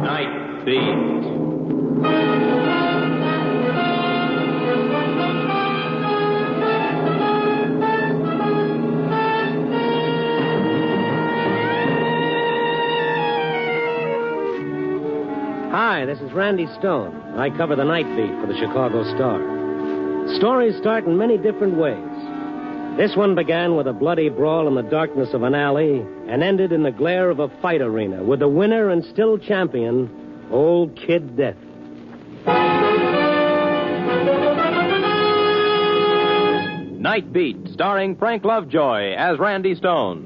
Night Beat. Hi, this is Randy Stone. I cover the Night Beat for the Chicago Star. Stories start in many different ways. This one began with a bloody brawl in the darkness of an alley and ended in the glare of a fight arena with the winner and still champion, Old Kid Death. Night Beat, starring Frank Lovejoy as Randy Stone.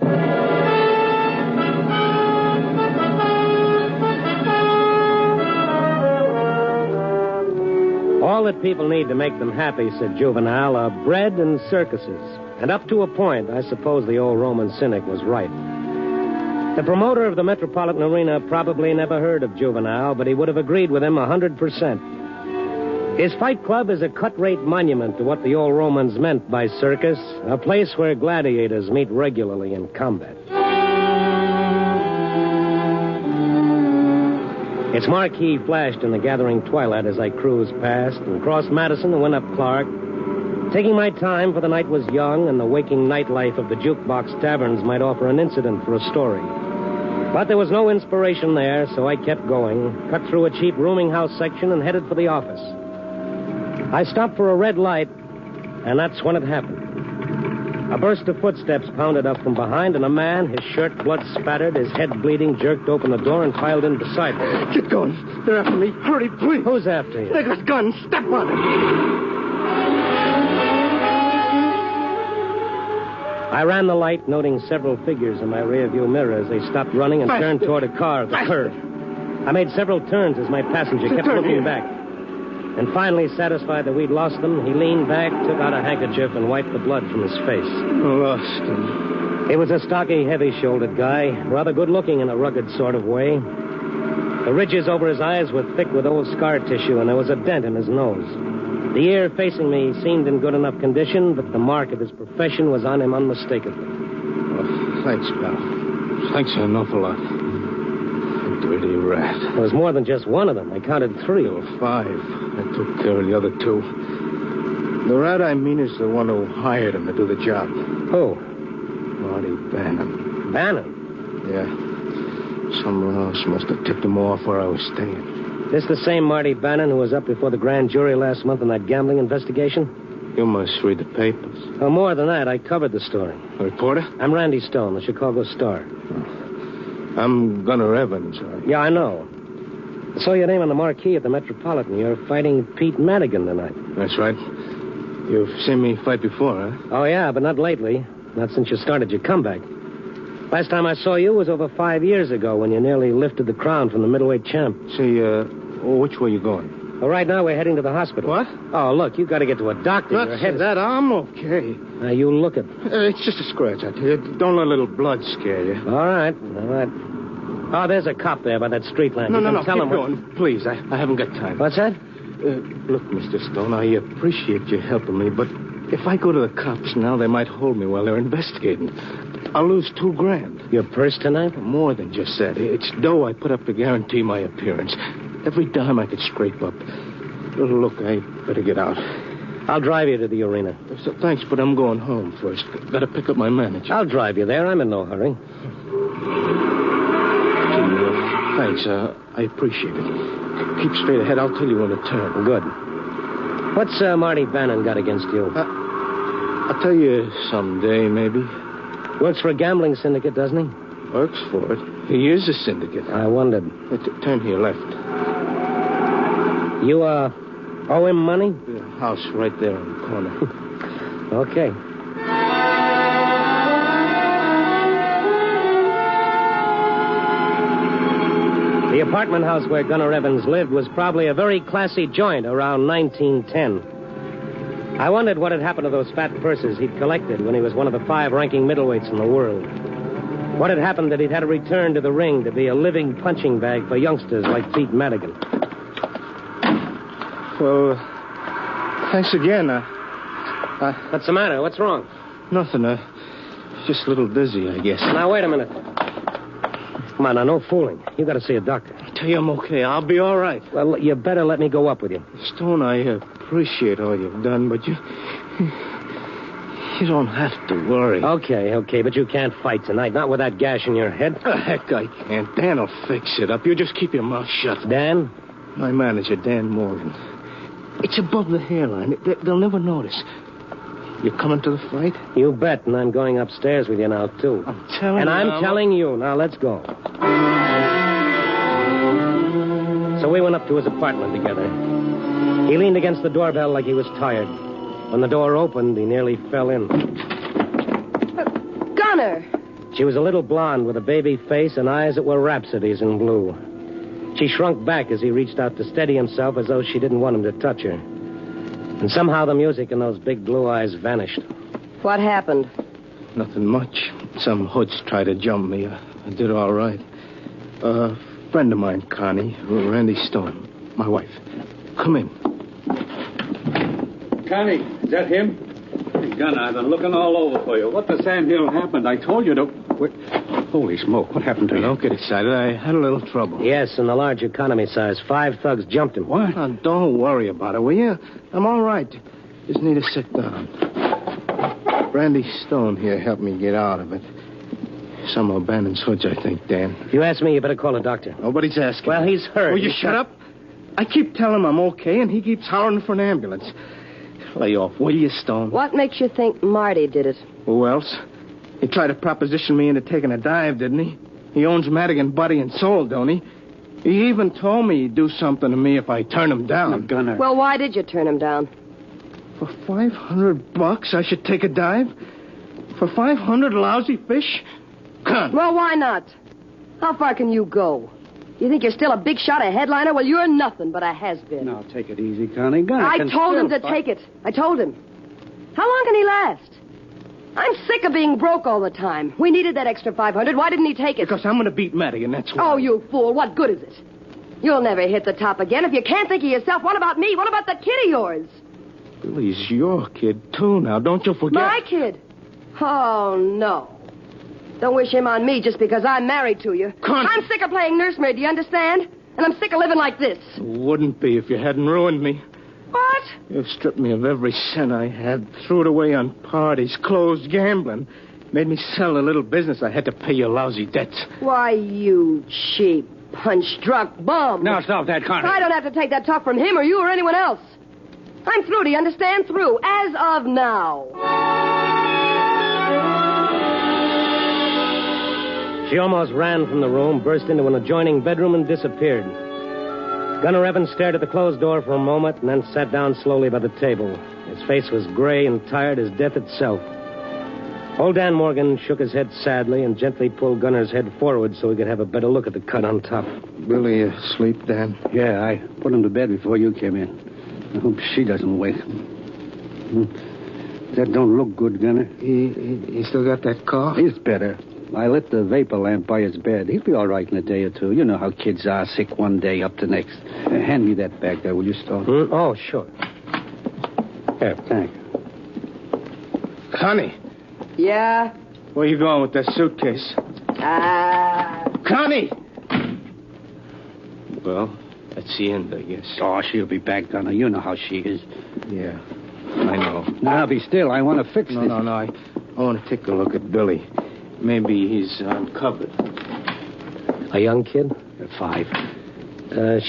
All that people need to make them happy, said Juvenile, are bread and circuses. And up to a point, I suppose the old Roman cynic was right. The promoter of the Metropolitan Arena probably never heard of Juvenile, but he would have agreed with him 100%. His fight club is a cut-rate monument to what the old Romans meant by circus, a place where gladiators meet regularly in combat. Its marquee flashed in the gathering twilight as I cruised past and crossed Madison and went up Clark, taking my time, for the night was young and the waking nightlife of the jukebox taverns might offer an incident for a story. But there was no inspiration there, so I kept going, cut through a cheap rooming house section and headed for the office. I stopped for a red light, and that's when it happened. A burst of footsteps pounded up from behind, and a man, his shirt blood-spattered, his head bleeding, jerked open the door and filed in beside me. Get going. They're after me. Hurry, please. Who's after you? They got guns. Step on it. I ran the light, noting several figures in my rearview mirror as they stopped running and turned toward a car at the curb. I made several turns as my passenger kept looking back. And finally, satisfied that we'd lost them, he leaned back, took out a handkerchief, and wiped the blood from his face. Lost him. He was a stocky, heavy-shouldered guy, rather good-looking in a rugged sort of way. The ridges over his eyes were thick with old scar tissue, and there was a dent in his nose. The ear facing me seemed in good enough condition, but the mark of his profession was on him unmistakably. Oh, thanks, pal. Thanks an awful lot. Dirty rat. There was more than just one of them. I counted 3. There were 5. I took care of the other 2. The rat I mean is the one who hired him to do the job. Who? Marty Bannon. Bannon? Yeah. Someone else must have tipped him off where I was staying. This the same Marty Bannon who was up before the grand jury last month in that gambling investigation? You must read the papers. Oh, more than that. I covered the story. A reporter? I'm Randy Stone, the Chicago Star. I'm Gunnar Evans. Yeah, I know. I saw your name on the marquee at the Metropolitan. You're fighting Pete Madigan tonight. That's right. You've seen me fight before, huh? Oh, yeah, but not lately. Not since you started your comeback. Last time I saw you was over 5 years ago when you nearly lifted the crown from the middleweight champ. Say, which way you going? Well, right now we're heading to the hospital. What? Oh, look, you've got to get to a doctor. Not Your head... that. I'm okay. Now, you look it. It's just a scratch, I tell you. Don't let a little blood scare you. All right. Oh, there's a cop there by that street lamp. No, Tell keep him going. Please, I haven't got time. What's that? Look, Mr. Stone, I appreciate you helping me, but if I go to the cops now, they might hold me while they're investigating. I'll lose $2,000. Your purse tonight? More than just that. It's dough I put up to guarantee my appearance. Every dime I could scrape up. Look, I better get out. I'll drive you to the arena. So, thanks, but I'm going home first. Gotta pick up my manager. I'll drive you there. I'm in no hurry. Thanks, I appreciate it. Keep straight ahead. I'll tell you when to turn. Good. What's Marty Bannon got against you? I'll tell you someday, maybe. Works for a gambling syndicate, doesn't he? Works for it. He is a syndicate. I wondered. Turn to your left. You, owe him money? The house right there on the corner. Okay. The apartment house where Gunnar Evans lived was probably a very classy joint around 1910. I wondered what had happened to those fat purses he'd collected when he was one of the 5 ranking middleweights in the world. What had happened that he'd had to return to the ring to be a living punching bag for youngsters like Pete Madigan. Well, thanks again. What's the matter? What's wrong? Nothing. Just a little dizzy, I guess. Now, wait a minute. Come on now, no fooling. You got to see a doctor. I tell you I'm okay. I'll be all right. Well, you better let me go up with you. Stone, I appreciate all you've done, but you don't have to worry. Okay, but you can't fight tonight. Not with that gash in your head. Heck, I can't. Dan will fix it up. You just keep your mouth shut. Dan? My manager, Dan Morgan. It's above the hairline. They'll never notice. You coming to the fight? You bet, and I'm going upstairs with you now, too. I'm telling you. And I'm telling you. Now, let's go. So we went up to his apartment together. He leaned against the doorbell like he was tired. When the door opened, he nearly fell in. Gunner! She was a little blonde with a baby face and eyes that were rhapsodies in blue. She shrunk back as he reached out to steady himself as though she didn't want him to touch her. And somehow the music in those big blue eyes vanished. What happened? Nothing much. Some hoods tried to jump me. I did all right. A friend of mine, Connie, Randy Stone, my wife. Come in. Connie, is that him? Hey, Gunner, I've been looking all over for you. What the Sam Hill happened? I told you to... Wait. Holy smoke, what happened to you? Don't get excited. I had a little trouble. Yes, in the large economy size. 5 thugs jumped him. What? Now, don't worry about it, will you? I'm all right. Just need to sit down. Randy Stone here helped me get out of it. Some of Bannon's hoods, I think, Dan. If you ask me, you better call a doctor. Nobody's asking. Well, he's hurt. Will you shut up? I keep telling him I'm okay, and he keeps hollering for an ambulance. Lay off, will you, Stone? What makes you think Marty did it? Who else? He tried to proposition me into taking a dive, didn't he? He owns Madigan body and soul, don't he? He even told me he'd do something to me if I turn him down. Now, Gunner. Well, why did you turn him down? For $500, I should take a dive? For 500 lousy fish? Come. Well, why not? How far can you go? You think you're still a big shot, a headliner? Well, you're nothing but a has-been. Now, take it easy, Connie. Gunner I can told him still to fight. take it. I told him. How long can he last? I'm sick of being broke all the time. We needed that extra 500. Why didn't he take it? Because I'm going to beat Madigan, that's why. Oh, you fool. What good is it? You'll never hit the top again. If you can't think of yourself, what about me? What about the kid of yours? Billy's your kid, too, now. Don't you forget. My kid? Oh, no. Don't wish him on me just because I'm married to you. Connie. I'm sick of playing nursemaid, do you understand? And I'm sick of living like this. Wouldn't be if you hadn't ruined me. What? You've stripped me of every cent I had, threw it away on parties, closed gambling, made me sell a little business I had to pay your lousy debts. Why, you cheap, punch-drunk bum. Now, stop that, Connie. I don't have to take that talk from him or you or anyone else. I'm through, do you understand? Through, as of now. She almost ran from the room, burst into an adjoining bedroom, and disappeared. Gunner Evans stared at the closed door for a moment and then sat down slowly by the table. His face was gray and tired as death itself. Old Dan Morgan shook his head sadly and gently pulled Gunner's head forward so he could have a better look at the cut on top. Billy asleep, Dan? Yeah, I put him to bed before you came in. I hope she doesn't wake. That don't look good, Gunner. He still got that cough? He's better. I lit the vapor lamp by his bed. He'll be all right in a day or two. You know how kids are, sick one day, up the next. Hand me that bag there, will you, Stone? Oh, sure. Here, thanks. Connie, Yeah? where you going with that suitcase? Connie! Well, that's the end, I guess. Oh, she'll be back, Gunner. You know how she is. Yeah, I know. Now, be still. I want to fix this. No. I want to take a look at Billy. Maybe he's uncovered. A young kid? 5.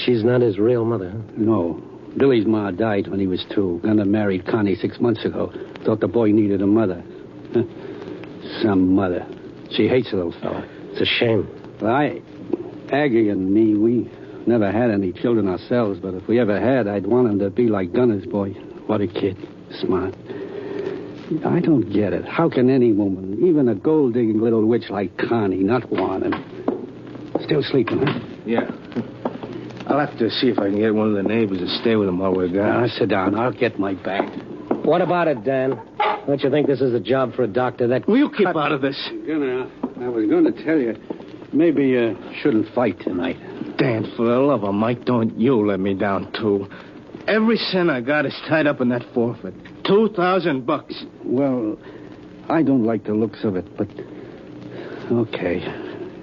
She's not his real mother, huh? No. Billy's ma died when he was 2. Gunner married Connie 6 months ago. Thought the boy needed a mother. Some mother. She hates the little fella. It's a shame. Well, Aggie and me, we never had any children ourselves, but if we ever had, I'd want him to be like Gunner's boy. What a kid. Smart. I don't get it. How can any woman, even a gold-digging little witch like Connie, not want him? Still sleeping, huh? Yeah. I'll have to see if I can get one of the neighbors to stay with him while we're gone. Sit down. I'll get my bag. What about it, Dan? Don't you think this is a job for a doctor? That Will you keep out of this? Gunner, I was going to tell you, maybe you shouldn't fight tonight. Dan, for the love of Mike, don't you let me down, too. Every cent I got is tied up in that forfeit. $2,000. Well, I don't like the looks of it, but... Okay.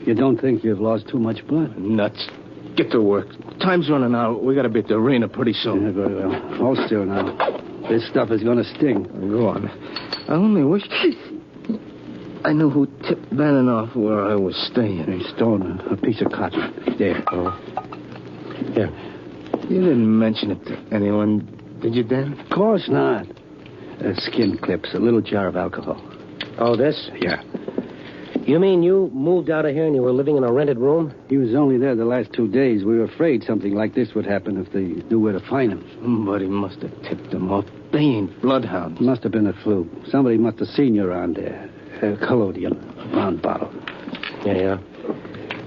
You don't think you've lost too much blood? Nuts. Get to work. Time's running out. We gotta be at the arena pretty soon. Yeah, very well. Hold still now. This stuff is gonna sting. Go on. I only wish I knew who tipped Bannon off where I was staying. Hey, Stone, a piece of cotton. There. Oh. Here. You didn't mention it to anyone, did you, Dan? Of course not. Skin clips, a little jar of alcohol. Oh, this? Yeah. You mean you moved out of here and you were living in a rented room? He was only there the last 2 days. We were afraid something like this would happen if they knew where to find him. Somebody must have tipped them off. They ain't bloodhounds. Must have been a fluke. Somebody must have seen you around there. A collodion, a brown bottle. Yeah.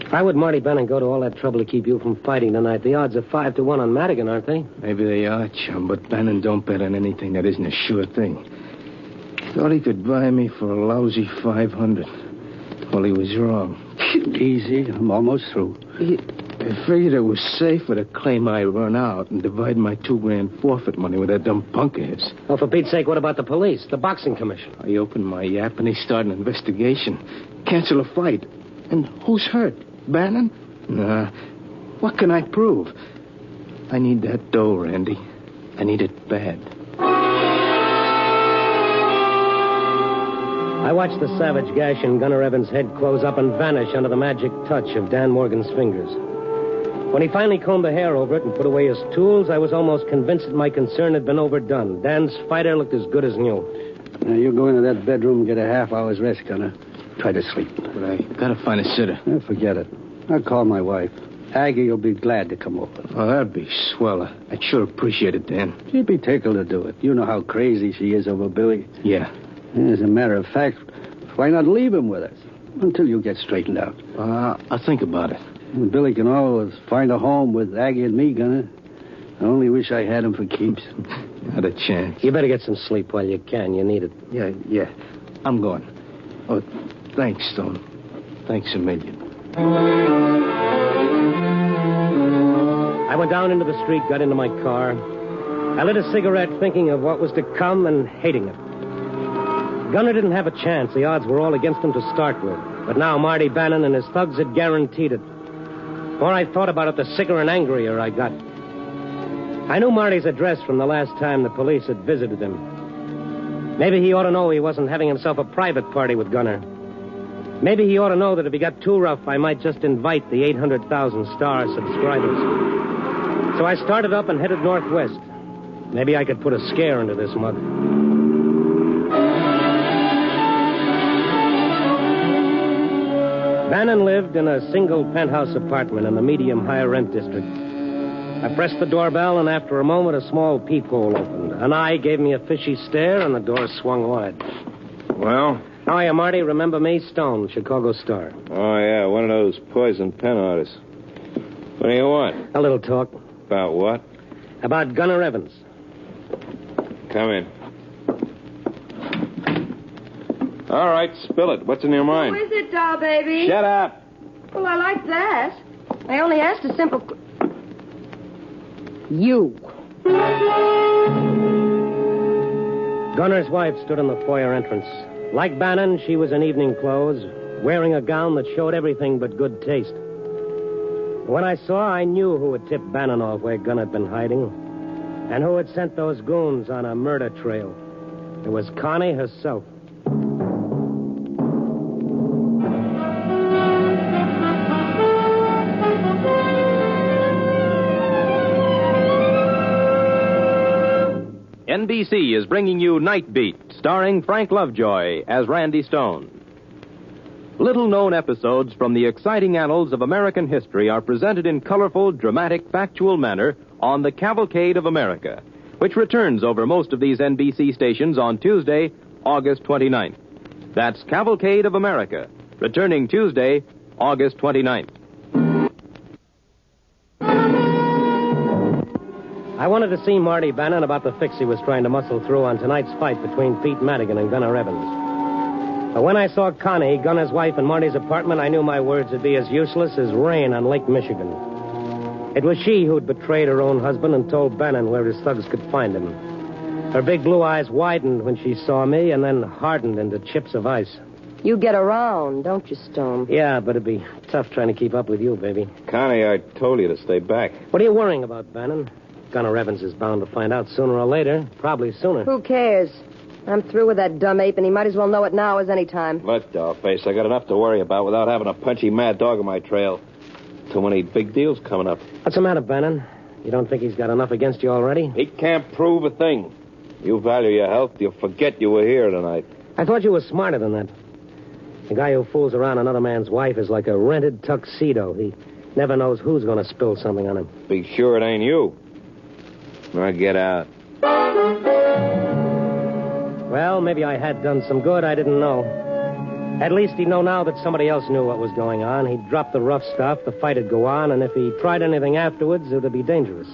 Why would Marty Bannon go to all that trouble to keep you from fighting tonight? The odds are 5 to 1 on Madigan, aren't they? Maybe they are, chum, but Bannon don't bet on anything that isn't a sure thing. Thought he could buy me for a lousy 500. Well, he was wrong. Easy. I'm almost through. I figured it was safer to claim I run out and divide my $2,000 forfeit money with that dumb punk of his. Oh, for Pete's sake, what about the police? The boxing commission? I opened my yap and they started an investigation. Cancel a fight. And who's hurt? Bannon? Nah. What can I prove? I need that dough, Randy. I need it bad. I watched the savage gash in Gunner Evans' head close up and vanish under the magic touch of Dan Morgan's fingers. When he finally combed the hair over it and put away his tools, I was almost convinced that my concern had been overdone. Dan's fighter looked as good as new. Now, you go into that bedroom and get a half hour's rest, Gunner. Try to sleep. But I gotta find a sitter. Forget it. I'll call my wife. Aggie will be glad to come over. Oh, that'd be swell. I'd sure appreciate it, Dan. She'd be tickled to do it. You know how crazy she is over Billy. Yeah. As a matter of fact, why not leave him with us until you get straightened out? I'll think about it. And Billy can always find a home with Aggie and me, Gunner. I only wish I had him for keeps. Not a chance. You better get some sleep while you can. You need it. Yeah. I'm going. Oh, thanks, Stone. Thanks a million. I went down into the street, got into my car. I lit a cigarette thinking of what was to come and hating it. Gunner didn't have a chance. The odds were all against him to start with. But now Marty Bannon and his thugs had guaranteed it. The more I thought about it, the sicker and angrier I got. I knew Marty's address from the last time the police had visited him. Maybe he ought to know he wasn't having himself a private party with Gunner. Maybe he ought to know that if he got too rough, I might just invite the 800,000 star subscribers. So I started up and headed northwest. Maybe I could put a scare into this mug. Bannon lived in a single penthouse apartment in the medium high rent district. I pressed the doorbell, and after a moment, a small peephole opened. An eye gave me a fishy stare, and the door swung wide. Well? How are you, Marty? Remember me? Stone, Chicago Star. Oh, yeah, one of those poison pen artists. What do you want? A little talk. About what? About Gunner Evans. Come in. All right, spill it. What's in your mind? Who is it, doll baby? Shut up. Well, I like that. I only asked a simple... You. Gunner's wife stood in the foyer entrance. Like Bannon, she was in evening clothes, wearing a gown that showed everything but good taste. When I saw, I knew who had tipped Bannon off where Gunner had been hiding, and who had sent those goons on a murder trail. It was Connie herself. NBC is bringing you Night Beat, starring Frank Lovejoy as Randy Stone. Little-known episodes from the exciting annals of American history are presented in colorful, dramatic, factual manner on the Cavalcade of America, which returns over most of these NBC stations on Tuesday, August 29th. That's Cavalcade of America, returning Tuesday, August 29th. I wanted to see Marty Bannon about the fix he was trying to muscle through on tonight's fight between Pete Madigan and Gunner Evans. But when I saw Connie, Gunner's wife, in Marty's apartment, I knew my words would be as useless as rain on Lake Michigan. It was she who'd betrayed her own husband and told Bannon where his thugs could find him. Her big blue eyes widened when she saw me and then hardened into chips of ice. You get around, don't you, Stone? Yeah, but it'd be tough trying to keep up with you, baby. Connie, I told you to stay back. What are you worrying about, Bannon? Gunner Evans is bound to find out sooner or later. Probably sooner. Who cares? I'm through with that dumb ape, and he might as well know it now as any time. Let dollface. I got enough to worry about without having a punchy mad dog on my trail. Too many big deals coming up. What's the matter, Bannon? You don't think he's got enough against you already? He can't prove a thing. You value your health, you'll forget you were here tonight. I thought you were smarter than that. The guy who fools around another man's wife is like a rented tuxedo. He never knows who's going to spill something on him. Be sure it ain't you. Now get out. Well, maybe I had done some good. I didn't know. At least he'd know now that somebody else knew what was going on. He'd drop the rough stuff, the fight would go on, and if he tried anything afterwards, it would be dangerous.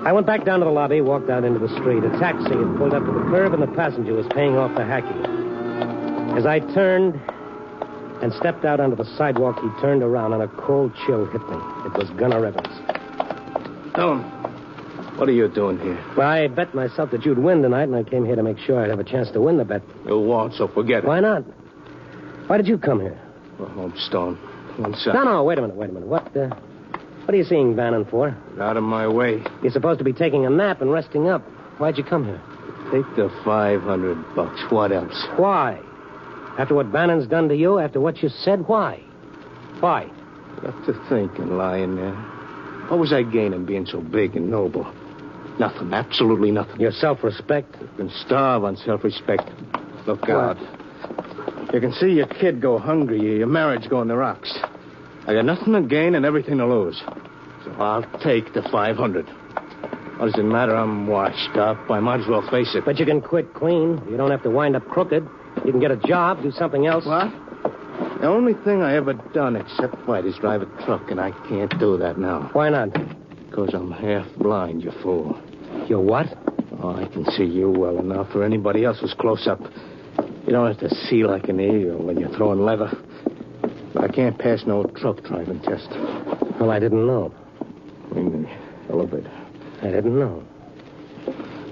I went back down to the lobby, walked out into the street. A taxi had pulled up to the curb, and the passenger was paying off the hacky. As I turned and stepped out onto the sidewalk, he turned around, and a cold chill hit me. It was Gunner Evans. Stone, what are you doing here? Well, I bet myself that you'd win tonight, and I came here to make sure I'd have a chance to win the bet. You won't, so forget it. Why not? Why did you come here? Go home, Stone. One second. No, wait a minute. What are you seeing Bannon for? Get out of my way. You're supposed to be taking a nap and resting up. Why'd you come here? Take the $500. What else? Why? After what Bannon's done to you, after what you said, why? Why? Got to think and lying there. What was I gaining being so big and noble? Nothing. Absolutely nothing. Your self-respect? You can starve on self-respect. Look out. You can see your kid go hungry, your marriage go in the rocks. I got nothing to gain and everything to lose. So I'll take the $500. What does it matter? I'm washed up. I might as well face it. But you can quit clean. You don't have to wind up crooked. You can get a job, do something else. What? The only thing I ever done except fight is drive a truck, and I can't do that now. Why not? Because I'm half blind, you fool. You're what? Oh, I can see you well enough for anybody else who's close up. You don't have to see like an eagle when you're throwing leather. But I can't pass no truck driving test. Well, I didn't know. In the elevator. I didn't know.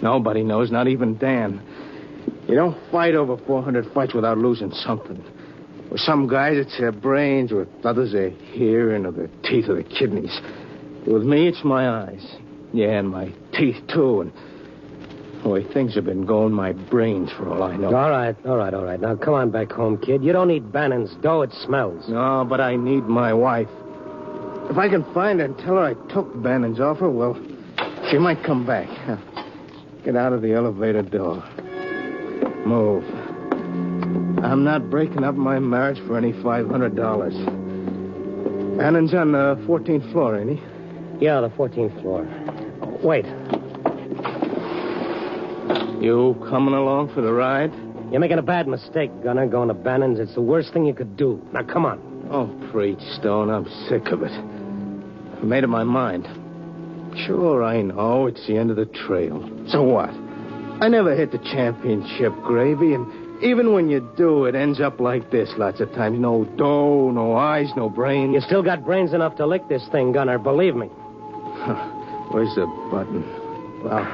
Nobody knows, not even Dan. You don't fight over 400 fights without losing something. With some guys, it's their brains. With others, their hearing or the teeth or the kidneys. With me, it's my eyes. Yeah, and my teeth, too. And the way things have been going, my brains, for all I know. All right. Now, come on back home, kid. You don't need Bannon's dough. It smells. No, but I need my wife. If I can find her and tell her I took Bannon's offer, well, she might come back. Get out of the elevator door. Move. I'm not breaking up my marriage for any $500. Bannon's on the 14th floor, ain't he? Yeah, the 14th floor. Wait. You coming along for the ride? You're making a bad mistake, Gunner, going to Bannon's. It's the worst thing you could do. Now, come on. Oh, preach, Stone. I'm sick of it. I made up my mind. Sure, I know it's the end of the trail. So what? I never hit the championship gravy, and even when you do, it ends up like this lots of times. No dough, no eyes, no brains. You still got brains enough to lick this thing, Gunner, believe me. Where's the button? Well,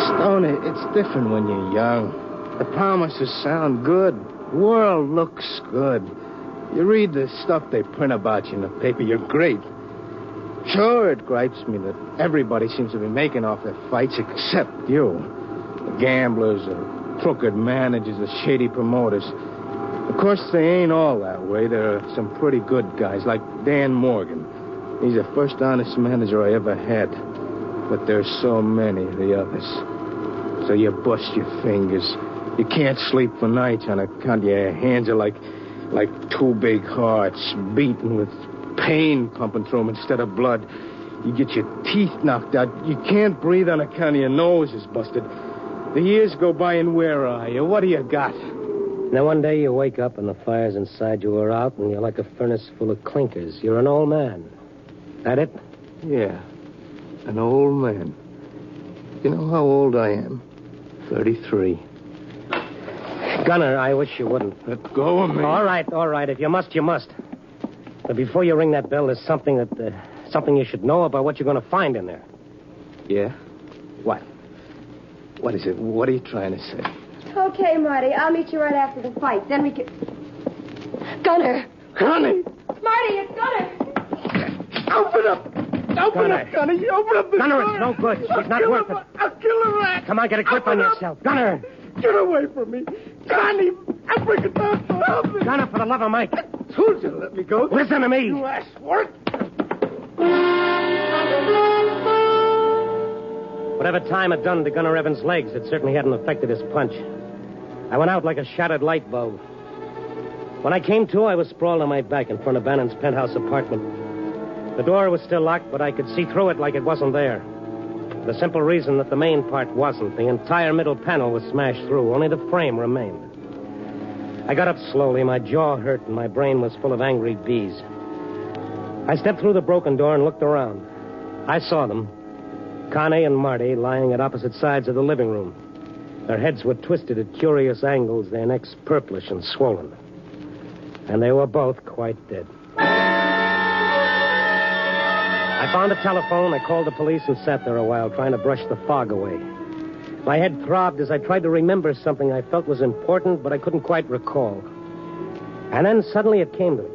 Stone, it's different when you're young. The promises sound good. The world looks good. You read the stuff they print about you in the paper, you're great. Sure, it gripes me that everybody seems to be making off their fights except you. The gamblers, the crooked managers, the shady promoters. Of course, they ain't all that way. There are some pretty good guys, like Dan Morgan. He's the first honest manager I ever had. But there's so many of the others. So you bust your fingers. You can't sleep for nights on account your hands are like two big hearts, beating with pain pumping through them instead of blood. You get your teeth knocked out. You can't breathe on account of your nose is busted. The years go by, and where are you? What do you got? Now, one day you wake up and the fires inside you are out, and you're like a furnace full of clinkers. You're an old man. That it? Yeah, an old man. You know how old I am? 33. Gunner, I wish you wouldn't. Let go of me. All right. If you must, you must. But before you ring that bell, there's something you should know about what you're going to find in there. Yeah? What? What is it? What are you trying to say? Okay, Marty. I'll meet you right after the fight. Then we can... Gunner! Connie! Marty, it's Gunner! Open up! Open up, Connie! Open up the Gunner, door! it's no good. She's not kill worth him. it. I'll kill the rat! Come on, get a grip on yourself. Gunner! Get away from me! Connie! I'll bring it down to help me! Gunner, for the love of Mike. I told you to let me go. Listen to me. You asked for it. Whatever time had done to Gunner Evans' legs, it certainly hadn't affected his punch. I went out like a shattered light bulb. When I came to, I was sprawled on my back in front of Bannon's penthouse apartment. The door was still locked, but I could see through it like it wasn't there. The simple reason that the main part wasn't. The entire middle panel was smashed through. Only the frame remained. I got up slowly. My jaw hurt, and my brain was full of angry bees. I stepped through the broken door and looked around. I saw them. Connie and Marty lying at opposite sides of the living room. Their heads were twisted at curious angles, their necks purplish and swollen. And they were both quite dead. I found a telephone, I called the police and sat there a while trying to brush the fog away. My head throbbed as I tried to remember something I felt was important, but I couldn't quite recall. And then suddenly it came to me.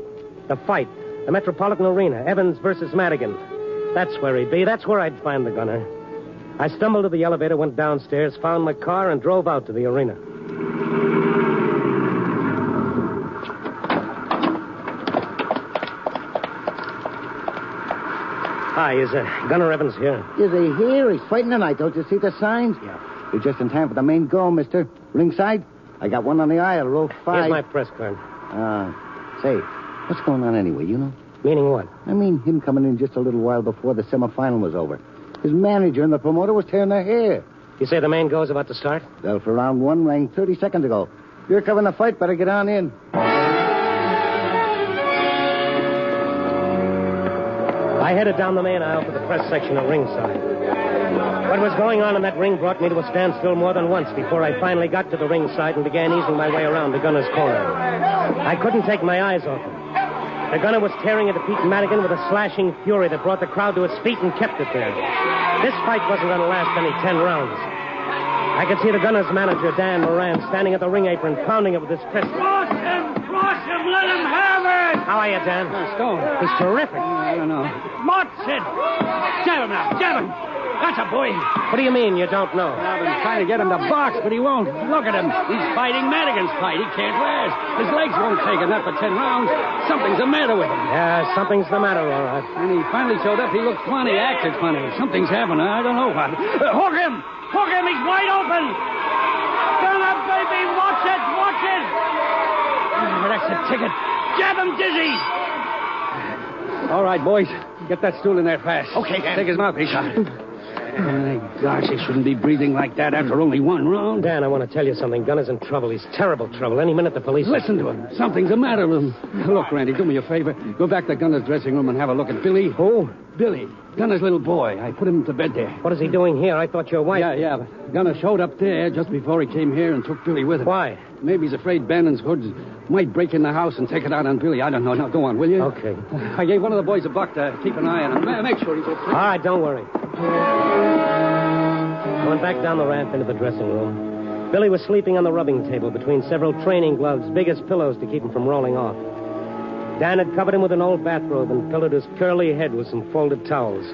The fight, the Metropolitan Arena, Evans versus Madigan. That's where he'd be. That's where I'd find the gunner. I stumbled to the elevator, went downstairs, found my car, and drove out to the arena. Hi, is Gunner Evans here? Is he here? He's fighting tonight. Don't you see the signs? Yeah. You're just in time for the main goal, mister. Ringside? I got one on the aisle, row 5. Here's my press card. Say, what's going on anyway, you know? Meaning what? I mean, him coming in just a little while before the semifinal was over. His manager and the promoter was tearing their hair. You say the main go's about to start? Well, for round 1 rang 30 seconds ago. You're covering the fight. Better get on in. I headed down the main aisle to the press section at ringside. What was going on in that ring brought me to a standstill more than once before I finally got to the ringside and began easing my way around the gunner's corner. I couldn't take my eyes off him. The gunner was tearing into Pete Madigan with a slashing fury that brought the crowd to its feet and kept it there. This fight wasn't going to last any 10 rounds. I could see the gunner's manager, Dan Moran, standing at the ring apron, pounding it with his fist. Cross him, let him have it! How are you, Dan? Stone. He's terrific. I don't know. Watson! Jab him now, jab him! That's a boy. What do you mean you don't know? I've been trying to get him to box, but he won't. Look at him. He's fighting Madigan's fight. He can't last. His legs won't take it, not for 10 rounds. Something's the matter with him. Yeah, something's the matter, all right. When he finally showed up, he looked funny, acted funny. Something's happened. I don't know what. Hook him! Hook him! He's wide open! Turn up, baby! Watch it! Watch it! Oh, that's the ticket. Jab him, Dizzy! All right, boys. Get that stool in there fast. Okay, Dan. Take his mouthpiece out. My gosh, he shouldn't be breathing like that after only 1 round. Dan, I want to tell you something. Gunner's in trouble. He's terrible trouble. Any minute the police... Listen to him. Something's the matter with him. Look, Randy, do me a favor. Go back to Gunner's dressing room and have a look at Billy. Who? Billy. Gunner's little boy. I put him to bed there. What is he doing here? I thought your wife... Yeah, but Gunner showed up there just before he came here and took Billy with him. Why? Maybe he's afraid Bannon's hoods might break in the house and take it out on Billy. I don't know. Now, go on, will you? Okay. I gave one of the boys $1 to keep an eye on him. Make sure he's okay. All right, don't worry. I went back down the ramp into the dressing room. Billy was sleeping on the rubbing table between several training gloves, big as pillows to keep him from rolling off. Dan had covered him with an old bathrobe and pillowed his curly head with some folded towels.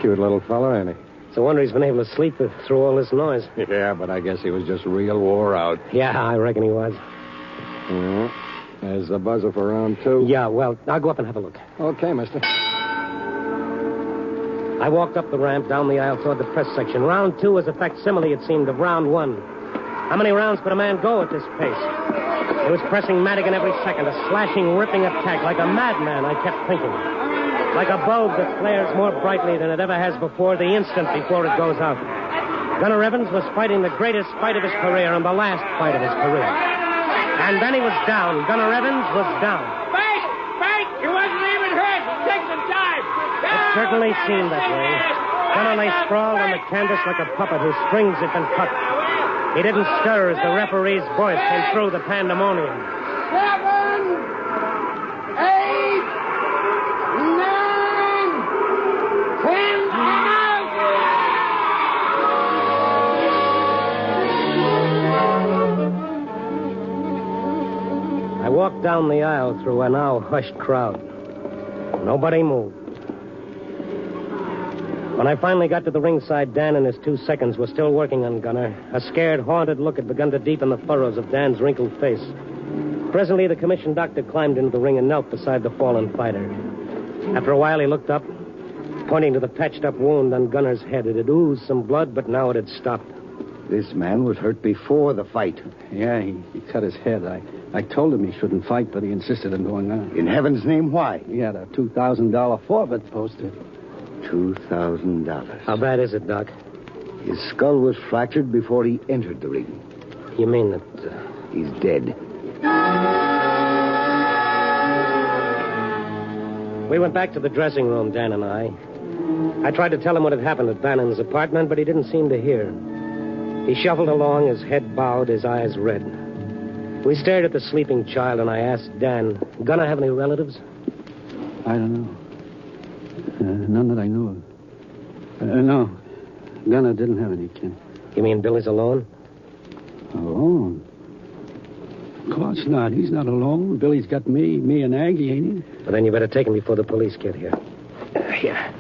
Cute little fella, ain't he? It's a wonder he's been able to sleep through all this noise. Yeah, but I guess he was just real wore out. Yeah, I reckon he was. There's the buzzer for round 2. Yeah, well, I'll go up and have a look. Okay, mister. I walked up the ramp, down the aisle toward the press section. Round 2 was a facsimile, it seemed, of round 1. How many rounds could a man go at this pace? He was pressing Madigan every second, a slashing, ripping attack, like a madman, I kept thinking. Like a bulb that flares more brightly than it ever has before the instant before it goes out. Gunner Evans was fighting the greatest fight of his career and the last fight of his career. And then he was down. Gunner Evans was down. Bank! He wasn't even hurt. Take some time. It certainly seemed that way. Gunner lay sprawled on the canvas like a puppet whose strings had been cut. He didn't stir as the referee's voice came through the pandemonium. 7, 8, 9, 10, out! I walked down the aisle through a now hushed crowd. Nobody moved. When I finally got to the ringside, Dan and his 2 seconds were still working on Gunner. A scared, haunted look had begun to deepen the furrows of Dan's wrinkled face. Presently, the commissioned doctor climbed into the ring and knelt beside the fallen fighter. After a while, he looked up, pointing to the patched-up wound on Gunner's head. It had oozed some blood, but now it had stopped. This man was hurt before the fight. Yeah, he cut his head. I told him he shouldn't fight, but he insisted on going on. In heaven's name, why? He had a $2,000 forfeit posted. $2,000. How bad is it, Doc? His skull was fractured before he entered the ring. You mean that... He's dead. We went back to the dressing room, Dan and I. I tried to tell him what had happened at Bannon's apartment, but he didn't seem to hear. He shuffled along, his head bowed, his eyes red. We stared at the sleeping child, and I asked Dan, Gunner have any relatives? I don't know. None that I know of. No. Gunner didn't have any kin. You mean Billy's alone? Alone? Of course not. He's not alone. Billy's got me and Aggie, ain't he? Well, then you better take him before the police get here. Here.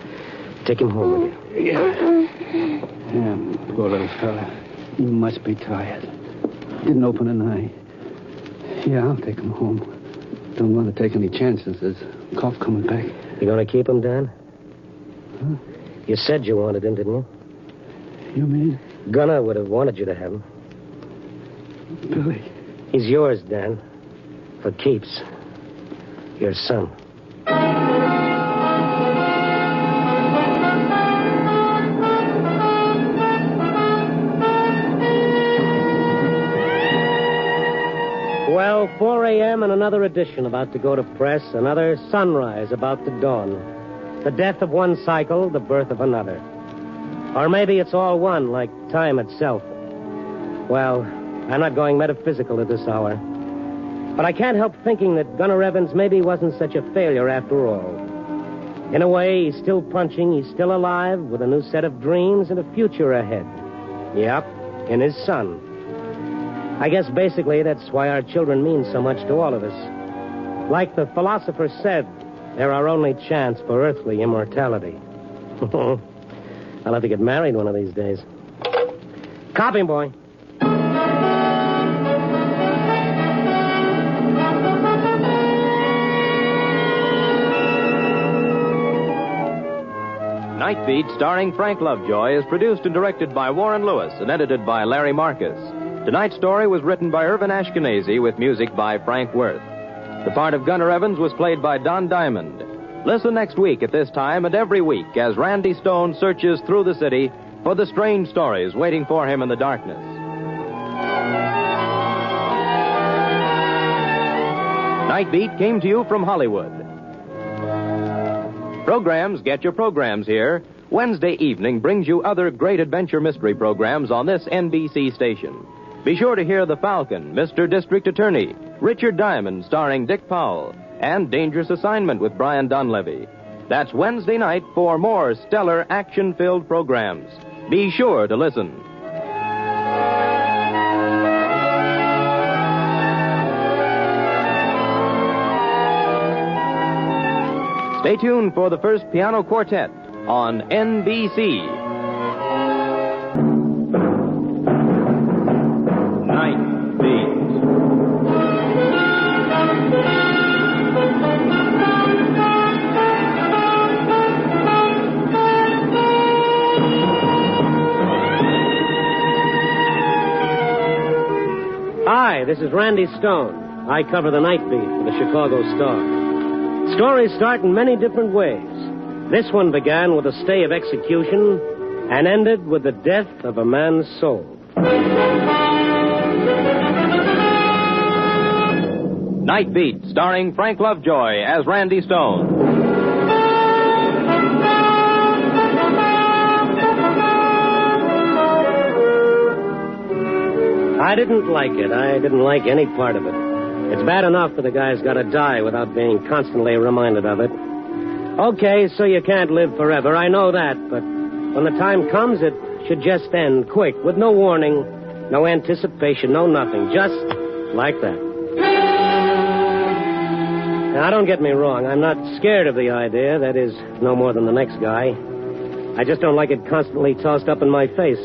Take him home with you. Yeah, poor little fella. He must be tired. Didn't open an eye. Yeah, I'll take him home. Don't want to take any chances. There's cough coming back. You gonna keep him, Dan? Huh? You said you wanted him, didn't you? You mean? Gunner would have wanted you to have him. Billy. He's yours, Dan. For keeps. Your son. Well, 4 a.m. and another edition about to go to press. Another sunrise about to dawn. The death of one cycle, the birth of another. Or maybe it's all one, like time itself. Well, I'm not going metaphysical at this hour. But I can't help thinking that Gunner Evans maybe wasn't such a failure after all. In a way, he's still punching, he's still alive, with a new set of dreams and a future ahead. Yep, in his son. I guess basically that's why our children mean so much to all of us. Like the philosopher said, they're our only chance for earthly immortality. I'll have to get married one of these days. Copy, boy. Night Beat, starring Frank Lovejoy, is produced and directed by Warren Lewis and edited by Larry Marcus. Tonight's story was written by Irvin Ashkenazi with music by Frank Worth. The part of Gunner Evans was played by Don Diamond. Listen next week at this time and every week as Randy Stone searches through the city for the strange stories waiting for him in the darkness. Night Beat came to you from Hollywood. Programs get your programs here. Wednesday evening brings you other great adventure mystery programs on this NBC station. Be sure to hear The Falcon, Mr. District Attorney, Richard Diamond starring Dick Powell, and Dangerous Assignment with Brian Donlevy. That's Wednesday night for more stellar action-filled programs. Be sure to listen. Stay tuned for the first piano quartet on NBC. Night Beat. Hi, this is Randy Stone. I cover the Night Beat for the Chicago Star. Stories start in many different ways. This one began with a stay of execution and ended with the death of a man's soul. Night Beat, starring Frank Lovejoy as Randy Stone. I didn't like it. I didn't like any part of it. It's bad enough that a guy's got to die without being constantly reminded of it. Okay, so you can't live forever. I know that. But when the time comes, it should just end quick, with no warning, no anticipation, no nothing. Just like that. Now, don't get me wrong. I'm not scared of the idea. That is, no more than the next guy. I just don't like it constantly tossed up in my face.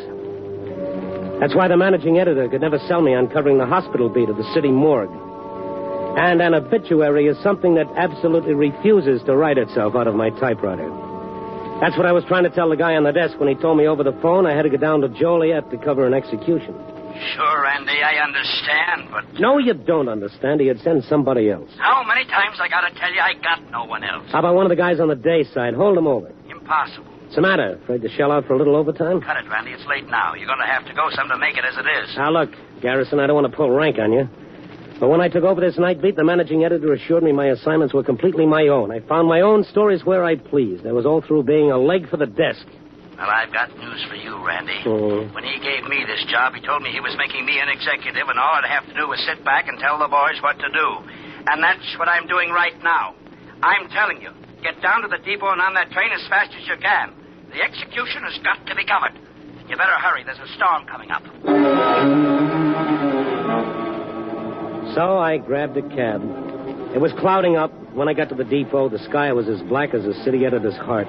That's why the managing editor could never sell me on covering the hospital beat of the city morgue. And an obituary is something that absolutely refuses to write itself out of my typewriter. That's what I was trying to tell the guy on the desk when he told me over the phone I had to go down to Joliet to cover an execution. Sure, Randy, I understand, but... No, you don't understand. He'd send somebody else. How many times I gotta tell you I got no one else? How about one of the guys on the day side? Hold him over. Impossible. What's the matter? Afraid to shell out for a little overtime? Cut it, Randy. It's late now. You're gonna have to go some to make it as it is. Now, look, Garrison, I don't want to pull rank on you. But when I took over this night beat, the managing editor assured me my assignments were completely my own. I found my own stories where I pleased. That was all through being a leg for the desk. Well, I've got news for you, Randy. Mm. When he gave me this job, he told me he was making me an executive, and all I'd have to do was sit back and tell the boys what to do. And that's what I'm doing right now. I'm telling you, get down to the depot and on that train as fast as you can. The execution has got to be covered. You better hurry. There's a storm coming up. So I grabbed a cab. It was clouding up. When I got to the depot, the sky was as black as the city editor's heart.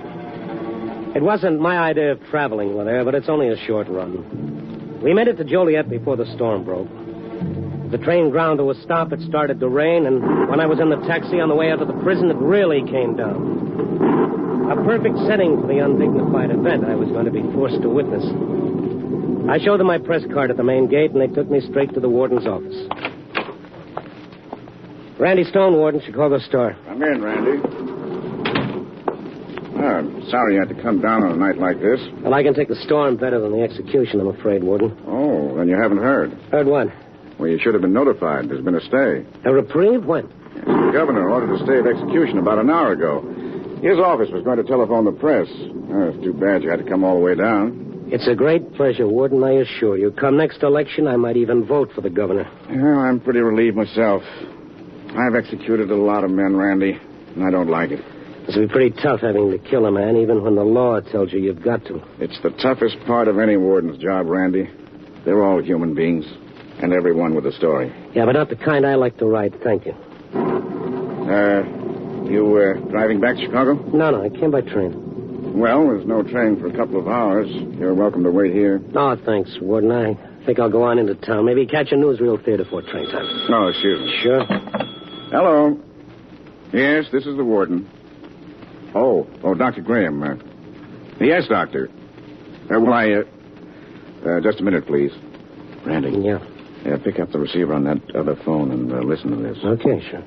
It wasn't my idea of traveling with her, but it's only a short run. We made it to Joliet before the storm broke. The train ground to a stop. It started to rain, and when I was in the taxi on the way out of the prison, it really came down. A perfect setting for the undignified event I was going to be forced to witness. I showed them my press card at the main gate, and they took me straight to the warden's office. Randy Stone, Warden, Chicago Star. Come in, Randy. I'm sorry you had to come down on a night like this. Well, I can take the storm better than the execution, I'm afraid, Warden. Oh, then you haven't heard. Heard what? Well, you should have been notified. There's been a stay. A reprieve? When? The governor ordered a stay of execution about an hour ago. His office was going to telephone the press. Oh, it's too bad you had to come all the way down. It's a great pleasure, Warden, I assure you. Come next election, I might even vote for the governor. Well, I'm pretty relieved myself. I've executed a lot of men, Randy, and I don't like it. It's be pretty tough having to kill a man, even when the law tells you you've got to. It's the toughest part of any warden's job, Randy. They're all human beings, and everyone with a story. Yeah, but not the kind I like to write, thank you. You driving back to Chicago? No, I came by train. Well, there's no train for a couple of hours. You're welcome to wait here. Oh, thanks, Warden. I think I'll go on into town. Maybe catch a newsreel theater for train time. No, excuse me. Sure. Hello. Yes, this is the warden. Oh, Dr. Graham. Yes, Doctor. Just a minute, please. Randy. Yeah. Pick up the receiver on that other phone and listen to this. Okay, sure.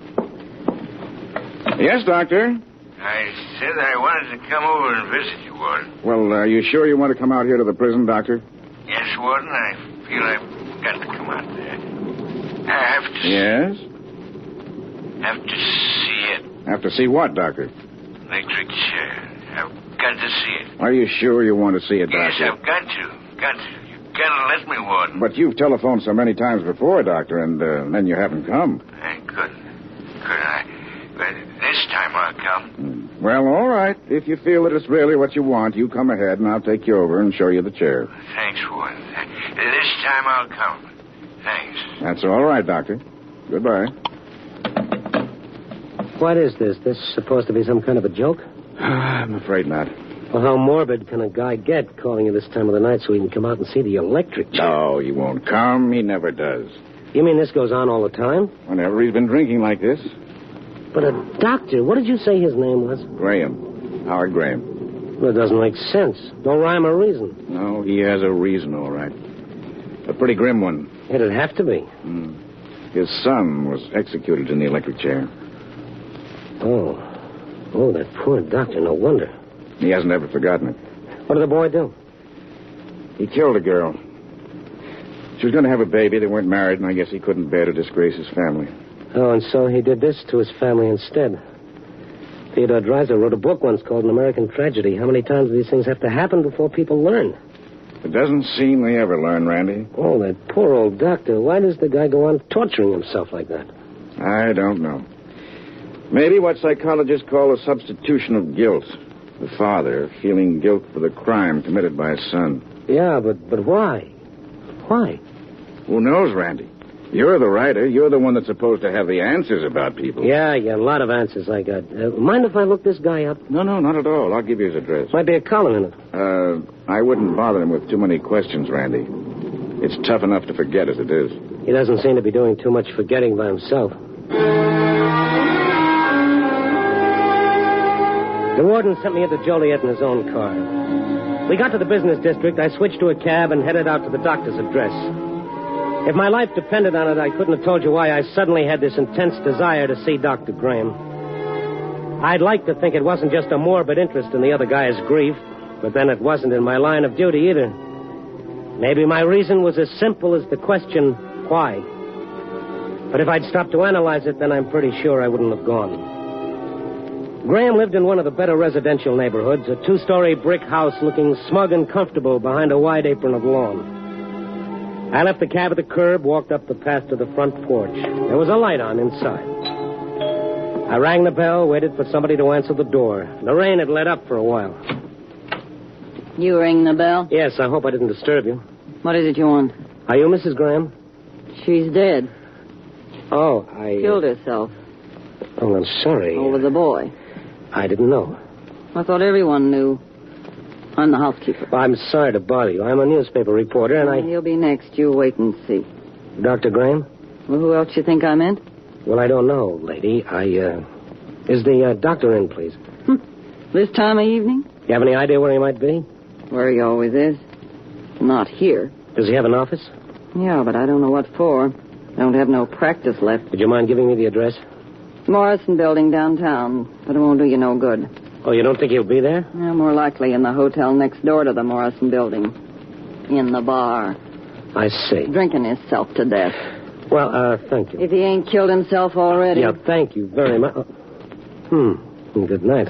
Yes, Doctor. I said I wanted to come over and visit you, Warden. Well, are you sure you want to come out here to the prison, Doctor? Yes, Warden. I feel I've got to come out there. I have to... Yes? Have to see it. Have to see what, Doctor? Electric chair. I've got to see it. Are you sure you want to see it, Doctor? Yes, I've got to. Got to. You've got to let me, Warden. But you've telephoned so many times before, Doctor, and then you haven't come. I couldn't. Could I? But this time I'll come. Well, all right. If you feel that it's really what you want, you come ahead, and I'll take you over and show you the chair. Thanks, Warden. This time I'll come. Thanks. That's all right, Doctor. Goodbye. What is this? This supposed to be some kind of a joke? I'm afraid not. Well, how morbid can a guy get calling you this time of the night so he can come out and see the electric chair? No, he won't come. He never does. You mean this goes on all the time? Whenever he's been drinking like this. But a doctor, what did you say his name was? Graham. Howard Graham. Well, it doesn't make sense. No rhyme or reason. No, he has a reason, all right. A pretty grim one. It'd have to be. His son was executed in the electric chair. Oh, that poor doctor, no wonder. He hasn't ever forgotten it. What did the boy do? He killed a girl. She was going to have a baby. They weren't married, and I guess he couldn't bear to disgrace his family. Oh, and so he did this to his family instead. Theodore Dreiser wrote a book once called An American Tragedy. How many times do these things have to happen before people learn? It doesn't seem they ever learn, Randy. Oh, that poor old doctor. Why does the guy go on torturing himself like that? I don't know. Maybe what psychologists call a substitution of guilt. The father feeling guilt for the crime committed by his son. Yeah, but why? Why? Who knows, Randy? You're the writer. You're the one that's supposed to have the answers about people. Yeah, a lot of answers I got. Mind if I look this guy up? No, not at all. I'll give you his address. Might be a column in it. I wouldn't bother him with too many questions, Randy. It's tough enough to forget as it is. He doesn't seem to be doing too much forgetting by himself. The warden sent me into Joliet in his own car. We got to the business district. I switched to a cab and headed out to the doctor's address. If my life depended on it, I couldn't have told you why I suddenly had this intense desire to see Dr. Graham. I'd like to think it wasn't just a morbid interest in the other guy's grief, but then it wasn't in my line of duty either. Maybe my reason was as simple as the question, why? But if I'd stopped to analyze it, then I'm pretty sure I wouldn't have gone. Graham lived in one of the better residential neighborhoods, a 2-story brick house looking smug and comfortable behind a wide apron of lawn. I left the cab at the curb, walked up the path to the front porch. There was a light on inside. I rang the bell, waited for somebody to answer the door. The rain had let up for a while. You rang the bell? Yes, I hope I didn't disturb you. What is it you want? Are you Mrs. Graham? She's dead. Oh, Killed herself. Oh, I'm sorry. Over the boy. I didn't know. I thought everyone knew. I'm the housekeeper. Well, I'm sorry to bother you. I'm a newspaper reporter, and You'll be next. You wait and see. Dr. Graham? Well, who else you think I meant? Well, I don't know, lady. Is the doctor in, please? This time of evening? You have any idea where he might be? Where he always is. Not here. Does he have an office? Yeah, but I don't know what for. I don't have no practice left. Would you mind giving me the address? Morrison Building downtown, but it won't do you no good. Oh, you don't think he'll be there? Yeah, more likely in the hotel next door to the Morrison Building. In the bar. I see. Drinking himself to death. Well, thank you. If he ain't killed himself already. Yeah, thank you very much. Good night.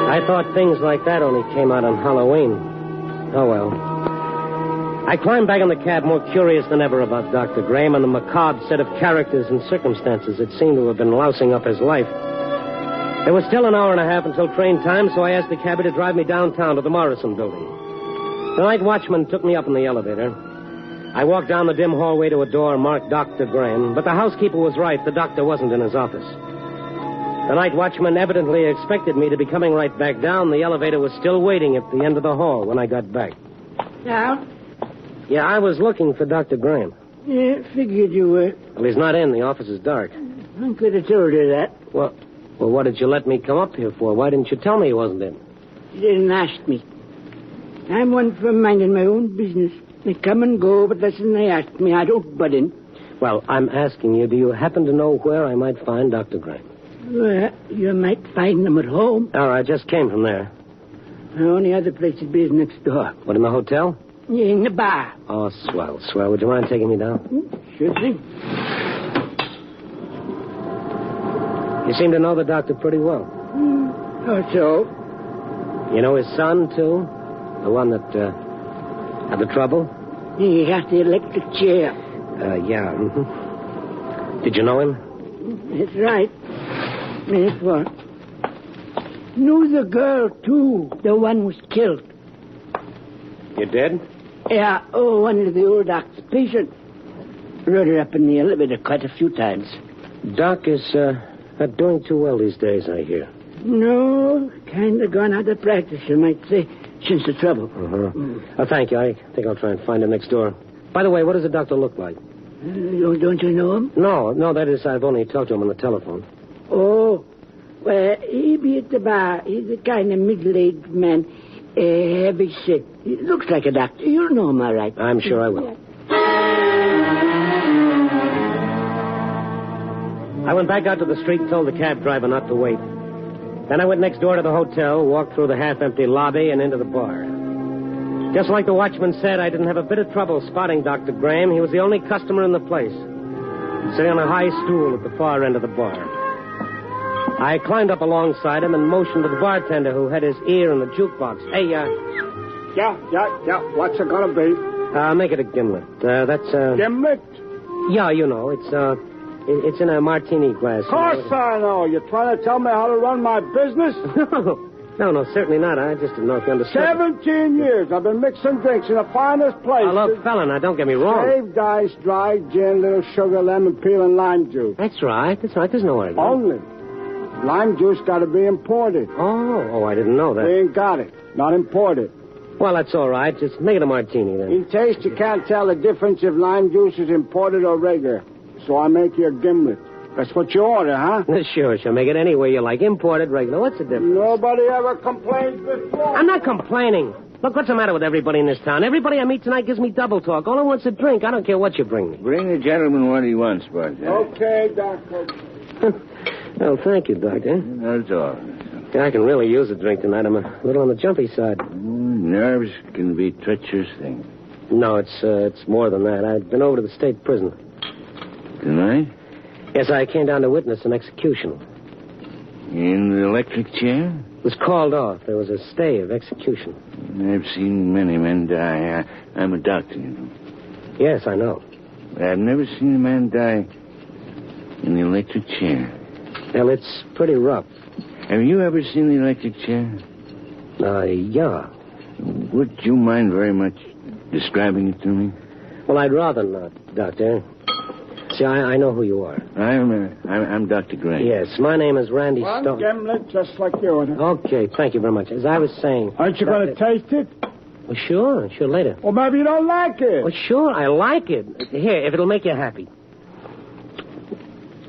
I thought things like that only came out on Halloween. Oh, well. I climbed back in the cab more curious than ever about Dr. Graham and the macabre set of characters and circumstances that seemed to have been lousing up his life. There was still an hour and a half until train time, so I asked the cabby to drive me downtown to the Morrison Building. The night watchman took me up in the elevator. I walked down the dim hallway to a door marked Dr. Graham, but the housekeeper was right. The doctor wasn't in his office. The night watchman evidently expected me to be coming right back down. The elevator was still waiting at the end of the hall when I got back. Now? Yeah, I was looking for Dr. Graham. Yeah, figured you were. Well, he's not in. The office is dark. I could have told you that. Well, what did you let me come up here for? Why didn't you tell me he wasn't in? You didn't ask me. I'm one for minding my own business. They come and go, but listen, they ask me. I don't butt in. Well, I'm asking you, do you happen to know where I might find Dr. Graham? Well, you might find them at home. Oh, I just came from there. The only other place to be is next door. What, in the hotel? Yeah, in the bar. Oh, swell. Would you mind taking me down? Sure thing. You seem to know the doctor pretty well. How so? You know his son, too? The one that, had the trouble? He got the electric chair. Yeah. Mm-hmm. Did you know him? That's right. That's what. Knew the girl, too. The one was killed. You did? Yeah, one of the old doc's patients. Rode her up in the elevator quite a few times. Doc is, not doing too well these days, I hear. No, kind of gone out of practice, you might say, since the trouble. Oh, thank you. I think I'll try and find him next door. By the way, what does the doctor look like? Don't you know him? No, that is, I've only talked to him on the telephone. Oh, well, he be at the bar. He's a kind of middle-aged man, heavy set. He looks like a doctor. You'll know him all right. I'm sure I will. I went back out to the street and told the cab driver not to wait. Then I went next door to the hotel, walked through the half-empty lobby, and into the bar. Just like the watchman said, I didn't have a bit of trouble spotting Dr. Graham. He was the only customer in the place, sitting on a high stool at the far end of the bar. I climbed up alongside him and motioned to the bartender who had his ear in the jukebox. Hey, Yeah. What's it gonna be? Make it a gimlet. That's, Gimlet? Yeah, you know, it's in a martini glass. Of course I know. You're trying to tell me how to run my business? No, certainly not. I just didn't know if you understood. 17 years I've been mixing drinks in the finest places. Oh, look, fella, now don't get me wrong. Shaved ice, dry gin, little sugar, lemon peel, and lime juice. That's right. There's no other. Only. Lime juice got to be imported. Oh, I didn't know that. We ain't got it. Not imported. Well, that's all right. Just make it a martini, then. In taste, you can't tell the difference if lime juice is imported or regular. So I make you a gimlet. That's what you order, huh? Sure. Make it any way you like. Imported, regular. What's the difference? Nobody ever complains before. I'm not complaining. Look, what's the matter with everybody in this town? Everybody I meet tonight gives me double talk. All I want's a drink. I don't care what you bring me. Bring the gentleman what he wants, Bud. Okay, Doctor. Well, thank you, Doctor. That's all. I can really use a drink tonight. I'm a little on the jumpy side. Nerves can be treacherous thing. No, it's more than that. I've been over to the state prison. Tonight? Yes, I came down to witness an execution. In the electric chair? It was called off. There was a stay of execution. I've seen many men die. I'm a doctor, you know. Yes, I know. But I've never seen a man die in the electric chair. Well, it's pretty rough. Have you ever seen the electric chair? Yeah. Would you mind very much describing it to me? Well, I'd rather not, Doctor. See, I know who you are. I'm Dr. Gray. Yes, my name is Randy Stone. One gimlet, just like you ordered. Okay, thank you very much. As I was saying... Aren't you going to taste it? Well, sure, later. Well, maybe you don't like it. Well, sure, I like it. Here, if it'll make you happy.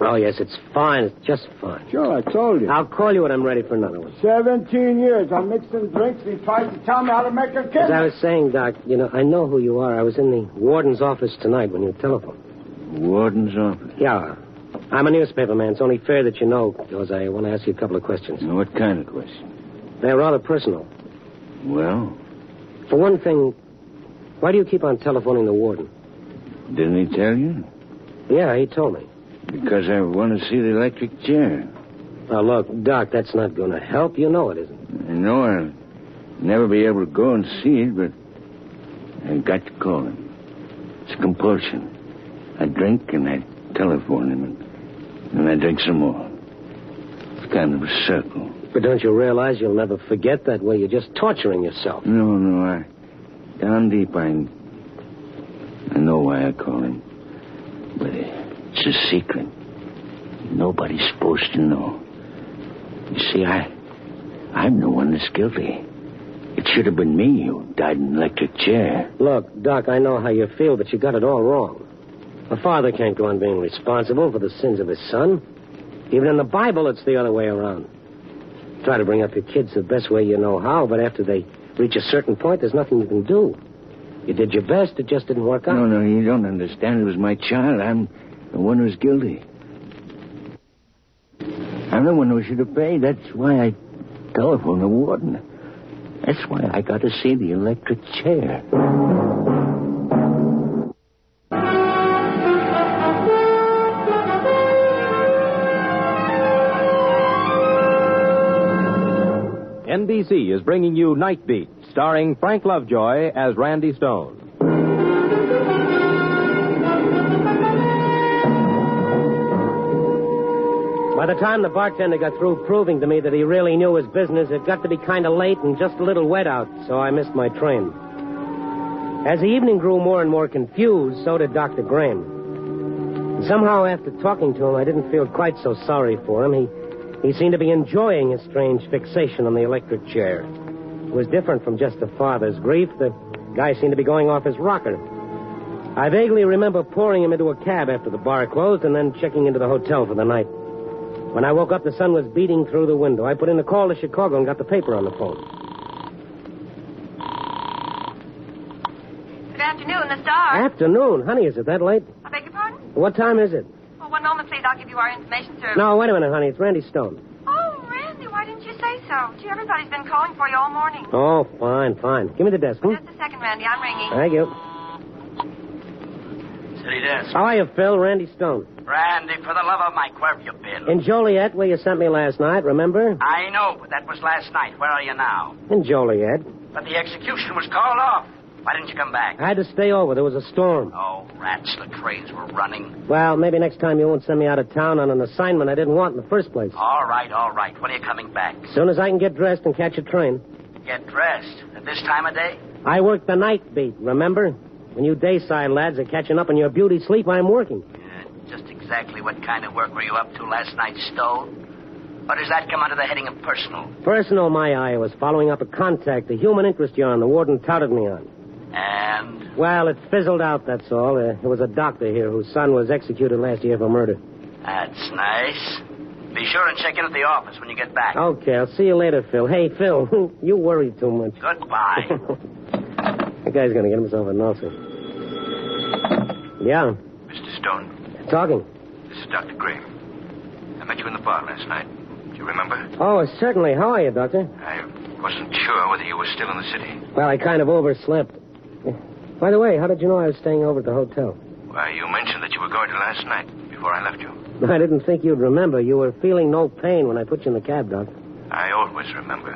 Oh, yes, it's fine. It's just fine. Sure, I told you. I'll call you when I'm ready for another one. 17 years. I'm mixing drinks. He tried to tell me how to make a kid. As I was saying, Doc, I know who you are. I was in the warden's office tonight when you telephoned. Warden's office? Yeah. I'm a newspaper man. It's only fair that you know, because I want to ask you a couple of questions. What kind of questions? They're rather personal. Well? For one thing, why do you keep on telephoning the warden? Didn't he tell you? Yeah, he told me. Because I want to see the electric chair. Now, look, Doc, that's not going to help. You know it isn't. I know I'll never be able to go and see it, but I've got to call him. It's compulsion. I drink and I telephone him, and I drink some more. It's kind of a circle. But don't you realize you'll never forget that way? You're just torturing yourself. No, down deep, I know why I call him. But it's a secret. Nobody's supposed to know. You see, I'm the one that's guilty. It should have been me who died in an electric chair. Look, Doc, I know how you feel, but you got it all wrong. A father can't go on being responsible for the sins of his son. Even in the Bible, it's the other way around. Try to bring up your kids the best way you know how, but after they reach a certain point, there's nothing you can do. You did your best, it just didn't work out. No, you don't understand. It was my child. I'm the one who's guilty. I'm the one who should have paid. That's why I telephoned the warden. That's why I got to see the electric chair. NBC is bringing you Night Beat, starring Frank Lovejoy as Randy Stone. By the time the bartender got through proving to me that he really knew his business, it got to be kind of late and just a little wet out, so I missed my train. As the evening grew more and more confused, so did Dr. Graham. And somehow, after talking to him, I didn't feel quite so sorry for him. He seemed to be enjoying his strange fixation on the electric chair. It was different from just a father's grief. The guy seemed to be going off his rocker. I vaguely remember pouring him into a cab after the bar closed and then checking into the hotel for the night. When I woke up, the sun was beating through the window. I put in a call to Chicago and got the paper on the phone. Good afternoon, the Star. Afternoon? Honey, is it that late? I beg your pardon? What time is it? Well, one moment, please. I'll give you our information service. No, wait a minute, honey. It's Randy Stone. Oh, Randy, why didn't you say so? Gee, everybody's been calling for you all morning. Oh, fine. Give me the desk, Just a second, Randy. I'm ringing. Thank you. City desk. How are you, Phil? Randy Stone. Randy, for the love of Mike, where have you been? In Joliet, where you sent me last night, remember? I know, but that was last night. Where are you now? In Joliet. But the execution was called off. Why didn't you come back? I had to stay over. There was a storm. Oh, rats. The trains were running. Well, maybe next time you won't send me out of town on an assignment I didn't want in the first place. All right. When are you coming back? As soon as I can get dressed and catch a train. Get dressed. At this time of day? I work the night beat, remember? When you dayside lads are catching up on your beauty sleep, I'm working. Just exactly what kind of work were you up to last night, Stowe? Or does that come under the heading of personal? Personal, my eye, was following up a contact, a human interest yarn the warden touted me on. And? Well, it fizzled out, that's all. There was a doctor here whose son was executed last year for murder. That's nice. Be sure and check in at the office when you get back. Okay, I'll see you later, Phil. Hey, Phil, you worry too much. Goodbye. That guy's going to get himself a ulcer. Yeah. Mr. Stone. Talking. This is Dr. Gray. I met you in the bar last night. Do you remember? Oh, certainly. How are you, Doctor? I wasn't sure whether you were still in the city. Well, I kind of overslept. By the way, how did you know I was staying over at the hotel? Why, you mentioned that you were going to last night before I left you. I didn't think you'd remember. You were feeling no pain when I put you in the cab, Doc. I always remember.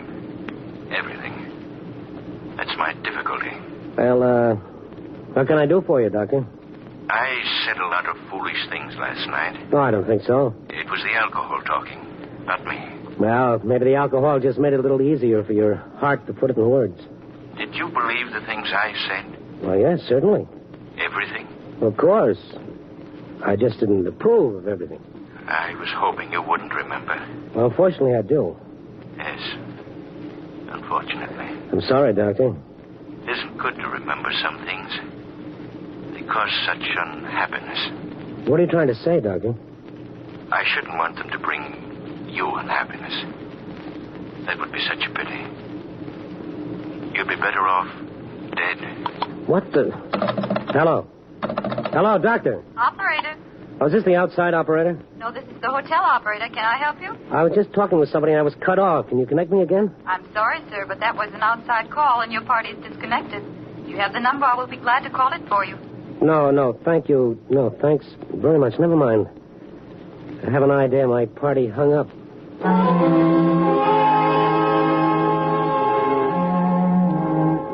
Everything. That's my difficulty. Well, what can I do for you, Doctor? I said a lot of foolish things last night. No, I don't think so. It was the alcohol talking, not me. Well, maybe the alcohol just made it a little easier for your heart to put it in words. Did you believe the things I said? Well, yes, certainly. Everything? Of course. I just didn't approve of everything. I was hoping you wouldn't remember. Well, fortunately, I do. Yes. Unfortunately. I'm sorry, Doctor. It isn't good to remember some things. They cause such unhappiness. What are you trying to say, Doctor? I shouldn't want them to bring you unhappiness. That would be such a pity. You'd be better off dead. What the... Hello. Hello, Doctor. Operator. Oh, is this the outside operator? No, this is the hotel operator. Can I help you? I was just talking with somebody and I was cut off. Can you connect me again? I'm sorry, sir, but that was an outside call and your party is disconnected. You have the number. I will be glad to call it for you. No, thank you. No, thanks very much. Never mind. I have an idea my party hung up.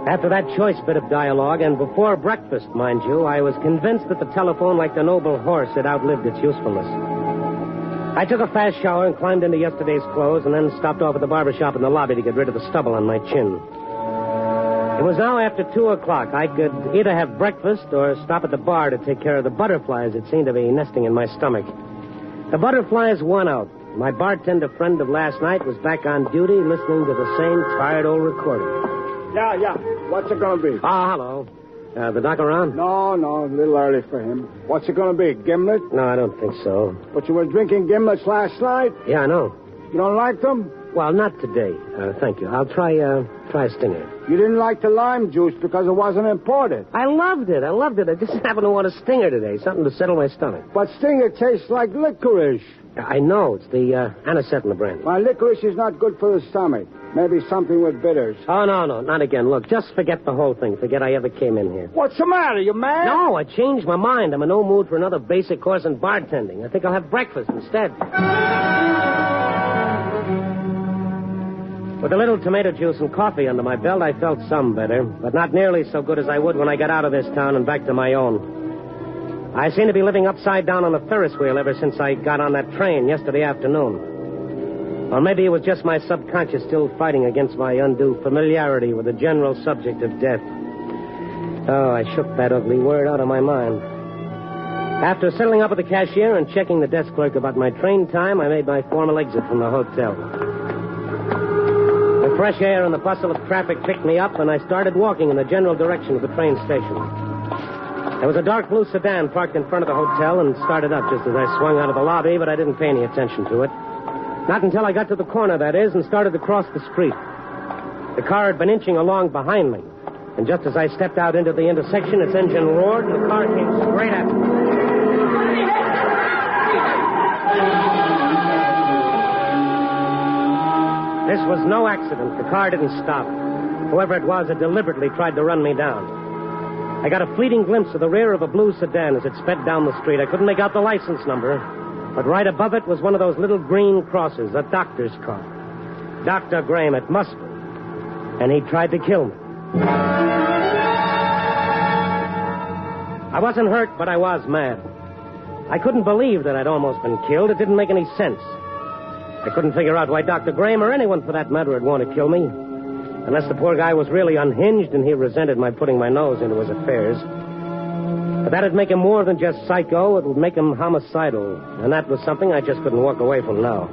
After that choice bit of dialogue, and before breakfast, mind you, I was convinced that the telephone, like the noble horse, had outlived its usefulness. I took a fast shower and climbed into yesterday's clothes and then stopped off at the barber shop in the lobby to get rid of the stubble on my chin. It was now after 2 o'clock. I could either have breakfast or stop at the bar to take care of the butterflies that seemed to be nesting in my stomach. The butterflies won out. My bartender friend of last night was back on duty listening to the same tired old recording. Yeah. What's it going to be? Oh, hello. The doc around? No, a little early for him. What's it going to be, gimlet? No, I don't think so. But you were drinking gimlets last night? Yeah, I know. You don't like them? Well, not today. Thank you. I'll try a stinger. You didn't like the lime juice because it wasn't imported. I loved it. I just happened to want a stinger today, something to settle my stomach. But stinger tastes like licorice. I know. It's the anisette in the brand. My licorice is not good for the stomach. Maybe something with bitters. Oh, no, not again. Look, just forget the whole thing. Forget I ever came in here. What's the matter? You mad? No, I changed my mind. I'm in no mood for another basic course in bartending. I think I'll have breakfast instead. With a little tomato juice and coffee under my belt, I felt some better, but not nearly so good as I would when I got out of this town and back to my own. I seem to be living upside down on a Ferris wheel ever since I got on that train yesterday afternoon. Or maybe it was just my subconscious still fighting against my undue familiarity with the general subject of death. Oh, I shook that ugly word out of my mind. After settling up with the cashier and checking the desk clerk about my train time, I made my formal exit from the hotel. The fresh air and the bustle of traffic picked me up, and I started walking in the general direction of the train station. There was a dark blue sedan parked in front of the hotel and started up just as I swung out of the lobby, but I didn't pay any attention to it. Not until I got to the corner, that is, and started to cross the street. The car had been inching along behind me, and just as I stepped out into the intersection, its engine roared, and the car came straight at me. This was no accident. The car didn't stop. Whoever it was had deliberately tried to run me down. I got a fleeting glimpse of the rear of a blue sedan as it sped down the street. I couldn't make out the license number, but right above it was one of those little green crosses, a doctor's car. Dr. Graham, it must be. And he tried to kill me. I wasn't hurt, but I was mad. I couldn't believe that I'd almost been killed. It didn't make any sense. I couldn't figure out why Dr. Graham or anyone for that matter would want to kill me. Unless the poor guy was really unhinged and he resented my putting my nose into his affairs. But that'd make him more than just psycho. It would make him homicidal. And that was something I just couldn't walk away from now.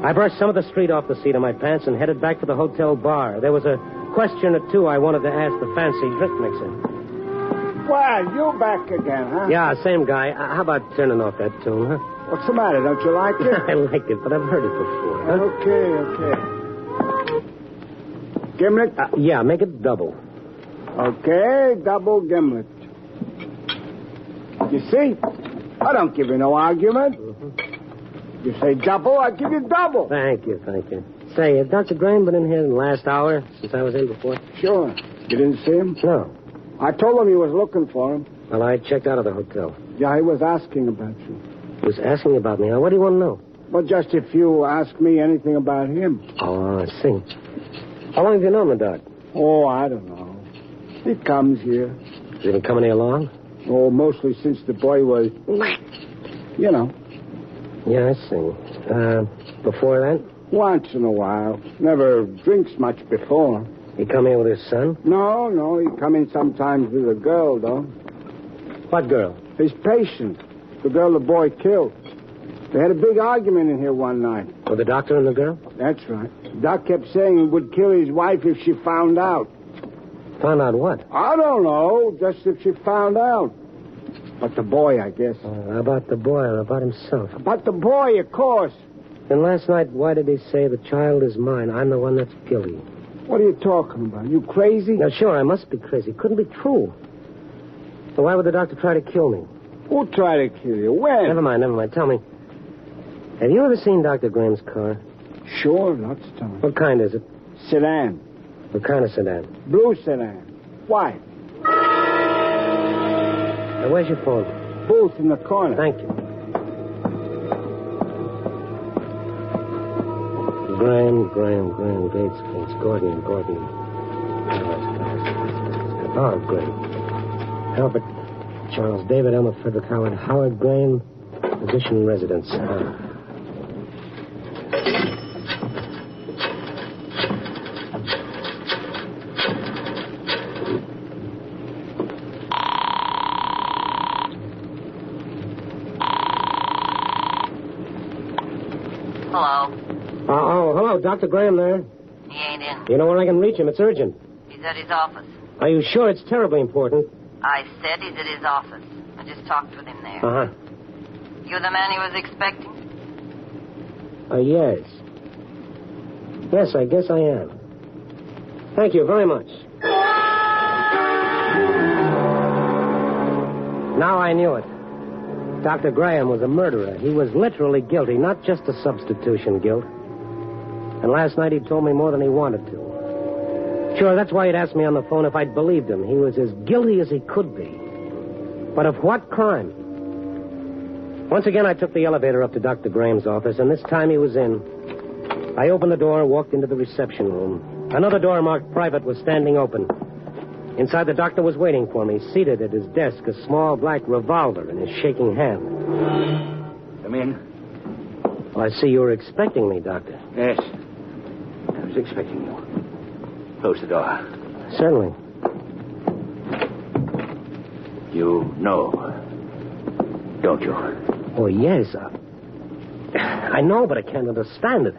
I brushed some of the street off the seat of my pants and headed back to the hotel bar. There was a question or two I wanted to ask the fancy drink mixer. Well, you back again, huh? Yeah, same guy. How about turning off that tune, huh? What's the matter? Don't you like it? I like it, but I've heard it before. Huh? Okay. Gimlet? Yeah, make it double. Okay, double gimlet. You see, I don't give you no argument. You say double, I give you double. Thank you. Say, has Dr. Graham been in here in the last hour since I was in before? Sure. You didn't see him? No. I told him you was looking for him. Well, I checked out of the hotel. Yeah, he was asking about you. He was asking about me. What do you want to know? Well, just if you ask me anything about him. Oh, I see. How long have you known the Doc? Oh, I don't know. He comes here. Has he been coming here long? Oh, mostly since the boy was... You know. Yeah, I see. Before that? Once in a while. Never drinks much before. He come here with his son? No. He come in sometimes with a girl, though. What girl? His patient. The girl the boy killed. They had a big argument in here one night. With the doctor and the girl? That's right. Doc kept saying he would kill his wife if she found out. Found out what? I don't know. Just if she found out. But the boy, I guess. About the boy or about himself? About the boy, of course. Then last night, why did he say the child is mine? I'm the one that's guilty. What are you talking about? You crazy? Now, sure, I must be crazy. Couldn't be true. So why would the doctor try to kill me? Who tried to kill you? When? Never mind. Tell me. Have you ever seen Dr. Graham's car? Sure, lots of times. What kind is it? Sedan. What kind of sedan? Blue sedan. Why? Now, where's your phone? Booth in the corner. Thank you. Graham, Gates, Gordon. Oh, great. Albert, Charles, David, Elmer, Frederick, Howard, Graham, physician residence. Hello. Hello, Dr. Graham there. He ain't in. You know where I can reach him? It's urgent. He's at his office. Are you sure it's terribly important? I said he's at his office. I just talked with him there. Uh-huh. You the man he was expecting? Yes. Yes, I guess I am. Thank you very much. Now I knew it. Dr. Graham was a murderer. He was literally guilty, not just a substitution guilt. And last night he told me more than he wanted to. Sure, that's why he'd asked me on the phone if I'd believed him. He was as guilty as he could be. But of what crime? Once again, I took the elevator up to Dr. Graham's office, and this time he was in. I opened the door and walked into the reception room. Another door marked private was standing open. Inside, the doctor was waiting for me, seated at his desk, a small black revolver in his shaking hand. Come in. Well, I see you were expecting me, Doctor. Yes. I was expecting you. Close the door. Certainly. You know, don't you? Oh, yes. I know, but I can't understand it.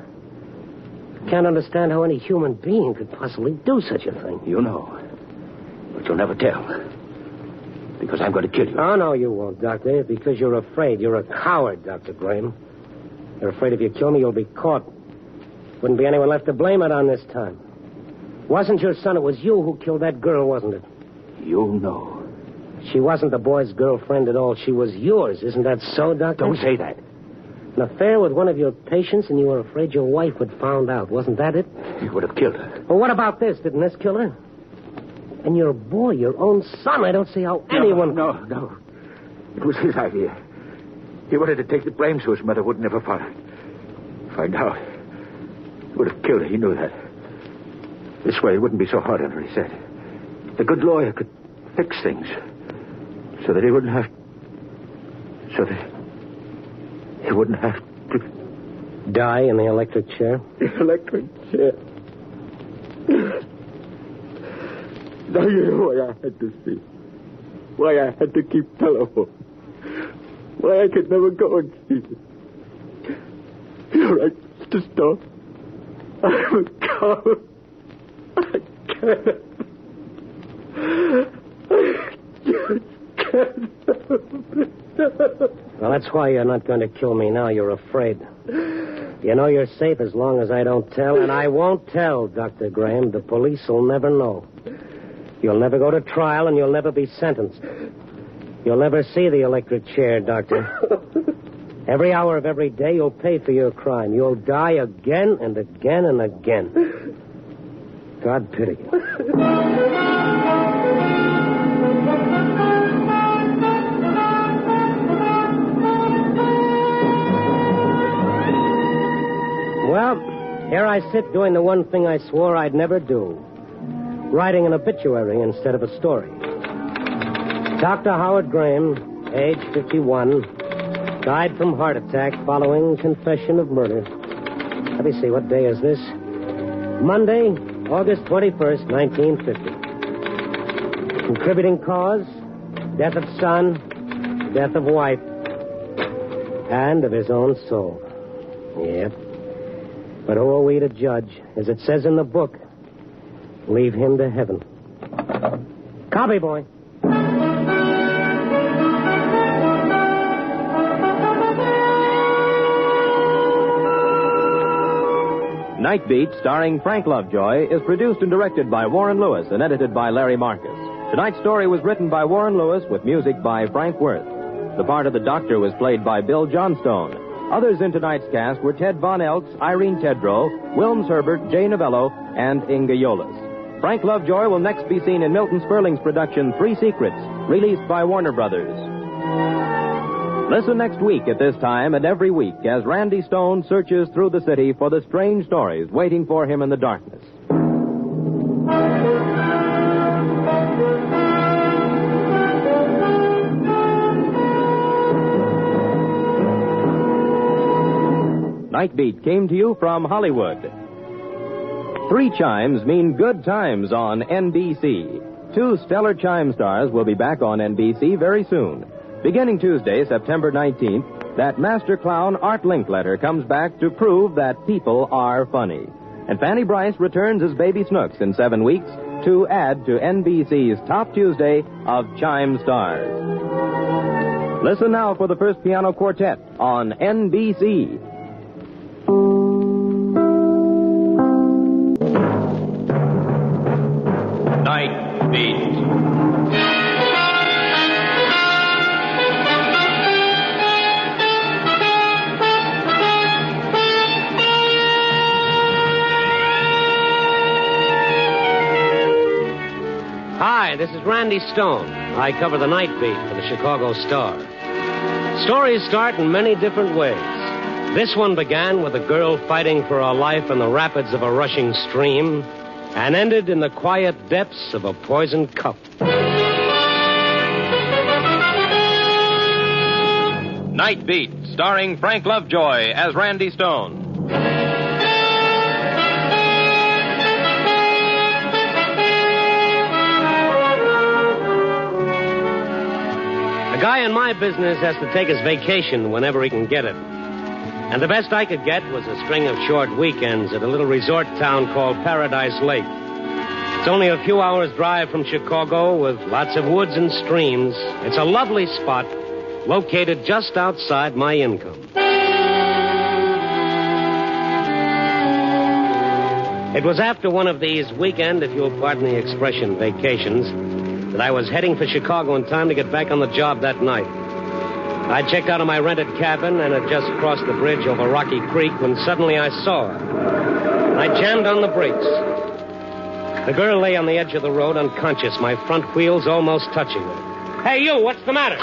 I can't understand how any human being could possibly do such a thing. You know. But you'll never tell. Because I'm going to kill you. Oh, no, you won't, Doctor. Because you're afraid. You're a coward, Dr. Graham. You're afraid if you kill me, you'll be caught. Wouldn't be anyone left to blame it on this time. Wasn't your son, it was you who killed that girl, wasn't it? You know. She wasn't the boy's girlfriend at all. She was yours. Isn't that so, Doctor? Don't say that. An affair with one of your patients, and you were afraid your wife would find out. Wasn't that it? You would have killed her. Well, what about this? Didn't this kill her? And your boy, your own son, I don't see how anyone... No. It was his idea. He wanted to take the blame so his mother would never find out. He would have killed her. He knew that. This way, it wouldn't be so hard on her, he said. The good lawyer could fix things. So that he wouldn't have... So that he wouldn't have to... Die in the electric chair? The electric chair. Now you know why I had to see. Why I had to keep telephone. Why I could never go and see you. You're right, Mr. Stone. I'm a coward. I can't. Well, that's why you're not going to kill me now. You're afraid. You know you're safe as long as I don't tell, and I won't tell, Dr. Graham. The police will never know. You'll never go to trial, and you'll never be sentenced. You'll never see the electric chair, Doctor. Every hour of every day, you'll pay for your crime. You'll die again and again and again. God pity you. Well, here I sit doing the one thing I swore I'd never do. Writing an obituary instead of a story. Dr. Howard Graham, age 51, died from heart attack following confession of murder. Let me see, what day is this? Monday, August 21st, 1950. Contributing cause, death of son, death of wife, and of his own soul. Yep. But who are we to judge? As it says in the book, leave him to heaven. Copy, boy. Night Beat, starring Frank Lovejoy, is produced and directed by Warren Lewis and edited by Larry Marcus. Tonight's story was written by Warren Lewis with music by Frank Worth. The part of the doctor was played by Bill Johnstone. Others in tonight's cast were Ted Von Eltz, Irene Tedrow, Wilms Herbert, Jay Novello, and Inga Yolis. Frank Lovejoy will next be seen in Milton Sperling's production, Three Secrets, released by Warner Brothers. Listen next week at this time and every week as Randy Stone searches through the city for the strange stories waiting for him in the darkness. Night Beat came to you from Hollywood. 3 chimes mean good times on NBC. 2 stellar chime stars will be back on NBC very soon. Beginning Tuesday, September 19th, that master clown Art Linkletter comes back to prove that people are funny. And Fanny Bryce returns as Baby Snooks in 7 weeks to add to NBC's top Tuesday of chime stars. Listen now for the first piano quartet on NBC. Night Beat. Hi, this is Randy Stone. I cover the Night Beat for the Chicago Star. Stories start in many different ways. This one began with a girl fighting for her life in the rapids of a rushing stream and ended in the quiet depths of a poisoned cup. Night Beat, starring Frank Lovejoy as Randy Stone. A guy in my business has to take his vacation whenever he can get it. And the best I could get was a string of short weekends at a little resort town called Paradise Lake. It's only a few hours' drive from Chicago with lots of woods and streams. It's a lovely spot located just outside my income. It was after one of these weekend, if you'll pardon the expression, vacations, that I was heading for Chicago in time to get back on the job that night. I checked out of my rented cabin and had just crossed the bridge over Rocky Creek when suddenly I saw her. I jammed on the brakes. The girl lay on the edge of the road unconscious, my front wheels almost touching her. Hey, you, what's the matter?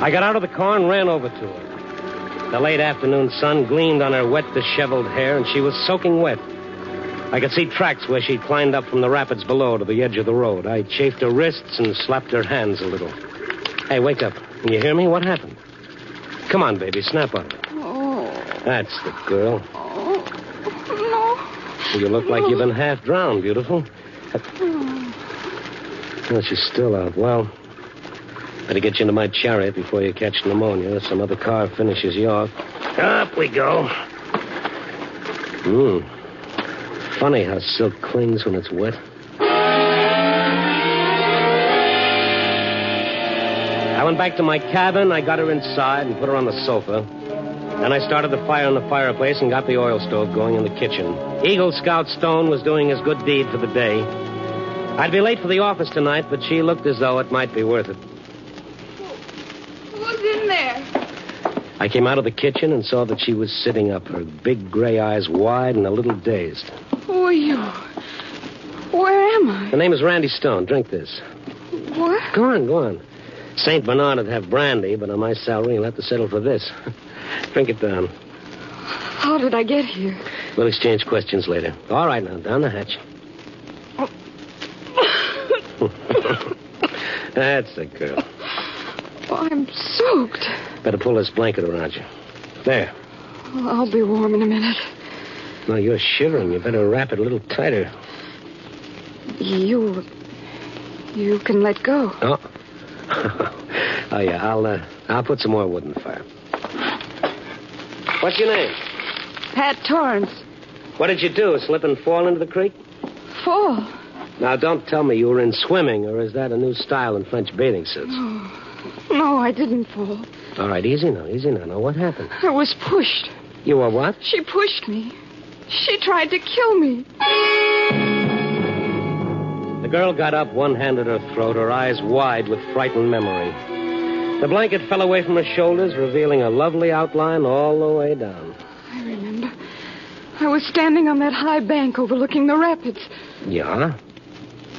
I got out of the car and ran over to her. The late afternoon sun gleamed on her wet, disheveled hair, and she was soaking wet. I could see tracks where she'd climbed up from the rapids below to the edge of the road. I chafed her wrists and slapped her hands a little. Hey, wake up. Can you hear me? What happened? Come on, baby. Snap out of it. Oh. That's the girl. Oh. No. You look like you've been half drowned, beautiful. Well, she's still out. Well, better get you into my chariot before you catch pneumonia. Some other car finishes you off. Up we go. Funny how silk clings when it's wet. I went back to my cabin. I got her inside and put her on the sofa. Then I started the fire in the fireplace and got the oil stove going in the kitchen. Eagle Scout Stone was doing his good deed for the day. I'd be late for the office tonight, but she looked as though it might be worth it. Who's in there? I came out of the kitchen and saw that she was sitting up, her big gray eyes wide and a little dazed. Who are you? Where am I? The name is Randy Stone. Drink this. What? Go on. St. Bernard would have brandy, but on my salary, you'll have to settle for this. Drink it down. How did I get here? We'll exchange questions later. All right, now, down the hatch. That's the girl. Oh, I'm soaked. Better pull this blanket around you. There. I'll be warm in a minute. No, you're shivering. You better wrap it a little tighter. You can let go. Oh. Oh, yeah. I'll put some more wood in the fire. What's your name? Pat Torrance. What did you do? Slip and fall into the creek? Fall? Now, don't tell me you were in swimming, or is that a new style in French bathing suits? No, I didn't fall. All right, easy now. Now, what happened? I was pushed. You were what? She pushed me. She tried to kill me. The girl got up, one hand at her throat, her eyes wide with frightened memory. The blanket fell away from her shoulders, revealing a lovely outline all the way down. I remember. I was standing on that high bank overlooking the rapids. Yeah?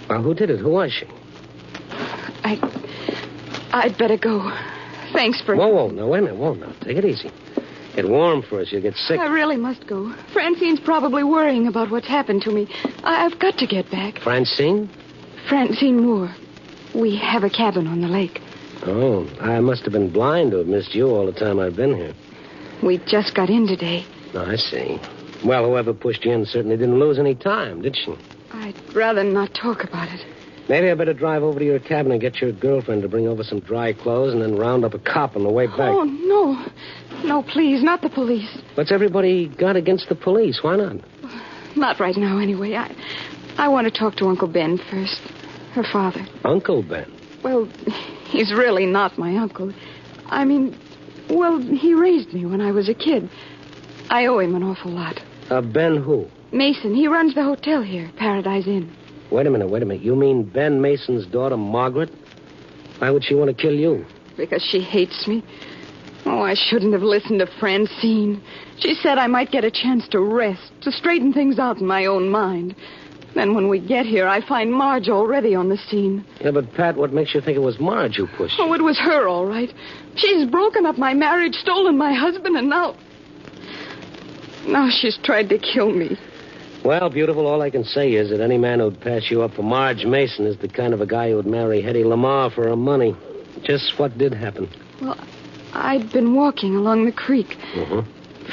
Well, who did it? Who was she? I'd better go. Thanks for... Whoa, now, wait a minute. Whoa, now, take it easy. Get warm first. You'll get sick. I really must go. Francine's probably worrying about what's happened to me. I've got to get back. Francine? Francine Moore. We have a cabin on the lake. Oh, I must have been blind to have missed you all the time I've been here. We just got in today. Oh, I see. Well, whoever pushed you in certainly didn't lose any time, did she? I'd rather not talk about it. Maybe I better drive over to your cabin and get your girlfriend to bring over some dry clothes and then round up a cop on the way back. Oh, no. No, please, not the police. What's everybody got against the police? Why not? Not right now, anyway. I want to talk to Uncle Ben first. Her father. Uncle Ben? Well, he's really not my uncle. I mean, well, he raised me when I was a kid. I owe him an awful lot. Ben who? Mason. He runs the hotel here, Paradise Inn. Wait a minute. You mean Ben Mason's daughter, Margaret? Why would she want to kill you? Because she hates me. Oh, I shouldn't have listened to Francine. She said I might get a chance to rest, to straighten things out in my own mind. Then when we get here, I find Marge already on the scene. Yeah, but, Pat, what makes you think it was Marge who pushed you? Oh, it was her, all right. She's broken up my marriage, stolen my husband, and now she's tried to kill me. Well, beautiful, all I can say is that any man who'd pass you up for Marge Mason is the kind of a guy who would marry Hetty Lamar for her money. Just what did happen? Well, I'd been walking along the creek. Uh-huh.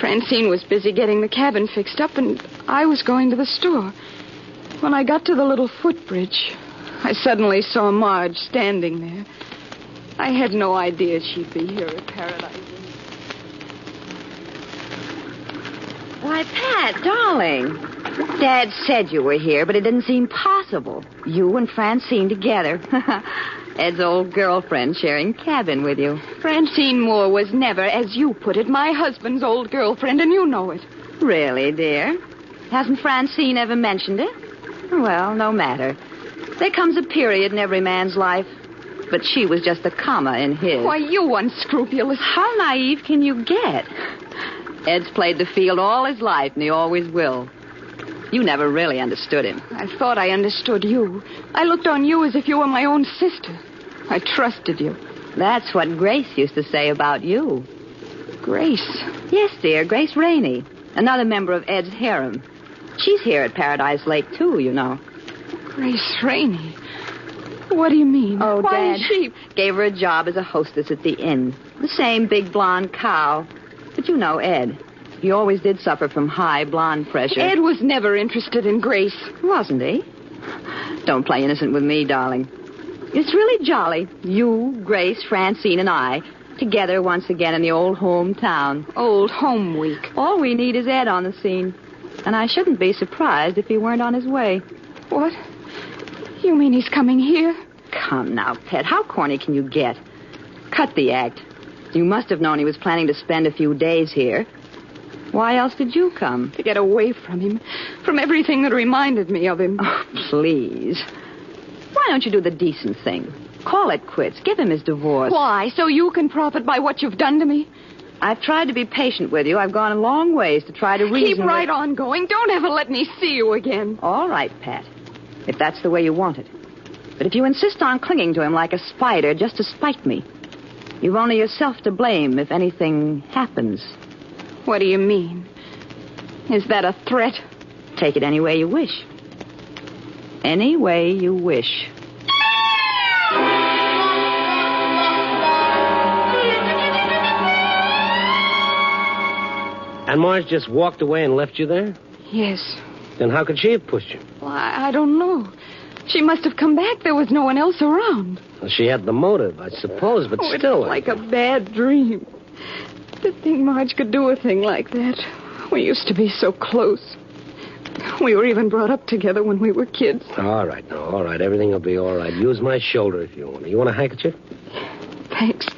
Francine was busy getting the cabin fixed up, and I was going to the store. When I got to the little footbridge, I suddenly saw Marge standing there. I had no idea she'd be here at Paradise Inn. Why, Pat, darling. Dad said you were here, but it didn't seem possible. You and Francine together. Ed's old girlfriend sharing cabin with you. Francine Moore was never, as you put it, my husband's old girlfriend, and you know it. Really, dear? Hasn't Francine ever mentioned it? Well, no matter. There comes a period in every man's life, but she was just a comma in his. Why, you unscrupulous. How naive can you get? Ed's played the field all his life, and he always will. You never really understood him. I thought I understood you. I looked on you as if you were my own sister. I trusted you. That's what Grace used to say about you. Grace? Yes, dear, Grace Rainey. Another member of Ed's harem. She's here at Paradise Lake, too, you know. Grace Rainey. What do you mean? Oh, Why Dad is she... gave her a job as a hostess at the inn. The same big blonde cow. But you know Ed. He always did suffer from high blonde pressure. Ed was never interested in Grace. Wasn't he? Don't play innocent with me, darling. It's really jolly. You, Grace, Francine, and I, together once again in the old hometown. Old home week. All we need is Ed on the scene. And I shouldn't be surprised if he weren't on his way. What? You mean he's coming here? Come now, Pet. How corny can you get? Cut the act. You must have known he was planning to spend a few days here. Why else did you come? To get away from him. From everything that reminded me of him. Oh, please. Why don't you do the decent thing? Call it quits. Give him his divorce. Why? So you can profit by what you've done to me? I've tried to be patient with you. I've gone a long ways to try to reason. Keep right on going. Don't ever let me see you again. All right, Pat. If that's the way you want it. But if you insist on clinging to him like a spider just to spite me, you've only yourself to blame if anything happens. What do you mean? Is that a threat? Take it any way you wish. Any way you wish. And Marge just walked away and left you there? Yes. Then how could she have pushed you? Well, I don't know. She must have come back. There was no one else around. Well, she had the motive, I suppose, but still. It's like a bad dream. To think Marge could do a thing like that. We used to be so close. We were even brought up together when we were kids. All right, now, all right. Everything will be all right. Use my shoulder if you want. You want a handkerchief? Thanks.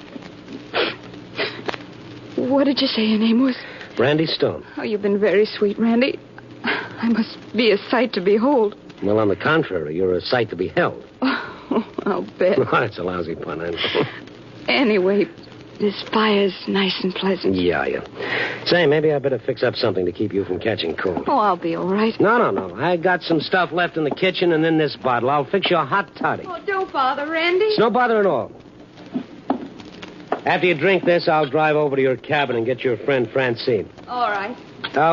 What did you say your name was? Randy Stone. Oh, you've been very sweet, Randy. I must be a sight to behold. Well, on the contrary, you're a sight to be held. Oh, I'll bet. Oh, that's a lousy pun, I know. Anyway, this fire's nice and pleasant. Yeah. Say, maybe I better fix up something to keep you from catching cold. Oh, I'll be all right. No. I got some stuff left in the kitchen and in this bottle. I'll fix you a hot toddy. Oh, don't bother, Randy. It's no bother at all. After you drink this, I'll drive over to your cabin and get your friend Francine. All right.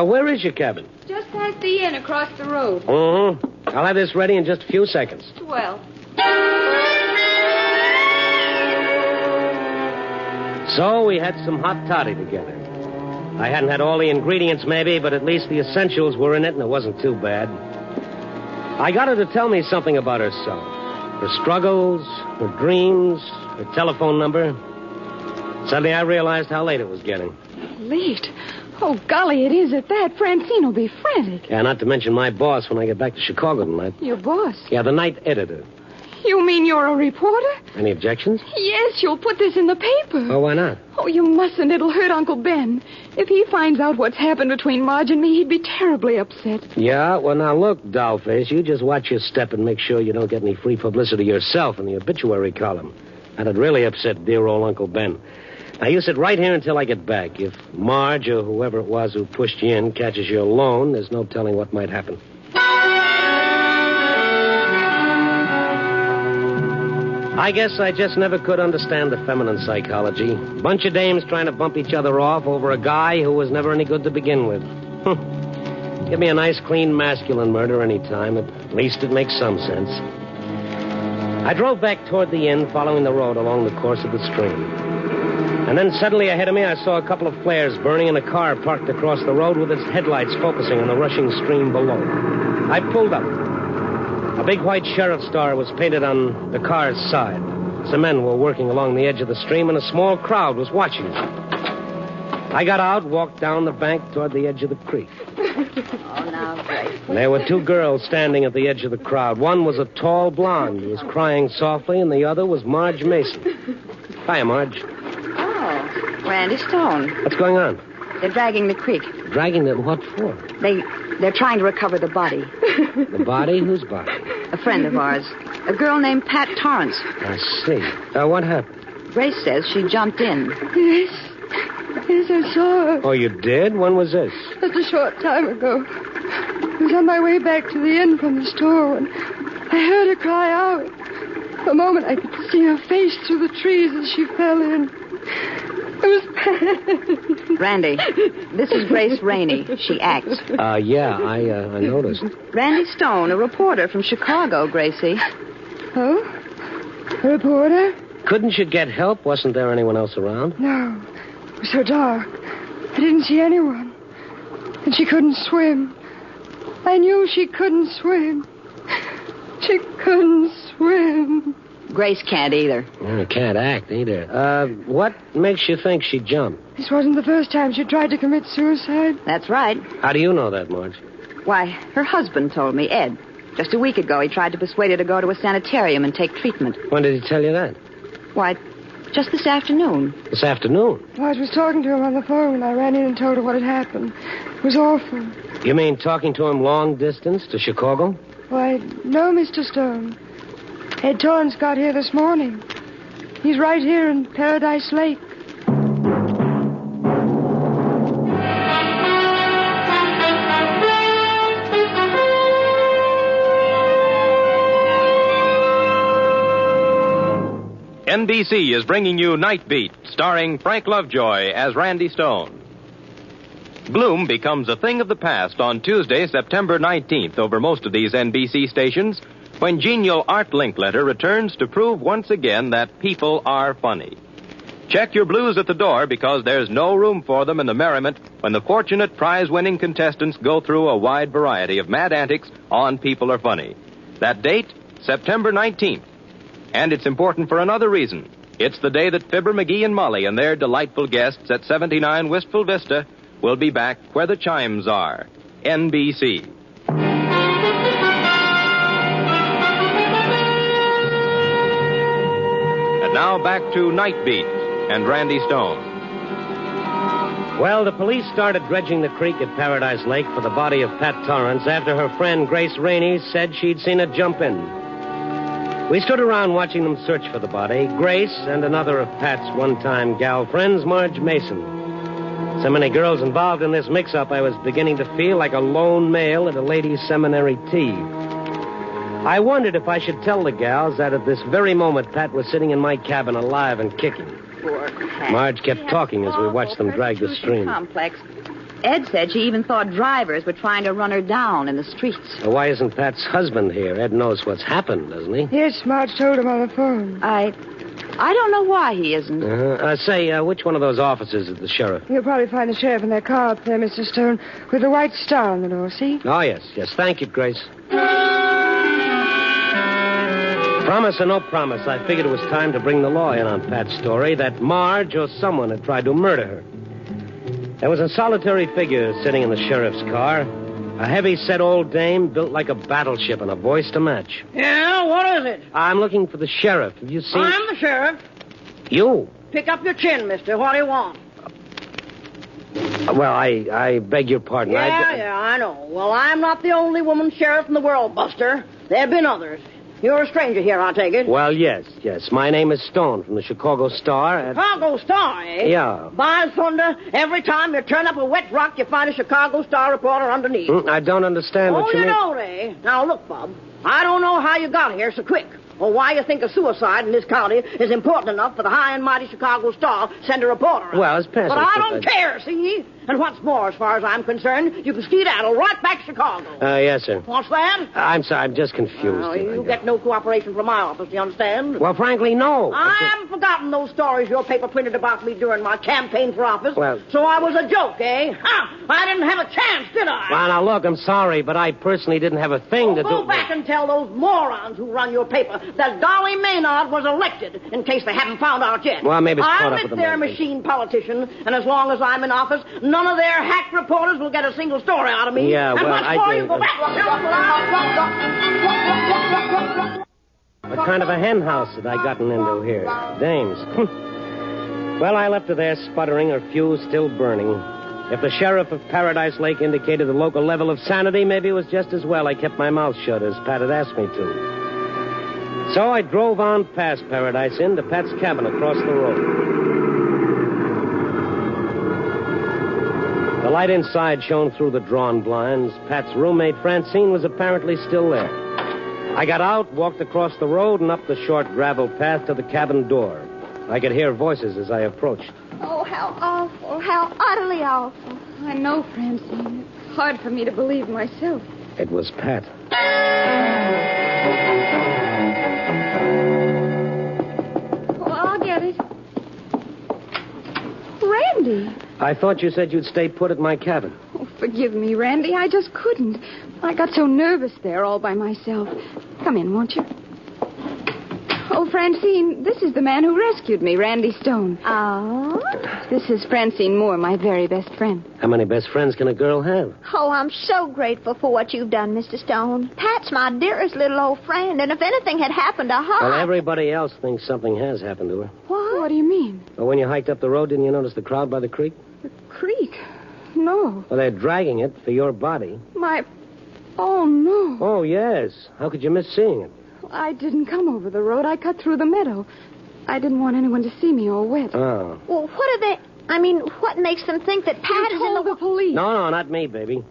Where is your cabin? Just past the inn across the road. Mm-hmm. I'll have this ready in just a few seconds. Well. So we had some hot toddy together. I hadn't had all the ingredients, maybe, but at least the essentials were in it, and it wasn't too bad. I got her to tell me something about herself. Her struggles, her dreams, her telephone number. Suddenly I realized how late it was getting. Late? Oh, golly, it is at that. Francine will be frantic. Yeah, not to mention my boss when I get back to Chicago tonight. Your boss? Yeah, the night editor. You mean you're a reporter? Any objections? Yes, you'll put this in the paper. Oh, why not? Oh, you mustn't. It'll hurt Uncle Ben. If he finds out what's happened between Marge and me, he'd be terribly upset. Yeah, well, now look, dollface, you just watch your step and make sure you don't get any free publicity yourself in the obituary column. That'd really upset dear old Uncle Ben. Now, you sit right here until I get back. If Marge or whoever it was who pushed you in catches you alone, there's no telling what might happen. I guess I just never could understand the feminine psychology. Bunch of dames trying to bump each other off over a guy who was never any good to begin with. Give me a nice, clean, masculine murder any time. At least it makes some sense. I drove back toward the inn, following the road along the course of the stream. And then suddenly ahead of me, I saw a couple of flares burning in a car parked across the road with its headlights focusing on the rushing stream below. I pulled up. A big white sheriff's star was painted on the car's side. Some men were working along the edge of the stream, and a small crowd was watching. I got out, walked down the bank toward the edge of the creek. Oh, now, Grace. There were two girls standing at the edge of the crowd. One was a tall blonde who was crying softly, and the other was Marge Mason. Hiya, Marge. Oh, Randy Stone. What's going on? They're dragging the creek. Dragging it? What for? They're trying to recover the body. The body? Whose body? A friend of ours. A girl named Pat Torrance. I see. What happened? Grace says she jumped in. Yes, I saw her. Oh, you did? When was this? Just a short time ago. I was on my way back to the inn from the store when I heard her cry out. For a moment, I could see her face through the trees as she fell in. It was Pat. Randy, this is Grace Rainey. She acts. Yeah, I noticed. Randy Stone, a reporter from Chicago, Gracie. Oh? A reporter? Couldn't you get help? Wasn't there anyone else around? No. It was so dark. I didn't see anyone. And she couldn't swim. I knew she couldn't swim. She couldn't swim. Grace can't either. I can't act either. What makes you think she jumped? This wasn't the first time she tried to commit suicide. That's right. How do you know that, Marge? Why, her husband told me, Ed. Just a week ago, he tried to persuade her to go to a sanitarium and take treatment. When did he tell you that? Why, just this afternoon. This afternoon? I was talking to him on the phone when I ran in and told her what had happened. It was awful. You mean talking to him long distance to Chicago? Why, no, Mr. Stone. Ed Torrance got here this morning. He's right here in Paradise Lake. NBC is bringing you Night Beat, starring Frank Lovejoy as Randy Stone. Gloom becomes a thing of the past on Tuesday, September 19th, over most of these NBC stations, when genial Art Linkletter returns to prove once again that people are funny. Check your blues at the door, because there's no room for them in the merriment when the fortunate prize-winning contestants go through a wide variety of mad antics on People Are Funny. That date, September 19th. And it's important for another reason. It's the day that Fibber, McGee, and Molly and their delightful guests at 79 Wistful Vista will be back where the chimes are. NBC. And now back to Night Beat and Randy Stone. Well, the police started dredging the creek at Paradise Lake for the body of Pat Torrance after her friend Grace Rainey said she'd seen it jump in. We stood around watching them search for the body, Grace and another of Pat's one-time gal friends, Marge Mason. So many girls involved in this mix-up, I was beginning to feel like a lone male at a ladies' seminary tea. I wondered if I should tell the gals that at this very moment Pat was sitting in my cabin alive and kicking. Poor Pat. Marge kept talking as we watched them drag the stream. Complex. Ed said she even thought drivers were trying to run her down in the streets. So why isn't Pat's husband here? Ed knows what's happened, doesn't he? Yes, Marge told him on the phone. I don't know why he isn't. Say, which one of those officers is the sheriff? You'll probably find the sheriff in their car up there, Mr. Stone, with a white star on the door, see? Oh, yes. Thank you, Grace. Promise or no promise, I figured it was time to bring the law in on Pat's story that Marge or someone had tried to murder her. There was a solitary figure sitting in the sheriff's car, a heavy-set old dame built like a battleship and a voice to match. Yeah, what is it? I'm looking for the sheriff. Have you seen... I'm the sheriff. You? Pick up your chin, mister. What do you want? Well, I beg your pardon. Yeah, I know. Well, I'm not the only woman sheriff in the world, Buster. There have been others. You're a stranger here, I take it. Well, yes. My name is Stone from the Chicago Star. Chicago Star, eh? Yeah. By thunder, every time you turn up a wet rock, you find a Chicago Star reporter underneath. I don't understand what you mean. Oh, you don't, eh? Now, look, Bob. I don't know how you got here so quick, or why you think a suicide in this county is important enough for the high and mighty Chicago Star send a reporter. Well, it's past... But I don't care, see? And what's more, as far as I'm concerned, you can skedaddle right back to Chicago. Yes, sir. What's that? I'm sorry, I'm just confused. Well, you get no cooperation from my office, you understand? Well, frankly, no. I haven't forgotten those stories your paper printed about me during my campaign for office. Well... So I was a joke, eh? I didn't have a chance, did I? Well, now, look, I'm sorry, but I personally didn't have a thing to do... Go back and tell those morons who run your paper that Dolly Maynard was elected, in case they haven't found out yet. Well, maybe it's caught up with I'm their machine politician, and as long as I'm in office, none of their hack reporters will get a single story out of me. Yeah, well, and what's more, you go back. What kind of a hen house had I gotten into here? Dames. Well, I left her there sputtering, her fuse still burning. If the sheriff of Paradise Lake indicated the local level of sanity, maybe it was just as well I kept my mouth shut as Pat had asked me to. So I drove on past Paradise Inn to Pat's cabin across the road. The light inside shone through the drawn blinds. Pat's roommate, Francine, was apparently still there. I got out, walked across the road, and up the short gravel path to the cabin door. I could hear voices as I approached. Oh, how awful. How utterly awful. I know, Francine. It's hard for me to believe myself. It was Pat. Oh, I'll get it. Randy. I thought you said you'd stay put at my cabin. Oh, forgive me, Randy. I just couldn't. I got so nervous there all by myself. Come in, won't you? Oh, Francine, this is the man who rescued me, Randy Stone. Oh? This is Francine Moore, my very best friend. How many best friends can a girl have? Oh, I'm so grateful for what you've done, Mr. Stone. Pat's my dearest little old friend, and if anything had happened to her... Well, everybody else thinks something has happened to her. What? What do you mean? Well, when you hiked up the road, didn't you notice the crowd by the creek? The creek? No. Well, they're dragging it for your body. My... Oh, no. Oh, yes. How could you miss seeing it? I didn't come over the road. I cut through the meadow. I didn't want anyone to see me all wet. Oh. Well, what makes them think that Pat is in the police? No, not me, baby.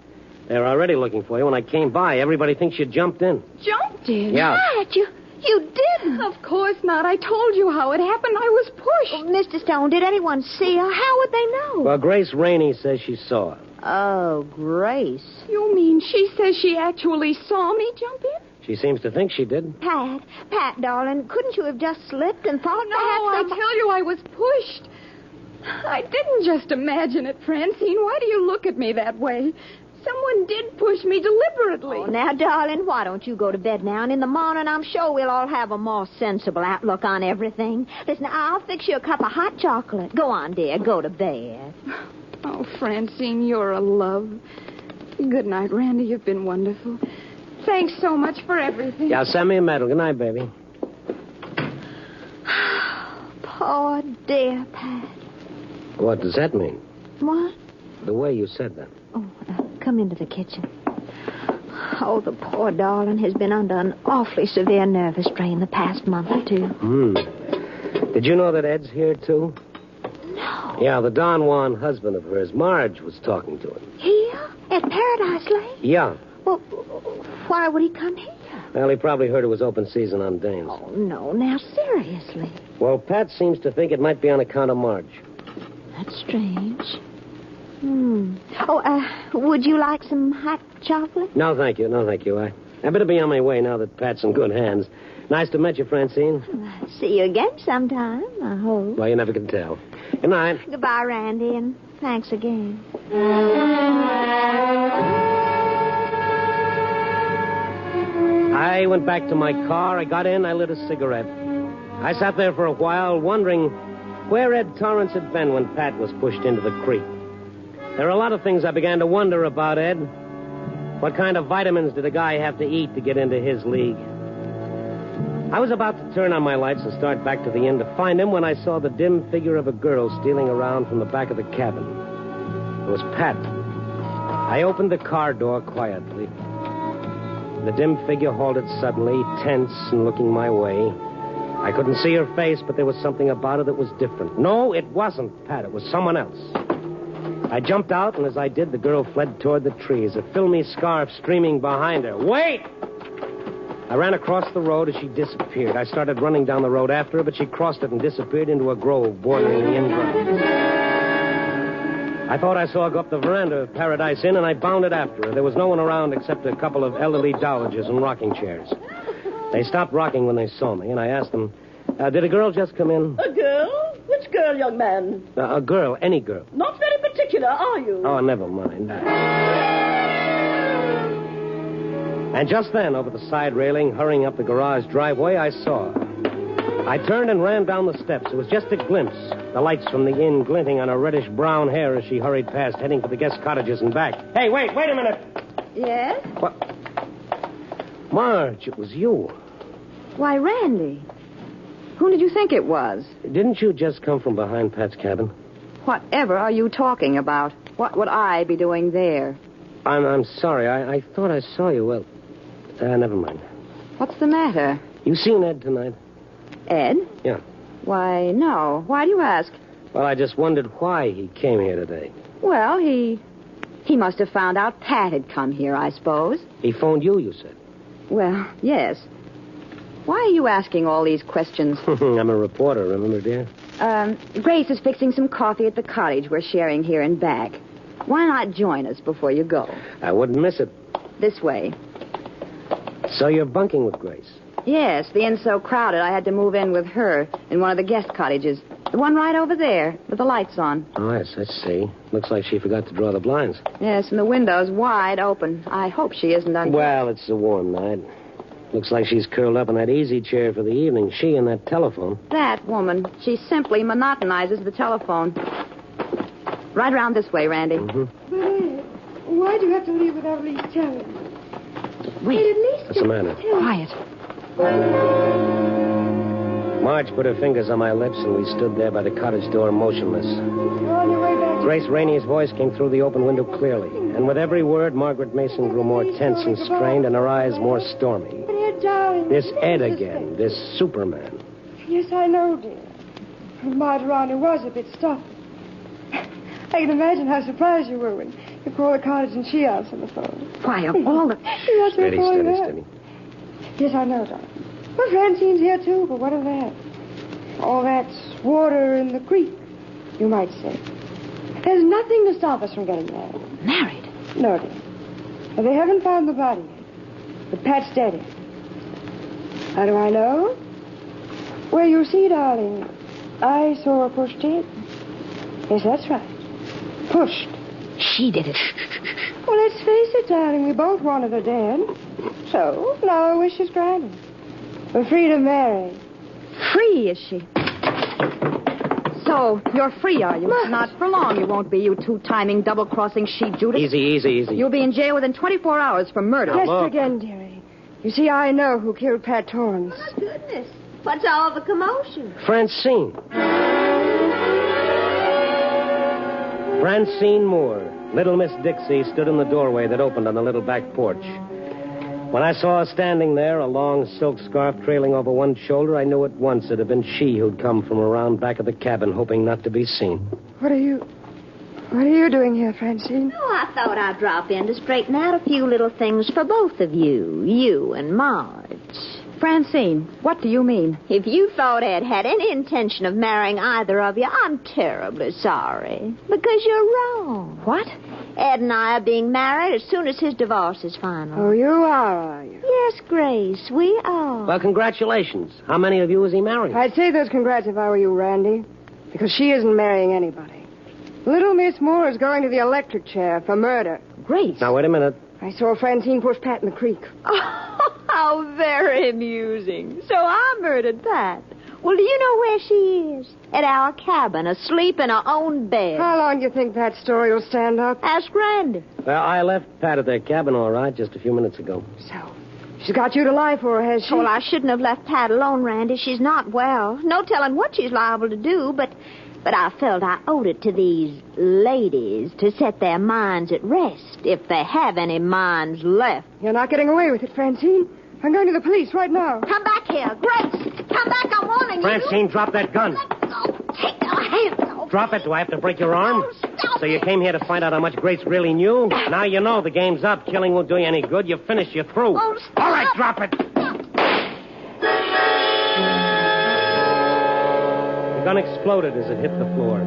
They're already looking for you. When I came by, everybody thinks you jumped in. Jumped in? Yeah. Pat, you didn't. Of course not. I told you how it happened. I was pushed. Oh, Mr. Stone, did anyone see her? How would they know? Well, Grace Rainey says she saw her. Oh, Grace. You mean she says she actually saw me jump in? She seems to think she did. Pat, darling, couldn't you have just slipped and thought No, I tell you, I was pushed. I didn't just imagine it, Francine. Why do you look at me that way? Someone did push me deliberately. Oh, now, darling, why don't you go to bed now? And in the morning, I'm sure we'll all have a more sensible outlook on everything. Listen, I'll fix you a cup of hot chocolate. Go on, dear. Go to bed. Oh, Francine, you're a love. Good night, Randy. You've been wonderful. Thanks so much for everything. Yeah, send me a medal. Good night, baby. Poor dear Pat. What does that mean? What? The way you said that. Oh, come into the kitchen. Oh, the poor darling has been under an awfully severe nervous strain the past month or two. Did you know that Ed's here, too? No. Yeah, the Don Juan husband of hers, Marge, was talking to him. Here? At Paradise Lake? Yeah. Well, why would he come here? Well, he probably heard it was open season on dames. Oh, no. Now, seriously. Well, Pat seems to think it might be on account of Marge. That's strange. Oh, would you like some hot chocolate? No, thank you. I better be on my way now that Pat's in good hands. Nice to meet you, Francine. See you again sometime, I hope. Well, you never can tell. Good night. Goodbye, Randy, and thanks again. I went back to my car. I got in. I lit a cigarette. I sat there for a while, wondering where Ed Torrance had been when Pat was pushed into the creek. There are a lot of things I began to wonder about Ed. What kind of vitamins did a guy have to eat to get into his league? I was about to turn on my lights and start back to the inn to find him when I saw the dim figure of a girl stealing around from the back of the cabin. It was Pat. I opened the car door quietly. The dim figure halted suddenly, tense and looking my way. I couldn't see her face, but there was something about her that was different. No, it wasn't Pat. It was someone else. I jumped out, and as I did, the girl fled toward the trees, a filmy scarf streaming behind her. Wait! I ran across the road as she disappeared. I started running down the road after her, but she crossed it and disappeared into a grove bordering the inn grounds. I thought I saw her go up the veranda of Paradise Inn, and I bounded after her. There was no one around except a couple of elderly dowagers in rocking chairs. They stopped rocking when they saw me, and I asked them, did a girl just come in? A girl? Which girl, young man? A girl, any girl. Not very particular, are you? Oh, never mind. And just then, over the side railing, hurrying up the garage driveway, I saw her. I turned and ran down the steps. It was just a glimpse, the lights from the inn glinting on her reddish-brown hair as she hurried past, heading for the guest cottages and back. Hey, wait a minute. Yes? What? Marge, it was you. Why, Randy. Who did you think it was? Didn't you just come from behind Pat's cabin? Whatever are you talking about? What would I be doing there? I'm sorry. I thought I saw you. Well, never mind. What's the matter? You seen Ed tonight? Ed? Yeah. Why, no. Why do you ask? Well, I just wondered why he came here today. Well, he must have found out Pat had come here, I suppose. He phoned you said. Well, yes. Why are you asking all these questions? I'm a reporter, remember, dear? Grace is fixing some coffee at the cottage we're sharing here in back. Why not join us before you go? I wouldn't miss it. This way. So you're bunking with Grace? Yes, the inn's so crowded I had to move in with her in one of the guest cottages. The one right over there with the lights on. Oh, yes, I see. Looks like she forgot to draw the blinds. Yes, and the window's wide open. I hope she isn't on... Well, it's a warm night. Looks like she's curled up in that easy chair for the evening. She and that telephone. That woman. She simply monotonizes the telephone. Right around this way, Randy. But, why'd you have to leave without at least telling? Wait. At least What's the matter? Quiet. Marge put her fingers on my lips, and we stood there by the cottage door motionless. You're on your way back. Grace Rainey's voice came through the open window clearly, and with every word, Margaret Mason grew more tense and strained, and her eyes more stormy. But here, darling. This Ed again, this Superman. Yes, I know, dear. Margarita was a bit stuffy. I can imagine how surprised you were when you called the cottage and she answered the phone. Why, of all the... Steady. Yes, I know, darling. Well, Francine's here, too, but what of that? All that's water in the creek, you might say. There's nothing to stop us from getting married. Married? No, dear. Well, they haven't found the body yet, but Pat's dead. How do I know? Well, you see, darling, I saw her pushed in. Yes, that's right. Pushed. She did it. Well, let's face it, darling, we both wanted her dead. So, now our wish is granted. We're free to marry. Free, is she? So, you're free, are you? Not for long you won't be, you two-timing, double-crossing she-Judas. Easy. You'll be in jail within 24 hours for murder. Yes, again, dearie. You see, I know who killed Pat Torrance. Oh, goodness. What's all the commotion? Francine. Francine Moore. Little Miss Dixie stood in the doorway that opened on the little back porch. When I saw her standing there, a long silk scarf trailing over one shoulder, I knew at once it had been she who'd come from around back of the cabin, hoping not to be seen. What are you doing here, Francine? Oh, I thought I'd drop in to straighten out a few little things for both of you and Marge. Francine, what do you mean? If you thought Ed had any intention of marrying either of you, I'm terribly sorry. Because you're wrong. What? Ed and I are being married as soon as his divorce is final. Oh, you are you? Yes, Grace, we are. Well, congratulations. How many of you is he marrying? I'd say those congrats if I were you, Randy. Because she isn't marrying anybody. Little Miss Moore is going to the electric chair for murder. Grace? Now, wait a minute. I saw Francine push Pat in the creek. Oh, how very amusing. So I murdered Pat. Well, do you know where she is? At our cabin, asleep in her own bed. How long do you think that story will stand up? Ask Randy. Well, I left Pat at their cabin, all right, just a few minutes ago. So, she's got you to lie for her, has she? Well, I shouldn't have left Pat alone, Randy. She's not well. No telling what she's liable to do, but I felt I owed it to these ladies to set their minds at rest, if they have any minds left. You're not getting away with it, Francine. I'm going to the police right now. Come back here. Grace, come back, I'm warning you. Francine, drop that gun. Let go. Take your hands off. Drop it. Do I have to break your arm? Oh, stop So you came here to find out how much Grace really knew? Now you know the game's up. Killing won't do you any good. You're finished. You're through. Oh, stop. All right, drop it. The gun exploded as it hit the floor.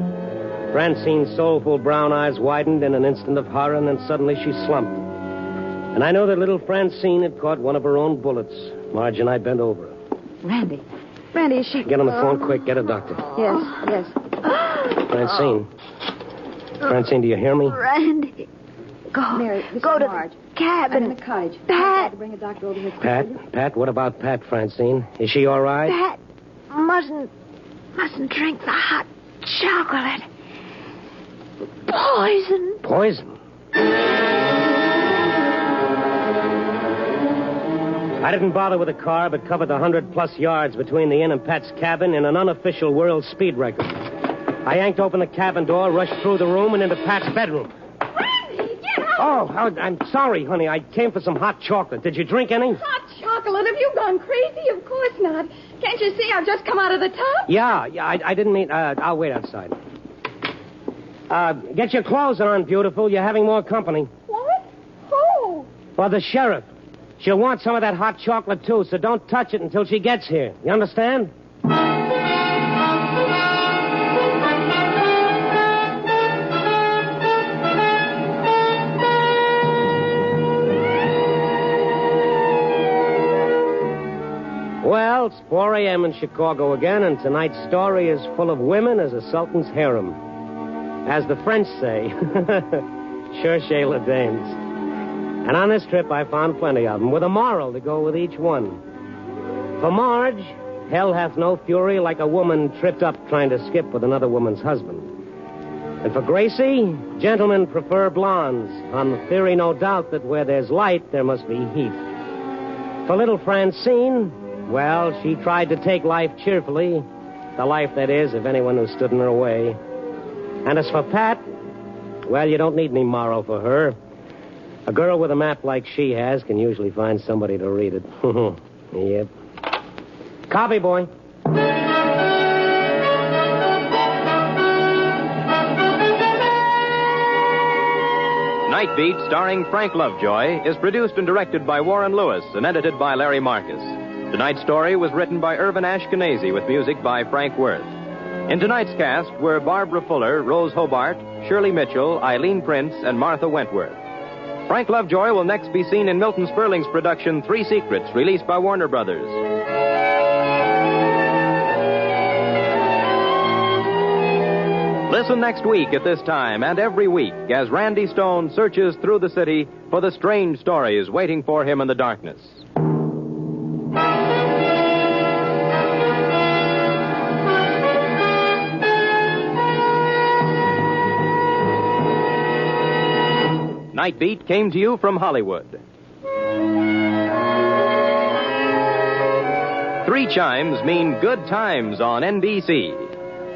Francine's soulful brown eyes widened in an instant of horror, and then suddenly she slumped. And I know that little Francine had caught one of her own bullets. Marge and I bent over her. Randy, is she... Get on the phone quick. Get a doctor. Yes. Francine, do you hear me? Randy, Mary, go to Marge. the cabin. I'm in the cottage. Pat. To bring a doctor over here. Pat, what about Pat, Francine? Is she all right? Pat mustn't drink the hot chocolate. Poison. Poison? I didn't bother with a car, but covered the 100-plus yards between the inn and Pat's cabin in an unofficial world speed record. I yanked open the cabin door, rushed through the room, and into Pat's bedroom. Randy, get out! Oh, I'm sorry, honey. I came for some hot chocolate. Did you drink any? Hot chocolate? Have you gone crazy? Of course not. Can't you see I've just come out of the tub? Yeah, I didn't mean... I'll wait outside. Get your clothes on, beautiful. You're having more company. What? Who? Well, the sheriff. She'll want some of that hot chocolate, too, so don't touch it until she gets here. You understand? 4 a.m. in Chicago again, and tonight's story is full of women as a sultan's harem. As the French say, cherchez les dames. And on this trip, I found plenty of them, with a moral to go with each one. For Marge, hell hath no fury like a woman tripped up trying to skip with another woman's husband. And for Gracie, gentlemen prefer blondes, on the theory, no doubt, that where there's light, there must be heat. For little Francine, well, she tried to take life cheerfully, the life, that is, of anyone who stood in her way. And as for Pat, well, you don't need any moral for her. A girl with a map like she has can usually find somebody to read it. Yep. Copy, boy. Night Beat, starring Frank Lovejoy, is produced and directed by Warren Lewis and edited by Larry Marcus. Tonight's story was written by Irvin Ashkenazi with music by Frank Worth. In tonight's cast were Barbara Fuller, Rose Hobart, Shirley Mitchell, Eileen Prince, and Martha Wentworth. Frank Lovejoy will next be seen in Milton Sperling's production Three Secrets, released by Warner Brothers. Listen next week at this time and every week as Randy Stone searches through the city for the strange stories waiting for him in the darkness. Night Beat came to you from Hollywood. 3 chimes mean good times on NBC.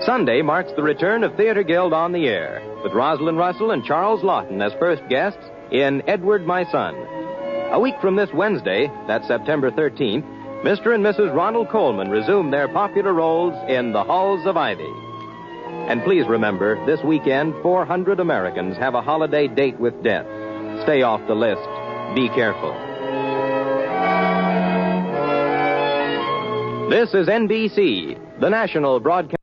Sunday marks the return of Theater Guild on the Air, with Rosalind Russell and Charles Lawton as first guests in Edward, My Son. A week from this Wednesday, that's September 13th, Mr. and Mrs. Ronald Coleman resume their popular roles in The Halls of Ivy. And please remember, this weekend, 400 Americans have a holiday date with death. Stay off the list. Be careful. This is NBC, the national broadcast.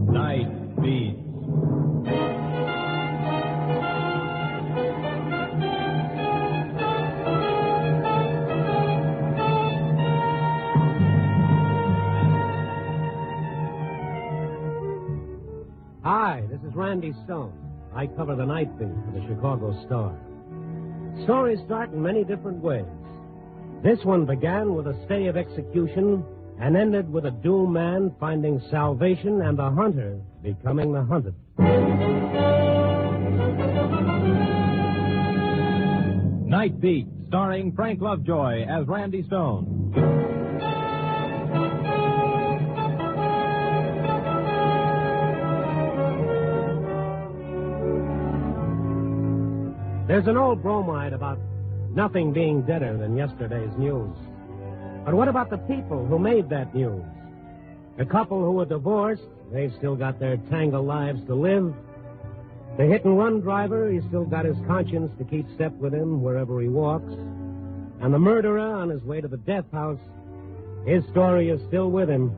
Night Beat. Hi, this is Randy Stone. I cover the Night Beat for the Chicago Star. Stories start in many different ways. This one began with a stay of execution and ended with a doomed man finding salvation and the hunter becoming the hunted. Night Beat, starring Frank Lovejoy as Randy Stone. There's an old bromide about nothing being deader than yesterday's news. But what about the people who made that news? The couple who were divorced, they've still got their tangled lives to live. The hit-and-run driver, he's still got his conscience to keep step with him wherever he walks. And the murderer on his way to the death house, his story is still with him,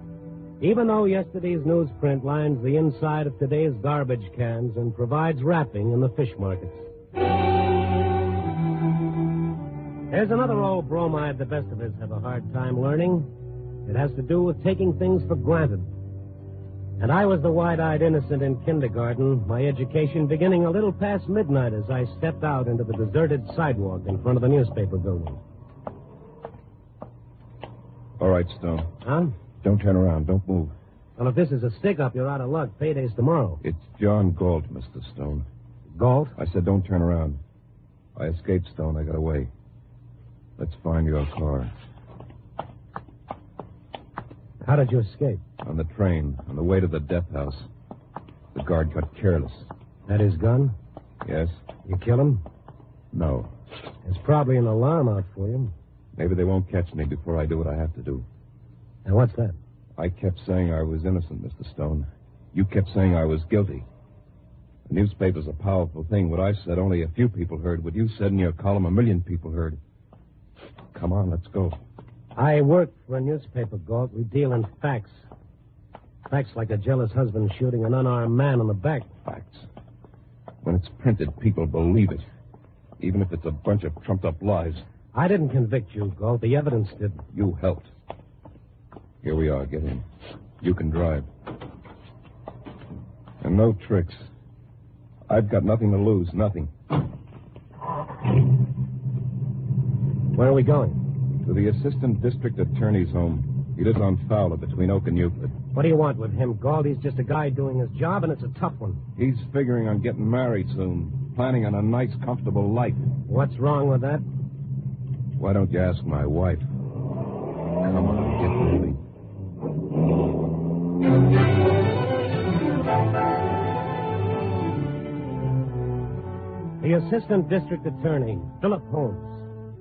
even though yesterday's newsprint lines the inside of today's garbage cans and provides wrapping in the fish markets. There's another old bromide the best of us have a hard time learning. It has to do with taking things for granted. And I was the wide-eyed innocent in kindergarten, my education beginning a little past midnight as I stepped out into the deserted sidewalk in front of the newspaper building. All right, Stone. Huh? Don't turn around. Don't move. Well, if this is a stick-up, you're out of luck. Payday's tomorrow. It's John Galt, Mr. Stone. Galt? I said don't turn around. I escaped, Stone. I got away. Let's find your car. How did you escape? On the train, on the way to the death house. The guard got careless. That his gun? Yes. You kill him? No. There's probably an alarm out for you. Maybe they won't catch me before I do what I have to do. And what's that? I kept saying I was innocent, Mr. Stone. You kept saying I was guilty. The newspaper's a powerful thing. What I said, only a few people heard. What you said in your column, 1 million people heard. Come on, let's go. I work for a newspaper, Galt. We deal in facts. Facts like a jealous husband shooting an unarmed man in the back. Facts. When it's printed, people believe it. Even if it's a bunch of trumped-up lies. I didn't convict you, Galt. The evidence did. You helped. Here we are. Get in. You can drive. And no tricks. I've got nothing to lose. Nothing. Where are we going? To the assistant district attorney's home. He lives on Fowler between Oak and Euclid. What do you want with him, Galt? He's just a guy doing his job, and it's a tough one. He's figuring on getting married soon. Planning on a nice, comfortable life. What's wrong with that? Why don't you ask my wife? Come on, get moving. The assistant district attorney, Philip Holmes.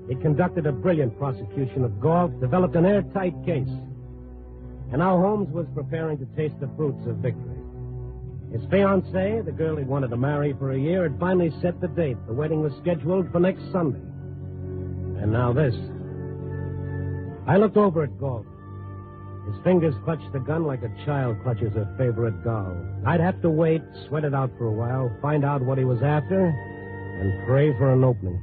He conducted a brilliant prosecution of Galt, developed an airtight case. And now Holmes was preparing to taste the fruits of victory. His fiancée, the girl he wanted to marry for a year, had finally set the date. The wedding was scheduled for next Sunday. And now this. I looked over at Galt. His fingers clutched the gun like a child clutches her favorite doll. I'd have to wait, sweat it out for a while, find out what he was after, and pray for an opening.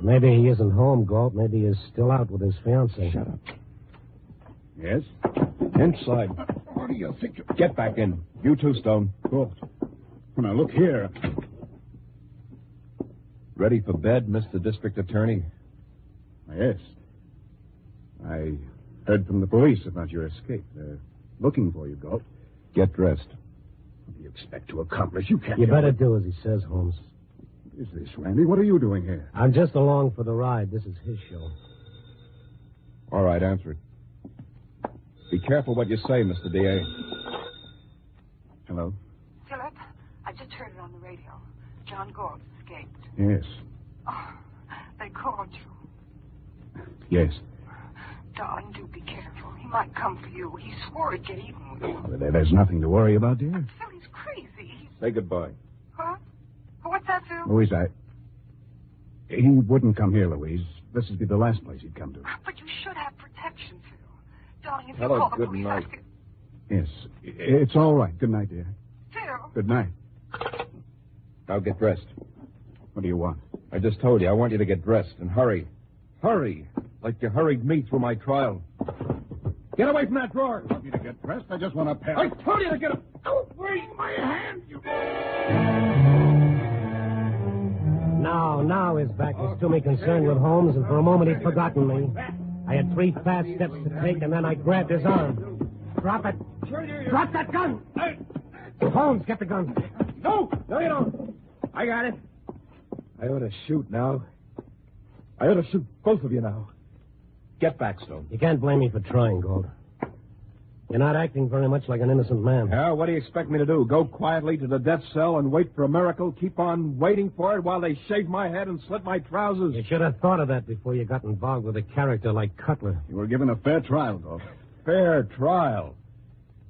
Maybe he isn't home, Galt. Maybe he's still out with his fiancée. Shut up. Yes? Inside. What do you think? Get back in. You too, Stone. Good. Now, look here. Ready for bed, Mr. District Attorney? Yes. I heard from the police about your escape. They're looking for you, Galt. Get dressed. What do you expect to accomplish? You can't... You better do as he says, Holmes. What is this, Randy? What are you doing here? I'm just along for the ride. This is his show. All right, answer it. Be careful what you say, Mr. D.A. Hello? Philip, I just heard it on the radio. John Galt escaped. Yes. Oh, they called you. Yes. Darling, do be careful. He might come for you. He swore he'd get even with you. There's nothing to worry about, dear. Phil, he's crazy. Say goodbye. Huh? What's that, Phil? Louise, he wouldn't come here, Louise. This would be the last place he'd come to. But you should have protection, Phil. Darling, if Hello, you call the good police, night. Yes. It's all right. Good night, dear. Phil. Good night. Now get dressed. What do you want? I just told you. I want you to get dressed and hurry. Hurry. Like you hurried me through my trial. Get away from that drawer. I want you to get dressed. I just want a pair. I told you to get up. Don't break my hand, you... Now his back was to me, concerned with Holmes, and for a moment he'd forgotten me. I had 3 fast steps to take, and then I grabbed his arm. Drop it. Drop that gun. Holmes, get the gun. No, you don't. I got it. I ought to shoot now. I ought to shoot both of you now. Get back, Stone. You can't blame me for trying, Galt. You're not acting very much like an innocent man. Yeah, what do you expect me to do? Go quietly to the death cell and wait for a miracle? Keep on waiting for it while they shave my head and slit my trousers? You should have thought of that before you got involved with a character like Cutler. You were given a fair trial, Galt. Fair trial.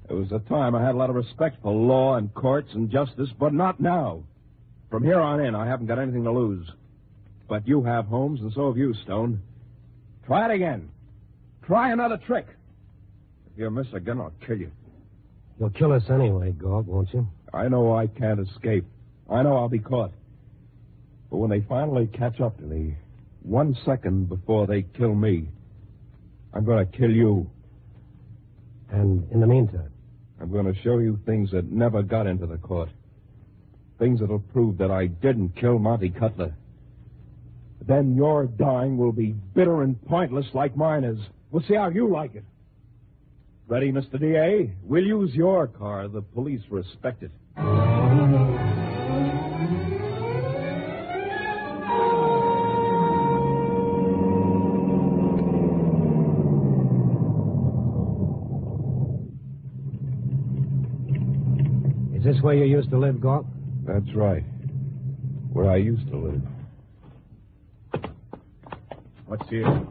There was a time I had a lot of respect for law and courts and justice, but not now. From here on in, I haven't got anything to lose. But you have, Holmes, and so have you, Stone. Try it again. Try another trick. If you miss again, I'll kill you. You'll kill us anyway, Galt, won't you? I know I can't escape. I know I'll be caught. But when they finally catch up to me, 1 second before they kill me, I'm going to kill you. And in the meantime? I'm going to show you things that never got into the court. Things that'll prove that I didn't kill Monty Cutler. Then your dying will be bitter and pointless like mine is. We'll see how you like it. Ready, Mr. D.A.? We'll use your car. The police respect it. Is this where you used to live, Galt? That's right. Where I used to live. What's here?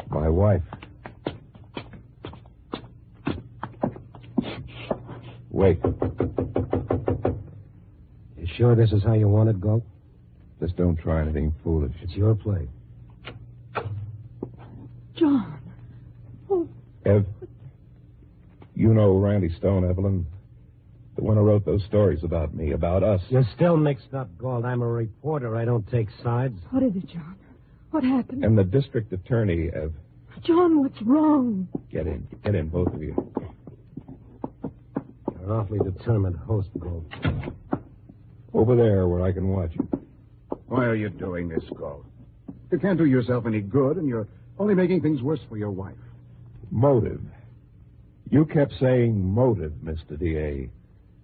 My wife. Wait. You sure this is how you want it, Galt? Just don't try anything foolish. It's your play. John. Oh. Ev, you know Randy Stone, Evelyn. The one who wrote those stories about me, about us. You're still mixed up, Gold. I'm a reporter. I don't take sides. What is it, John? What happened? And the district attorney, Ev. John, what's wrong? Get in, both of you. You're an awfully determined host, Gold. Over there where I can watch you. Why are you doing this, Gold? You can't do yourself any good, and you're only making things worse for your wife. Motive. You kept saying motive, Mr. D.A.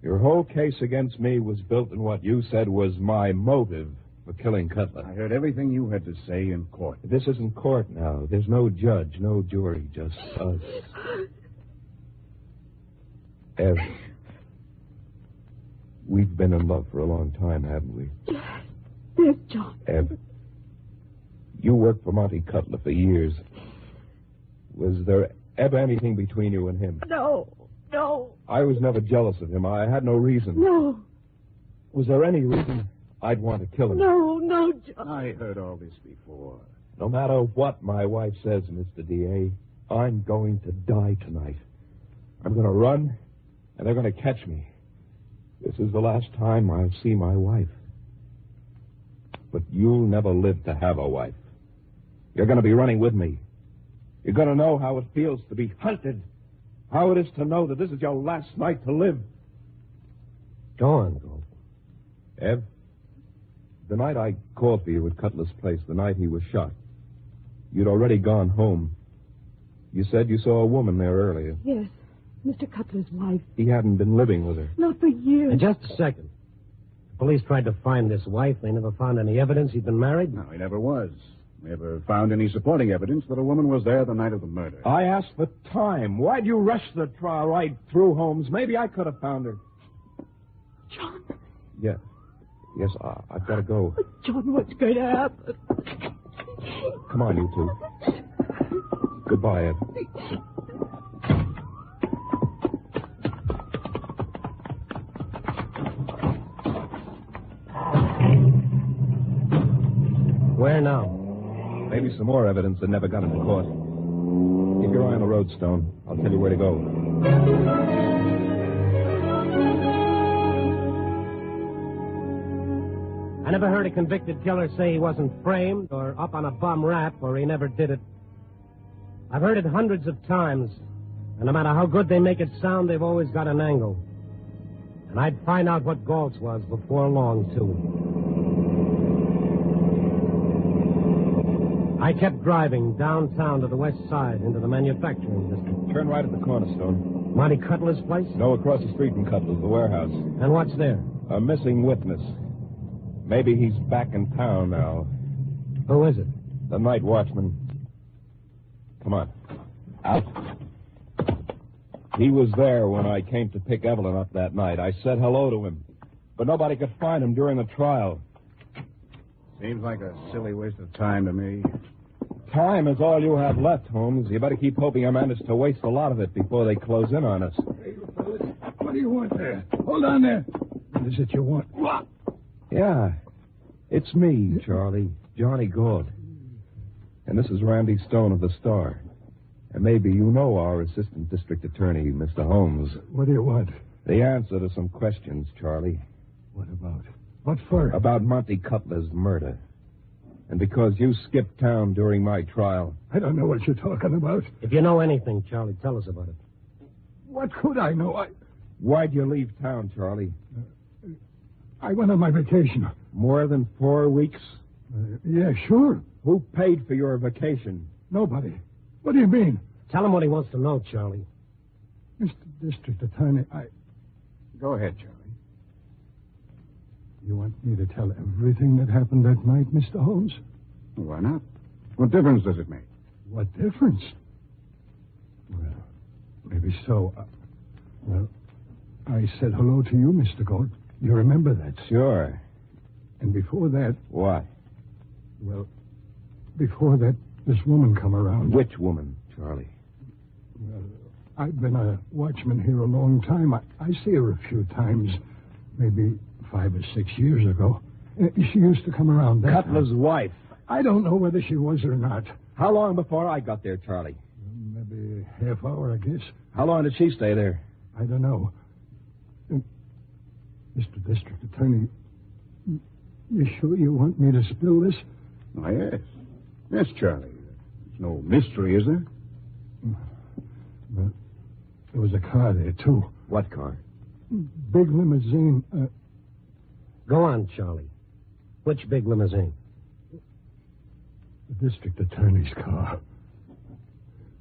Your whole case against me was built on what you said was my motive for killing Cutler. I heard everything you had to say in court. This isn't court now. There's no judge, no jury, just us. Ev, we've been in love for a long time, haven't we? Yes, John. Ev, you worked for Monty Cutler for years. Was there ever anything between you and him? No. I was never jealous of him. I had no reason. No. Was there any reason I'd want to kill him? No, John. I heard all this before. No matter what my wife says, Mr. D.A., I'm going to die tonight. I'm going to run, and they're going to catch me. This is the last time I'll see my wife. But you'll never live to have a wife. You're going to be running with me. You're going to know how it feels to be hunted. How it is to know that this is your last night to live. Go on, Gold. Ev, the night I called for you at Cutler's place, the night he was shot, you'd already gone home. You said you saw a woman there earlier. Yes, Mr. Cutler's wife. He hadn't been living with her. Not for years. And just a second. The police tried to find this wife. They never found any evidence he'd been married? No, he never was. Never found any supporting evidence that a woman was there the night of the murder. I asked for time. Why'd you rush the trial right through, Holmes? Maybe I could have found her. John. Yeah. Yes, I've got to go. John, what's going to happen? Come on, you two. Goodbye, Ed. Where now? Maybe some more evidence that never got into court. Keep your eye on the road, Stone. I'll tell you where to go. I never heard a convicted killer say he wasn't framed or up on a bum rap or he never did it. I've heard it hundreds of times, and no matter how good they make it sound, they've always got an angle. And I'd find out what Galt's was before long, too. I kept driving downtown to the west side into the manufacturing district. Turn right at the corner, Stone. Monty Cutler's place? No, across the street from Cutler's, the warehouse. And what's there? A missing witness. Maybe he's back in town now. Who is it? The night watchman. Come on. Out. He was there when I came to pick Evelyn up that night. I said hello to him, but nobody could find him during the trial. Seems like a silly waste of time to me. Time is all you have left, Holmes. You better keep hoping I manage to waste a lot of it before they close in on us. Hey, fellas, what do you want there? Hold on there. What is it you want? What? Yeah, it's me, Charlie. Johnny Gould. And this is Randy Stone of the Star. And maybe you know our assistant district attorney, Mr. Holmes. What do you want? The answer to some questions, Charlie. What about? What for? About Monty Cutler's murder. And because you skipped town during my trial. I don't know what you're talking about. If you know anything, Charlie, tell us about it. What could I know? Why'd you leave town, Charlie? I went on my vacation. More than 4 weeks? Yeah, sure. Who paid for your vacation? Nobody. What do you mean? Tell him what he wants to know, Charlie. Mr. District Attorney, Go ahead, Charlie. You want me to tell everything that happened that night, Mr. Holmes? Why not? What difference does it make? What difference? Well, maybe so. Well, I said hello to you, Mr. Gold. You remember that? Sure. And before that... What? Well, before that, this woman come around. Which woman, Charlie? Well, I've been a watchman here a long time. I see her a few times, maybe 5 or 6 years ago. She used to come around that Cutler's wife. I don't know whether she was or not. How long before I got there, Charlie? Maybe half hour, I guess. How long did she stay there? I don't know. Mr. District Attorney, you sure you want me to spill this? Oh, yes. Yes, Charlie. There's no mystery, is there? But there was a car there, too. What car? Big limousine. Go on, Charlie. Which big limousine? The district attorney's car.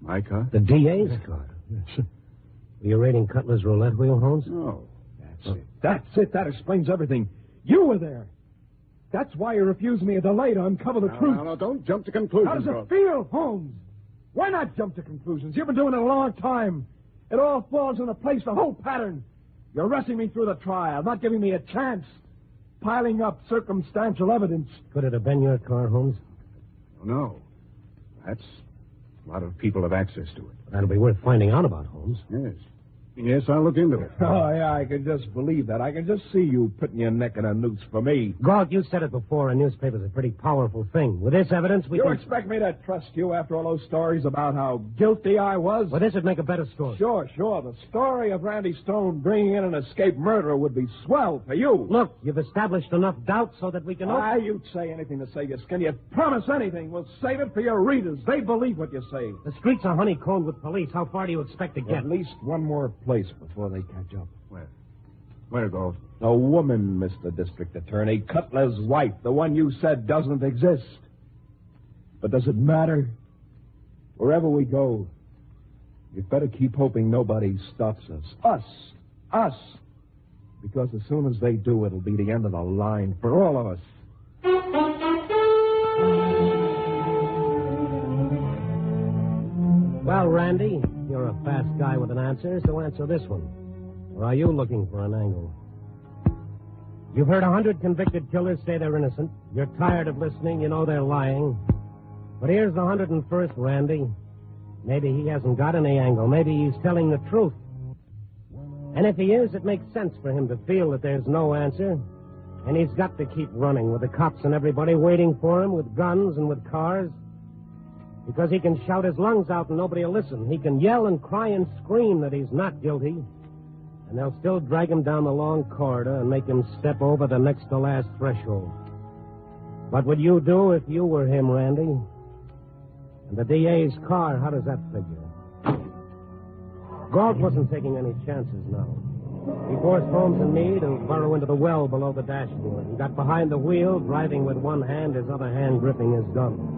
My car? The DA's car? Yes. Were you raiding Cutler's roulette wheel, Holmes? No. That's it. That's it. That explains everything. You were there. That's why you refused me a delay to uncover the truth. No, don't jump to conclusions. How does it feel, Holmes? Why not jump to conclusions? You've been doing it a long time. It all falls into place, the whole pattern. You're rushing me through the trial, not giving me a chance. Piling up circumstantial evidence. Could it have been your car, Holmes? No. That's... A lot of people have access to it. That'll be worth finding out about, Holmes. Yes. Yes, I'll look into it. Oh, yeah, I can just believe that. I can just see you putting your neck in a noose for me. Galt, you said it before. A newspaper's a pretty powerful thing. With this evidence, we You can... expect me to trust you after all those stories about how guilty I was? Well, this would make a better story. Sure. The story of Randy Stone bringing in an escaped murderer would be swell for you. Look, you've established enough doubt so that we can... You'd say anything to save your skin. You'd promise anything. We'll save it for your readers. They believe what you say. The streets are honeycombed with police. How far do you expect to get? At least one more place before they catch up. Where goes? A woman, Mr. District Attorney. Cutler's wife. The one you said doesn't exist. But does it matter? Wherever we go, you'd better keep hoping nobody stops us. Us. Because as soon as they do, it'll be the end of the line for all of us. Well, Randy, you're a fast guy with an answer, so answer this one. Or are you looking for an angle? You've heard 100 convicted killers say they're innocent. You're tired of listening. You know they're lying. But here's the 101st, Randy. Maybe he hasn't got any angle. Maybe he's telling the truth. And if he is, it makes sense for him to feel that there's no answer. And he's got to keep running with the cops and everybody waiting for him with guns and with cars. Because he can shout his lungs out and nobody will listen. He can yell and cry and scream that he's not guilty. And they'll still drag him down the long corridor and make him step over the next to last threshold. What would you do if you were him, Randy? And the DA's car, how does that figure? Galt wasn't taking any chances now. He forced Holmes and me to burrow into the well below the dashboard. He got behind the wheel, driving with one hand, his other hand gripping his gun.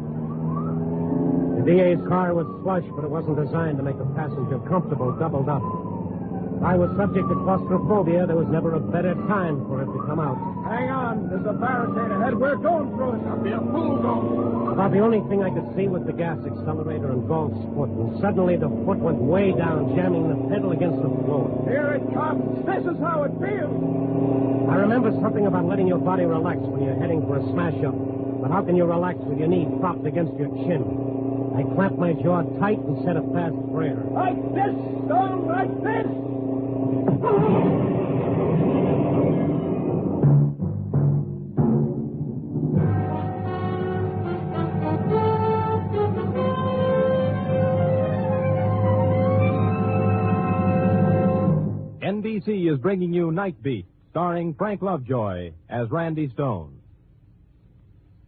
The DA's car was flush, but it wasn't designed to make a passenger comfortable, doubled up. If I was subject to claustrophobia, there was never a better time for it to come out. Hang on. There's a barricade ahead. We're going through it. I'll be a fool going. About the only thing I could see was the gas accelerator and Galt's foot, and suddenly the foot went way down, jamming the pedal against the floor. Here it comes. This is how it feels. I remember something about letting your body relax when you're heading for a smash-up. But how can you relax with your knee propped against your chin? I clamped my jaw tight and said a fast prayer. Like this, Stone, like this. NBC is bringing you Night Beat, starring Frank Lovejoy as Randy Stone.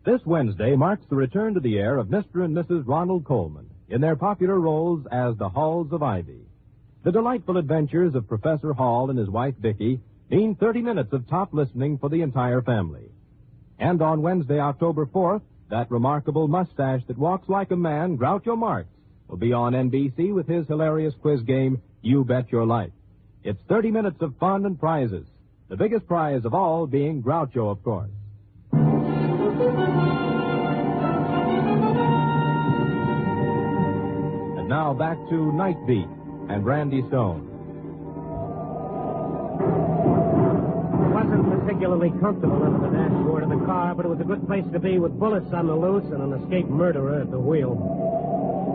This Wednesday marks the return to the air of Mr. and Mrs. Ronald Coleman in their popular roles as the Halls of Ivy. The delightful adventures of Professor Hall and his wife Vicky mean 30 minutes of top listening for the entire family. And on Wednesday, October 4th, that remarkable mustache that walks like a man, Groucho Marx, will be on NBC with his hilarious quiz game, You Bet Your Life. It's 30 minutes of fun and prizes, the biggest prize of all being Groucho, of course. And now back to Night Beat and Randy Stone. It wasn't particularly comfortable under the dashboard of the car, but it was a good place to be with bullets on the loose and an escaped murderer at the wheel.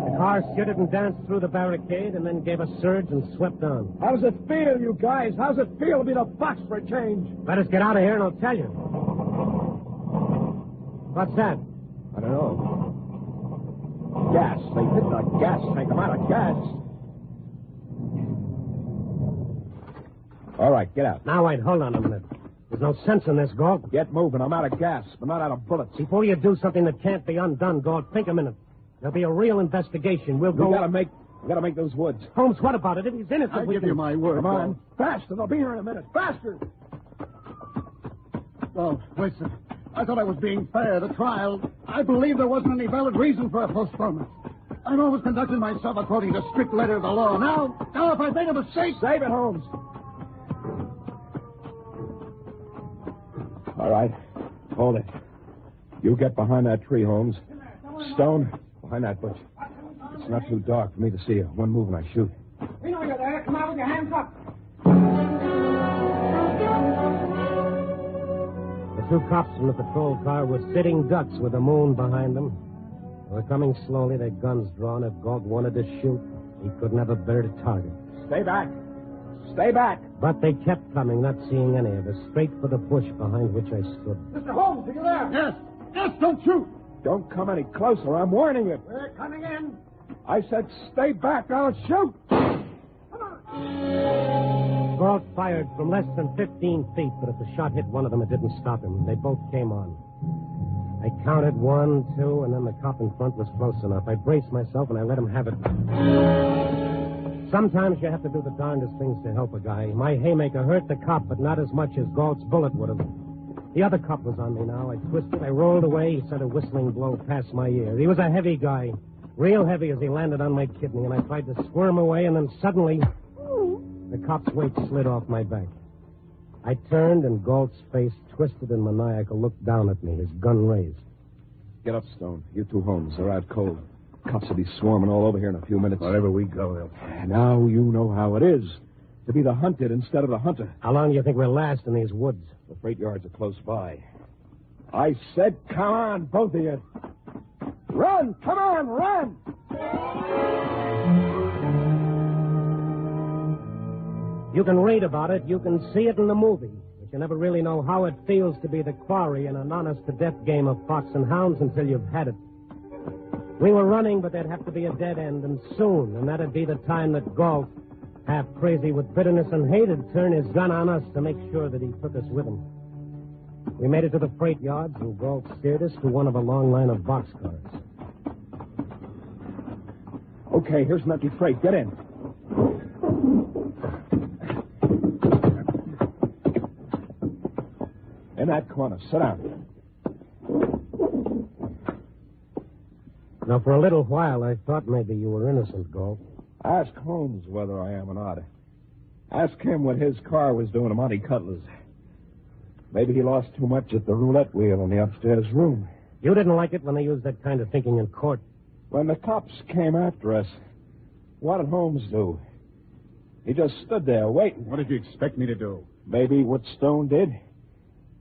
The car skidded and danced through the barricade and then gave a surge and swept on. How does it feel, you guys? How's it feel to be the box for a change? Let us get out of here and I'll tell you. What's that? I don't know. gas. They hit the gas tank. I'm out of gas. All right, get out. Now, wait, hold on a minute. There's no sense in this, Galt. Get moving. I'm out of gas, but not out of bullets. Before you do something that can't be undone, Galt, think a minute. There'll be a real investigation. We'll go... We gotta make those woods. Holmes, what about it? If he's innocent, I give you my word. Come on. Faster. They'll be here in a minute. Faster. Well, listen. I thought I was being fair. The trial, I believe there wasn't any valid reason for a postponement. I've always conducted myself according to strict letter of the law. Now if I made a mistake... Save it, Holmes. All right. Hold it. You get behind that tree, Holmes. Stone, behind that bush. It's not too dark for me to see you. One move and I shoot. We know you're there. Come out with your hands up. The two cops from the patrol car were sitting ducks with the moon behind them. They were coming slowly, their guns drawn. If Galt wanted to shoot, he couldn't have a better target. Stay back. Stay back. But they kept coming, not seeing any of us, straight for the bush behind which I stood. Mr. Holmes, are you there? Yes. Yes, don't shoot. Don't come any closer. I'm warning you. We're coming in. I said stay back. I'll shoot. Galt fired from less than 15 feet, but if the shot hit one of them, it didn't stop him. They both came on. I counted 1, 2, and then the cop in front was close enough. I braced myself, and I let him have it. Sometimes you have to do the darndest things to help a guy. My haymaker hurt the cop, but not as much as Galt's bullet would have. The other cop was on me now. I twisted, I rolled away. He sent a whistling blow past my ear. He was a heavy guy, real heavy as he landed on my kidney, and I tried to squirm away, and then suddenly... the cop's weight slid off my back. I turned, and Galt's face, twisted and maniacal, looked down at me, his gun raised. Get up, Stone. You two Holmes. They're out cold. Cops will be swarming all over here in a few minutes. Wherever we go, they'll... Now you know how it is. To be the hunted instead of the hunter. How long do you think we'll last in these woods? The freight yards are close by. I said, come on, both of you. Run! Come on, run! You can read about it, you can see it in the movie, but you never really know how it feels to be the quarry in an honest-to-death game of fox and hounds until you've had it. We were running, but there'd have to be a dead end, and soon, and that'd be the time that Galt, half crazy with bitterness and hate, would turn his gun on us to make sure that he took us with him. We made it to the freight yards, and Galt steered us to one of a long line of boxcars. Okay, here's an empty freight. Get in. In that corner. Sit down. Now, for a little while, I thought maybe you were innocent, Galt. Ask Holmes whether I am or not. Ask him what his car was doing to Monte Cutler's. Maybe he lost too much at the roulette wheel in the upstairs room. You didn't like it when they used that kind of thinking in court. When the cops came after us, what did Holmes do? He just stood there waiting. What did you expect me to do? Maybe what Stone did.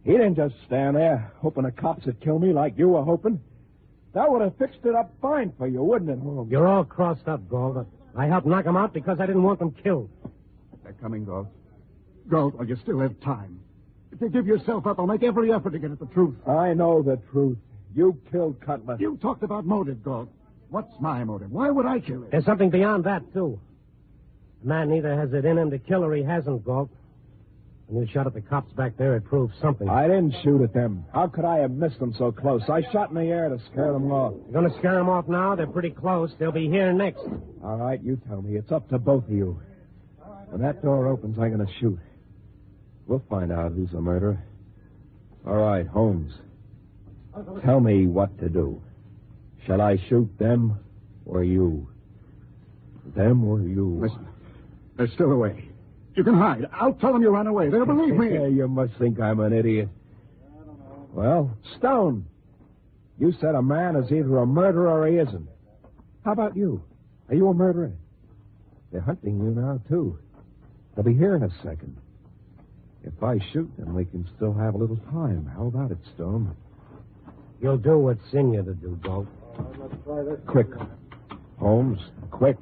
He didn't just stand there hoping the cops would kill me like you were hoping. That would have fixed it up fine for you, wouldn't it, Holmes? You're all crossed up, Galt. I helped knock them out because I didn't want them killed. They're coming, Galt. Galt, well, you still have time. If you give yourself up, I'll make every effort to get at the truth. I know the truth. You killed Cutler. You talked about motive, Galt. What's my motive? Why would I kill him? There's something beyond that, too. A man either has it in him to kill or he hasn't, Galt. When you shot at the cops back there, it proved something. I didn't shoot at them. How could I have missed them so close? I shot in the air to scare them off. You're going to scare them off now? They're pretty close. They'll be here next. All right, you tell me. It's up to both of you. When that door opens, I'm going to shoot. We'll find out who's the murderer. All right, Holmes. Tell me what to do. Shall I shoot them or you? Them or you? Listen, they're still away. You can hide. I'll tell them you ran away. They'll believe me. You must think I'm an idiot. Well, Stone, you said a man is either a murderer or he isn't. How about you? Are you a murderer? They're hunting you now, too. They'll be here in a second. If I shoot them, we can still have a little time. How about it, Stone? You'll do what's in you to do, Galt. Let's try this. Quick. Holmes, quick.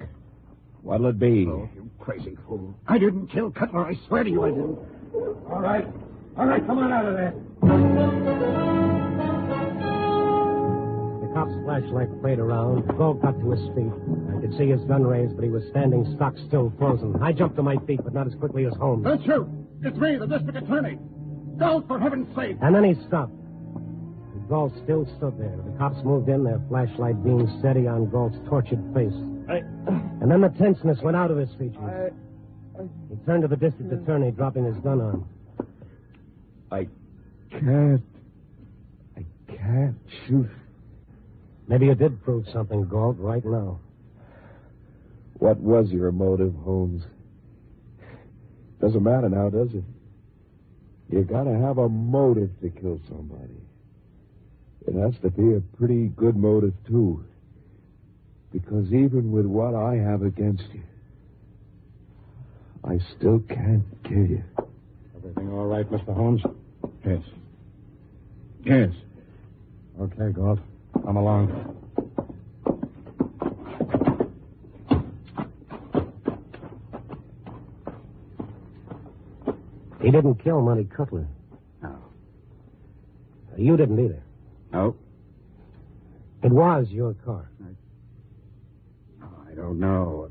What'll it be? Oh, you crazy fool. I didn't kill Cutler. I swear to you I didn't. All right. All right, come on out of there. The cop's flashlight played around. Gold got to his feet. I could see his gun raised, but he was standing stock still, frozen. I jumped to my feet, but not as quickly as Holmes. Don't shoot. It's me, the district attorney. Don't, for heaven's sake. And then he stopped. Gold still stood there. The cops moved in, their flashlight being steady on Gold's tortured face. And then the tenseness went out of his features. He turned to the district attorney, dropping his gun on. I can't shoot. Maybe you did prove something, Gold, right now. What was your motive, Holmes? Doesn't matter now, does it? You gotta have a motive to kill somebody. It has to be a pretty good motive, too. Because even with what I have against you, I still can't kill you. Everything all right, Mr. Holmes? Yes. Yes. Okay, Gold. Come along. He didn't kill Monty Cutler. No. You didn't either. No. It was your car. I don't know.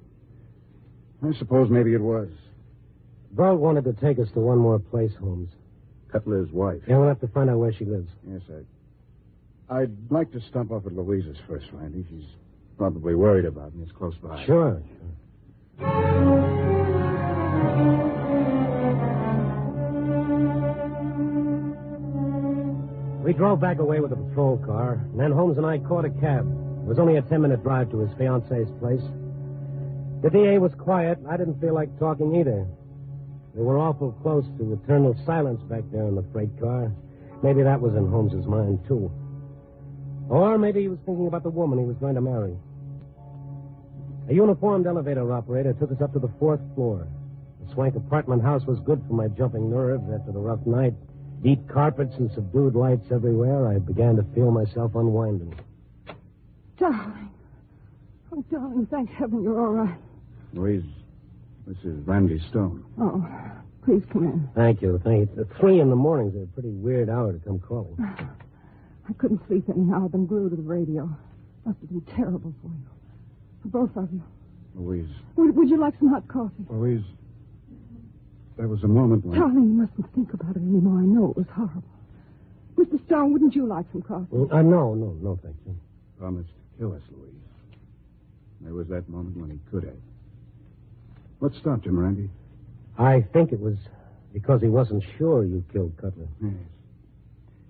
I suppose maybe it was. Gold wanted to take us to one more place, Holmes. Cutler's wife. Yeah, we'll have to find out where she lives. Yes, I'd like to stop off at Louise's first, Randy. She's probably worried about me. It's close by. Sure. We drove back away with the patrol car, and then Holmes and I caught a cab. It was only a 10-minute drive to his fiancée's place. The DA was quiet. I didn't feel like talking either. They were awful close to eternal silence back there in the freight car. Maybe that was in Holmes's mind, too. Or maybe he was thinking about the woman he was going to marry. A uniformed elevator operator took us up to the 4th floor. The swank apartment house was good for my jumping nerves after the rough night. Deep carpets and subdued lights everywhere. I began to feel myself unwinding. Darling. Oh, darling, thank heaven you're all right. Louise, this is Randy Stone. Oh, please come in. Thank you. At 3 in the morning is a pretty weird hour to come calling. I couldn't sleep anyhow. I've been glued to the radio. Must have been terrible for you. For both of you. Louise. Would you like some hot coffee? Louise, there was a moment when... Darling, you mustn't think about it anymore. I know it was horrible. Mr. Stone, wouldn't you like some coffee? No, thank you. Promised to kill us, Louise. There was that moment when he could have. What stopped him, Randy? I think it was because he wasn't sure you killed Cutler. Yes.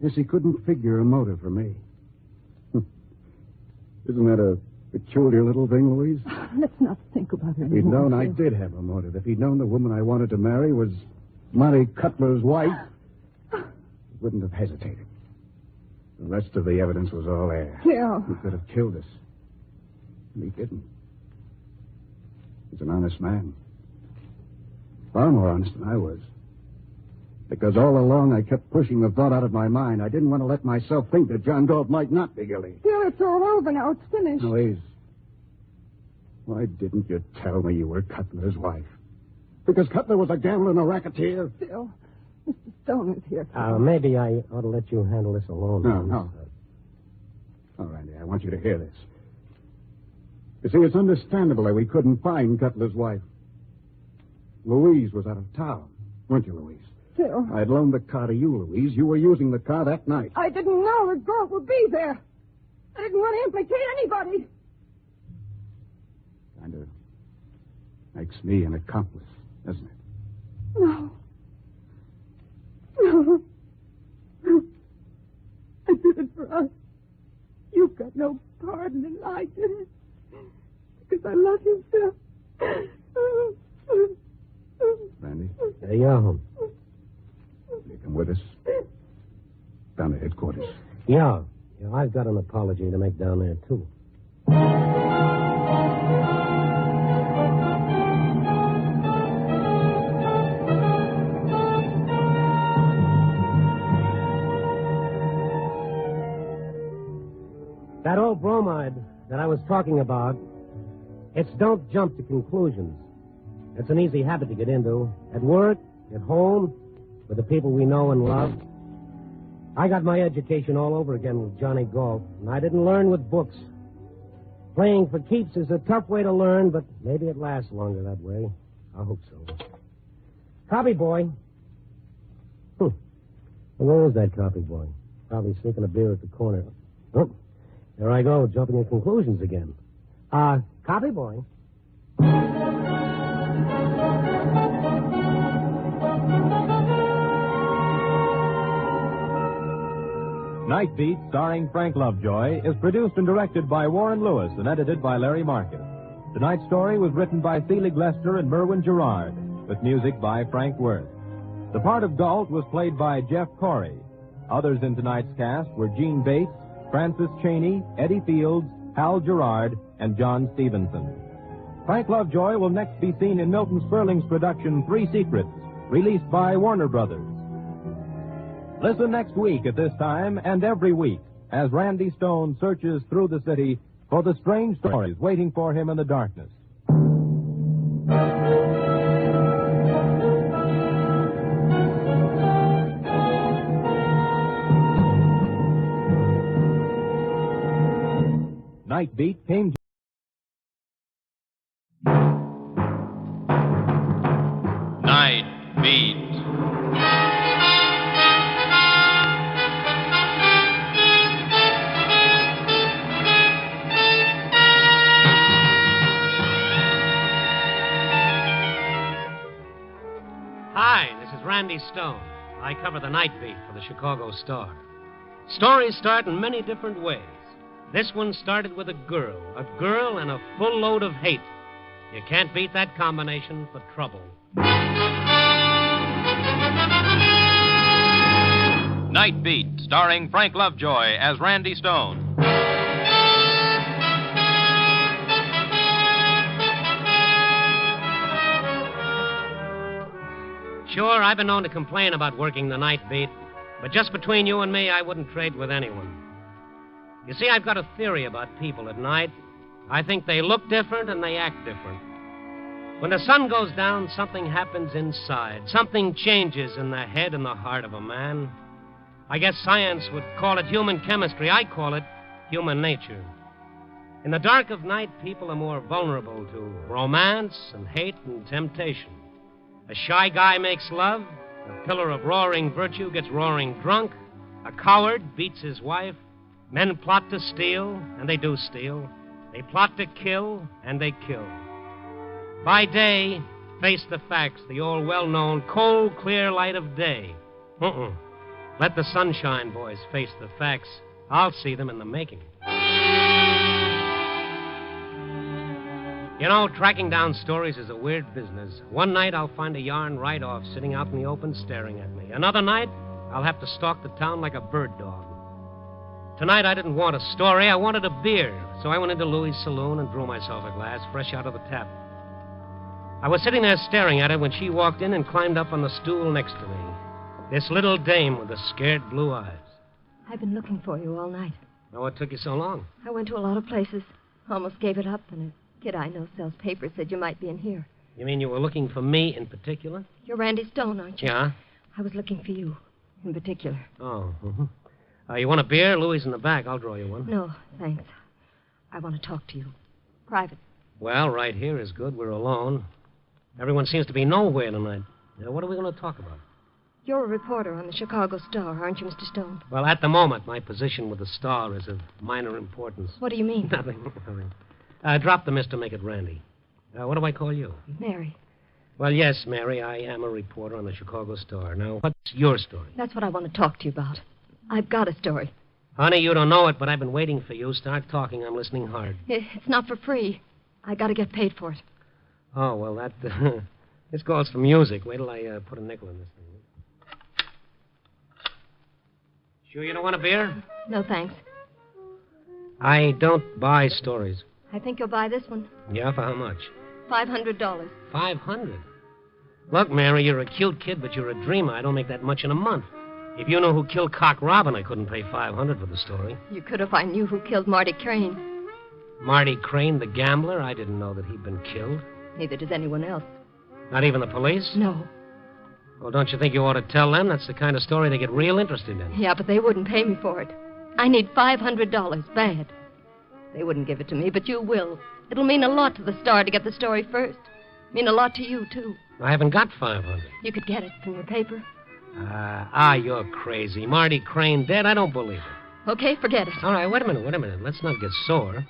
Yes, he couldn't figure a motive for me. Isn't that a peculiar little thing, Louise? Let's not think about it If he'd anymore. known I did have a motive, if he'd known the woman I wanted to marry was Monty Cutler's wife, he wouldn't have hesitated. The rest of the evidence was all there. Phil. He could have killed us. And he didn't. He's an honest man. Far more honest than I was. Because all along I kept pushing the thought out of my mind. I didn't want to let myself think that John Galt might not be guilty. Phil, it's all over now. It's finished. Louise, why didn't you tell me you were Cutler's wife? Because Cutler was a gambler and a racketeer? Phil, Mr. Stone is here. Maybe I ought to let you handle this alone. No. Oh, Randy, I want you to hear this. You see, it's understandable that we couldn't find Cutler's wife. Louise was out of town, weren't you, Louise? Phil. I'd loaned the car to you, Louise. You were using the car that night. I didn't know the girl would be there. I didn't want to implicate anybody. Kind of makes me an accomplice, doesn't it? No. I did it for us. You've got no part in it. I did it. Because I love you, Phil. Randy? Yeah, Holmes. You come with us? Down to headquarters. Yeah, I've got an apology to make down there, too. That old bromide that I was talking about, it's don't jump to conclusions. It's an easy habit to get into. At work, at home, with the people we know and love. I got my education all over again with Johnny Galt, and I didn't learn with books. Playing for keeps is a tough way to learn, but maybe it lasts longer that way. I hope so. Copy boy. Where is that copy boy? Probably sneaking a beer at the corner. Oh, there I go, jumping to conclusions again. Copy boy. Night Beat, starring Frank Lovejoy, is produced and directed by Warren Lewis and edited by Larry Marcus. Tonight's story was written by Thelig Lester and Merwin Gerard, with music by Frank Worth. The part of Galt was played by Jeff Corey. Others in tonight's cast were Gene Bates, Francis Cheney, Eddie Fields, Hal Gerard, and John Stevenson. Frank Lovejoy will next be seen in Milton Sperling's production Three Secrets, released by Warner Brothers. Listen next week at this time and every week as Randy Stone searches through the city for the strange stories waiting for him in the darkness. Night Beat came to... Night Beat. Hi, this is Randy Stone. I cover the night beat for the Chicago Star. Stories start in many different ways. This one started with a girl and a full load of hate. You can't beat that combination for trouble. Night Beat, starring Frank Lovejoy as Randy Stone. Sure, I've been known to complain about working the night beat, but just between you and me, I wouldn't trade with anyone. You see, I've got a theory about people at night. I think they look different and they act different. When the sun goes down, something happens inside. Something changes in the head and the heart of a man. I guess science would call it human chemistry. I call it human nature. In the dark of night, people are more vulnerable to romance and hate and temptation. A shy guy makes love. A pillar of roaring virtue gets roaring drunk. A coward beats his wife. Men plot to steal, and they do steal. They plot to kill, and they kill. By day, face the facts, the old well-known cold, clear light of day. Let the sunshine boys face the facts. I'll see them in the making. You know, tracking down stories is a weird business. One night I'll find a yarn right off sitting out in the open staring at me. Another night, I'll have to stalk the town like a bird dog. Tonight I didn't want a story, I wanted a beer. So I went into Louie's saloon and drew myself a glass fresh out of the tap. I was sitting there staring at her when she walked in and climbed up on the stool next to me. This little dame with the scared blue eyes. I've been looking for you all night. Oh, what took you so long? I went to a lot of places. Almost gave it up, and a kid I know sells papers said you might be in here. You mean you were looking for me in particular? You're Randy Stone, aren't you? Yeah? I was looking for you in particular. Oh, you want a beer? Louie's in the back. I'll draw you one. No, thanks. I want to talk to you. Private. Well, right here is good. We're alone. Everyone seems to be nowhere tonight. Now, what are we going to talk about? You're a reporter on the Chicago Star, aren't you, Mr. Stone? Well, at the moment, my position with the Star is of minor importance. What do you mean? Nothing. Drop the Mr. Make it Randy. What do I call you? Mary. Well, yes, Mary, I am a reporter on the Chicago Star. Now, what's your story? That's what I want to talk to you about. I've got a story. Honey, you don't know it, but I've been waiting for you. Start talking. I'm listening hard. It's not for free. I got to get paid for it. Oh, well, that... this calls for music. Wait till I put a nickel in this thing. Sure you don't want a beer? No, thanks. I don't buy stories. I think you'll buy this one. Yeah, for how much? $500. $500? Look, Mary, you're a cute kid, but you're a dreamer. I don't make that much in a month. If you know who killed Cock Robin, I couldn't pay $500 for the story. You could if I knew who killed Marty Crane. Marty Crane, the gambler? I didn't know that he'd been killed. Neither does anyone else. Not even the police? No. Well, don't you think you ought to tell them? That's the kind of story they get real interested in. Yeah, but they wouldn't pay me for it. I need $500, bad. They wouldn't give it to me, but you will. It'll mean a lot to the Star to get the story first. Mean a lot to you, too. I haven't got 500. You could get it from your paper. You're crazy. Marty Crane dead? I don't believe it. Okay, forget it. All right, wait a minute. Let's not get sore.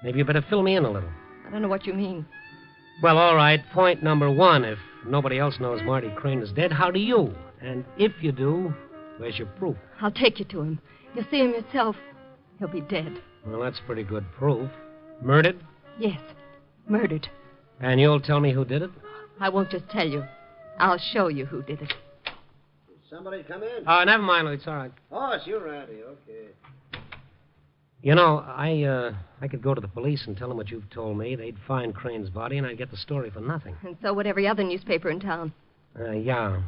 Maybe you better fill me in a little. I don't know what you mean. Well, all right, point number one. If nobody else knows Marty Crane is dead, how do you? And if you do, where's your proof? I'll take you to him. You'll see him yourself. He'll be dead. Well, that's pretty good proof. Murdered? Yes, murdered. And you'll tell me who did it? I won't just tell you. I'll show you who did it. Somebody come in? Never mind, Louie. It's all right. Oh, it's you, Randy. Okay. You know, I could go to the police and tell them what you've told me. They'd find Crane's body, and I'd get the story for nothing. And so would every other newspaper in town. Yeah.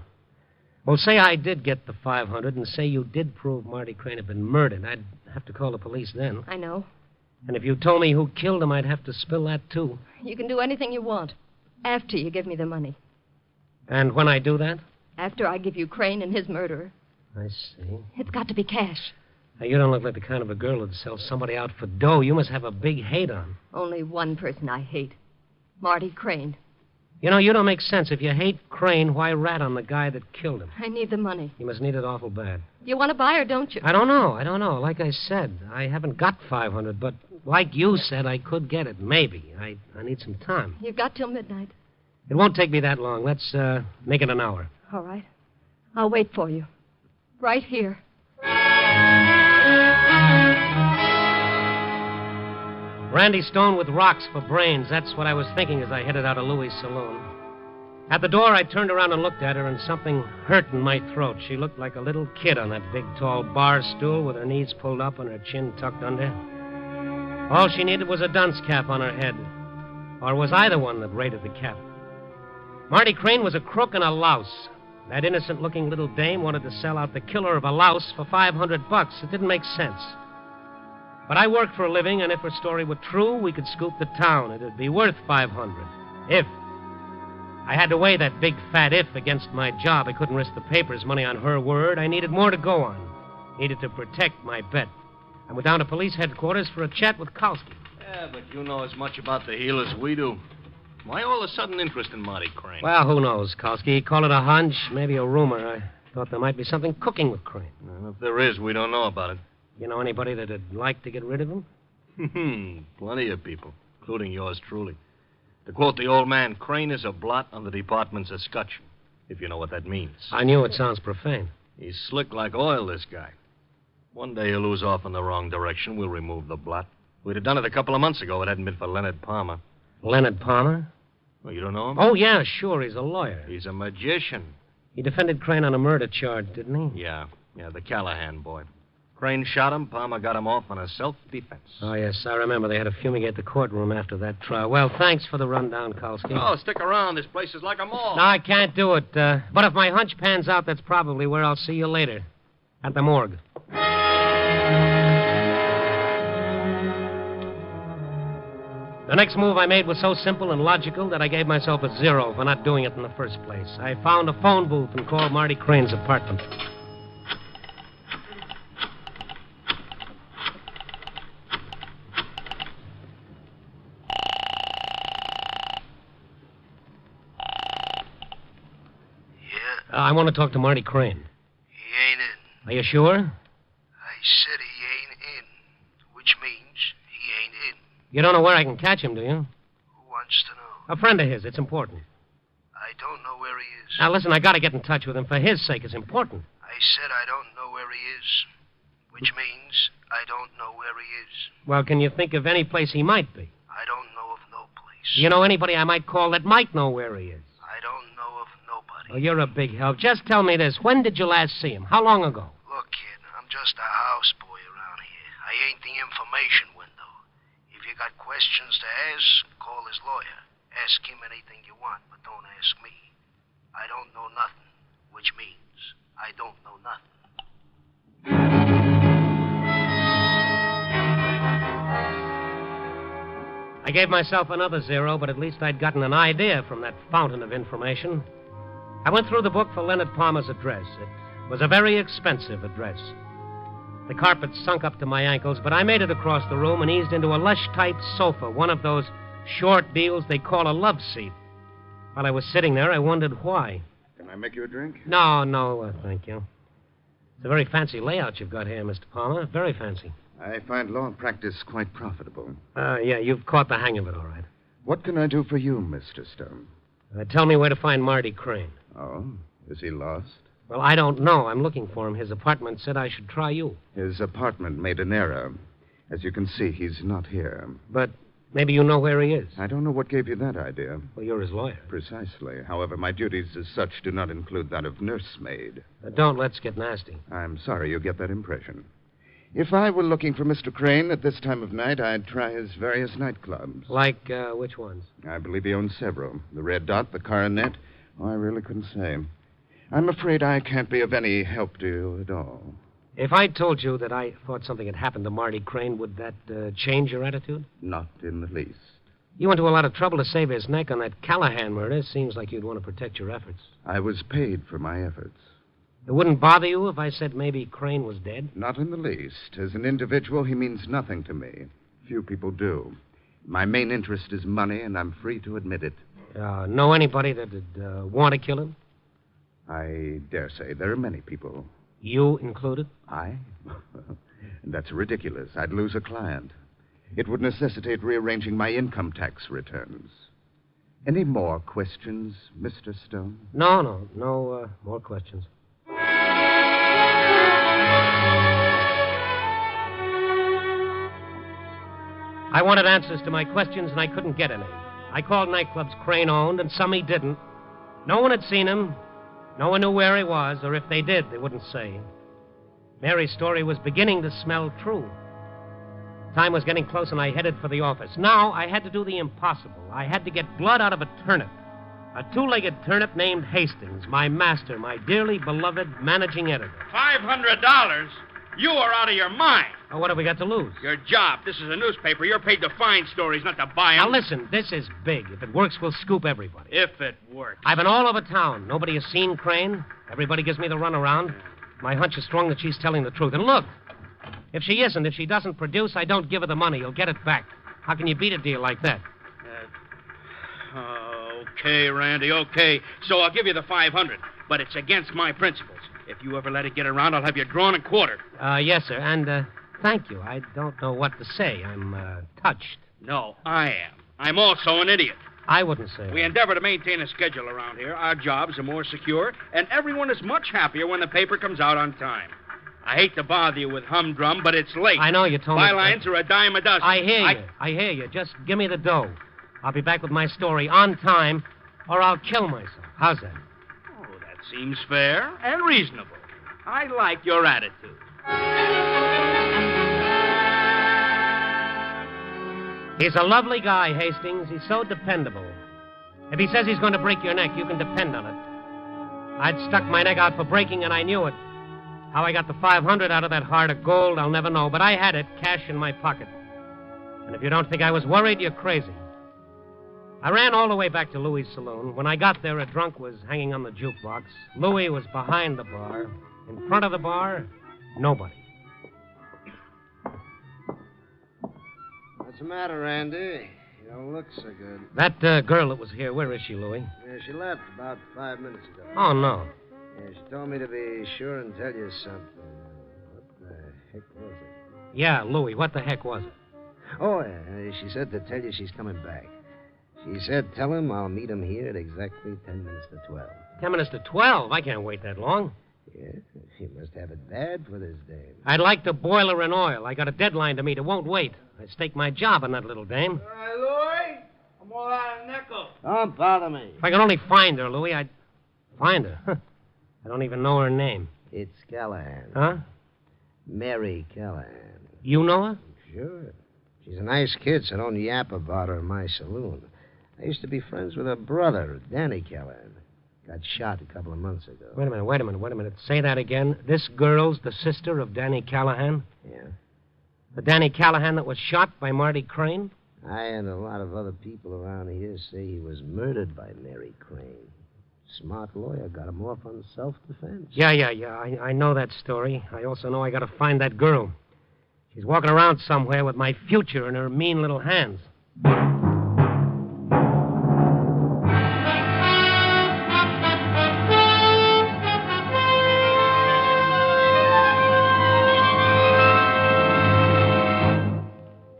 Well, say I did get the 500 and say you did prove Marty Crane had been murdered. I'd have to call the police then. I know. And if you told me who killed him, I'd have to spill that, too. You can do anything you want after you give me the money. And when I do that? After I give you Crane and his murderer. I see. It's got to be cash. Now, you don't look like the kind of a girl who'd sell somebody out for dough. You must have a big hate on. Only one person I hate. Marty Crane. You know, you don't make sense. If you hate Crane, why rat on the guy that killed him? I need the money. You must need it awful bad. You want to buy or don't you? I don't know. Like I said, I haven't got 500, but like you said, I could get it. Maybe. I need some time. You've got till midnight. It won't take me that long. Let's make it an hour. All right. I'll wait for you. Right here. Randy Stone with rocks for brains. That's what I was thinking as I headed out of Louie's saloon. At the door, I turned around and looked at her, and something hurt in my throat. She looked like a little kid on that big, tall bar stool with her knees pulled up and her chin tucked under. All she needed was a dunce cap on her head. Or was I the one that raided the cap? Marty Crane was a crook and a louse. That innocent-looking little dame wanted to sell out the killer of a louse for $500. It didn't make sense. But I worked for a living, and if her story were true, we could scoop the town. It'd be worth $500. If. I had to weigh that big fat if against my job. I couldn't risk the paper's money on her word. I needed more to go on. Needed to protect my bet. I went down to police headquarters for a chat with Kowski. Yeah, but you know as much about the heel as we do. Why all of a sudden interest in Marty Crane? Well, who knows, Kowski? Call it a hunch, maybe a rumor. I thought there might be something cooking with Crane. Well, if there is, we don't know about it. You know anybody that'd like to get rid of him? Plenty of people, including yours truly. To quote the old man, Crane is a blot on the department's escutcheon, if you know what that means. I knew it sounds profane. He's slick like oil, this guy. One day he'll lose off in the wrong direction. We'll remove the blot. We'd have done it a couple of months ago if it hadn't been for Leonard Palmer. Leonard Palmer? Well, you don't know him? Oh, yeah, sure. He's a lawyer. He's a magician. He defended Crane on a murder charge, didn't he? Yeah, the Callahan boy. Crane shot him. Palmer got him off on a self-defense. Oh, yes, I remember. They had to fumigate the courtroom after that trial. Well, thanks for the rundown, Kowski. Oh, stick around. This place is like a mall. No, I can't do it. But if my hunch pans out, that's probably where I'll see you later. At the morgue. The next move I made was so simple and logical that I gave myself a 0 for not doing it in the first place. I found a phone booth and called Marty Crane's apartment. I want to talk to Marty Crane. He ain't in. Are you sure? I said he ain't in, which means he ain't in. You don't know where I can catch him, do you? Who wants to know? A friend of his. It's important. I don't know where he is. Now, listen, I got to get in touch with him. For his sake, it's important. I said I don't know where he is, which means I don't know where he is. Well, can you think of any place he might be? I don't know of no place. You know anybody I might call that might know where he is? I don't know of nobody. Oh, you're a big help. Just tell me this. When did you last see him? How long ago? Look, kid, I'm just a houseboy around here. I ain't the information window. If you got questions to ask, call his lawyer. Ask him anything you want, but don't ask me. I don't know nothing, which means I don't know nothing. I gave myself another 0, but at least I'd gotten an idea from that fountain of information. I went through the book for Leonard Palmer's address. It was a very expensive address. The carpet sunk up to my ankles, but I made it across the room and eased into a lush-type sofa, one of those short deals they call a love seat. While I was sitting there, I wondered why. Can I make you a drink? No, thank you. It's a very fancy layout you've got here, Mr. Palmer. Very fancy. I find law practice quite profitable. Yeah, you've caught the hang of it, all right. What can I do for you, Mr. Stone? Tell me where to find Marty Crane. Oh, is he lost? Well, I don't know. I'm looking for him. His apartment said I should try you. His apartment made an error. As you can see, he's not here. But maybe you know where he is. I don't know what gave you that idea. Well, you're his lawyer. Precisely. However, my duties as such do not include that of nursemaid. Let's get nasty. I'm sorry you get that impression. If I were looking for Mr. Crane at this time of night, I'd try his various nightclubs. Like, which ones? I believe he owns several. The Red Dot, the Coronet. Oh, I really couldn't say. I'm afraid I can't be of any help to you at all. If I told you that I thought something had happened to Marty Crane, would that change your attitude? Not in the least. You went to a lot of trouble to save his neck on that Callahan murder. Seems like you'd want to protect your efforts. I was paid for my efforts. It wouldn't bother you if I said maybe Crane was dead? Not in the least. As an individual, he means nothing to me. Few people do. My main interest is money, and I'm free to admit it. Know anybody that'd want to kill him? I dare say there are many people. You included? I? That's ridiculous. I'd lose a client. It would necessitate rearranging my income tax returns. Any more questions, Mr. Stone? No more questions. I wanted answers to my questions, and I couldn't get any. I called nightclubs Crane owned, and some he didn't. No one had seen him. No one knew where he was, or if they did, they wouldn't say. Mary's story was beginning to smell true. Time was getting close, and I headed for the office. Now, I had to do the impossible. I had to get blood out of a turnip. A two-legged turnip named Hastings, my master, my dearly beloved managing editor. $500? You are out of your mind. Well, what have we got to lose? Your job. This is a newspaper. You're paid to find stories, not to buy them. Now, listen, this is big. If it works, we'll scoop everybody. If it works. I've been all over town. Nobody has seen Crane. Everybody gives me the runaround. My hunch is strong that she's telling the truth. And look, if she doesn't produce, I don't give her the money. You'll get it back. How can you beat a deal like that? Okay, Randy, okay. So I'll give you the $500, but it's against my principles. If you ever let it get around, I'll have you drawn and quartered. Yes, sir, and thank you. I don't know what to say. I'm touched. No, I am. I'm also an idiot. I wouldn't say. We endeavor to maintain a schedule around here. Our jobs are more secure, and everyone is much happier when the paper comes out on time. I hate to bother you with humdrum, but it's late. I know you told me. Bylines are a dime a dozen. I hear you. Just give me the dough. I'll be back with my story on time, or I'll kill myself. How's that? Oh, that seems fair and reasonable. I like your attitude. He's a lovely guy, Hastings. He's so dependable. If he says he's going to break your neck, you can depend on it. I'd stuck my neck out for breaking, and I knew it. How I got the $500 out of that heart of gold, I'll never know, but I had it, cash in my pocket. And if you don't think I was worried, you're crazy. I ran all the way back to Louis' saloon. When I got there, a drunk was hanging on the jukebox. Louis was behind the bar. In front of the bar, nobody. What's the matter, Randy? You don't look so good. That girl that was here, where is she, Louis? Yeah, she left about 5 minutes ago. Oh, no. Yeah, she told me to be sure and tell you something. What the heck was it? Yeah, Louis, what the heck was it? Oh, she said to tell you she's coming back. She said, tell him I'll meet him here at exactly 10 minutes to 12. 10 minutes to 12? I can't wait that long. Yeah, she must have it bad for this dame. I'd like to boil her in oil. I got a deadline to meet. It won't wait. I stake my job on that little dame. All right, Louis. I'm all out of nickel. Don't bother me. If I could only find her, Louis, I'd find her. I don't even know her name. It's Callahan. Huh? Mary Callahan. You know her? Sure. She's a nice kid, so don't yap about her in my saloon. I used to be friends with her brother, Danny Callahan. Got shot a couple of months ago. Wait a minute. Say that again. This girl's the sister of Danny Callahan? Yeah. The Danny Callahan that was shot by Marty Crane? I and a lot of other people around here say he was murdered by Mary Crane. Smart lawyer got him off on self-defense. Yeah. I know that story. I also know I got to find that girl. She's walking around somewhere with my future in her mean little hands.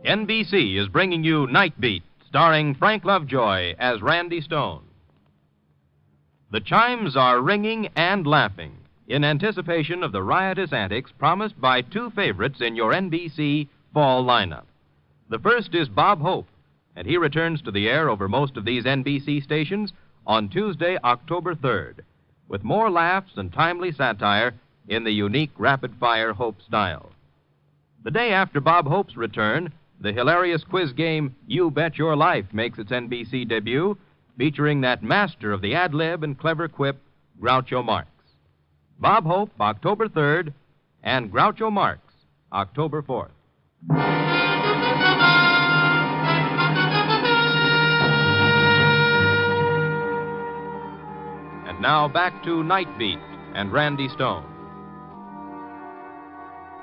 NBC is bringing you Night Beat, starring Frank Lovejoy as Randy Stone. The chimes are ringing and laughing in anticipation of the riotous antics promised by two favorites in your NBC fall lineup. The first is Bob Hope, and he returns to the air over most of these NBC stations on Tuesday, October 3rd, with more laughs and timely satire in the unique rapid-fire Hope style. The day after Bob Hope's return, the hilarious quiz game You Bet Your Life makes its NBC debut, featuring that master of the ad-lib and clever quip, Groucho Marx. Bob Hope, October 3rd, and Groucho Marx, October 4th. And now back to Night Beat and Randy Stone.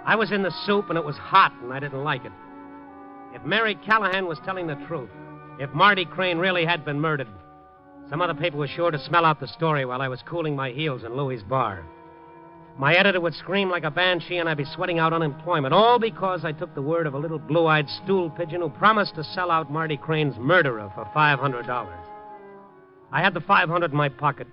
I was in the soup, and it was hot, and I didn't like it. If Mary Callahan was telling the truth, if Marty Crane really had been murdered, some other paper was sure to smell out the story while I was cooling my heels in Louie's bar. My editor would scream like a banshee, and I'd be sweating out unemployment, all because I took the word of a little blue-eyed stool pigeon who promised to sell out Marty Crane's murderer for $500. I had the $500 in my pocket.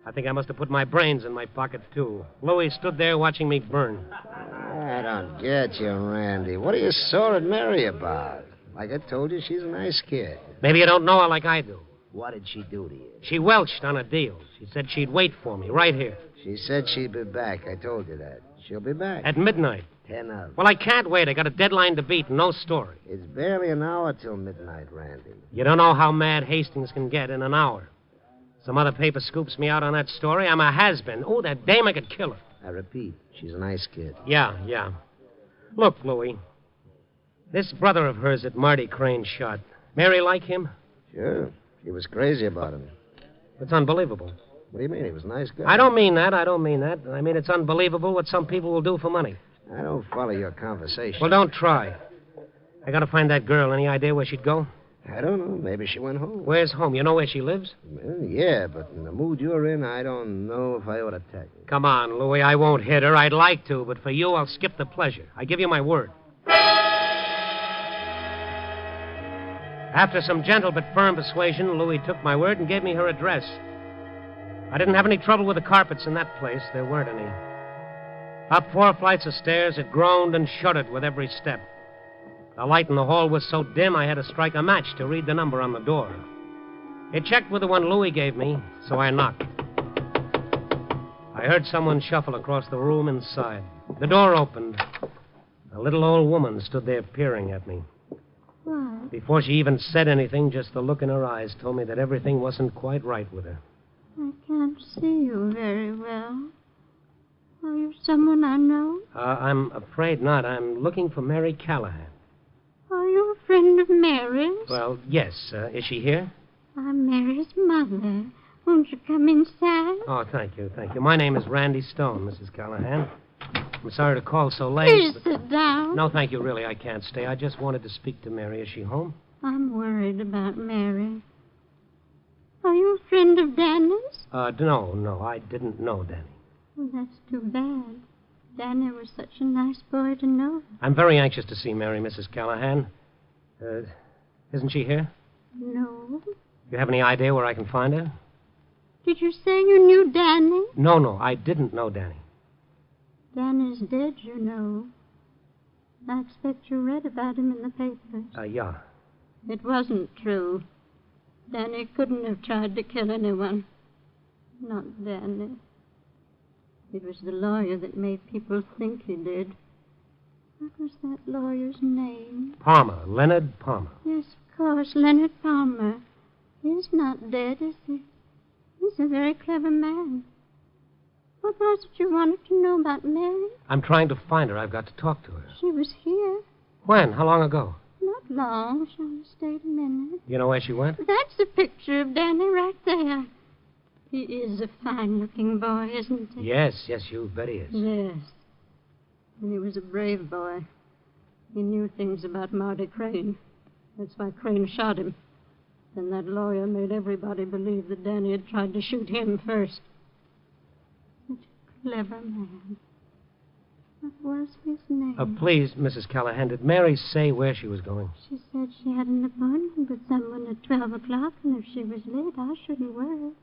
I think I must have put my brains in my pocket, too. Louie stood there watching me burn. I don't get you, Randy. What are you sore at Mary about? Like I told you, she's a nice kid. Maybe you don't know her like I do. What did she do to you? She welched on a deal. She said she'd wait for me right here. She said she'd be back. I told you that. She'll be back. At midnight. 10 of. Well, I can't wait. I got a deadline to beat, no story. It's barely an hour till midnight, Randy. You don't know how mad Hastings can get in an hour. Some other paper scoops me out on that story. I'm a has-been. Oh, that dame, I could kill her. I repeat, she's a nice kid. Yeah. Look, Louie, this brother of hers that Marty Crane shot, Mary like him? Sure. She was crazy about him. It's unbelievable. What do you mean? He was a nice guy. I don't mean that. I mean, it's unbelievable what some people will do for money. I don't follow your conversation. Well, don't try. I gotta find that girl. Any idea where she'd go? I don't know. Maybe she went home. Where's home? You know where she lives? Well, yeah, but in the mood you're in, I don't know if I ought to tell you. Come on, Louie. I won't hit her. I'd like to, but for you, I'll skip the pleasure. I give you my word. After some gentle but firm persuasion, Louie took my word and gave me her address. I didn't have any trouble with the carpets in that place. There weren't any. Up 4 flights of stairs, it groaned and shuddered with every step. The light in the hall was so dim I had to strike a match to read the number on the door. It checked with the one Louie gave me, so I knocked. I heard someone shuffle across the room inside. The door opened. A little old woman stood there peering at me. What? Before she even said anything, just the look in her eyes told me that everything wasn't quite right with her. I can't see you very well. Are you someone I know? I'm afraid not. I'm looking for Mary Callahan. Are you a friend of Mary's? Well, yes. Is she here? I'm Mary's mother. Won't you come inside? Oh, thank you. My name is Randy Stone, Mrs. Callahan. I'm sorry to call so late. Please sit down. No, thank you, really. I can't stay. I just wanted to speak to Mary. Is she home? I'm worried about Mary. Are you a friend of Danny's? No. I didn't know Danny. Well, that's too bad. Danny was such a nice boy to know. I'm very anxious to see Mary, Mrs. Callahan. Isn't she here? No. You have any idea where I can find her? Did you say you knew Danny? No, I didn't know Danny. Danny's dead, you know. I expect you read about him in the papers. Yeah. It wasn't true. Danny couldn't have tried to kill anyone. Not Danny. It was the lawyer that made people think he did. What was that lawyer's name? Palmer. Leonard Palmer. Yes, of course, Leonard Palmer. He's not dead, is he? He's a very clever man. What was it you wanted to know about Mary? I'm trying to find her. I've got to talk to her. She was here. When? How long ago? Not long. She only stayed a minute. You know where she went? That's the picture of Danny right there. He is a fine-looking boy, isn't he? Yes, you bet he is. Yes. And he was a brave boy. He knew things about Marty Crane. That's why Crane shot him. And that lawyer made everybody believe that Danny had tried to shoot him first. Such a clever man. What was his name? Please, Mrs. Callahan, did Mary say where she was going? She said she had an appointment with someone at 12 o'clock, and if she was late, I shouldn't worry.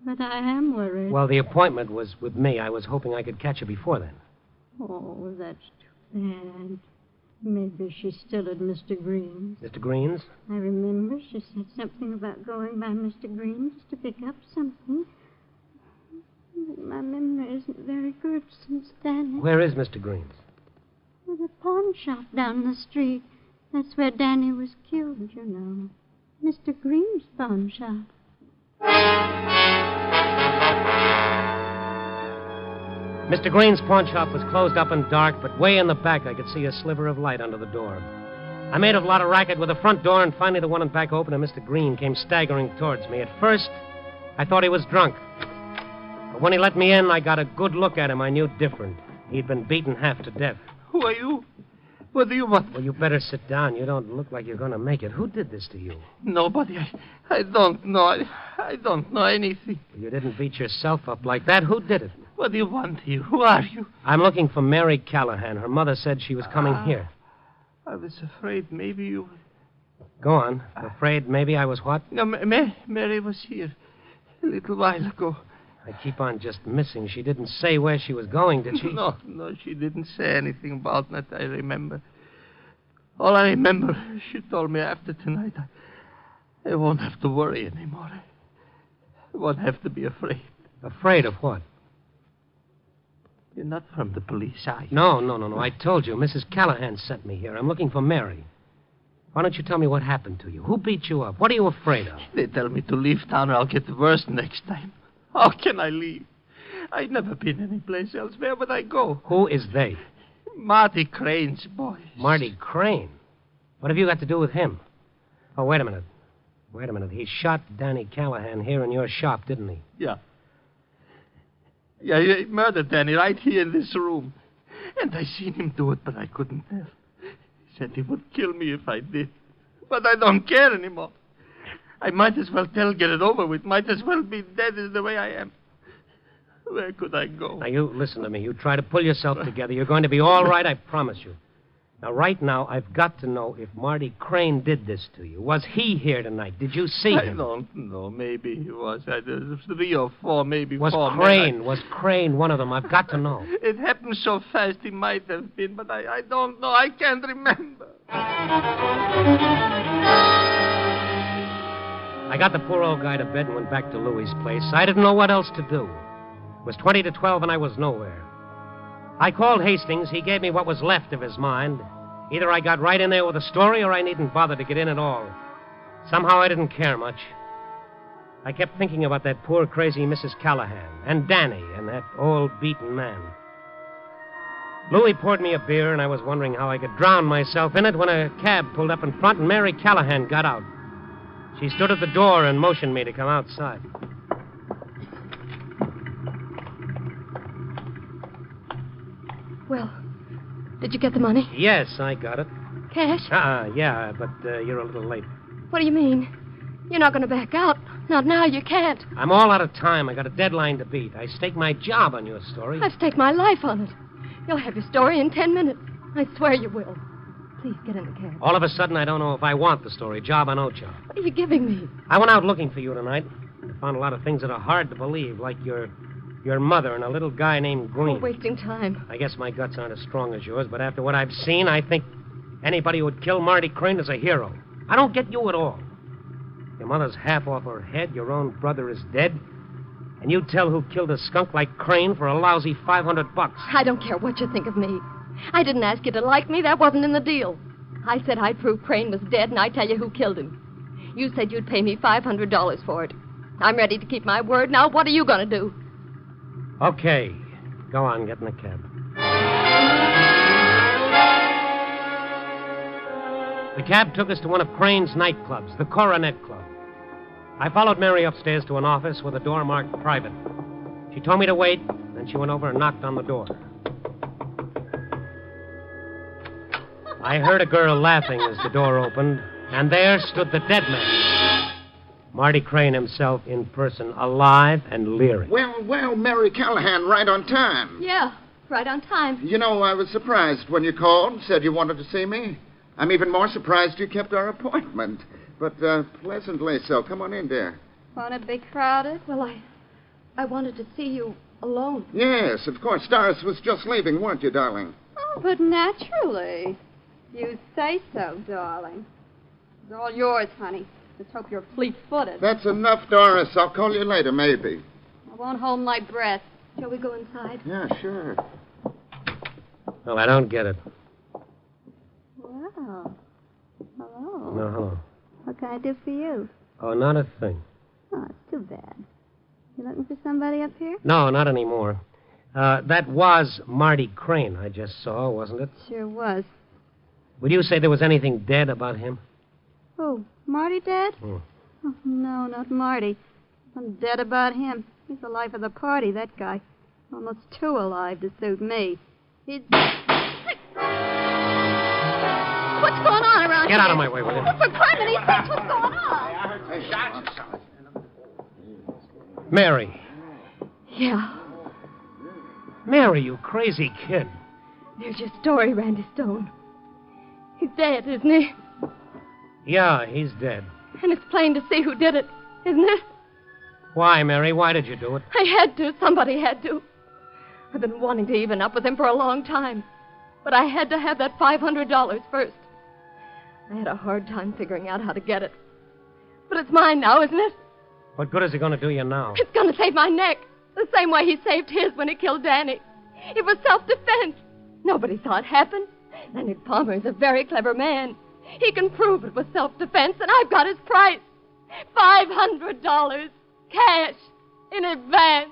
But I am worried. Well, the appointment was with me. I was hoping I could catch her before then. Oh, that's too bad. Maybe she's still at Mr. Green's. Mr. Green's? I remember she said something about going by Mr. Green's to pick up something. But my memory isn't very good since Danny... Where is Mr. Green's? There's a pawn shop down the street. That's where Danny was killed, you know. Mr. Green's pawn shop. Mr. Green's pawn shop was closed up and dark, but way in the back I could see a sliver of light under the door. I made a lot of racket with the front door, and finally the one in back opened, and Mr. Green came staggering towards me. At first, I thought he was drunk. But when he let me in, I got a good look at him. I knew different. He'd been beaten half to death. Who are you? What do you want? Well, you better sit down. You don't look like you're going to make it. Who did this to you? Nobody. I don't know. I don't know anything. You didn't beat yourself up like that. Who did it? What do you want here? Who are you? I'm looking for Mary Callahan. Her mother said she was coming here. I was afraid maybe you... Go on. Afraid maybe I was what? No, Mary was here a little while ago. I keep on just missing. She didn't say where she was going, did she? No, she didn't say anything about that, I remember. All I remember, she told me after tonight, I won't have to worry anymore. I won't have to be afraid. Afraid of what? You're not from the police, are you? No. I told you. Mrs. Callahan sent me here. I'm looking for Mary. Why don't you tell me what happened to you? Who beat you up? What are you afraid of? They tell me to leave town or I'll get worse next time. How can I leave? I've never been anyplace else. Where would I go? Who is they? Marty Crane's boys. Marty Crane? What have you got to do with him? Oh, wait a minute. He shot Danny Callahan here in your shop, didn't he? Yeah. Yeah, he murdered Danny right here in this room. And I seen him do it, but I couldn't tell. He said he would kill me if I did. But I don't care anymore. I might as well get it over with. Might as well be dead as the way I am. Where could I go? Now, you listen to me. You try to pull yourself together. You're going to be all right, I promise you. Now, right now, I've got to know if Marty Crane did this to you. Was he here tonight? Did you see him? I don't know. Maybe he was. There's 3 or 4, maybe was 4. Was Crane one of them? I've got to know. It happened so fast he might have been, but I don't know. I can't remember. I got the poor old guy to bed and went back to Louie's place. I didn't know what else to do. It was 20 to 12 and I was nowhere. I called Hastings. He gave me what was left of his mind. Either I got right in there with a story or I needn't bother to get in at all. Somehow I didn't care much. I kept thinking about that poor, crazy Mrs. Callahan and Danny and that old beaten man. Louie poured me a beer, and I was wondering how I could drown myself in it when a cab pulled up in front and Mary Callahan got out. She stood at the door and motioned me to come outside. Well, did you get the money? Yes, I got it. Cash? Yeah, but you're a little late. What do you mean? You're not going to back out. Not now, you can't. I'm all out of time. I got a deadline to beat. I staked my job on your story. I've staked my life on it. You'll have your story in 10 minutes. I swear you will. Please get in the cab. All of a sudden, I don't know if I want the story, job or no job. What are you giving me? I went out looking for you tonight. I found a lot of things that are hard to believe, like your mother and a little guy named Green. We're wasting time. I guess my guts aren't as strong as yours, but after what I've seen, I think anybody who would kill Marty Crane is a hero. I don't get you at all. Your mother's half off her head, your own brother is dead, and you tell who killed a skunk like Crane for a lousy $500. I don't care what you think of me. I didn't ask you to like me. That wasn't in the deal. I said I'd prove Crane was dead, and I'd tell you who killed him. You said you'd pay me $500 for it. I'm ready to keep my word. Now, what are you going to do? Okay. Go on, get in the cab. The cab took us to one of Crane's nightclubs, the Coronet Club. I followed Mary upstairs to an office with a door marked private. She told me to wait, then she went over and knocked on the door. I heard a girl laughing as the door opened, and there stood the dead man. Marty Crane himself in person, alive and leering. Well, Mary Callahan, right on time. Yeah, right on time. You know, I was surprised when you called, said you wanted to see me. I'm even more surprised you kept our appointment. But pleasantly so. Come on in, dear. Won't it be crowded? Well, I wanted to see you alone. Yes, of course. Doris was just leaving, weren't you, darling? Oh, but naturally. You say so, darling. It's all yours, honey. Just hope you're fleet-footed. That's enough, Doris. I'll call you later, maybe. I won't hold my breath. Shall we go inside? Yeah, sure. Well, I don't get it. Well, hello. No, hello. What can I do for you? Oh, not a thing. Oh, it's too bad. You looking for somebody up here? No, not anymore. That was Marty Crane I just saw, wasn't it? Sure was. Would you say there was anything dead about him? Oh, Marty dead? Oh. Oh, no, not Marty. I'm dead about him. He's the life of the party, that guy. Almost too alive to suit me. He's... What's going on around Get here? out of my way, will you? For criminy sakes, what's going on? Hey, shots. Mary. Yeah. Mary, you crazy kid. There's your story, Randy Stone. He's dead, isn't he? Yeah, he's dead. And it's plain to see who did it, isn't it? Why, Mary? Why did you do it? I had to. Somebody had to. I've been wanting to even up with him for a long time. But I had to have that $500 first. I had a hard time figuring out how to get it. But it's mine now, isn't it? What good is it going to do you now? It's going to save my neck. The same way he saved his when he killed Danny. It was self-defense. Nobody saw it happen. Leonard Palmer is a very clever man. He can prove it was self-defense, and I've got his price. $500. Cash. In advance.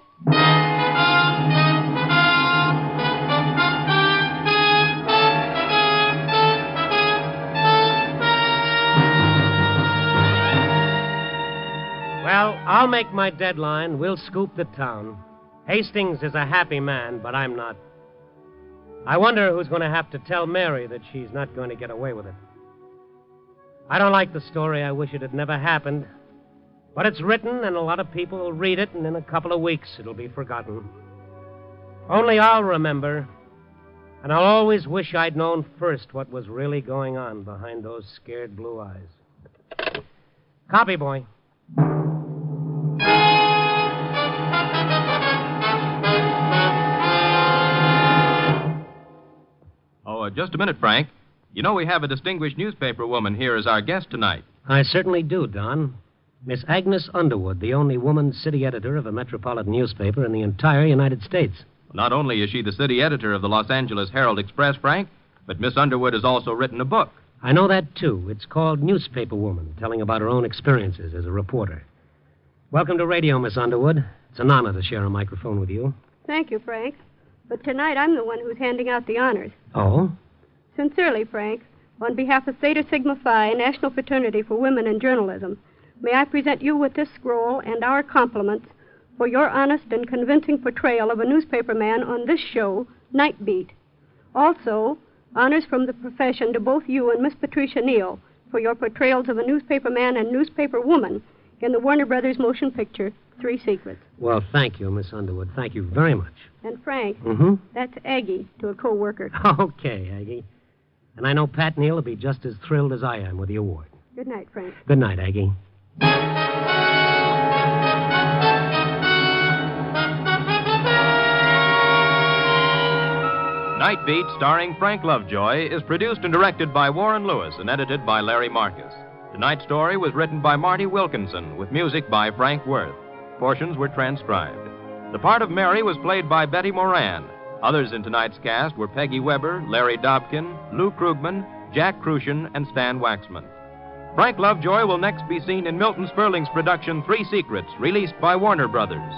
Well, I'll make my deadline. We'll scoop the town. Hastings is a happy man, but I'm not. I wonder who's going to have to tell Mary that she's not going to get away with it. I don't like the story. I wish it had never happened. But it's written, and a lot of people will read it, and in a couple of weeks it'll be forgotten. Only I'll remember, and I'll always wish I'd known first what was really going on behind those scared blue eyes. Copy, boy. Oh, just a minute, Frank. You know we have a distinguished newspaper woman here as our guest tonight. I certainly do, Don. Miss Agnes Underwood, the only woman city editor of a metropolitan newspaper in the entire United States. Not only is she the city editor of the Los Angeles Herald-Express, Frank, but Miss Underwood has also written a book. I know that, too. It's called Newspaper Woman, telling about her own experiences as a reporter. Welcome to radio, Miss Underwood. It's an honor to share a microphone with you. Thank you, Frank. But tonight I'm the one who's handing out the honors. Oh? Sincerely, Frank, on behalf of Theta Sigma Phi, National Fraternity for Women in Journalism, may I present you with this scroll and our compliments for your honest and convincing portrayal of a newspaperman on this show, Night Beat. Also, honors from the profession to both you and Miss Patricia Neal for your portrayals of a newspaperman and newspaperwoman in the Warner Brothers motion picture, 3 Secrets. Well, thank you, Miss Underwood. Thank you very much. And Frank, That's Aggie to a co-worker. Okay, Aggie. And I know Pat Neal will be just as thrilled as I am with the award. Good night, Frank. Good night, Aggie. Night Beat, starring Frank Lovejoy, is produced and directed by Warren Lewis and edited by Larry Marcus. Tonight's story was written by Marty Wilkinson, with music by Frank Worth. Portions were transcribed. The part of Mary was played by Betty Moran. Others in tonight's cast were Peggy Weber, Larry Dobkin, Lou Krugman, Jack Crucian, and Stan Waxman. Frank Lovejoy will next be seen in Milton Sperling's production 3 Secrets, released by Warner Brothers.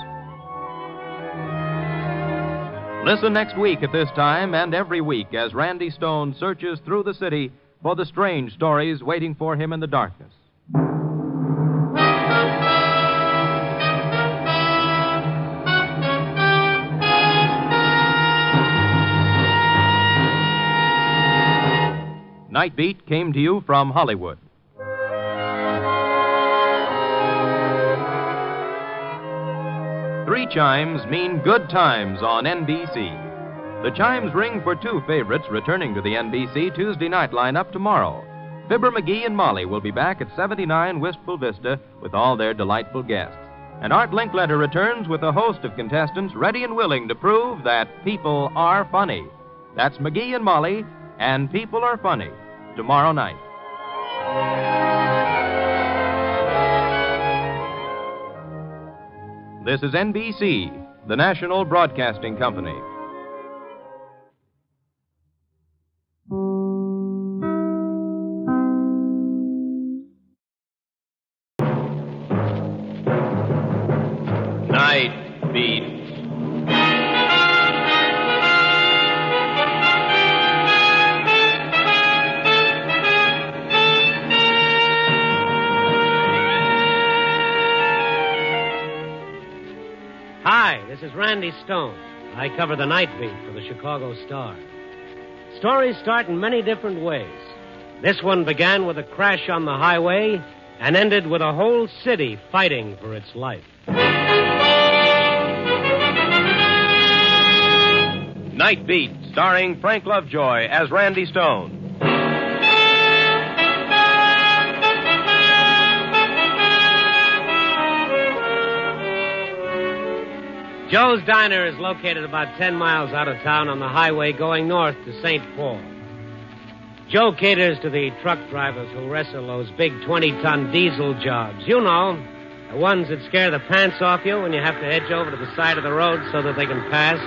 Listen next week at this time and every week as Randy Stone searches through the city for the strange stories waiting for him in the darkness. Night Beat came to you from Hollywood. Three chimes mean good times on NBC. The chimes ring for two favorites returning to the NBC Tuesday night lineup tomorrow. Fibber McGee and Molly will be back at 79 Wistful Vista with all their delightful guests. And Art Linkletter returns with a host of contestants ready and willing to prove that people are funny. That's McGee and Molly and People Are Funny tomorrow night. This is NBC, the national broadcasting company. Night Beat. Hi, this is Randy Stone. I cover the Night Beat for the Chicago Star. Stories start in many different ways. This one began with a crash on the highway and ended with a whole city fighting for its life. Night Beat, starring Frank Lovejoy as Randy Stone. Joe's Diner is located about 10 miles out of town on the highway going north to St. Paul. Joe caters to the truck drivers who wrestle those big 20-ton diesel jobs. You know, the ones that scare the pants off you when you have to edge over to the side of the road so that they can pass.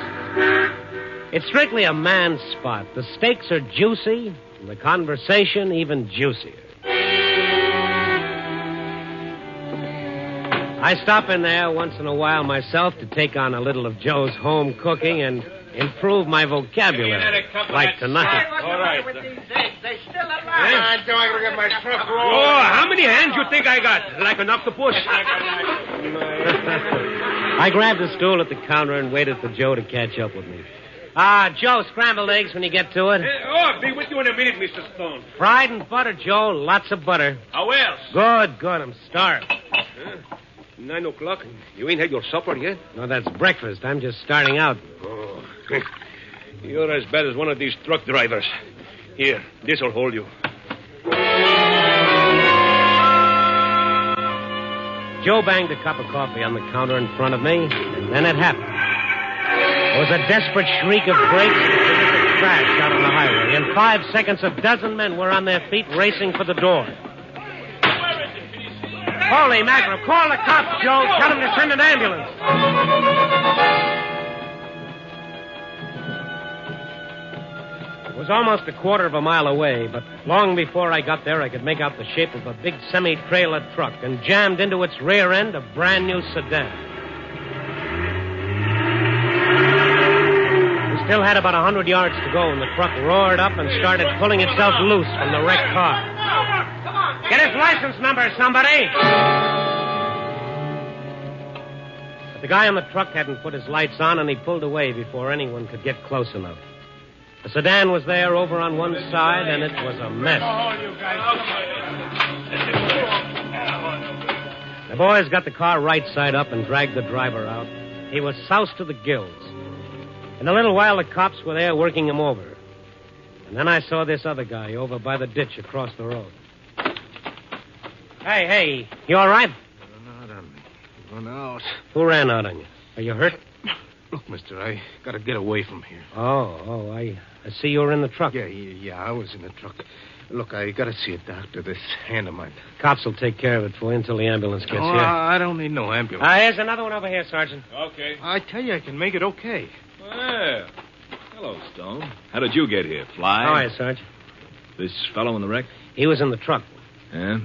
It's strictly a man's spot. The steaks are juicy, and the conversation even juicier. I stop in there once in a while myself to take on a little of Joe's home cooking and improve my vocabulary, like tonight. All right. They still alive. Joe, I gotta get my truck rolling. Oh, how many hands you think I got? Like enough to push. I grabbed a stool at the counter and waited for Joe to catch up with me. Joe, scrambled eggs when you get to it. I'll be with you in a minute, Mr. Stone. Fried and butter, Joe. Lots of butter. How else? Good. I'm starved. 9 o'clock. You ain't had your supper yet? No, that's breakfast. I'm just starting out. Oh. You're as bad as one of these truck drivers. Here, this'll hold you. Joe banged a cup of coffee on the counter in front of me, and then it happened. There was a desperate shriek of brakes and a terrific crash out on the highway. In 5 seconds, a dozen men were on their feet racing for the door. Holy mackerel, call the cops, Joe. Tell them to send an ambulance. It was almost a quarter of a mile away, but long before I got there, I could make out the shape of a big semi-trailer truck and jammed into its rear end a brand-new sedan. We still had about 100 yards to go when the truck roared up and started pulling itself loose from the wrecked car. Get his license number, somebody! But the guy on the truck hadn't put his lights on, and he pulled away before anyone could get close enough. The sedan was there over on one side, and it was a mess. The boys got the car right side up and dragged the driver out. He was soused to the gills. In a little while, the cops were there working him over. And then I saw this other guy over by the ditch across the road. Hey, you all right? Run out. Who ran out on you? Are you hurt? Look, mister, I gotta get away from here. Oh, I see you were in the truck. Yeah, I was in the truck. Look, I gotta see a doctor. This hand of mine. Cops will take care of it for you until the ambulance gets here. I don't need no ambulance. Here's another one over here, Sergeant. Okay. I tell you, I can make it okay. Well, hello, Stone. How did you get here? Fly? How are you, Sarge? This fellow in the wreck? He was in the truck. Yeah?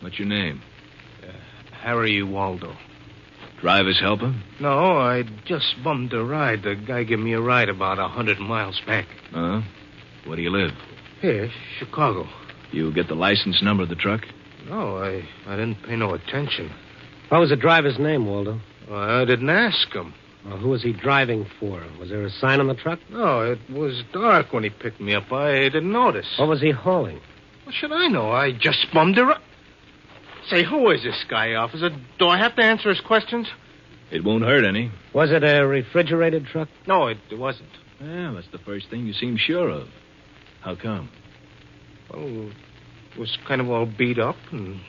What's your name? Harry Waldo. Driver's helper? No, I just bummed a ride. The guy gave me a ride about 100 miles back. Where do you live? Here, Chicago. You get the license number of the truck? No, I didn't pay no attention. What was the driver's name, Waldo? Well, I didn't ask him. Well, who was he driving for? Was there a sign on the truck? No, it was dark when he picked me up. I didn't notice. What was he hauling? What should I know? I just bummed her up. Say, who is this guy, officer? Do I have to answer his questions? It won't hurt any. Was it a refrigerated truck? No, it wasn't. Well, that's the first thing you seem sure of. How come? Well, it was kind of all beat up, and...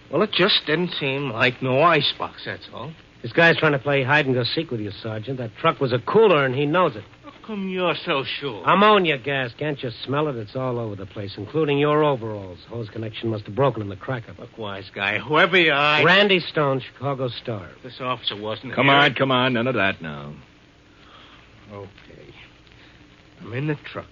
Well, it just didn't seem like no icebox, that's all. This guy's trying to play hide-and-go-seek with you, Sergeant. That truck was a cooler, and he knows it. How come you're so sure? Ammonia gas. Can't you smell it? It's all over the place, including your overalls. Hose connection must have broken in the crack-up. Look, wise guy, whoever you are... Randy Stone, Chicago Star. This officer wasn't Come here. on. None of that now. Okay. I'm in the truck.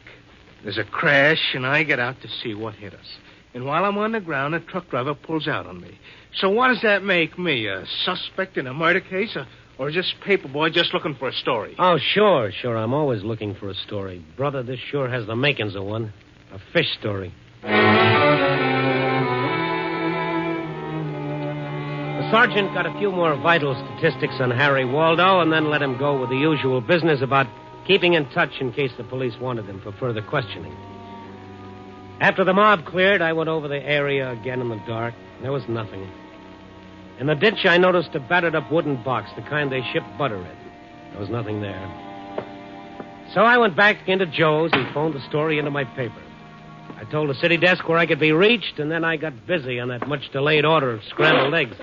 There's a crash, and I get out to see what hit us. And while I'm on the ground, a truck driver pulls out on me. So what does that make me? A suspect in a murder case? Or just paperboy just looking for a story? Oh, sure. I'm always looking for a story. Brother, this sure has the makings of one. A fish story. The sergeant got a few more vital statistics on Harry Waldo and then let him go with the usual business about keeping in touch in case the police wanted him for further questioning. After the mob cleared, I went over the area again in the dark. There was nothing. In the ditch, I noticed a battered-up wooden box, the kind they ship butter in. There was nothing there. So I went back into Joe's and phoned the story into my paper. I told the city desk where I could be reached, and then I got busy on that much-delayed order of scrambled eggs.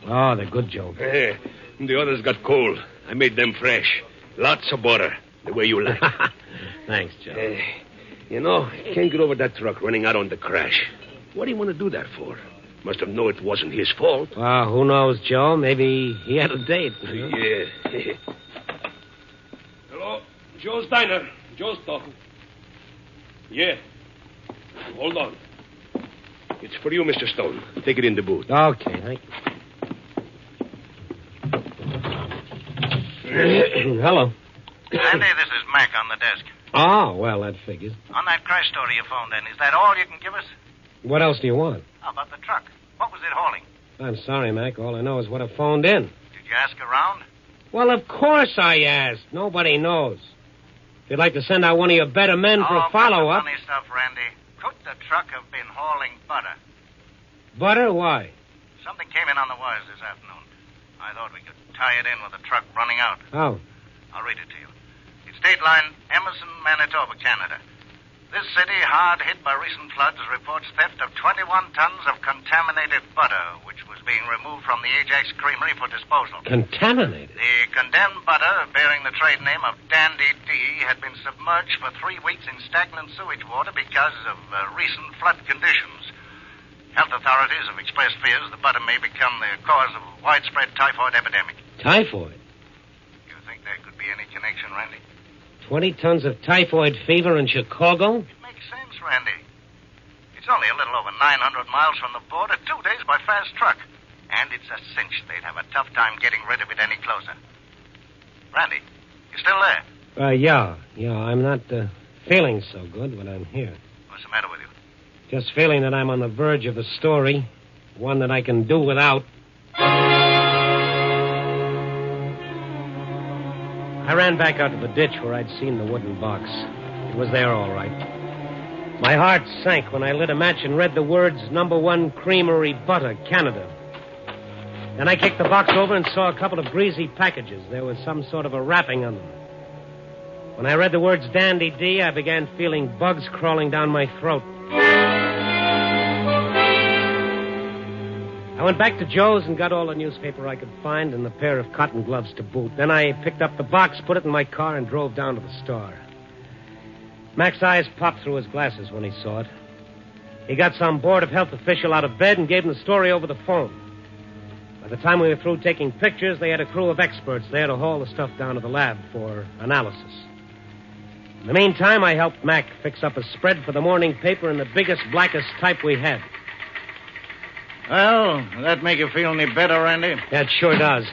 Oh, they're good, Joe. Hey, the others got cold. I made them fresh. Lots of butter, the way you like. Thanks, Joe. You know, I can't get over that truck running out on the crash. What do you want to do that for? Must have known it wasn't his fault. Well, who knows, Joe? Maybe he had a date. You know? Yeah. Hello, Joe's Diner. Joe's talking. Yeah. Hold on. It's for you, Mr. Stone. Take it in the booth. Okay, thank you. Hello. Andy, this is Mac on the desk. Oh, well, that figures. On that crash story you phoned in, is that all you can give us? What else do you want? How about the truck? What was it hauling? I'm sorry, Mac. All I know is what I phoned in. Did you ask around? Well, of course I asked. Nobody knows. If you'd like to send out one of your better men for a follow-up... funny stuff, Randy. Could the truck have been hauling butter? Butter? Why? Something came in on the wires this afternoon. I thought we could tie it in with the truck running out. Oh. I'll read it to you. It's date line Emerson, Manitoba, Canada. This city, hard hit by recent floods, reports theft of 21 tons of contaminated butter, which was being removed from the Ajax Creamery for disposal. Contaminated? The condemned butter, bearing the trade name of Dandy D, had been submerged for 3 weeks in stagnant sewage water because of recent flood conditions. Health authorities have expressed fears the butter may become the cause of a widespread typhoid epidemic. Typhoid? You think there could be any connection, Randy? 20 tons of typhoid fever in Chicago? It makes sense, Randy. It's only a little over 900 miles from the border, 2 days by fast truck. And it's a cinch they'd have a tough time getting rid of it any closer. Randy, you still there? Yeah. I'm not feeling so good, but I'm here. What's the matter with you? Just feeling that I'm on the verge of a story, one that I can do without. I ran back out to the ditch where I'd seen the wooden box. It was there all right. My heart sank when I lit a match and read the words, Number 1 Creamery Butter, Canada. Then I kicked the box over and saw a couple of greasy packages. There was some sort of a wrapping on them. When I read the words Dandy D, I began feeling bugs crawling down my throat. I went back to Joe's and got all the newspaper I could find and a pair of cotton gloves to boot. Then I picked up the box, put it in my car, and drove down to the Star. Mac's eyes popped through his glasses when he saw it. He got some Board of Health official out of bed and gave him the story over the phone. By the time we were through taking pictures, they had a crew of experts there to haul the stuff down to the lab for analysis. In the meantime, I helped Mac fix up a spread for the morning paper in the biggest, blackest type we had. Well, does that make you feel any better, Randy? That sure does.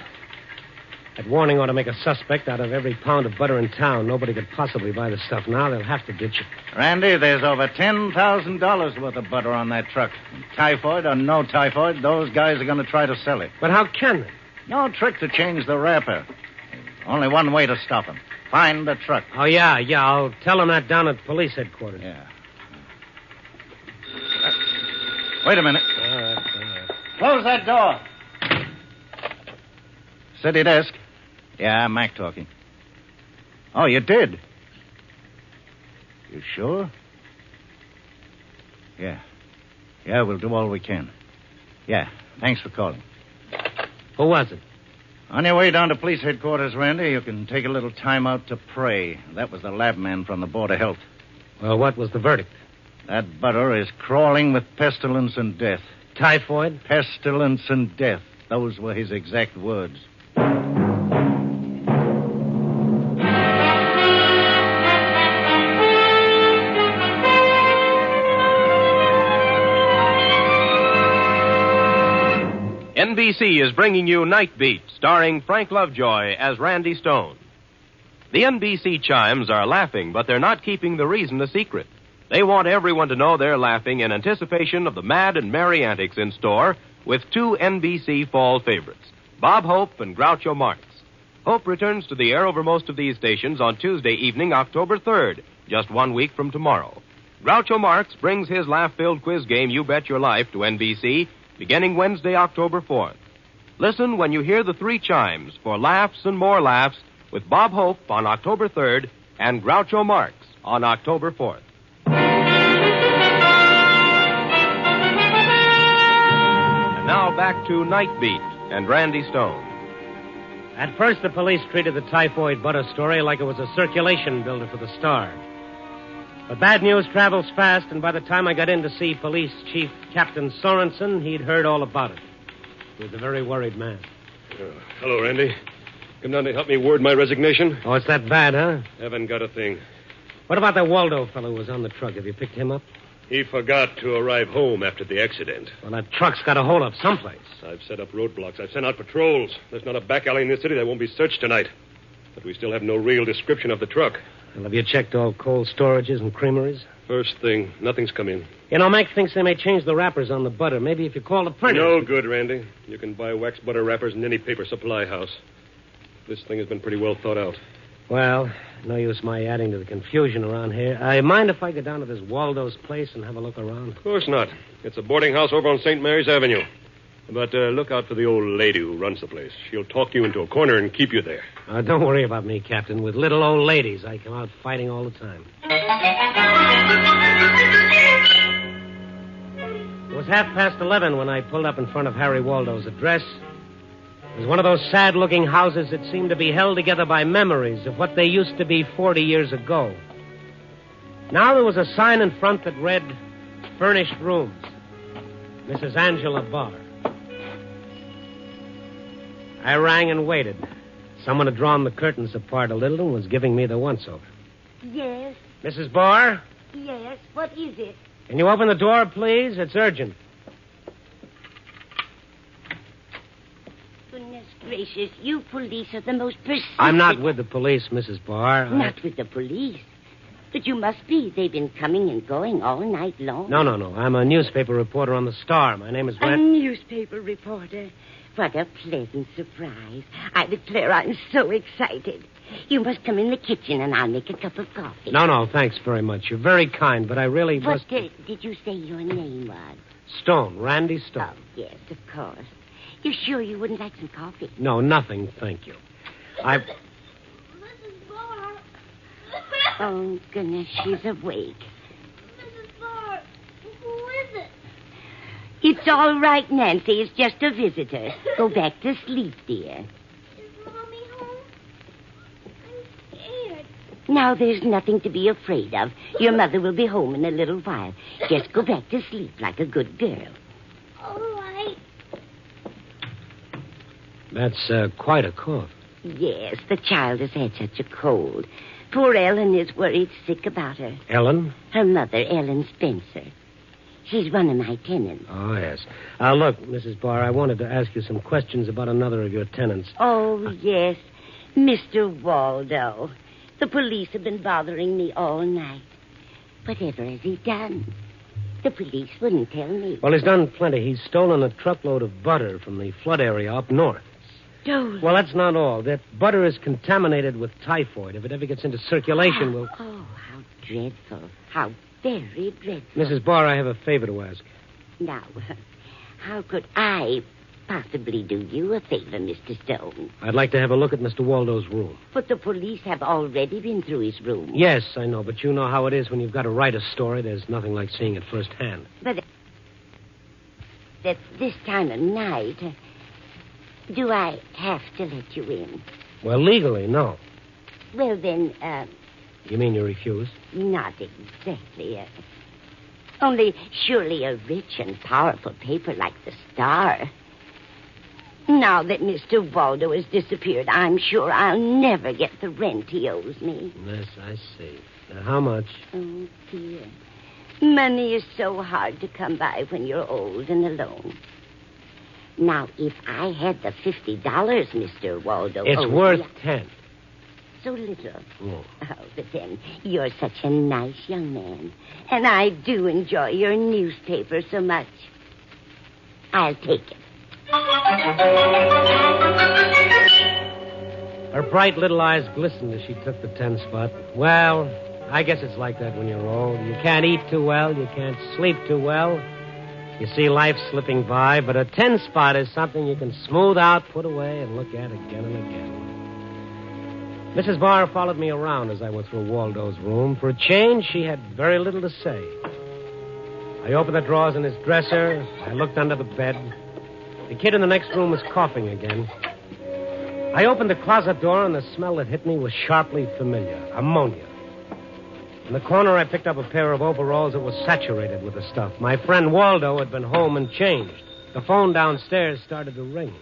That warning ought to make a suspect out of every pound of butter in town. Nobody could possibly buy the stuff now. They'll have to ditch it. Randy, there's over $10,000 worth of butter on that truck. Typhoid or no typhoid, those guys are going to try to sell it. But how can they? No trick to change the wrapper. Only one way to stop him. Find the truck. Oh, yeah. I'll tell him that down at police headquarters. Yeah. Wait a minute. All right. Close that door. City desk. Yeah, Mac talking. Oh, you did? You sure? Yeah. Yeah, we'll do all we can. Yeah, thanks for calling. Who was it? On your way down to police headquarters, Randy, you can take a little time out to pray. That was the lab man from the Board of Health. Well, what was the verdict? That butter is crawling with pestilence and death. Typhoid? Pestilence and death. Those were his exact words. NBC is bringing you Night Beat, starring Frank Lovejoy as Randy Stone. The NBC chimes are laughing, but they're not keeping the reason a secret. They want everyone to know they're laughing in anticipation of the mad and merry antics in store with two NBC fall favorites, Bob Hope and Groucho Marx. Hope returns to the air over most of these stations on Tuesday evening, October 3rd, just 1 week from tomorrow. Groucho Marx brings his laugh-filled quiz game, You Bet Your Life, to NBC beginning Wednesday, October 4th. Listen when you hear the three chimes for laughs and more laughs with Bob Hope on October 3rd and Groucho Marx on October 4th. And now back to Night Beat and Randy Stone. At first, the police treated the typhoid butter story like it was a circulation builder for the Star. But bad news travels fast, and by the time I got in to see Police Chief Captain Sorensen, he'd heard all about it. He was a very worried man. Hello, Randy. Come down to help me word my resignation? Oh, it's that bad, huh? Haven't got a thing. What about that Waldo fellow who was on the truck? Have you picked him up? He forgot to arrive home after the accident. Well, that truck's got a hold up someplace. I've set up roadblocks. I've sent out patrols. There's not a back alley in this city that won't be searched tonight. But we still have no real description of the truck. Well, have you checked all cold storages and creameries? First thing, nothing's come in. You know, Mac thinks they may change the wrappers on the butter. Maybe if you call the printer. No good, Randy. You can buy wax butter wrappers in any paper supply house. This thing has been pretty well thought out. Well, no use my adding to the confusion around here. I mind if I go down to this Waldo's place and have a look around? Of course not. It's a boarding house over on St. Mary's Avenue. But look out for the old lady who runs the place. She'll talk you into a corner and keep you there. Don't worry about me, Captain. With little old ladies, I come out fighting all the time. It was 11:30 when I pulled up in front of Harry Waldo's address. It was one of those sad-looking houses that seemed to be held together by memories of what they used to be 40 years ago. Now there was a sign in front that read, Furnished Rooms, Mrs. Angela Barr. I rang and waited. Someone had drawn the curtains apart a little and was giving me the once-over. Yes? Mrs. Barr? Yes, what is it? Can you open the door, please? It's urgent. Goodness gracious, you police are the most persistent... I'm not with the police, Mrs. Barr. Not with the police? But you must be. They've been coming and going all night long. No. I'm a newspaper reporter on the Star. My name is A newspaper reporter? What a pleasant surprise. I declare I'm so excited. You must come in the kitchen and I'll make a cup of coffee. No, thanks very much. You're very kind, but I really What did you say your name was? Stone, Randy Stone. Oh, yes, of course. You sure you wouldn't like some coffee? No, nothing, thank you. Mrs. Barr. Oh, goodness, she's awake. Mrs. Barr, who is it? It's all right, Nancy. It's just a visitor. Go back to sleep, dear. Is Mommy home? I'm scared. Now, there's nothing to be afraid of. Your mother will be home in a little while. Just go back to sleep like a good girl. All right. That's quite a cough. Yes, the child has had such a cold. Poor Ellen is worried sick about her. Ellen? Her mother, Ellen Spencer. She's one of my tenants. Oh, yes. Look, Mrs. Barr, I wanted to ask you some questions about another of your tenants. Oh, yes. Mr. Waldo. The police have been bothering me all night. Whatever has he done? The police wouldn't tell me. Well, he's done plenty. He's stolen a truckload of butter from the flood area up north. stolen. Well, that's not all. That butter is contaminated with typhoid. If it ever gets into circulation, we'll... Oh, how dreadful. How very dreadful. Mrs. Barr, I have a favor to ask. Now, how could I possibly do you a favor, Mr. Stone? I'd like to have a look at Mr. Waldo's room. But the police have already been through his room. Yes, I know, but you know how it is when you've got to write a story. There's nothing like seeing it firsthand. But at this time of night, do I have to let you in? Well, legally, no. Well, then, You mean you refuse? not exactly. Only surely a rich and powerful paper like the Star. Now that Mr. Waldo has disappeared, I'm sure I'll never get the rent he owes me. Yes, I see. Now, how much? Oh, dear. Money is so hard to come by when you're old and alone. Now, if I had the $50, Mr. Waldo... It's worth 10. So little. Oh. Oh, but then, you're such a nice young man. And I do enjoy your newspaper so much. I'll take it. Her bright little eyes glistened as she took the 10 spot. Well, I guess it's like that when you're old. You can't eat too well. You can't sleep too well. You see life slipping by, but a 10 spot is something you can smooth out, put away, and look at again and again. Mrs. Barr followed me around as I went through Waldo's room. For a change, she had very little to say. I opened the drawers in his dresser. I looked under the bed. The kid in the next room was coughing again. I opened the closet door, and the smell that hit me was sharply familiar. Ammonia. In the corner, I picked up a pair of overalls that were saturated with the stuff. My friend Waldo had been home and changed. The phone downstairs started to ring.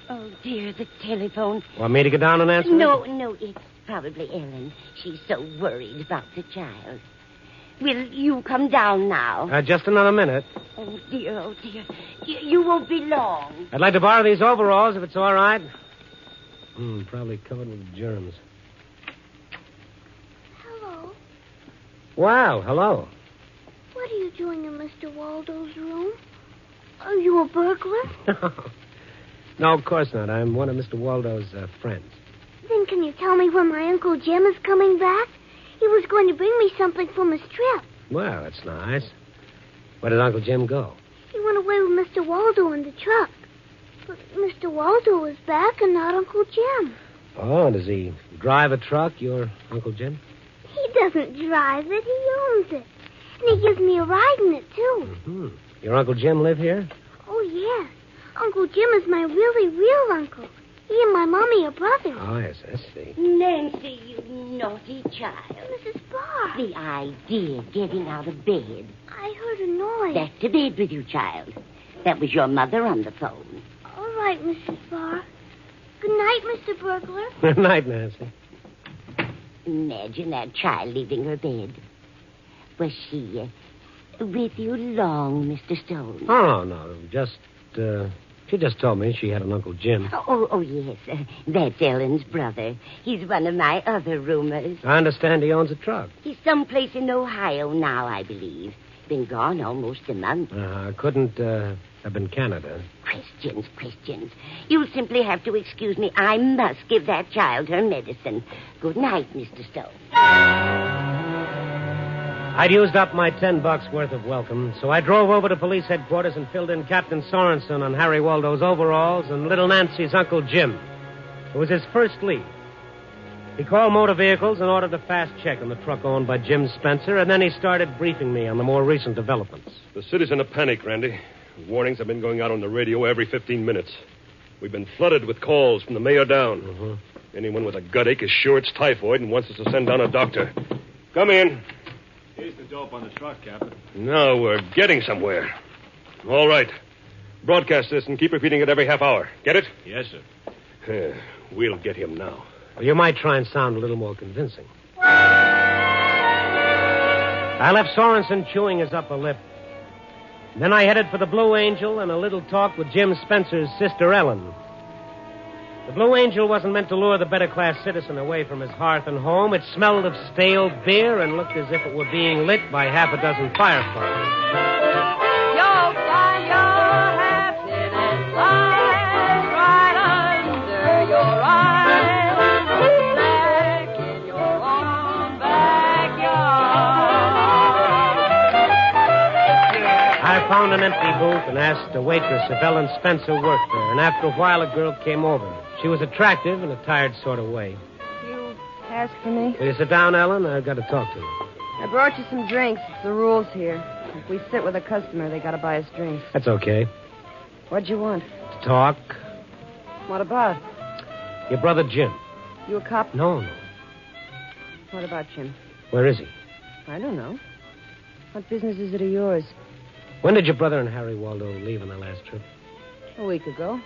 Oh, dear, the telephone. Want me to get down and answer it? No, it's probably Ellen. She's so worried about the child. Will you come down now? Just another minute. Oh, dear, oh, dear. You won't be long. I'd like to borrow these overalls if it's all right. Probably covered with germs. Hello. Wow, hello. What are you doing in Mr. Waldo's room? Are you a burglar? No, of course not. I'm one of Mr. Waldo's friends. Then can you tell me when my Uncle Jim is coming back? He was going to bring me something from his trip. Well, that's nice. Where did Uncle Jim go? He went away with Mr. Waldo in the truck. But Mr. Waldo is back and not Uncle Jim. Oh, does he drive a truck, your Uncle Jim? He doesn't drive it. He owns it. And he gives me a ride in it, too. Mm-hmm. Your Uncle Jim live here? Oh, yes. Uncle Jim is my really real uncle. He and my mommy are brothers. Oh, yes, I see. Nancy, you naughty child. Mrs. Barr. The idea of getting out of bed. I heard a noise. Back to bed with you, child. That was your mother on the phone. All right, Mrs. Barr. Good night, Mr. Burglar. Good night, Nancy. Imagine that child leaving her bed. Was she with you long, Mr. Stone? Oh, no. She just told me she had an Uncle Jim. Oh, yes. That's Ellen's brother. He's one of my other roomers. I understand he owns a truck. He's someplace in Ohio now, I believe. Been gone almost a month. Couldn't have been Canada. Questions. You'll simply have to excuse me. I must give that child her medicine. Good night, Mr. Stone. I'd used up my $10 worth of welcome, so I drove over to police headquarters and filled in Captain Sorensen on Harry Waldo's overalls and little Nancy's Uncle Jim. It was his first lead. He called motor vehicles and ordered a fast check on the truck owned by Jim Spencer, and then he started briefing me on the more recent developments. The city's in a panic, Randy. Warnings have been going out on the radio every 15 minutes. We've been flooded with calls from the mayor down. Mm-hmm. Anyone with a gut ache is sure it's typhoid and wants us to send down a doctor. Come in. Here's the dope on the truck, Captain. No, we're getting somewhere. All right. Broadcast this and keep repeating it every half hour. Get it? Yes, sir. We'll get him now. Well, you might try and sound a little more convincing. I left Sorensen chewing his upper lip. Then I headed for the Blue Angel and a little talk with Jim Spencer's sister Ellen. The Blue Angel wasn't meant to lure the better-class citizen away from his hearth and home. It smelled of stale beer and looked as if it were being lit by half a dozen fireflies. Your fire, happiness, life. I found an empty booth and asked a waitress if Ellen Spencer worked there. And after a while, a girl came over. She was attractive in a tired sort of way. You asked for me? Will you sit down, Ellen? I've got to talk to you. I brought you some drinks. It's the rules here. If we sit with a customer, they gotta buy us drinks. That's okay. What'd you want? To talk. What about? Your brother Jim. You a cop? No. What about Jim? Where is he? I don't know. What business is it of yours? When did your brother and Harry Waldo leave on their last trip? A week ago.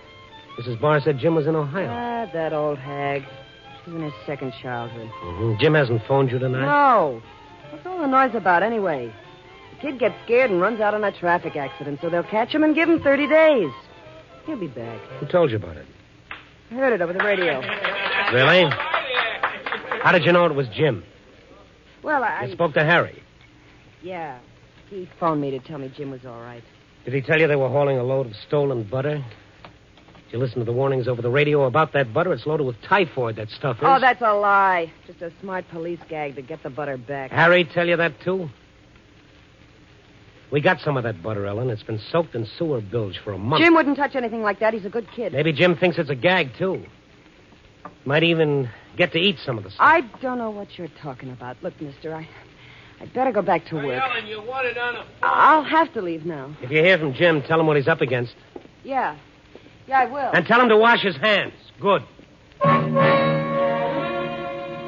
Mrs. Barr said Jim was in Ohio. Ah, that old hag. She's in her second childhood. Mm-hmm. Jim hasn't phoned you tonight? No. What's all the noise about anyway? The kid gets scared and runs out in a traffic accident, so they'll catch him and give him 30 days. He'll be back. Who told you about it? I heard it over the radio. Really? How did you know it was Jim? Well, You spoke to Harry. Yeah. He phoned me to tell me Jim was all right. Did he tell you they were hauling a load of stolen butter? Did you listen to the warnings over the radio about that butter? It's loaded with typhoid, that stuff is. Oh, that's a lie. Just a smart police gag to get the butter back. Harry tell you that, too? We got some of that butter, Ellen. It's been soaked in sewer bilge for a month. Jim wouldn't touch anything like that. He's a good kid. Maybe Jim thinks it's a gag, too. Might even get to eat some of the stuff. I don't know what you're talking about. Look, mister, I'd better go back to work. Ellen, you want it on a... I'll have to leave now. If you hear from Jim, tell him what he's up against. Yeah. Yeah, I will. And tell him to wash his hands. Good.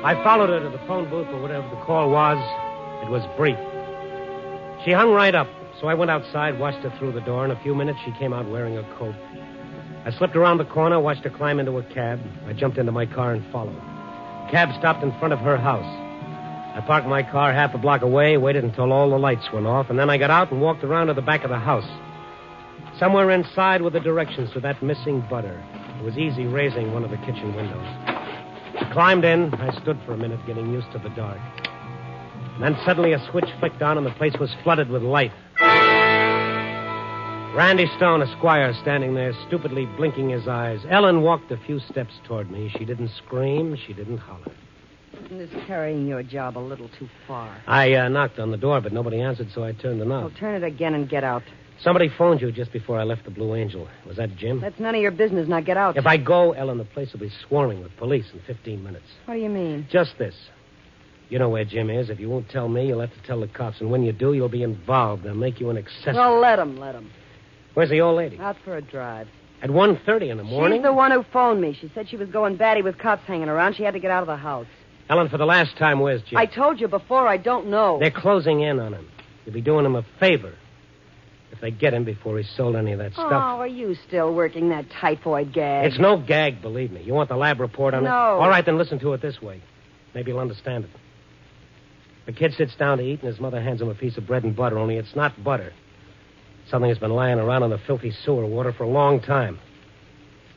I followed her to the phone booth or whatever the call was. It was brief. She hung right up, so I went outside, watched her through the door. In a few minutes, she came out wearing a coat. I slipped around the corner, watched her climb into a cab. I jumped into my car and followed. The cab stopped in front of her house. I parked my car half a block away, waited until all the lights went off, and then I got out and walked around to the back of the house. Somewhere inside were the directions to that missing butter. It was easy raising one of the kitchen windows. I climbed in. I stood for a minute, getting used to the dark. And then suddenly a switch flicked on and the place was flooded with light. Randy Stone, Esquire, standing there, stupidly blinking his eyes. Ellen walked a few steps toward me. She didn't scream. She didn't holler. Isn't this carrying your job a little too far? I knocked on the door, but nobody answered, so I turned the knob. Well, turn it again and get out. Somebody phoned you just before I left the Blue Angel. Was that Jim? That's none of your business. Now get out. If I go, Ellen, the place will be swarming with police in 15 minutes. What do you mean? Just this. You know where Jim is. If you won't tell me, you'll have to tell the cops. And when you do, you'll be involved. They'll make you an accessory. Well, let him. Where's the old lady? Out for a drive. At 1:30 in the morning? She's the one who phoned me. She said she was going batty with cops hanging around. She had to get out of the house. Ellen, for the last time, where's Jim? I told you before, I don't know. They're closing in on him. You'll be doing him a favor if they get him before he sold any of that stuff. Oh, are you still working that typhoid gag? It's no gag, believe me. You want the lab report on it? No. All right, then listen to it this way. Maybe you'll understand it. The kid sits down to eat, and his mother hands him a piece of bread and butter, only it's not butter. Something that's been lying around in the filthy sewer water for a long time.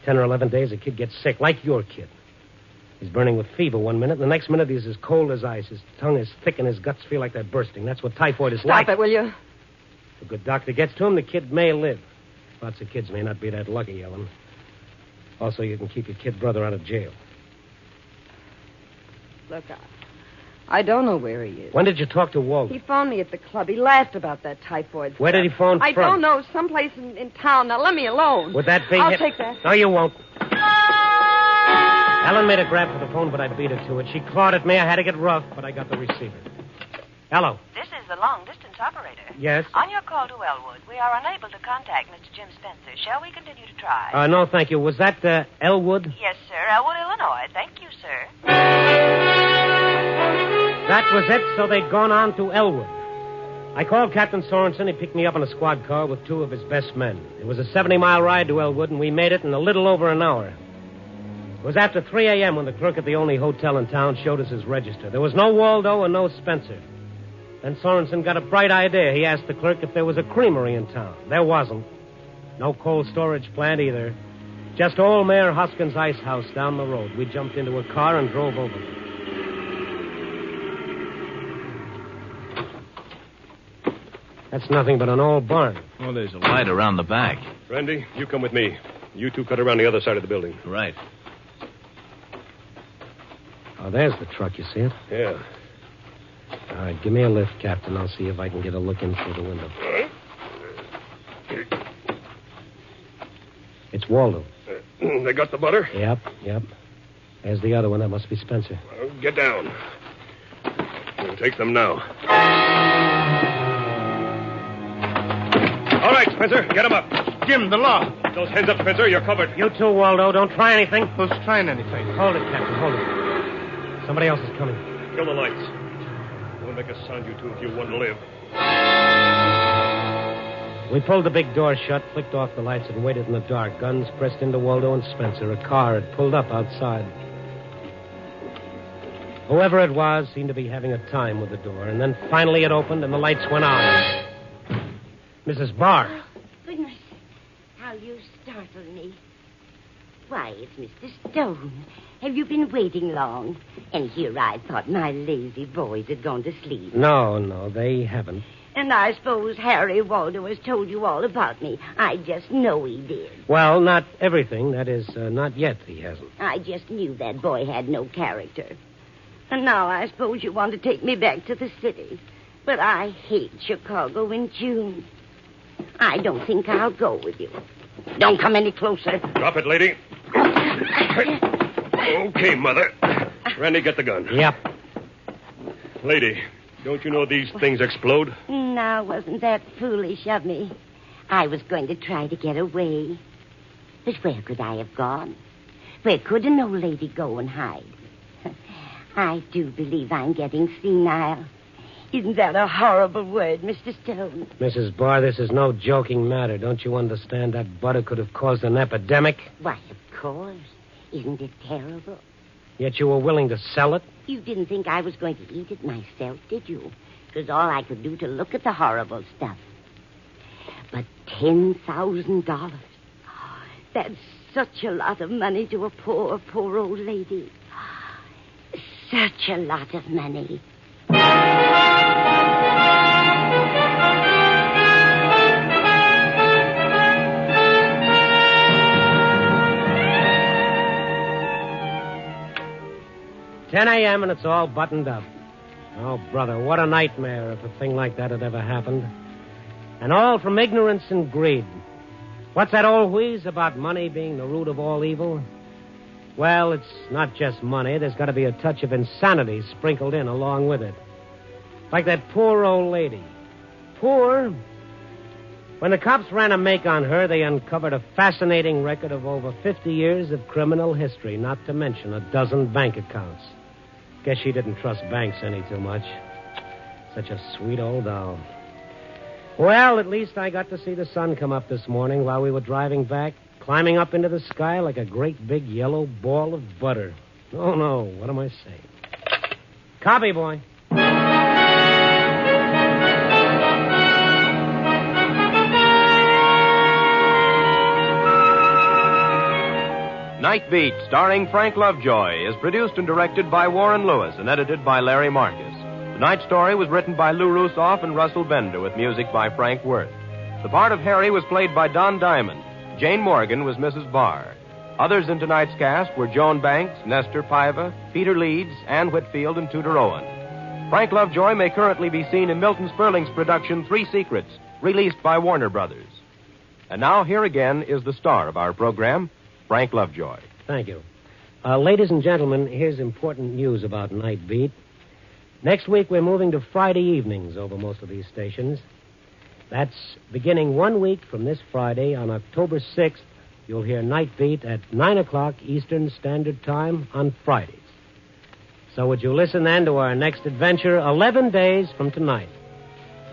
10 or 11 days, the kid gets sick, like your kid. He's burning with fever one minute, and the next minute he's as cold as ice. His tongue is thick, and his guts feel like they're bursting. That's what typhoid is like. Stop it, will you? If a good doctor gets to him, the kid may live. Lots of kids may not be that lucky, Ellen. Also, you can keep your kid brother out of jail. Look, I don't know where he is. When did you talk to Waldo? He phoned me at the club. He laughed about that typhoid stuff. Where did he phone I from? don't know. Someplace in town. Now, let me alone. Would that be... I'll take that. No, you won't. Ellen made a grab for the phone, but I beat her to it. She clawed at me. I had to get rough, but I got the receiver. Hello. This is the long-distance operator. Yes? On your call to Elwood, we are unable to contact Mr. Jim Spencer. Shall we continue to try? No, thank you. Was that Elwood? Yes, sir. Elwood, Illinois. Thank you, sir. That was it, so they'd gone on to Elwood. I called Captain Sorensen. He picked me up in a squad car with two of his best men. It was a 70-mile ride to Elwood, and we made it in a little over an hour. It was after 3 a.m. when the clerk at the only hotel in town showed us his register. There was no Waldo and no Spencer. Then Sorensen got a bright idea. He asked the clerk if there was a creamery in town. There wasn't. No cold storage plant either. Just old Mayor Hoskins' ice house down the road. We jumped into a car and drove over. That's nothing but an old barn. Well, there's a light around the back. Randy, you come with me. You two cut around the other side of the building. Right. Oh, there's the truck. You see it? Yeah. All right, give me a lift, Captain. I'll see if I can get a look in through the window. It's Waldo. They got the butter? Yep. There's the other one. That must be Spencer. Get down. We'll take them now. All right, Spencer, get him up. Jim, the law. Those hands up, Spencer. You're covered. You too, Waldo. Don't try anything. Who's trying anything? Hold it, Captain. Hold it. Somebody else is coming. Kill the lights. Don't make a sound, you two, if you want to live. We pulled the big door shut, flicked off the lights, and waited in the dark. Guns pressed into Waldo and Spencer. A car had pulled up outside. Whoever it was seemed to be having a time with the door, and then finally it opened and the lights went on. Mrs. Barr. Oh, goodness. How you startled me. Why, it's Mr. Stone. Have you been waiting long? And here I thought my lazy boys had gone to sleep. No, they haven't. And I suppose Harry Waldo has told you all about me. I just know he did. Well, not everything. That is, not yet he hasn't. I just knew that boy had no character. And now I suppose you want to take me back to the city. But I hate Chicago in June. I don't think I'll go with you. Don't come any closer. Drop it, lady. Okay, Mother. Randy, get the gun. Yep. Lady, don't you know these things explode? Now, wasn't that foolish of me? I was going to try to get away. But where could I have gone? Where could an old lady go and hide? I do believe I'm getting senile. Isn't that a horrible word, Mr. Stone? Mrs. Barr, this is no joking matter. Don't you understand that butter could have caused an epidemic? Why, of course. Isn't it terrible? Yet you were willing to sell it? You didn't think I was going to eat it myself, did you? It was all I could do to look at the horrible stuff. But $10,000. That's such a lot of money to a poor old lady. Such a lot of money. "10 a.m. and it's all buttoned up. Oh, brother, what a nightmare if a thing like that had ever happened. And all from ignorance and greed. What's that old wheeze about money being the root of all evil? Well, it's not just money. There's got to be a touch of insanity sprinkled in along with it. Like that poor old lady. Poor? When the cops ran a make on her, they uncovered a fascinating record of over 50 years of criminal history, not to mention a dozen bank accounts. Guess she didn't trust banks any too much. Such a sweet old doll. Well, at least I got to see the sun come up this morning while we were driving back, climbing up into the sky like a great big yellow ball of butter. Oh, no, what am I saying? Copy, boy. Night Beat, starring Frank Lovejoy, is produced and directed by Warren Lewis and edited by Larry Marcus. Tonight's story was written by Lou Rusoff and Russell Bender with music by Frank Worth. The part of Harry was played by Don Diamond. Jane Morgan was Mrs. Barr. Others in tonight's cast were Joan Banks, Nestor Paiva, Peter Leeds, Ann Whitfield, and Tudor Owen. Frank Lovejoy may currently be seen in Milton Sperling's production Three Secrets, released by Warner Brothers. And now, here again is the star of our program, Frank Lovejoy. Thank you. Ladies and gentlemen, here's important news about Night Beat. Next week, we're moving to Friday evenings over most of these stations. That's beginning 1 week from this Friday. On October 6th, you'll hear Night Beat at 9 o'clock Eastern Standard Time on Fridays. So would you listen then to our next adventure 11 days from tonight?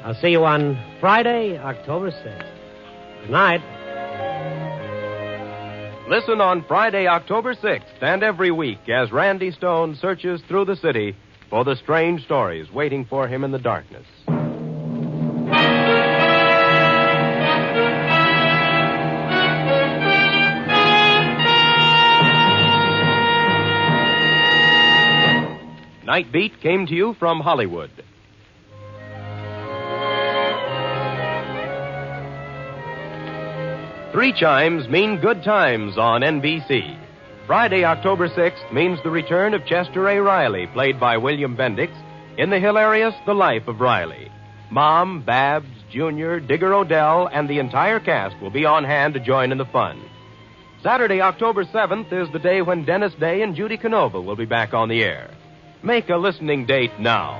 I'll see you on Friday, October 6th. Good night. Listen on Friday, October 6th, and every week as Randy Stone searches through the city for the strange stories waiting for him in the darkness. Night Beat came to you from Hollywood. Three chimes mean good times on NBC. Friday, October 6th means the return of Chester A. Riley, played by William Bendix, in the hilarious The Life of Riley. Mom, Babs, Jr., Digger Odell, and the entire cast will be on hand to join in the fun. Saturday, October 7th is the day when Dennis Day and Judy Canova will be back on the air. Make a listening date now.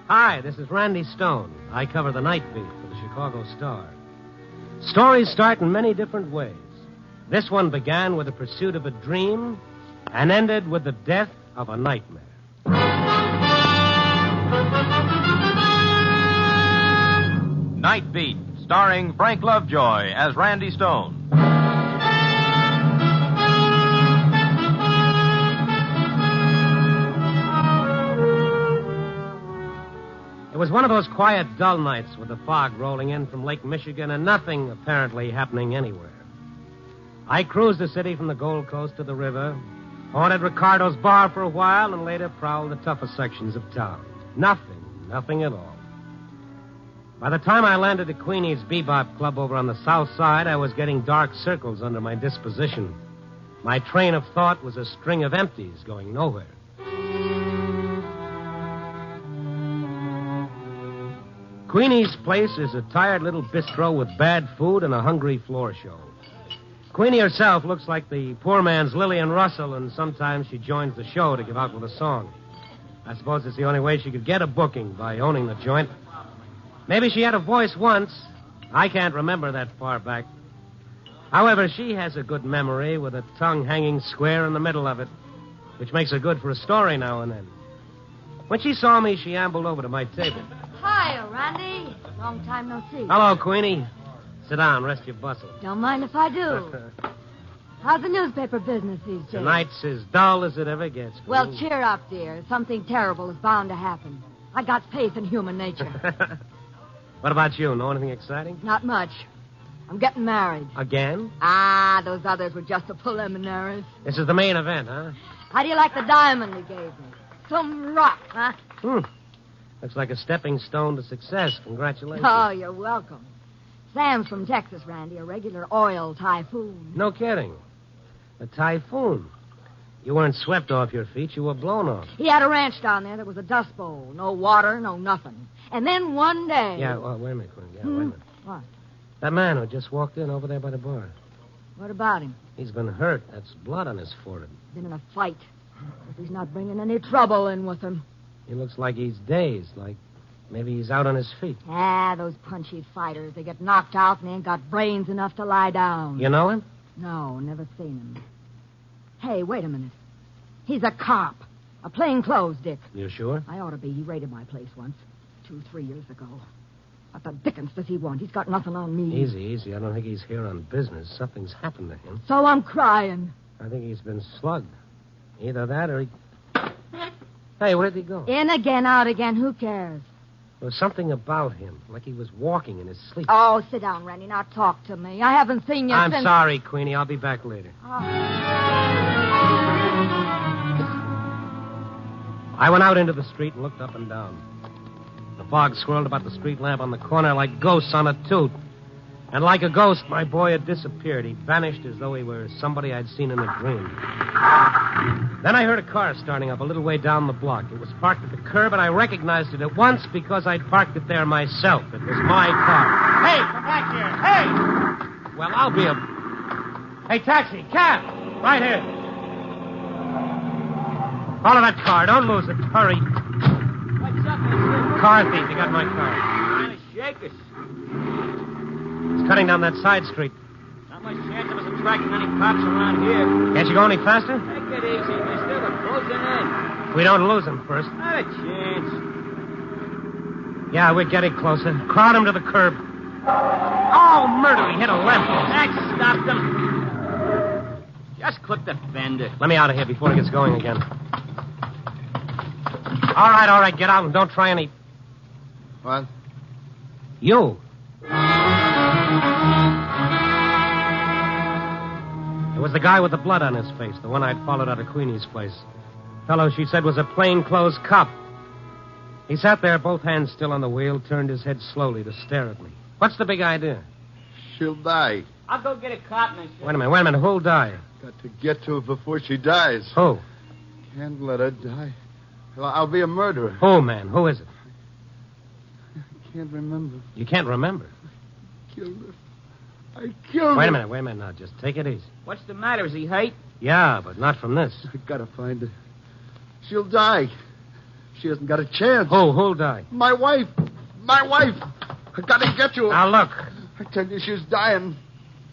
Hi, this is Randy Stone. I cover the night beat for the Chicago Star. Stories start in many different ways. This one began with the pursuit of a dream and ended with the death of a nightmare. Night Beat, starring Frank Lovejoy as Randy Stone. It was one of those quiet, dull nights with the fog rolling in from Lake Michigan and nothing apparently happening anywhere. I cruised the city from the Gold Coast to the river, haunted Ricardo's bar for a while, and later prowled the tougher sections of town. Nothing at all. By the time I landed at Queenie's Bebop Club over on the south side, I was getting dark circles under my disposition. My train of thought was a string of empties going nowhere. Queenie's place is a tired little bistro with bad food and a hungry floor show. Queenie herself looks like the poor man's Lillian Russell, and sometimes she joins the show to give out with a song. I suppose it's the only way she could get a booking, by owning the joint. Maybe she had a voice once. I can't remember that far back. However, she has a good memory with a tongue hanging square in the middle of it, which makes her good for a story now and then. When she saw me, she ambled over to my table. Hi, Randy. Long time no see. Hello, Queenie. Sit down, rest your bustle. Don't mind if I do. How's the newspaper business these days? Tonight's as dull as it ever gets. Queenie. Well, cheer up, dear. Something terrible is bound to happen. I got faith in human nature. What about you? Know anything exciting? Not much. I'm getting married. Again? Ah, those others were just the preliminaries. This is the main event, huh? How do you like the diamond he gave me? Some rock, huh? Looks like a stepping stone to success. Congratulations. Oh, you're welcome. Sam's from Texas, Randy, a regular oil typhoon. No kidding. A typhoon. You weren't swept off your feet. You were blown off. He had a ranch down there that was a dust bowl. No water, no nothing. And then one day... Yeah, well, wait a minute, Quinn. Yeah, wait a minute. What? That man who just walked in over there by the bar. What about him? He's been hurt. That's blood on his forehead. Been in a fight. If he's not bringing any trouble in with him. He looks like he's dazed, like maybe he's out on his feet. Ah, those punchy fighters. They get knocked out and they ain't got brains enough to lie down. You know him? No, never seen him. Hey, wait a minute. He's a cop. A plainclothes dick. You sure? I ought to be. He raided my place once. 2-3 years ago. What the dickens does he want? He's got nothing on me. Easy. I don't think he's here on business. Something's happened to him. So I'm crying. I think he's been slugged. Either that or he... Hey, where did he go? In again, out again. Who cares? There was something about him, like he was walking in his sleep. Oh, sit down, Randy. Now talk to me. I haven't seen you I'm since... sorry, Queenie. I'll be back later. I went out into the street and looked up and down. The fog swirled about the street lamp on the corner like ghosts on a toot. And like a ghost, my boy had disappeared. He vanished as though he were somebody I'd seen in a dream. Then I heard a car starting up a little way down the block. It was parked at the curb, and I recognized it at once because I'd parked it there myself. It was my car. Hey, come back here. Hey! Well, I'll be a... Hey, taxi, cab! Right here. Follow that car. Don't lose it. Hurry. What's up, mister? Car thief. You got my car. Trying to shake us. It's cutting down that side street. Not much chance of us attracting any cops around here. Can't you go any faster? Take it easy, mister. We're closing in. We don't lose him first. Not a chance. Yeah, we're getting closer. Crowd him to the curb. Oh, murder. He hit a left. That stopped him. Just clip the fender. Let me out of here before he gets going again. All right. Get out and don't try any... What? You. It was the guy with the blood on his face, the one I'd followed out of Queenie's place. Fellow she said was a plainclothes cop. He sat there, both hands still on the wheel, turned his head slowly to stare at me. What's the big idea? She'll die. I'll go get a cop, mister. Wait a minute. Who'll die? Got to get to her before she dies. Who? Can't let her die. I'll be a murderer. Who, man? Who is it? I can't remember. You can't remember? Killed her. I killed her. Wait a minute now. Just take it easy. What's the matter? Is he hurt? Yeah, but not from this. I gotta find her. She'll die. She hasn't got a chance. Who'll die? My wife. I gotta get to her. Now, look. I tell you, she's dying.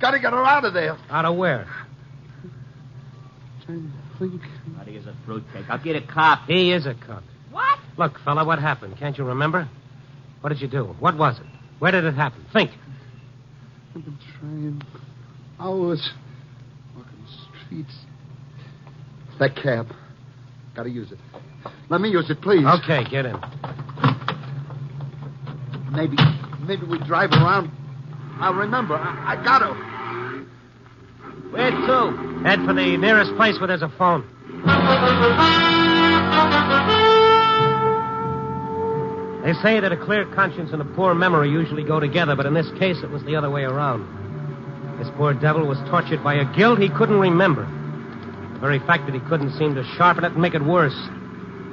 Gotta get her out of there. Out of where? Trying to think. He is a fruitcake. I'll get a cop. He is a cop. What? Look, fella, what happened? Can't you remember? What did you do? What was it? Where did it happen? Think. I've been trying hours. Walking the streets. That cab. Gotta use it. Let me use it, please. Okay, get in. Maybe we drive around. I'll remember. I got her. Where to? Head for the nearest place where there's a phone. They say that a clear conscience and a poor memory usually go together, but in this case it was the other way around. This poor devil was tortured by a guilt he couldn't remember. The very fact that he couldn't seem to sharpen it and make it worse.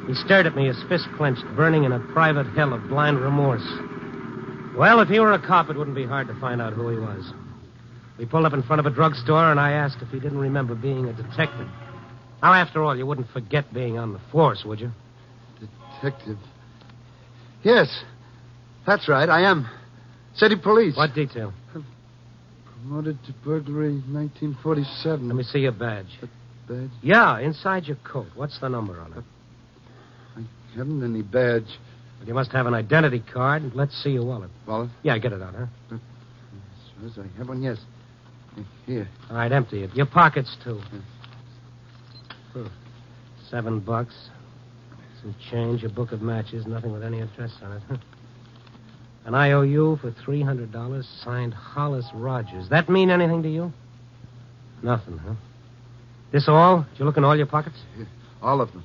He stared at me, his fist clenched, burning in a private hell of blind remorse. Well, if he were a cop, it wouldn't be hard to find out who he was. We pulled up in front of a drugstore, and I asked if he didn't remember being a detective. Now, after all, you wouldn't forget being on the force, would you? Detective. Yes, that's right, I am. City police. What detail? Promoted to burglary 1947. Let me see your badge. Badge? Yeah, inside your coat. What's the number on it? I haven't any badge. Well, you must have an identity card. Let's see your wallet. Wallet? Yeah, get it out, huh? As I have one, yes. Here. All right, empty it. Your pockets, too. $7. Some change, a book of matches, nothing with any address on it. An IOU for $300, signed Hollis Rogers. That mean anything to you? Nothing, huh? This all? Did you look in all your pockets? Yeah, all of them.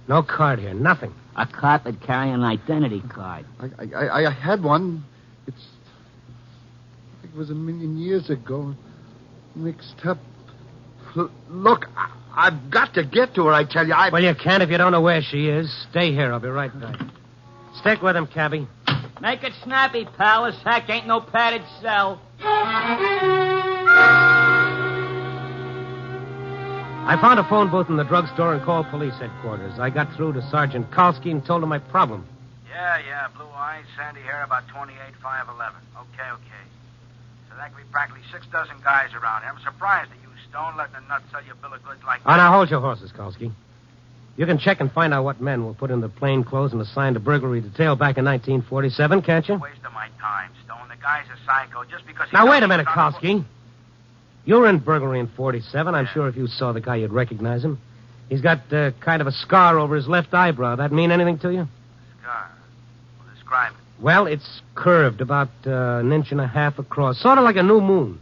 No card here, nothing. A cop would carry an identity card. I had one. I think it was 1,000,000 years ago. Mixed up. Look, I've got to get to her, I tell you. Well, you can't if you don't know where she is. Stay here. I'll be right back. Stick with him, cabbie. Make it snappy, pal. This hack ain't no padded cell. I found a phone booth in the drugstore and called police headquarters. I got through to Sergeant Kalski and told him my problem. Yeah, blue eyes, sandy hair, about 28, 5'11". Okay. So that could be practically 6 dozen guys around here. I'm surprised at you, Stone, letting a nut sell you a bill of goods like that. Oh, now hold your horses, Kalski. You can check and find out what men were put in the plain clothes and assigned to burglary detail back in 1947, can't you? Waste of my time, Stone. The guy's a psycho just because he... Now, wait a minute, Kalski. You were in burglary in 47. I'm sure if you saw the guy, you'd recognize him. He's got kind of a scar over his left eyebrow. That mean anything to you? Scar? Well, describe it. Well, it's curved about 1.5 inches across, sort of like a new moon.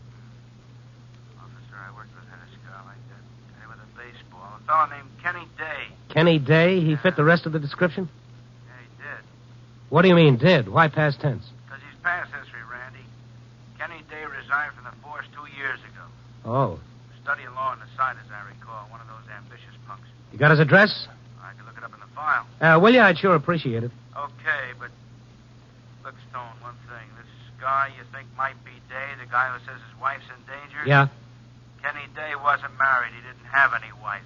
Officer, I worked with had a scar like that. Guy with a baseball. A fellow named Kenny Day. Kenny Day? He fit the rest of the description? Yeah, he did. What do you mean, did? Why past tense? Because he's past history, Randy. Kenny Day resigned from the force 2 years ago. Oh. Studying law on the side, as I recall. One of those ambitious punks. You got his address? I can look it up in the file. Will you? I'd sure appreciate it. Okay, but... Look, Stone, one thing. This guy you think might be Day, the guy who says his wife's in danger? Yeah. Kenny Day wasn't married. He didn't have any wife.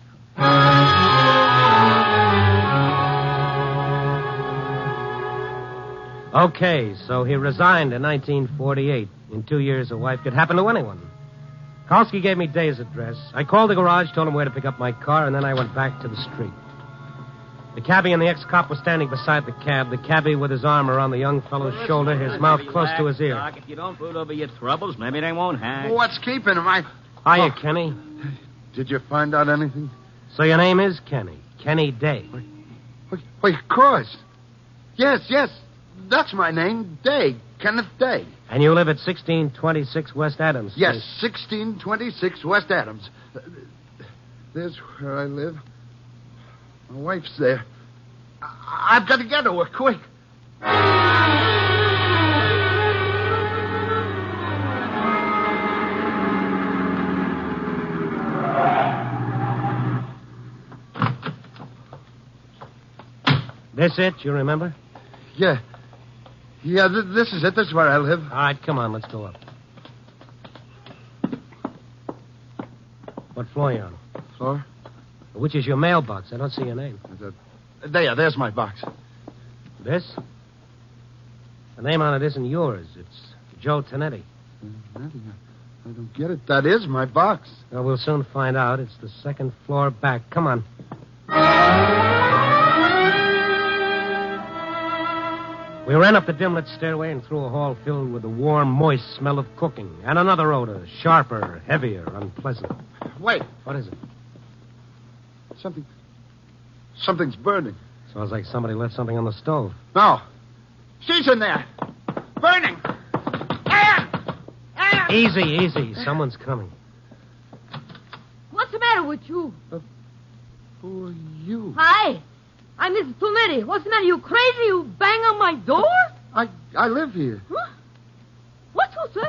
Okay, so he resigned in 1948. In 2 years, a wife could happen to anyone. Kalski gave me Day's address. I called the garage, told him where to pick up my car, and then I went back to the street. The cabbie and the ex-cop were standing beside the cab, the cabbie with his arm around the young fellow's shoulder, his mouth close to his ear. Doc, if you don't brood over your troubles, maybe they won't hang. What's keeping him? Hiya, Kenny. Did you find out anything? So your name is Kenny. Kenny Day. Why, of course. Yes. That's my name. Day. Kenneth Day. And you live at 1626 West Adams Street? Yes, 1626 West Adams. There's where I live. My wife's there. I've got to get to her quick. This it, you remember? Yeah. Yeah, this is it. This is where I live. All right, come on, let's go up. What floor are you on? Floor? Which is your mailbox? I don't see your name. There's my box. This? The name on it isn't yours. It's Joe Tonetti. I don't get it. That is my box. Well, we'll soon find out. It's the second floor back. Come on. We ran up the dim-lit stairway and through a hall filled with the warm, moist smell of cooking and another odor, sharper, heavier, unpleasant. Wait. What is it? Something's burning. Smells like somebody left something on the stove. No. She's in there. Burning. Ann! Easy. Someone's coming. What's the matter with you? Who are you? Hi. I'm Mrs. Tonetti. What's the matter? You crazy? You bang on my door? I live here. Huh? What you say?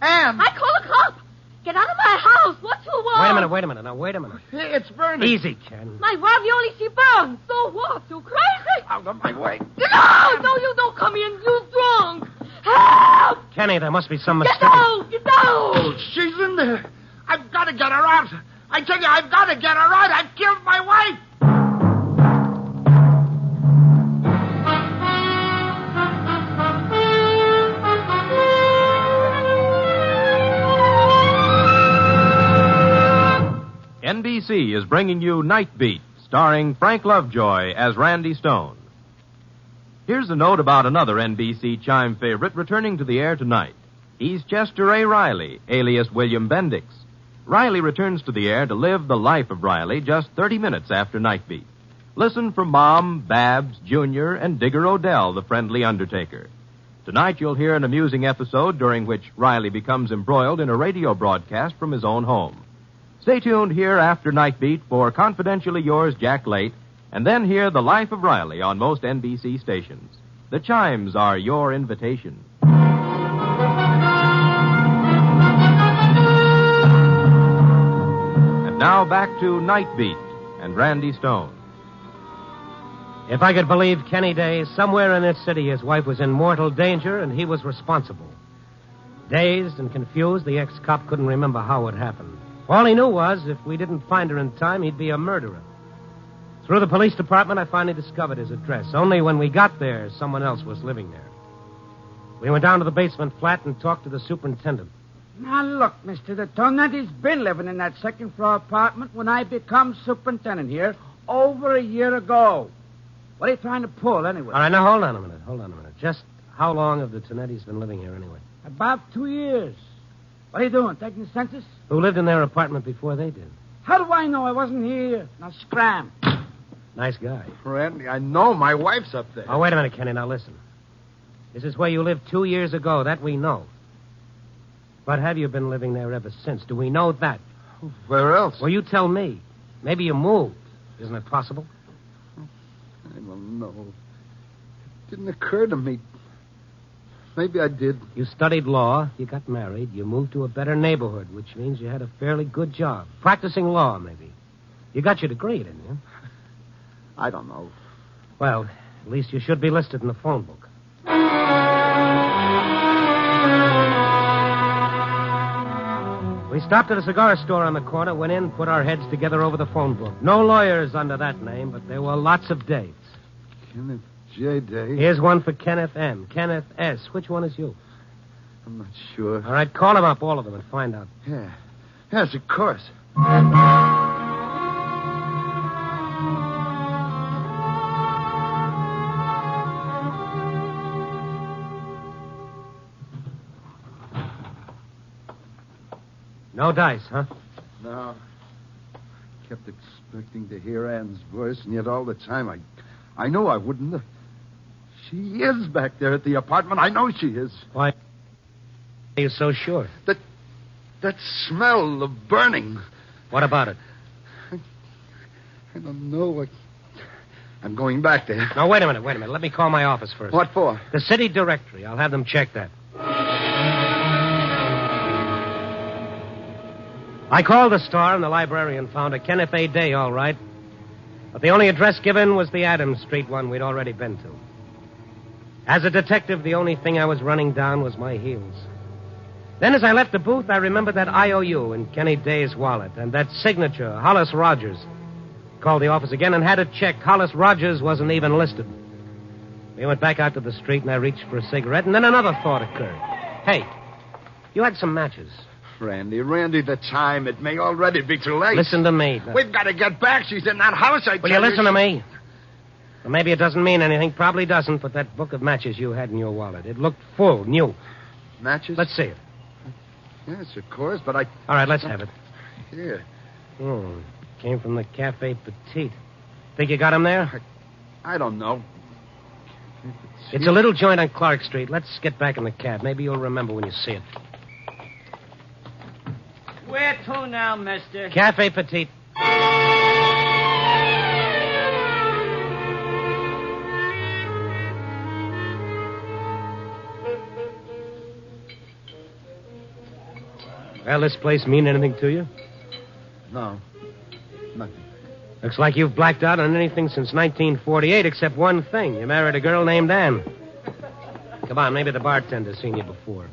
Ann! I call the cop. Get out of my house. What you want? Wait a minute. Now, wait a minute. It's burning. Easy, Ken. My ravioli, she burns. So what? You crazy? Out of my way. No, you don't come in. You drunk. Help! Kenny, there must be some mistake. Get out! She's in there. I've got to get her out. I tell you, I've got to get her out. I've killed my wife. NBC is bringing you Night Beat, starring Frank Lovejoy as Randy Stone. Here's a note about another NBC chime favorite returning to the air tonight. He's Chester A. Riley, alias William Bendix. Riley returns to the air to live the life of Riley just 30 minutes after Night Beat. Listen for Mom, Babs, Junior, and Digger Odell, the friendly undertaker. Tonight you'll hear an amusing episode during which Riley becomes embroiled in a radio broadcast from his own home. Stay tuned here after Night Beat for Confidentially Yours, Jack Late, and then hear The Life of Riley on most NBC stations. The chimes are your invitation. And now back to Night Beat and Randy Stone. If I could believe Kenny Day, somewhere in this city his wife was in mortal danger and he was responsible. Dazed and confused, the ex-cop couldn't remember how it happened. All he knew was if we didn't find her in time, he'd be a murderer. Through the police department, I finally discovered his address. Only when we got there, someone else was living there. We went down to the basement flat and talked to the superintendent. Now, look, mister, the Tonetti's been living in that second-floor apartment when I become superintendent here over a year ago. What are you trying to pull, anyway? All right, now, hold on a minute. Just how long have the Tonettis been living here, anyway? About 2 years. What are you doing, taking the census? Who lived in their apartment before they did? How do I know? I wasn't here. Now, scram. Nice guy. Randy, I know my wife's up there. Oh, wait a minute, Kenny. Now, listen. This is where you lived 2 years ago. That we know. But have you been living there ever since? Do we know that? Where else? Well, you tell me. Maybe you moved. Isn't it possible? I don't know. It didn't occur to me. Maybe I did. You studied law, you got married, you moved to a better neighborhood, which means you had a fairly good job. Practicing law, maybe. You got your degree, didn't you? I don't know. Well, at least you should be listed in the phone book. We stopped at a cigar store on the corner, went in, put our heads together over the phone book. No lawyers under that name, but there were lots of dates. Kenneth J. Day. Here's one for Kenneth M. Kenneth S. Which one is you? I'm not sure. All right, call them up, all of them, and find out. Yeah. Yes, of course. No dice, huh? No. Kept expecting to hear Ann's voice, and yet all the time I knew I wouldn't. She is back there at the apartment. I know she is. Why are you so sure? That smell of burning. What about it? I don't know. I'm going back there. Now, wait a minute. Let me call my office first. What for? The city directory. I'll have them check that. I called the Star, and the librarian found a Kenneth A. Day, all right. But the only address given was the Adams Street one we'd already been to. As a detective, the only thing I was running down was my heels. Then, as I left the booth, I remembered that IOU in Kenny Day's wallet and that signature, Hollis Rogers. Called the office again and had it checked. Hollis Rogers wasn't even listed. We went back out to the street, and I reached for a cigarette, and then another thought occurred. Hey, you had some matches. Randy, the time. It may already be too late. Listen to me. We've got to get back. She's in that house, I tell you. Will you listen to me? Well, maybe it doesn't mean anything. Probably doesn't, but that book of matches you had in your wallet, it looked full, new. Matches? Let's see it. Yes, of course, but I... All right, let's have it. Here. Oh, came from the Cafe Petite. Think you got him there? I don't know. It's a little joint on Clark Street. Let's get back in the cab. Maybe you'll remember when you see it. Where to now, mister? Cafe Petite. Well, this place mean anything to you? No. Nothing. Looks like you've blacked out on anything since 1948 except one thing. You married a girl named Ann. Come on, maybe the bartender's seen you before.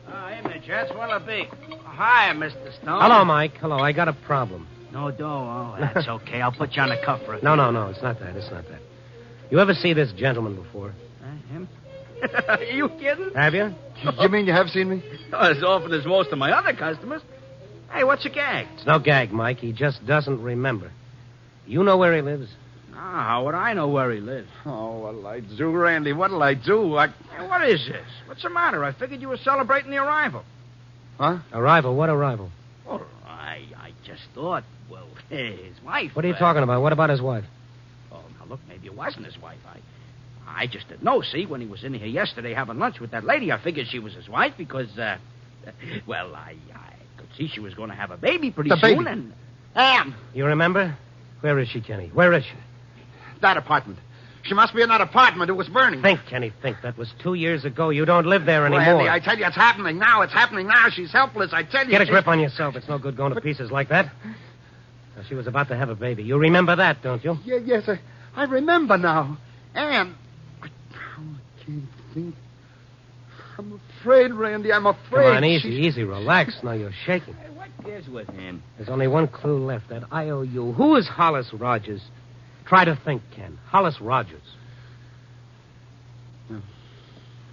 Hey, Mitch, that's well a big. Hi, Mr. Stone. Hello, Mike. Hello, I got a problem. No, oh, that's okay. I'll put you on the cuff for a No, it's not that. You ever see this gentleman before? Him? Are you kidding? Have you? You mean you have seen me? As often as most of my other customers. Hey, what's your gag? It's no gag, Mike. He just doesn't remember. You know where he lives? How would I know where he lives? Oh, what'll I do, Randy? What'll I do? Hey, what is this? What's the matter? I figured you were celebrating the arrival. Huh? Arrival? What arrival? Well, I just thought, well, his wife. What are you talking about? What about his wife? Oh, now, look, maybe it wasn't his wife. I just didn't know, see? When he was in here yesterday having lunch with that lady, I figured she was his wife because, I could see she was going to have a baby pretty soon. And... Ann! You remember? Where is she, Kenny? Where is she? That apartment. She must be in that apartment. It was burning. Think, Kenny, think. That was 2 years ago. You don't live there anymore. Randy, I tell you, it's happening now. It's happening now. She's helpless, I tell you. Get a grip on yourself. It's no good going to pieces like that. Now, she was about to have a baby. You remember that, don't you? Yes, I remember now. Ann, I can't think. I'm afraid, Randy. I'm afraid. Come on, easy. Relax. Now you're shaking. Hey, what is with him? There's only one clue left. That IOU. Who is Hollis Rogers? Try to think, Ken. Hollis Rogers.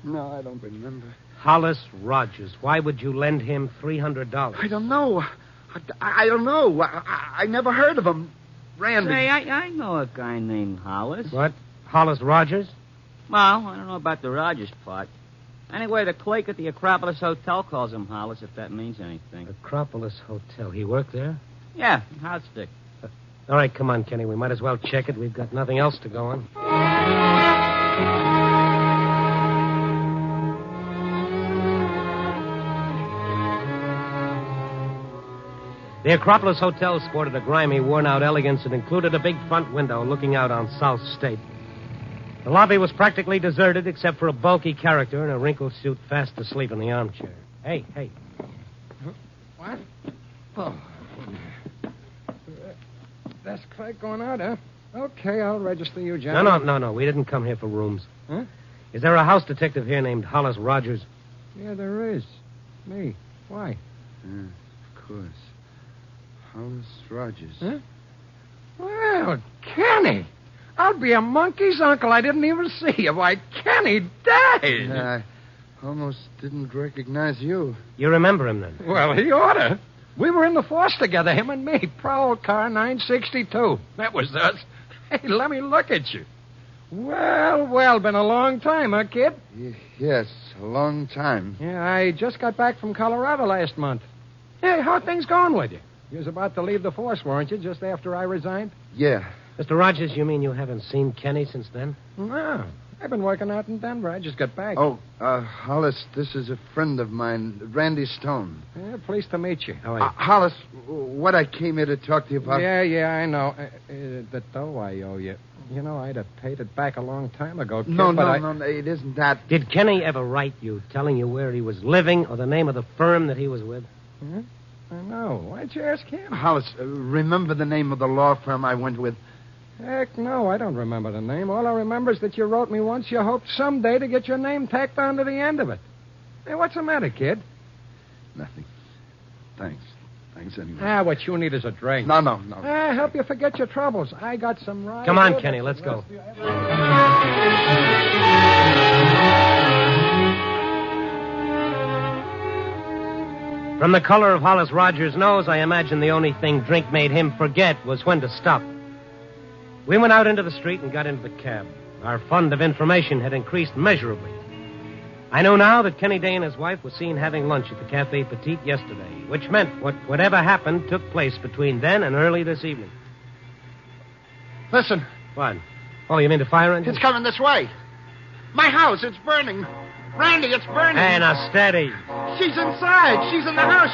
No, I don't remember. Hollis Rogers. Why would you lend him $300? I don't know. I don't know. I never heard of him. Randy. Say, I know a guy named Hollis. What? Hollis Rogers? Well, I don't know about the Rogers part. Anyway, the clerk at the Acropolis Hotel calls him Hollis, if that means anything. Acropolis Hotel. He worked there? Yeah, hot stick. All right, come on, Kenny. We might as well check it. We've got nothing else to go on. The Acropolis Hotel sported a grimy, worn-out elegance and included a big front window looking out on South State. The lobby was practically deserted except for a bulky character in a wrinkled suit fast asleep in the armchair. Hey. What? Oh. Desk clerk going out, huh? Okay, I'll register you, gentlemen. No. We didn't come here for rooms. Huh? Is there a house detective here named Hollis Rogers? Yeah, there is. Me. Why? Of course. Hollis Rogers. Huh? Well, Kenny. I'll be a monkey's uncle. I didn't even see you. Why, Kenny died. I almost didn't recognize you. You remember him, then? Well, he oughta. We were in the force together, him and me. Prowl car 962. That was us. Hey, let me look at you. Well, been a long time, huh, kid? Yes, a long time. Yeah, I just got back from Colorado last month. Hey, how things going with you? You was about to leave the force, weren't you, just after I resigned? Yeah. Mr. Rogers, you mean you haven't seen Kenny since then? No. I've been working out in Denver. I just got back. Oh, Hollis, this is a friend of mine, Randy Stone. Yeah, pleased to meet you. How are you? Hollis, what I came here to talk to you about... Yeah, I know. The dough I owe you. You know, I'd have paid it back a long time ago, kid, No, but no, it isn't that. Did Kenny ever write you telling you where he was living or the name of the firm that he was with? Hmm? I know. Why'd you ask him? Hollis, remember the name of the law firm I went with? Heck, no, I don't remember the name. All I remember is that you wrote me once you hoped someday to get your name tacked onto the end of it. Hey, what's the matter, kid? Nothing. Thanks anyway. What you need is a drink. No. Help you forget your troubles. I got some rye. Come on, Kenny, let's go. From the color of Hollis Rogers' nose, I imagine the only thing drink made him forget was when to stop. We went out into the street and got into the cab. Our fund of information had increased measurably. I know now that Kenny Day and his wife were seen having lunch at the Cafe Petite yesterday, which meant whatever happened took place between then and early this evening. Listen. What? Oh, you mean the fire engine? It's coming this way. My house, it's burning. Randy, it's burning. Hey, now, steady. She's inside. She's in the house.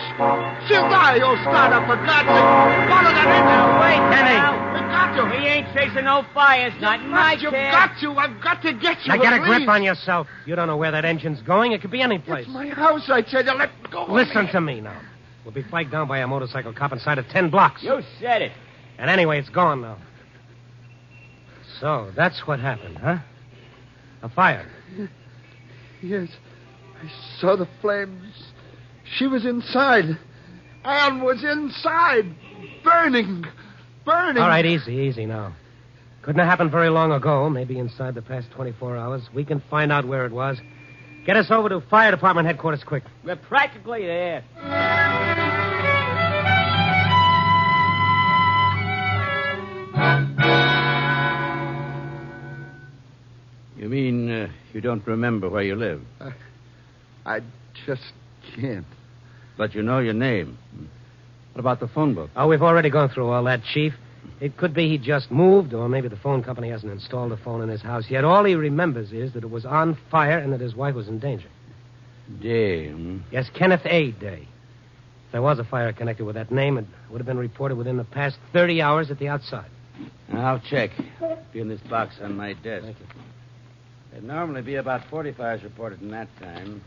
She'll die, oh, startup, for God's sake. Follow that engine. Wait, Kenny. We've got to. We ain't chasing no fires, not in my You've cab. got to. I've got to get you. Now, get a please. grip on yourself. You don't know where that engine's going. It could be any place. It's my house, I tell you. Let go. Listen to me now. We'll be flagged down by a motorcycle cop inside of 10 blocks. You said it. And anyway, it's gone now. So, that's what happened, huh? A fire. Yes. I saw the flames. She was inside. Anne was inside. Burning. All right, easy now. Couldn't have happened very long ago, maybe inside the past 24 hours. We can find out where it was. Get us over to fire department headquarters quick. We're practically there. You mean you don't remember where you live? I just can't. But you know your name. What about the phone book? Oh, we've already gone through all that, Chief. It could be he just moved, or maybe the phone company hasn't installed a phone in his house yet. All he remembers is that it was on fire and that his wife was in danger. Day. Yes, Kenneth A. Day. If there was a fire connected with that name, it would have been reported within the past 30 hours at the outside. I'll check. Be in this box on my desk. Thank you. There'd normally be about 40 fires reported in that time.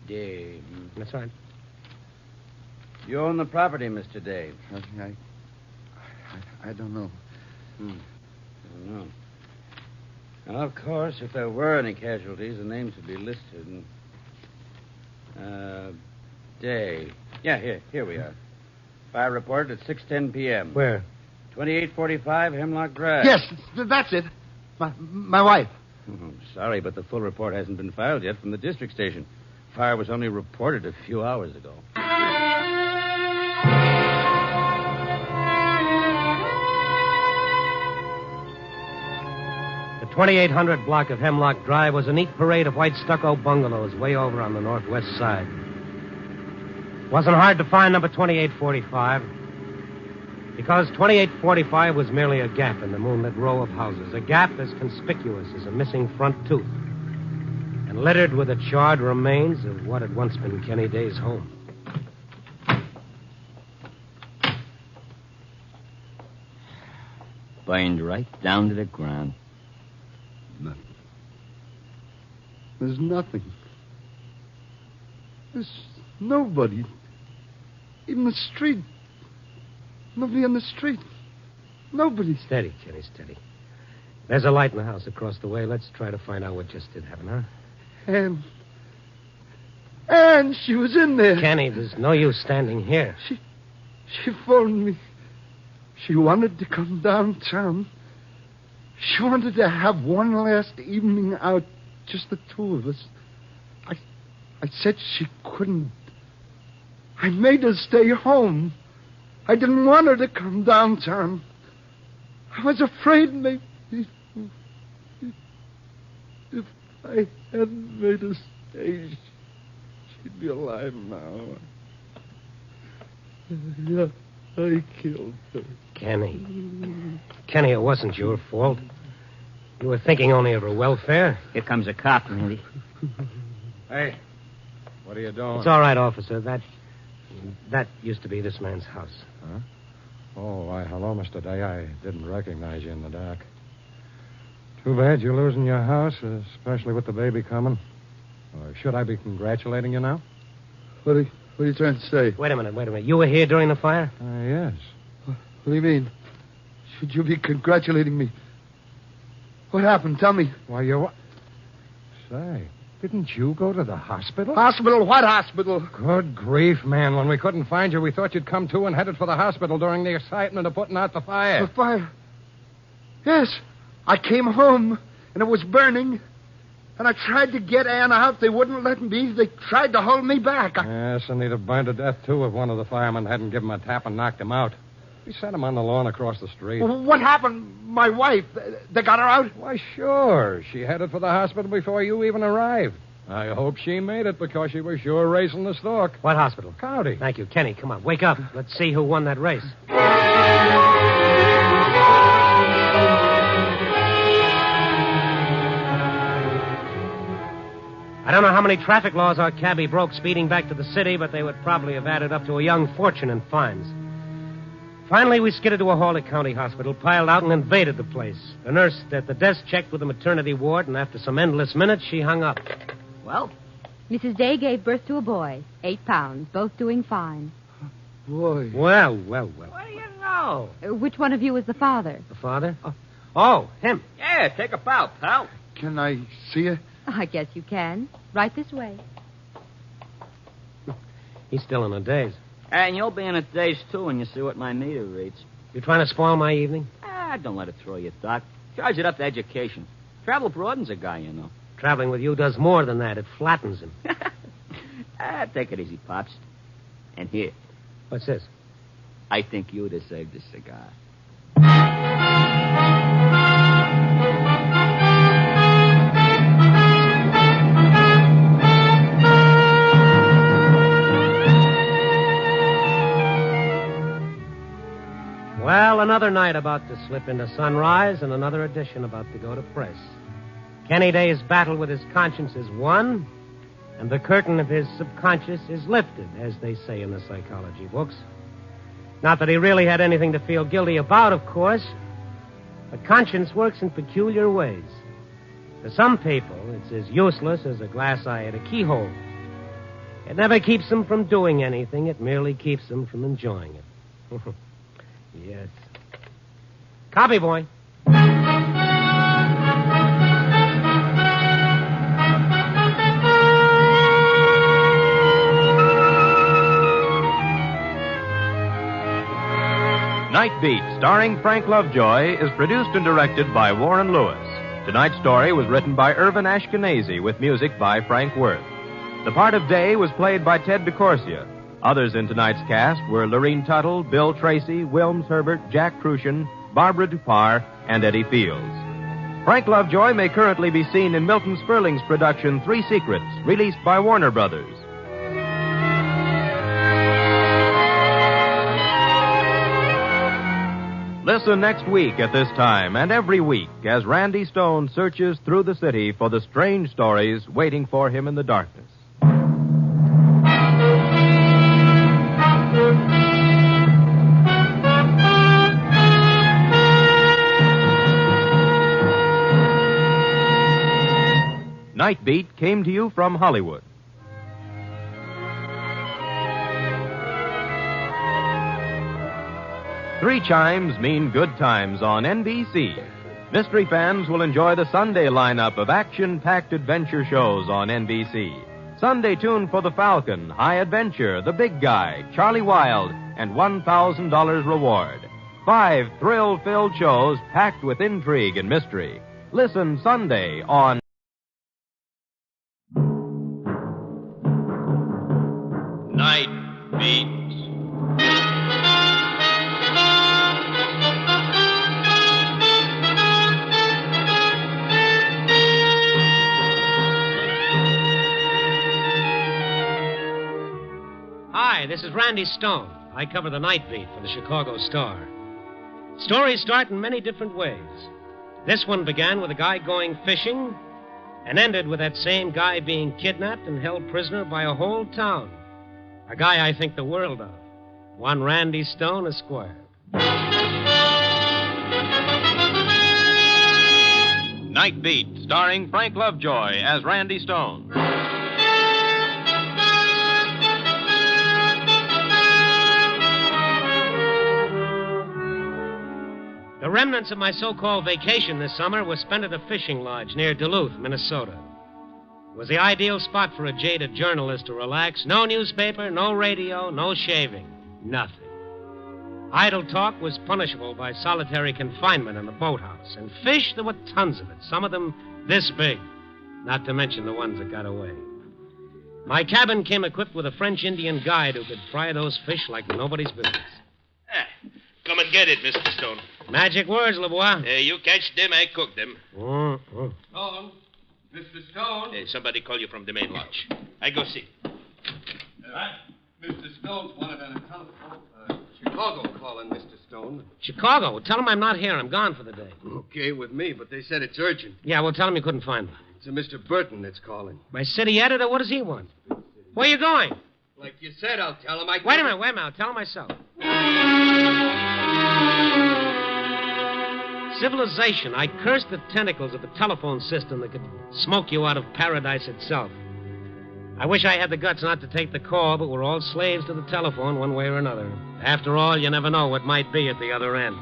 Day. That's right. You own the property, Mr. Day. I don't know. I don't know. Now, of course, if there were any casualties, the names would be listed. Day. Yeah, here we are. Fire reported at 6:10 p.m. Where? 2845 Hemlock Drive. Yes, that's it. My wife. Oh, sorry, but the full report hasn't been filed yet from the district station. Fire was only reported a few hours ago. The 2800 block of Hemlock Drive was a neat parade of white stucco bungalows way over on the northwest side. Wasn't hard to find number 2845, because 2845 was merely a gap in the moonlit row of houses, a gap as conspicuous as a missing front tooth, and littered with the charred remains of what had once been Kenny Day's home. Burned right down to the ground. Nothing. There's nothing. There's nobody. Even the street. Nobody on the street. Nobody. Steady, Kenny, steady. There's a light in the house across the way. Let's try to find out what just did happen, huh? And she was in there. Kenny, there's no use standing here. She phoned me. She wanted to come downtown. She wanted to have one last evening out, just the two of us. I said she couldn't. I made her stay home. I didn't want her to come downtown. I was afraid maybe if I hadn't made her stay, she'd be alive now. Yeah, I killed her. Kenny, it wasn't your fault. You were thinking only of her welfare. Here comes a cop, Randy. Hey, what are you doing? It's all right, officer. That used to be this man's house. Huh? Oh, why, hello, Mr. Day. I didn't recognize you in the dark. Too bad you're losing your house, especially with the baby coming. Or should I be congratulating you now? What are you trying to say? Wait a minute. You were here during the fire? Yes. What do you mean? Should you be congratulating me? What happened? Tell me. Why, you... Say, didn't you go to the hospital? Hospital? What hospital? Good grief, man. When we couldn't find you, we thought you'd come to and headed for the hospital during the excitement of putting out the fire. The fire? Yes. I came home, and it was burning. And I tried to get Ann out. They wouldn't let me. They tried to hold me back. Yes, and he'd have burned to death, too, if one of the firemen hadn't given him a tap and knocked him out. We set him on the lawn across the street. What happened? My wife, they got her out? Why, sure. She headed for the hospital before you even arrived. I hope she made it because she was sure racing the stork. What hospital? County. Thank you. Kenny, come on. Wake up. Let's see who won that race. I don't know how many traffic laws our cabbie broke speeding back to the city, but they would probably have added up to a young fortune in fines. Finally, we skidded to a Hawley County hospital, piled out, and invaded the place. The nurse at the desk checked with the maternity ward, and after some endless minutes, she hung up. Well? Mrs. Day gave birth to a boy, 8 pounds, both doing fine. Boy. Well. What do you know? Which one of you is the father? The father? Oh, him. Yeah, take a bow, pal. Can I see you? I guess you can. Right this way. He's still in a daze. And you'll be in a daze, too, when you see what my meter reads. You trying to spoil my evening? Don't let it throw you, Doc. Charge it up to education. Travel broadens a guy, you know. Traveling with you does more than that. It flattens him. Take it easy, Pops. And here. What's this? I think you deserve this cigar. Well, another night about to slip into sunrise and another edition about to go to press. Kenny Day's battle with his conscience is won, and the curtain of his subconscious is lifted, as they say in the psychology books. Not that he really had anything to feel guilty about, of course, but conscience works in peculiar ways. To some people, it's as useless as a glass eye at a keyhole. It never keeps them from doing anything. It merely keeps them from enjoying it. Yes. Copy, boy. Night Beat, starring Frank Lovejoy, is produced and directed by Warren Lewis. Tonight's story was written by Irvin Ashkenazi with music by Frank Worth. The part of Day was played by Ted DeCorsia. Others in tonight's cast were Lorene Tuttle, Bill Tracy, Wilms Herbert, Jack Crucian, Barbara Dupar, and Eddie Fields. Frank Lovejoy may currently be seen in Milton Sperling's production 3 Secrets, released by Warner Brothers. Listen next week at this time and every week as Randy Stone searches through the city for the strange stories waiting for him in the darkness. Night Beat came to you from Hollywood. Three chimes mean good times on NBC. Mystery fans will enjoy the Sunday lineup of action-packed adventure shows on NBC. Sunday tune for The Falcon, High Adventure, The Big Guy, Charlie Wild, and $1,000 reward. 5 thrill-filled shows packed with intrigue and mystery. Listen Sunday on Night Beat. Hi, this is Randy Stone. I cover the Night Beat for the Chicago Star. Stories start in many different ways. This one began with a guy going fishing and ended with that same guy being kidnapped and held prisoner by a whole town. A guy I think the world of. One Randy Stone, Esquire. Night Beat, starring Frank Lovejoy as Randy Stone. The remnants of my so-called vacation this summer were spent at a fishing lodge near Duluth, Minnesota. It was the ideal spot for a jaded journalist to relax. No newspaper, no radio, no shaving. Nothing. Idle talk was punishable by solitary confinement in the boathouse. And fish, there were tons of it, some of them this big, not to mention the ones that got away. My cabin came equipped with a French Indian guide who could fry those fish like nobody's business. Come and get it, Mr. Stone. Magic words, LeBois. You catch them, I cook them. Mm-hmm. Stone. Mr. Stone. Somebody call you from the main lodge. I go see. Mr. Stone's wanted on a telephone. Chicago calling, Mr. Stone. Chicago? Tell him I'm not here. I'm gone for the day. Okay with me, but they said it's urgent. Yeah, well, tell him you couldn't find me. It's a Mr. Burton that's calling. My city editor? What does he want? Where are you going? Like you said, I'll tell him. Wait a minute. I'll tell him myself. Civilization. I cursed the tentacles of the telephone system that could smoke you out of paradise itself. I wish I had the guts not to take the call, but we're all slaves to the telephone one way or another. After all, you never know what might be at the other end.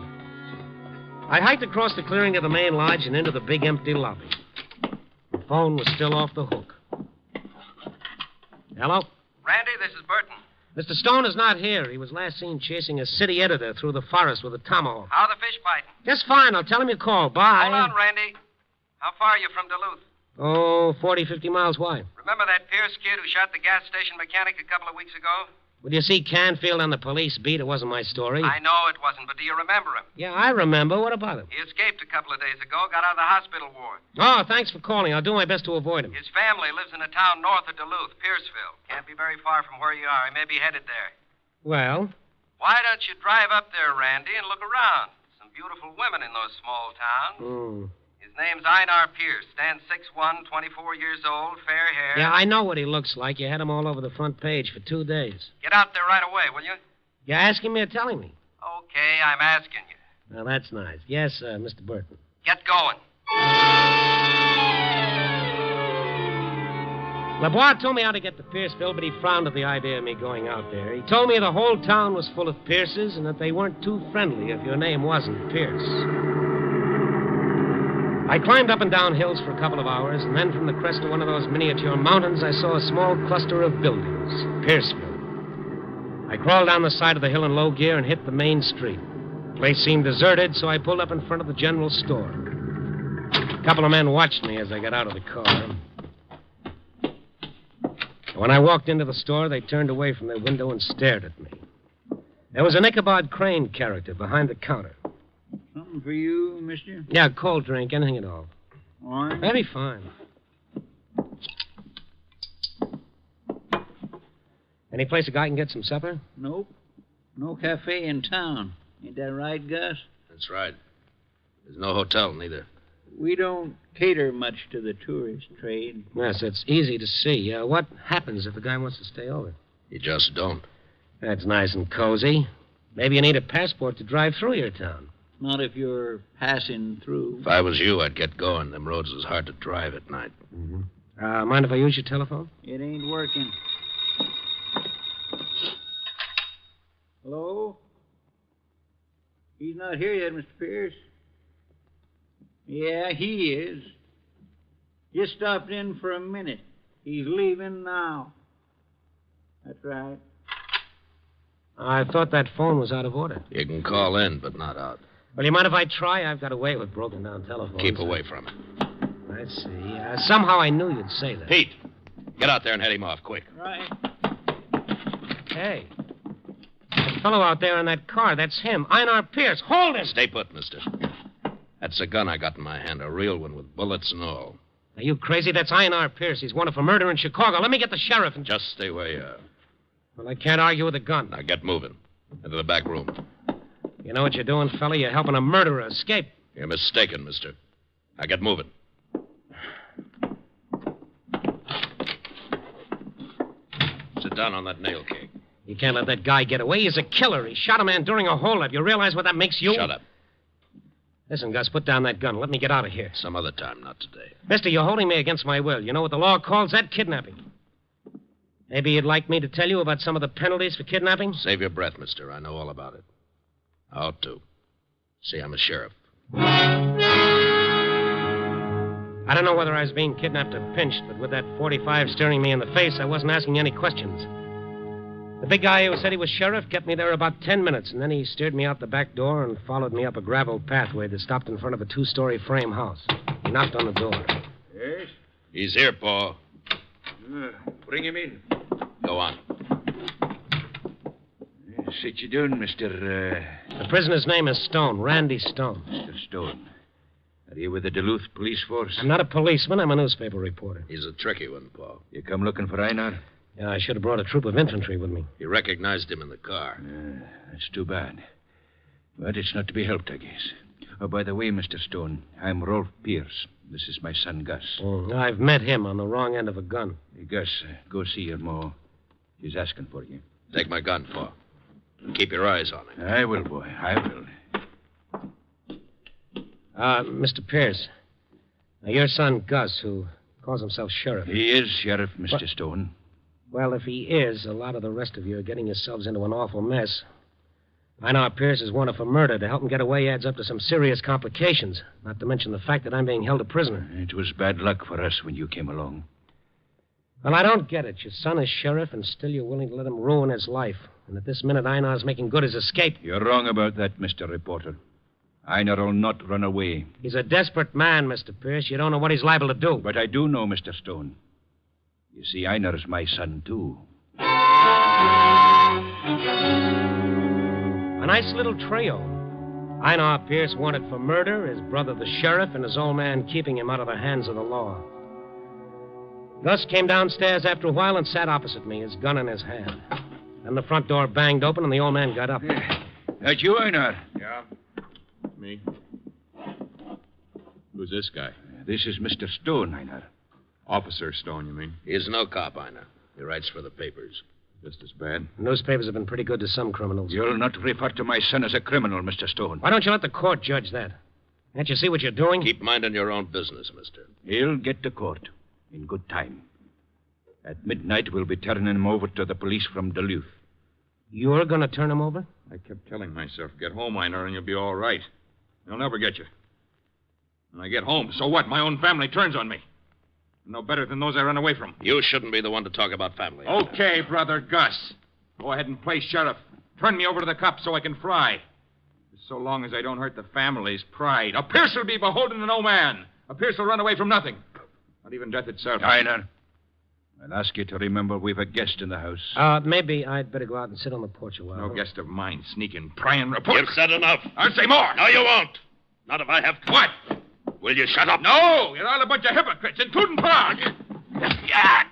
I hiked across the clearing to the main lodge and into the big empty lobby. The phone was still off the hook. Hello? Randy, this is Burton. Mr. Stone is not here. He was last seen chasing a city editor through the forest with a tomahawk. How are the fish biting? Just fine. I'll tell him you called. Bye. Hold on, Randy. How far are you from Duluth? Oh, 40, 50 miles. Why? Remember that Pierce kid who shot the gas station mechanic a couple of weeks ago? Well, you see Canfield on the police beat. It wasn't my story. I know it wasn't, but do you remember him? Yeah, I remember. What about him? He escaped a couple of days ago, got out of the hospital ward. Oh, thanks for calling. I'll do my best to avoid him. His family lives in a town north of Duluth, Pierceville. Can't be very far from where you are. He may be headed there. Well? Why don't you drive up there, Randy, and look around? Some beautiful women in those small towns. His name's Einar Pierce. Stands 6'1", 24 years old, fair hair. Yeah, I know what he looks like. You had him all over the front page for 2 days. Get out there right away, will you? You asking me or telling me? Okay, I'm asking you. Well, that's nice. Yes, Mr. Burton. Get going. LeBois told me how to get to Pierceville, but he frowned at the idea of me going out there. He told me the whole town was full of Pierces and that they weren't too friendly if your name wasn't Pierce. I climbed up and down hills for a couple of hours, and then from the crest of one of those miniature mountains, I saw a small cluster of buildings, Pierceville. I crawled down the side of the hill in low gear and hit the main street. The place seemed deserted, so I pulled up in front of the general store. A couple of men watched me as I got out of the car. When I walked into the store, they turned away from their window and stared at me. There was an Ichabod Crane character behind the counter. Something for you, mister? Yeah, cold drink, anything at all. Orange? That'd be fine. Any place a guy can get some supper? Nope. No cafe in town. Ain't that right, Gus? That's right. There's no hotel, neither. We don't cater much to the tourist trade. Yes, it's easy to see. What happens if a guy wants to stay over? You just don't. That's nice and cozy. Maybe you need a passport to drive through your town. Not if you're passing through. If I was you, I'd get going. Them roads is hard to drive at night. Mm-hmm. Mind if I use your telephone? It ain't working. Hello? He's not here yet, Mr. Pierce. Yeah, he is. Just stopped in for a minute. He's leaving now. That's right. I thought that phone was out of order. You can call in, but not out. Well, you mind if I try? I've got a way with broken down telephones. Keep away from it. I see. Somehow I knew you'd say that. Pete, get out there and head him off, quick. Right. Hey. The fellow out there in that car, that's him. Einar Pierce. Hold him! Stay put, mister. That's a gun I got in my hand, a real one with bullets and all. Are you crazy? That's Einar Pierce. He's wanted for murder in Chicago. Let me get the sheriff and... Just stay where you are. Well, I can't argue with a gun. Now get moving. Into the back room. You know what you're doing, fella? You're helping a murderer escape. You're mistaken, mister. Now get moving. Sit down on that nail keg. You can't let that guy get away. He's a killer. He shot a man during a holdup. You realize what that makes you? Shut up. Listen, Gus, put down that gun. Let me get out of here. Some other time, not today. Mister, you're holding me against my will. You know what the law calls that? Kidnapping. Maybe you'd like me to tell you about some of the penalties for kidnapping? Save your breath, mister. I know all about it. I ought to. See, I'm a sheriff. I don't know whether I was being kidnapped or pinched, but with that .45 staring me in the face, I wasn't asking any questions. The big guy who said he was sheriff kept me there about 10 minutes, and then he steered me out the back door and followed me up a gravel pathway that stopped in front of a 2-story frame house. He knocked on the door. Yes? He's here, Paul. Bring him in. Go on. Sit you down, Mr. The prisoner's name is Stone, Randy Stone. Mr. Stone. Are you with the Duluth police force? I'm not a policeman. I'm a newspaper reporter. He's a tricky one, Paul. You come looking for Einar? Yeah, I should have brought a troop of infantry with me. He recognized him in the car. That's too bad. But it's not to be helped, I guess. Oh, by the way, Mr. Stone, I'm Rolf Pierce. This is my son, Gus. I've met him on the wrong end of a gun. Hey, Gus, go see your ma. She's asking for you. Take my gun, Paul. And keep your eyes on him. I will, boy. I will. Mr. Pierce. Now, your son, Gus, who calls himself sheriff. He is sheriff, Mr. Stone. Well, if he is, a lot of the rest of you are getting yourselves into an awful mess. Einar Pierce is wanted for murder. To help him get away adds up to some serious complications, not to mention the fact that I'm being held a prisoner. It was bad luck for us when you came along. Well, I don't get it. Your son is sheriff, and still you're willing to let him ruin his life. And at this minute, Einar's making good his escape. You're wrong about that, Mr. Reporter. Einar will not run away. He's a desperate man, Mr. Pierce. You don't know what he's liable to do. But I do know, Mr. Stone. You see, Einar's my son, too. A nice little trio. Einar Pierce wanted for murder, his brother the sheriff, and his old man keeping him out of the hands of the law. Gus came downstairs after a while and sat opposite me, his gun in his hand. Then the front door banged open and the old man got up. That you, Einar? Yeah. Me. Who's this guy? This is Mr. Stone, Einar. Officer Stone, you mean? He's no cop, Einar. He writes for the papers. Just as bad. Newspapers have been pretty good to some criminals. You'll not refer to my son as a criminal, Mr. Stone. Why don't you let the court judge that? Can't you see what you're doing? Keep minding your own business, mister. He'll get to court in good time. At midnight, we'll be turning him over to the police from Duluth. You're going to turn him over? I kept telling myself, get home, Einar, and you'll be all right. They'll never get you. When I get home, so what? My own family turns on me. No better than those I run away from. You shouldn't be the one to talk about family. Okay, Brother Gus. Go ahead and play sheriff. Turn me over to the cops so I can fry. So long as I don't hurt the family's pride. A Pierce will be beholden to no man. A Pierce will run away from nothing. Not even death itself. Einar, I'll ask you to remember we've a guest in the house. Maybe I'd better go out and sit on the porch a while. No guest of mine sneaking, prying reports. You've said enough. I'll say more. No, you won't. Not if I have to. What? Will you shut up? No, you're all a bunch of hypocrites, including Prague. Yeah.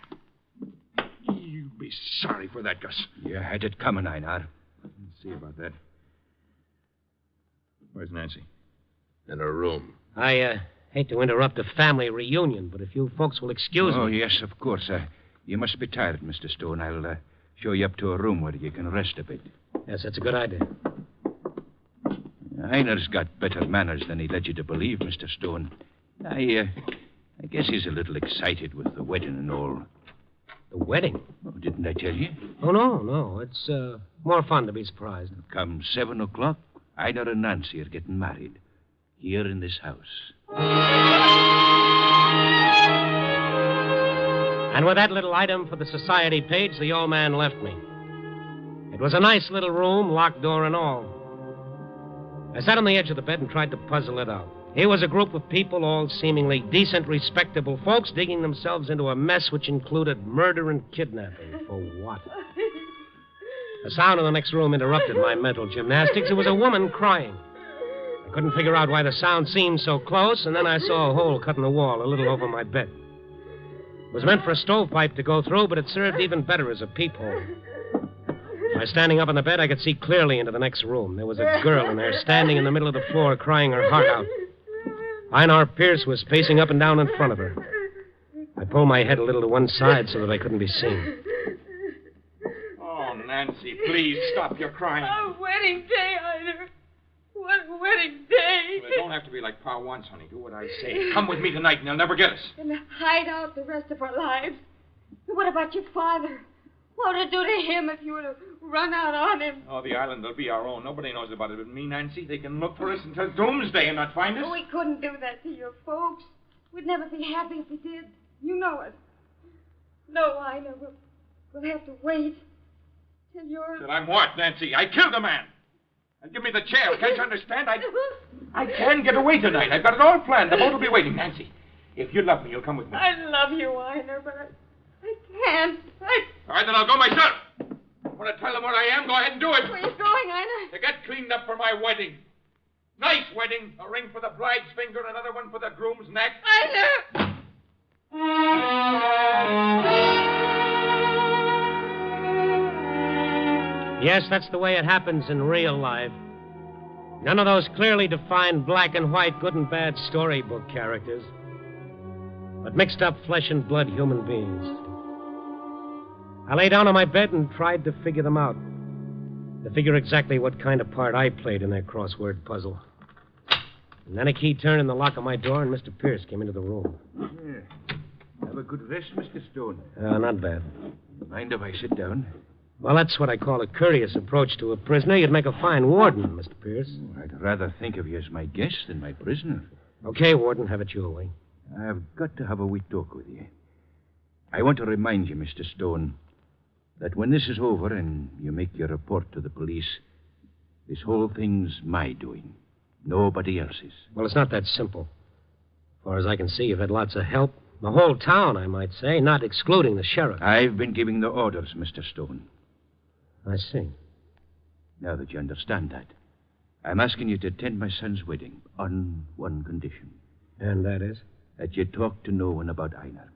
You'll be sorry for that, Gus. You had it coming, Einar. Let's see about that. Where's Nancy? In her room. I hate to interrupt a family reunion, but if you folks will excuse me. Oh, yes, of course. You must be tired, Mr. Stone. I'll show you up to a room where you can rest a bit. Yes, that's a good idea. Einar's got better manners than he led you to believe, Mr. Stone. I guess he's a little excited with the wedding and all. The wedding? Oh, didn't I tell you? Oh, no. It's more fun to be surprised. Come 7 o'clock, Einar and Nancy are getting married. Here in this house. And with that little item for the society page, the old man left me. It was a nice little room, locked door and all. I sat on the edge of the bed and tried to puzzle it out. Here was a group of people, all seemingly decent, respectable folks, digging themselves into a mess which included murder and kidnapping. For what? The sound in the next room interrupted my mental gymnastics. It was a woman crying. I couldn't figure out why the sound seemed so close, and then I saw a hole cut in the wall a little over my bed. It was meant for a stovepipe to go through, but it served even better as a peephole. By standing up on the bed, I could see clearly into the next room. There was a girl in there, standing in the middle of the floor, crying her heart out. Einar Pierce was pacing up and down in front of her. I pulled my head a little to one side so that I couldn't be seen. Oh, Nancy, please stop your crying. A wedding day, Einar. What a wedding day. Well, it don't have to be like Pa wants, honey. Do what I say. Come with me tonight and they'll never get us. And hide out the rest of our lives. What about your father? What would it do to him if you were to run out on him? Oh, the island will be our own. Nobody knows about it but me, Nancy. They can look for us until doomsday and not find us. We couldn't do that to your folks. We'd never be happy if we did. You know it. No, Einar, we'll have to wait till you're... Till I'm what, Nancy? I killed a man. And give me the chair. Can't you understand? I can get away tonight. I've got it all planned. The boat will be waiting, Nancy. If you love me, you'll come with me. I love you, Einar, but I can't. All right, then I'll go myself. Want to tell them where I am? Go ahead and do it. Where are you going, Einar? To get cleaned up for my wedding. Nice wedding. A ring for the bride's finger, another one for the groom's neck. Einar! Yes, that's the way it happens in real life. None of those clearly defined black and white, good and bad storybook characters, but mixed up flesh and blood human beings. I lay down on my bed and tried to figure them out, to figure exactly what kind of part I played in that crossword puzzle. And then a key turned in the lock of my door, and Mr. Pierce came into the room. Yeah. Have a good rest, Mr. Stone. Not bad. Mind if I sit down? Well, that's what I call a courteous approach to a prisoner. You'd make a fine warden, Mr. Pierce. I'd rather think of you as my guest than my prisoner. Okay, warden, have it your way. I've got to have a wee talk with you. I want to remind you, Mr. Stone, that when this is over and you make your report to the police, this whole thing's my doing. Nobody else's. Well, it's not that simple. As far as I can see, you've had lots of help. The whole town, I might say, not excluding the sheriff. I've been giving the orders, Mr. Stone. I see. Now that you understand that, I'm asking you to attend my son's wedding on one condition. And that is? That you talk to no one about Einar.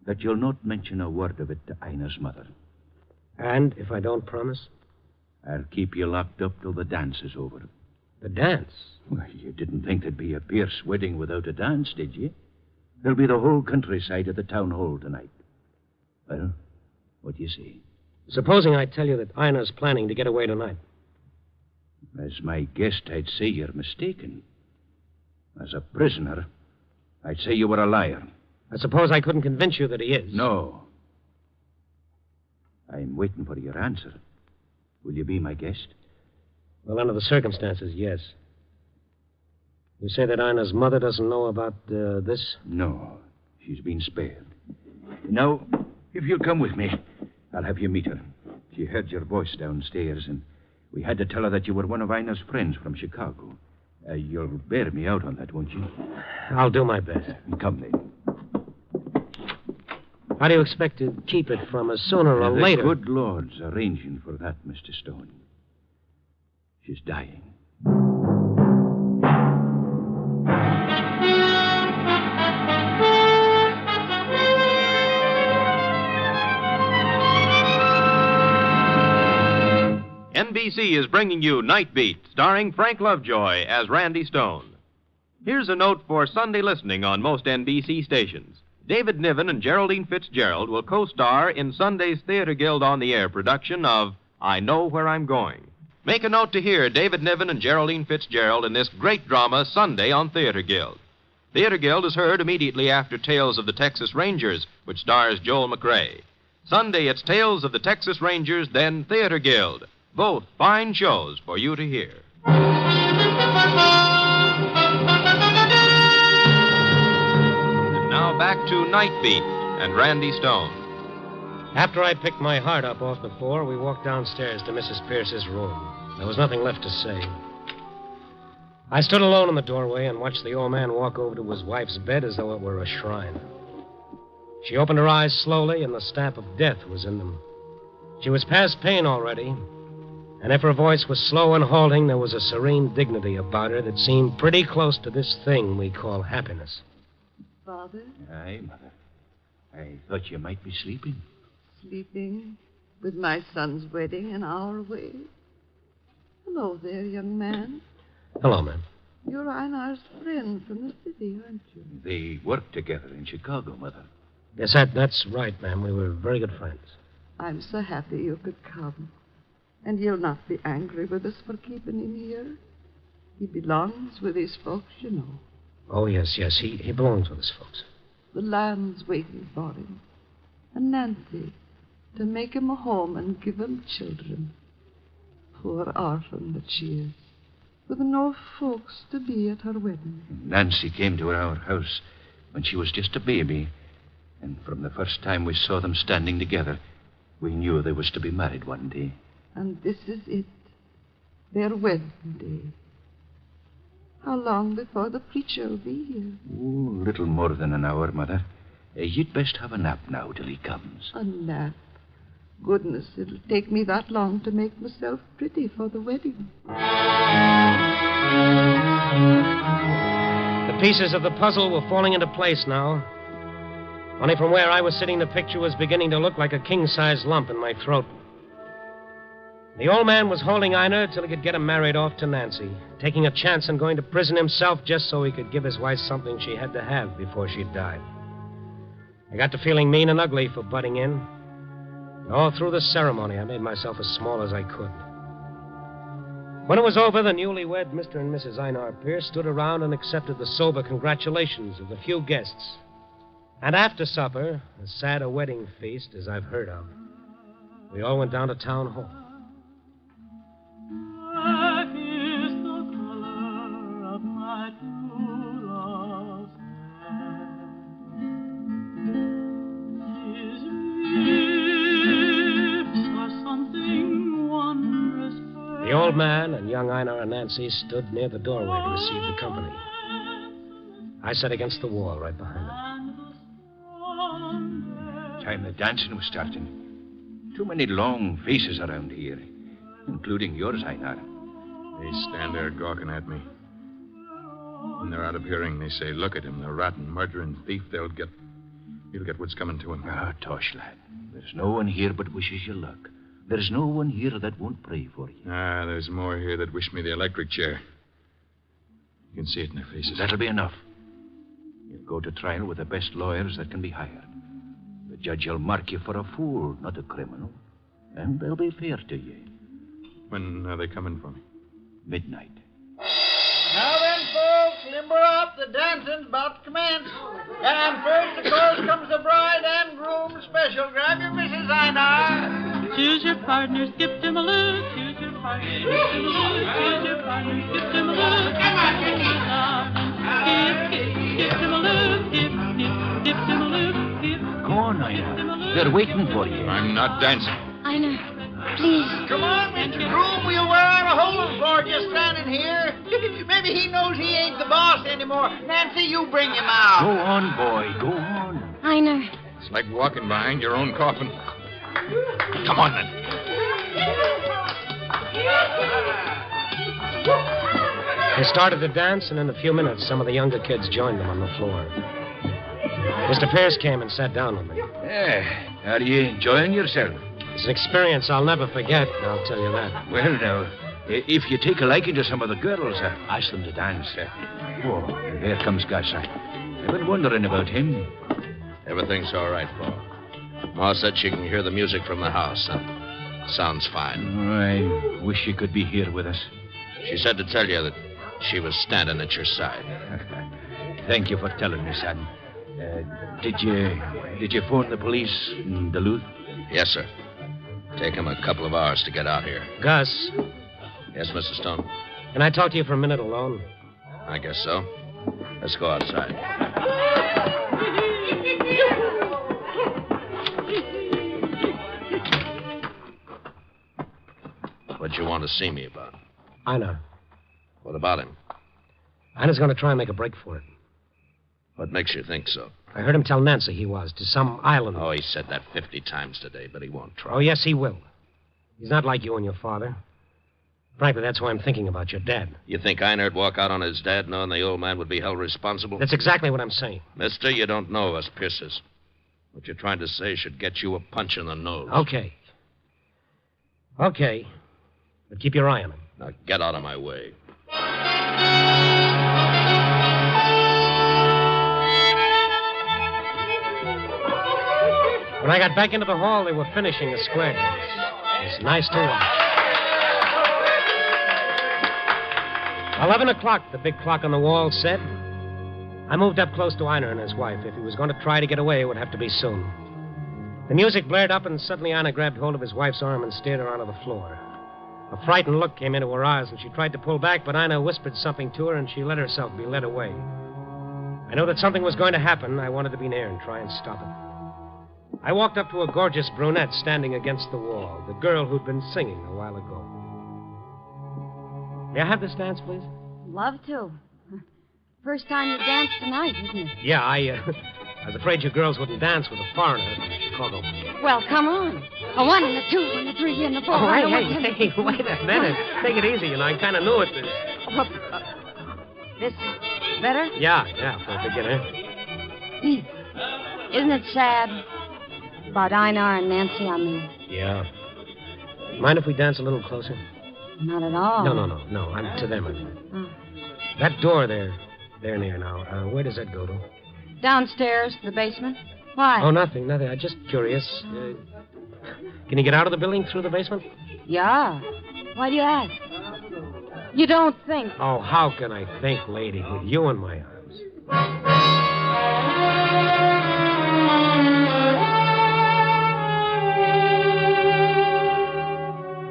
That you'll not mention a word of it to Einar's mother. And if I don't promise? I'll keep you locked up till the dance is over. The dance? Well, you didn't think there'd be a Pierce wedding without a dance, did you? There'll be the whole countryside at the town hall tonight. Well, what do you say? Supposing I tell you that Einar's planning to get away tonight. As my guest, I'd say you're mistaken. As a prisoner, I'd say you were a liar. I suppose I couldn't convince you that he is. No. I'm waiting for your answer. Will you be my guest? Well, under the circumstances, yes. You say that Einar's mother doesn't know about this? No. She's been spared. Now, if you'll come with me, I'll have you meet her. She heard your voice downstairs, and we had to tell her that you were one of Einar's friends from Chicago. You'll bear me out on that, won't you? I'll do my best. Come, then. How do you expect to keep it from us sooner or the later? The good Lord's arranging for that, Mr. Stone. She's dying. NBC is bringing you Night Beat, starring Frank Lovejoy as Randy Stone. Here's a note for Sunday listening on most NBC stations. David Niven and Geraldine Fitzgerald will co-star in Sunday's Theater Guild on the Air production of I Know Where I'm Going. Make a note to hear David Niven and Geraldine Fitzgerald in this great drama Sunday on Theater Guild. Theater Guild is heard immediately after Tales of the Texas Rangers, which stars Joel McRae. Sunday, it's Tales of the Texas Rangers, then Theater Guild. Both fine shows for you to hear. And now back to Night Beat and Randy Stone. After I picked my heart up off the floor, we walked downstairs to Mrs. Pierce's room. There was nothing left to say. I stood alone in the doorway and watched the old man walk over to his wife's bed as though it were a shrine. She opened her eyes slowly, and the stamp of death was in them. She was past pain already, and if her voice was slow and halting, there was a serene dignity about her that seemed pretty close to this thing we call happiness. Father? Aye, Mother. I thought you might be sleeping. Sleeping with my son's wedding an hour away. Hello there, young man. Hello, ma'am. You're Einar's friend from the city, aren't you? They worked together in Chicago, Mother. Yes, that's right, ma'am. We were very good friends. I'm so happy you could come. And you'll not be angry with us for keeping him here. He belongs with his folks, you know. Oh, yes. He belongs with his folks. The land's waiting for him. And Nancy, to make him a home and give him children. Poor orphan that she is, with no folks to be at her wedding. Nancy came to our house when she was just a baby. And from the first time we saw them standing together, we knew they was to be married one day. And this is it. Their wedding day. How long before the preacher will be here? Oh, little more than an hour, Mother. You'd best have a nap now till he comes. A nap? Goodness, it'll take me that long to make myself pretty for the wedding. The pieces of the puzzle were falling into place now. Only from where I was sitting, the picture was beginning to look like a king-size lump in my throat. The old man was holding Einar till he could get him married off to Nancy, taking a chance on going to prison himself just so he could give his wife something she had to have before she died. I got to feeling mean and ugly for butting in. And all through the ceremony, I made myself as small as I could. When it was over, the newlywed Mr. and Mrs. Einar Pierce stood around and accepted the sober congratulations of the few guests. And after supper, as sad a wedding feast as I've heard of, we all went down to town hall. Black is the color of my true love's hair. His lips are something wondrous fair. The old man and young Einar and Nancy stood near the doorway to receive the company. I sat against the wall right behind them. Time the dancing was starting. Too many long faces around here, including yours, Einar. They stand there gawking at me. When they're out of hearing, they say, look at him, the rotten, murdering thief. He'll get what's coming to him. Ah, Tosh, lad. There's no one here but wishes you luck. There's no one here that won't pray for you. Ah, there's more here that wish me the electric chair. You can see it in their faces. That'll be enough. You'll go to trial with the best lawyers that can be hired. The judge will mark you for a fool, not a criminal. And they'll be fair to you. When are they coming for me? Midnight. Now then, folks, limber up. The dancing's about to commence. And first, of course, comes the bride and groom special. Grab your Mrs. Einar. Choose your partner, skip to Maloo. Choose your partner, skip to Maloo. Choose your partner, skip to Maloo. Come on, skip to Maloo. Skip to Maloo. Go on, Einar. They're waiting for you. I'm not dancing. Einar, please. Come on, Mr. Groom. We'll wear out a hole for just standing here. Maybe he knows he ain't the boss anymore. Nancy, you bring him out. Go on, boy. Go on. Einar. It's like walking behind your own coffin. Come on, then. They started to dance, and in a few minutes, some of the younger kids joined them on the floor. Mr. Pierce came and sat down with me. Are you enjoying yourself? It's an experience I'll never forget, I'll tell you that. Well, now, if you take a liking to some of the girls, ask them to dance. Oh, there comes Gus. I've been wondering about him. Everything's all right, Paul. Ma said she can hear the music from the house. Sounds fine. I wish you could be here with us. She said to tell you that she was standing at your side. Thank you for telling me, son. Did you phone the police in Duluth? Yes, sir. Take him a couple of hours to get out here. Gus. Yes, Mr. Stone? Can I talk to you for a minute alone? I guess so. Let's go outside. What you want to see me about? Einar. What about him? Einar's going to try and make a break for it. What makes you think so? I heard him tell Nancy he was, to some island. Oh, he said that 50 times today, but he won't try. Oh, yes, he will. He's not like you and your father. Frankly, that's why I'm thinking about your dad. You think Einar'd walk out on his dad knowing the old man would be held responsible? That's exactly what I'm saying. Mister, you don't know us Pierces. What you're trying to say should get you a punch in the nose. Okay. But keep your eye on him. Now get out of my way. When I got back into the hall, they were finishing the square dance. It was nice to watch. 11 o'clock, the big clock on the wall said. I moved up close to Einar and his wife. If he was going to try to get away, it would have to be soon. The music blared up, and suddenly Einar grabbed hold of his wife's arm and steered her onto the floor. A frightened look came into her eyes, and she tried to pull back, but Einar whispered something to her, and she let herself be led away. I knew that something was going to happen. I wanted to be near and try and stop it. I walked up to a gorgeous brunette standing against the wall, the girl who'd been singing a while ago. May I have this dance, please? Love to. First time you danced tonight, isn't it? Yeah, I was afraid you girls wouldn't dance with a foreigner from Chicago. Well, come on. A 1 and a 2 and a 3 and a 4. Oh, hey, wait a minute. Take it easy, I kind of knew it. This better? Yeah, for a beginner. Isn't it sad? About Einar and Nancy, I mean. Yeah. Mind if we dance a little closer? Not at all. No. I'm to them, I mean. Oh. That door there, they're near now. Where does that go to? Downstairs, the basement. Why? Oh, nothing. I'm just curious. Can you get out of the building through the basement? Yeah. Why do you ask? You don't think. Oh, how can I think, lady, with you in my arms?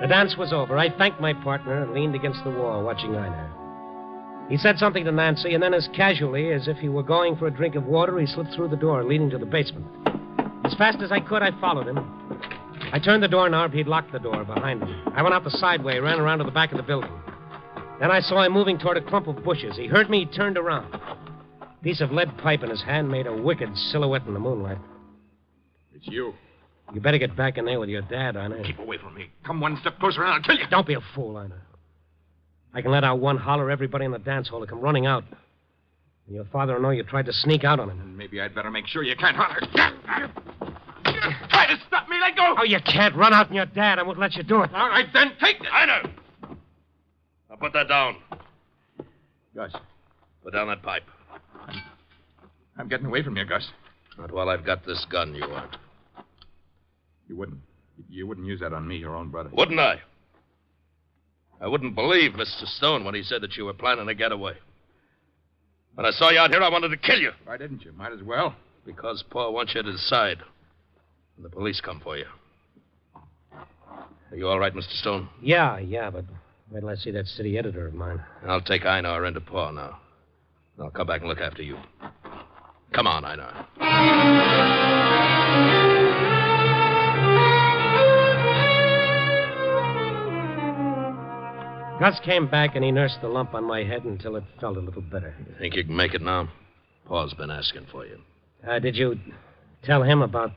The dance was over. I thanked my partner and leaned against the wall, watching Einar. He said something to Nancy, and then as casually as if he were going for a drink of water, he slipped through the door leading to the basement. As fast as I could, I followed him. I turned the doorknob. He'd locked the door behind him. I went out the side way, ran around to the back of the building. Then I saw him moving toward a clump of bushes. He heard me, he turned around. A piece of lead pipe in his hand made a wicked silhouette in the moonlight. It's you. You better get back in there with your dad, Einar. Keep away from me. Come one step closer and I'll kill you. Don't be a fool, Einar. I can let out one holler, everybody in the dance hall will come running out. And your father will know you tried to sneak out on him. And maybe I'd better make sure you can't holler. Try to stop me. Let go. Oh, you can't run out on your dad. I won't let you do it. All right, then take it. Einar! Now put that down. Gus. Put down that pipe. I'm getting away from you, Gus. Not while I've got this gun, you aren't. You wouldn't use that on me, your own brother. Wouldn't I? I wouldn't believe Mr. Stone when he said that you were planning to get away. When I saw you out here, I wanted to kill you. Why didn't you? Might as well. Because Pa wants you to decide when the police come for you. Are you all right, Mr. Stone? Yeah, but wait till I see that city editor of mine. I'll take Einar into Pa now. I'll come back and look after you. Come on, Einar. Gus came back and he nursed the lump on my head until it felt a little better. You think you can make it now? Pa's been asking for you. Did you tell him about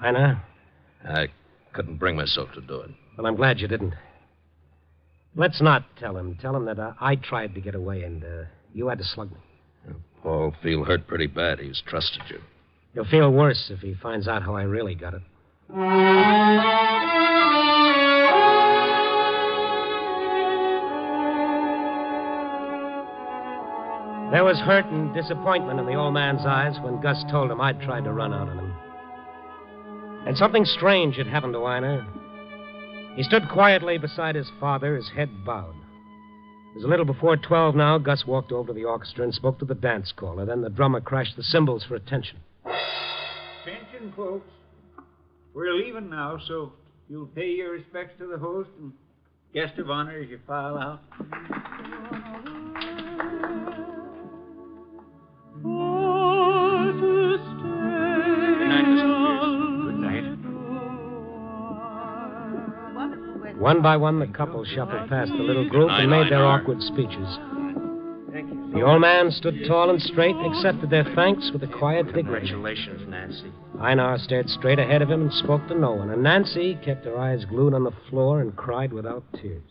Einar? I couldn't bring myself to do it. Well, I'm glad you didn't. Let's not tell him. Tell him that I tried to get away and you had to slug me. Pa'll feel hurt pretty bad. He's trusted you. He'll feel worse if he finds out how I really got it. There was hurt and disappointment in the old man's eyes when Gus told him I'd tried to run out on him. And something strange had happened to Einar. He stood quietly beside his father, his head bowed. It was a little before 12 now. Gus walked over to the orchestra and spoke to the dance caller. Then the drummer crashed the cymbals for attention. Attention, folks. We're leaving now, so you'll pay your respects to the host and guest of honor as you file out. One by one, the couple shuffled past the little group and made their awkward speeches. The old man stood tall and straight and accepted their thanks with a quiet dignity. Congratulations, Nancy. Einar stared straight ahead of him and spoke to no one, and Nancy kept her eyes glued on the floor and cried without tears.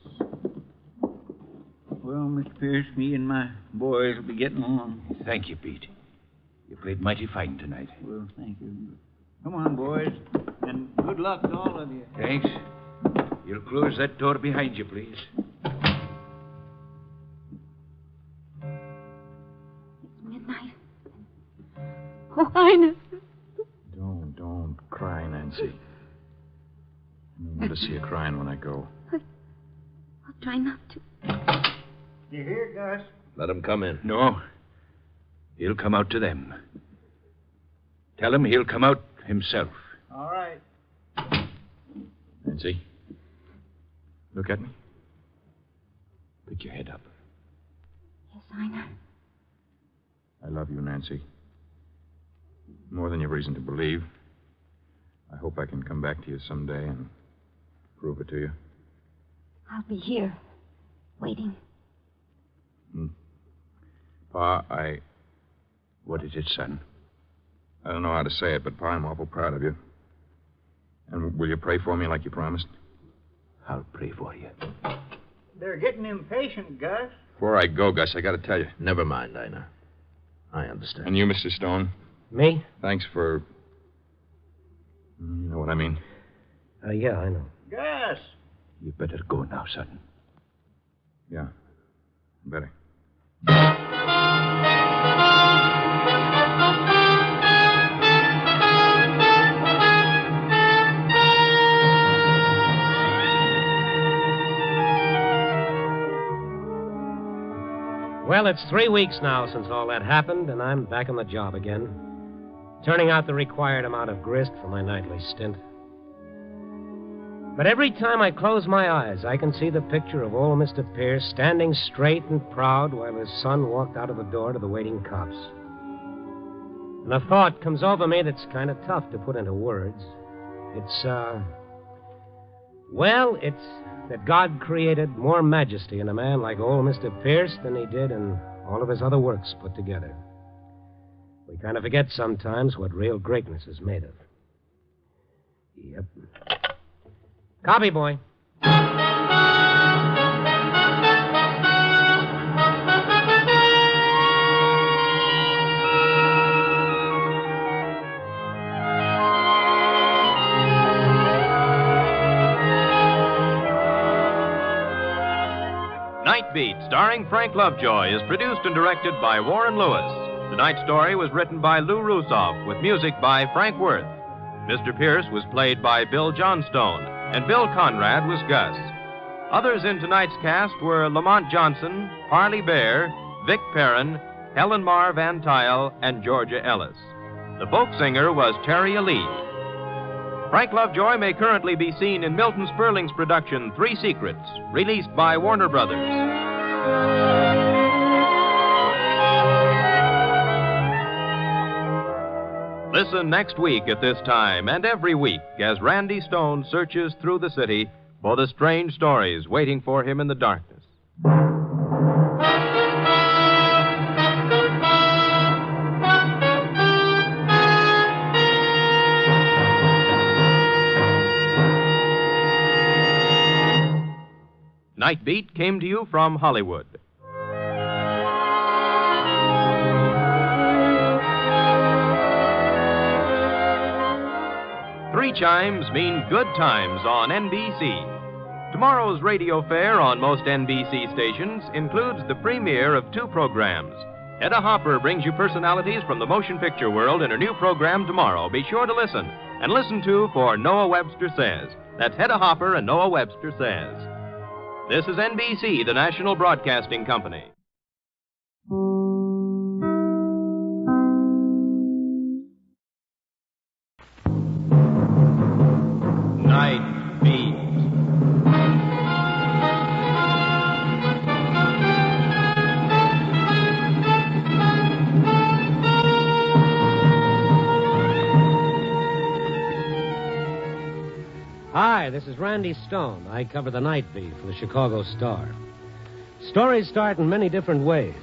Well, Mr. Pierce, me and my boys will be getting along. Thank you, Pete. You played mighty fine tonight. Well, thank you. Come on, boys, and good luck to all of you. Thanks. You'll close that door behind you, please. It's midnight. Oh, Einar. Don't cry, Nancy. want to see you crying when I go. I'll try not to. You hear, Gus? Let him come in. No. He'll come out to them. Tell him he'll come out himself. All right. Nancy, look at me. Pick your head up. Yes, I know. I love you, Nancy. More than you've reason to believe. I hope I can come back to you someday and prove it to you. I'll be here, waiting. Pa, What is it, son? I don't know how to say it, but Pa, I'm awful proud of you. And will you pray for me like you promised? I'll pray for you. They're getting impatient, Gus. Before I go, Gus, I got to tell you. Never mind, Ina. I understand. And you, Mr. Stone. Me? Thanks for... You know what I mean. Yeah, I know. Gus! You better go now, son. Yeah, better. Well, it's 3 weeks now since all that happened, and I'm back on the job again, turning out the required amount of grist for my nightly stint. But every time I close my eyes, I can see the picture of old Mr. Pierce standing straight and proud while his son walked out of the door to the waiting cops. And a thought comes over me that's kind of tough to put into words. It's that God created more majesty in a man like old Mr. Pierce than he did in all of his other works put together. We kind of forget sometimes what real greatness is made of. Yep. Copy, boy. Night Beat, starring Frank Lovejoy, is produced and directed by Warren Lewis. Tonight's story was written by Lou Rusoff, with music by Frank Worth. Mr. Pierce was played by Bill Johnstone, and Bill Conrad was Gus. Others in tonight's cast were Lamont Johnson, Harley Bear, Vic Perrin, Helen Mar Van Tile, and Georgia Ellis. The folk singer was Terry Elite. Frank Lovejoy may currently be seen in Milton Sperling's production, Three Secrets, released by Warner Brothers. Listen next week at this time and every week as Randy Stone searches through the city for the strange stories waiting for him in the darkness. Night Beat came to you from Hollywood. Three chimes mean good times on NBC. Tomorrow's radio fare on most NBC stations includes the premiere of 2 programs. Hedda Hopper brings you personalities from the motion picture world in her new program tomorrow. Be sure to listen. And listen to For Noah Webster Says. That's Hedda Hopper and Noah Webster Says. This is NBC, the national broadcasting company. Night Beat. Hi, this is Randy Stone. I cover the Night Beat for the Chicago Star. Stories start in many different ways.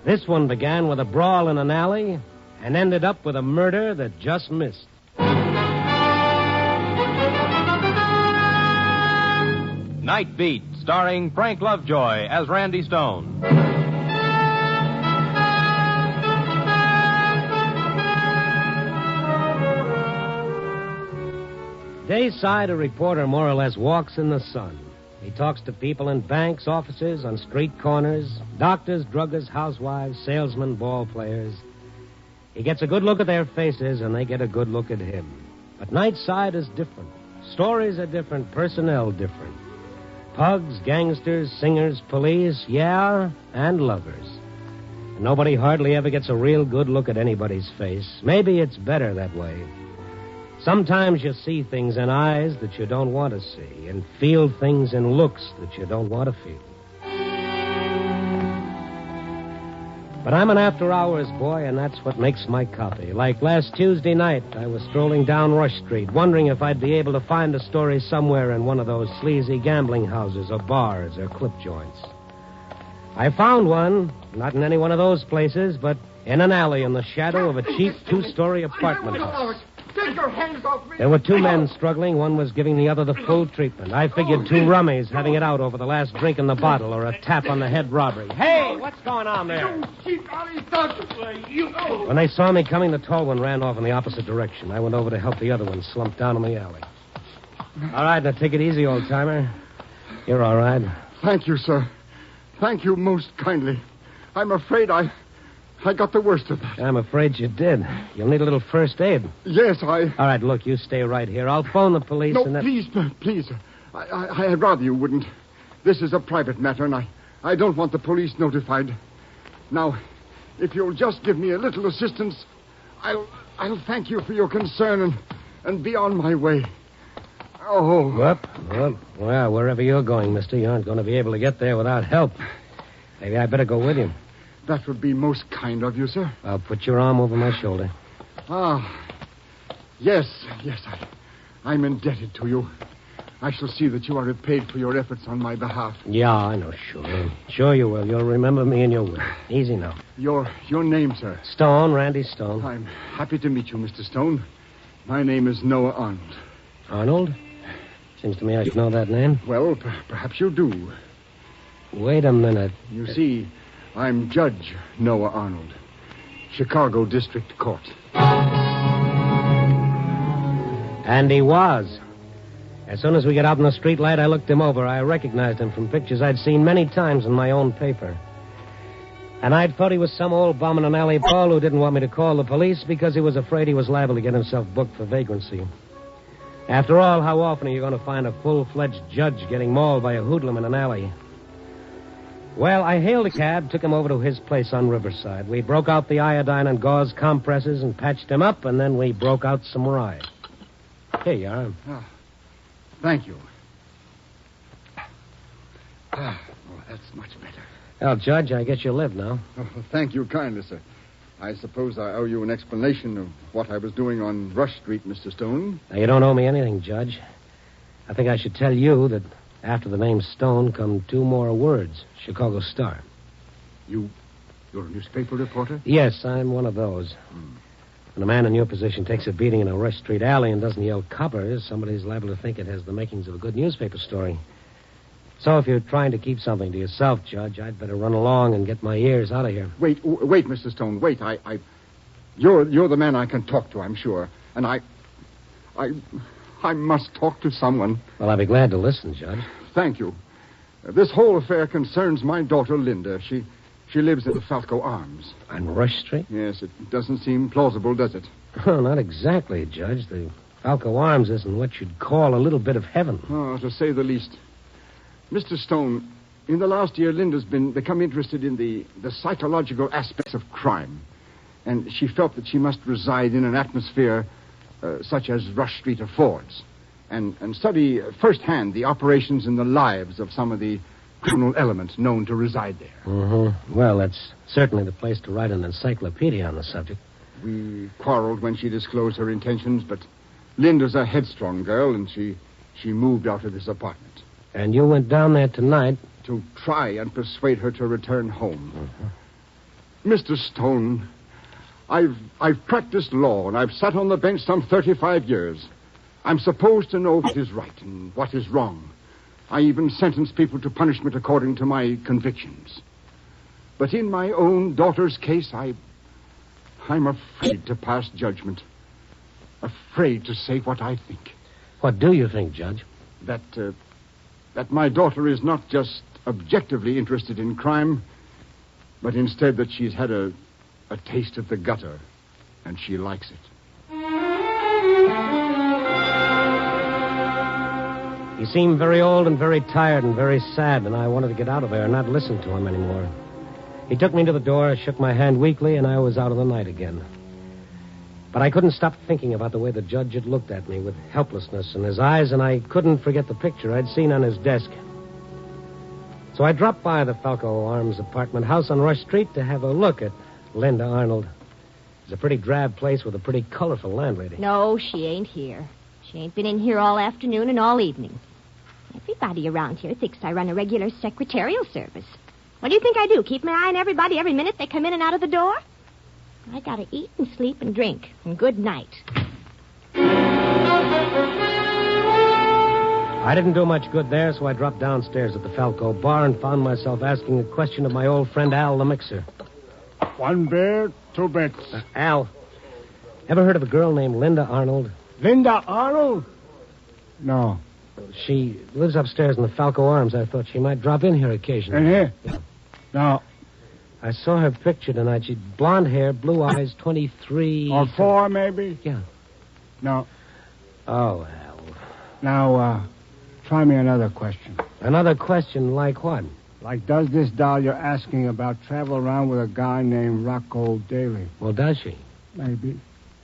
This one began with a brawl in an alley and ended up with a murder that just missed. Night Beat, starring Frank Lovejoy as Randy Stone. Dayside, a reporter more or less walks in the sun. He talks to people in banks, offices, on street corners, doctors, druggists, housewives, salesmen, ball players. He gets a good look at their faces, and they get a good look at him. But Nightside is different. Stories are different, personnel different. Pugs, gangsters, singers, police, yeah, and lovers. And nobody hardly ever gets a real good look at anybody's face. Maybe it's better that way. Sometimes you see things in eyes that you don't want to see, and feel things in looks that you don't want to feel. But I'm an after-hours boy, and that's what makes my copy. Like last Tuesday night, I was strolling down Rush Street, wondering if I'd be able to find a story somewhere in one of those sleazy gambling houses or bars or clip joints. I found one, not in any one of those places, but in an alley in the shadow of a cheap two-story apartment house. Take your hands off me. There were two men struggling. One was giving the other the full treatment. I figured two rummies having it out over the last drink in the bottle or a tap on the head robbery. Hey, what's going on there? When they saw me coming, the tall one ran off in the opposite direction. I went over to help the other one slump down in the alley. All right, now take it easy, old-timer. You're all right. Thank you, sir. Thank you most kindly. I'm afraid I got the worst of that. I'm afraid you did. You'll need a little first aid. Yes, All right, look, you stay right here. I'll phone the police No, and then... please. I'd rather you wouldn't. This is a private matter, and I don't want the police notified. Now, if you'll just give me a little assistance, I'll thank you for your concern and be on my way. Oh. Well, wherever you're going, mister, you aren't going to be able to get there without help. Maybe I better go with you. That would be most kind of you, sir. I'll put your arm over my shoulder. Yes, I'm indebted to you. I shall see that you are repaid for your efforts on my behalf. Yeah, I know, sure. Sure you will. You'll remember me and your will. Easy now. Your name, sir? Stone, Randy Stone. I'm happy to meet you, Mr. Stone. My name is Noah Arnold. Arnold? Seems to me I should know that name. Well, perhaps you do. Wait a minute. You see, I'm Judge Noah Arnold, Chicago District Court. And he was. As soon as we got out in the street light, I looked him over. I recognized him from pictures I'd seen many times in my own paper. And I'd thought he was some old bum in an alley brawl who didn't want me to call the police because he was afraid he was liable to get himself booked for vagrancy. After all, how often are you going to find a full-fledged judge getting mauled by a hoodlum in an alley? Well, I hailed a cab, took him over to his place on Riverside. We broke out the iodine and gauze compresses and patched him up, and then we broke out some rye. Here you are. Oh, thank you. Well, that's much better. Well, Judge, I guess you live now. Oh, thank you kindly, sir. I suppose I owe you an explanation of what I was doing on Rush Street, Mr. Stone. Now, you don't owe me anything, Judge. I think I should tell you that after the name Stone come two more words, Chicago Star. You're a newspaper reporter? Yes, I'm one of those. When a man in your position takes a beating in a Rush Street alley and doesn't yell coppers, somebody's liable to think it has the makings of a good newspaper story. So if you're trying to keep something to yourself, Judge, I'd better run along and get my ears out of here. Wait, Mr. Stone, wait. You're the man I can talk to, I'm sure. And I must talk to someone. Well, I'll be glad to listen, Judge. Thank you. This whole affair concerns my daughter, Linda. She lives at the Falco Arms. On Rush Street? Yes, it doesn't seem plausible, does it? Oh, not exactly, Judge. The Falco Arms isn't what you'd call a little bit of heaven. Oh, to say the least. Mr. Stone, in the last year, Linda's become interested in the psychological aspects of crime. And she felt that she must reside in an atmosphere such as Rush Street affords. And study firsthand the operations and the lives of some of the criminal elements known to reside there. Mm-hmm. Well, that's certainly the place to write an encyclopedia on the subject. We quarreled when she disclosed her intentions, but Linda's a headstrong girl, and she moved out of this apartment. And you went down there tonight? To try and persuade her to return home. Mm-hmm. Mr. Stone, I've practiced law, and I've sat on the bench some 35 years. I'm supposed to know what is right and what is wrong. I even sentence people to punishment according to my convictions. But in my own daughter's case, I'm afraid to pass judgment. Afraid to say what I think. What do you think, Judge? That my daughter is not just objectively interested in crime, but instead that she's had a taste of the gutter, and she likes it. He seemed very old and very tired and very sad, and I wanted to get out of there and not listen to him anymore. He took me to the door, shook my hand weakly, and I was out of the night again. But I couldn't stop thinking about the way the judge had looked at me with helplessness in his eyes, and I couldn't forget the picture I'd seen on his desk. So I dropped by the Falco Arms apartment house on Rush Street to have a look at Linda Arnold. It's a pretty drab place with a pretty colorful landlady. No, she ain't here. She ain't been in here all afternoon and all evening. Everybody around here thinks I run a regular secretarial service. What do you think I do? Keep my eye on everybody every minute they come in and out of the door? I gotta eat and sleep and drink. And good night. I didn't do much good there, so I dropped downstairs at the Falco bar and found myself asking a question of my old friend Al the mixer. 1 beer, 2 bits. Al, ever heard of a girl named Linda Arnold? Linda Arnold? No. She lives upstairs in the Falco Arms. I thought she might drop in here occasionally. In here? Yeah. No. I saw her picture tonight. She'd blonde hair, blue eyes, 23... Or 4, maybe? Yeah. No. Oh, Al. Now, try me another question. Another question like what? Like, does this doll you're asking about travel around with a guy named Rocco Daly? Well, does she? Maybe.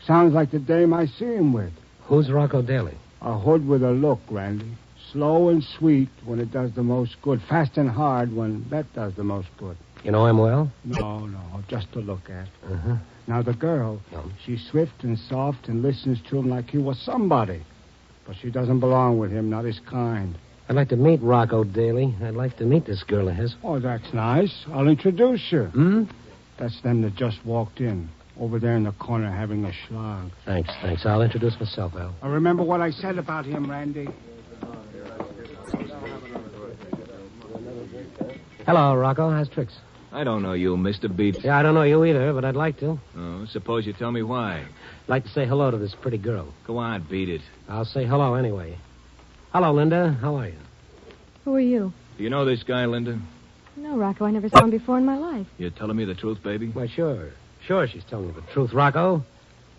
Sounds like the dame I see him with. Who's Rocco Daly? A hood with a look, Randy. Slow and sweet when it does the most good. Fast and hard when that does the most good. You know him well? No, just to look at. Uh-huh. Now, the girl, she's swift and soft and listens to him like he was somebody. But she doesn't belong with him, not his kind. I'd like to meet Rocco Daly. I'd like to meet this girl of his. Oh, that's nice. I'll introduce you. Hmm? That's them that just walked in. Over there in the corner having a schlag. Thanks. I'll introduce myself, Al. I remember what I said about him, Randy. Hello, Rocco. How's tricks? I don't know you, Mr. Beats. Yeah, I don't know you either, but I'd like to. Oh, suppose you tell me why. I'd like to say hello to this pretty girl. Go on, beat it. I'll say hello anyway. Hello, Linda. How are you? Who are you? Do you know this guy, Linda? No, Rocco. I never saw him before in my life. You're telling me the truth, baby? Why, sure. Sure, she's telling me the truth, Rocco.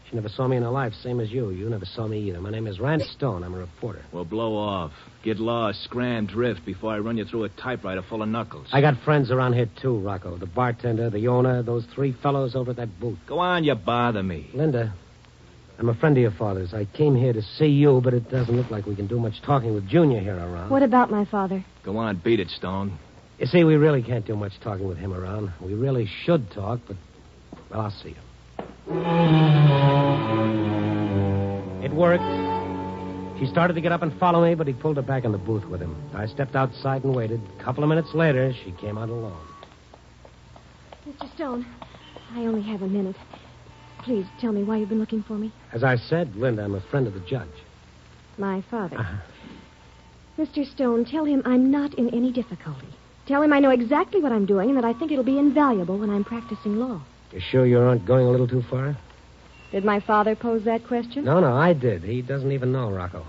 She never saw me in her life, same as you. You never saw me either. My name is Randy Stone. I'm a reporter. Well, blow off. Get lost, scram, drift before I run you through a typewriter full of knuckles. I got friends around here, too, Rocco. The bartender, the owner, those 3 fellows over at that booth. Go on, you bother me. Linda, I'm a friend of your father's. I came here to see you, but it doesn't look like we can do much talking with Junior here around. What about my father? Go on, beat it, Stone. You see, we really can't do much talking with him around. We really should talk, but, well, I'll see you. It worked. She started to get up and follow me, but he pulled her back in the booth with him. I stepped outside and waited. A couple of minutes later, she came out alone. Mr. Stone, I only have a minute. Please tell me why you've been looking for me. As I said, Linda, I'm a friend of the judge. My father. Mr. Stone, tell him I'm not in any difficulty. Tell him I know exactly what I'm doing and that I think it'll be invaluable when I'm practicing law. You sure you aren't going a little too far? Did my father pose that question? No, I did. He doesn't even know, Rocco.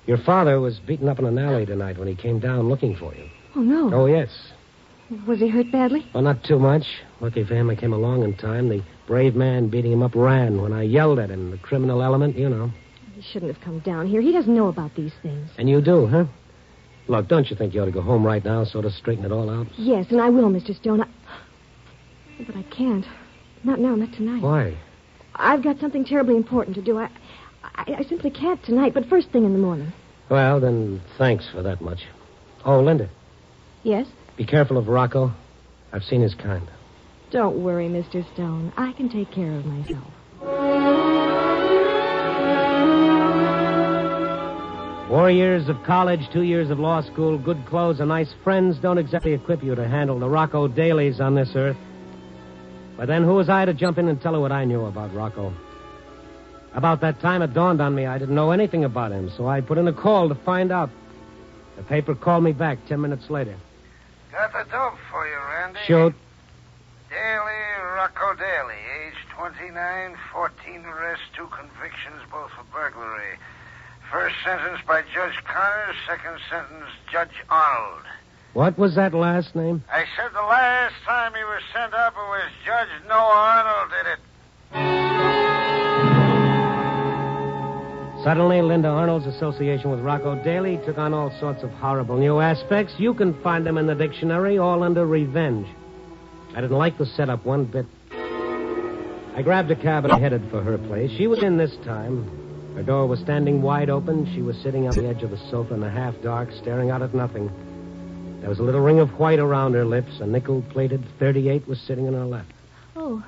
Your father was beaten up in an alley tonight when he came down looking for you. Oh, no. Oh, yes. Was he hurt badly? Well, not too much. Lucky for him, I came along in time. The brave man beating him up ran when I yelled at him. The criminal element, you know. He shouldn't have come down here. He doesn't know about these things. And you do, huh? Look, don't you think you ought to go home right now, sort of straighten it all out? Yes, and I will, Mr. Stone. But I can't. Not now, not tonight. Why? I've got something terribly important to do. I simply can't tonight, but first thing in the morning. Well, then, thanks for that much. Oh, Linda. Yes? Be careful of Rocco. I've seen his kind. Don't worry, Mr. Stone. I can take care of myself. 4 years of college, 2 years of law school, good clothes, and nice friends don't exactly equip you to handle the Rocco Dalys on this earth. But then who was I to jump in and tell her what I knew about Rocco? About that time, it dawned on me I didn't know anything about him, so I put in a call to find out. The paper called me back 10 minutes later. Got the dope for you, Randy. Shoot. Daly, Rocco Daly, age 29, 14 arrests, 2 convictions, both for burglary. First sentence by Judge Connors, second sentence, Judge Arnold. What was that last name? I said the last time he was sent up, it was Judge Noah Arnold did it. Suddenly, Linda Arnold's association with Rocco Daly took on all sorts of horrible new aspects. You can find them in the dictionary, all under revenge. I didn't like the setup one bit. I grabbed a cab and headed for her place. She was in this time. Her door was standing wide open. She was sitting on the edge of the sofa in the half-dark, staring out at nothing. There was a little ring of white around her lips. A nickel-plated .38 was sitting in her lap. Oh,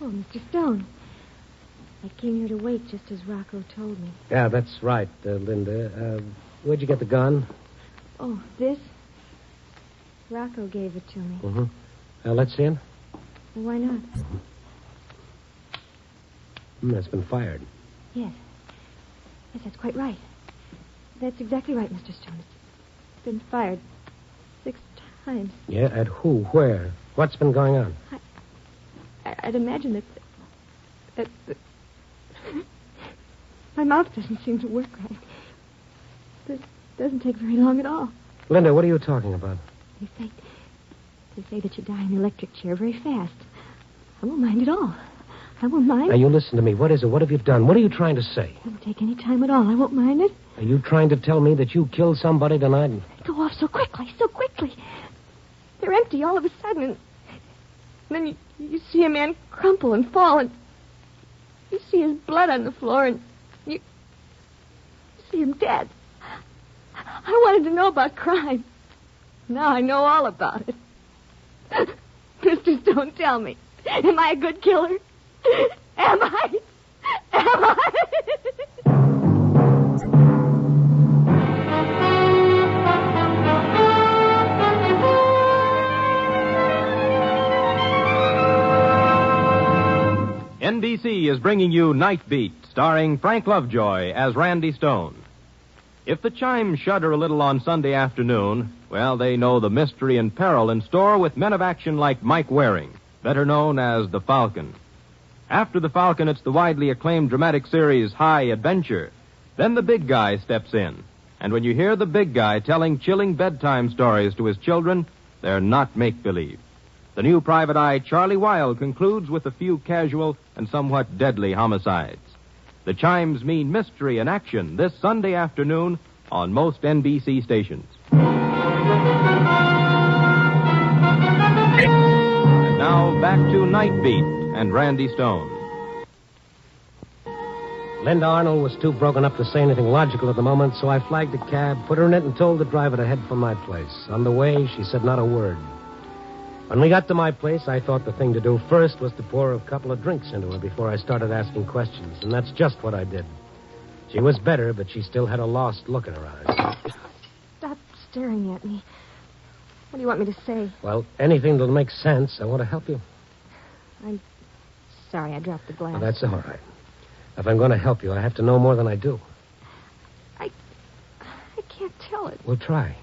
Mr. Stone. I came here to wait just as Rocco told me. Yeah, that's right, Linda. Where'd you get the gun? Oh, this? Rocco gave it to me. Mm-hmm. Let's see it. Well, why not? That's been fired. Yes. Yes, that's quite right. That's exactly right, Mr. Stone. It's been fired 6 times. Yeah, at who? Where? What's been going on? I'd imagine that my mouth doesn't seem to work right. This doesn't take very long at all. Linda, what are you talking about? They say that you die in the electric chair very fast. I won't mind at all. I won't mind. Now, you listen to me. What is it? What have you done? What are you trying to say? It won't take any time at all. I won't mind it. Are you trying to tell me that you killed somebody tonight? They go off so quickly, so quickly. They're empty all of a sudden. And then you see a man crumple and fall, and you see his blood on the floor, and you see him dead. I wanted to know about crime. Now I know all about it. Mr. Stone, tell me. Am I a good killer? Am I? NBC is bringing you Night Beat, starring Frank Lovejoy as Randy Stone. If the chimes shudder a little on Sunday afternoon, well, they know the mystery and peril in store with men of action like Mike Waring, better known as the Falcon. After the Falcon, it's the widely acclaimed dramatic series High Adventure. Then the big guy steps in. And when you hear the big guy telling chilling bedtime stories to his children, they're not make-believe. The new private eye, Charlie Wilde, concludes with a few casual and somewhat deadly homicides. The chimes mean mystery and action this Sunday afternoon on most NBC stations. And now back to Night Beat and Randy Stone. Linda Arnold was too broken up to say anything logical at the moment, so I flagged a cab, put her in it, and told the driver to head for my place. On the way, she said not a word. When we got to my place, I thought the thing to do first was to pour a couple of drinks into her before I started asking questions, and that's just what I did. She was better, but she still had a lost look in her eyes. Stop staring at me. What do you want me to say? Well, anything that'll make sense. I want to help you. I'm sorry I dropped the glass. Well, that's all right. If I'm going to help you, I have to know more than I do. I can't tell it. We'll try.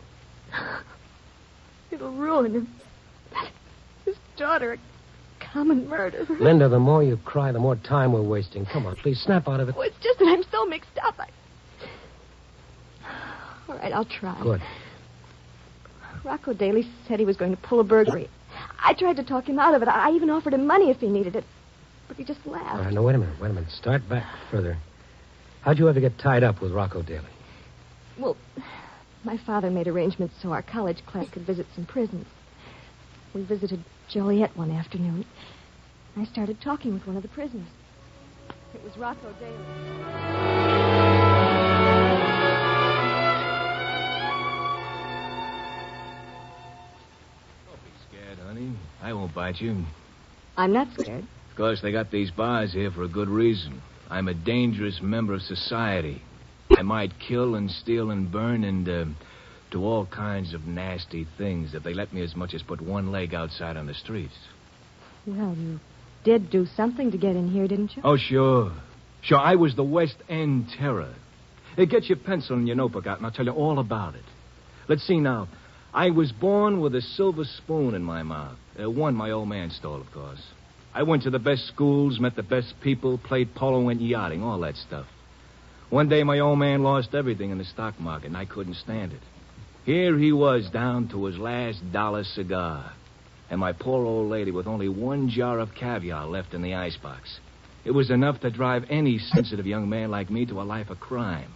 It'll ruin him. His daughter, a common murder. Linda, the more you cry, the more time we're wasting. Come on, please, snap out of it. Oh, it's just that I'm so mixed up. All right, I'll try. Good. Rocco Daly said he was going to pull a burglary. I tried to talk him out of it. I even offered him money if he needed it. But he just laughed. All right, now, wait a minute. Start back further. How'd you ever get tied up with Rocco Daly? Well, my father made arrangements so our college class could visit some prisons. We visited Joliet one afternoon. I started talking with one of the prisoners. It was Rocco Daly. Don't be scared, honey. I won't bite you. I'm not scared. Of course, they got these bars here for a good reason. I'm a dangerous member of society. I might kill and steal and burn and do all kinds of nasty things if they let me as much as put one leg outside on the streets. Well, you did do something to get in here, didn't you? Oh, sure. Sure, I was the West End Terror. Hey, get your pencil and your notebook out, and I'll tell you all about it. Let's see now. I was born with a silver spoon in my mouth. One my old man stole, of course. I went to the best schools, met the best people, played polo, went yachting, all that stuff. One day, my old man lost everything in the stock market, and I couldn't stand it. Here he was, down to his last dollar cigar. And my poor old lady with only one jar of caviar left in the icebox. It was enough to drive any sensitive young man like me to a life of crime.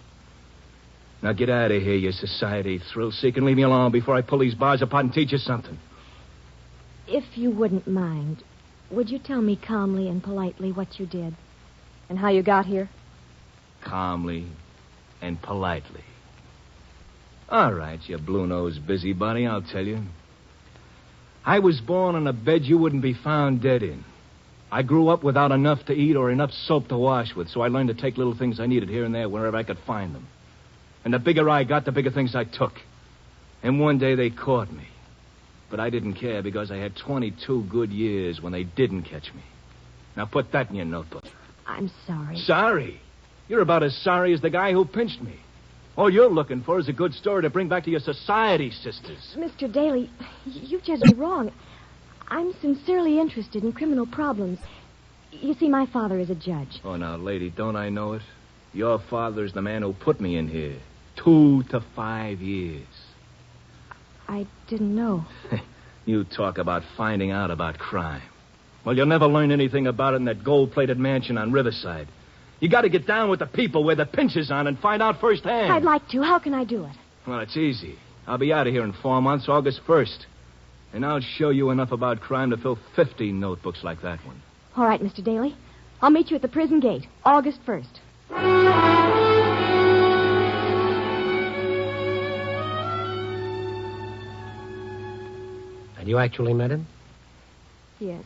Now get out of here, you society thrill-seeker, and leave me alone before I pull these bars apart and teach you something. If you wouldn't mind, would you tell me calmly and politely what you did? And how you got here? Calmly and politely. All right, you blue-nosed busybody, I'll tell you. I was born in a bed you wouldn't be found dead in. I grew up without enough to eat or enough soap to wash with, so I learned to take little things I needed here and there wherever I could find them. And the bigger I got, the bigger things I took. And one day they caught me. But I didn't care because I had 22 good years when they didn't catch me. Now put that in your notebook. I'm sorry. Sorry? You're about as sorry as the guy who pinched me. All you're looking for is a good story to bring back to your society sisters. Mr. Daly, you judged me wrong. I'm sincerely interested in criminal problems. You see, my father is a judge. Oh, now, lady, don't I know it? Your father's the man who put me in here. 2 to 5 years. I didn't know. You talk about finding out about crime. Well, you'll never learn anything about it in that gold-plated mansion on Riverside. You got to get down with the people where the pinch is on and find out firsthand. I'd like to. How can I do it? Well, it's easy. I'll be out of here in 4 months, August 1st. And I'll show you enough about crime to fill 50 notebooks like that one. All right, Mr. Daly. I'll meet you at the prison gate, August 1st. And you actually met him? Yes.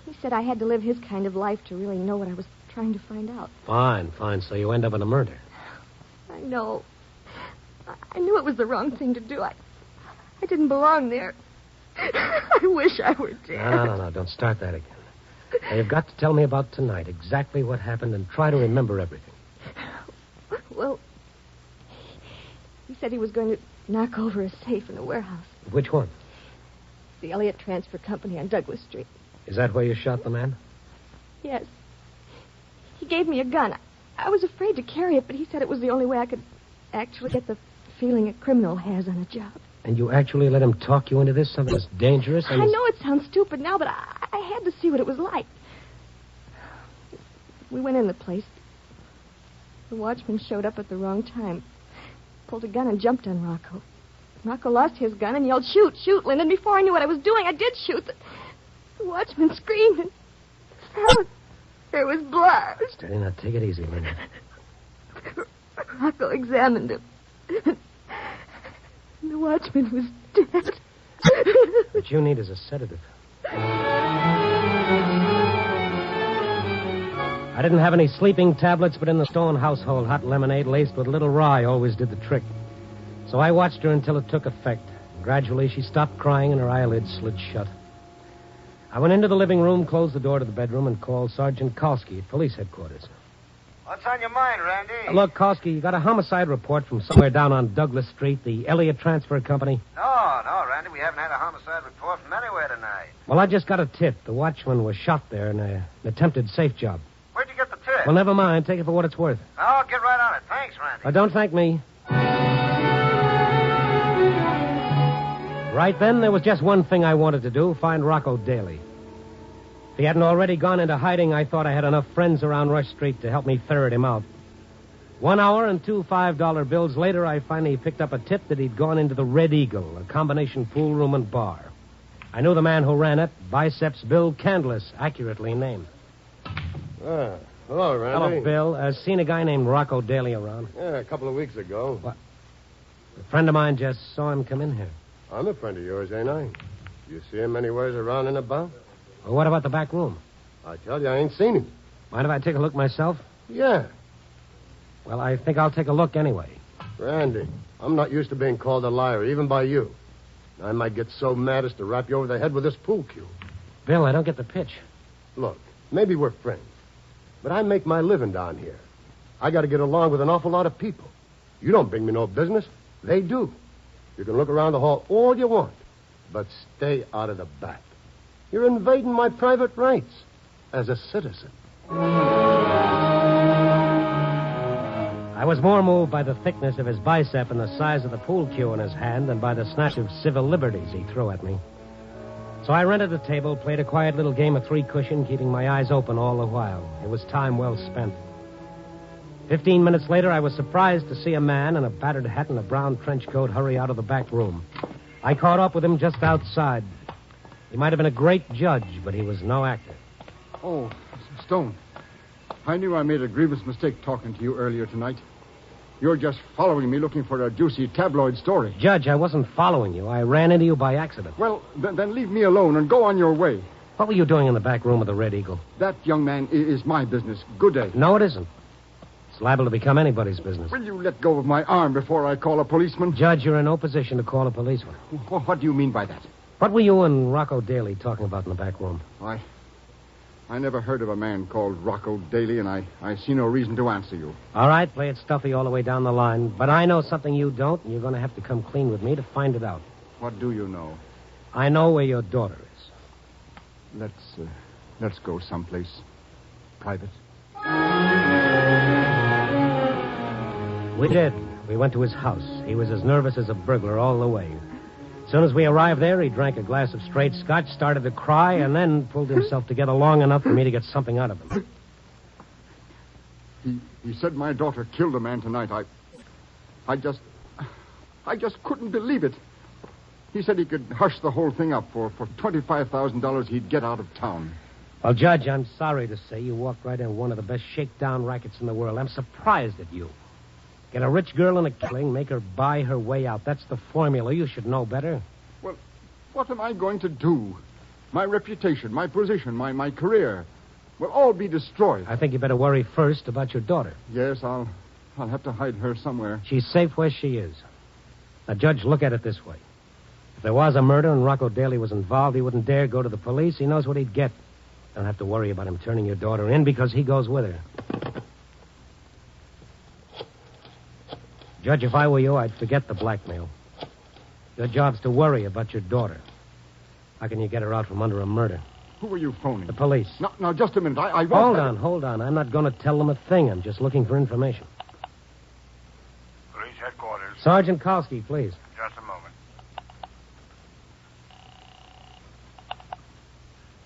He said I had to live his kind of life to really know what I was trying to find out. Fine. So you end up in a murder. I know. I knew it was the wrong thing to do. I didn't belong there. I wish I were dead. No. Don't start that again. Now, you've got to tell me about tonight, exactly what happened, and try to remember everything. Well, he said he was going to knock over a safe in a warehouse. Which one? The Elliott Transfer Company on Douglas Street. Is that where you shot the man? Yes. He gave me a gun. I was afraid to carry it, but he said it was the only way I could actually get the feeling a criminal has on a job. And you actually let him talk you into this, something that's dangerous? I know it sounds stupid now, but I had to see what it was like. We went in the place. The watchman showed up at the wrong time. Pulled a gun and jumped on Rocco. Rocco lost his gun and yelled, "Shoot, shoot, Lyndon." Before I knew what I was doing, I did shoot. The watchman screamed and there was blood. Steady, now take it easy, Lyndon. Rocco examined him. The watchman was dead. What you need is a sedative. I didn't have any sleeping tablets, but in the Stone household, hot lemonade laced with a little rye always did the trick. So I watched her until it took effect. Gradually, she stopped crying and her eyelids slid shut. I went into the living room, closed the door to the bedroom, and called Sergeant Kowski at police headquarters. What's on your mind, Randy? Look, Kowski, you got a homicide report from somewhere down on Douglas Street, the Elliott Transfer Company? No, Randy, we haven't had a homicide report from anywhere tonight. Well, I just got a tip. The watchman was shot there in an attempted safe job. Where'd you get the tip? Well, never mind. Take it for what it's worth. I'll get right on it. Thanks, Randy. Don't thank me. Right then, there was just one thing I wanted to do, find Rocco Daly. If he hadn't already gone into hiding, I thought I had enough friends around Rush Street to help me ferret him out. 1 hour and 2 $5 bills later, I finally picked up a tip that he'd gone into the Red Eagle, a combination pool room and bar. I knew the man who ran it, Biceps Bill Candless, accurately named. Hello, Randy. Hello, Bill. Seen a guy named Rocco Daly around? Yeah, a couple of weeks ago. What? A friend of mine just saw him come in here. I'm a friend of yours, ain't I? You see him anywheres around and about? Well, what about the back room? I tell you, I ain't seen him. Mind if I take a look myself? Yeah. Well, I think I'll take a look anyway. Randy, I'm not used to being called a liar, even by you. I might get so mad as to rap you over the head with this pool cue. Bill, I don't get the pitch. Look, maybe we're friends, but I make my living down here. I got to get along with an awful lot of people. You don't bring me no business. They do. You can look around the hall all you want, but stay out of the back. You're invading my private rights as a citizen. I was more moved by the thickness of his bicep and the size of the pool cue in his hand than by the snatch of civil liberties he threw at me. So I rented a table, played a quiet little game of three-cushion, keeping my eyes open all the while. It was time well spent. 15 minutes later, I was surprised to see a man in a battered hat and a brown trench coat hurry out of the back room. I caught up with him just outside. He might have been a great judge, but he was no actor. Oh, Stone. I knew I made a grievous mistake talking to you earlier tonight. You're just following me looking for a juicy tabloid story. Judge, I wasn't following you. I ran into you by accident. Well, then leave me alone and go on your way. What were you doing in the back room of the Red Eagle? That young man is my business. Good day. No, it isn't. It's liable to become anybody's business. Will you let go of my arm before I call a policeman? Judge, you're in no position to call a policeman. What do you mean by that? What were you and Rocco Daly talking about in the back room? I never heard of a man called Rocco Daly, and I see no reason to answer you. All right, play it stuffy all the way down the line. But I know something you don't, and you're going to have to come clean with me to find it out. What do you know? I know where your daughter is. Let's go someplace private. We did. We went to his house. He was as nervous as a burglar all the way. As soon as we arrived there, he drank a glass of straight scotch, started to cry, and then pulled himself together long enough for me to get something out of him. He said my daughter killed a man tonight. I just couldn't believe it. He said he could hush the whole thing up for $25,000 he'd get out of town. Well, Judge, I'm sorry to say you walked right in one of the best shakedown rackets in the world. I'm surprised at you. Get a rich girl in a killing, make her buy her way out. That's the formula. You should know better. Well, what am I going to do? My reputation, my position, my career will all be destroyed. I think you better worry first about your daughter. Yes, I'll have to hide her somewhere. She's safe where she is. Now, Judge, look at it this way. If there was a murder and Rocco Daly was involved, he wouldn't dare go to the police. He knows what he'd get. Don't have to worry about him turning your daughter in because he goes with her. Judge, if I were you, I'd forget the blackmail. Your job's to worry about your daughter. How can you get her out from under a murder? Who are you phoning? The police. Now, just a minute. I won't... Hold on. I'm not going to tell them a thing. I'm just looking for information. Police headquarters. Sergeant Kalski, please. Just a moment.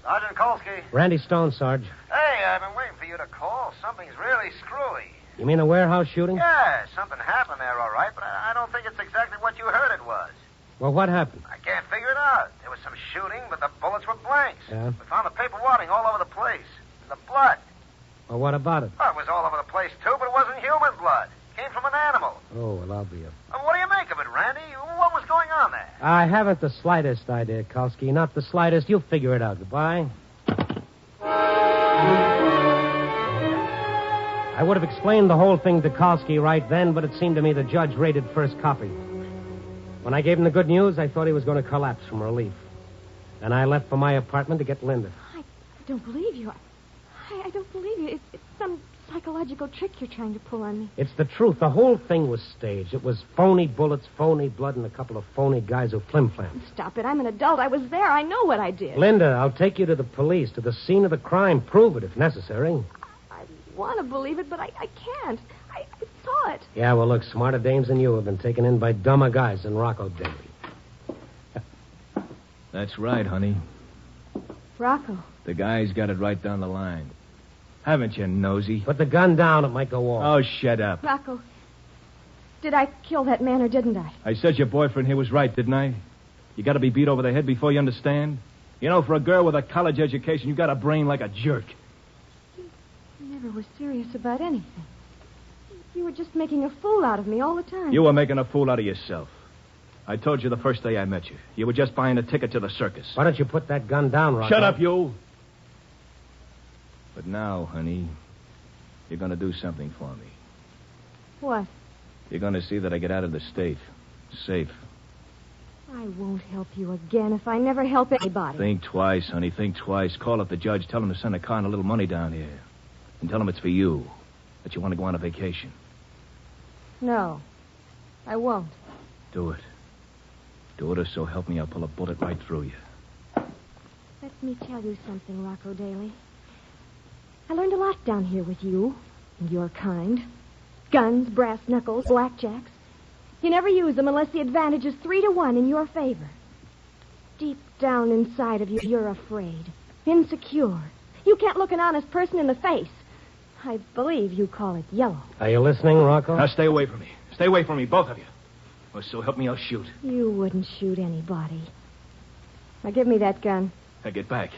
Sergeant Kolsky. Randy Stone, Sarge. Hey, I've been waiting for you to call. Something's really screwy. You mean a warehouse shooting? Yeah, something happened there, all right, but I don't think it's exactly what you heard it was. Well, what happened? I can't figure it out. There was some shooting, but the bullets were blanks. Yeah? We found the paper wadding all over the place. And the blood. Well, what about it? Well, it was all over the place, too, but it wasn't human blood. It came from an animal. Oh, well, I'll be a... What do you make of it, Randy? What was going on there? I haven't the slightest idea, Kalski. Not the slightest. You'll figure it out. Goodbye. I would have explained the whole thing to Kalski right then, but it seemed to me the judge rated first copy. When I gave him the good news, I thought he was going to collapse from relief. And I left for my apartment to get Linda. I don't believe you. I don't believe you. It's some psychological trick you're trying to pull on me. It's the truth. The whole thing was staged. It was phony bullets, phony blood, and a couple of phony guys who flim-flammed. Stop it. I'm an adult. I was there. I know what I did. Linda, I'll take you to the police, to the scene of the crime. Prove it if necessary. I want to believe it, but I can't. I saw it. Yeah, well, look, smarter dames than you have been taken in by dumber guys than Rocco Daly. That's right, honey. Rocco. The guy's got it right down the line. Haven't you, nosy? Put the gun down. It might go off. Oh, shut up. Rocco, did I kill that man or didn't I? I said your boyfriend here was right, didn't I? You got to be beat over the head before you understand. You know, for a girl with a college education, you got a brain like a jerk. You never were serious about anything. You were just making a fool out of me all the time. You were making a fool out of yourself. I told you the first day I met you. You were just buying a ticket to the circus. Why don't you put that gun down, Rocco? Shut up, you. But now, honey, you're going to do something for me. What? You're going to see that I get out of the state. Safe. I won't help you again if I never help anybody. Think twice, honey. Think twice. Call up the judge. Tell him to send a car and a little money down here. And tell him it's for you. That you want to go on a vacation. No, I won't. Do it. Do it, or so help me, I'll pull a bullet right through you. Let me tell you something, Rocco Daly. I learned a lot down here with you and your kind. Guns, brass knuckles, blackjacks. You never use them unless the advantage is 3-1 in your favor. Deep down inside of you, you're afraid. Insecure. You can't look an honest person in the face. I believe you call it yellow. Are you listening, Rocco? Now, stay away from me. Stay away from me, both of you. Or so help me, I'll shoot. You wouldn't shoot anybody. Now, give me that gun. Now, get back.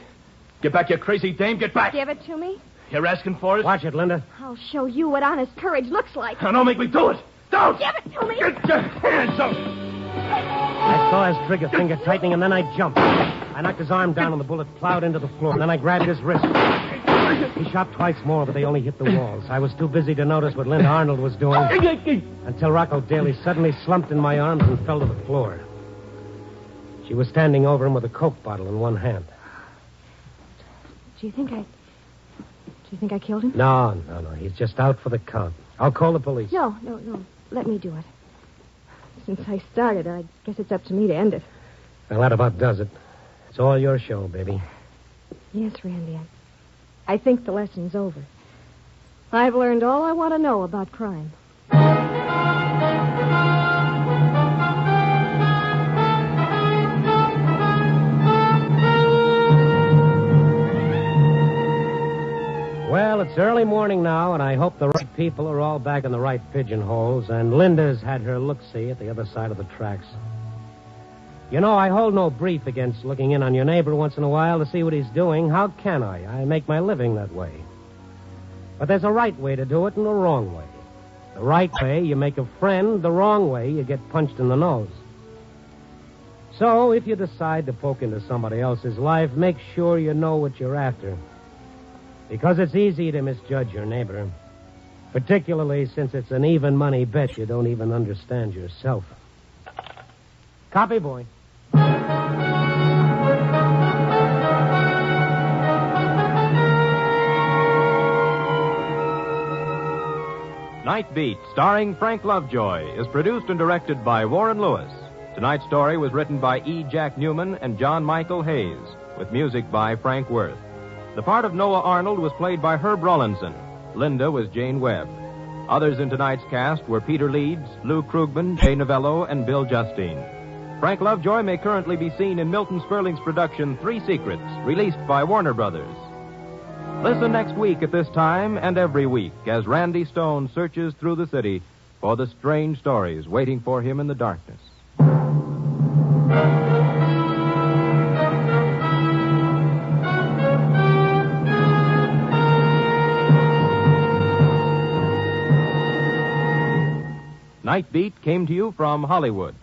Get back, you crazy dame. Get back. Give it to me. You're asking for it? Watch it, Linda. I'll show you what honest courage looks like. Now, don't make me do it. Don't! Give it to me. Get your hands up. I saw his trigger finger tightening, and then I jumped. I knocked his arm down, and the bullet plowed into the floor. And then I grabbed his wrist. He shot twice more, but they only hit the walls. I was too busy to notice what Linda Arnold was doing until Rocco Daly suddenly slumped in my arms and fell to the floor. She was standing over him with a Coke bottle in one hand. Do you think I killed him? No. He's just out for the count. I'll call the police. No. Let me do it. Since I started, I guess it's up to me to end it. Well, that about does it. It's all your show, baby. Yes, Randy. I think the lesson's over. I've learned all I want to know about crime. Well, it's early morning now, and I hope the right people are all back in the right pigeonholes, and Linda's had her look-see at the other side of the tracks. You know, I hold no brief against looking in on your neighbor once in a while to see what he's doing. How can I? I make my living that way. But there's a right way to do it and a wrong way. The right way, you make a friend. The wrong way, you get punched in the nose. So, if you decide to poke into somebody else's life, make sure you know what you're after. Because it's easy to misjudge your neighbor. Particularly since it's an even money bet you don't even understand yourself. Copy, boy. Night Beat, starring Frank Lovejoy, is produced and directed by Warren Lewis. Tonight's story was written by E. Jack Newman and John Michael Hayes, with music by Frank Worth. The part of Noah Arnold was played by Herb Rawlinson. Linda was Jane Webb. Others in tonight's cast were Peter Leeds, Lou Krugman, Jay Novello, and Bill Justine. Frank Lovejoy may currently be seen in Milton Sperling's production, Three Secrets, released by Warner Brothers. Listen next week at this time and every week as Randy Stone searches through the city for the strange stories waiting for him in the darkness. Night Beat came to you from Hollywood.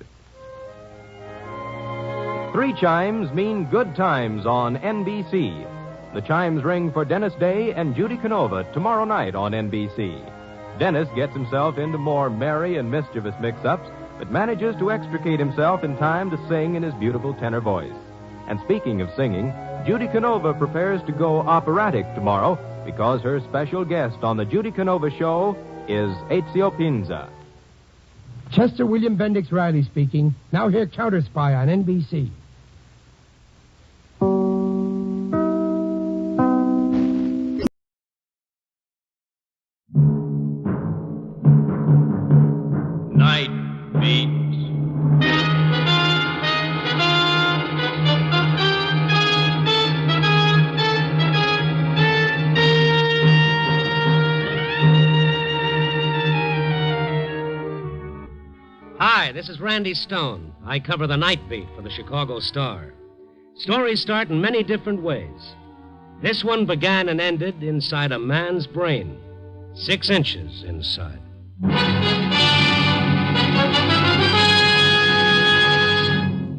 3 chimes mean good times on NBC. The chimes ring for Dennis Day and Judy Canova tomorrow night on NBC. Dennis gets himself into more merry and mischievous mix-ups, but manages to extricate himself in time to sing in his beautiful tenor voice. And speaking of singing, Judy Canova prepares to go operatic tomorrow because her special guest on the Judy Canova Show is Ezio Pinza. Chester William Bendix Riley speaking. Now hear Counter Spy on NBC. Night Beat. Hi, this is Randy Stone. I cover the Night Beat for the Chicago Star. Stories start in many different ways. This one began and ended inside a man's brain, 6 inches inside.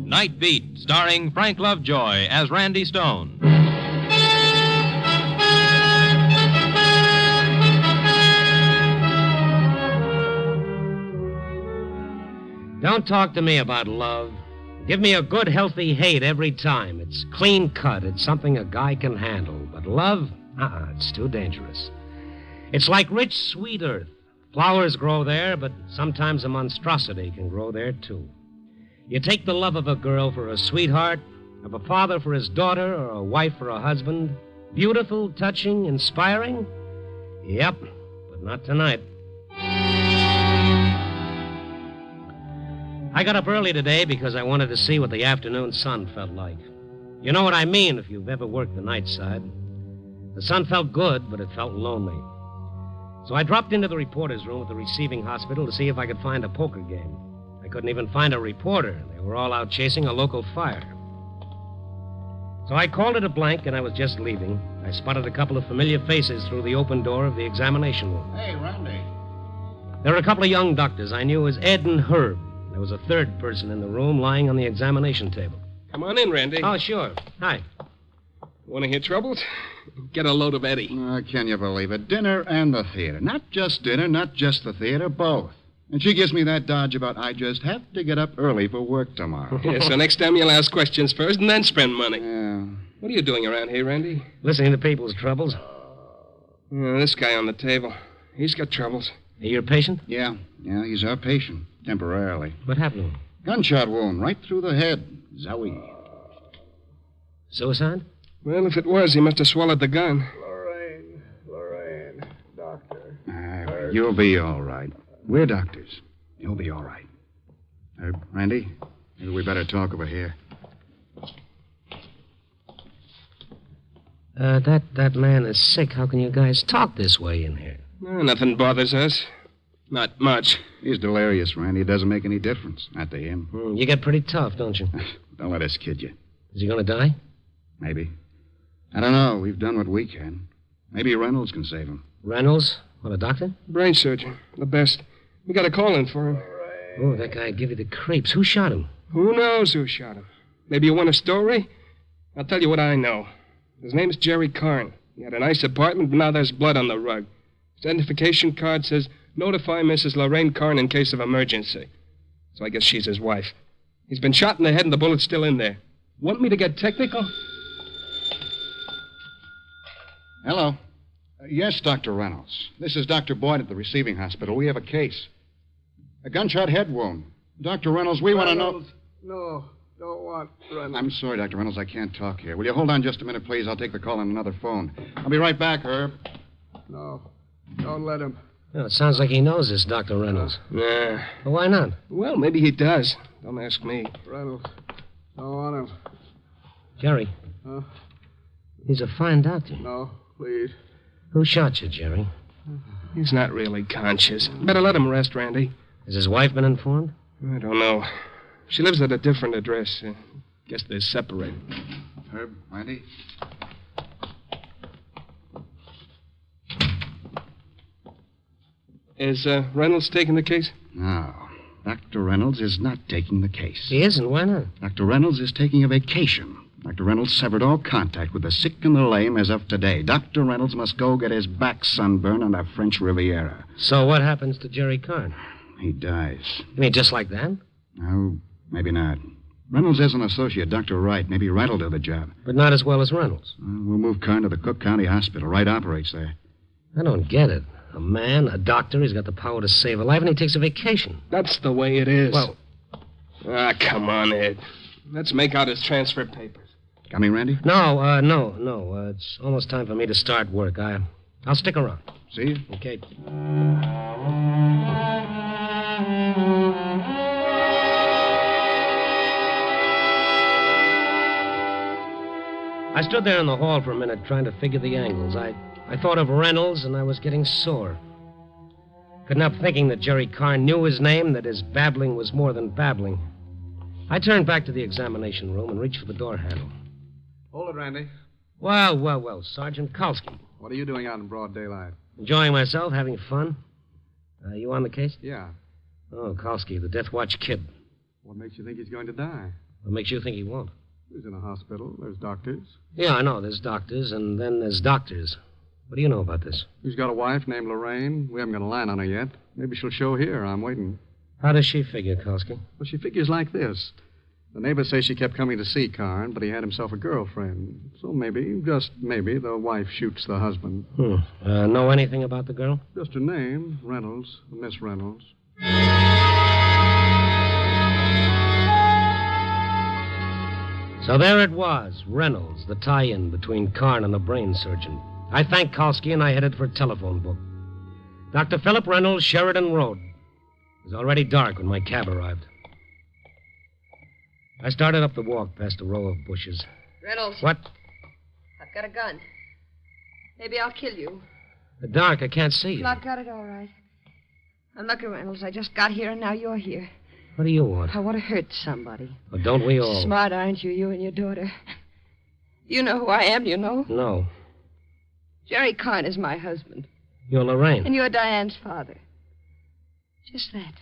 Night Beat, starring Frank Lovejoy as Randy Stone. Don't talk to me about love. Give me a good, healthy hate every time. It's clean cut. It's something a guy can handle. But love? It's too dangerous. It's like rich, sweet earth. Flowers grow there, but sometimes a monstrosity can grow there, too. You take the love of a girl for a sweetheart, of a father for his daughter, or a wife for a husband. Beautiful, touching, inspiring? Yep, but not tonight. I got up early today because I wanted to see what the afternoon sun felt like. You know what I mean if you've ever worked the night side. The sun felt good, but it felt lonely. So I dropped into the reporter's room at the receiving hospital to see if I could find a poker game. I couldn't even find a reporter. They were all out chasing a local fire. So I called it a blank, and I was just leaving. I spotted a couple of familiar faces through the open door of the examination room. Hey, Randy. There were a couple of young doctors I knew as Ed and Herb. There was a third person in the room lying on the examination table. Come on in, Randy. Oh, sure. Hi. Want to hear troubles? Get a load of Eddie. Can you believe it? Dinner and the theater. Not just dinner, not just the theater, both. And she gives me that dodge about I just have to get up early for work tomorrow. Yeah, so next time you'll ask questions first and then spend money. Yeah. What are you doing around here, Randy? Listening to people's troubles. This guy on the table. He's got troubles. Are you a patient? Yeah, he's our patient, temporarily. What happened to him? Gunshot wound right through the head. Zowie. Suicide? Well, if it was, he must have swallowed the gun. Lorraine, doctor. You'll be all right. We're doctors. You'll be all right. Randy, maybe we better talk over here. That man is sick. How can you guys talk this way in here? Nothing bothers us. Not much. He's delirious, Randy. It doesn't make any difference. Not to him. You get pretty tough, don't you? Don't let us kid you. Is he going to die? Maybe. I don't know. We've done what we can. Maybe Reynolds can save him. Reynolds? What, a doctor? Brain surgeon. The best. We got a call in for him. Oh, that guy give you the creeps. Who shot him? Who knows who shot him? Maybe you want a story? I'll tell you what I know. His name's Jerry Karn. He had a nice apartment, but now there's blood on the rug. His identification card says, notify Mrs. Lorraine Karn in case of emergency. So I guess she's his wife. He's been shot in the head and the bullet's still in there. Want me to get technical? Hello. Yes, Dr. Reynolds. This is Dr. Boyd at the receiving hospital. We have a case. A gunshot head wound. Dr. Reynolds, we want to know... No, don't want Reynolds. I'm sorry, Dr. Reynolds. I can't talk here. Will you hold on just a minute, please? I'll take the call on another phone. I'll be right back, Herb. No, don't let him. Well, it sounds like he knows this, Dr. Reynolds. Nah. Well, why not? Well, maybe he does. Don't ask me. Reynolds, don't want him. Jerry. Huh? He's a fine doctor. No, please. Who shot you, Jerry? He's not really conscious. Better let him rest, Randy. Has his wife been informed? I don't know. She lives at a different address. Guess they're separated. Herb, Randy? Is Reynolds taking the case? No. Dr. Reynolds is not taking the case. He isn't? Why not? Dr. Reynolds is taking a vacation. Dr. Reynolds severed all contact with the sick and the lame as of today. Dr. Reynolds must go get his back sunburned on the French Riviera. So what happens to Jerry Karn? He dies. You mean just like that? No, maybe not. Reynolds has an associate, Dr. Wright. Maybe Wright will do the job. But not as well as Reynolds. We'll move Karn to the Cook County Hospital. Wright operates there. I don't get it. A man, a doctor, he's got the power to save a life, and he takes a vacation. That's the way it is. Well... come on, Ed. Let's make out his transfer papers. Coming, Randy? No. It's almost time for me to start work. I'll stick around. See you. Okay. I stood there in the hall for a minute trying to figure the angles. I thought of Reynolds, and I was getting sore. Couldn't help thinking that Jerry Karn knew his name, that his babbling was more than babbling. I turned back to the examination room and reached for the door handle. Hold it, Randy. Well, Sergeant Kalski. What are you doing out in broad daylight? Enjoying myself, having fun. You on the case? Yeah. Oh, Kalski, the Death Watch kid. What makes you think he's going to die? What makes you think he won't? He's in a hospital. There's doctors. Yeah, I know. There's doctors, and then there's doctors. What do you know about this? He's got a wife named Lorraine. We haven't got a line on her yet. Maybe she'll show here. I'm waiting. How does she figure, Kalski? Well, she figures like this. The neighbors say she kept coming to see Karn, but he had himself a girlfriend. So maybe, just maybe, the wife shoots the husband. Know anything about the girl? Just her name, Reynolds, Miss Reynolds. So there it was, Reynolds, the tie-in between Karn and the brain surgeon. I thanked Kalski and I headed for a telephone book. Dr. Philip Reynolds, Sheridan Road. It was already dark when my cab arrived. I started up the walk past a row of bushes. Reynolds. What? I've got a gun. Maybe I'll kill you. The dark, I can't see you. Well, I've got it all right. Now, look, Reynolds, I just got here and now you're here. What do you want? I want to hurt somebody. Well, don't we all? Smart, aren't you? You and your daughter. You know who I am, you know? No. Jerry Carn is my husband. You're Lorraine. And you're Diane's father. Just that.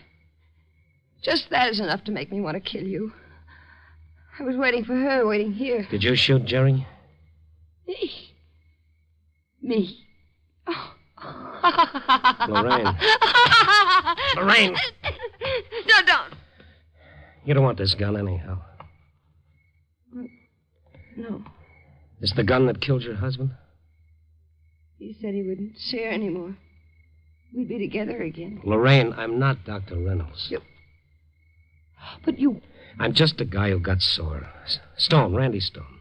Just that is enough to make me want to kill you. I was waiting for her, waiting here. Did you shoot Jerry? Me? Me? Oh. Lorraine. Lorraine! No, don't. You don't want this gun anyhow. No. It's the gun that killed your husband? He said he wouldn't see her anymore. We'd be together again. Lorraine, I'm not Dr. Reynolds. But you... I'm just a guy who got sore. Stone, Randy Stone.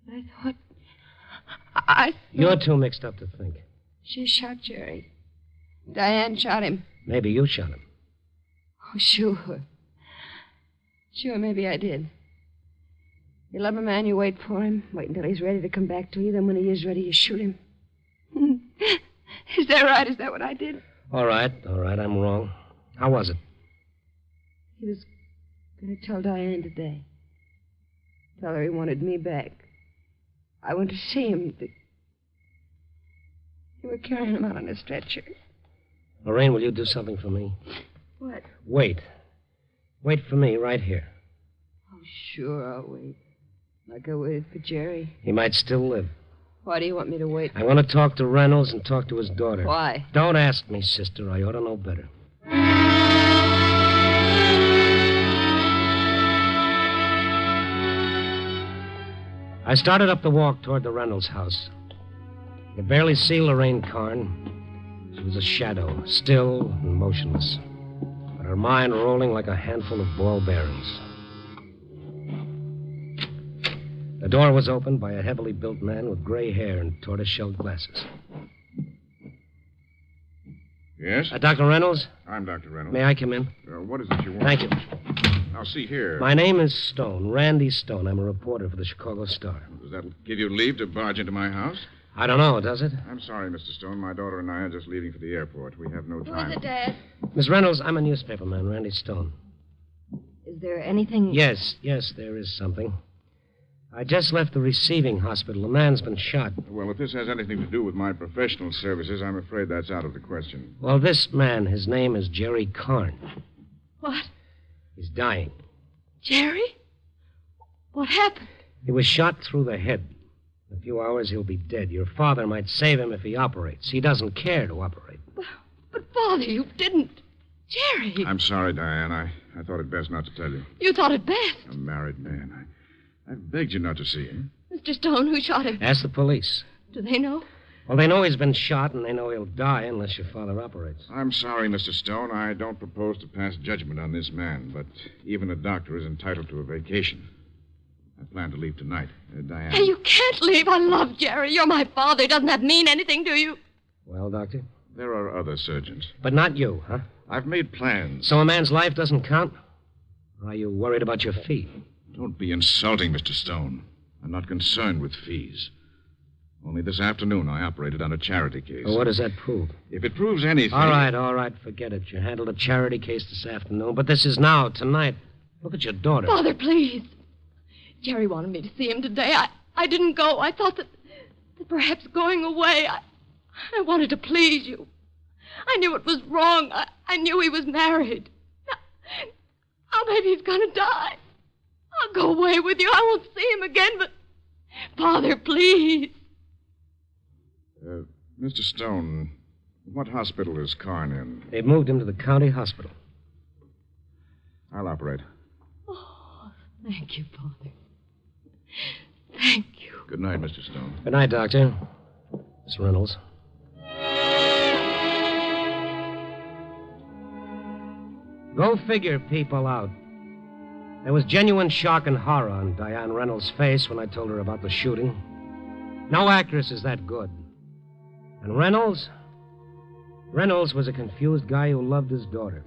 I thought... You're too mixed up to think. She shot Jerry. Diane shot him. Maybe you shot him. Oh, sure. Sure, maybe I did. You love a man, you wait for him. Wait until he's ready to come back to you. Then when he is ready, you shoot him. Is that right? Is that what I did? All right, I'm wrong. How was it? He was going to tell Diane today. Tell her he wanted me back. I went to see him. They were carrying him out on a stretcher. Lorraine, will you do something for me? What? Wait. Wait for me right here. Oh, sure, I'll wait. Like I waited for Jerry. He might still live. Why do you want me to wait? I want to talk to Reynolds and talk to his daughter. Why? Don't ask me, sister. I ought to know better. I started up the walk toward the Reynolds house. I could barely see Lorraine Carn. She was a shadow, still and motionless, but her mind rolling like a handful of ball bearings. The door was opened by a heavily built man with gray hair and tortoise-shell glasses. Yes? Dr. Reynolds? I'm Dr. Reynolds. May I come in? What is it you want? Thank you. Now, see here. My name is Stone, Randy Stone. I'm a reporter for the Chicago Star. Does that give you leave to barge into my house? I don't know, does it? I'm sorry, Mr. Stone. My daughter and I are just leaving for the airport. We have no time. Who is it, Dad? Miss Reynolds, I'm a newspaperman, Randy Stone. Is there anything... Yes, there is something. I just left the receiving hospital. A man's been shot. Well, if this has anything to do with my professional services, I'm afraid that's out of the question. Well, this man, his name is Jerry Carn. What? He's dying. Jerry? What happened? He was shot through the head. In a few hours, he'll be dead. Your father might save him if he operates. He doesn't care to operate. But, Father, you didn't. Jerry. I'm sorry, Diane. I thought it best not to tell you. You thought it best. A married man. I've begged you not to see him. Mr. Stone, who shot him? Ask the police. Do they know? Well, they know he's been shot, and they know he'll die unless your father operates. I'm sorry, Mr. Stone. I don't propose to pass judgment on this man, but even a doctor is entitled to a vacation. I plan to leave tonight. Diane. Hey, you can't leave. I love Jerry. You're my father. Doesn't that mean anything to you? Well, Doctor? There are other surgeons. But not you, huh? I've made plans. So a man's life doesn't count? Or are you worried about your fee? Don't be insulting, Mr. Stone. I'm not concerned with fees. Only this afternoon I operated on a charity case. Well, what does that prove? If it proves anything... All right, forget it. You handled a charity case this afternoon, but this is now, tonight. Look at your daughter. Father, please. Jerry wanted me to see him today. I didn't go. I thought that perhaps going away, I wanted to please you. I knew it was wrong. I knew he was married. Now maybe he's going to die. I'll go away with you. I won't see him again, but... Father, please. Mr. Stone, what hospital is Carn in? They've moved him to the county hospital. I'll operate. Oh, thank you, Father. Thank you. Good night, Mr. Stone. Good night, Doctor. Miss Reynolds. Go figure people out. There was genuine shock and horror on Diane Reynolds' face when I told her about the shooting. No actress is that good. And Reynolds was a confused guy who loved his daughter.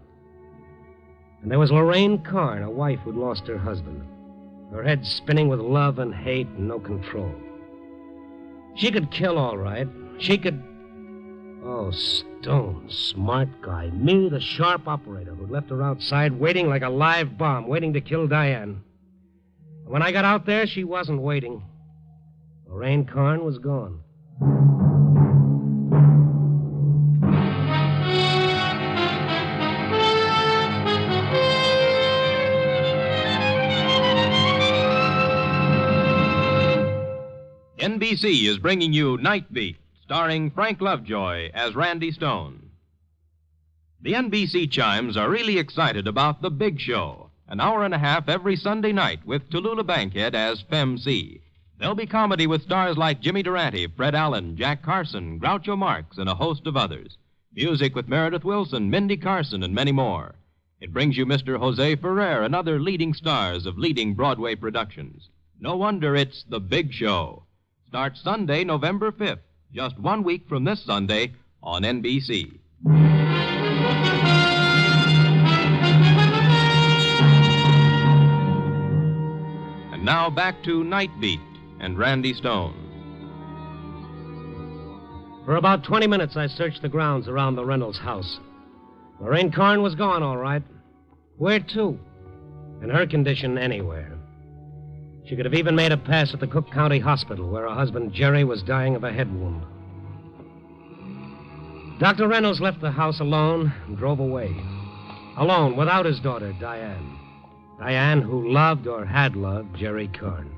And there was Lorraine Carn, a wife who'd lost her husband. Her head spinning with love and hate and no control. She could kill, all right. She could... Oh, Stone, smart guy. Me, the sharp operator who left her outside waiting like a live bomb, waiting to kill Diane. And when I got out there, she wasn't waiting. Lorraine Karn was gone. NBC is bringing you Night Beat, starring Frank Lovejoy as Randy Stone. The NBC chimes are really excited about The Big Show, an hour and a half every Sunday night with Tallulah Bankhead as Fem C. There'll be comedy with stars like Jimmy Durante, Fred Allen, Jack Carson, Groucho Marx, and a host of others. Music with Meredith Wilson, Mindy Carson, and many more. It brings you Mr. Jose Ferrer and other leading stars of leading Broadway productions. No wonder it's The Big Show. Starts Sunday, November 5th, just 1 week from this Sunday on NBC. And now back to Night Beat and Randy Stone. For about 20 minutes, I searched the grounds around the Reynolds house. Lorraine Karn was gone, all right. Where to? In her condition, anywhere. She could have even made a pass at the Cook County Hospital, where her husband, Jerry, was dying of a head wound. Dr. Reynolds left the house alone and drove away. Alone, without his daughter, Diane. Diane, who loved or had loved Jerry Karn.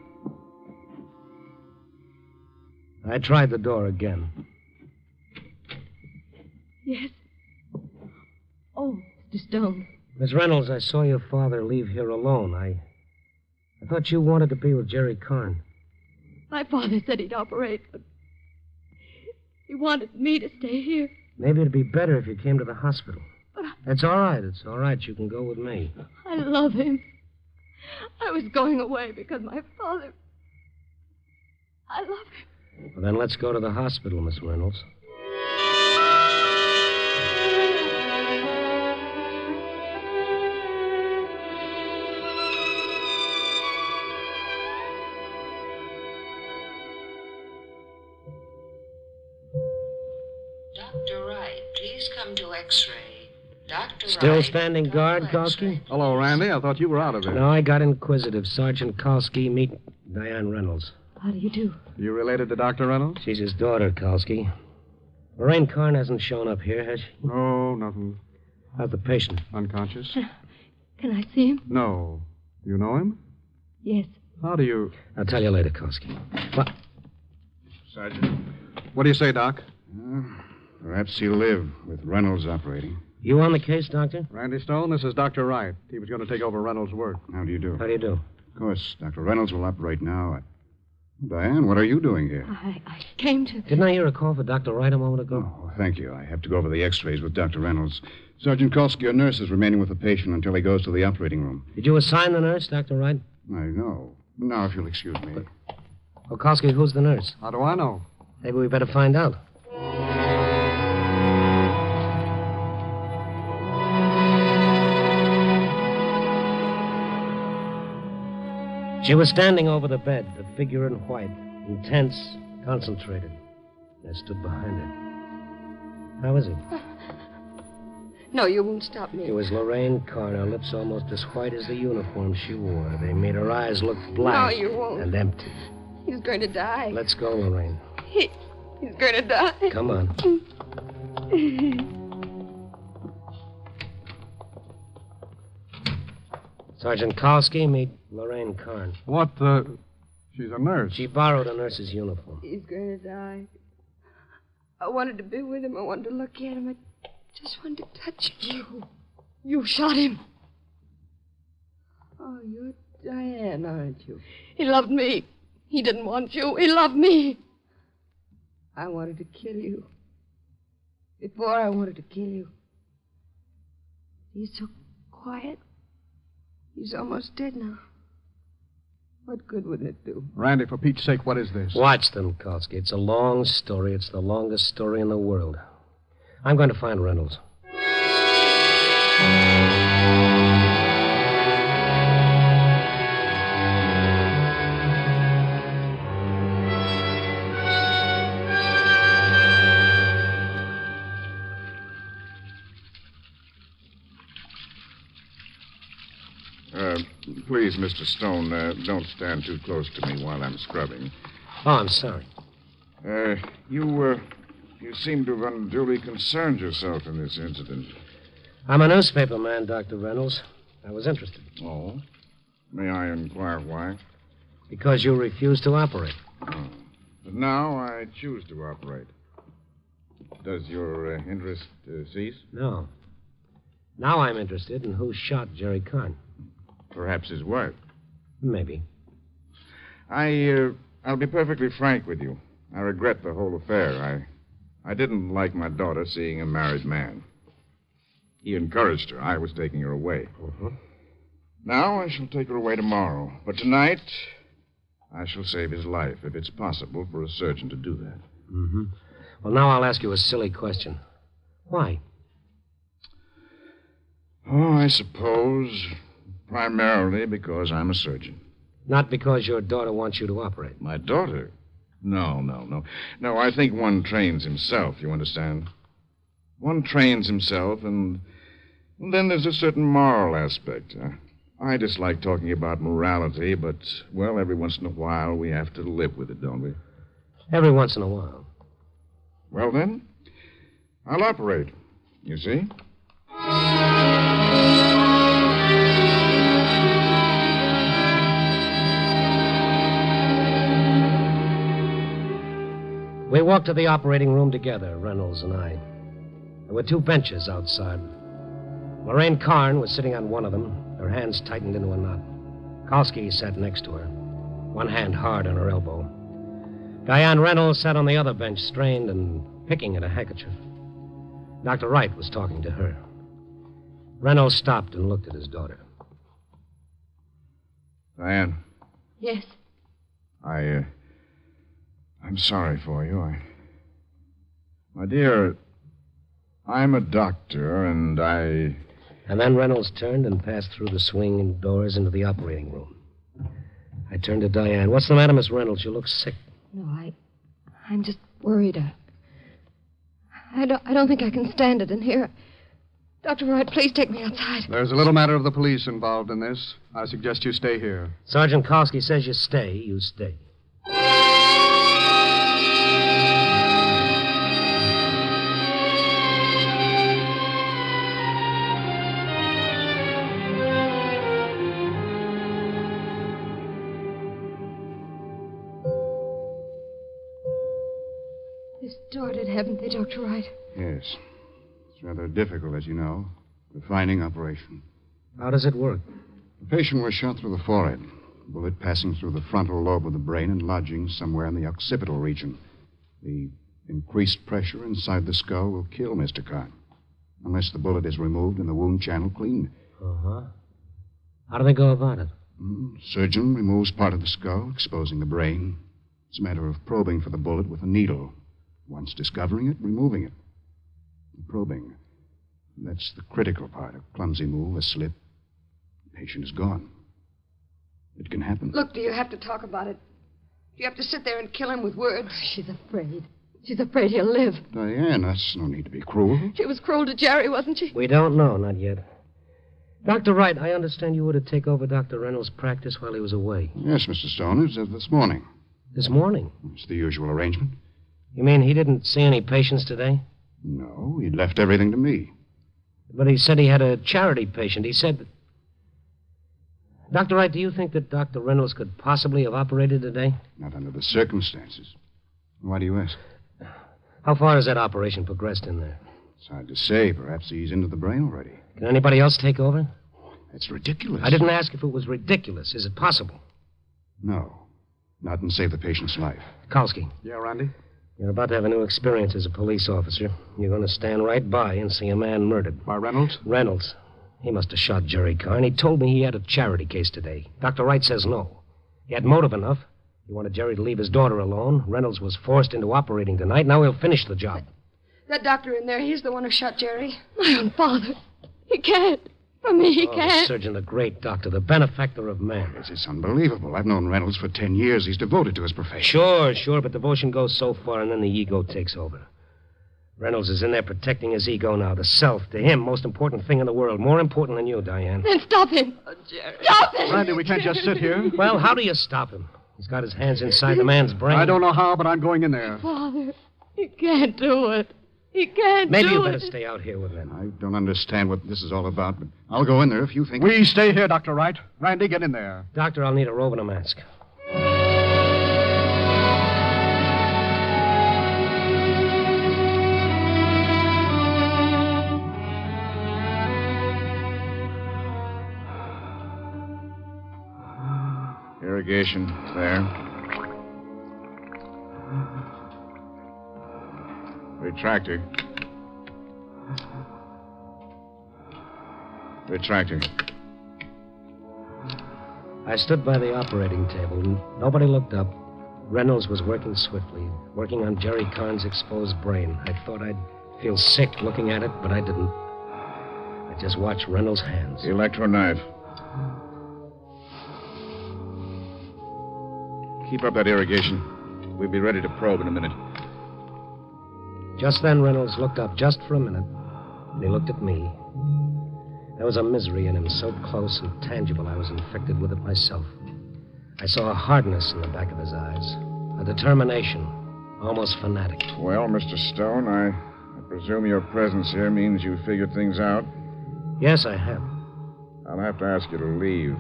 I tried the door again. Yes. Oh, Mr. Stone. Miss Reynolds, I saw your father leave here alone. I thought you wanted to be with Jerry Karn. My father said he'd operate, but he wanted me to stay here. Maybe it'd be better if you came to the hospital. But It's all right. It's all right. You can go with me. I love him. I was going away because my father... I love him. Well, then let's go to the hospital, Miss Reynolds. Dr. Wright, please come to X-ray. Dr. Still Wright, standing guard, Kowski? Hello, Randy. I thought you were out of it. No, I got inquisitive. Sergeant Kowski, meet Diane Reynolds. How do you do? You related to Dr. Reynolds? She's his daughter, Kowski. Lorraine Karn hasn't shown up here, has she? No, nothing. How's the patient? Unconscious? Can I see him? No. You know him? Yes. How do you... I'll tell you later, Kowski. What? Sergeant. What do you say, Doc? Perhaps he'll live with Reynolds operating. You on the case, Doctor? Randy Stone, this is Dr. Wright. He was going to take over Reynolds' work. How do you do? How do you do? Of course, Dr. Reynolds will operate now. Diane, what are you doing here? I came to... Didn't I hear a call for Dr. Wright a moment ago? Oh, thank you. I have to go over the x-rays with Dr. Reynolds. Sergeant Kolsky, a nurse, is remaining with the patient until he goes to the operating room. Did you assign the nurse, Dr. Wright? I know. Now, if you'll excuse me. Well, Kowski, who's the nurse? How do I know? Maybe we better find out. She was standing over the bed, a figure in white, intense, concentrated. I stood behind her. How is he? No, you won't stop me. It was Lorraine Karn, her lips almost as white as the uniform she wore. They made her eyes look black No, you won't. and empty. He's going to die. Let's go, Lorraine. He's going to die. Come on. Sergeant Kowski, meet Lorraine Karn. What, she's a nurse. She borrowed a nurse's uniform. He's going to die. I wanted to be with him. I wanted to look at him. I just wanted to touch him. You shot him. Oh, you're Diane, aren't you? He loved me. He didn't want you. He loved me. I wanted to kill you. Before I wanted to kill you. He's so quiet. He's almost dead now. What good would it do? Randy, for Pete's sake, what is this? Watch them, Kowski. It's a long story. It's the longest story in the world. I'm going to find Reynolds. Please, Mr. Stone, don't stand too close to me while I'm scrubbing. Oh, I'm sorry. You seem to have unduly concerned yourself in this incident. I'm a newspaper man, Dr. Reynolds. I was interested. Oh? May I inquire why? Because you refused to operate. Oh. But now I choose to operate. Does your interest cease? No. Now I'm interested in who shot Jerry Karn. Perhaps his wife. Maybe. I'll be perfectly frank with you. I regret the whole affair. I didn't like my daughter seeing a married man. He encouraged her. I was taking her away. Uh-huh. Now I shall take her away tomorrow. But tonight, I shall save his life, if it's possible for a surgeon to do that. Mm-hmm. Well, now I'll ask you a silly question. Why? Oh, I suppose primarily because I'm a surgeon. Not because your daughter wants you to operate. My daughter? No. No, I think one trains himself, you understand? One trains himself, and then there's a certain moral aspect. I dislike talking about morality, but, well, every once in a while we have to live with it, don't we? Every once in a while. Well, then, I'll operate, you see? We walked to the operating room together, Reynolds and I. There were two benches outside. Lorraine Karn was sitting on one of them, her hands tightened into a knot. Kalski sat next to her, one hand hard on her elbow. Diane Reynolds sat on the other bench, strained and picking at a handkerchief. Dr. Wright was talking to her. Reynolds stopped and looked at his daughter. Diane. Yes. I'm sorry for you. My dear, I'm a doctor, and And then Reynolds turned and passed through the swing doors into the operating room. I turned to Diane. What's the matter, Miss Reynolds? You look sick. No, I'm just worried. I don't think I can stand it in here. Dr. Wright, please take me outside. There's a little matter of the police involved in this. I suggest you stay here. Sergeant Kalski says you stay. You stay. They started, haven't they, Dr. Wright? Yes. It's rather difficult, as you know. Refining operation. How does it work? The patient was shot through the forehead. Bullet passing through the frontal lobe of the brain and lodging somewhere in the occipital region. The increased pressure inside the skull will kill Mr. Karn. Unless the bullet is removed and the wound channel cleaned. Uh-huh. How do they go about it? Surgeon removes part of the skull, exposing the brain. It's a matter of probing for the bullet with a needle. Once discovering it, removing it. Probing. That's the critical part. A clumsy move, a slip. The patient is gone. It can happen. Look, do you have to talk about it? Do you have to sit there and kill him with words? She's afraid. She's afraid he'll live. Diane, that's no need to be cruel. She was cruel to Jerry, wasn't she? We don't know, not yet. Dr. Wright, I understand you were to take over Dr. Reynolds' practice while he was away. Yes, Mr. Stone. It was this morning. This morning? It's the usual arrangement. You mean he didn't see any patients today? No, he left everything to me. But he said he had a charity patient. He said... Dr. Wright, do you think that Dr. Reynolds could possibly have operated today? Not under the circumstances. Why do you ask? How far has that operation progressed in there? It's hard to say. Perhaps he's into the brain already. Can anybody else take over? That's ridiculous. I didn't ask if it was ridiculous. Is it possible? No. Not and save the patient's life. Kalski. Yeah, Randy? You're about to have a new experience as a police officer. You're going to stand right by and see a man murdered. By Reynolds? Reynolds. He must have shot Jerry Karn. He told me he had a charity case today. Dr. Wright says no. He had motive enough. He wanted Jerry to leave his daughter alone. Reynolds was forced into operating tonight. Now he'll finish the job. That doctor in there, he's the one who shot Jerry. My own father. He can't. For me, he The can't. surgeon, the great doctor, the benefactor of man. It's unbelievable. I've known Reynolds for 10 years. He's devoted to his profession. Sure, but devotion goes so far and then the ego takes over. Reynolds is in there protecting his ego now, the self. To him, most important thing in the world. More important than you, Diane. Then stop him. Oh, Jerry. Stop him. Randy, we can't just sit here. Well, how do you stop him? He's got his hands inside the man's brain. I don't know how, but I'm going in there. Father, he can't do it. He can't Maybe do you it. better stay out here with them. I don't understand what this is all about, but I'll go in there if you think... We stay here, Dr. Wright. Randy, get in there. Doctor, I'll need a robe and a mask. Irrigation, there. Retractor. Retractor. I stood by the operating table, and nobody looked up. Reynolds was working swiftly, working on Jerry Karn's exposed brain. I thought I'd feel sick looking at it, but I didn't. I just watched Reynolds' hands. Electro-knife. Keep up that irrigation. We'll be ready to probe in a minute. Just then, Reynolds looked up just for a minute, and he looked at me. There was a misery in him so close and tangible I was infected with it myself. I saw a hardness in the back of his eyes, a determination, almost fanatic. Well, Mr. Stone, I presume your presence here means you figured things out? Yes, I have. I'll have to ask you to leave.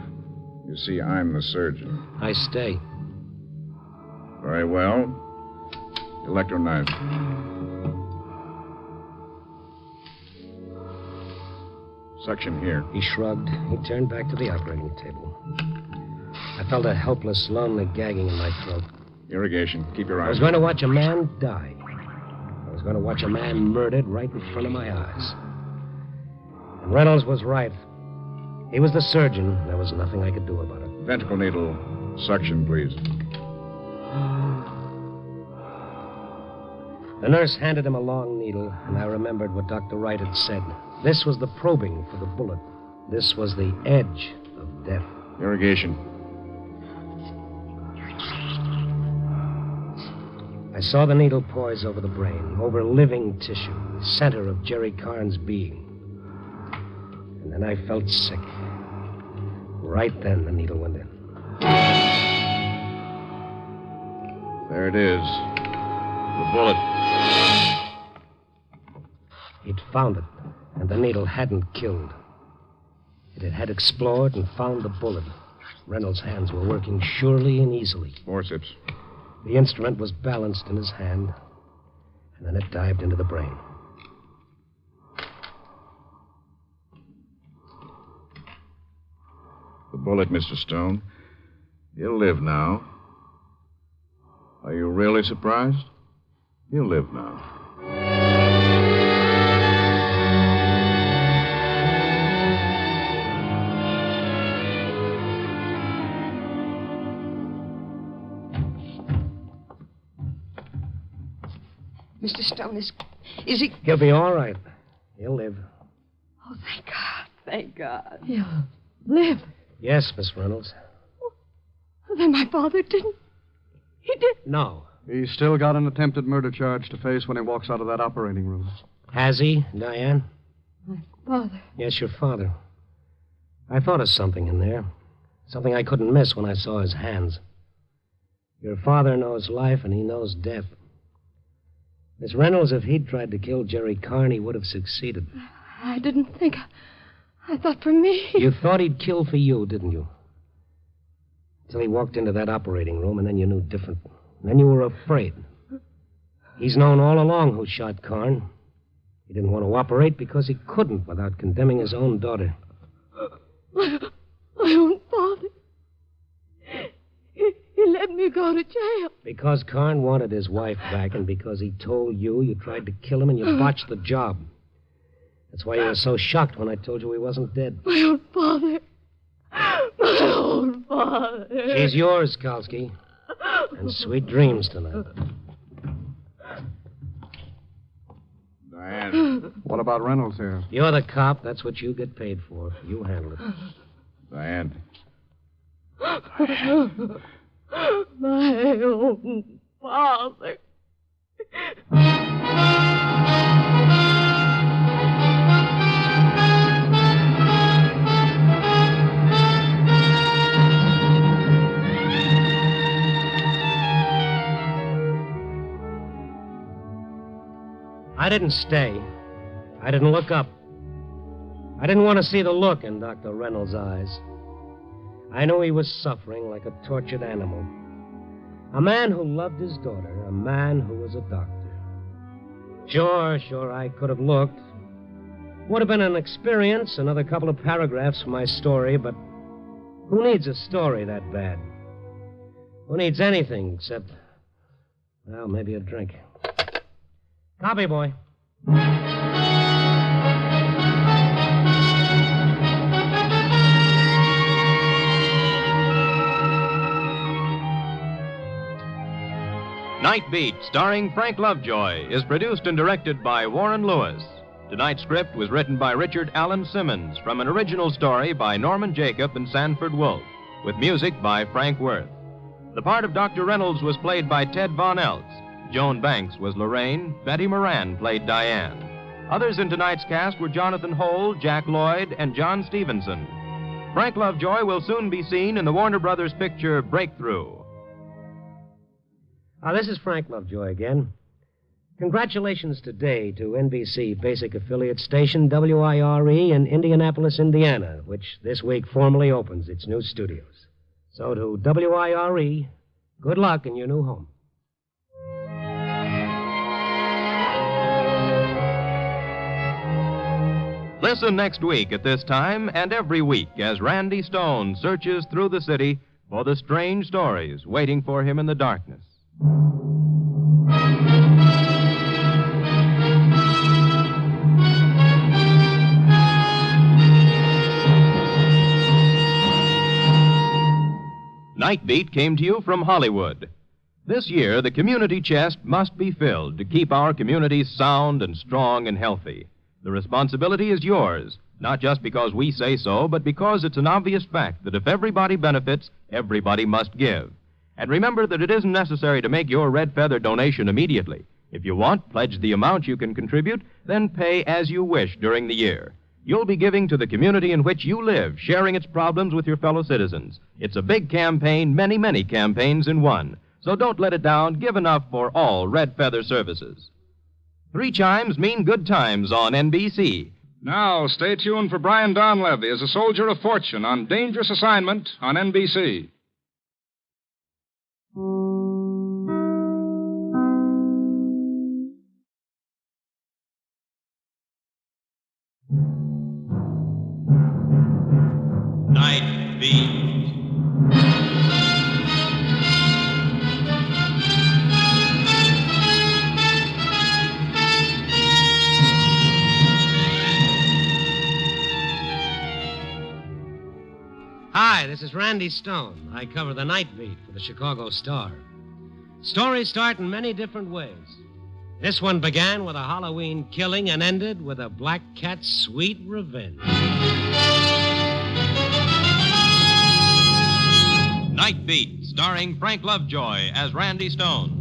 You see, I'm the surgeon. I stay. Very well. Electro-knife. Suction here. He shrugged. He turned back to the operating table. I felt a helpless, lonely gagging in my throat. Irrigation. Keep your eyes. I was going to watch a man die. I was going to watch a man murdered right in front of my eyes. And Reynolds was right. He was the surgeon. There was nothing I could do about it. Ventricle needle. Suction, please. The nurse handed him a long needle, and I remembered what Dr. Wright had said. This was the probing for the bullet. This was the edge of death. Irrigation. I saw the needle poise over the brain, over living tissue, the center of Jerry Karn's being. And then I felt sick. Right then, the needle went in. There it is. The bullet. He'd found it, and the needle hadn't killed. It had explored and found the bullet. Reynolds' hands were working surely and easily. Forceps. The instrument was balanced in his hand, and then it dived into the brain. The bullet, Mr. Stone. He'll live now. Are you really surprised? He'll live now. Mr. Stone, is he... He'll be all right. He'll live. Oh, thank God. Thank God. He'll live. Yes, Miss Reynolds. Then my father didn't. He did. No. He's still got an attempted murder charge to face when he walks out of that operating room. Has he, Diane? My father. Yes, your father. I thought of something in there. Something I couldn't miss when I saw his hands. Your father knows life and he knows death. Miss Reynolds, if he'd tried to kill Jerry Karn, he would have succeeded. I didn't think. I thought for me. You thought he'd kill for you, didn't you? Till he walked into that operating room, and then you knew different. And then you were afraid. He's known all along who shot Karn. He didn't want to operate because he couldn't without condemning his own daughter. My own father. He let me go to jail. Because Karn wanted his wife back, and because he told you, you tried to kill him and you botched the job. That's why you were so shocked when I told you he wasn't dead. My own father. My own father. She's yours, Kalski. And sweet dreams tonight. Diane. What about Reynolds here? You're the cop. That's what you get paid for. You handle it. Diane. My own father. I didn't stay. I didn't look up. I didn't want to see the look in Dr. Reynolds' eyes. I knew he was suffering like a tortured animal. A man who loved his daughter, a man who was a doctor. Sure, I could have looked. Would have been an experience, another couple of paragraphs for my story, but who needs a story that bad? Who needs anything except, well, maybe a drink. Copy, boy. Night Beat, starring Frank Lovejoy, is produced and directed by Warren Lewis. Tonight's script was written by Richard Allen Simmons from an original story by Norman Jacob and Sanford Wolfe, with music by Frank Worth. The part of Dr. Reynolds was played by Ted Von Eltz. Joan Banks was Lorraine. Betty Moran played Diane. Others in tonight's cast were Jonathan Hole, Jack Lloyd, and John Stevenson. Frank Lovejoy will soon be seen in the Warner Brothers picture Breakthrough. This is Frank Lovejoy again. Congratulations today to NBC basic affiliate station WIRE in Indianapolis, Indiana, which this week formally opens its new studios. So to WIRE, good luck in your new home. Listen next week at this time and every week as Randy Stone searches through the city for the strange stories waiting for him in the darkness. Night Beat came to you from Hollywood. This year, the community chest must be filled to keep our communities sound and strong and healthy. The responsibility is yours, not just because we say so, but because it's an obvious fact that if everybody benefits, everybody must give. And remember that it isn't necessary to make your red feather donation immediately. If you want, pledge the amount you can contribute, then pay as you wish during the year. You'll be giving to the community in which you live, sharing its problems with your fellow citizens. It's a big campaign, many, many campaigns in one. So don't let it down. Give enough for all red feather services. 3 chimes mean good times on NBC. Now, stay tuned for Brian Donlevy as a soldier of fortune on Dangerous Assignment on NBC. Night Beat. Hi, this is Randy Stone. I cover the Night Beat for the Chicago Star. Stories start in many different ways. This one began with a Halloween killing and ended with a black cat's sweet revenge. Night Beat, starring Frank Lovejoy as Randy Stone.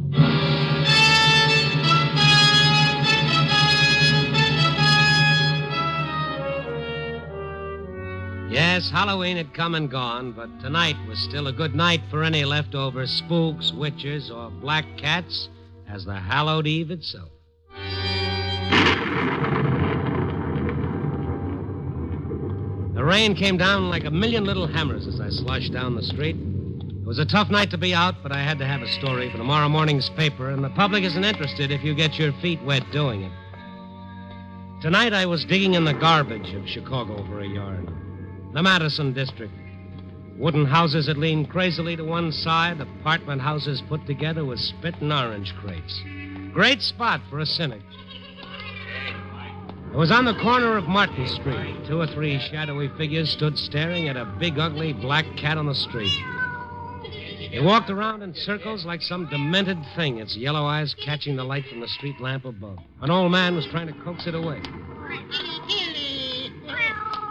Yes, Halloween had come and gone, but tonight was still a good night for any leftover spooks, witches, or black cats, as the hallowed eve itself. The rain came down like a million little hammers as I sloshed down the street. It was a tough night to be out, but I had to have a story for tomorrow morning's paper, and the public isn't interested if you get your feet wet doing it. Tonight I was digging in the garbage of Chicago for a yard. The Madison district. Wooden houses that lean crazily to one side, apartment houses put together with spit and orange crates. Great spot for a cynic. It was on the corner of Martin Street. 2 or 3 shadowy figures stood staring at a big, ugly black cat on the street. It walked around in circles like some demented thing, its yellow eyes catching the light from the street lamp above. An old man was trying to coax it away.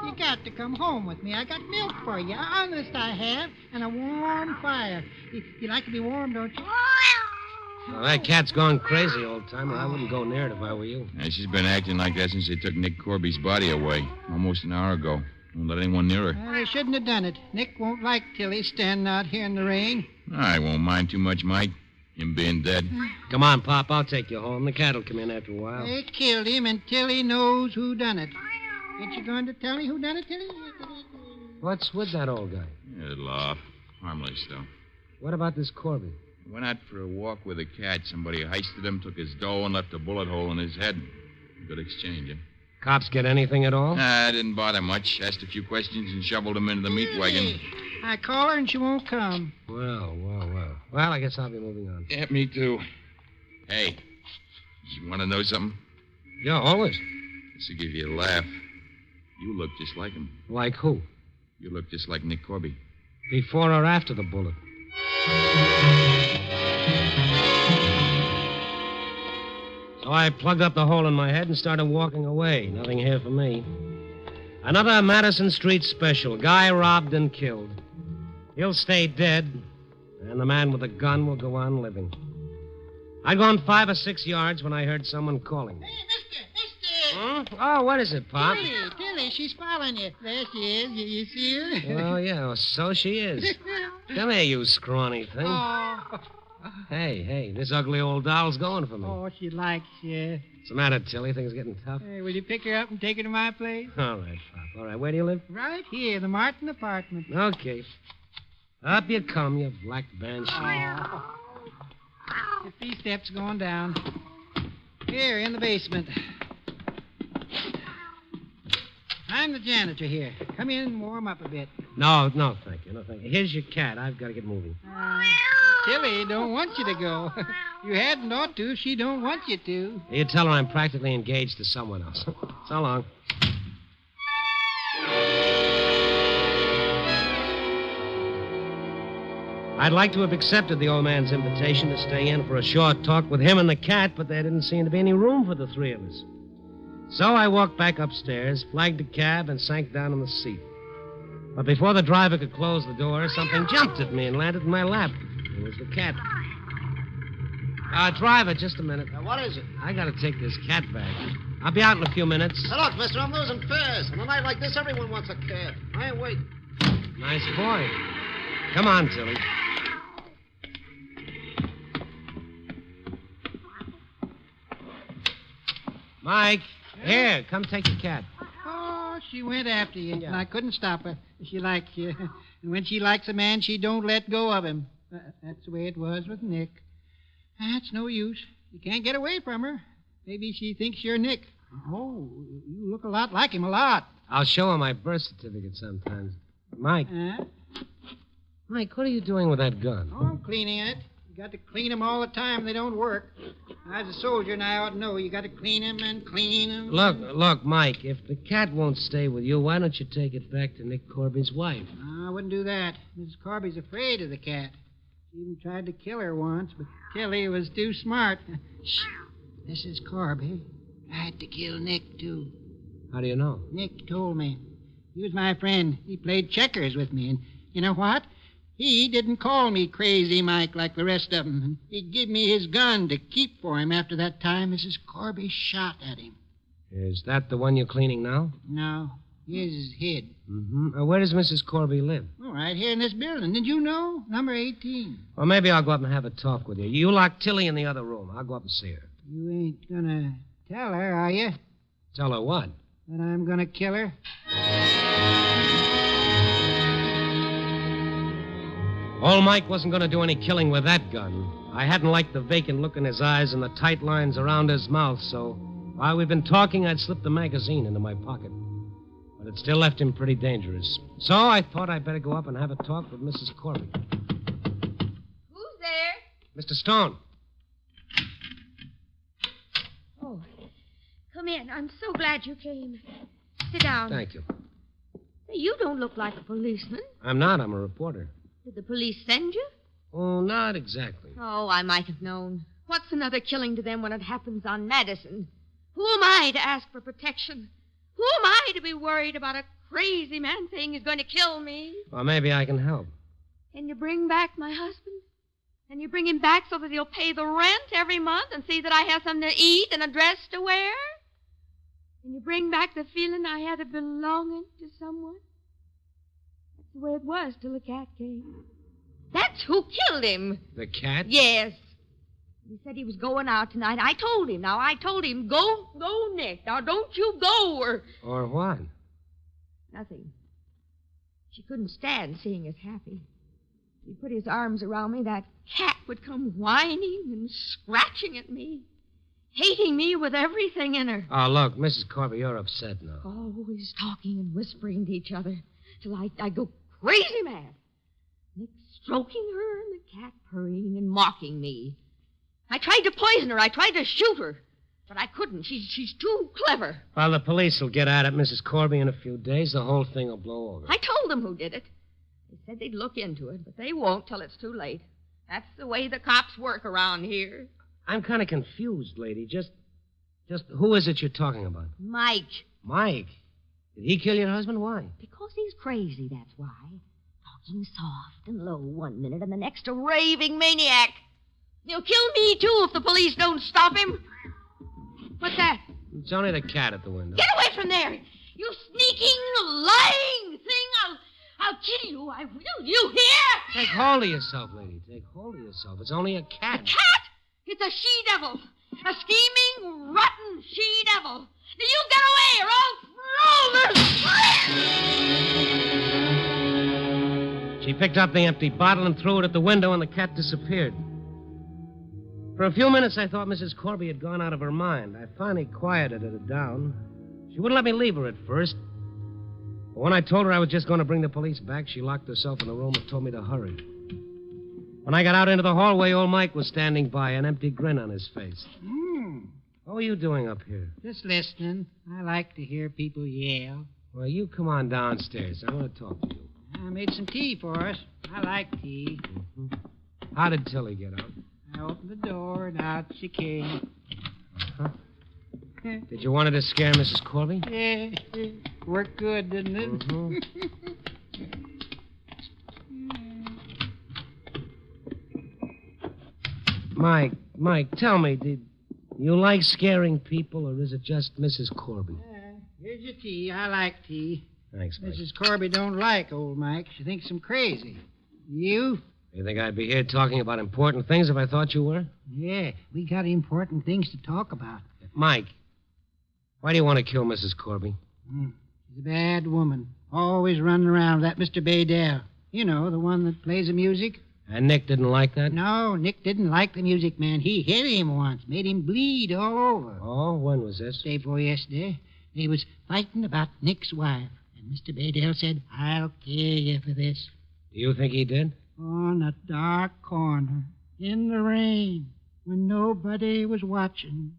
You got to come home with me. I got milk for you. Honest, I have. And a warm fire. You like to be warm, don't you? Well, that cat's gone crazy, old-timer. I wouldn't go near it if I were you. Yeah, she's been acting like that since they took Nick Corby's body away, almost an hour ago. Won't let anyone near her. Well, they shouldn't have done it. Nick won't like Tilly standing out here in the rain. I won't mind too much, Mike. Him being dead. Come on, Pop. I'll take you home. The cat'll come in after a while. They killed him until he knows who done it. Ain't you going to tell me who done it, Tilly? What's with that old guy? Yeah, it'll off. Harmless, though. What about this Corby? Went out for a walk with a cat. Somebody heisted him, took his dough, and left a bullet hole in his head. Good exchange, eh? Cops get anything at all? Nah, didn't bother much. Asked a few questions and shoveled him into the meat wagon. I call her and she won't come. Well. Well, I guess I'll be moving on. Yeah, me too. Hey, you want to know something? Yeah, always. This will give you a laugh. You look just like him. Like who? You look just like Nick Corby. Before or after the bullet? So I plugged up the hole in my head and started walking away. Nothing here for me. Another Madison Street special. Guy robbed and killed. He'll stay dead, and the man with the gun will go on living. I'd gone 5 or 6 yards when I heard someone calling me. Mister! Huh? Oh, what is it, Pop? Tilly, she's following you. There she is. You see her? Oh, yeah, so she is. Come here, you scrawny thing. Oh. Hey, this ugly old doll's going for me. Oh, she likes you. What's the matter, Tilly? Things getting tough? Hey, will you pick her up and take her to my place? All right, Pop. All right, where do you live? Right here, the Martin apartment. Okay. Up you come, you black banshee. Oh. 50 steps going down. Here, in the basement. I'm the janitor here. Come in and warm up a bit. No, thank you. Here's your cat. I've got to get moving. Tilly don't want you to go. You hadn't ought to. She don't want you to. You tell her I'm practically engaged to someone else. So long. I'd like to have accepted the old man's invitation to stay in for a short talk with him and the cat, but there didn't seem to be any room for the 3 of us. So I walked back upstairs, flagged a cab, and sank down in the seat. But before the driver could close the door, something jumped at me and landed in my lap. It was the cat. Driver, just a minute. What is it? I gotta take this cat back. I'll be out in a few minutes. Hey, look, mister, I'm losing fares. On a night like this, everyone wants a cab. I ain't waiting. Nice boy. Come on, Tilly. Mike, here, come take the cat. Oh, she went after you, and I couldn't stop her. She likes you. And when she likes a man, she don't let go of him. That's the way it was with Nick. That's no use. You can't get away from her. Maybe she thinks you're Nick. Oh, you look a lot like him, a lot. I'll show her my birth certificate sometimes. Mike. Mike, what are you doing with that gun? Oh, I'm cleaning it. You got to clean them all the time. They don't work. I was a soldier, and I ought to know. You got to clean them and clean them. Look, Mike, if the cat won't stay with you, why don't you take it back to Nick Corby's wife? I wouldn't do that. Mrs. Corby's afraid of the cat. She even tried to kill her once, but Tilly was too smart. Shh. Mrs. Corby tried to kill Nick, too. How do you know? Nick told me. He was my friend. He played checkers with me, and you know what? He didn't call me Crazy Mike like the rest of them. He'd give me his gun to keep for him after that time Mrs. Corby shot at him. Is that the one you're cleaning now? No, his is hid. Mm-hmm. Where does Mrs. Corby live? Oh, right here in this building. Did you know? Number 18. Well, maybe I'll go up and have a talk with you. You lock Tilly in the other room. I'll go up and see her. You ain't gonna tell her, are you? Tell her what? That I'm gonna kill her? Old Mike wasn't going to do any killing with that gun. I hadn't liked the vacant look in his eyes and the tight lines around his mouth, so while we'd been talking, I'd slipped the magazine into my pocket. But it still left him pretty dangerous. So I thought I'd better go up and have a talk with Mrs. Corby. Who's there? Mr. Stone. Oh, come in. I'm so glad you came. Sit down. Thank you. Hey, you don't look like a policeman. I'm not. I'm a reporter. Did the police send you? Oh, not exactly. Oh, I might have known. What's another killing to them when it happens on Madison? Who am I to ask for protection? Who am I to be worried about a crazy man saying he's going to kill me? Well, maybe I can help. Can you bring back my husband? Can you bring him back so that he'll pay the rent every month and see that I have something to eat and a dress to wear? Can you bring back the feeling I had of belonging to someone? That's the way it was till the cat came. That's who killed him. The cat? Yes. He said he was going out tonight. I told him. Go, Nick. Now, don't you go, Or what? Nothing. She couldn't stand seeing us happy. He put his arms around me. That cat would come whining and scratching at me, hating me with everything in her. Oh, look, Mrs. Corby, you're upset now. Always talking and whispering to each other till I go crazy mad. Nick stroking her and the cat purring and mocking me. I tried to poison her. I tried to shoot her. But I couldn't. She's too clever. Well, the police will get at it, Mrs. Corby, in a few days. The whole thing will blow over. I told them who did it. They said they'd look into it, but they won't till it's too late. That's the way the cops work around here. I'm kind of confused, lady. Just who is it you're talking about? Mike. Mike? Did he kill your husband? Why? Because he's crazy, that's why. Talking soft and low one minute and the next a raving maniac. He'll kill me, too, if the police don't stop him. What's that? It's only the cat at the window. Get away from there! You sneaking, lying thing! I'll kill you. I will. You hear? Take hold of yourself, lady. Take hold of yourself. It's only a cat. A cat? It's a she-devil. A scheming, rotten she-devil. Now you get away or I'll throw this... She picked up the empty bottle and threw it at the window, and the cat disappeared. For a few minutes, I thought Mrs. Corby had gone out of her mind. I finally quieted her down. She wouldn't let me leave her at first. But when I told her I was just going to bring the police back, she locked herself in the room and told me to hurry. When I got out into the hallway, old Mike was standing by, an empty grin on his face. What were you doing up here? Just listening. I like to hear people yell. Well, you come on downstairs. I want to talk to you. I made some tea for us. I like tea. Mm-hmm. How did Tilly get out? I opened the door, and out she came. Uh-huh. Did you want her to scare Mrs. Corby? Yeah, worked good, didn't it? Mm-hmm. Mike, tell me, did you like scaring people, or is it just Mrs. Corby? Here's your tea. I like tea. Thanks, Mike. Mrs. Corby don't like old Mike. She thinks him crazy. You? You think I'd be here talking about important things if I thought you were? Yeah, we got important things to talk about. Mike, why do you want to kill Mrs. Corby? She's a bad woman. Always running around with that Mr. Baydell. You know, the one that plays the music. And Nick didn't like that? No, Nick didn't like the music, man. He hit him once, made him bleed all over. Oh, when was this? Day before yesterday. They was fighting about Nick's wife. And Mr. Baydell said, I'll kill you for this. Do you think he did? On a dark corner, in the rain, when nobody was watching.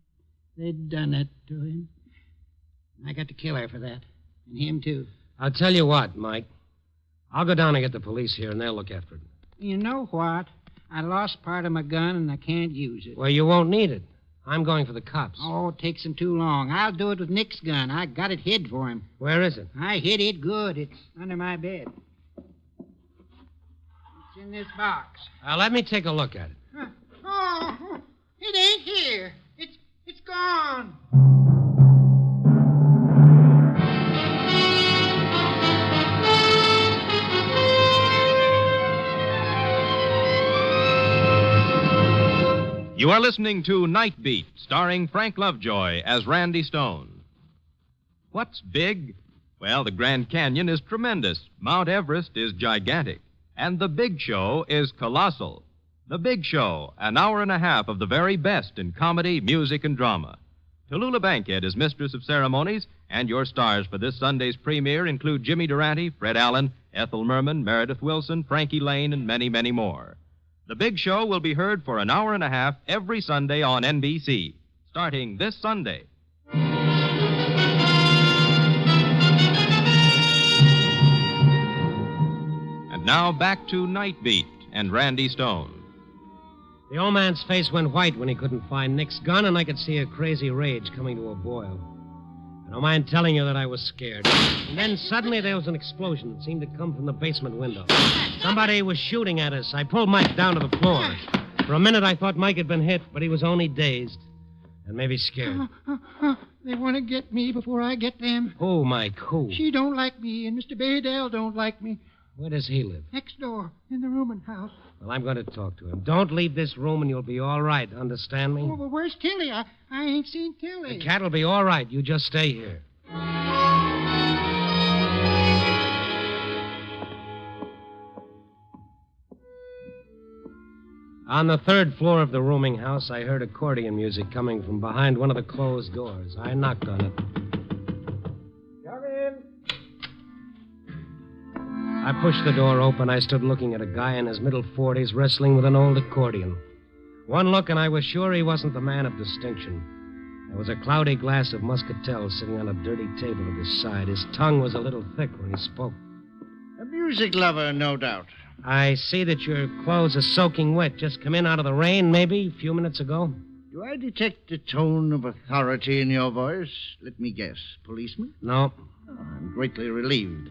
They'd done it to him. I got to kill her for that. And him, too. I'll tell you what, Mike. I'll go down and get the police here, and they'll look after it. You know what? I lost part of my gun, and I can't use it. Well, you won't need it. I'm going for the cops. Oh, it takes them too long. I'll do it with Nick's gun. I got it hid for him. Where is it? I hid it good. It's under my bed. It's in this box. Let me take a look at it. Oh, it ain't here. It's gone. You are listening to Night Beat, starring Frank Lovejoy as Randy Stone. What's big? Well, the Grand Canyon is tremendous. Mount Everest is gigantic. And the Big Show is colossal. The Big Show, an hour and a half of the very best in comedy, music, and drama. Tallulah Bankhead is mistress of ceremonies, and your stars for this Sunday's premiere include Jimmy Durante, Fred Allen, Ethel Merman, Meredith Wilson, Frankie Lane, and many, many more. The Big Show will be heard for an hour and a half every Sunday on NBC, starting this Sunday. And now back to Night Beat and Randy Stone. The old man's face went white when he couldn't find Nick's gun, and I could see a crazy rage coming to a boil. I don't mind telling you that I was scared. And then suddenly there was an explosion that seemed to come from the basement window. Somebody was shooting at us. I pulled Mike down to the floor. For a minute I thought Mike had been hit, but he was only dazed. And maybe scared. They want to get me before I get them. Who, Mike? Who? She don't like me, and Mr. Baydell don't like me. Where does he live? Next door, in the rooming house. Well, I'm going to talk to him. Don't leave this room and you'll be all right. Understand me? Oh, but where's Tilly? I ain't seen Tilly. The cat'll be all right. You just stay here. On the third floor of the rooming house, I heard accordion music coming from behind one of the closed doors. I knocked on it. Come in. I pushed the door open. I stood looking at a guy in his middle 40s wrestling with an old accordion. One look, and I was sure he wasn't the man of distinction. There was a cloudy glass of muscatel sitting on a dirty table at his side. His tongue was a little thick when he spoke. A music lover, no doubt. I see that your clothes are soaking wet. Just come in out of the rain, maybe, a few minutes ago. Do I detect a tone of authority in your voice? Let me guess. Policeman? No. Oh, I'm greatly relieved.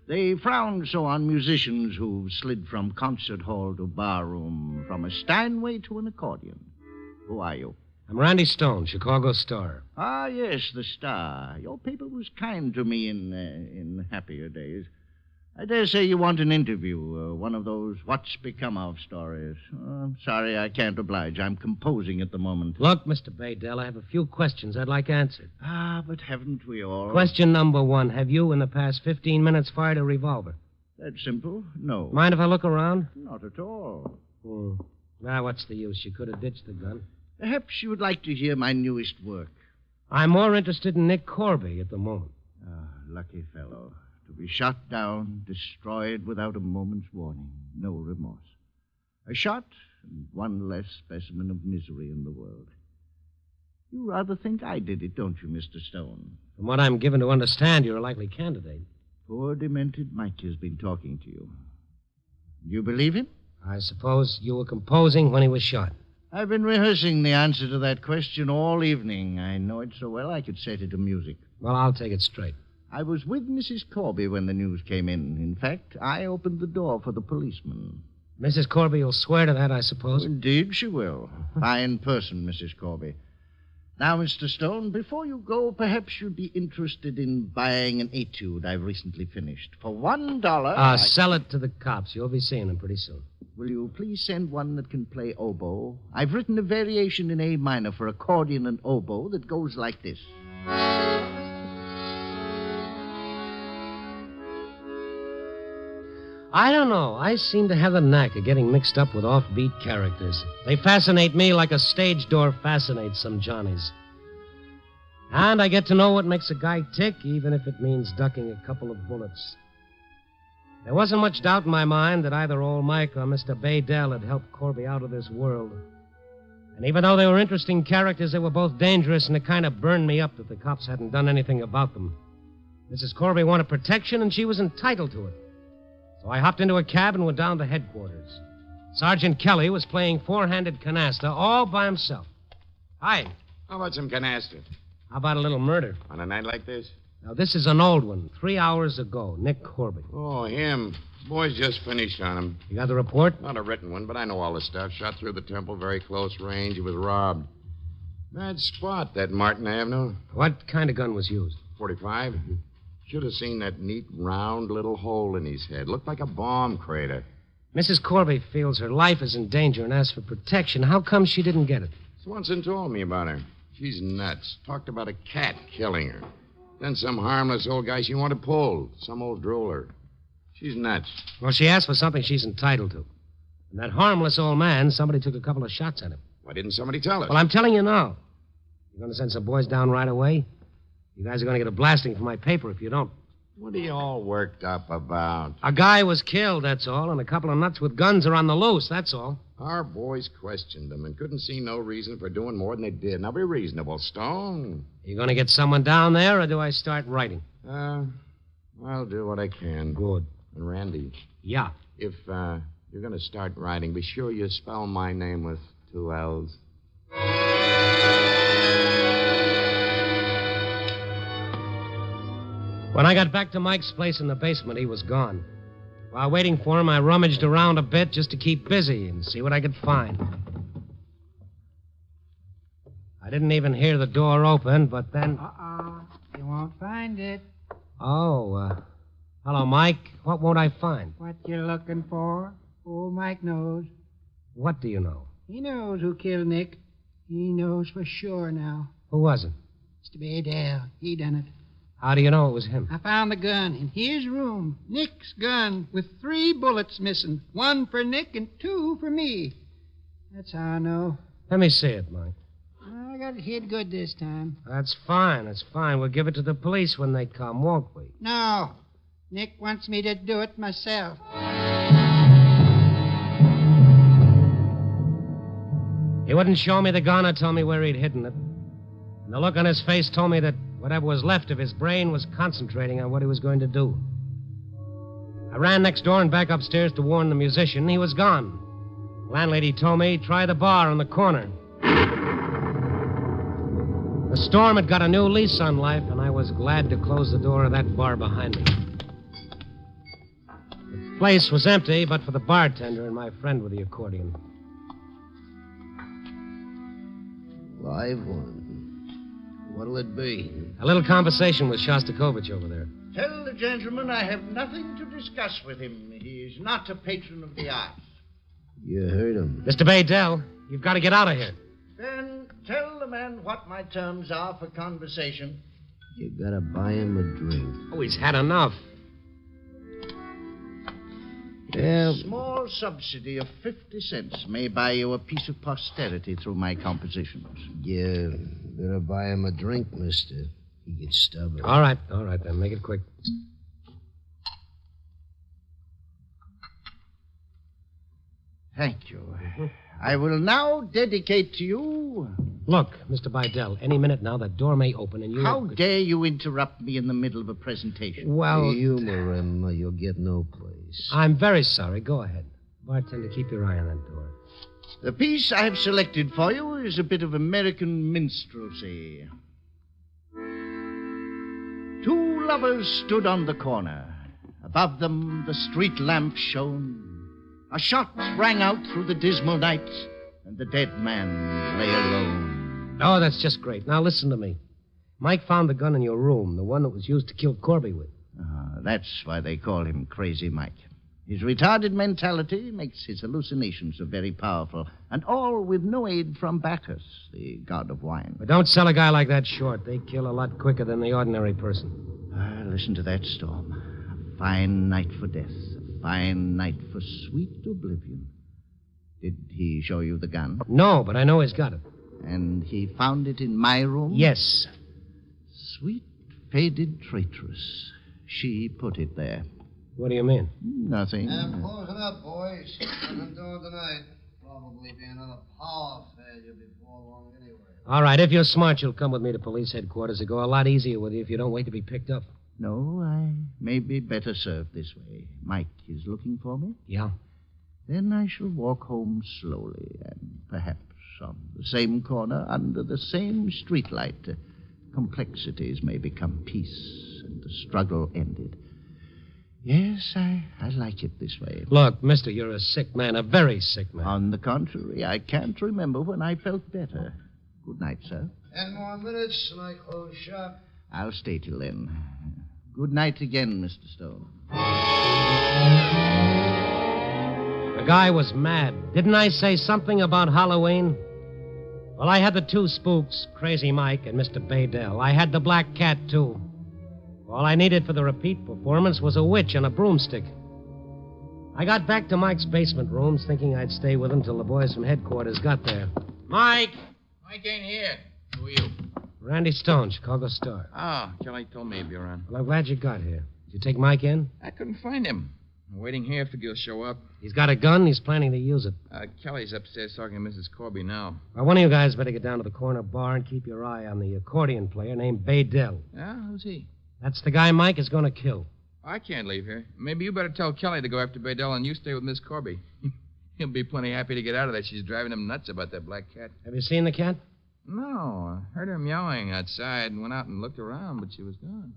They frown so on musicians who've slid from concert hall to barroom, from a Steinway to an accordion. Who are you? I'm Randy Stone, Chicago Star. Ah, yes, the Star. Your paper was kind to me in happier days. I dare say you want an interview, one of those what's become of stories. Oh, I'm sorry I can't oblige. I'm composing at the moment. Look, Mr. Baydell, I have a few questions I'd like answered. Ah, but haven't we all? Question number one. Have you, in the past 15 minutes, fired a revolver? That's simple. No. Mind if I look around? Not at all. Now, what's the use? You could have ditched the gun. Perhaps you would like to hear my newest work. I'm more interested in Nick Corby at the moment. Ah, lucky fellow. To be shot down, destroyed without a moment's warning. No remorse. A shot, and one less specimen of misery in the world. You rather think I did it, don't you, Mr. Stone? From what I'm given to understand, you're a likely candidate. Poor demented Mike has been talking to you. You believe him? I suppose you were composing when he was shot. I've been rehearsing the answer to that question all evening. I know it so well I could set it to music. Well, I'll take it straight. I was with Mrs. Corby when the news came in. In fact, I opened the door for the policeman. Mrs. Corby will swear to that, I suppose. Indeed, she will. Fine person, Mrs. Corby. Now, Mr. Stone, before you go, perhaps you'd be interested in buying an etude I've recently finished. For $1... Sell it to the cops. You'll be seeing them pretty soon. Will you please send one that can play oboe? I've written a variation in A minor for accordion and oboe that goes like this. I don't know. I seem to have the knack of getting mixed up with offbeat characters. They fascinate me like a stage door fascinates some Johnnies. And I get to know what makes a guy tick, even if it means ducking a couple of bullets. There wasn't much doubt in my mind that either old Mike or Mr. Baydell had helped Corby out of this world. And even though they were interesting characters, they were both dangerous, and it kind of burned me up that the cops hadn't done anything about them. Mrs. Corby wanted protection, and she was entitled to it. So I hopped into a cab and went down to headquarters. Sergeant Kelly was playing four-handed canasta all by himself. Hi. How about some canasta? How about a little murder? On a night like this? Now, this is an old one. 3 hours ago. Nick Corby. Oh, him. Boys just finished on him. You got the report? Not a written one, but I know all the stuff. Shot through the temple, very close range. He was robbed. Bad spot, that Martin Avenue. What kind of gun was used? 45. Should have seen that neat, round little hole in his head. Looked like a bomb crater. Mrs. Corby feels her life is in danger and asks for protection. How come she didn't get it? Swanson told me about her. She's nuts. Talked about a cat killing her. Then some harmless old guy she wanted pulled. Some old drooler. She's nuts. Well, she asked for something she's entitled to. And that harmless old man, somebody took a couple of shots at him. Why didn't somebody tell us? Well, I'm telling you now. You're going to send some boys down right away? You guys are going to get a blasting for my paper if you don't. What are you all worked up about? A guy was killed, that's all, and a couple of nuts with guns are on the loose, that's all. Our boys questioned them and couldn't see no reason for doing more than they did. Now, be reasonable, Stone. You going to get someone down there, or do I start writing? I'll do what I can. Good. And Randy. Yeah? If you're going to start writing, be sure you spell my name with 2 L's. When I got back to Mike's place in the basement, he was gone. While waiting for him, I rummaged around a bit just to keep busy and see what I could find. I didn't even hear the door open, but then... You won't find it. Oh, Hello, Mike. What won't I find? What you looking for? Old Mike knows. What do you know? He knows who killed Nick. He knows for sure now. Who was it? Mr. Baydell. He done it. How do you know it was him? I found the gun in his room. Nick's gun with 3 bullets missing. 1 for Nick and 2 for me. That's how I know. Let me see it, Mike. I got it hid good this time. That's fine. That's fine. We'll give it to the police when they come, won't we? No. Nick wants me to do it myself. He wouldn't show me the gun or tell me where he'd hidden it. And the look on his face told me that whatever was left of his brain was concentrating on what he was going to do. I ran next door and back upstairs to warn the musician. He was gone. The landlady told me, try the bar on the corner. The storm had got a new lease on life, and I was glad to close the door of that bar behind me. The place was empty, but for the bartender and my friend with the accordion. Live one. What'll it be? A little conversation with Shostakovich over there. Tell the gentleman I have nothing to discuss with him. He is not a patron of the arts. You heard him. Mr. Baydell, you've got to get out of here. Then tell the man what my terms are for conversation. You gotta buy him a drink. Oh, he's had enough. Yeah. A small subsidy of 50 cents may buy you a piece of posterity through my compositions. Yeah, better buy him a drink, mister. He gets stubborn. All right, then. Make it quick. Thank you. I will now dedicate to you... Look, Mr. Baydell, any minute now that door may open and you... How dare you interrupt me in the middle of a presentation? Well... Humor him or you'll get no place. I'm very sorry. Go ahead. Bartender, keep your eye on that door. The piece I have selected for you is a bit of American minstrelsy. 2 lovers stood on the corner. Above them, the street lamp shone. A shot rang out through the dismal night, and the dead man lay alone. Oh, that's just great. Now listen to me. Mike found the gun in your room, the one that was used to kill Corby with. That's why they call him Crazy Mike. His retarded mentality makes his hallucinations so very powerful, and all with no aid from Bacchus, the god of wine. But don't sell a guy like that short. They kill a lot quicker than the ordinary person. Listen to that storm. A fine night for death. Fine night for sweet oblivion. Did he show you the gun? No, but I know he's got it. And he found it in my room? Yes. Sweet, faded traitress. She put it there. What do you mean? Nothing. I'm closing up, boys. Nothing doing tonight. Probably be another power failure before long anyway. All right, if you're smart, you'll come with me to police headquarters. It'll go a lot easier with you if you don't wait to be picked up. No, I may be better served this way. Mike is looking for me? Yeah. Then I shall walk home slowly, and perhaps on the same corner, under the same streetlight, complexities may become peace, and the struggle ended. Yes, I like it this way. Look, mister, you're a sick man, a very sick man. On the contrary, I can't remember when I felt better. Good night, sir. 10 more minutes, and I close shop. I'll stay till then. Good night again, Mr. Stone. The guy was mad. Didn't I say something about Halloween? Well, I had the 2 spooks, Crazy Mike and Mr. Baydell. I had the black cat, too. All I needed for the repeat performance was a witch and a broomstick. I got back to Mike's basement rooms, thinking I'd stay with him till the boys from headquarters got there. Mike! Mike ain't here. Who are you? Randy Stone, Chicago Star. Oh, Kelly told me he'd be around. Well, I'm glad you got here. Did you take Mike in? I couldn't find him. I'm waiting here. Figure he'll show up. He's got a gun. He's planning to use it. Kelly's upstairs talking to Mrs. Corby now. Well, one of you guys better get down to the corner bar and keep your eye on the accordion player named Baydell. Yeah? Who's he? That's the guy Mike is going to kill. I can't leave here. Maybe you better tell Kelly to go after Baydell and you stay with Miss Corby. He'll be plenty happy to get out of there. She's driving him nuts about that black cat. Have you seen the cat? No. I heard her meowing outside and went out and looked around, but she was gone.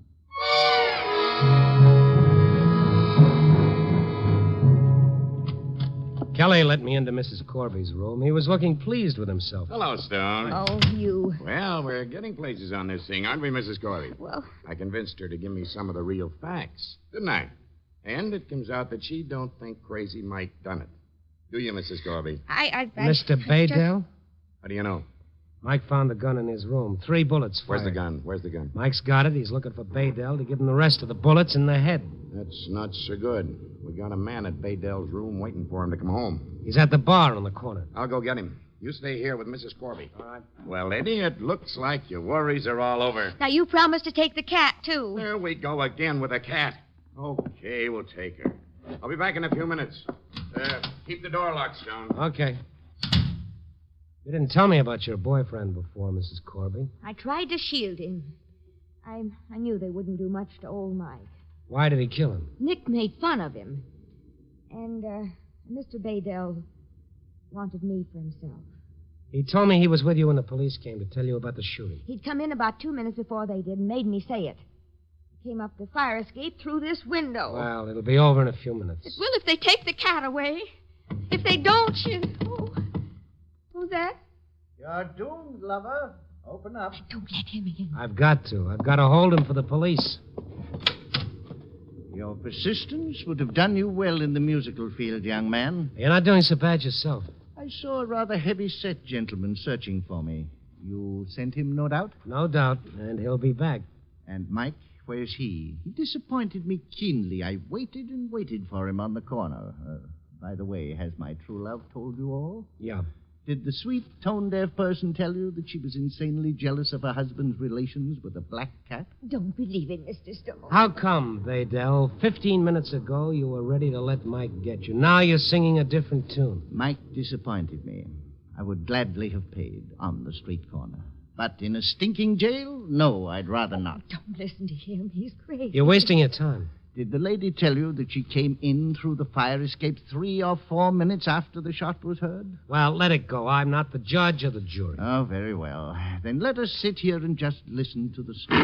Kelly let me into Mrs. Corby's room. He was looking pleased with himself. Hello, Stone. Oh, you. Well, we're getting places on this thing, aren't we, Mrs. Corby? Well, I convinced her to give me some of the real facts, didn't I? And it comes out that she don't think Crazy Mike done it. Do you, Mrs. Corby? Mr. Baydale? How do you know? Mike found the gun in his room. 3 bullets fired. Where's the gun? Where's the gun? Mike's got it. He's looking for Baydale to give him the rest of the bullets in the head. That's not so good. We got a man at Baydale's room waiting for him to come home. He's at the bar on the corner. I'll go get him. You stay here with Mrs. Corby. All right. Well, Eddie, it looks like your worries are all over. Now, you promised to take the cat, too. There we go again with a cat. Okay, we'll take her. I'll be back in a few minutes. Keep the door locked, Stone. Okay. You didn't tell me about your boyfriend before, Mrs. Corby. I tried to shield him. I knew they wouldn't do much to old Mike. Why did he kill him? Nick made fun of him. And, Mr. Baydale wanted me for himself. He told me he was with you when the police came to tell you about the shooting. He'd come in about 2 minutes before they did and made me say it. He came up the fire escape through this window. Well, it'll be over in a few minutes. It will if they take the cat away. If they don't, Oh. Who's that? You're doomed, lover. Open up. Don't let him in. I've got to. I've got to hold him for the police. Your persistence would have done you well in the musical field, young man. You're not doing so bad yourself. I saw a rather heavy-set gentleman searching for me. You sent him, no doubt? No doubt, and he'll be back. And Mike, where's he? He disappointed me keenly. I waited and waited for him on the corner. By the way, has my true love told you all? Yeah. Did the sweet, tone-deaf person tell you that she was insanely jealous of her husband's relations with a black cat? Don't believe it, Mr. Stone. How come, Baydale? 15 minutes ago, you were ready to let Mike get you. Now you're singing a different tune. Mike disappointed me. I would gladly have paid on the street corner. But in a stinking jail? No, I'd rather not. Don't listen to him. He's crazy. You're wasting your time. Did the lady tell you that she came in through the fire escape 3 or 4 minutes after the shot was heard? Well, let it go. I'm not the judge or the jury. Oh, very well. Then let us sit here and just listen to the story.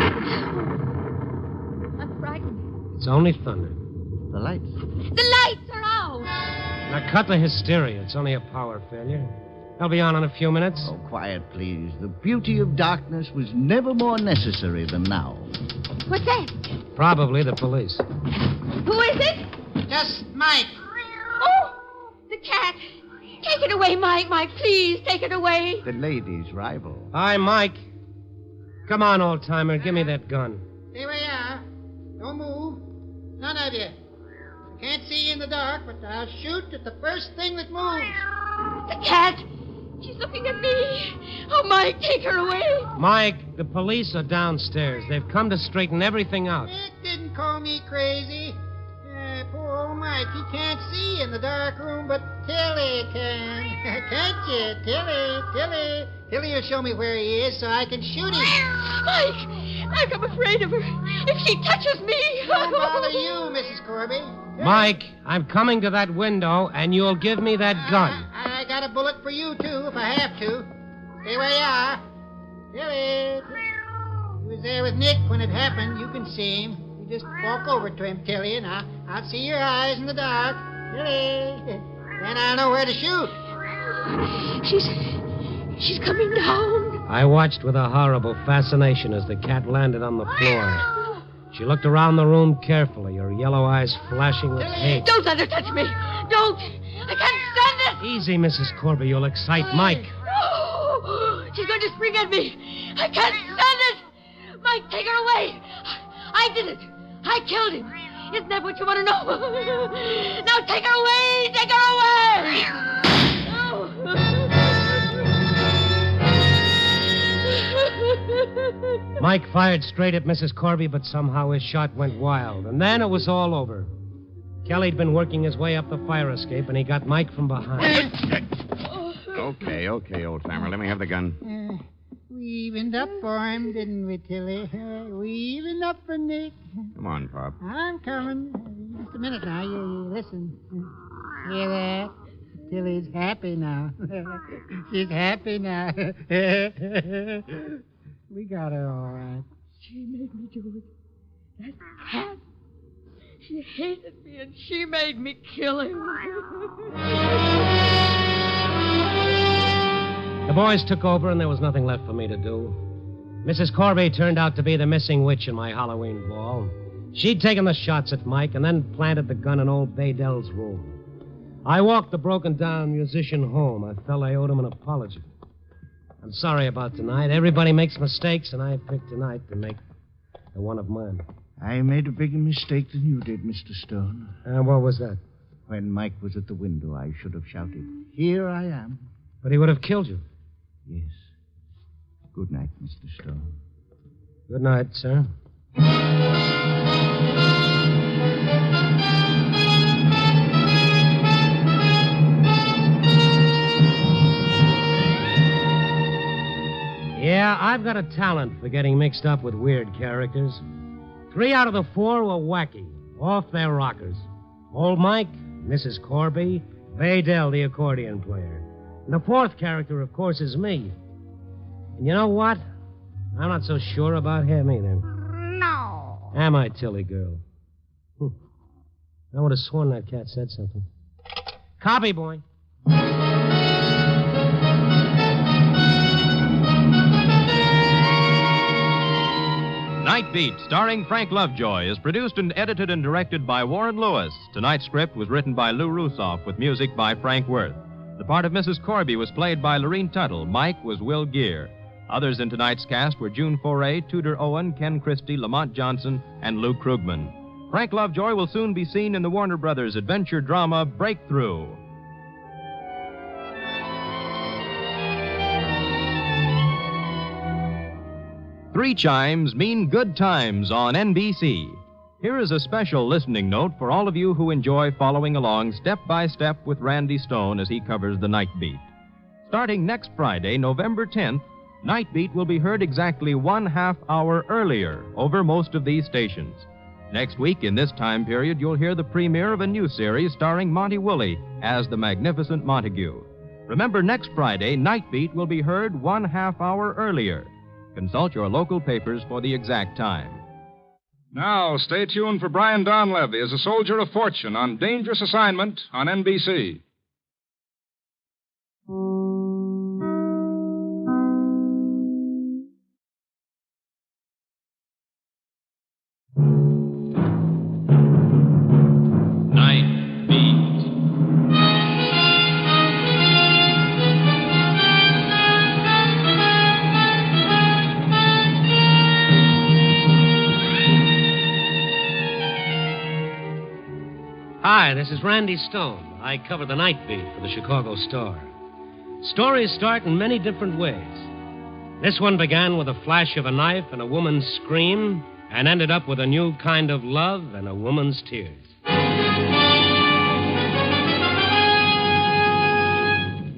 I'm frightened. It's only thunder. The lights. The lights are out. Now cut the hysteria. It's only a power failure. I'll be on in a few minutes. Oh, quiet, please. The beauty of darkness was never more necessary than now. What's that? Probably the police. Who is it? Just Mike. Oh, the cat. Take it away, Mike. Mike, please, take it away. The lady's rival. Hi, Mike. Come on, old-timer. Give me that gun. Stay where you are. Don't move. None of you. I can't see you in the dark, but I'll shoot at the first thing that moves. The cat. She's looking at me. Oh, Mike, take her away. Mike, the police are downstairs. They've come to straighten everything out. Nick didn't call me crazy. Poor old Mike, he can't see in the dark room, but Tilly can. Can't you, Tilly? Tilly will show me where he is so I can shoot him. Mike, I'm afraid of her. If she touches me... Don't bother you, Mrs. Corby. Mike, I'm coming to that window, and you'll give me that gun. I got a bullet for you, too, if I have to. Stay where you are. Tilly. He was there with Nick when it happened. You can see him. You just walk over to him, Tilly, and I'll see your eyes in the dark. Tilly. Then I'll know where to shoot. She's coming down. I watched with a horrible fascination as the cat landed on the floor. She looked around the room carefully, her yellow eyes flashing with hate. Don't let her touch me. Don't. I can't stand it. Easy, Mrs. Corby. You'll excite Mike. No. She's going to spring at me. I can't stand it. Mike, take her away. I did it. I killed him. Isn't that what you want to know? Now take her away. Take her away. Mike fired straight at Mrs. Corby, but somehow his shot went wild. And then it was all over. Kelly'd been working his way up the fire escape, and he got Mike from behind. Okay, old-timer. Let me have the gun. We evened up for him, didn't we, Tilly? We evened up for Nick. Come on, Pop. I'm coming. Just a minute now. You listen. Hear that? Tilly's happy now. She's happy now. We got her all right. She made me do it. That cat. She hated me, and she made me kill him. The boys took over, and there was nothing left for me to do. Mrs. Corby turned out to be the missing witch in my Halloween ball. She'd taken the shots at Mike and then planted the gun in old Baydell's room. I walked the broken-down musician home. I felt I owed him an apology. I'm sorry about tonight. Everybody makes mistakes, and I picked tonight to make one of mine. I made a bigger mistake than you did, Mr. Stone. What was that? When Mike was at the window, I should have shouted, "Here I am." But he would have killed you. Yes. Good night, Mr. Stone. Good night, sir. Yeah, I've got a talent for getting mixed up with weird characters. 3 out of the 4 were wacky, off their rockers. Old Mike, Mrs. Corby, Baydell, the accordion player. And the 4th character, of course, is me. And you know what? I'm not so sure about him either. No. Am I, Tilly girl? I would have sworn that cat said something. Copy, boy. Night Beat, starring Frank Lovejoy, is produced and edited and directed by Warren Lewis. Tonight's script was written by Lou Rusoff with music by Frank Worth. The part of Mrs. Corby was played by Lorene Tuttle. Mike was Will Gear. Others in tonight's cast were June Foray, Tudor Owen, Ken Christie, Lamont Johnson, and Lou Krugman. Frank Lovejoy will soon be seen in the Warner Brothers adventure drama Breakthrough. Three chimes mean good times on NBC. Here is a special listening note for all of you who enjoy following along step by step with Randy Stone as he covers the Night Beat. Starting next Friday, November 10th, Night Beat will be heard exactly 1/2 hour earlier over most of these stations. Next week, in this time period, you'll hear the premiere of a new series starring Monty Woolley as the Magnificent Montague. Remember, next Friday, Night Beat will be heard 1/2 hour earlier. Consult your local papers for the exact time. Now, stay tuned for Brian Donlevy as a soldier of fortune on Dangerous Assignment on NBC. Night Beat. Hi, this is Randy Stone. I cover the Night Beat for the Chicago Star. Stories start in many different ways. This one began with a flash of a knife and a woman's scream, and ended up with a new kind of love and a woman's tears.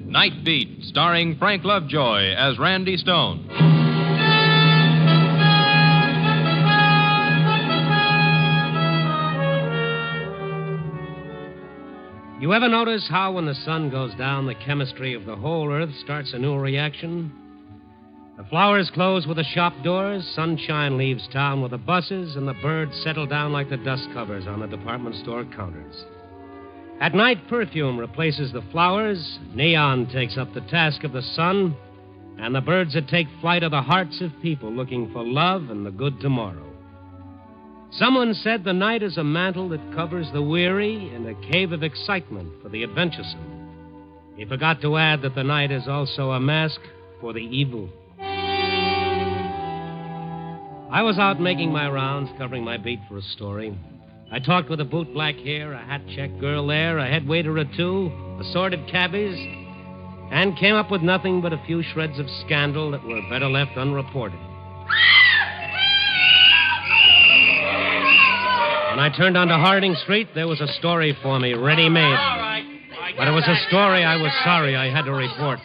Night Beat, starring Frank Lovejoy as Randy Stone. You ever notice how when the sun goes down, the chemistry of the whole earth starts a new reaction? The flowers close with the shop doors, sunshine leaves town with the buses, and the birds settle down like the dust covers on the department store counters. At night, perfume replaces the flowers, neon takes up the task of the sun, and the birds that take flight are the hearts of people looking for love and the good tomorrow. Someone said the night is a mantle that covers the weary and a cave of excitement for the adventuresome. He forgot to add that the night is also a mask for the evil. I was out making my rounds, covering my beat for a story. I talked with a boot-black hair, a hat-check girl there, a head waiter or two, assorted cabbies, and came up with nothing but a few shreds of scandal that were better left unreported. When I turned onto Harding Street, there was a story for me, ready-made. But it was a story I was sorry I had to report.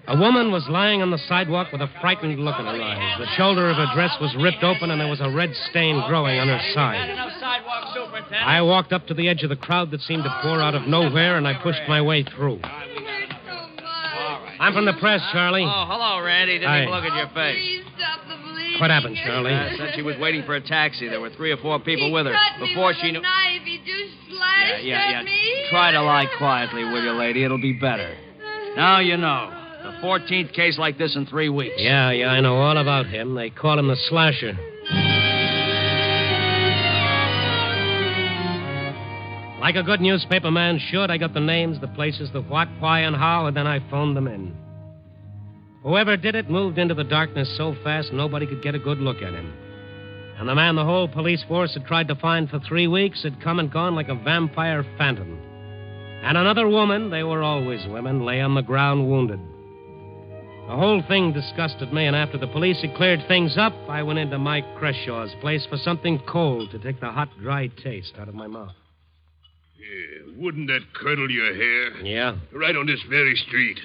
A woman was lying on the sidewalk with a frightened look in her eyes. The shoulder of her dress was ripped open, and there was a red stain growing on her side. I walked up to the edge of the crowd that seemed to pour out of nowhere, and I pushed my way through. I'm from the press, Charlie. Oh, hello, Randy. Didn't Hi. even look at your face. What happened, Charlie? Said she was waiting for a taxi. There were 3 or 4 people with her. Cut me Before with she a knew... knife. He just slashed Yeah. at me. Try to lie quietly, will you, lady? It'll be better. Now you know. The 14th case like this in 3 weeks. Yeah, I know all about him. They call him the Slasher. Like a good newspaper man should, I got the names, the places, the what, why, and how, and then I phoned them in. Whoever did it moved into the darkness so fast nobody could get a good look at him. And the man the whole police force had tried to find for 3 weeks had come and gone like a vampire phantom. And another woman, they were always women, lay on the ground wounded. The whole thing disgusted me, and after the police had cleared things up, I went into Mike Creshaw's place for something cold to take the hot, dry taste out of my mouth. Yeah, wouldn't that curdle your hair? Yeah? Right on this very street.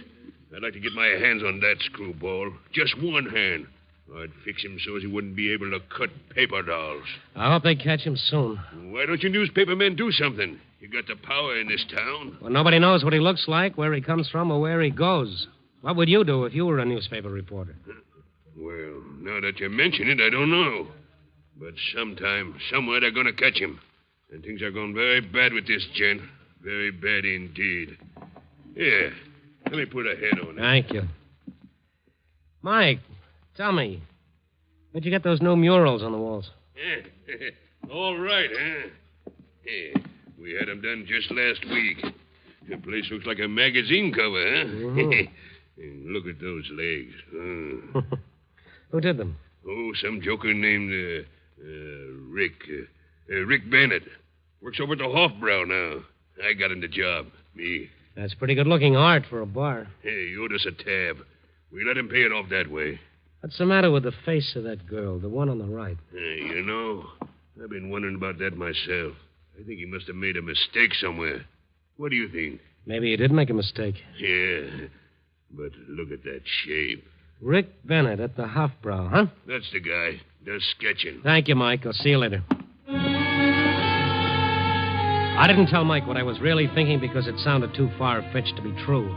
I'd like to get my hands on that screwball. Just one hand. I'd fix him so as he wouldn't be able to cut paper dolls. I hope they catch him soon. Why don't you newspaper men do something? You got the power in this town. Well, nobody knows what he looks like, where he comes from, or where he goes. What would you do if you were a newspaper reporter? Well, now that you mention it, I don't know. But sometime, somewhere, they're going to catch him. And things are going very bad with this gent. Very bad indeed. Yeah, let me put a head on it. Thank you. Mike, tell me, where'd you get those new murals on the walls? All right, huh? Yeah, we had them done just last week. The place looks like a magazine cover, huh? Mhm. Look at those legs. Who did them? Oh, some joker named Rick. Rick Bennett. Works over at the Hofbrau now. I got him the job. Me. That's pretty good-looking art for a bar. Hey, he owed us a tab. We let him pay it off that way. What's the matter with the face of that girl, the one on the right? Hey, you know, I've been wondering about that myself. I think he must have made a mistake somewhere. What do you think? Maybe he did make a mistake. Yeah, but look at that shape. Rick Bennett at the Hofbrau, huh? That's the guy. Does sketching. Thank you, Mike. I'll see you later. I didn't tell Mike what I was really thinking because it sounded too far-fetched to be true.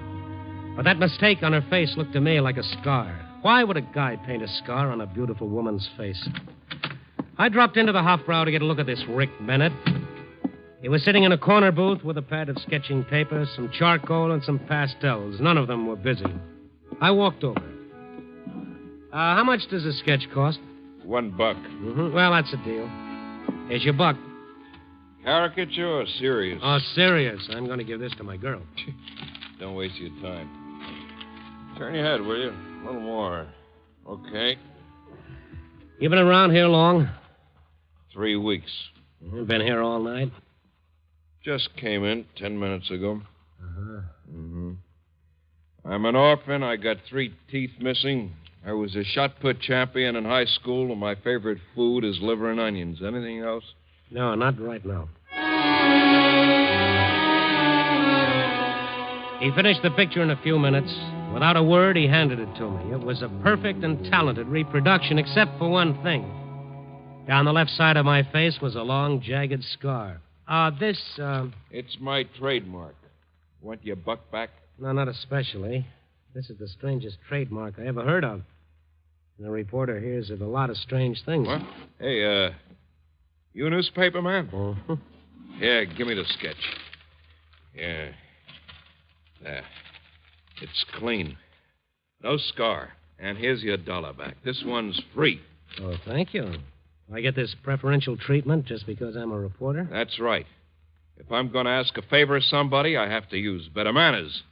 But that mistake on her face looked to me like a scar. Why would a guy paint a scar on a beautiful woman's face? I dropped into the Hofbrau to get a look at this Rick Bennett. He was sitting in a corner booth with a pad of sketching paper, some charcoal, and some pastels. None of them were busy. I walked over. How much does a sketch cost? $1. Mm-hmm. Well, that's a deal. Here's your buck. Caricature or serious? Oh, serious. I'm going to give this to my girl. Don't waste your time. Turn your head, will you? A little more. Okay. You been around here long? 3 weeks. Been here all night? Just came in 10 minutes ago. Uh-huh. Mm-hmm. I'm an orphan. I got 3 teeth missing. I was a shot put champion in high school, and my favorite food is liver and onions. Anything else? No, not right now. He finished the picture in a few minutes. Without a word, he handed it to me. It was a perfect and talented reproduction, except for one thing. Down the left side of my face was a long, jagged scar. It's my trademark. Want your buck back? No, not especially. This is the strangest trademark I ever heard of. The reporter hears of a lot of strange things. What? Hey, you a newspaper man? Mm-hmm. Yeah, give me the sketch. Yeah. There. It's clean. No scar. And here's your $1 back. This one's free. Oh, thank you. I get this preferential treatment just because I'm a reporter? That's right. If I'm going to ask a favor of somebody, I have to use better manners.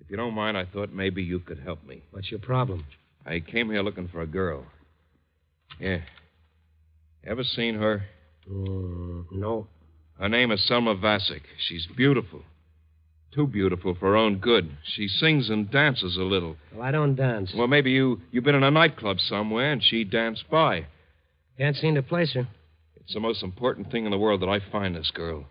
If you don't mind, I thought maybe you could help me. What's your problem? I came here looking for a girl. Yeah. Ever seen her? No. Her name is Selma Vasek. She's beautiful. Too beautiful for her own good. She sings and dances a little. Well, I don't dance. Well, maybe you've been in a nightclub somewhere and she danced by. Can't seem to place her. It's the most important thing in the world that I find this girl.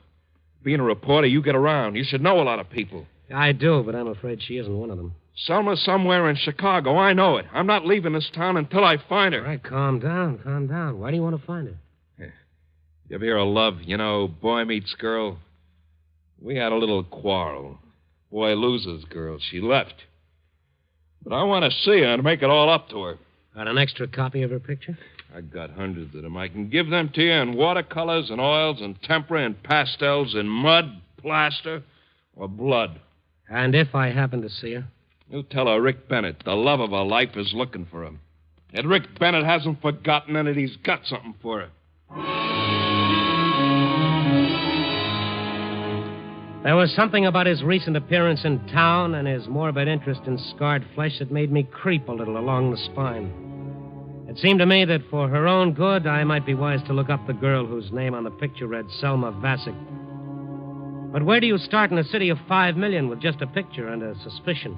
Being a reporter, you get around. You should know a lot of people. I do, but I'm afraid she isn't one of them. Selma's somewhere in Chicago. I know it. I'm not leaving this town until I find her. All right, calm down. Why do you want to find her? You ever hear of love? You know, boy meets girl. We had a little quarrel. Boy loses girl. She left. But I want to see her and make it all up to her. Got an extra copy of her picture? I got hundreds of them. I can give them to you in watercolors and oils and tempera and pastels and mud, plaster, or blood. And if I happen to see her? You tell her Rick Bennett, the love of her life, is looking for him. And Rick Bennett hasn't forgotten and that he's got something for her. There was something about his recent appearance in town and his morbid interest in scarred flesh that made me creep a little along the spine. It seemed to me that for her own good, I might be wise to look up the girl whose name on the picture read Selma Vassick. But where do you start in a city of 5 million with just a picture and a suspicion?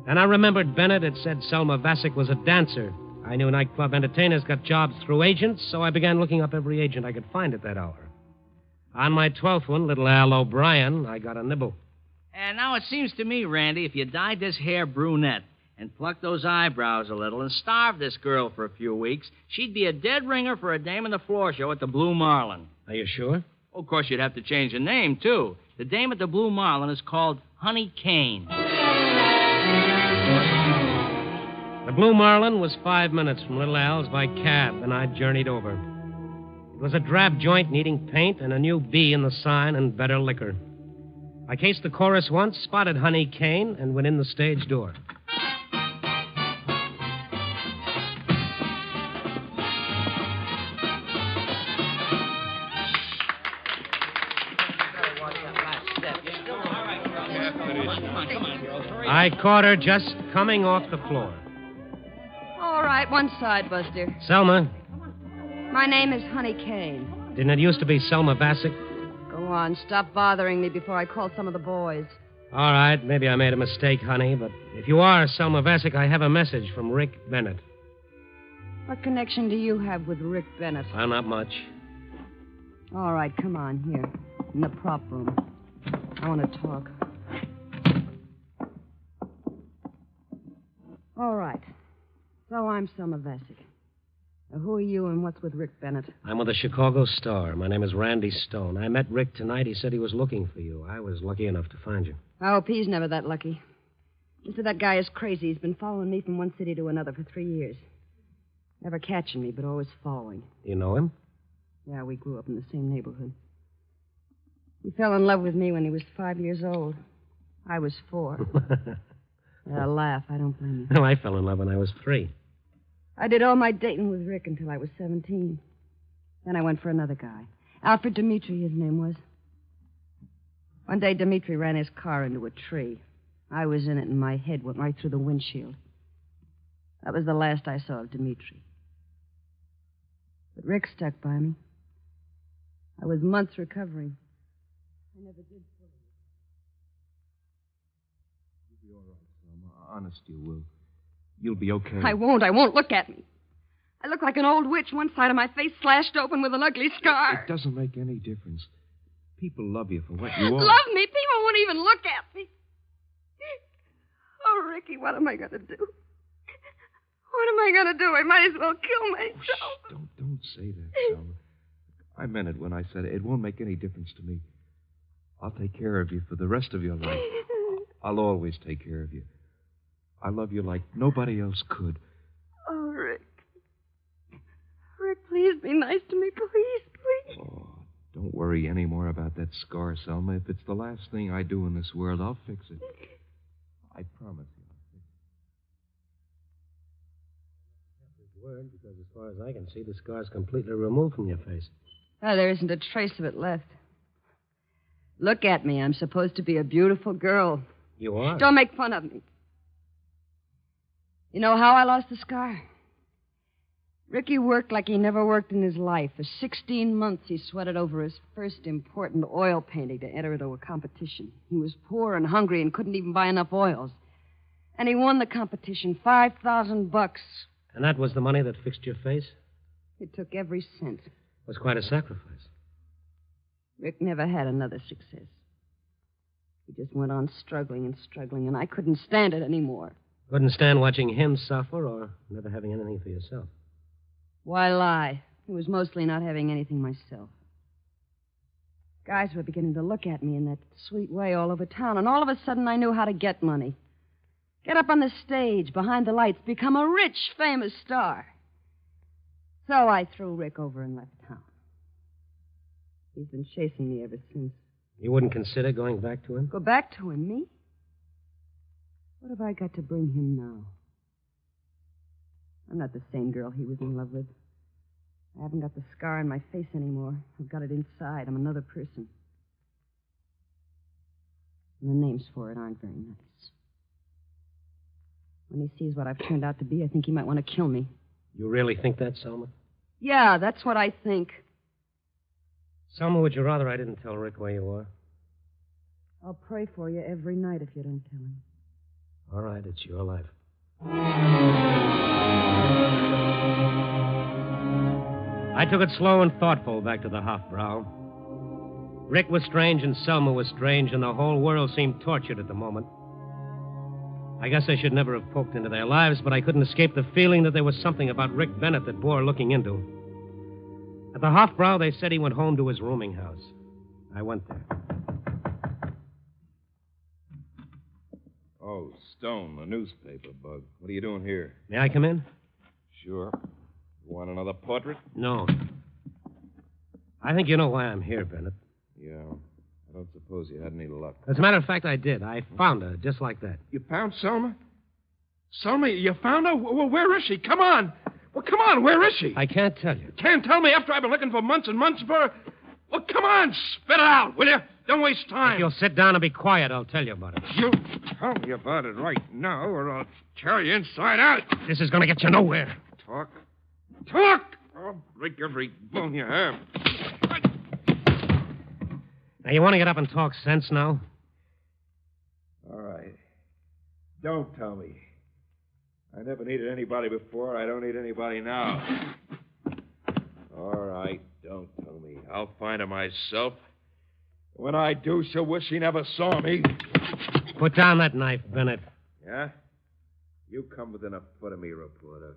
And I remembered Bennett had said Selma Vassick was a dancer. I knew nightclub entertainers got jobs through agents, so I began looking up every agent I could find at that hour. On my 12th one, little Al O'Brien, I got a nibble. And now it seems to me, Randy, if you dyed this hair brunette and plucked those eyebrows a little and starved this girl for a few weeks, she'd be a dead ringer for a dame in the floor show at the Blue Marlin. Are you sure? Oh, of course, you'd have to change the name, too. The dame at the Blue Marlin is called Honey Kane. The Blue Marlin was 5 minutes from Little Al's by cab, and I journeyed over. It was a drab joint needing paint and a new B in the sign and better liquor. I cased the chorus once, spotted Honey Kane, and went in the stage door. I caught her just coming off the floor. All right, one side, Buster. Selma, My name is Honey Kane. didn't it used to be Selma Vassick? Go on, stop bothering me before I call some of the boys. All right, maybe I made a mistake, honey, but if you are Selma Vassick, I have a message from Rick Bennett. What connection do you have with Rick Bennett? Well, not much. All right, come on, here, in the prop room. I want to talk. All right. So I'm Selma Vassick. Now, who are you and what's with Rick Bennett? I'm with the Chicago Star. My name is Randy Stone. I met Rick tonight. He said he was looking for you. I was lucky enough to find you. I hope he's never that lucky. Mister, that guy is crazy. He's been following me from one city to another for 3 years. Never catching me, but always following. Do you know him? Yeah, we grew up in the same neighborhood. He fell in love with me when he was 5 years old. I was 4. Laugh. I don't blame you. No, I fell in love when I was 3. I did all my dating with Rick until I was 17. Then I went for another guy. Alfred Dimitri, his name was. One day, Dimitri ran his car into a tree. I was in it, and my head went right through the windshield. That was the last I saw of Dimitri. But Rick stuck by me. I was months recovering. I never did fully. You'll be all right, Selma. Honest, you will. You'll be okay. I won't. Look at me. I look like an old witch, one side of my face slashed open with an ugly scar. It doesn't make any difference. People love you for what you are. Love me? People won't even look at me. Oh, Ricky, what am I going to do? What am I going to do? I might as well kill myself. Don't say that, Selma. I meant it when I said it won't make any difference to me. I'll take care of you for the rest of your life. I'll always take care of you. I love you like nobody else could. Oh, Rick. Rick, please be nice to me. Please. Oh, don't worry any more about that scar, Selma. If it's the last thing I do in this world, I'll fix it. I promise you. Word, because as far as I can see, the scar's completely removed from your face. Oh, there isn't a trace of it left. Look at me. I'm supposed to be a beautiful girl. You are? Don't make fun of me. You know how I lost the scar? Ricky worked like he never worked in his life. For 16 months, he sweated over his first important oil painting to enter into a competition. He was poor and hungry and couldn't even buy enough oils. And he won the competition, $5,000. And that was the money that fixed your face? It took every cent. It was quite a sacrifice. Rick never had another success. He just went on struggling, and I couldn't stand it anymore. Couldn't stand watching him suffer or never having anything for yourself. Why lie? It was mostly not having anything myself. Guys were beginning to look at me in that sweet way all over town, and all of a sudden I knew how to get money. Get up on the stage, behind the lights, become a rich, famous star. So I threw Rick over and left town. He's been chasing me ever since. You wouldn't consider going back to him? Go back to him, me? What have I got to bring him now? I'm not the same girl he was in love with. I haven't got the scar on my face anymore. I've got it inside. I'm another person. And the names for it aren't very nice. When he sees what I've turned out to be, I think he might want to kill me. You really think that, Selma? Yeah, that's what I think. Selma, would you rather I didn't tell Rick where you are? I'll pray for you every night if you don't tell him. All right, it's your life. I took it slow and thoughtful back to the Hofbrau. Rick was strange and Selma was strange, and the whole world seemed tortured at the moment. I guess I should never have poked into their lives, but I couldn't escape the feeling that there was something about Rick Bennett that bore looking into. At the Hofbrau, they said he went home to his rooming house. I went there. Oh, Stone, the newspaper bug. What are you doing here? May I come in? Sure. You want another portrait? No. I think you know why I'm here, Bennett. Yeah. I don't suppose you had any luck. As a matter of fact, I did. I found her, just like that. You found Selma? Selma, you found her? Well, where is she? Come on. Well, come on. Where is she? I can't tell you. Can't tell me after I've been looking for months and months for her? Well, come on. Spit it out, will you? Don't waste time. If you'll sit down and be quiet, I'll tell you about it. You tell me about it right now, or I'll tear you inside out. This is going to get you nowhere. Talk. Talk! I'll break every bone you have. Now, you want to get up and talk sense now? All right. Don't tell me. I never needed anybody before. I don't need anybody now. All right, don't tell me. I'll find her myself. When I do, she'll wish she never saw me. Put down that knife, Bennett. Yeah? You come within a foot of me, reporter.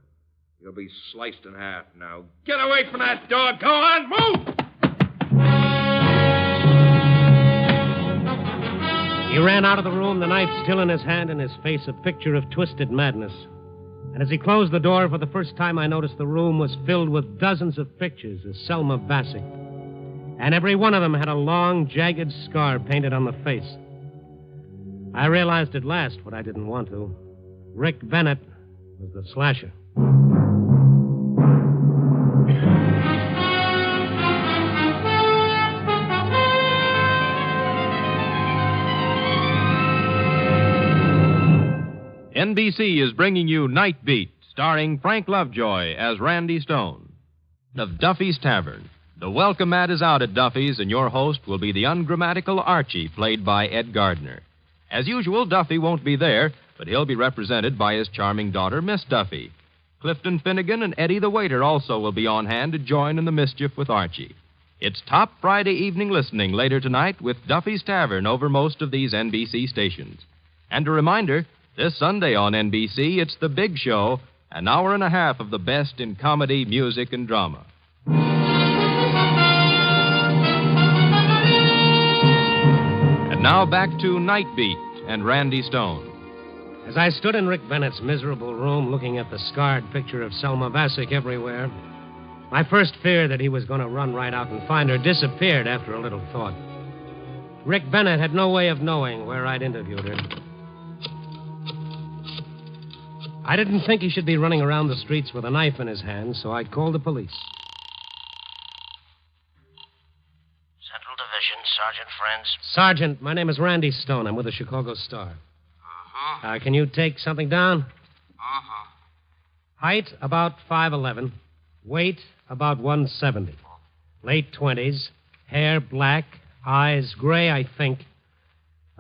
You'll be sliced in half now. Get away from that door. Go on, move! He ran out of the room, the knife still in his hand, and his face a picture of twisted madness. And as he closed the door, for the first time I noticed the room was filled with dozens of pictures of Selma Bassett. And every one of them had a long, jagged scar painted on the face. I realized at last what I didn't want to. Rick Bennett was the slasher. NBC is bringing you Night Beat, starring Frank Lovejoy as Randy Stone. Of Duffy's Tavern. The welcome mat is out at Duffy's, and your host will be the ungrammatical Archie, played by Ed Gardner. As usual, Duffy won't be there, but he'll be represented by his charming daughter, Miss Duffy. Clifton Finnegan and Eddie the waiter also will be on hand to join in the mischief with Archie. It's top Friday evening listening later tonight with Duffy's Tavern over most of these NBC stations. And a reminder, this Sunday on NBC, it's The Big Show, an hour and a half of the best in comedy, music, and drama. And now back to Night Beat and Randy Stone. As I stood in Rick Bennett's miserable room looking at the scarred picture of Selma Bassett everywhere, my first fear that he was going to run right out and find her disappeared after a little thought. Rick Bennett had no way of knowing where I'd interviewed her. I didn't think he should be running around the streets with a knife in his hand, so I called the police. Central Division, Sergeant Friends. Sergeant, my name is Randy Stone. I'm with the Chicago Star. Can you take something down? Height, about 5'11". Weight, about 170. Late 20s. Hair, black. Eyes, gray, I think.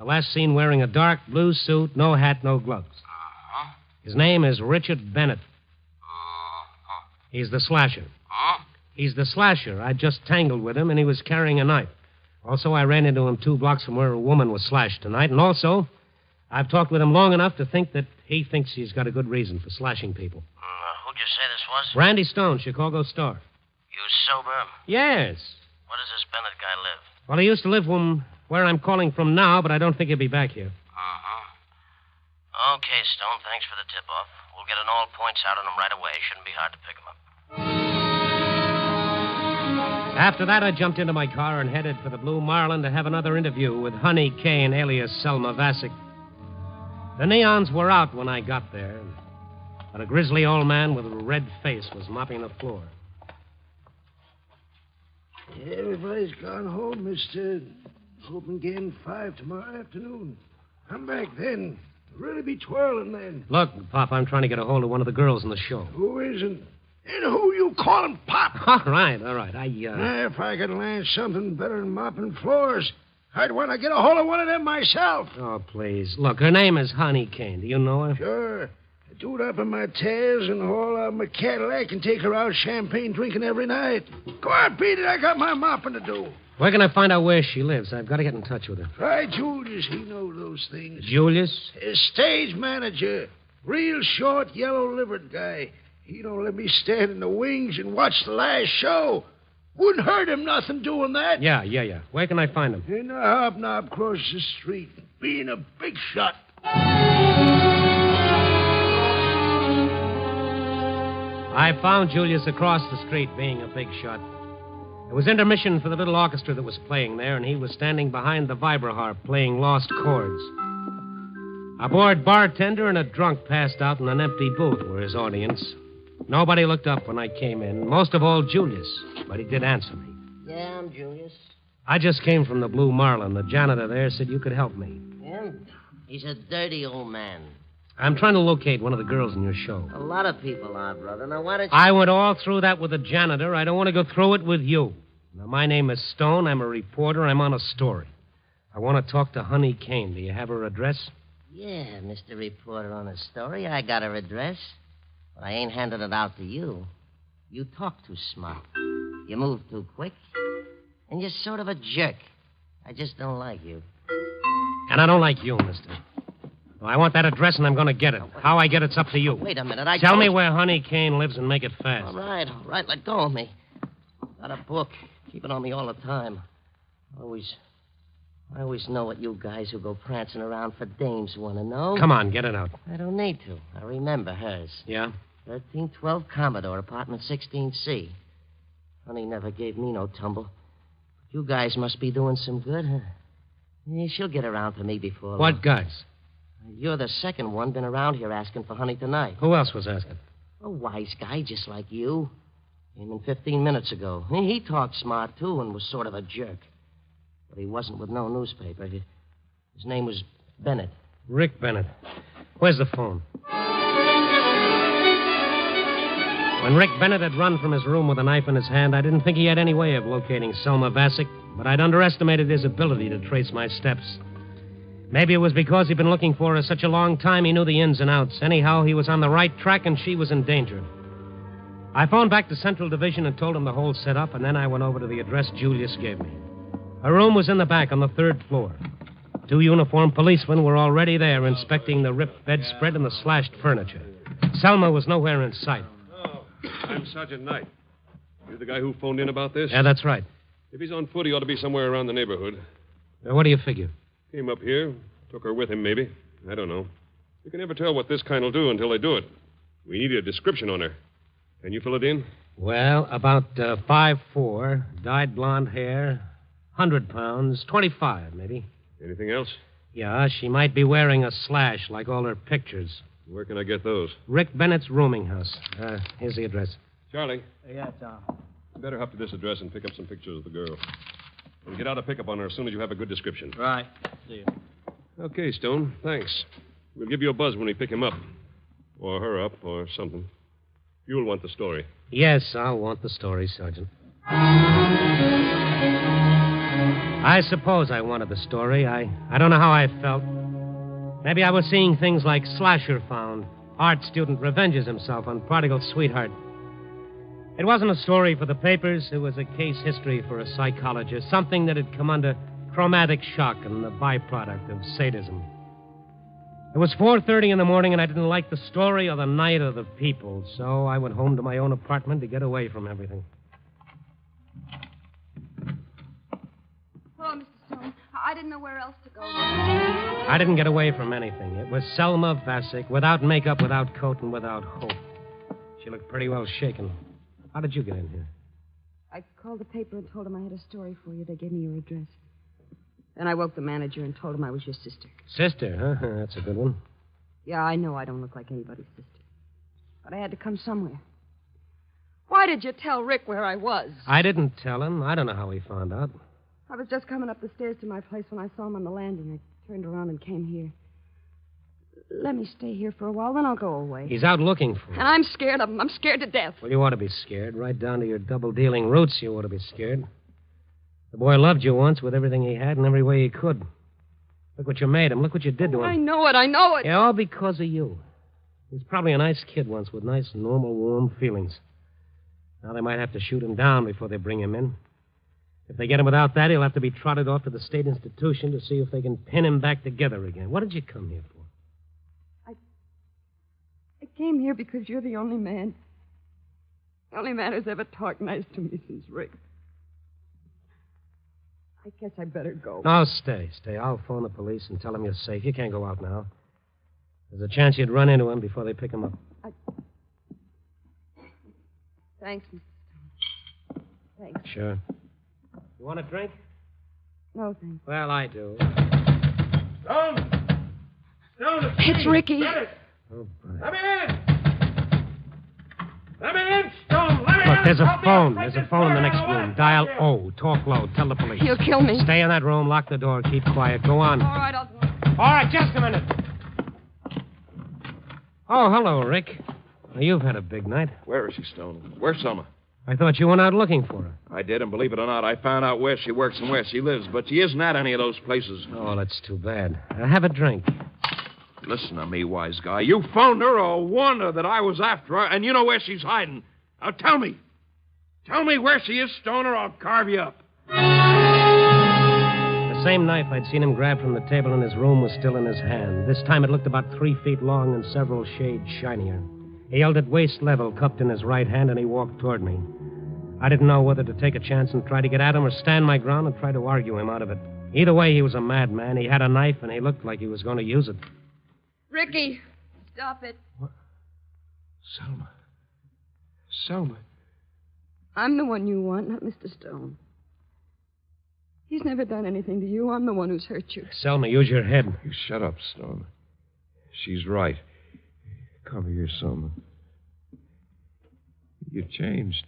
Last seen wearing a dark blue suit, no hat, no gloves. His name is Richard Bennett. He's the slasher. He's the slasher. I just tangled with him, and he was carrying a knife. Also, I ran into him 2 blocks from where a woman was slashed tonight. And also, I've talked with him long enough to think that he thinks he's got a good reason for slashing people. Who'd you say this was? Randy Stone, Chicago Star. You sober? Yes. Where does this Bennett guy live? Well, he used to live where I'm calling from now, but I don't think he'll be back here. Okay, Stone, thanks for the tip-off. We'll get an all points out on him right away. Shouldn't be hard to pick him up. After that, I jumped into my car and headed for the Blue Marlin to have another interview with Honey Kane, alias Selma Bassett. The neons were out when I got there, but a grizzly old man with a red face was mopping the floor. Everybody's gone home, mister. Open again 5 tomorrow afternoon. I'm back then. Really be twirling then. Look, Pop, I'm trying to get a hold of one of the girls in the show. Who isn't? And who you calling Pop? All right. If I could land something better than mopping floors, I'd want to get a hold of one of them myself. Oh, please. Look, her name is Honey Cane. Do you know her? Sure. I do it up in my tails and haul out my Cadillac and take her out champagne drinking every night. Go on, beat it. I got my mopping to do. Where can I find out where she lives? I've got to get in touch with her. Try Julius. He knows those things. Julius? His stage manager. Real short, yellow-livered guy. He don't let me stand in the wings and watch the last show. Wouldn't hurt him nothing doing that. Yeah. Where can I find him? In the hobnob across the street. Being a big shot. I found Julius across the street being a big shot. It was intermission for the little orchestra that was playing there, and he was standing behind the vibraharp playing lost chords. A bored bartender and a drunk passed out in an empty booth were his audience. Nobody looked up when I came in, most of all Julius, but he did answer me. Yeah, I'm Julius. I just came from the Blue Marlin. The janitor there said you could help me. Yeah? He's a dirty old man. I'm trying to locate one of the girls in your show. A lot of people are, brother. Now, why don't you... I went all through that with the janitor. I don't want to go through it with you. Now, my name is Stone. I'm a reporter. I'm on a story. I want to talk to Honey Cane. Do you have her address? Yeah, Mr. Reporter on a story. I got her address. But I ain't handed it out to you. You talk too smart. You move too quick. And you're sort of a jerk. I just don't like you. And I don't like you, mister. Well, I want that address, and I'm going to get it. How I get it's up to you. Wait a minute. Tell me where Honey Cane lives and make it fast. All right. Let go of me. Got a book. Keep it on me all the time. I always know what you guys who go prancing around for dames want to know. Come on, get it out. I don't need to. I remember hers. Yeah? 1312 Commodore, apartment 16C. Honey never gave me no tumble. You guys must be doing some good, huh? Yeah, she'll get around to me before long. What guys? You're the second one been around here asking for Honey tonight. Who else was asking? A wise guy just like you. Came in 15 minutes ago. He talked smart, too, and was sort of a jerk. But he wasn't with no newspaper. His name was Bennett. Rick Bennett. Where's the phone? When Rick Bennett had run from his room with a knife in his hand, I didn't think he had any way of locating Selma Vasic, but I'd underestimated his ability to trace my steps. Maybe it was because he'd been looking for her such a long time he knew the ins and outs. Anyhow, he was on the right track and she was in danger. I phoned back to Central Division and told him the whole setup, and then I went over to the address Julius gave me. Her room was in the back on the 3rd floor. 2 uniformed policemen were already there inspecting the ripped bedspread and the slashed furniture. Selma was nowhere in sight. I'm Sergeant Knight. You the guy who phoned in about this? Yeah, that's right. If he's on foot, he ought to be somewhere around the neighborhood. What do you figure? Came up here, took her with him, maybe. I don't know. You can never tell what this kind will do until they do it. We need a description on her. Can you fill it in? Well, about 5'4", dyed blonde hair, 100 pounds, 25, maybe. Anything else? Yeah, she might be wearing a slash like all her pictures. Where can I get those? Rick Bennett's rooming house. Here's the address. Charlie. Yeah, Tom. You better hop to this address and pick up some pictures of the girl. And get out a pickup on her as soon as you have a good description. Right. See you. Okay, Stone. Thanks. We'll give you a buzz when we pick him up. Or her up, or something. You'll want the story. Yes, I'll want the story, Sergeant. I suppose I wanted the story. I don't know how I felt. Maybe I was seeing things like Slasher Found. Art student revenges himself on prodigal sweetheart. It wasn't a story for the papers. It was a case history for a psychologist. Something that had come under chromatic shock and the byproduct of sadism. It was 4:30 in the morning, and I didn't like the story or the night or the people, so I went home to my own apartment to get away from everything. Hello, Mr. Stone. I didn't know where else to go. I didn't get away from anything. It was Selma Vasic, without makeup, without coat, and without hope. She looked pretty well shaken. How did you get in here? I called the paper and told them I had a story for you. They gave me your address. Then I woke the manager and told him I was your sister. Sister, huh? That's a good one. Yeah, I know I don't look like anybody's sister. But I had to come somewhere. Why did you tell Rick where I was? I didn't tell him. I don't know how he found out. I was just coming up the stairs to my place when I saw him on the landing. I turned around and came here. Let me stay here for a while, then I'll go away. He's out looking for you. And I'm scared of him. I'm scared to death. Well, you ought to be scared. Right down to your double-dealing roots, you ought to be scared. The boy loved you once with everything he had and every way he could. Look what you made him. Look what you did to him. I know it. Yeah, all because of you. He was probably a nice kid once with nice, normal, warm feelings. Now they might have to shoot him down before they bring him in. If they get him without that, he'll have to be trotted off to the state institution to see if they can pin him back together again. What did you come here for? I came here because you're the only man. The only man who's ever talked nice to me since Rick. I guess I better go. No, stay. I'll phone the police and tell them you're safe. You can't go out now. There's a chance you'd run into him before they pick him up. Thanks, Mr. Stone. Thanks. Sure. You want a drink? No, thanks. Well, I do. Stone! It's Ricky. Oh, Let me in! Let me in, Stone! Let me in! Look, there's a phone. There's a phone in the next room. Dial O. Talk low. Tell the police. He'll kill me. Stay in that room. Lock the door. Keep quiet. Go on. All right, I'll do it. All right, just a minute. Oh, hello, Rick. Well, you've had a big night. Where is she, Stone? Where's Selma? I thought you went out looking for her. I did, and believe it or not, I found out where she works and where she lives, but she isn't at any of those places. Oh, that's too bad. Have a drink. Listen to me, wise guy. You phoned her or warned her that I was after her, and you know where she's hiding. Now tell me. Tell me where she is, Stone, or I'll carve you up. The same knife I'd seen him grab from the table in his room was still in his hand. This time it looked about 3 feet long and several shades shinier. He held it waist level, cupped in his right hand, and he walked toward me. I didn't know whether to take a chance and try to get at him or stand my ground and try to argue him out of it. Either way, he was a madman. He had a knife, and he looked like he was going to use it. Ricky, stop it. What? Selma. I'm the one you want, not Mr. Stone. He's never done anything to you. I'm the one who's hurt you. Selma, use your head. You shut up, Stone. She's right. Come here, Selma. You changed.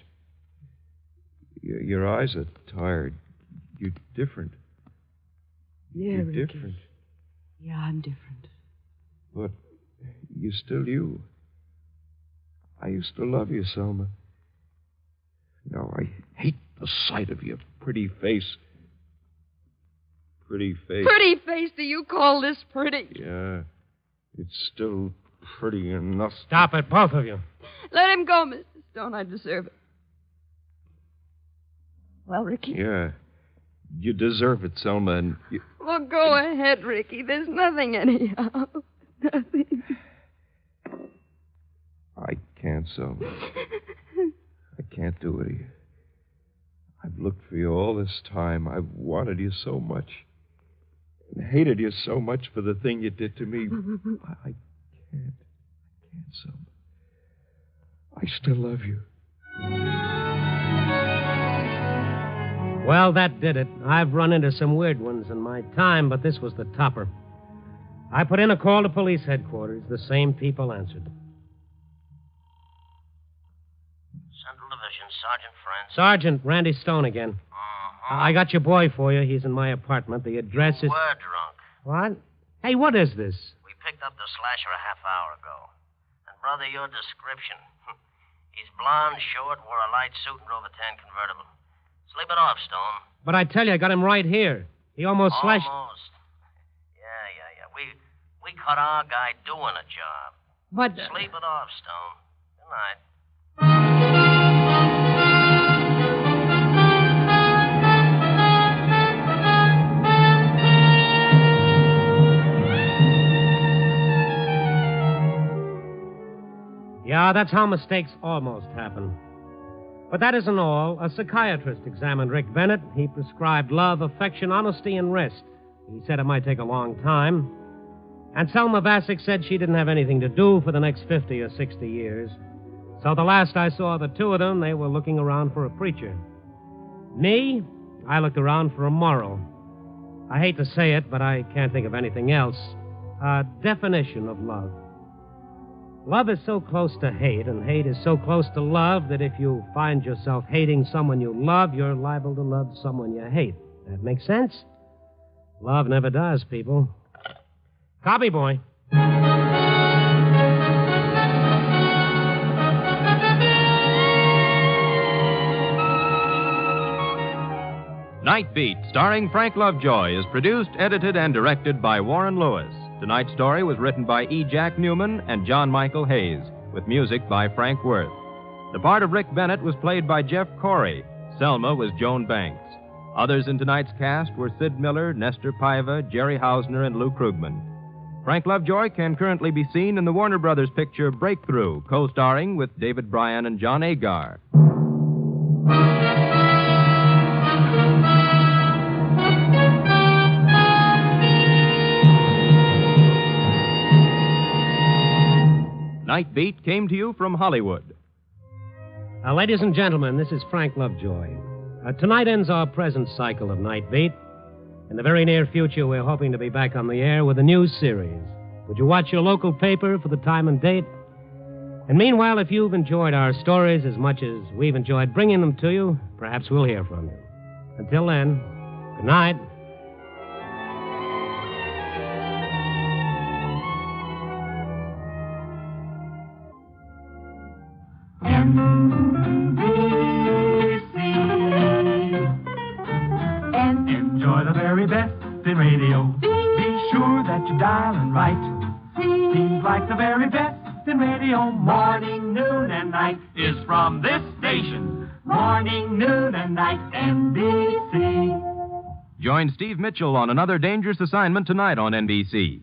Your eyes are tired. You're different. Yeah, You're Ricky. different. Yeah, I'm different. But you're still you. I used to love you, Selma. Now I hate the sight of your pretty face. Pretty face. Pretty face? Do you call this pretty? Yeah. It's still pretty enough. Stop it, both of you. Let him go, Mr. Stone. I deserve it. Well, Ricky? Yeah. You deserve it, Selma, and you... Well, go ahead, Ricky. There's nothing anyhow. Nothing. I can't, Selma. I can't do it. I've looked for you all this time. I've wanted you so much. And hated you so much for the thing you did to me. I can't, Selma. I still love you. Well, that did it. I've run into some weird ones in my time, but this was the topper. I put in a call to police headquarters. The same people answered. Central Division, Sergeant Friends. Sergeant, Randy Stone again. I got your boy for you. He's in my apartment. The address is... We're drunk. What? Hey, what is this? We picked up the slasher a half hour ago. And, brother, your description. He's blonde, short, wore a light suit and drove a tan convertible. Sleep it off, Stone. But I tell you, I got him right here. He almost slashed... Almost. Yeah. We caught our guy doing a job. But... Sleep it off, Stone. Good night. Yeah, that's how mistakes almost happen. But that isn't all. A psychiatrist examined Rick Bennett. He prescribed love, affection, honesty, and rest. He said it might take a long time. And Selma Bassick said she didn't have anything to do for the next 50 or 60 years. So the last I saw of the two of them, they were looking around for a preacher. Me, I looked around for a moral. I hate to say it, but I can't think of anything else. A definition of love. Love is so close to hate, and hate is so close to love, that if you find yourself hating someone you love, you're liable to love someone you hate. That makes sense. Love never does, people. Copy, boy. Night Beat, starring Frank Lovejoy, is produced, edited, and directed by Warren Lewis. Tonight's story was written by E. Jack Newman and John Michael Hayes, with music by Frank Worth. The part of Rick Bennett was played by Jeff Corey. Selma was Joan Banks. Others in tonight's cast were Sid Miller, Nestor Paiva, Jerry Hausner, and Lou Krugman. Frank Lovejoy can currently be seen in the Warner Brothers picture Breakthrough, co-starring with David Bryan and John Agar. Night Beat came to you from Hollywood. Ladies and gentlemen, this is Frank Lovejoy. Tonight ends our present cycle of Night Beat. In the very near future, we're hoping to be back on the air with a new series. Would you watch your local paper for the time and date? And meanwhile, if you've enjoyed our stories as much as we've enjoyed bringing them to you, perhaps we'll hear from you. Until then, good night. Enjoy the very best in radio. Be sure that you dial and write. Seems like the very best in radio. Morning, noon, and night is from this station. Morning, noon, and night, NBC. Join Steve Mitchell on another dangerous assignment tonight on NBC.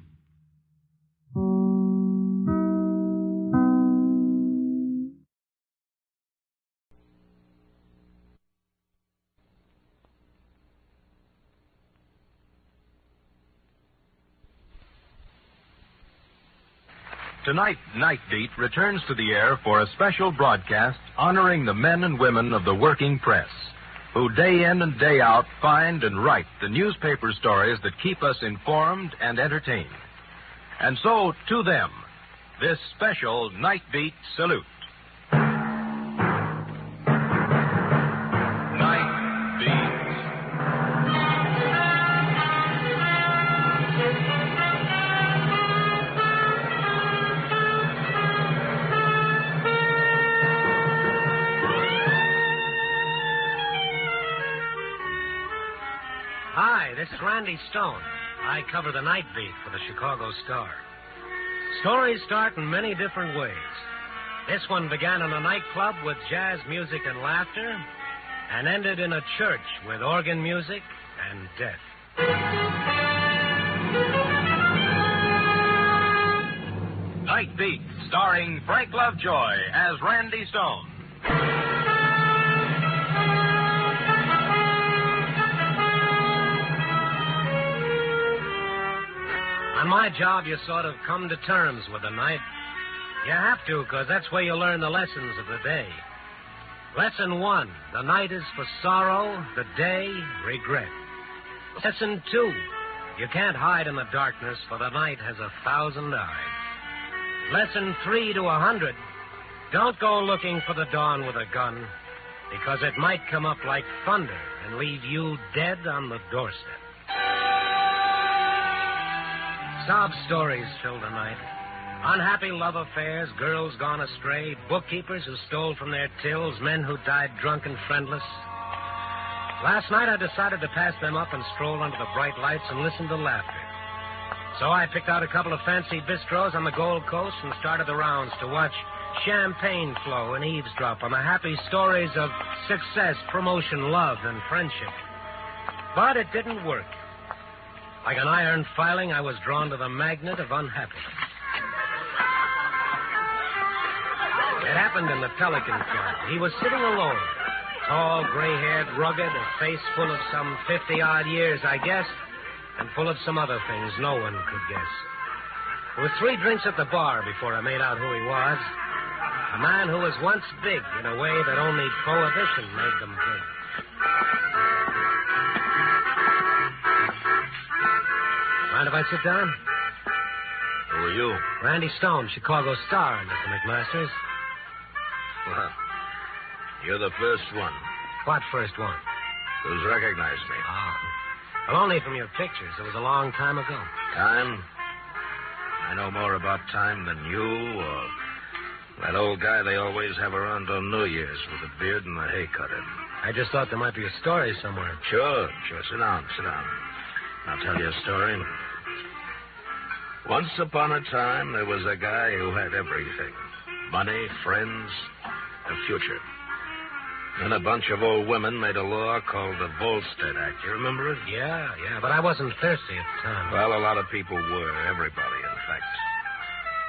Tonight, Night Beat returns to the air for a special broadcast honoring the men and women of the working press, who day in and day out find and write the newspaper stories that keep us informed and entertained. And so, to them, this special Night Beat salute. Night Beat. Hi, this is Randy Stone. I cover the Night Beat for the Chicago Star. Stories start in many different ways. This one began in a nightclub with jazz music and laughter and ended in a church with organ music and death. Night Beat, starring Frank Lovejoy as Randy Stone. On my job, you sort of come to terms with the night. You have to, because that's where you learn the lessons of the day. Lesson 1, the night is for sorrow, the day, regret. Lesson 2, you can't hide in the darkness, for the night has 1,000 eyes. Lesson 3 to 100, don't go looking for the dawn with a gun, because it might come up like thunder and leave you dead on the doorstep. Sob stories fill the night. Unhappy love affairs, girls gone astray, bookkeepers who stole from their tills, men who died drunk and friendless. Last night I decided to pass them up and stroll under the bright lights and listen to laughter. So I picked out a couple of fancy bistros on the Gold Coast and started the rounds to watch champagne flow and eavesdrop on the happy stories of success, promotion, love, and friendship. But it didn't work. Like an iron filing, I was drawn to the magnet of unhappiness. It happened in the Pelican Club. He was sitting alone, tall, gray-haired, rugged, a face full of some 50-odd years, I guess, and full of some other things no one could guess. There were 3 drinks at the bar before I made out who he was. A man who was once big in a way that only prohibition made them big. Mind if I sit down? Who are you? Randy Stone, Chicago Star, Mr. McMasters. Well, you're the first one. What first one? Who's recognized me? Well, only from your pictures. It was a long time ago. Time? I know more about time than you or that old guy they always have around on New Year's with a beard and a hay cutter. I just thought there might be a story somewhere. Sure. Sit down. I'll tell you a story. Once upon a time, there was a guy who had everything. Money, friends, a future. Then a bunch of old women made a law called the Volstead Act. You remember it? Yeah, but I wasn't thirsty at the time. Well, a lot of people were. Everybody, in fact.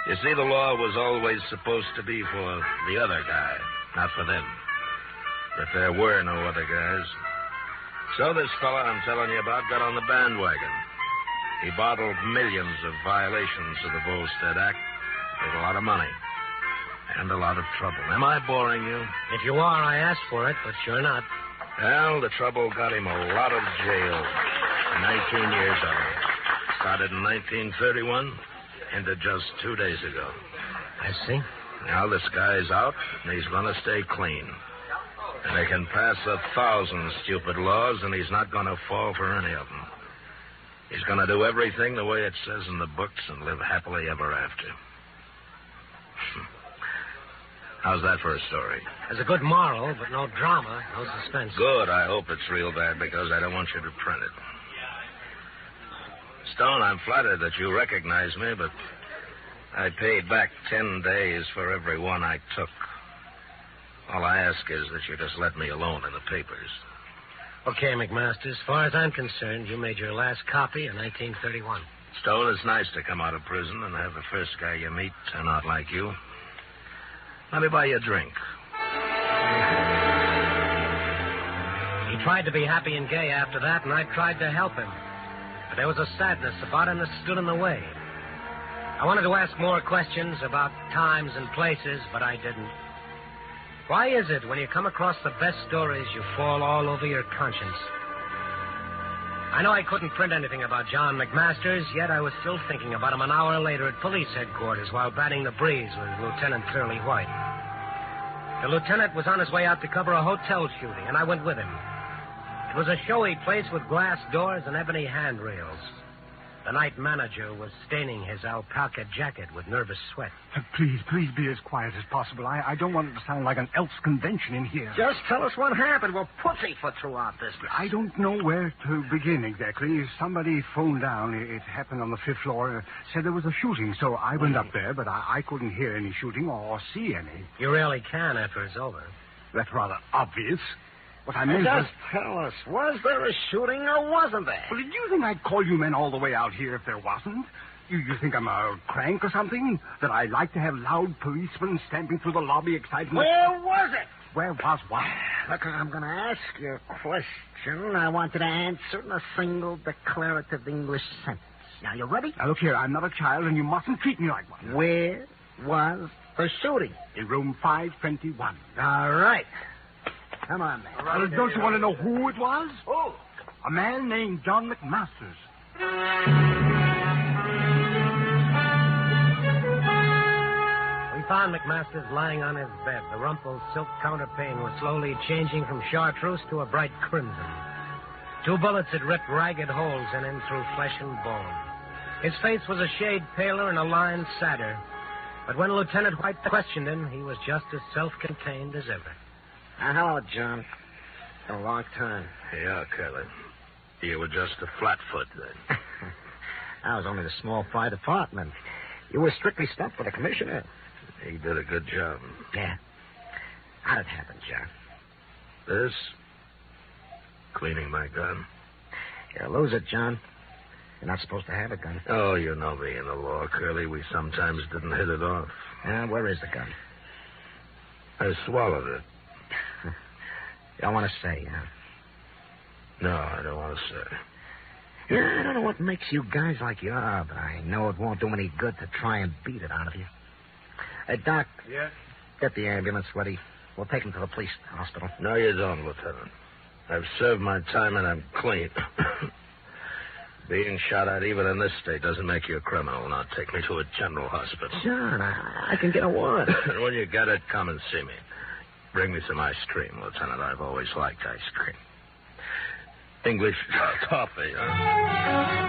You see, the law was always supposed to be for the other guy, not for them. But there were no other guys. So this fella I'm telling you about got on the bandwagon. He bottled millions of violations of the Volstead Act, made a lot of money, and a lot of trouble. Am I boring you? If you are, I asked for it, but you're not. Well, the trouble got him a lot of jail. 19 years of it. Started in 1931, ended just 2 days ago. I see. Now this guy's out, and he's going to stay clean. And they can pass 1,000 stupid laws, and he's not going to fall for any of them. He's going to do everything the way it says in the books and live happily ever after. How's that for a story? There's a good moral, but no drama, no suspense. Good. I hope it's real bad because I don't want you to print it. Stone, I'm flattered that you recognize me, but I paid back 10 days for every one I took. All I ask is that you just let me alone in the papers. Okay, McMaster. As far as I'm concerned, you made your last copy in 1931. Stone, it's nice to come out of prison and have the first guy you meet turn out like you. Let me buy you a drink. He tried to be happy and gay after that, and I tried to help him. But there was a sadness about him that stood in the way. I wanted to ask more questions about times and places, but I didn't. Why is it when you come across the best stories, you fall all over your conscience? I know I couldn't print anything about John McMasters, yet I was still thinking about him an hour later at police headquarters while batting the breeze with Lieutenant Curly White. The lieutenant was on his way out to cover a hotel shooting, and I went with him. It was a showy place with glass doors and ebony handrails. The night manager was staining his alpaca jacket with nervous sweat. Please be as quiet as possible. I don't want it to sound like an Elks convention in here. Just tell us what happened. We'll pussyfoot throughout this. I don't know where to begin exactly. Somebody phoned down. It happened on the 5th floor. Said there was a shooting, so I went up there, but I couldn't hear any shooting or see any. You really can after it's over. That's rather obvious. What I meant Just tell us, was there a shooting or wasn't there? Well, did you think I'd call you men all the way out here if there wasn't? You think I'm a crank or something? That I like to have loud policemen stamping through the lobby exciting... Where was it? Where was what? Look, I'm going to ask you a question. I want you to answer in a single declarative English sentence. Now, you ready? Now, look here, I'm not a child, and you mustn't treat me like one. Where was the shooting? In room 521. All right. Come on, man. Well, don't you want to know who it was? Who? A man named John McMasters. We found McMasters lying on his bed. The rumpled silk counterpane was slowly changing from chartreuse to a bright crimson. 2 bullets had ripped ragged holes in him through flesh and bone. His face was a shade paler and a line sadder. But when Lieutenant White questioned him, he was just as self-contained as ever. Hello, John. Been a long time. Yeah, Curly. You were just a flatfoot then. I was only the small fry department. You were strictly stumped for the commissioner. He did a good job. Yeah. How'd it happen, John? This? Cleaning my gun. You'll lose it, John. You're not supposed to have a gun. Oh, you know me and the law, Curly. We sometimes didn't hit it off. Where is the gun? I swallowed it. You don't want to say, huh? No, I don't want to say. Yeah, I don't know what makes you guys like you are, but I know it won't do any good to try and beat it out of you. Hey, Doc. Yeah? Get the ambulance ready. We'll take him to the police hospital. No, you don't, Lieutenant. I've served my time and I'm clean. Being shot at even in this state doesn't make you a criminal. Now take me to a general hospital. John, I can get a warrant. When you get it, come and see me. Bring me some ice cream, Lieutenant. I've always liked ice cream. English coffee, huh?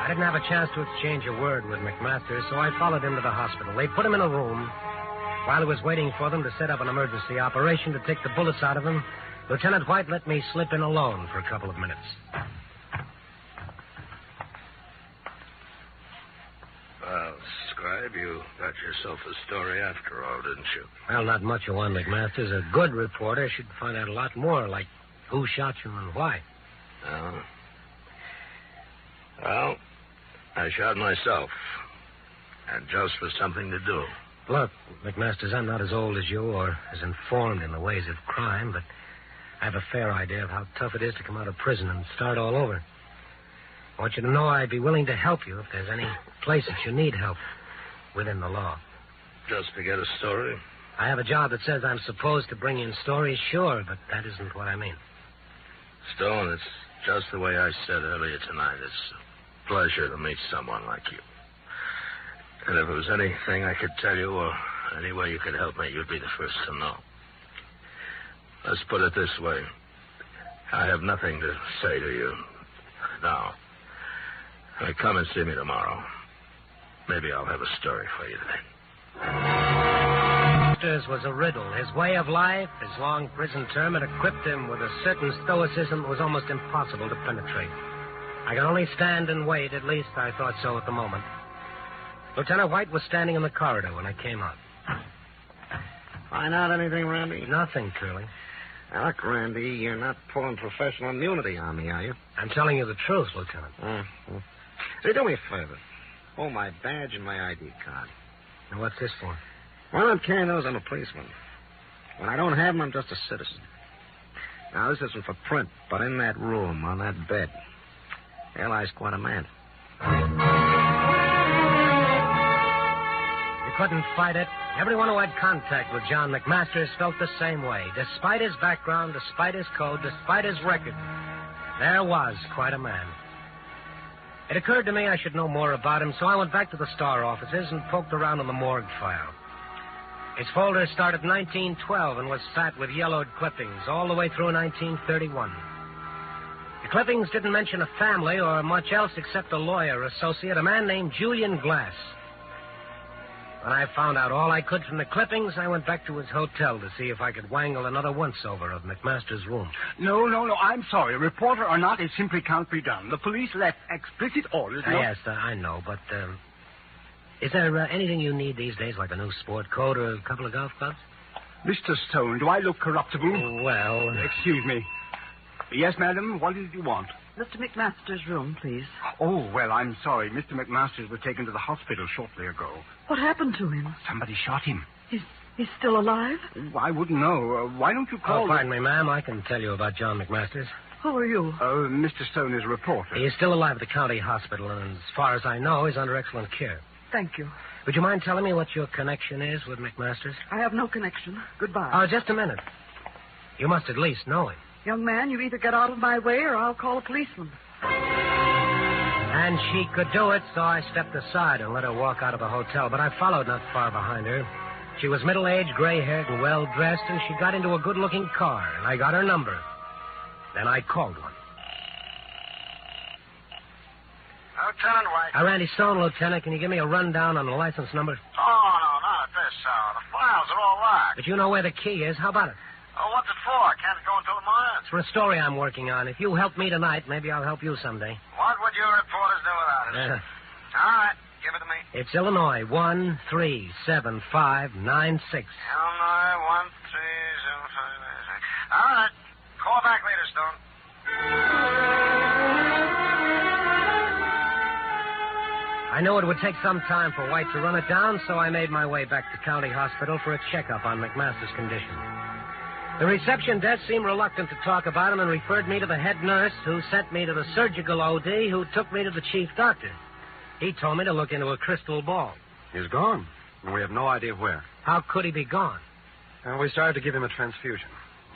I didn't have a chance to exchange a word with McMaster, so I followed him to the hospital. They put him in a room. While I was waiting for them to set up an emergency operation to take the bullets out of him, Lieutenant White let me slip in alone for a couple of minutes. Well, Scribe, you got yourself a story after all, didn't you? Well, not much of one, McMaster's. A good reporter should find out a lot more, like who shot you and why. Oh. Well, I shot myself. And just for something to do. Look, McMasters, I'm not as old as you or as informed in the ways of crime, but I have a fair idea of how tough it is to come out of prison and start all over. I want you to know I'd be willing to help you if there's any place that you need help within the law. Just to get a story? I have a job that says I'm supposed to bring in stories, sure, but that isn't what I mean. Stone, it's just the way I said earlier tonight. It's a pleasure to meet someone like you. And if there was anything I could tell you or any way you could help me, you'd be the first to know. Let's put it this way. I have nothing to say to you now. Come and see me tomorrow. Maybe I'll have a story for you then. Masters was a riddle. His way of life, his long prison term, had equipped him with a certain stoicism that was almost impossible to penetrate. I could only stand and wait, at least I thought so at the moment. Lieutenant White was standing in the corridor when I came out. Find out anything, Randy? Nothing, Curly. Now, look, Randy, you're not pulling professional immunity on me, are you? I'm telling you the truth, Lieutenant. Say, do me a favor. Hold my badge and my ID card. Now, what's this for? Well, I'm carrying those. I'm a policeman. When I don't have them, I'm just a citizen. Now, this isn't for print, but in that room, on that bed, there lies quite a man. You couldn't fight it. Everyone who had contact with John McMasters felt the same way. Despite his background, despite his code, despite his record, there was quite a man. It occurred to me I should know more about him, so I went back to the Star offices and poked around in the morgue file. Its folder started 1912 and was fat with yellowed clippings all the way through 1931. The clippings didn't mention a family or much else except a lawyer associate, a man named Julian Glass. When I found out all I could from the clippings, I went back to his hotel to see if I could wangle another once-over of McMaster's room. No, I'm sorry. Reporter or not, it simply can't be done. The police left explicit orders. Yes, I know, but is there anything you need these days, like a new sport coat or a couple of golf clubs? Mr. Stone, do I look corruptible? Well... Excuse me. Yes, madam, what did you want? Mr. McMaster's room, please. Oh, well, I'm sorry. Mr. McMasters was taken to the hospital shortly ago. What happened to him? Somebody shot him. He's still alive? I wouldn't know. Why don't you call... Oh, pardon me, ma'am. I can tell you about John McMasters. Who are you? Mr. Stone is a reporter. He is still alive at the county hospital, and as far as I know, he's under excellent care. Thank you. Would you mind telling me what your connection is with McMasters? I have no connection. Goodbye. Oh, just a minute. You must at least know him. Young man, you either get out of my way or I'll call a policeman. And she could do it, so I stepped aside and let her walk out of the hotel, but I followed not far behind her. She was middle-aged, gray-haired, and well-dressed, and she got into a good-looking car, and I got her number. Then I called one. Lieutenant White. Randy Stone, Lieutenant. Can you give me a rundown on the license number? Oh, no, not at this hour. The files are all locked. But you know where the key is. How about it? Oh, what's it for? Can't it go until tomorrow? It's for a story I'm working on. If you help me tonight, maybe I'll help you someday. What would your reporters do without it? All right, give it to me. It's Illinois 137596. Illinois 137596. All right. Call back later, Stone. I knew it would take some time for White to run it down, so I made my way back to County Hospital for a checkup on McMaster's condition. The reception desk seemed reluctant to talk about him and referred me to the head nurse, who sent me to the surgical OD, who took me to the chief doctor. He told me to look into a crystal ball. He's gone. We have no idea where. How could he be gone? We started to give him a transfusion.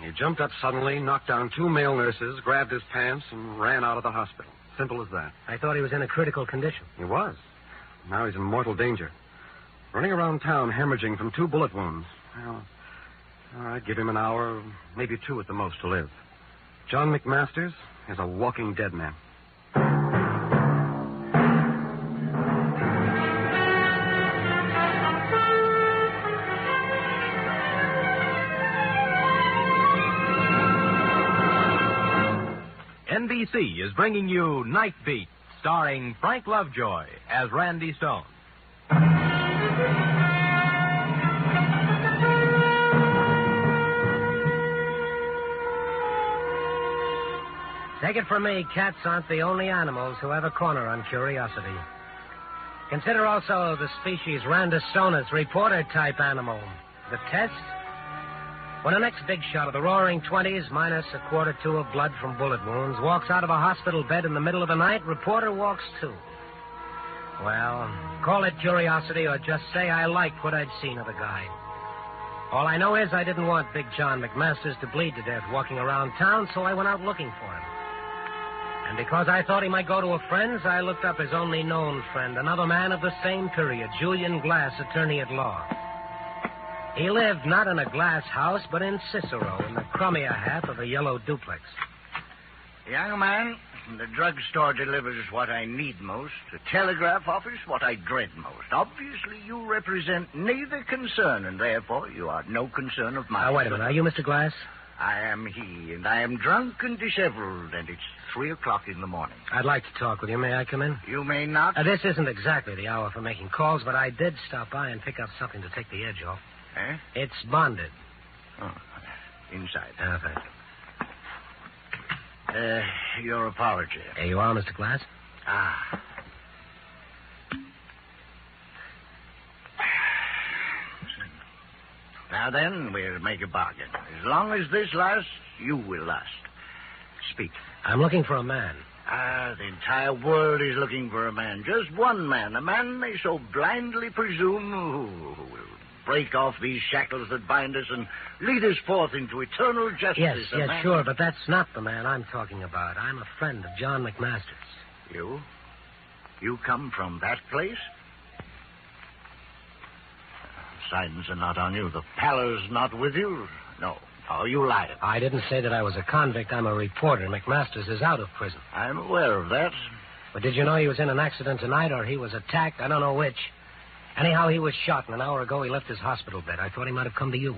He jumped up suddenly, knocked down 2 male nurses, grabbed his pants, and ran out of the hospital. Simple as that. I thought he was in a critical condition. He was. Now he's in mortal danger. Running around town, hemorrhaging from 2 bullet wounds. Well, All right, give him an hour, maybe 2 at the most to live. John McMasters is a walking dead man. NBC is bringing you Night Beat, starring Frank Lovejoy as Randy Stone. Take it from me, cats aren't the only animals who have a corner on curiosity. Consider also the species Randistonus, reporter-type animal. The test? When an ex-big shot of the roaring 20s, minus a quart or 2 of blood from bullet wounds, walks out of a hospital bed in the middle of the night, reporter walks too. Well, call it curiosity or just say I liked what I'd seen of the guy. All I know is I didn't want Big John McMasters to bleed to death walking around town, so I went out looking for him. And because I thought he might go to a friend's, I looked up his only known friend, another man of the same period, Julian Glass, attorney at law. He lived not in a glass house, but in Cicero, in the crummier half of a yellow duplex. Young man, the drugstore delivers what I need most. The telegraph office, what I dread most. Obviously, you represent neither concern, and therefore you are no concern of mine. Now, wait a minute. Are you Mr. Glass? I am he, and I am drunk and disheveled, and it's 3 o'clock in the morning. I'd like to talk with you. May I come in? You may not. This isn't exactly the hour for making calls, but I did stop by and pick up something to take the edge off. Eh? It's bonded. Oh, inside. Thanks. Your apology. There you are, Mr. Glass. Ah. Now then, we'll make a bargain. As long as this lasts, you will last. Speak. I'm looking for a man. The entire world is looking for a man. Just one man. A man they so blindly presume who will break off these shackles that bind us and lead us forth into eternal justice. Yes, sure, but that's not the man I'm talking about. I'm a friend of John McMasters. You? You come from that place? Signs are not on you. The pallor's not with you. No. Oh, you lied. I didn't say that I was a convict. I'm a reporter. McMasters is out of prison. I'm aware of that. But did you know he was in an accident tonight, or he was attacked? I don't know which. Anyhow, he was shot, and an hour ago he left his hospital bed. I thought he might have come to you.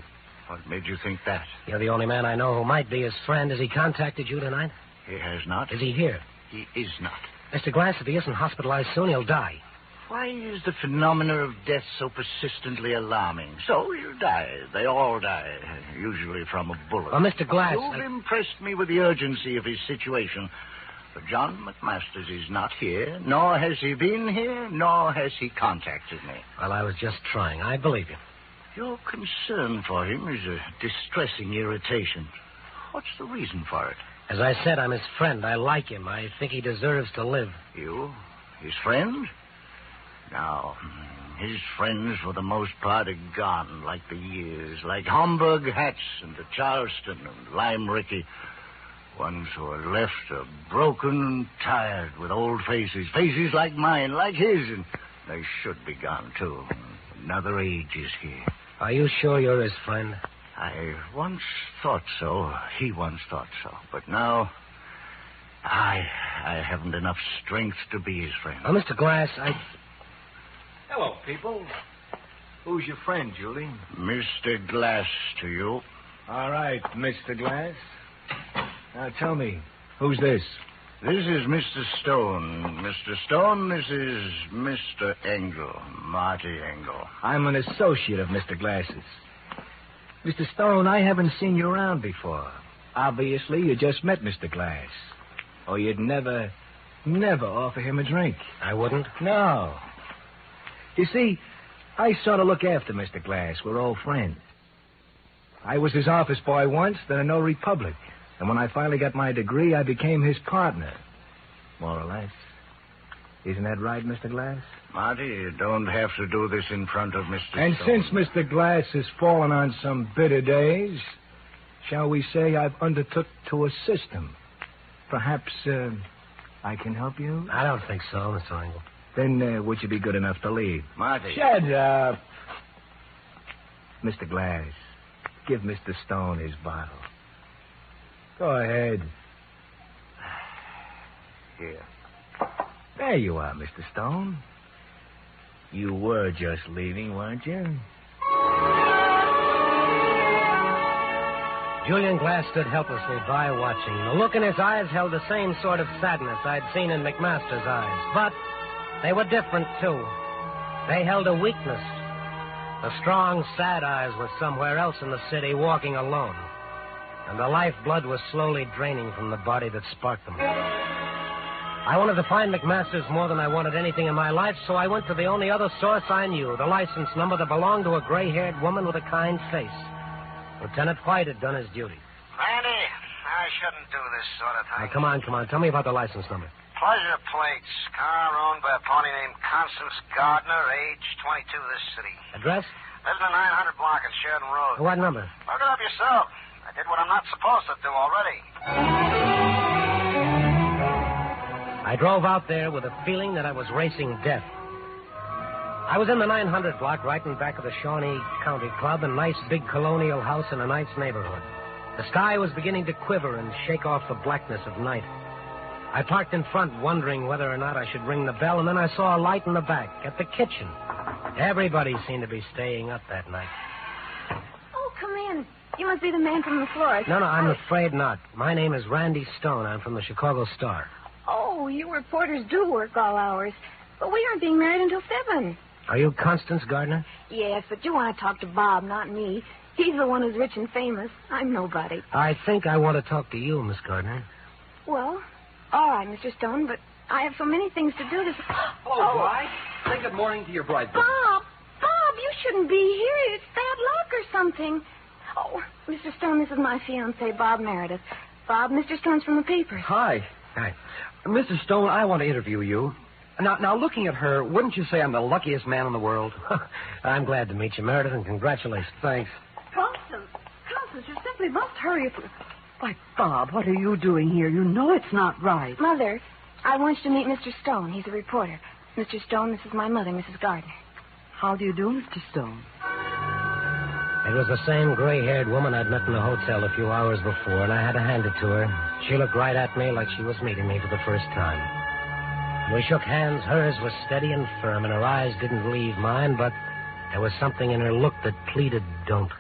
What made you think that? You're the only man I know who might be his friend. Has he contacted you tonight? He has not. Is he here? He is not. Mr. Glass, if he isn't hospitalized soon, he'll die. Why is the phenomena of death so persistently alarming? So he'll die. They all die, usually from a bullet. Well, Mr. Glass... You've impressed me with the urgency of his situation. But John McMasters is not here, nor has he been here, nor has he contacted me. Well, I was just trying. I believe you. Your concern for him is a distressing irritation. What's the reason for it? As I said, I'm his friend. I like him. I think he deserves to live. You? His friend? Now, his friends, for the most part, are gone like the years, like Homburg hats and the Charleston and Lime Ricky. Ones who are left are broken and tired with old faces like mine, like his, and they should be gone, too. Another age is here. Are you sure you're his friend? I once thought so. He once thought so. But now, I haven't enough strength to be his friend. Oh, Mr. Glass, Hello, people. Who's your friend, Julie? Mr. Glass to you. All right, Mr. Glass. Now, tell me, who's this? This is Mr. Stone. Mr. Stone, this is Mr. Engel, Marty Engel. I'm an associate of Mr. Glass's. Mr. Stone, I haven't seen you around before. Obviously, you just met Mr. Glass. Or you'd never offer him a drink. I wouldn't? No. You see, I sort of look after Mr. Glass. We're old friends. I was his office boy once, then a notary public. And when I finally got my degree, I became his partner. More or less. Isn't that right, Mr. Glass? Marty, you don't have to do this in front of Mr. And Stone. since Mr. Glass has fallen on some bitter days, shall we say I've undertook to assist him. Perhaps, I can help you? I don't think so, Mr. Engel. Then would you be good enough to leave? Marty. Shut up. Mr. Glass, give Mr. Stone his bottle. Go ahead. Here. There you are, Mr. Stone. You were just leaving, weren't you? Julian Glass stood helplessly by, watching. The look in his eyes held the same sort of sadness I'd seen in McMaster's eyes. But they were different, too. They held a weakness. The strong, sad eyes were somewhere else in the city, walking alone. And the lifeblood was slowly draining from the body that sparked them. I wanted to find McMaster's more than I wanted anything in my life, so I went to the only other source I knew, the license number that belonged to a gray-haired woman with a kind face. Lieutenant White had done his duty. Randy, I shouldn't do this sort of thing. Now, come on. Tell me about the license number. Pleasure plates. Car owned by a pony named Constance Gardner, age 22, this city. Address? Lives in the 900 block at Sheridan Road. What number? Look it up yourself. I did what I'm not supposed to do already. I drove out there with a feeling that I was racing death. I was in the 900 block right in back of the Shawnee County Club, a nice big colonial house in a nice neighborhood. The sky was beginning to quiver and shake off the blackness of night. I parked in front, wondering whether or not I should ring the bell, and then I saw a light in the back at the kitchen. Everybody seemed to be staying up that night. Oh, come in. You must be the man from the floor. No, I'm afraid not. My name is Randy Stone. I'm from the Chicago Star. Oh, you reporters do work all hours. But we aren't being married until 7. Are you Constance Gardner? Yes, but you want to talk to Bob, not me. He's the one who's rich and famous. I'm nobody. I think I want to talk to you, Miss Gardner. Well, all right, Mr. Stone, but I have so many things to do this. Oh, Bride. Say good morning to your bride. Bob, you shouldn't be here. It's bad luck or something. Oh, Mr. Stone, this is my fiancé, Bob Meredith. Bob, Mr. Stone's from the papers. Hi. Mr. Stone, I want to interview you. Now, looking at her, wouldn't you say I'm the luckiest man in the world? I'm glad to meet you, Meredith, and congratulations. Thanks. Constance, you simply must hurry. Why, Bob, what are you doing here? You know it's not right. Mother, I want you to meet Mr. Stone. He's a reporter. Mr. Stone, this is my mother, Mrs. Gardner. How do you do, Mr. Stone? It was the same gray-haired woman I'd met in the hotel a few hours before, and I had to hand it to her. She looked right at me like she was meeting me for the first time. We shook hands. Hers was steady and firm, and her eyes didn't leave mine, but there was something in her look that pleaded, don't.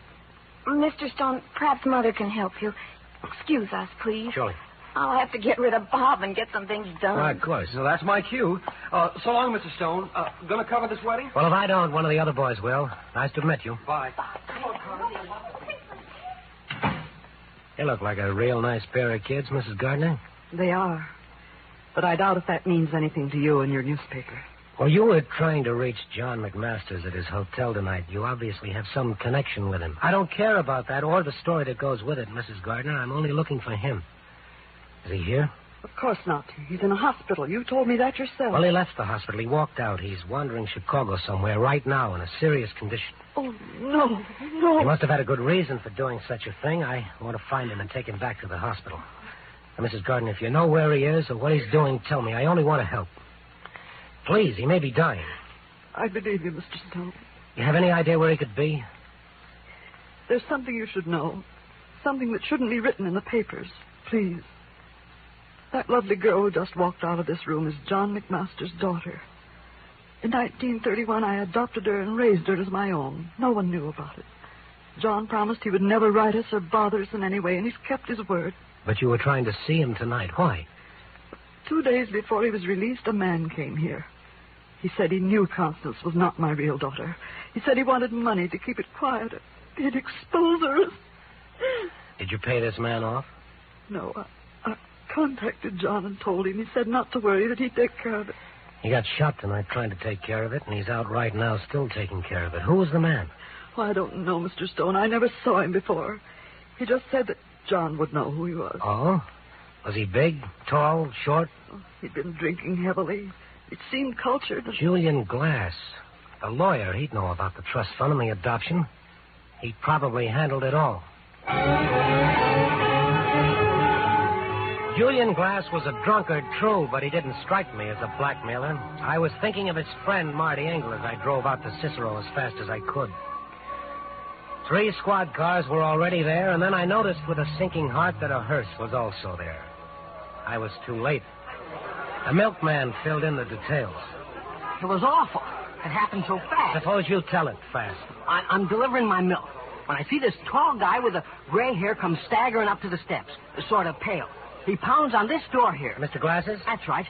Mr. Stone, perhaps Mother can help you. Excuse us, please. Surely. I'll have to get rid of Bob and get some things done. Of course. So that's my cue. So long, Mr. Stone. Gonna cover this wedding? Well, if I don't, one of the other boys will. Nice to have met you. Bye. They look like a real nice pair of kids, Mrs. Gardner. They are. But I doubt if that means anything to you and your newspaper. Well, you were trying to reach John McMaster's at his hotel tonight. You obviously have some connection with him. I don't care about that or the story that goes with it, Mrs. Gardner. I'm only looking for him. Is he here? Of course not. He's in a hospital. You told me that yourself. Well, he left the hospital. He walked out. He's wandering Chicago somewhere right now in a serious condition. Oh, no. He must have had a good reason for doing such a thing. I want to find him and take him back to the hospital. Now, Mrs. Gardner, if you know where he is or what he's doing, tell me. I only want to help. Please, he may be dying. I believe you, Mr. Stone. You have any idea where he could be? There's something you should know. Something that shouldn't be written in the papers. Please. That lovely girl who just walked out of this room is John McMaster's daughter. In 1931, I adopted her and raised her as my own. No one knew about it. John promised he would never write us or bother us in any way, and he's kept his word. But you were trying to see him tonight. Why? 2 days before he was released, a man came here. He said he knew Constance was not my real daughter. He said he wanted money to keep it quiet. He'd expose her. Did you pay this man off? No, I contacted John and told him. He said not to worry, that he'd take care of it. He got shot tonight trying to take care of it, and he's out right now still taking care of it. Who was the man? Oh, I don't know, Mr. Stone. I never saw him before. He just said that John would know who he was. Oh? Was he big, tall, short? Oh, he'd been drinking heavily. It seemed cultured. Julian Glass. A lawyer. He'd know about the trust fund and the adoption. He probably handled it all. Julian Glass was a drunkard, true, but he didn't strike me as a blackmailer. I was thinking of his friend, Marty Engle, as I drove out to Cicero as fast as I could. 3 squad cars were already there, and then I noticed with a sinking heart that a hearse was also there. I was too late. The milkman filled in the details. It was awful. It happened so fast. Suppose you tell it fast. I'm delivering my milk when I see this tall guy with a gray hair come staggering up to the steps, sort of pale. He pounds on this door here. Mr. Glasses? That's right.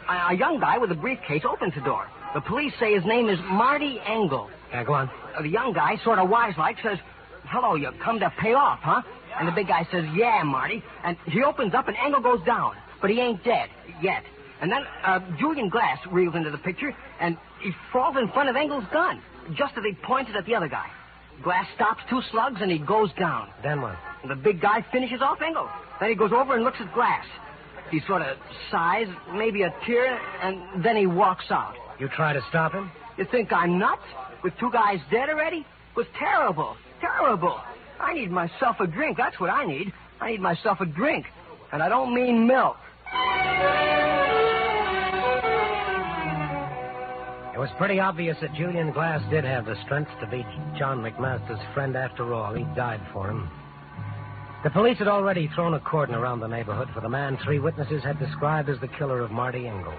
A young guy with a briefcase opens the door. The police say his name is Marty Engel. Yeah, go on. The young guy, sort of wise-like, says, "Hello, you come to pay off, huh?" And the big guy says, "Yeah, Marty." And he opens up and Engel goes down. But he ain't dead yet. And then Julian Glass reels into the picture, and he falls in front of Engel's gun, just as he pointed at the other guy. Glass stops 2 slugs, and he goes down. Then what? And the big guy finishes off Engel. Then he goes over and looks at Glass. He sort of sighs, maybe a tear, and then he walks out. You try to stop him? You think I'm nuts? With 2 guys dead already? It was terrible. Terrible. I need myself a drink. That's what I need. I need myself a drink. And I don't mean milk. It was pretty obvious that Julian Glass did have the strength to be John McMaster's friend after all. He died for him. The police had already thrown a cordon around the neighborhood for the man 3 witnesses had described as the killer of Marty Engel.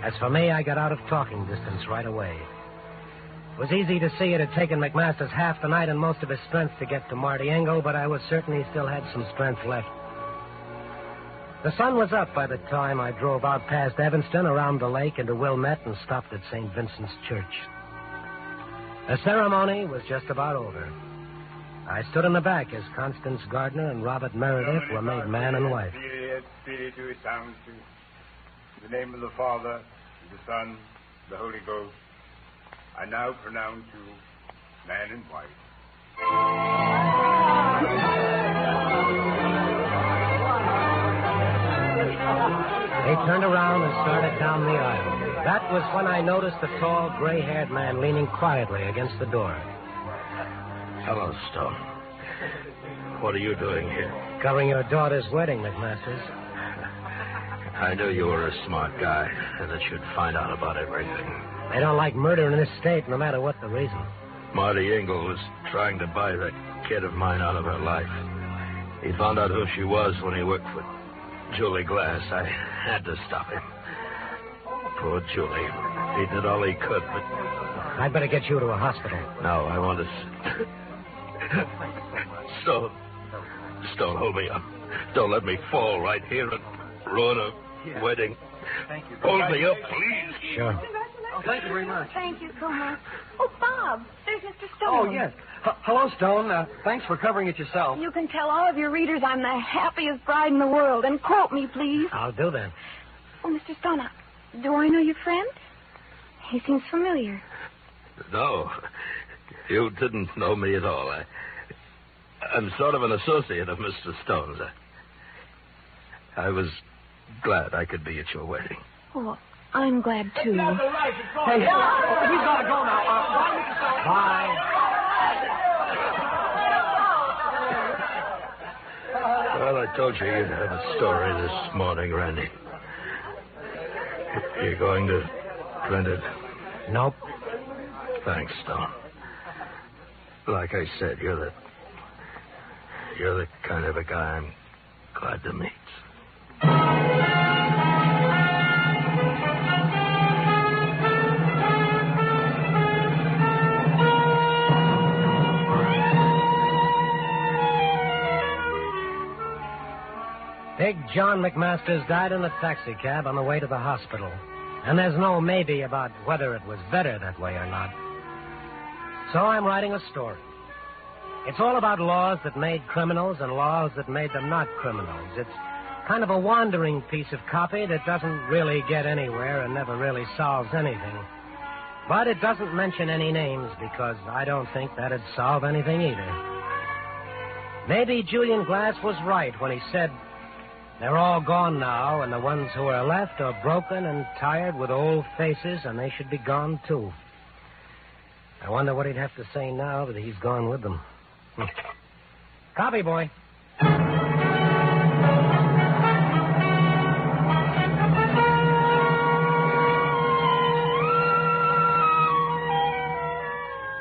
As for me, I got out of talking distance right away. It was easy to see it had taken McMaster's half the night and most of his strength to get to Marty Engel, but I was certain he still had some strength left. The sun was up by the time I drove out past Evanston, around the lake, into Wilmette, and stopped at St. Vincent's Church. The ceremony was just about over. I stood in the back as Constance Gardner and Robert Meredith were made man and wife. In the name of the Father, the Son, the Holy Ghost, I now pronounce you man and wife. They turned around and started down the aisle. That was when I noticed a tall, gray-haired man leaning quietly against the door. Hello, Stone. What are you doing here? Covering your daughter's wedding, McMasters. I knew you were a smart guy and that you'd find out about everything. They don't like murder in this state, no matter what the reason. Marty Engel was trying to buy that kid of mine out of her life. He found out who she was when he worked for Julie Glass. I had to stop him. Poor Julie. He did all he could, but... I'd better get you to a hospital. No, I want to... Stone, hold me up. Don't let me fall right here and ruin a wedding. Thank you. Hold me up, please. Sure. Oh, thank you very much. Thank you so much. Oh, Bob, there's Mr. Stone. Oh, yes. Hello, Stone. Thanks for covering it yourself. You can tell all of your readers I'm the happiest bride in the world. And quote me, please. I'll do that. Oh, Mr. Stone, do I know your friend? He seems familiar. No, you didn't know me at all. I'm sort of an associate of Mr. Stone's. I was glad I could be at your wedding. Oh, I'm glad, too. Hey, we've got to go now. Bye, Mr. Stone. Bye. Well, I told you you'd have a story this morning, Randy. You're going to print it? Nope. Thanks, Stone. Like I said, you're the kind of a guy I'm glad to meet. Big John McMasters died in a taxicab on the way to the hospital. And there's no maybe about whether it was better that way or not. So I'm writing a story. It's all about laws that made criminals and laws that made them not criminals. It's kind of a wandering piece of copy that doesn't really get anywhere and never really solves anything. But it doesn't mention any names because I don't think that'd solve anything either. Maybe Julian Glass was right when he said they're all gone now, and the ones who are left are broken and tired with old faces, and they should be gone, too. I wonder what he'd have to say now that he's gone with them. Copy, boy.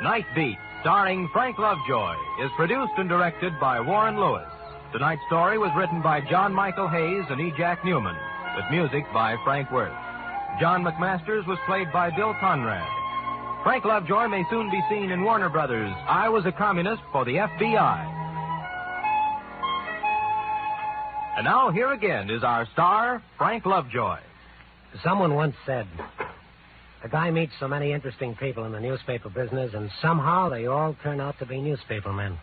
Night Beat, starring Frank Lovejoy, is produced and directed by Warren Lewis. Tonight's story was written by John Michael Hayes and E. Jack Newman, with music by Frank Worth. John McMasters was played by Bill Conrad. Frank Lovejoy may soon be seen in Warner Brothers' I Was a Communist for the FBI. And now, here again is our star, Frank Lovejoy. Someone once said, a guy meets so many interesting people in the newspaper business, and somehow they all turn out to be newspapermen.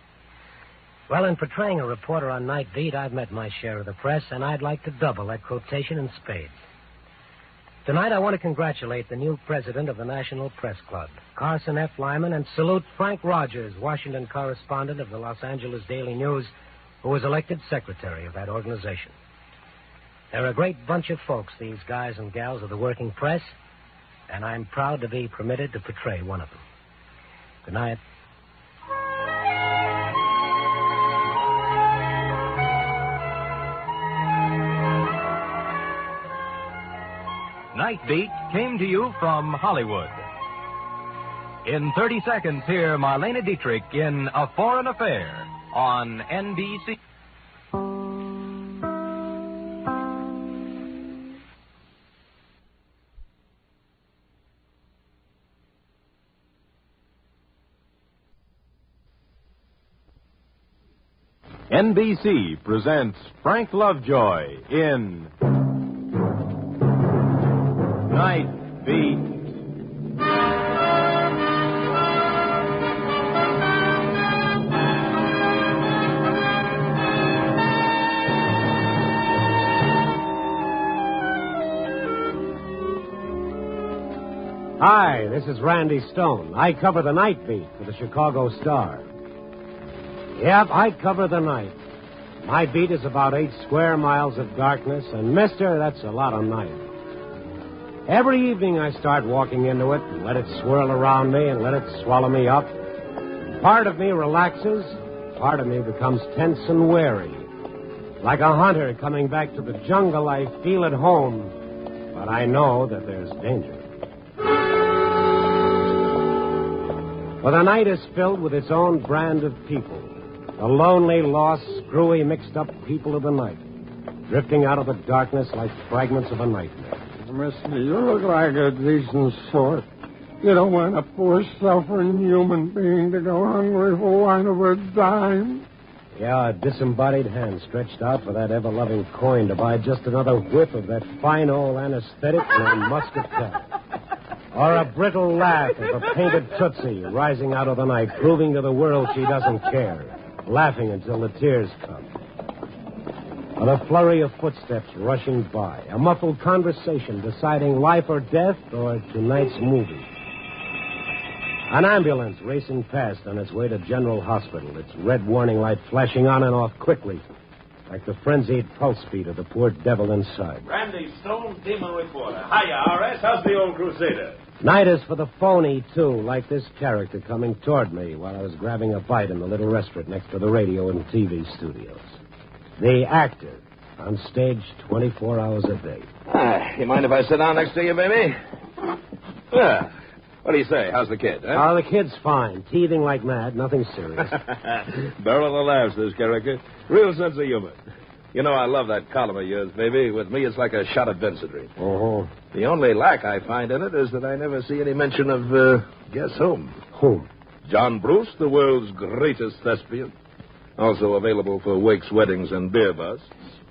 Well, in portraying a reporter on Night Beat, I've met my share of the press, and I'd like to double that quotation in spades. Tonight, I want to congratulate the new president of the National Press Club, Carson F. Lyman, and salute Frank Rogers, Washington correspondent of the Los Angeles Daily News, who was elected secretary of that organization. They're a great bunch of folks, these guys and gals of the working press, and I'm proud to be permitted to portray one of them. Good night. Night Beat came to you from Hollywood. In 30 seconds, hear Marlene Dietrich in A Foreign Affair on NBC. NBC presents Frank Lovejoy in Night Beat. Hi, this is Randy Stone. I cover the Night Beat for the Chicago Star. Yep, I cover the night. My beat is about 8 square miles of darkness, and mister, that's a lot of night. Every evening I start walking into it and let it swirl around me and let it swallow me up. Part of me relaxes, part of me becomes tense and wary. Like a hunter coming back to the jungle, I feel at home, but I know that there's danger. For the night is filled with its own brand of people. The lonely, lost, screwy, mixed-up people of the night, drifting out of the darkness like fragments of a nightmare. Mister, you look like a decent sort. You don't want a poor, suffering human being to go hungry for want of a dime. Yeah, a disembodied hand stretched out for that ever-loving coin to buy just another whiff of that fine old anesthetic named muscatel. Or a brittle laugh of a painted tootsie rising out of the night, proving to the world she doesn't care, laughing until the tears come. Or a flurry of footsteps rushing by, a muffled conversation deciding life or death or tonight's movie. An ambulance racing past on its way to General Hospital, its red warning light flashing on and off quickly, like the frenzied pulse beat of the poor devil inside. Randy Stone, Demon Reporter. Hiya, R.S. How's the old Crusader? Night is for the phony, too, like this character coming toward me while I was grabbing a bite in the little restaurant next to the radio and TV studios. The actor, on stage 24 hours a day. You mind if I sit down next to you, baby? Yeah. What do you say? How's the kid, huh? Oh, the kid's fine. Teething like mad. Nothing serious. Barrel of laughs, this character. Real sense of humor. You know, I love that column of yours, baby. With me, it's like a shot of Bensidry. Oh. The only lack I find in it is that I never see any mention of, guess whom? Whom? John Bruce, the world's greatest thespian. Also available for wakes, weddings, and beer busts.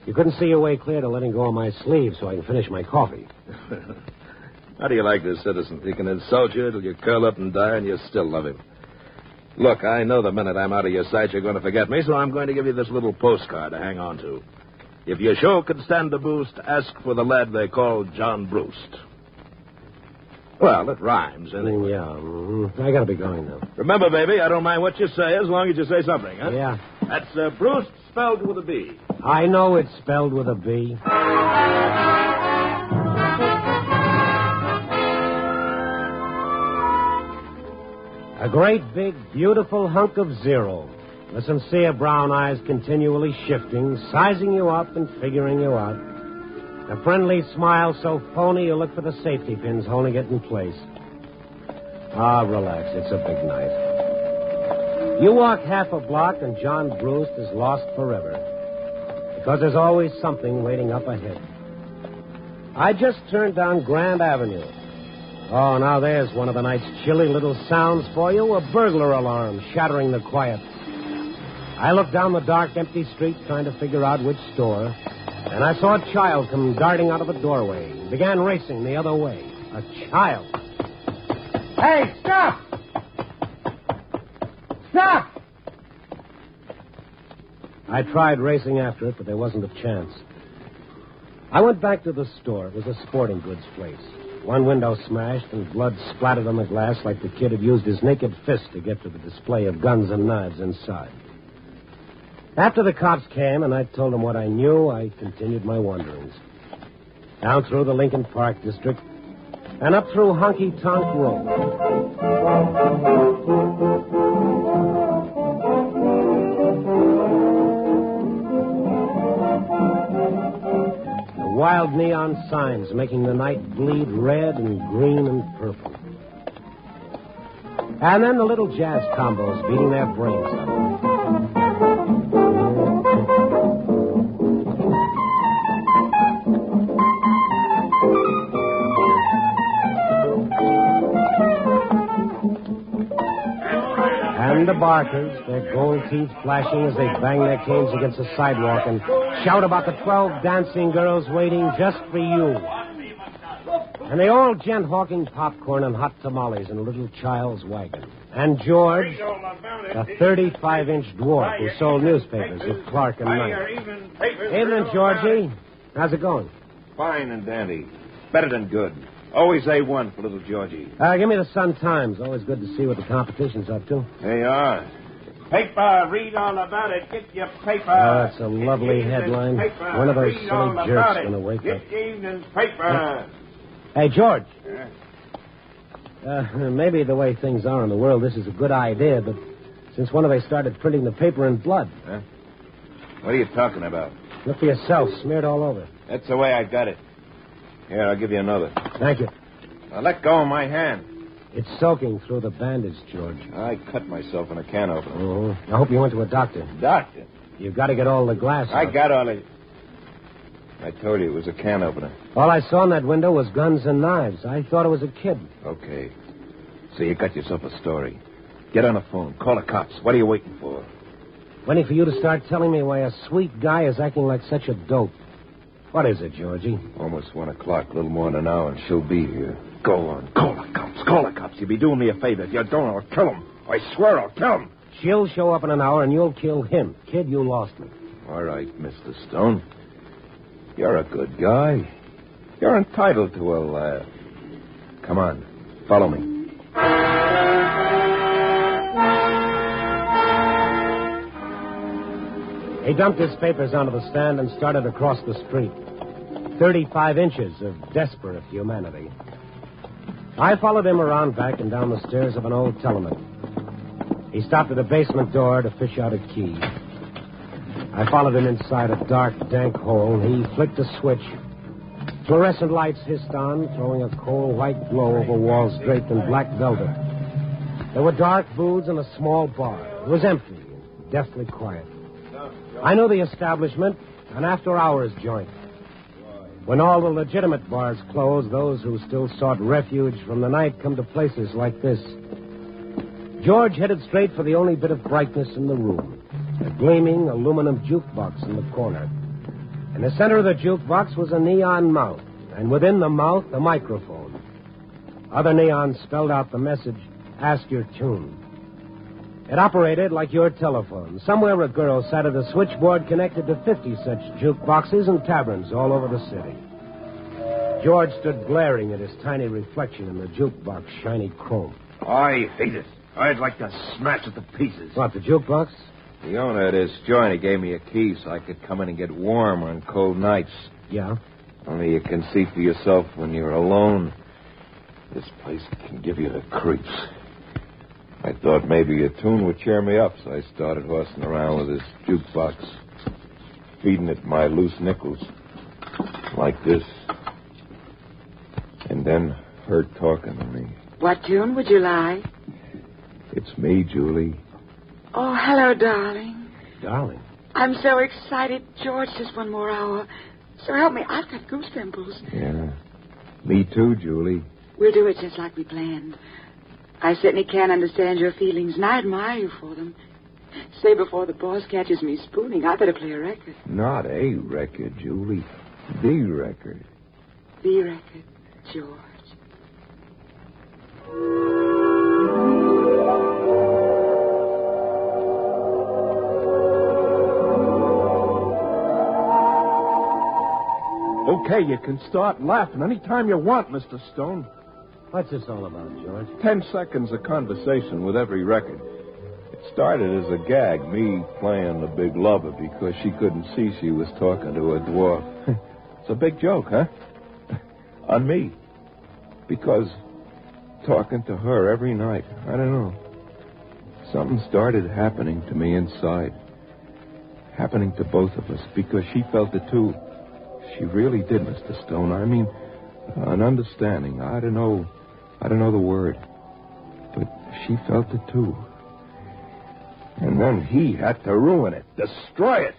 You couldn't see your way clear to letting go of my sleeve so I can finish my coffee. How do you like this, citizen? He can insult you till you curl up and die, and you still love him. Look, I know the minute I'm out of your sight, you're going to forget me, so I'm going to give you this little postcard to hang on to. If your show could stand a boost, ask for the lad they call John Bruce. Well, it rhymes, anyway. Yeah, I got to be going now. Remember, baby, I don't mind what you say as long as you say something, huh? Yeah. That's Bruce spelled with a B. I know it's spelled with a B. A great, big, beautiful hunk of zero. The sincere brown eyes continually shifting, sizing you up and figuring you out. A friendly smile so phony you look for the safety pins holding it in place. Ah, relax. It's a big night. You walk half a block and John Brewst is lost forever. Because there's always something waiting up ahead. I just turned down Grand Avenue. Oh, now there's one of the night's chilly little sounds for you, a burglar alarm shattering the quiet. I looked down the dark, empty street trying to figure out which store, and I saw a child come darting out of a doorway. He began racing the other way. A child. Hey, stop! Stop! I tried racing after it, but there wasn't a chance. I went back to the store. It was a sporting goods place. One window smashed and blood splattered on the glass like the kid had used his naked fist to get to the display of guns and knives inside. After the cops came and I told them what I knew, I continued my wanderings. Down through the Lincoln Park district and up through Honky Tonk Road. Wild neon signs making the night bleed red and green and purple. And then the little jazz combos beating their brains out. And the barkers, their gold teeth flashing as they bang their canes against the sidewalk and shout about the 12 dancing girls waiting just for you. And the old gent hawking popcorn and hot tamales in a little child's wagon. And George, a 35-inch dwarf who sold newspapers with Clark and Knight. Evening, Georgie. How's it going? Fine and dandy. Better than good. Always A1 for little Georgie. Give me the Sun-Times. Always good to see what the competition's up to. They are. Paper, read all about it. Get your paper. Oh, that's a lovely headline. Paper. One of those Read all silly jerks about going to wake Get up. your evening's paper. Hey, George. Maybe the way things are in the world, this is a good idea, but since when have they started printing the paper in blood? Huh? What are you talking about? Look for yourself, smeared all over. That's the way I got it. Here, I'll give you another. Thank you. Now, let go of my hand. It's soaking through the bandage, George. I cut myself in a can opener. Oh, I hope you went to a doctor. Doctor? You've got to get all the glass I out. got all it. I told you it was a can opener. All I saw in that window was guns and knives. I thought it was a kid. Okay. So you got yourself a story. Get on the phone. Call the cops. What are you waiting for? Waiting for you to start telling me why a sweet guy is acting like such a dope. What is it, Georgie? Almost 1 o'clock, a little more than an hour, and she'll be here. Go on. Call the cops. Call the cops. You'll be doing me a favor. If you don't, I'll kill him. I swear I'll kill him. She'll show up in an hour, and you'll kill him. Kid, you lost me. All right, Mr. Stone. You're a good guy. You're entitled to a laugh. Come on. Follow me. He dumped his papers onto the stand and started across the street. 35 inches of desperate humanity. I followed him around back and down the stairs of an old tenement. He stopped at a basement door to fish out a key. I followed him inside a dark, dank hole. He flicked a switch. Fluorescent lights hissed on, throwing a cold white glow over walls draped in black velvet. There were dark booths and a small bar. It was empty, deathly quiet. I knew the establishment, an after-hours joint. When all the legitimate bars close, those who still sought refuge from the night come to places like this. George headed straight for the only bit of brightness in the room, a gleaming aluminum jukebox in the corner. In the center of the jukebox was a neon mouth, and within the mouth, a microphone. Other neons spelled out the message, "Ask your tune." It operated like your telephone. Somewhere a girl sat at a switchboard connected to 50 such jukeboxes and taverns all over the city. George stood glaring at his tiny reflection in the jukebox shiny chrome. I hate it. I'd like to smash it to pieces. What, the jukebox? The owner of this joint, he gave me a key so I could come in and get warm on cold nights. Yeah? Only you can see for yourself when you're alone. This place can give you the creeps. I thought maybe a tune would cheer me up, so I started horsing around with this jukebox, feeding it my loose nickels, like this. And then her talking to me. What tune would you like? It's me, Julie. Oh, hello, darling. Darling? I'm so excited. George, just one more hour. So help me, I've got goose pimples. Yeah. Me too, Julie. We'll do it just like we planned. I certainly can't understand your feelings, and I admire you for them. Say, before the boss catches me spooning, I better play a record. Not a record, Julie. The record. The record, George. Okay, you can start laughing any time you want, Mr. Stone. What's this all about, George? 10 seconds of conversation with every record. It started as a gag, me playing the big lover because she couldn't see she was talking to a dwarf. It's a big joke, huh? On me. Because talking to her every night, I don't know. Something started happening to me inside. Happening to both of us because she felt it too. She really did, Mr. Stone. I mean, an understanding. I don't know the word. But she felt it too. And then he had to ruin it, destroy it.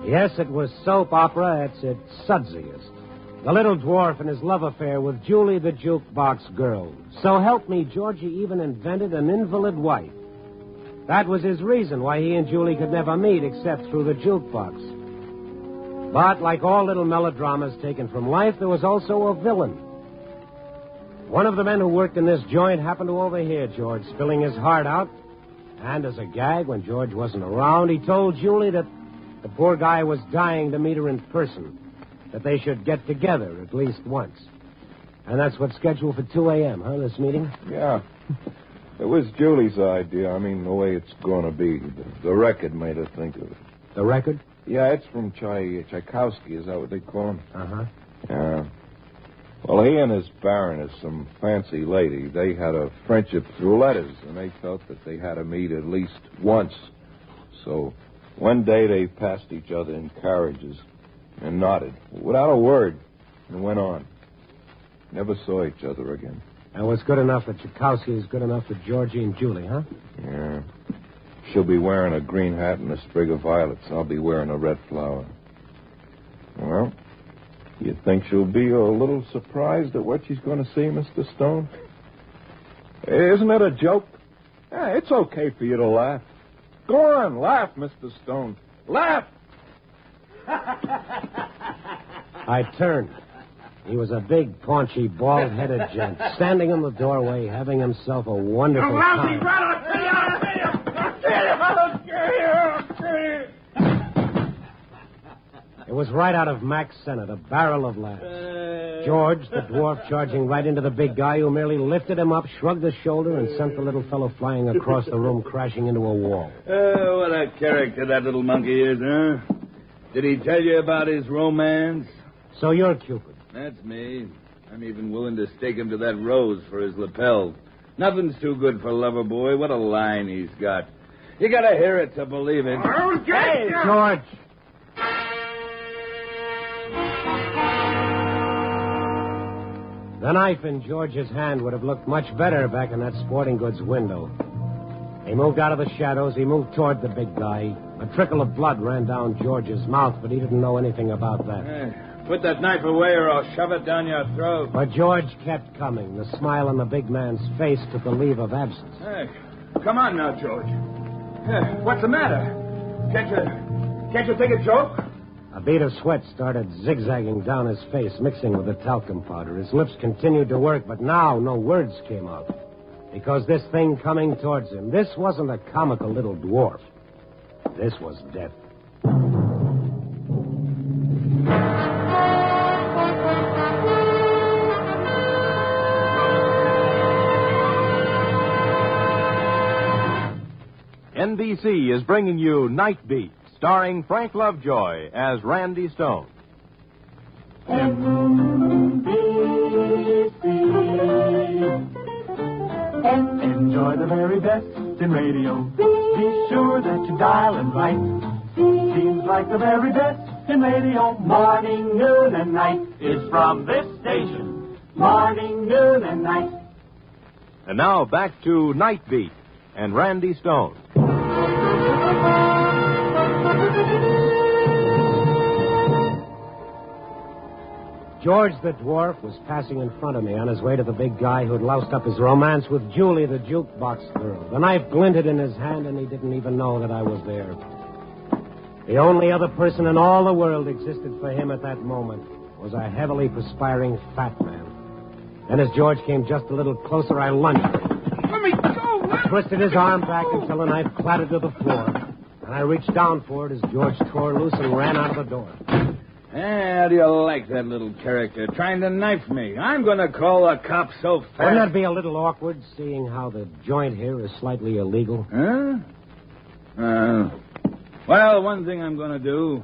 Yes, it was soap opera at its sudsiest. The little dwarf and his love affair with Julie the jukebox girl. So help me, Georgie even invented an invalid wife. That was his reason why he and Julie could never meet except through the jukebox. But like all little melodramas taken from life, there was also a villain. One of the men who worked in this joint happened to overhear George spilling his heart out. And as a gag, when George wasn't around, he told Julie that the poor guy was dying to meet her in person, that they should get together at least once. And that's what's scheduled for 2 a.m., huh, this meeting? Yeah. It was Julie's idea. I mean, the way it's going to be. The record made her think of it. The record? Yeah, it's from Tchaikovsky. Is that what they call him? Uh-huh. Yeah. Well, he and his Baroness, some fancy lady, they had a friendship through letters, and they felt that they had to meet at least once. So one day they passed each other in carriages and nodded without a word and went on. Never saw each other again. And what's good enough for Tchaikovsky is good enough for Georgie and Julie, huh? Yeah. She'll be wearing a green hat and a sprig of violets. I'll be wearing a red flower. Well, you think she'll be a little surprised at what she's going to see, Mr. Stone? Isn't it a joke? Yeah, it's okay for you to laugh. Go on, laugh, Mr. Stone. Laugh! I turned. He was a big, paunchy, bald-headed gent, standing in the doorway, having himself a wonderful time. It was right out of Mac's Senate, a barrel of laughs. George, the dwarf, charging right into the big guy, who merely lifted him up, shrugged his shoulder, and sent the little fellow flying across the room, crashing into a wall. What a character that little monkey is, huh? Did he tell you about his romance? So you're Cupid. That's me. I'm even willing to stake him to that rose for his lapel. Nothing's too good for Loverboy. What a line he's got. You gotta hear it to believe it. Hey, George! The knife in George's hand would have looked much better back in that sporting goods window. He moved out of the shadows. He moved toward the big guy. A trickle of blood ran down George's mouth, but he didn't know anything about that. Put that knife away or I'll shove it down your throat. But George kept coming. The smile on the big man's face took a leave of absence. Hey, come on now, George. What's the matter? Can't you take a joke? A bead of sweat started zigzagging down his face, mixing with the talcum powder. His lips continued to work, but now no words came out. Because this thing coming towards him, this wasn't a comical little dwarf. This was death. NBC is bringing you Night Beat, starring Frank Lovejoy as Randy Stone. Enjoy the very best in radio. Be sure that you dial it right. Seems like the very best in radio. Morning, noon, and night is from this station. morning, noon, and night. And now back to Night Beat and Randy Stone. George the dwarf was passing in front of me on his way to the big guy who'd loused up his romance with Julie, the jukebox girl. The knife glinted in his hand, and he didn't even know that I was there. The only other person in all the world existed for him at that moment was a heavily perspiring fat man. Then as George came just a little closer, I lunged. Let me go! I twisted his arm back until the knife clattered to the floor. And I reached down for it as George tore loose and ran out of the door. How do you like that little character trying to knife me? I'm going to call the cops so fast. Wouldn't that be a little awkward, seeing how the joint here is slightly illegal? Huh? Well, one thing I'm going to do,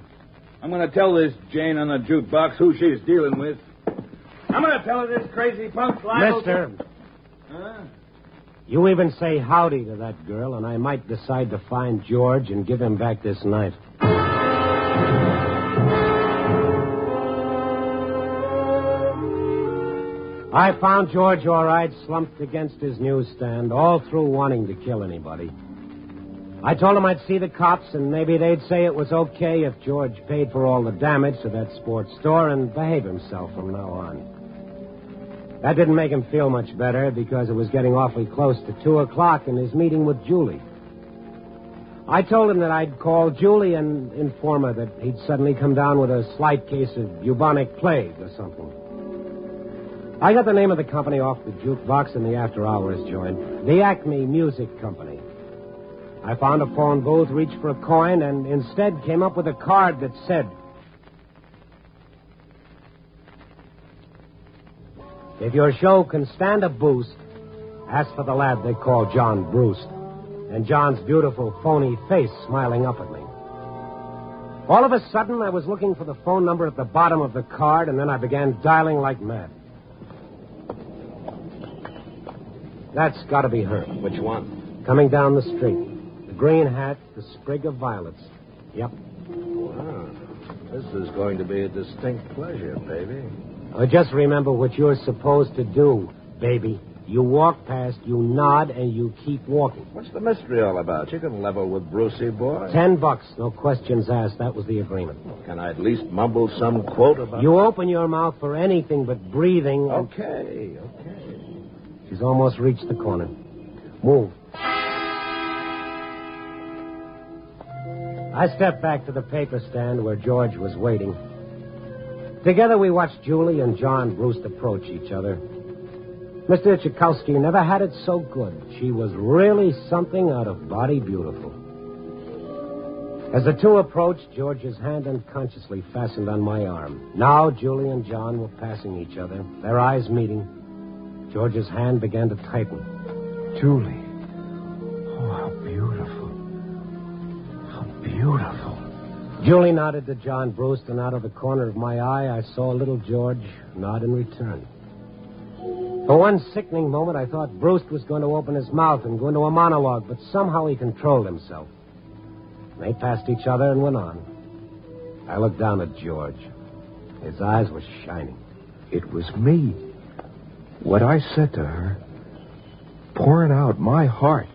I'm going to tell this Jane on the jukebox who she's dealing with. I'm going to tell her this crazy punk's liable. Mister, Huh? you even say howdy to that girl, and I might decide to find George and give him back this knife. I found George all right, slumped against his newsstand, all through wanting to kill anybody. I told him I'd see the cops, and maybe they'd say it was okay if George paid for all the damage to that sports store and behave himself from now on. That didn't make him feel much better because it was getting awfully close to 2 o'clock in his meeting with Julie. I told him that I'd call Julie and inform her that he'd suddenly come down with a slight case of bubonic plague or something. I got the name of the company off the jukebox in the after-hours joint, the Acme Music Company. I found a phone booth, reached for a coin, and instead came up with a card that said, "If your show can stand a boost, ask for the lad they call John Bruce." And John's beautiful, phony face smiling up at me. All of a sudden, I was looking for the phone number at the bottom of the card, and then I began dialing like mad. That's got to be her. Which one? Coming down the street. The green hat, the sprig of violets. Yep. Wow. This is going to be a distinct pleasure, baby. Oh, just remember what you're supposed to do, baby. You walk past, you nod, and you keep walking. What's the mystery all about? You can level with Brucey, boy. $10, no questions asked. That was the agreement. Can I at least mumble some quote about... You open your mouth for anything but breathing. Okay. She's almost reached the corner. Move. I stepped back to the paper stand where George was waiting. Together we watched Julie and John Bruce approach each other. Mr. Tchaikovsky never had it so good. She was really something out of body beautiful. As the two approached, George's hand unconsciously fastened on my arm. Now Julie and John were passing each other, their eyes meeting. George's hand began to tighten. Julie. Oh, how beautiful. How beautiful. Julie nodded to John Bruce, and out of the corner of my eye, I saw little George nod in return. For one sickening moment, I thought Bruce was going to open his mouth and go into a monologue, but somehow he controlled himself. They passed each other and went on. I looked down at George. His eyes were shining. It was me. What I said to her, pouring out my heart,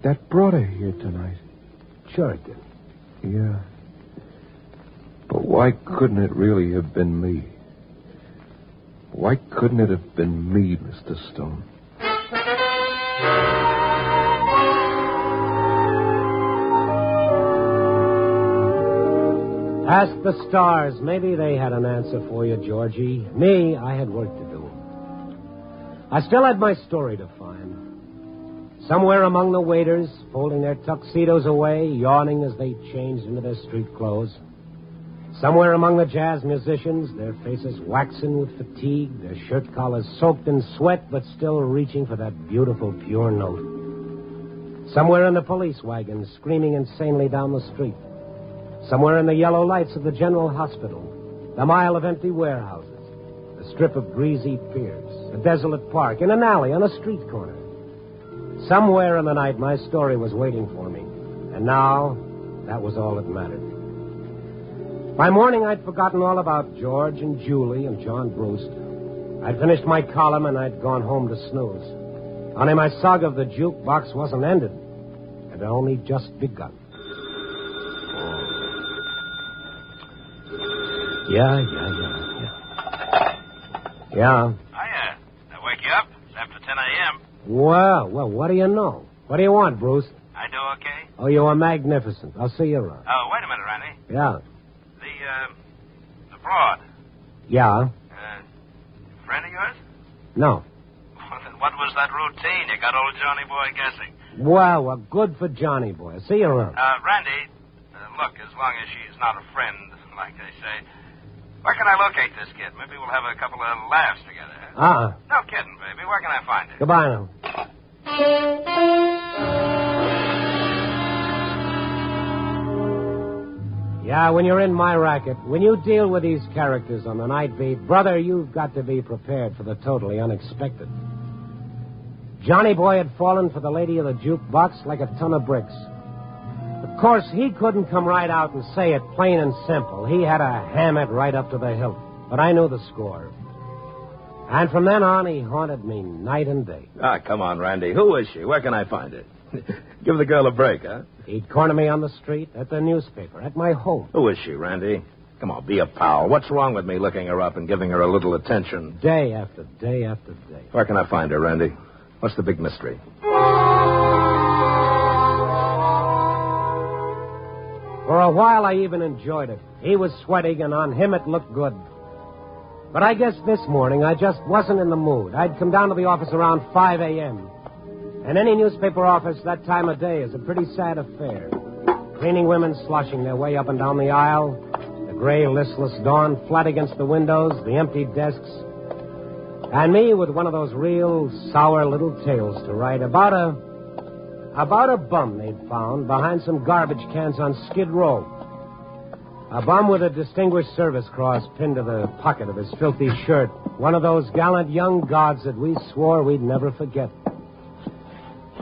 that brought her here tonight. Sure it did. Yeah. But why couldn't it really have been me? Why couldn't it have been me, Mr. Stone? Ask the stars. Maybe they had an answer for you, Georgie. Me, I had work to do. I still had my story to find. Somewhere among the waiters, folding their tuxedos away, yawning as they changed into their street clothes. Somewhere among the jazz musicians, their faces waxen with fatigue, their shirt collars soaked in sweat, but still reaching for that beautiful, pure note. Somewhere in the police wagons, screaming insanely down the street. Somewhere in the yellow lights of the general hospital, the mile of empty warehouses, the strip of greasy piers, a desolate park, in an alley, on a street corner. Somewhere in the night, my story was waiting for me. And now, that was all that mattered. By morning, I'd forgotten all about George and Julie and John Bruce. I'd finished my column and I'd gone home to snooze. Only my saga of the jukebox wasn't ended. It had only just begun. Yeah. Yeah. Hiya. I wake you up? It's after 10 a.m. Well, what do you know? What do you want, Bruce? I do okay? Oh, you are magnificent. I'll see you around. Oh, wait a minute, Randy. Yeah. The broad. Yeah? Friend of yours? No. Well, then what was that routine? You got old Johnny Boy guessing. Well, good for Johnny Boy. I'll see you around. Randy, look, as long as she's not a friend, like they say, where can I locate this kid? Maybe we'll have a couple of laughs together. No kidding, baby. Where can I find her? Goodbye now. Yeah, when you're in my racket, when you deal with these characters on the night beat, brother, you've got to be prepared for the totally unexpected. Johnny Boy had fallen for the lady of the jukebox like a ton of bricks. Of course, he couldn't come right out and say it plain and simple. He had to ham it right up to the hilt. But I knew the score. And from then on, he haunted me night and day. Ah, come on, Randy. Who is she? Where can I find her? Give the girl a break, huh? He'd corner me on the street, at the newspaper, at my home. Who is she, Randy? Come on, be a pal. What's wrong with me looking her up and giving her a little attention? Day after day after day. Where can I find her, Randy? What's the big mystery? For a while, I even enjoyed it. He was sweating, and on him it looked good. But I guess this morning I just wasn't in the mood. I'd come down to the office around 5 a.m. And any newspaper office that time of day is a pretty sad affair. Cleaning women sloshing their way up and down the aisle, the gray, listless dawn flat against the windows, the empty desks, and me with one of those real sour little tales to write about a bum they'd found behind some garbage cans on Skid Row. A bum with a Distinguished Service Cross pinned to the pocket of his filthy shirt. One of those gallant young gods that we swore we'd never forget.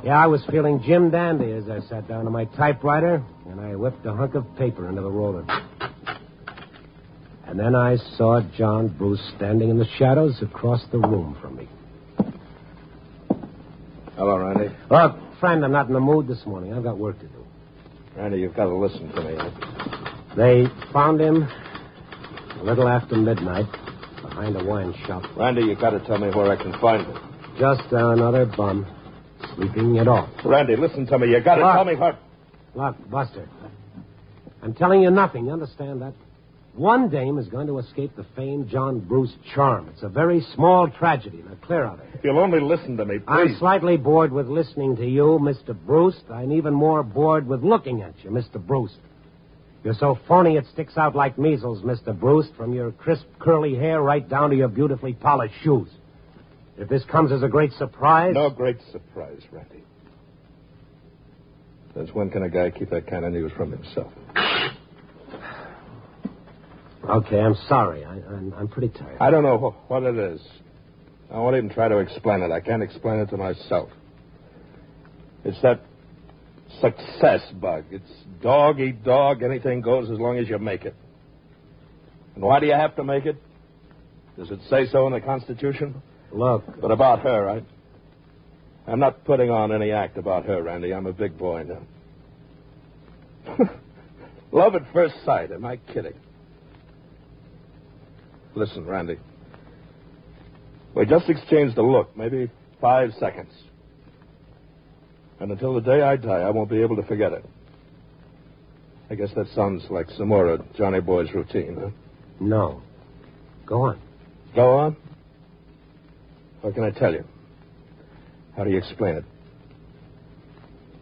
Yeah, I was feeling Jim Dandy as I sat down to my typewriter, and I whipped a hunk of paper into the roller. And then I saw John Bruce standing in the shadows across the room from me. Hello, Randy. Look, friend, I'm not in the mood this morning. I've got work to do. Randy, you've got to listen to me. They found him a little after midnight behind a wine shop. Randy, you've got to tell me where I can find him. Just another bum. Sleeping it off. Randy, listen to me. You got to tell me what... Look, Buster, I'm telling you nothing. You understand that? One dame is going to escape the famed John Bruce charm. It's a very small tragedy. Now, clear out of it. You'll only listen to me, please. I'm slightly bored with listening to you, Mr. Bruce. I'm even more bored with looking at you, Mr. Bruce. You're so phony it sticks out like measles, Mr. Bruce, from your crisp, curly hair right down to your beautifully polished shoes. If this comes as a great surprise... No great surprise, Randy. Since when can a guy keep that kind of news from himself? Okay, I'm sorry. I'm pretty tired. I don't know what it is. I won't even try to explain it. I can't explain it to myself. It's that success bug. It's dog eat dog. Anything goes as long as you make it. And why do you have to make it? Does it say so in the Constitution? Look. But about her, I'm not putting on any act about her, Randy. I'm a big boy now. Love at first sight. Am I kidding? Listen, Randy. We just exchanged a look, maybe 5 seconds. And until the day I die, I won't be able to forget it. I guess that sounds like some more of Johnny Boy's routine, huh? No. Go on. Go on? What can I tell you? How do you explain it?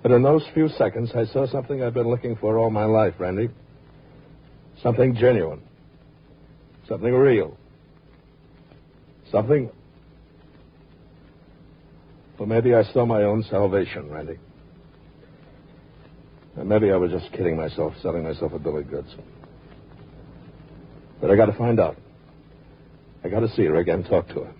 But in those few seconds, I saw something I've been looking for all my life, Randy. Something genuine. Something real. Something... Well, maybe I saw my own salvation, Randy. And maybe I was just kidding myself, selling myself a bill of goods. But I got to find out. I got to see her again, talk to her.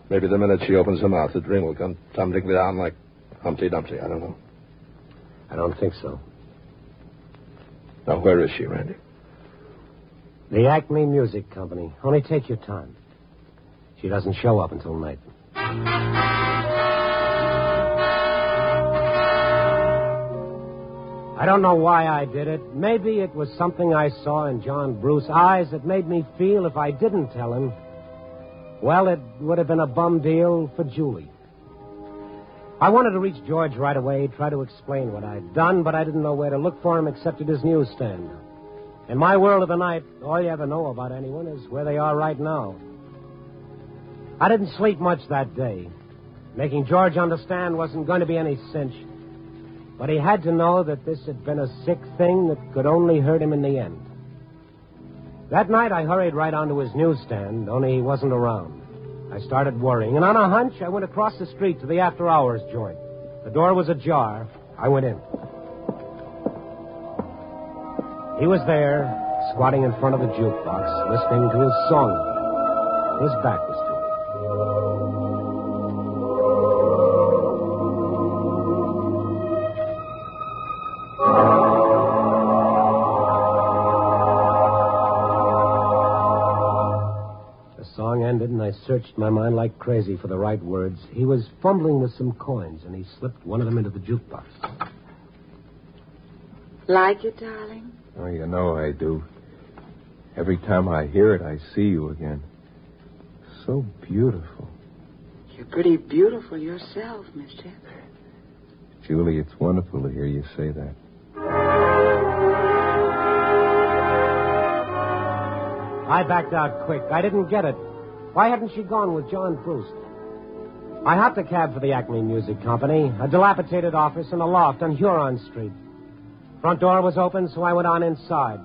Maybe the minute she opens her mouth, the dream will come tumbling down like Humpty Dumpty. I don't know. I don't think so. Now, where is she, Randy? The Acme Music Company. Only take your time. She doesn't show up until night. I don't know why I did it. Maybe it was something I saw in John Bruce's eyes that made me feel if I didn't tell him, well, it would have been a bum deal for Julie. I wanted to reach George right away, try to explain what I'd done, but I didn't know where to look for him except at his newsstand. In my world of the night, all you ever know about anyone is where they are right now. I didn't sleep much that day. Making George understand wasn't going to be any cinch. But he had to know that this had been a sick thing that could only hurt him in the end. That night, I hurried right onto his newsstand, only he wasn't around. I started worrying, and on a hunch, I went across the street to the after-hours joint. The door was ajar. I went in. He was there, squatting in front of the jukebox, listening to his song. His back was to me. The song ended, and I searched my mind like crazy for the right words. He was fumbling with some coins, and he slipped one of them into the jukebox. Like it, darling? Oh, you know I do. Every time I hear it, I see you again. So beautiful. You're pretty beautiful yourself, mister. Julie, it's wonderful to hear you say that. I backed out quick. I didn't get it. Why hadn't she gone with John Bruce? I hopped a cab for the Acme Music Company, a dilapidated office in a loft on Huron Street. Front door was open, so I went on inside.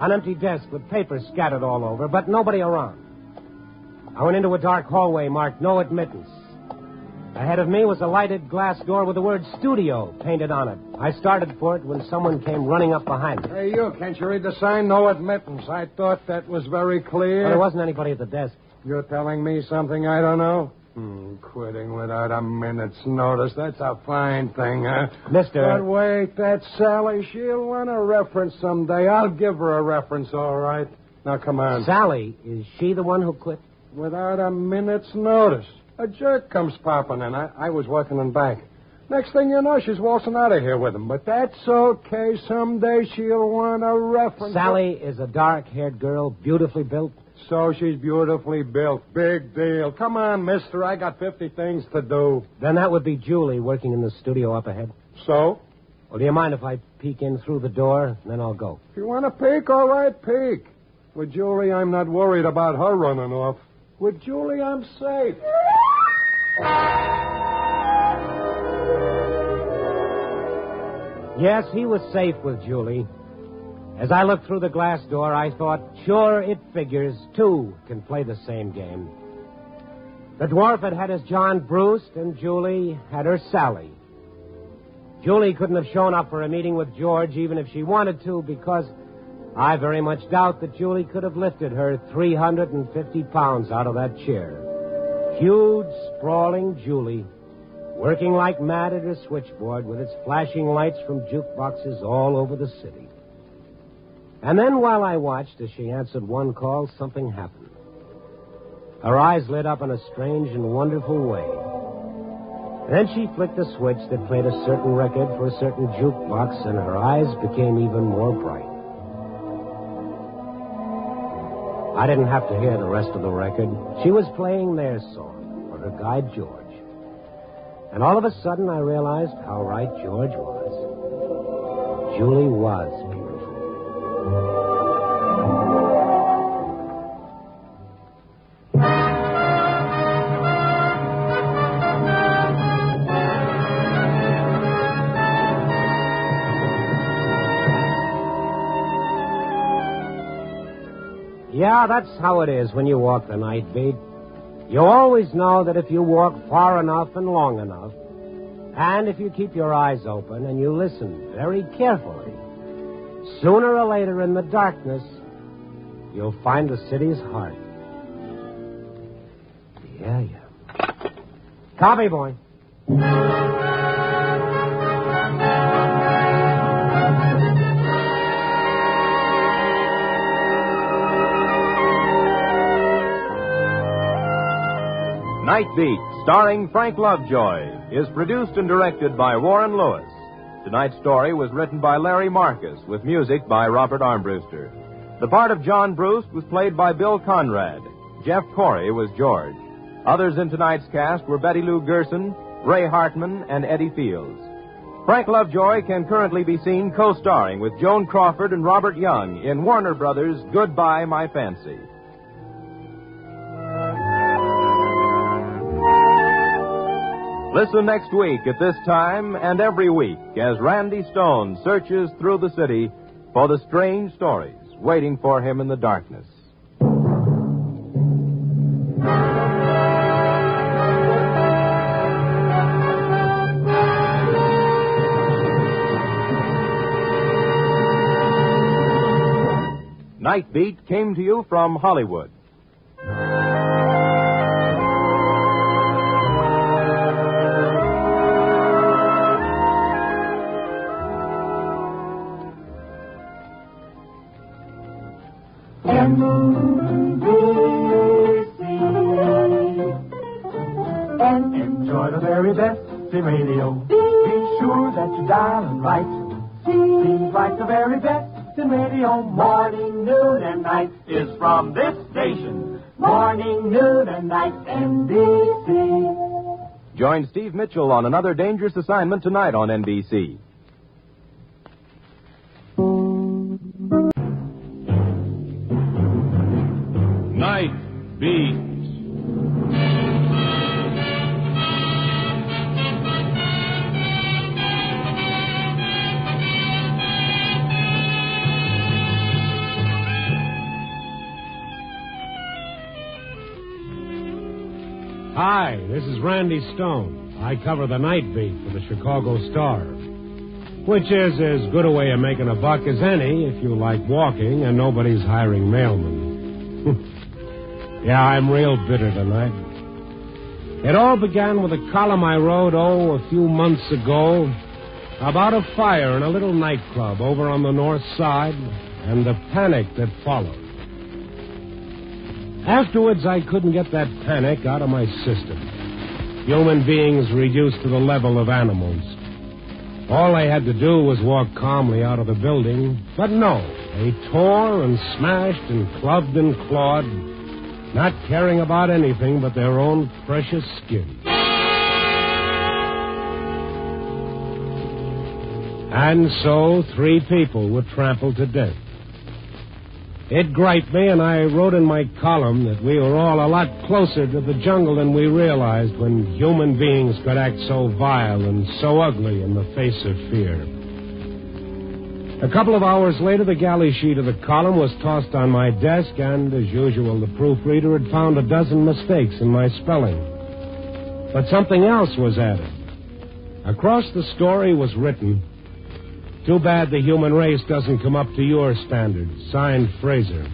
An empty desk with papers scattered all over, but nobody around. I went into a dark hallway marked no admittance. Ahead of me was a lighted glass door with the word studio painted on it. I started for it when someone came running up behind me. Hey, you, can't you read the sign? No admittance. I thought that was very clear. Well, there wasn't anybody at the desk. You're telling me something I don't know? Quitting without a minute's notice. That's a fine thing, huh? Mister. But wait, that's Sally. She'll want a reference someday. I'll give her a reference, all right. Now, come on. Sally, is she the one who quit? Without a minute's notice. A jerk comes popping in. I was working in bank. Next thing you know, she's waltzing out of here with him. But that's okay. Someday she'll want a reference. Sally is a dark-haired girl, beautifully built. So she's beautifully built. Big deal. Come on, mister. I got 50 things to do. Then that would be Julie working in the studio up ahead. So? Well, do you mind if I peek in through the door, and then I'll go? If you want to peek, all right, peek. With Julie, I'm not worried about her running off. With Julie, I'm safe. Yes, he was safe with Julie. As I looked through the glass door, I thought, sure, it figures. Two can play the same game. The dwarf had his John Bruce, and Julie had her Sally. Julie couldn't have shown up for a meeting with George even if she wanted to, because I very much doubt that Julie could have lifted her 350 pounds out of that chair. Huge, sprawling Julie, working like mad at her switchboard with its flashing lights from jukeboxes all over the city. And then while I watched as she answered one call, something happened. Her eyes lit up in a strange and wonderful way. Then she flicked a switch that played a certain record for a certain jukebox, and her eyes became even more bright. I didn't have to hear the rest of the record. She was playing their song for her guide, George. And all of a sudden, I realized how right George was. Julie was beautiful. Yeah, that's how it is when you walk the night beat. You always know that if you walk far enough and long enough, and if you keep your eyes open and you listen very carefully, sooner or later in the darkness, you'll find the city's heart. Yeah. Copy, boy. Night Beat, starring Frank Lovejoy, is produced and directed by Warren Lewis. Tonight's story was written by Larry Marcus, with music by Robert Armbruster. The part of John Bruce was played by Bill Conrad. Jeff Corey was George. Others in tonight's cast were Betty Lou Gerson, Ray Hartman, and Eddie Fields. Frank Lovejoy can currently be seen co-starring with Joan Crawford and Robert Young in Warner Brothers' Goodbye, My Fancy. Listen next week at this time and every week as Randy Stone searches through the city for the strange stories waiting for him in the darkness. Night Beat came to you from Hollywood. Enjoy the very best in radio. Be sure that you dial it right. Seems like the very best in radio. Morning, noon, and night is from this station. Morning, noon, and night, NBC. Join Steve Mitchell on another dangerous assignment tonight on NBC. Night Beat. Hi, this is Randy Stone. I cover the night beat for the Chicago Star, which is as good a way of making a buck as any if you like walking and nobody's hiring mailmen. Yeah, I'm real bitter tonight. It all began with a column I wrote, a few months ago, about a fire in a little nightclub over on the north side and the panic that followed. Afterwards, I couldn't get that panic out of my system. Human beings reduced to the level of animals. All they had to do was walk calmly out of the building. But no, they tore and smashed and clubbed and clawed, not caring about anything but their own precious skin. And so 3 people were trampled to death. It griped me, and I wrote in my column that we were all a lot closer to the jungle than we realized when human beings could act so vile and so ugly in the face of fear. A couple of hours later, the galley sheet of the column was tossed on my desk, and, as usual, the proofreader had found a dozen mistakes in my spelling. But something else was added. Across the story was written, "Too bad the human race doesn't come up to your standards. Signed, Fraser."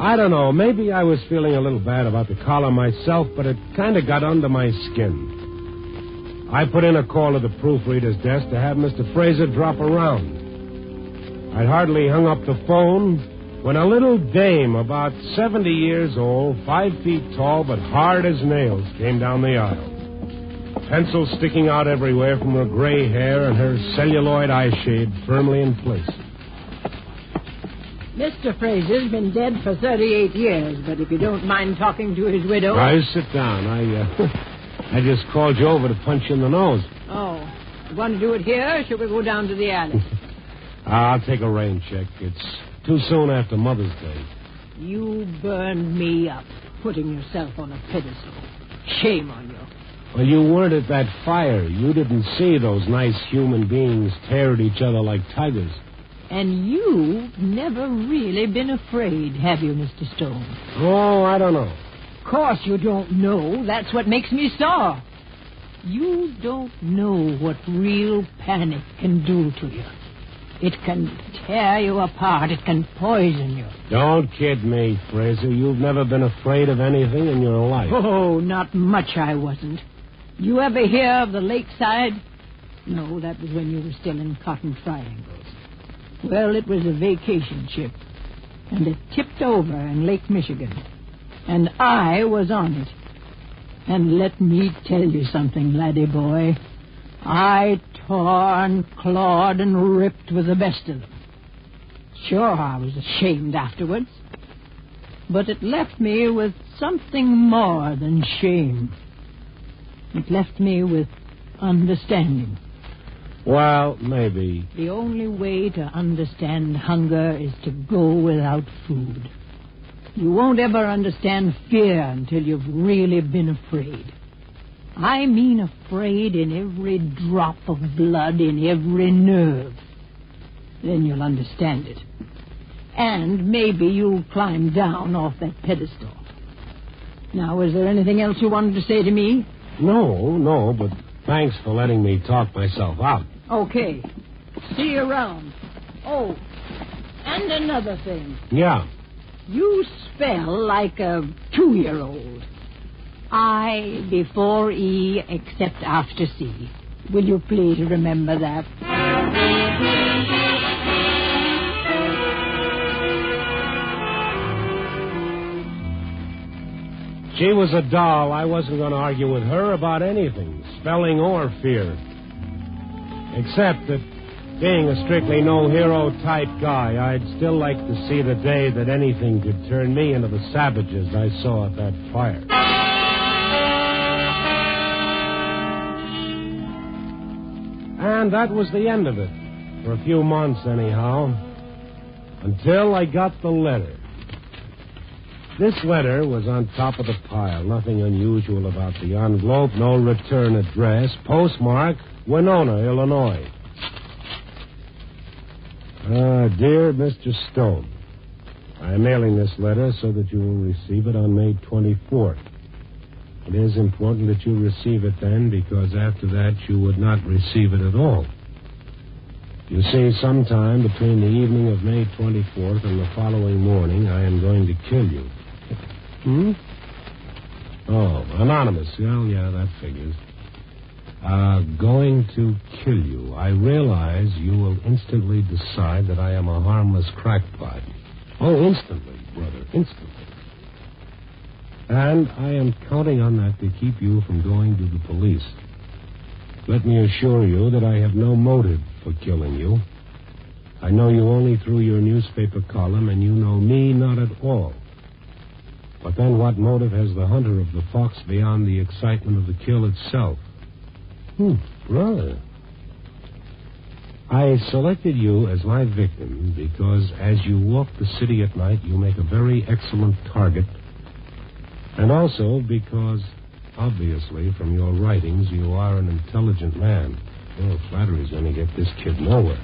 I don't know, maybe I was feeling a little bad about the column myself, but it kind of got under my skin. I put in a call to the proofreader's desk to have Mr. Fraser drop around. I'd hardly hung up the phone when a little dame about 70 years old, 5 feet tall, but hard as nails, came down the aisle. Pencils sticking out everywhere from her gray hair and her celluloid eye shade firmly in place. Mr. Fraser's been dead for 38 years, but if you don't mind talking to his widow... Now, sit down. I just called you over to punch you in the nose. Oh, you want to do it here, or should we go down to the alley? I'll take a rain check. It's too soon after Mother's Day. You burned me up, putting yourself on a pedestal. Shame on you. Well, you weren't at that fire. You didn't see those nice human beings tear at each other like tigers. And you've never really been afraid, have you, Mr. Stone? Oh, I don't know. Of course you don't know. That's what makes me sore. You don't know what real panic can do to you. It can tear you apart. It can poison you. Don't kid me, Fraser. You've never been afraid of anything in your life. Oh, not much I wasn't. You ever hear of the lakeside? No, that was when you were still in Cotton Triangles. Well, it was a vacation ship, and it tipped over in Lake Michigan. And I was on it. And let me tell you something, laddie boy. I tore and clawed and ripped with the best of them. Sure, I was ashamed afterwards. But it left me with something more than shame. It left me with understanding. Well, maybe. The only way to understand hunger is to go without food. You won't ever understand fear until you've really been afraid. I mean afraid in every drop of blood, in every nerve. Then you'll understand it. And maybe you'll climb down off that pedestal. Now, is there anything else you wanted to say to me? No, but thanks for letting me talk myself out. Okay. See you around. Oh, and another thing. Yeah. You spell like a 2-year-old. I before E except after C. Will you please remember that? She was a doll. I wasn't going to argue with her about anything, spelling or fear. Except that, being a strictly no-hero type guy, I'd still like to see the day that anything could turn me into the savages I saw at that fire. And that was the end of it. For a few months, anyhow. Until I got the letter. This letter was on top of the pile. Nothing unusual about the envelope. No return address. Postmark, Winona, Illinois. Dear Mr. Stone, I am mailing this letter so that you will receive it on May 24th. It is important that you receive it then, because after that you would not receive it at all. You see, sometime between the evening of May 24th and the following morning, I am going to kill you. Oh, anonymous. Well, yeah, that figures. Going to kill you. I realize you will instantly decide that I am a harmless crackpot. Oh, instantly, brother, instantly. And I am counting on that to keep you from going to the police. Let me assure you that I have no motive for killing you. I know you only through your newspaper column, and you know me not at all. But then what motive has the hunter of the fox beyond the excitement of the kill itself? Brother. I selected you as my victim because as you walk the city at night, you make a very excellent target. And also because, obviously, from your writings, you are an intelligent man. Flattery's going to get this kid nowhere.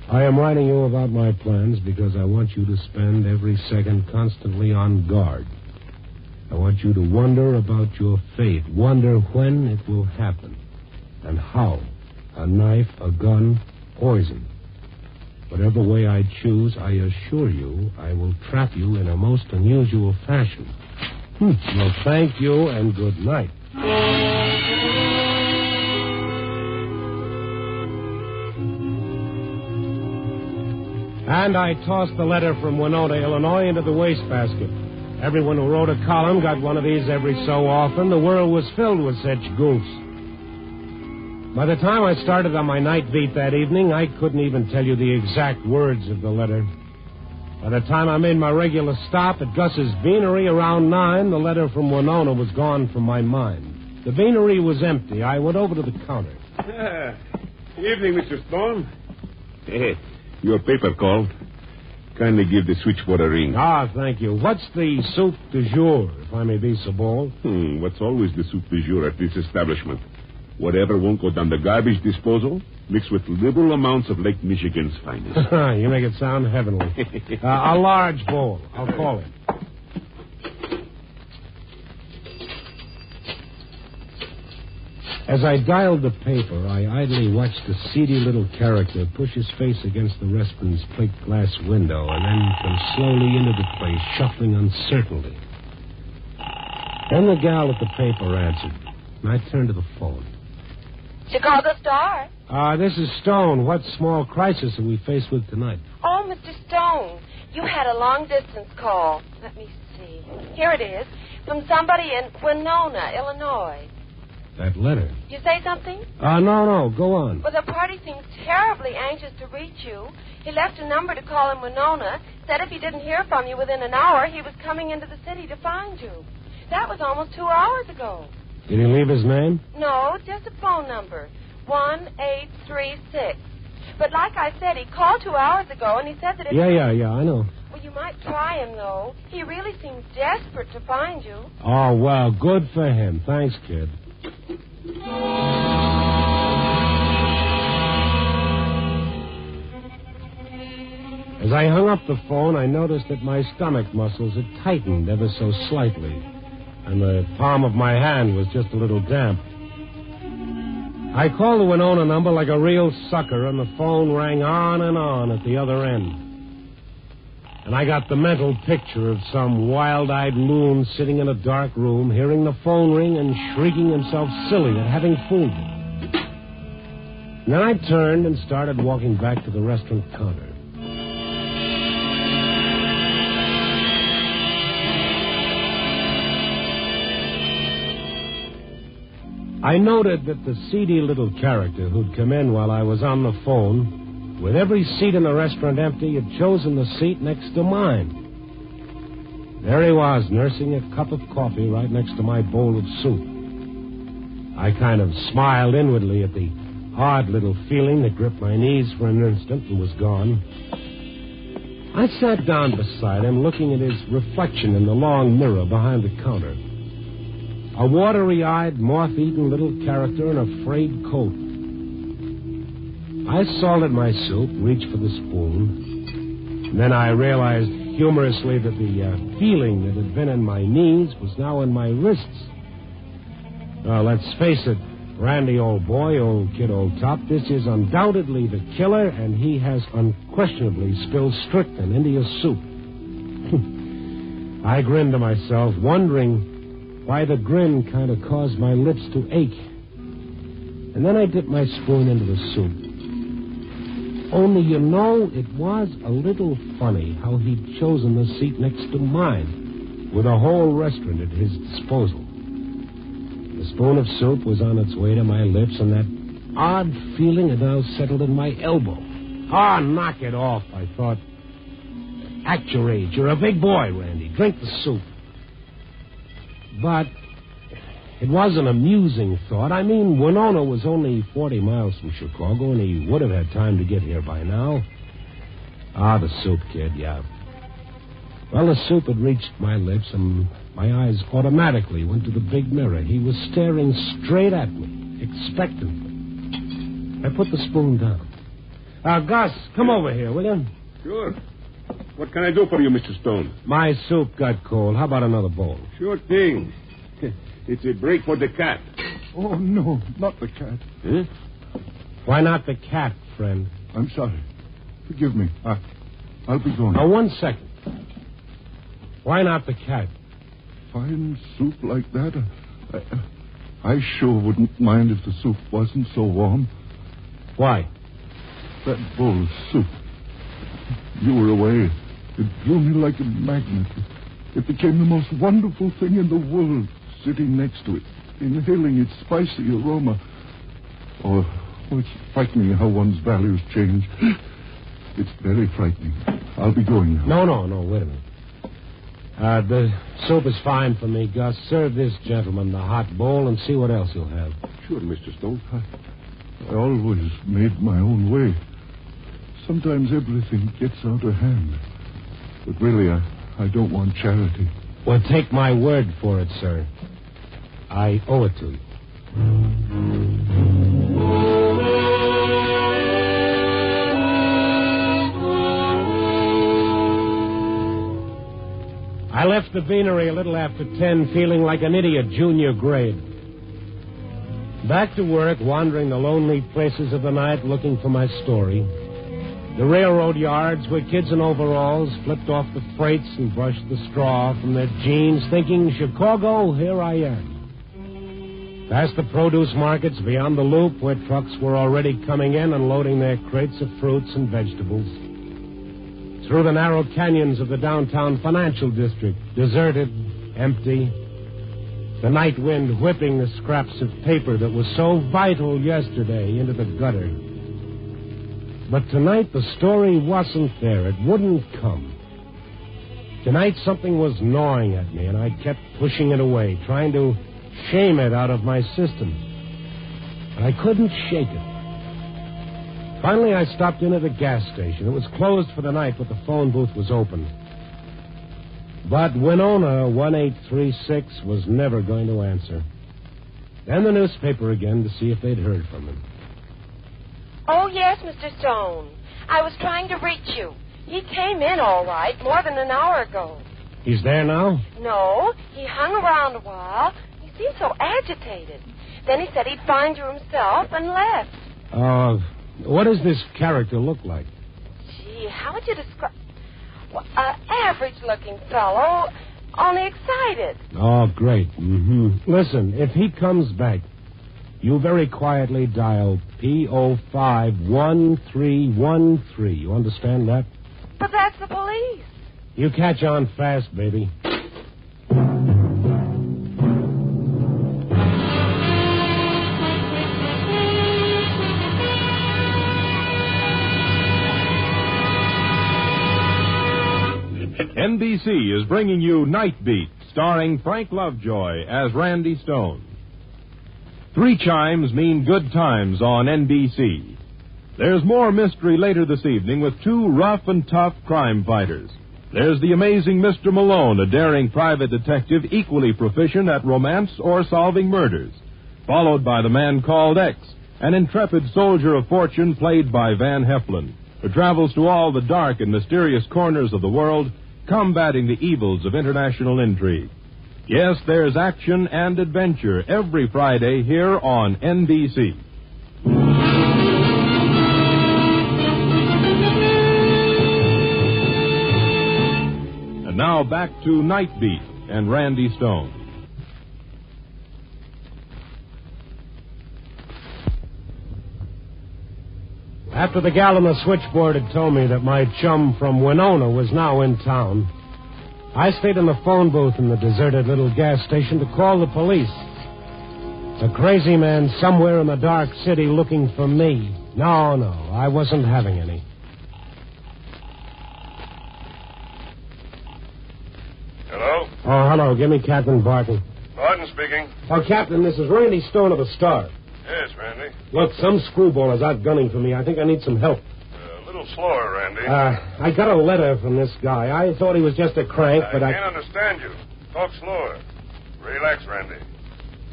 I am writing you about my plans because I want you to spend every second constantly on guard. I want you to wonder about your fate, wonder when it will happen, and how. A knife, a gun, poison. Whatever way I choose, I assure you I will trap you in a most unusual fashion. Well, thank you and good night. And I tossed the letter from Winona, Illinois, into the wastebasket. Everyone who wrote a column got one of these every so often. The world was filled with such goofs. By the time I started on my night beat that evening, I couldn't even tell you the exact words of the letter. By the time I made my regular stop at Gus's beanery around 9, the letter from Winona was gone from my mind. The beanery was empty. I went over to the counter. Evening, Mr. Stone. Hey, your paper call. Kindly give the switchboard a ring. Thank you. What's the soup du jour, if I may be so bold? What's always the soup du jour at this establishment? Whatever won't go down the garbage disposal, mixed with liberal amounts of Lake Michigan's finest. You make it sound heavenly. A large bowl. I'll call it. As I dialed the paper, I idly watched the seedy little character push his face against the restaurant's plate glass window and then come slowly into the place, shuffling uncertainly. Then the gal at the paper answered, and I turned to the phone. Chicago Star. This is Stone. What small crisis are we faced with tonight? Oh, Mr. Stone, you had a long-distance call. Let me see. Here it is. From somebody in Winona, Illinois. That letter? You say something? No. Go on. Well, the party seems terribly anxious to reach you. He left a number to call in Winona, said if he didn't hear from you within an hour, he was coming into the city to find you. That was almost 2 hours ago. Did he leave his name? No, just a phone number. 1836. But like I said, he called 2 hours ago, and he said that if... Yeah, I know. Well, you might try him, though. He really seems desperate to find you. Oh, well, good for him. Thanks, kid. As I hung up the phone, I noticed that my stomach muscles had tightened ever so slightly, and the palm of my hand was just a little damp. I called the Winona number like a real sucker, and the phone rang on and on at the other end. And I got the mental picture of some wild-eyed loon sitting in a dark room, hearing the phone ring and shrieking himself silly at having fooled me. And then I turned and started walking back to the restaurant counter. I noted that the seedy little character who'd come in while I was on the phone, with every seat in the restaurant empty, had chosen the seat next to mine. There he was, nursing a cup of coffee right next to my bowl of soup. I kind of smiled inwardly at the odd little feeling that gripped my knees for an instant and was gone. I sat down beside him, looking at his reflection in the long mirror behind the counter. A watery-eyed, moth-eaten little character in a frayed coat. I salted my soup, reached for the spoon, and then I realized humorously that the feeling that had been in my knees was now in my wrists. Let's face it, Randy, old boy, old kid, old top, this is undoubtedly the killer, and he has unquestionably spilled strychnine into your soup. I grinned to myself, wondering why the grin kind of caused my lips to ache. And then I dipped my spoon into the soup. Only, it was a little funny how he'd chosen the seat next to mine, with a whole restaurant at his disposal. The spoon of soup was on its way to my lips, and that odd feeling had now settled in my elbow. Knock it off, I thought. Act your age. You're a big boy, Randy. Drink the soup. But it was an amusing thought. I mean, Winona was only 40 miles from Chicago, and he would have had time to get here by now. The soup, kid, yeah. Well, the soup had reached my lips, and my eyes automatically went to the big mirror. He was staring straight at me, expectantly. I put the spoon down. Gus, come over here, will you? Sure. What can I do for you, Mr. Stone? My soup got cold. How about another bowl? Sure thing. It's a break for the cat. Oh, no, not the cat. Huh? Why not the cat, friend? I'm sorry. Forgive me. I'll be going. Now, 1 second. Why not the cat? Fine soup like that? I sure wouldn't mind if the soup wasn't so warm. Why? That bowl of soup. You were away. It drew me like a magnet. It became the most wonderful thing in the world, sitting next to it, inhaling its spicy aroma. Oh, it's frightening how one's values change. It's very frightening. I'll be going now. No, wait a minute. The soup is fine for me, Gus. Serve this gentleman the hot bowl and see what else he'll have. Sure, Mr. Stone. I always made my own way. Sometimes everything gets out of hand. But really, I don't want charity. Well, take my word for it, sir. I owe it to you. I left the beanery a little after 10, feeling like an idiot junior grade. Back to work, wandering the lonely places of the night, looking for my story. The railroad yards where kids in overalls flipped off the freights and brushed the straw from their jeans, thinking, Chicago, here I am. Past the produce markets beyond the loop where trucks were already coming in and loading their crates of fruits and vegetables. Through the narrow canyons of the downtown financial district, deserted, empty, The night wind whipping the scraps of paper that was so vital yesterday into the gutter. But tonight the story wasn't there. It wouldn't come. Tonight something was gnawing at me, and I kept pushing it away, trying to shame it out of my system. But I couldn't shake it. Finally, I stopped in at a gas station. It was closed for the night, but the phone booth was open. But Winona 1836 was never going to answer. Then the newspaper again to see if they'd heard from him. Oh, yes, Mr. Stone. I was trying to reach you. He came in all right more than an hour ago. He's there now? No, he hung around a while. He seemed so agitated. Then he said he'd find you himself and left. What does this character look like? Gee, how would you describe... Well, average-looking fellow, only excited. Oh, great. Mm-hmm. Listen, if he comes back, you very quietly dial P.O. 51313. You understand that? But that's the police. You catch on fast, baby. NBC is bringing you Night Beat, starring Frank Lovejoy as Randy Stone. 3 chimes mean good times on NBC. There's more mystery later this evening with 2 rough and tough crime fighters. There's the amazing Mr. Malone, a daring private detective equally proficient at romance or solving murders, followed by the man called X, an intrepid soldier of fortune played by Van Heflin, who travels to all the dark and mysterious corners of the world, combating the evils of international intrigue. Yes, there's action and adventure every Friday here on NBC. And now back to Night Beat and Randy Stone. After the gal on the switchboard had told me that my chum from Winona was now in town, I stayed in the phone booth in the deserted little gas station to call the police. A crazy man somewhere in the dark city looking for me. No, I wasn't having any. Hello? Oh, hello. Give me Captain Barton. Barton speaking. Oh, Captain, this is Randy Stone of the Star. Yes, Randy. Look, some screwball is outgunning for me. I think I need some help. A little slower, Randy. I got a letter from this guy. I thought he was just a crank, but I can't understand you. Talk slower. Relax, Randy.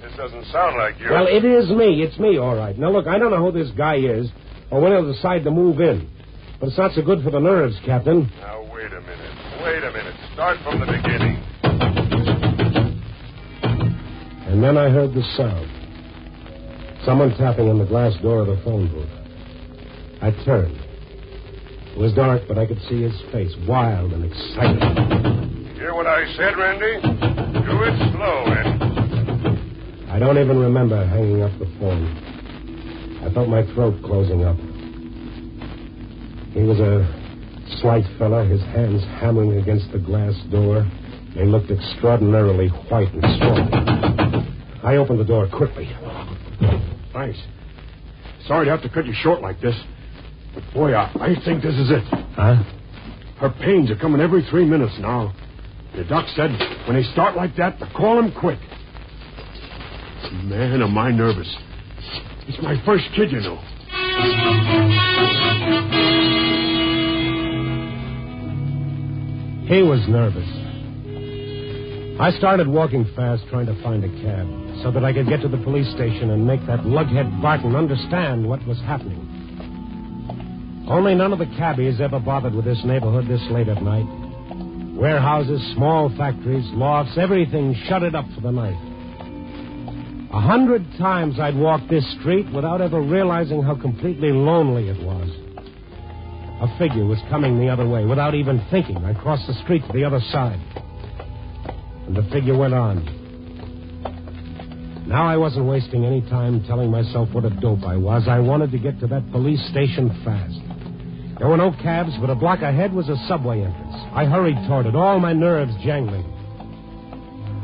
This doesn't sound like you. Well, it is me. It's me, all right. Now, look, I don't know who this guy is or when he'll decide to move in. But it's not so good for the nerves, Captain. Now, wait a minute. Start from the beginning. And then I heard the sound. Someone tapping on the glass door of the phone booth. I turned. It was dark, but I could see his face, wild and excited. Hear what I said, Randy? Do it slow, and... I don't even remember hanging up the phone. I felt my throat closing up. He was a slight fella, his hands hammering against the glass door. They looked extraordinarily white and strong. I opened the door quickly. Thanks. Sorry to have to cut you short like this. But, boy, I think this is it. Huh? Her pains are coming every 3 minutes now. The doc said when they start like that, to call him quick. Man, am I nervous. It's my first kid, you know. He was nervous. I started walking fast, trying to find a cab, so that I could get to the police station and make that lughead Barton understand what was happening. Only none of the cabbies ever bothered with this neighborhood this late at night. Warehouses, small factories, lofts, everything shuttered up for the night. 100 times I'd walked this street without ever realizing how completely lonely it was. A figure was coming the other way. Without even thinking, I crossed the street to the other side. And the figure went on. Now I wasn't wasting any time telling myself what a dope I was. I wanted to get to that police station fast. There were no cabs, but a block ahead was a subway entrance. I hurried toward it, all my nerves jangling.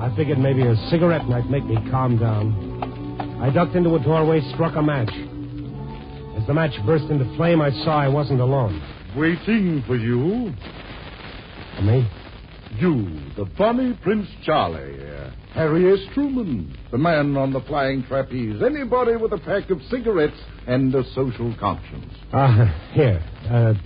I figured maybe a cigarette might make me calm down. I ducked into a doorway, struck a match. As the match burst into flame, I saw I wasn't alone. Waiting for you. For me? You, the funny Prince Charlie. Harry S. Truman, the man on the flying trapeze. Anybody with a pack of cigarettes and a social conscience. Here,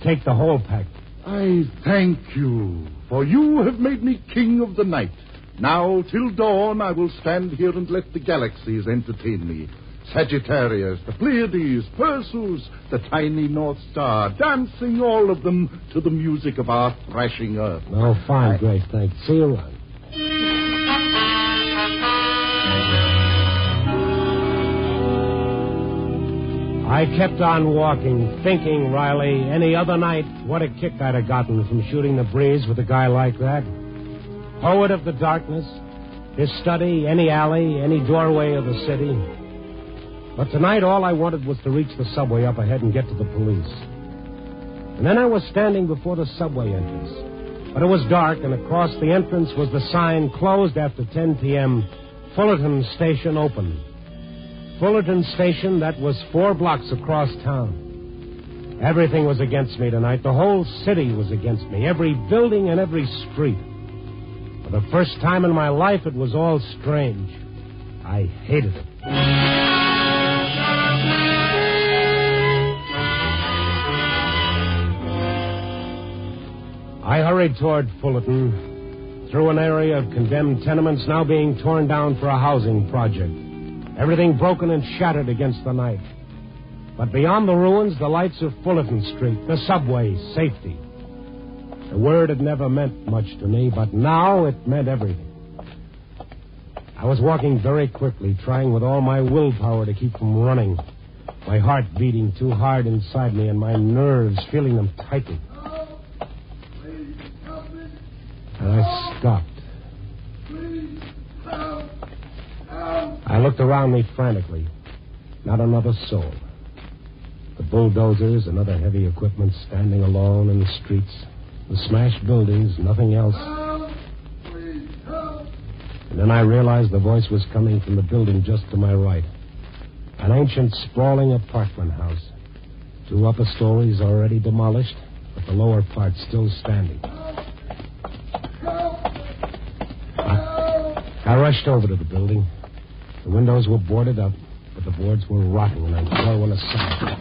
take the whole pack. I thank you, for you have made me king of the night. Now, till dawn, I will stand here and let the galaxies entertain me. Sagittarius, the Pleiades, Perseus, the tiny North Star, dancing all of them to the music of our thrashing earth. Oh, fine, great, thanks. See you around. I kept on walking, thinking, Riley, any other night, what a kick I'd have gotten from shooting the breeze with a guy like that. Poet of the darkness, his study, any alley, any doorway of the city. But tonight, all I wanted was to reach the subway up ahead and get to the police. And then I was standing before the subway entrance. But it was dark, and across the entrance was the sign, closed after 10 p.m., Fullerton Station open. Fullerton Station, that was 4 blocks across town. Everything was against me tonight. The whole city was against me. Every building and every street. For the first time in my life, it was all strange. I hated it. I hurried toward Fullerton, through an area of condemned tenements now being torn down for a housing project. Everything broken and shattered against the night. But beyond the ruins, the lights of Fullerton Street, the subway, safety. The word had never meant much to me, but now it meant everything. I was walking very quickly, trying with all my willpower to keep from running. My heart beating too hard inside me and my nerves feeling them tighten. And I stopped. I looked around me frantically. Not another soul. The bulldozers and other heavy equipment standing alone in the streets. The smashed buildings, nothing else. And then I realized the voice was coming from the building just to my right. An ancient, sprawling apartment house. 2 upper stories already demolished, but the lower part still standing. I rushed over to the building. The windows were boarded up, but the boards were rotting, and I tore one aside.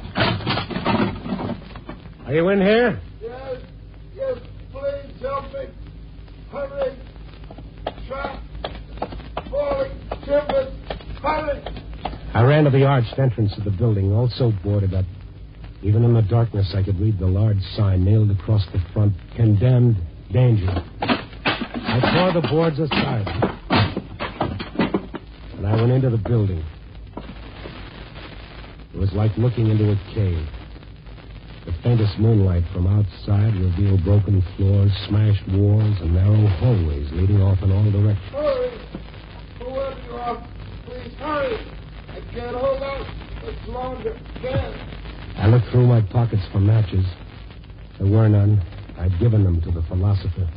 Are you in here? Yes, please help me. Hurry. Trap. Falling. Timbers. Hurry. I ran to the arched entrance of the building, also boarded up. Even in the darkness, I could read the large sign nailed across the front, Condemned, Danger. I tore the boards aside. And I went into the building. It was like looking into a cave. The faintest moonlight from outside revealed broken floors, smashed walls, and narrow hallways leading off in all directions. Hurry. Whoever you are, please hurry. I can't hold out much longer. Can't. I looked through my pockets for matches. There were none. I'd given them to the philosopher.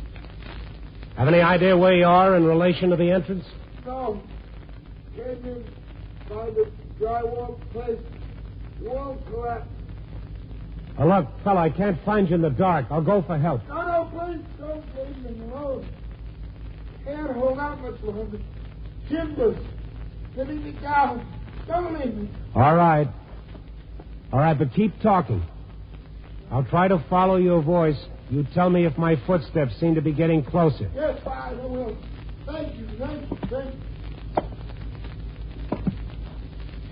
Have any idea where you are in relation to the entrance? No. Came in by the drywall place. Wall collapsed. Oh, look, fella, I can't find you in the dark. I'll go for help. No, please don't leave me alone. Can't hold out much longer. Timbers. Getting me down. Don't leave me. All right, but keep talking. I'll try to follow your voice. You tell me if my footsteps seem to be getting closer. Yes, I will. Thank you.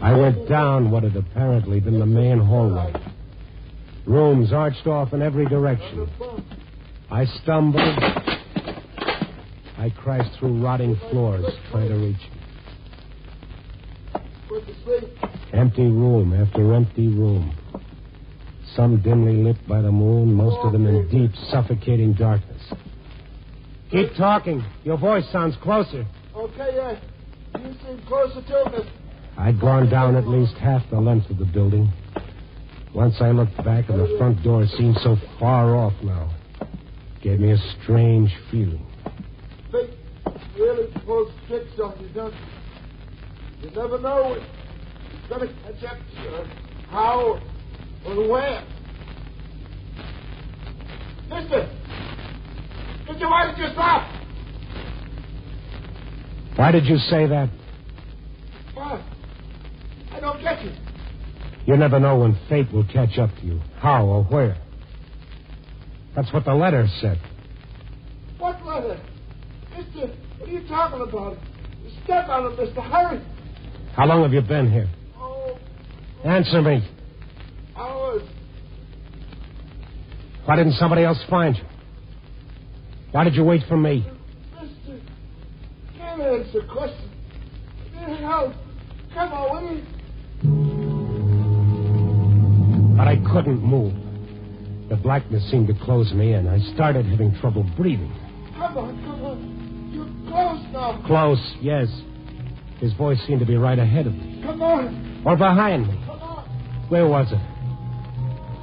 I went down what had apparently been the main hallway. Rooms arched off in every direction. I stumbled. I crashed through rotting floors trying to reach it. Empty room after empty room. Some dimly lit by the moon, most of them in deep, suffocating darkness. Keep talking. Your voice sounds closer. Okay, yes. You seem closer to me. I'd gone down at least half the length of the building. Once I looked back, and the front door seemed so far off now. It gave me a strange feeling. really pulls tricks on you, don't you? You never know when it's going to catch up to you, how or where. Mister, why did you stop? Why did you say that? What? I don't get you. You never know when fate will catch up to you, how or where. That's what the letter said. What letter? Mister, what are you talking about? Step on it, Mister. Hurry. How long have you been here? Oh. Answer me. Hours. Why didn't somebody else find you? Why did you wait for me? Mister, can't answer questions. Help. Come on, will you? But I couldn't move. The blackness seemed to close me, and I started having trouble breathing. Come on. You're close now. Close, yes. His voice seemed to be right ahead of me. Come on. Or behind me. Come on. Where was it?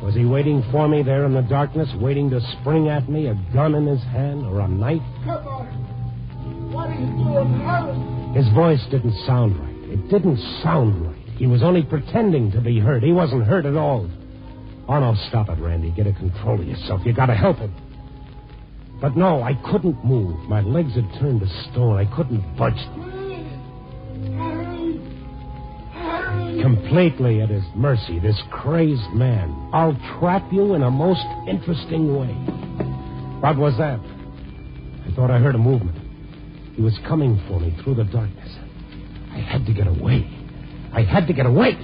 Was he waiting for me there in the darkness, waiting to spring at me, a gun in his hand or a knife? Come on. What are you doing? Hurry. His voice didn't sound right. It didn't sound right. He was only pretending to be hurt. He wasn't hurt at all. Oh, no, stop it, Randy. Get a control of yourself. You gotta help him. But no, I couldn't move. My legs had turned to stone. I couldn't budge them. Completely at his mercy, this crazed man. I'll trap you in a most interesting way. What was that? I thought I heard a movement. He was coming for me through the darkness. I had to get away. I had to get away.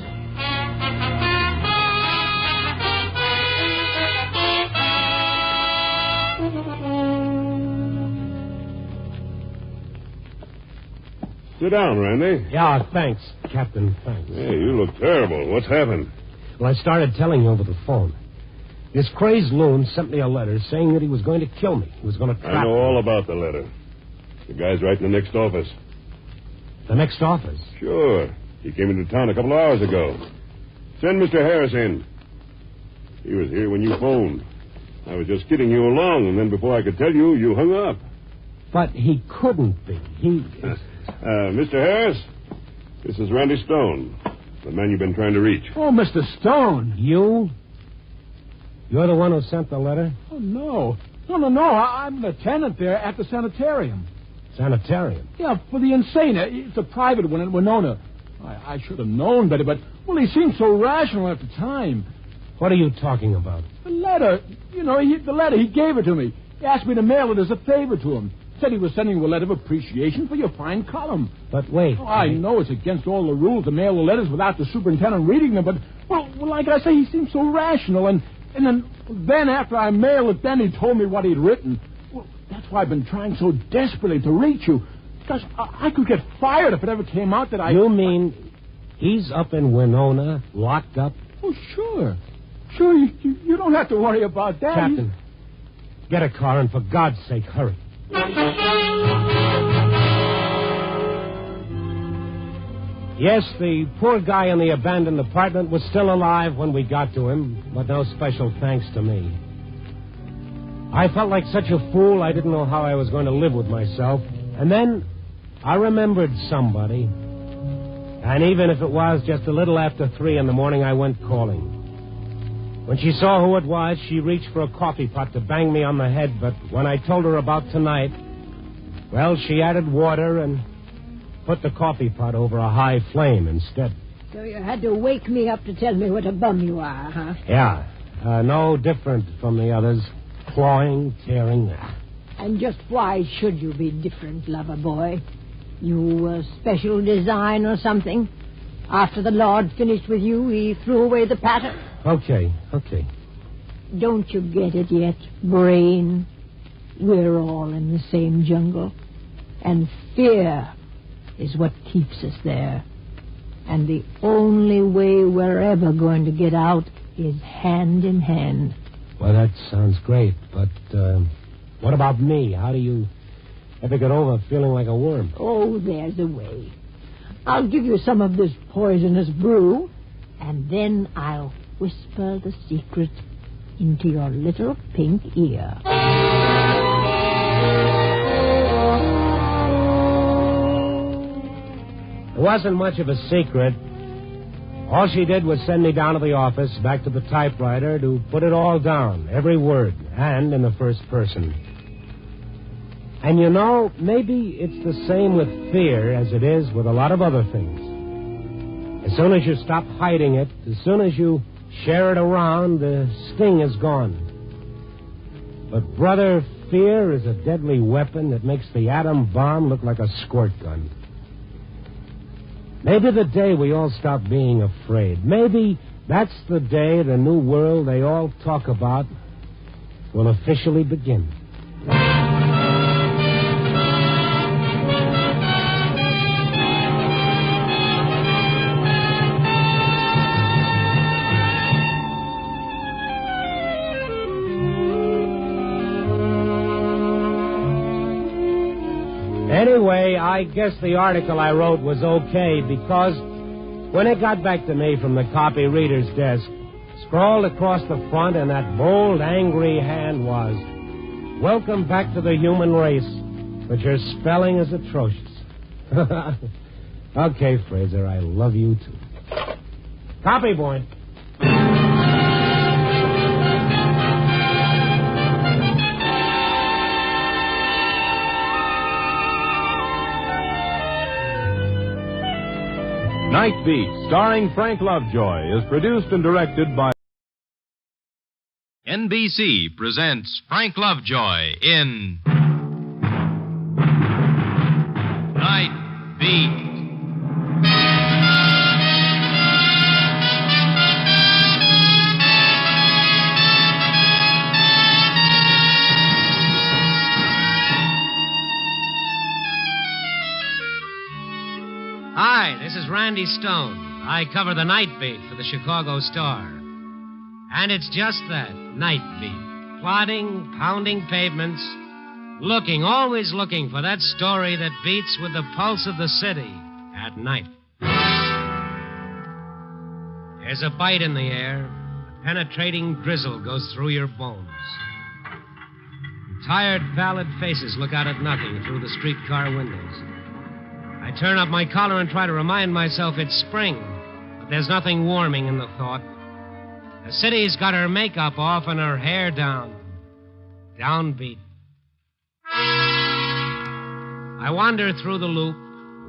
Sit down, Randy. Yeah, thanks, Captain, thanks. Hey, you look terrible. What's happened? Well, I started telling you over the phone. This crazed loon sent me a letter saying that he was going to kill me. He was going to trap me. I know all about the letter. The guy's right in the next office. The next office? Sure. He came into town a couple of hours ago. Send Mr. Harris in. He was here when you phoned. I was just kidding you along, and then before I could tell you, you hung up. But he couldn't be. Mr. Harris, this is Randy Stone, the man you've been trying to reach. Oh, Mr. Stone. You? You're the one who sent the letter? Oh, no. No. I'm the tenant there at the sanitarium. Sanitarium? Yeah, for the insane. It's a private one in Winona. I should have known better, but, well, he seemed so rational at the time. What are you talking about? The letter. You know, the letter, he gave it to me. He asked me to mail it as a favor to him. Said he was sending you a letter of appreciation for your fine column. But wait. Oh, I know it's against all the rules to mail the letters without the superintendent reading them, but, well, like I say, he seemed so rational, and then after I mailed it, then he told me what he'd written. Well, that's why I've been trying so desperately to reach you. Because I could get fired if it ever came out that I... You mean he's up in Winona, locked up? Oh, sure. Sure, you don't have to worry about that. Captain, get a car, and for God's sake, hurry. Yes, the poor guy in the abandoned apartment was still alive when we got to him, but no special thanks to me. I felt like such a fool, I didn't know how I was going to live with myself. And then I remembered somebody. And even if it was just a little after 3 in the morning, I went calling. When she saw who it was, she reached for a coffee pot to bang me on the head, but when I told her about tonight, well, she added water and put the coffee pot over a high flame instead. So you had to wake me up to tell me what a bum you are, huh? Yeah. No different from the others. Clawing, tearing. And just why should you be different, lover boy? You a special design or something? After the Lord finished with you, he threw away the pattern? Okay. Don't you get it yet, brain? We're all in the same jungle. And fear is what keeps us there. And the only way we're ever going to get out is hand in hand. Well, that sounds great, but what about me? How do you ever get over feeling like a worm? Oh, there's a way. I'll give you some of this poisonous brew, and then I'll whisper the secret into your little pink ear. It wasn't much of a secret. All she did was send me down to the office, back to the typewriter, to put it all down, every word, and in the first person. And you know, maybe it's the same with fear as it is with a lot of other things. As soon as you stop hiding it, as soon as you share it around, the sting is gone. But, brother, fear is a deadly weapon that makes the atom bomb look like a squirt gun. Maybe the day we all stop being afraid, maybe that's the day the new world they all talk about will officially begin. Anyway, I guess the article I wrote was okay because when it got back to me from the copy reader's desk, scrawled across the front in that bold, angry hand was, "Welcome back to the human race, but your spelling is atrocious." Okay, Fraser, I love you too. Copy, boy. Night Beat, starring Frank Lovejoy, is produced and directed by... NBC presents Frank Lovejoy in... Night Beat. Hi, this is Randy Stone. I cover the night beat for the Chicago Star. And it's just that, night beat. Plodding, pounding pavements, always looking for that story that beats with the pulse of the city at night. There's a bite in the air. A penetrating drizzle goes through your bones. Tired, pallid faces look out at nothing through the streetcar windows. I turn up my collar and try to remind myself it's spring, but there's nothing warming in the thought. The city's got her makeup off and her hair down. Downbeat. I wander through the loop,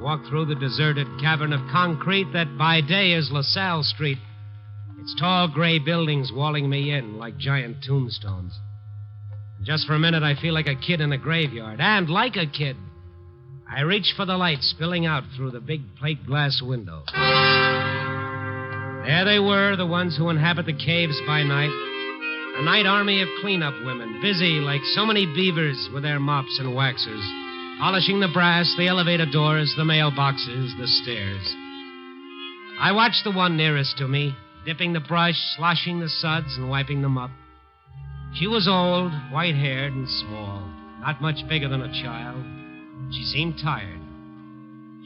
walk through the deserted cavern of concrete that by day is LaSalle Street. Its tall gray buildings walling me in like giant tombstones. Just for a minute, I feel like a kid in a graveyard, and like a kid, I reach for the light spilling out through the big plate glass window. There they were, the ones who inhabit the caves by night. A night army of cleanup women, busy like so many beavers with their mops and waxers, polishing the brass, the elevator doors, the mailboxes, the stairs. I watched the one nearest to me, dipping the brush, sloshing the suds, and wiping them up. She was old, white-haired, and small, not much bigger than a child. She seemed tired.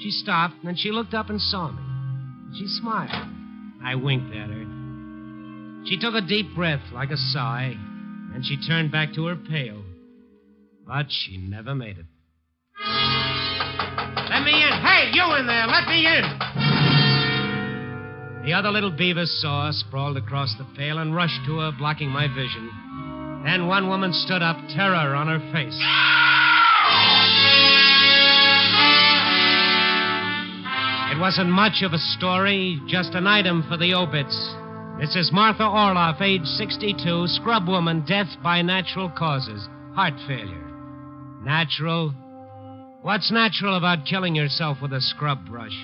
She stopped, and then she looked up and saw me. She smiled. I winked at her. She took a deep breath like a sigh, and she turned back to her pail. But she never made it. Let me in. Hey, you in there. Let me in. The other little beavers saw her, sprawled across the pail, and rushed to her, blocking my vision. Then one woman stood up, terror on her face. It wasn't much of a story, just an item for the obits. Mrs. Martha Orloff, age 62, scrub woman, death by natural causes, heart failure. Natural? What's natural about killing yourself with a scrub brush?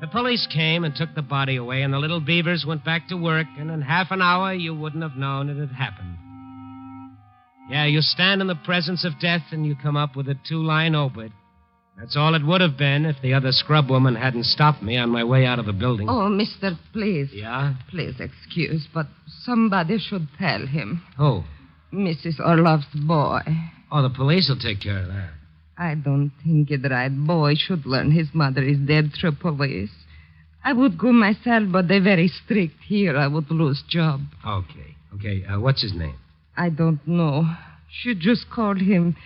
The police came and took the body away, and the little beavers went back to work, and in half an hour you wouldn't have known it had happened. Yeah, you stand in the presence of death and you come up with a 2-line obit. That's all it would have been if the other scrub woman hadn't stopped me on my way out of the building. Oh, mister, please. Yeah? Please excuse, but somebody should tell him. Who? Mrs. Orloff's boy. Oh, the police will take care of that. I don't think it right boy should learn his mother is dead through police. I would go myself, but they're very strict here. I would lose job. Okay. What's his name? I don't know. She just called him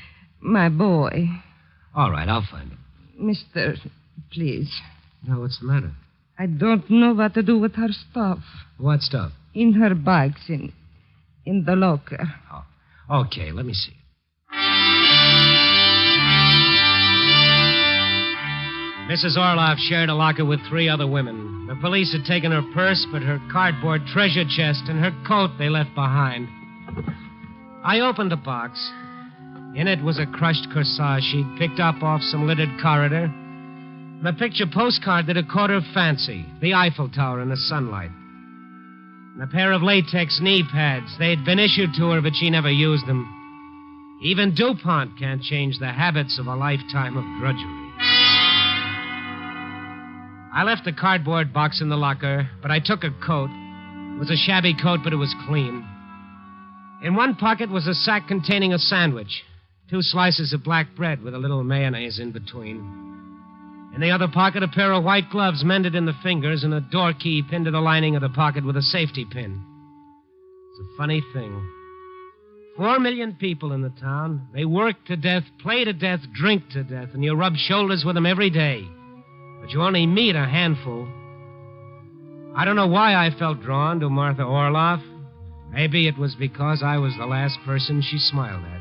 my boy. All right, I'll find him. Mister, please. Now, what's the matter? I don't know what to do with her stuff. What stuff? In her bags, in the locker. Oh, okay, let me see. Mrs. Orloff shared a locker with 3 other women. The police had taken her purse, but her cardboard treasure chest and her coat they left behind. I opened the box. In it was a crushed corsage she'd picked up off some littered corridor, and a picture postcard that had caught her fancy, the Eiffel Tower in the sunlight. And a pair of latex knee pads. They'd been issued to her, but she never used them. Even DuPont can't change the habits of a lifetime of drudgery. I left the cardboard box in the locker, but I took a coat. It was a shabby coat, but it was clean. In one pocket was a sack containing a sandwich, 2 slices of black bread with a little mayonnaise in between. In the other pocket, a pair of white gloves mended in the fingers and a door key pinned to the lining of the pocket with a safety pin. It's a funny thing. 4 million people in the town. They work to death, play to death, drink to death, and you rub shoulders with them every day. But you only meet a handful. I don't know why I felt drawn to Martha Orloff. Maybe it was because I was the last person she smiled at.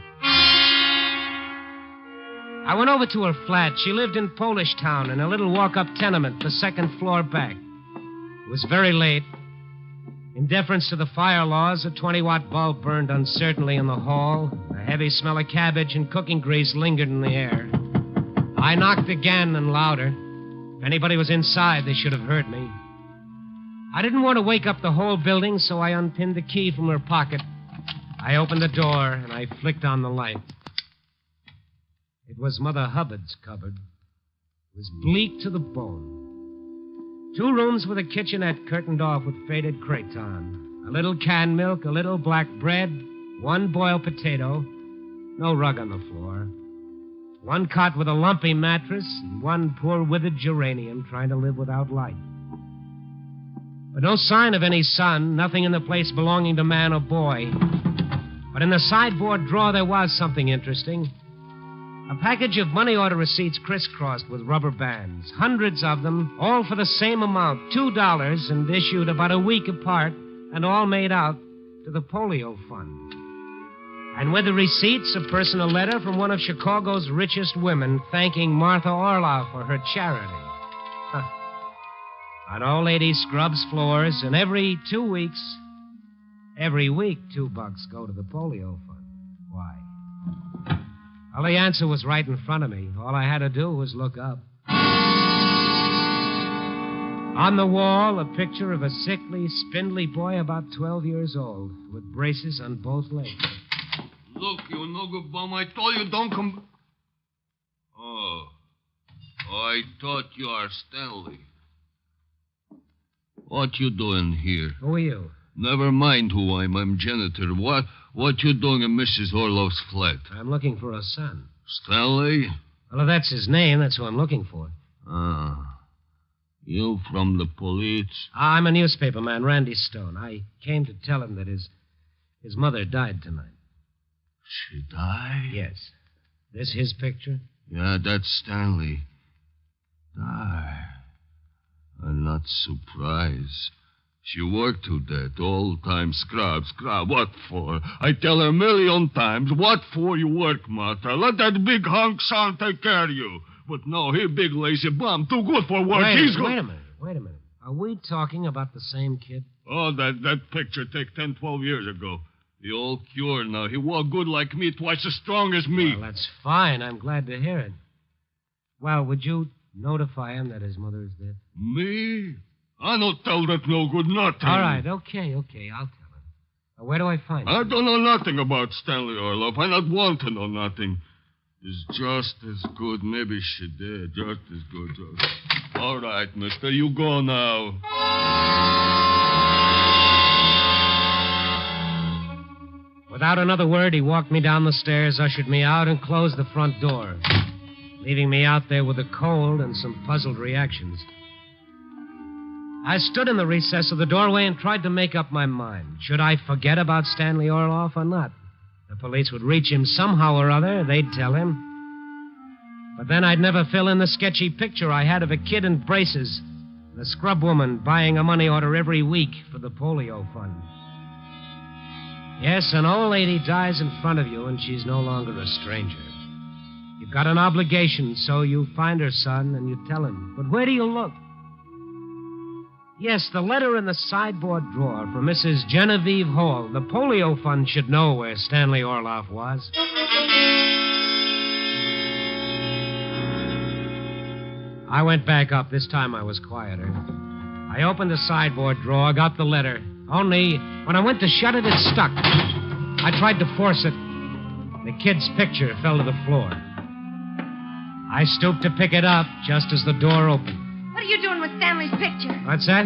I went over to her flat. She lived in Polish Town in a little walk-up tenement, the 2nd floor back. It was very late. In deference to the fire laws, a 20-watt bulb burned uncertainly in the hall. A heavy smell of cabbage and cooking grease lingered in the air. I knocked again and louder. If anybody was inside, they should have heard me. I didn't want to wake up the whole building, so I unpinned the key from her pocket. I opened the door, and I flicked on the light. It was Mother Hubbard's cupboard. It was bleak to the bone. 2 rooms with a kitchenette curtained off with faded cretonne. A little canned milk, a little black bread, 1 boiled potato, no rug on the floor. 1 cot with a lumpy mattress, and 1 poor withered geranium trying to live without light. But no sign of any sun, nothing in the place belonging to man or boy. But in the sideboard drawer there was something interesting. A package of money order receipts crisscrossed with rubber bands. Hundreds of them, all for the same amount, $2, and issued about a week apart, and all made out to the polio fund. And with the receipts, a personal letter from one of Chicago's richest women thanking Martha Orloff for her charity. An old lady scrubs floors, and every 2 weeks, every week, $2 go to the polio fund. Why? Well, the answer was right in front of me. All I had to do was look up. On the wall, a picture of a sickly, spindly boy about 12 years old, with braces on both legs. Look, you no good bum. I told you don't come. Oh, I thought you are Stanley. What you doing here? Who are you? Never mind who I am. I'm janitor. What you doing in Mrs. Orloff's flat? I'm looking for a son. Stanley? Well, if that's his name, that's who I'm looking for. Ah. You from the police? I'm a newspaperman, Randy Stone. I came to tell him that his mother died tonight. She died? Yes. This his picture? Yeah, that's Stanley. Die. I'm not surprised. She worked to death all time. Scrub. What for? I tell her a million times. What for you work, Martha? Let that big hunk son take care of you. But no, he big lazy bum. Too good for work. Wait a minute. Are we talking about the same kid? Oh, that picture take 10, 12 years ago. He all cured now. He walk good like me, twice as strong as me. Well, that's fine. I'm glad to hear it. Well, would you notify him that his mother is dead? Me? I don't tell that no good nothing. All right, okay, I'll tell him. Where do I find him? I don't know nothing about Stanley Orloff. I not want to know nothing. It's just as good. Maybe she did. Just as good. All right, mister, you go now. Without another word, he walked me down the stairs, ushered me out, and closed the front door, leaving me out there with the cold and some puzzled reactions. I stood in the recess of the doorway and tried to make up my mind. Should I forget about Stanley Orloff or not? The police would reach him somehow or other. They'd tell him. But then I'd never fill in the sketchy picture I had of a kid in braces, and a scrub woman buying a money order every week for the polio fund. Yes, an old lady dies in front of you, and she's no longer a stranger. You've got an obligation, so you find her son and you tell him. But where do you look? Yes, the letter in the sideboard drawer for Mrs. Genevieve Hall. The polio fund should know where Stanley Orloff was. I went back up. This time I was quieter. I opened the sideboard drawer, got the letter. Only when I went to shut it, it stuck. I tried to force it. The kid's picture fell to the floor. I stooped to pick it up just as the door opened. What are you doing with Stanley's picture? What's that?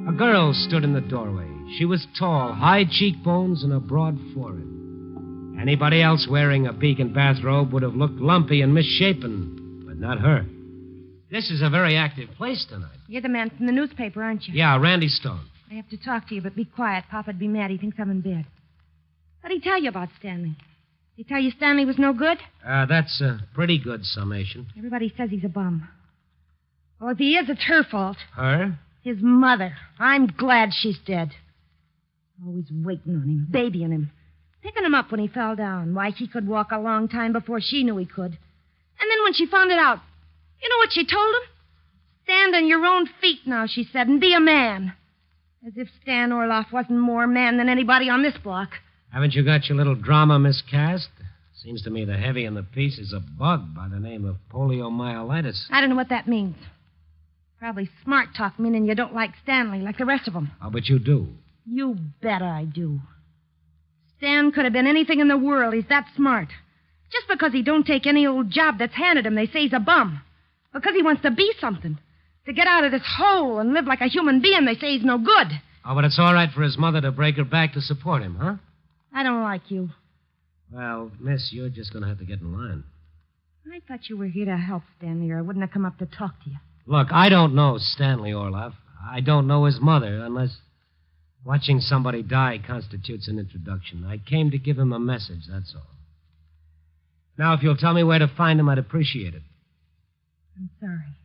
A girl stood in the doorway. She was tall, high cheekbones, and a broad forehead. Anybody else wearing a Beacon bathrobe would have looked lumpy and misshapen, but not her. This is a very active place tonight. You're the man from the newspaper, aren't you? Yeah, Randy Stone. I have to talk to you, but be quiet. Papa'd be mad. He thinks I'm in bed. What'd he tell you about Stanley? Did he tell you Stanley was no good? That's a pretty good summation. Everybody says he's a bum. Well, if he is, it's her fault. Her? His mother. I'm glad she's dead. Always waiting on him, babying him, picking him up when he fell down. Why, he could walk a long time before she knew he could. And then when she found it out, you know what she told him? Stand on your own feet now, she said, and be a man. As if Stan Orloff wasn't more man than anybody on this block. Haven't you got your little drama miscast? Seems to me the heavy in the piece is a bug by the name of poliomyelitis. I don't know what that means. Probably smart talk, meaning you don't like Stanley like the rest of them. Oh, but you do. You bet I do. Stan could have been anything in the world. He's that smart. Just because he don't take any old job that's handed him, they say he's a bum. Because he wants to be something. To get out of this hole and live like a human being, they say he's no good. Oh, but it's all right for his mother to break her back to support him, huh? I don't like you. Well, miss, you're just going to have to get in line. I thought you were here to help Stanley, or I wouldn't have come up to talk to you. Look, I don't know Stanley Orloff. I don't know his mother, unless watching somebody die constitutes an introduction. I came to give him a message, that's all. Now, if you'll tell me where to find him, I'd appreciate it. I'm sorry.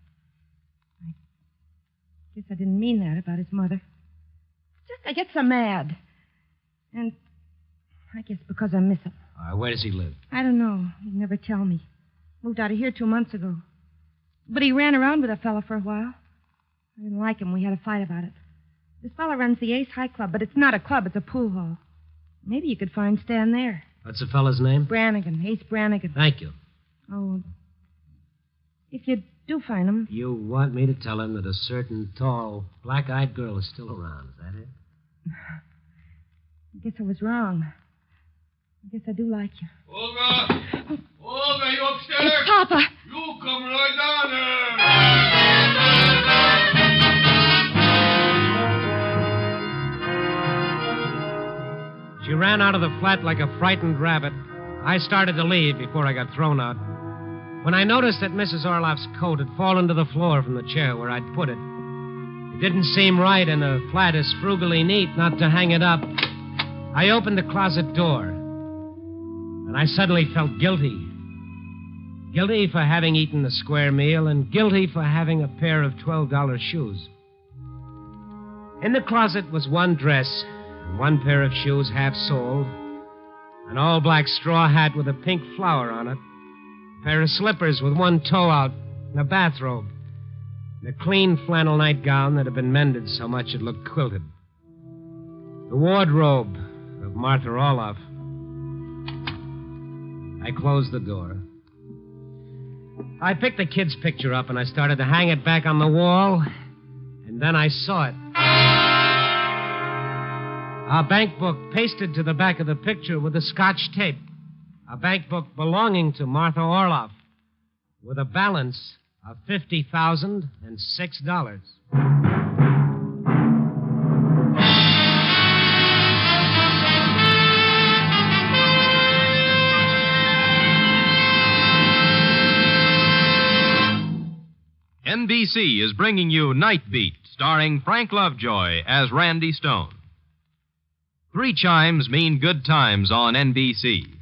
I guess I didn't mean that about his mother. Just I get so mad. And I guess because I miss him. Where does he live? I don't know. He'd never tell me. Moved out of here 2 months ago. But he ran around with a fella for a while. I didn't like him. We had a fight about it. This fella runs the Ace High Club, but it's not a club. It's a pool hall. Maybe you could find Stan there. What's the fella's name? Brannigan. Ace Brannigan. Thank you. Oh, if you do find him... You want me to tell him that a certain tall, black-eyed girl is still around, is that it? I guess I was wrong. I guess I do like you. Olga! Olga, you upstairs? It's Papa. You come right down there. She ran out of the flat like a frightened rabbit. I started to leave before I got thrown out. When I noticed that Mrs. Orloff's coat had fallen to the floor from the chair where I'd put it, it didn't seem right in a flat as frugally neat not to hang it up. I opened the closet door, and I suddenly felt guilty. Guilty for having eaten the square meal, and guilty for having a pair of $12 shoes. In the closet was one dress, and one pair of shoes half-soled, an all-black straw hat with a pink flower on it, a pair of slippers with one toe out, and a bathrobe, and a clean flannel nightgown that had been mended so much it looked quilted. The wardrobe of Martha Orloff. I closed the door. I picked the kid's picture up and I started to hang it back on the wall, and then I saw it. A bank book pasted to the back of the picture with a Scotch tape. A bank book belonging to Martha Orloff with a balance of $50,006. NBC is bringing you Night Beat, starring Frank Lovejoy as Randy Stone. 3 chimes mean good times on NBC.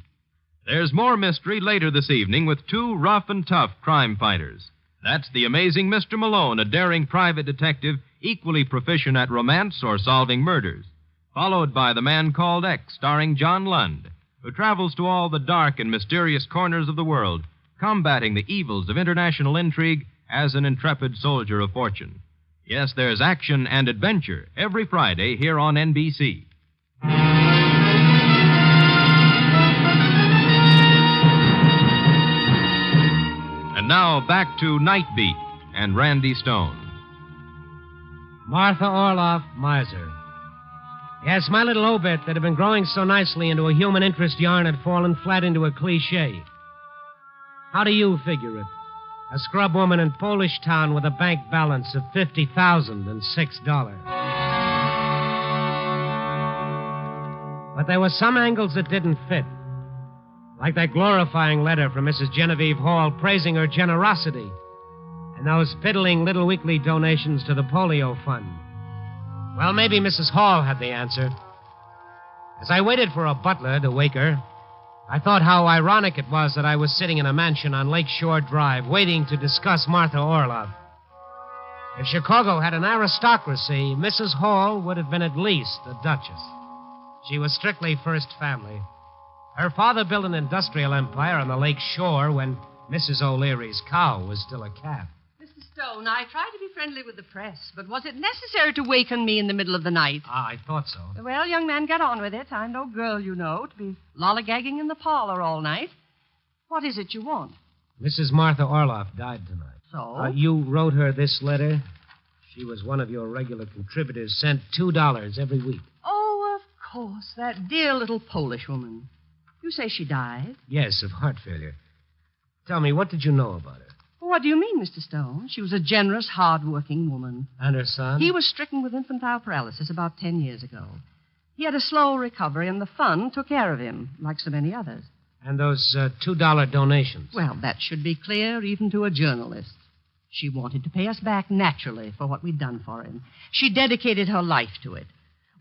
There's more mystery later this evening with two rough and tough crime fighters. That's the amazing Mr. Malone, a daring private detective equally proficient at romance or solving murders, followed by The Man Called X, starring John Lund, who travels to all the dark and mysterious corners of the world, combating the evils of international intrigue as an intrepid soldier of fortune. Yes, there's action and adventure every Friday here on NBC. And now back to Night Beat and Randy Stone. Martha Orloff, miser. Yes, my little obit that had been growing so nicely into a human interest yarn had fallen flat into a cliche. How do you figure it? A scrub woman in Polish town with a bank balance of $50,006. But there were some angles that didn't fit. Like that glorifying letter from Mrs. Genevieve Hall praising her generosity, and those fiddling little weekly donations to the polio fund. Well, maybe Mrs. Hall had the answer. As I waited for a butler to wake her, I thought how ironic it was that I was sitting in a mansion on Lakeshore Drive waiting to discuss Martha Orloff. If Chicago had an aristocracy, Mrs. Hall would have been at least a duchess. She was strictly first family. Her father built an industrial empire on the lake shore when Mrs. O'Leary's cow was still a calf. Mr. Stone, I tried to be friendly with the press, but was it necessary to waken me in the middle of the night? I thought so. Well, young man, get on with it. I'm no girl, you know, to be lollygagging in the parlor all night. What is it you want? Mrs. Martha Orloff died tonight. So? You wrote her this letter. She was one of your regular contributors, sent $2 every week. Oh, of course, that dear little Polish woman. You say she died? Yes, of heart failure. Tell me, what did you know about her? What do you mean, Mr. Stone? She was a generous, hard-working woman. And her son? He was stricken with infantile paralysis about 10 years ago. He had a slow recovery, and the fund took care of him, like so many others. And those $2 donations? Well, that should be clear even to a journalist. She wanted to pay us back naturally for what we'd done for him. She dedicated her life to it.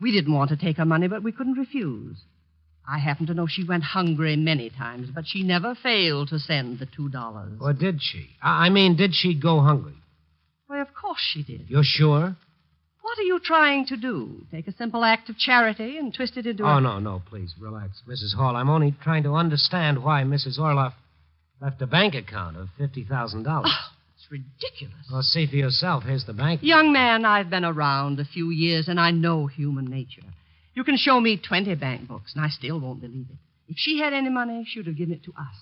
We didn't want to take her money, but we couldn't refuse. I happen to know she went hungry many times, but she never failed to send the $2. Or did she? I mean, did she go hungry? Why, of course she did. You're sure? What are you trying to do? Take a simple act of charity and twist it into Oh, no, please, relax. Mrs. Hall, I'm only trying to understand why Mrs. Orloff left a bank account of $50,000. Oh, it's ridiculous. Well, see for yourself. Here's the bank. Young man, I've been around a few years, and I know human nature. You can show me 20 bank books, and I still won't believe it. If she had any money, she would have given it to us.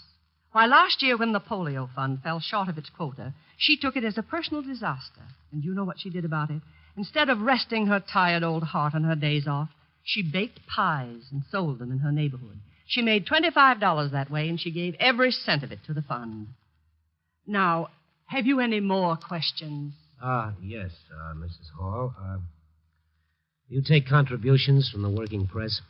Why, last year when the polio fund fell short of its quota, she took it as a personal disaster. And you know what she did about it? Instead of resting her tired old heart on her days off, she baked pies and sold them in her neighborhood. She made $25 that way, and she gave every cent of it to the fund. Now, have you any more questions? Yes, Mrs. Hall. You take contributions from the working press?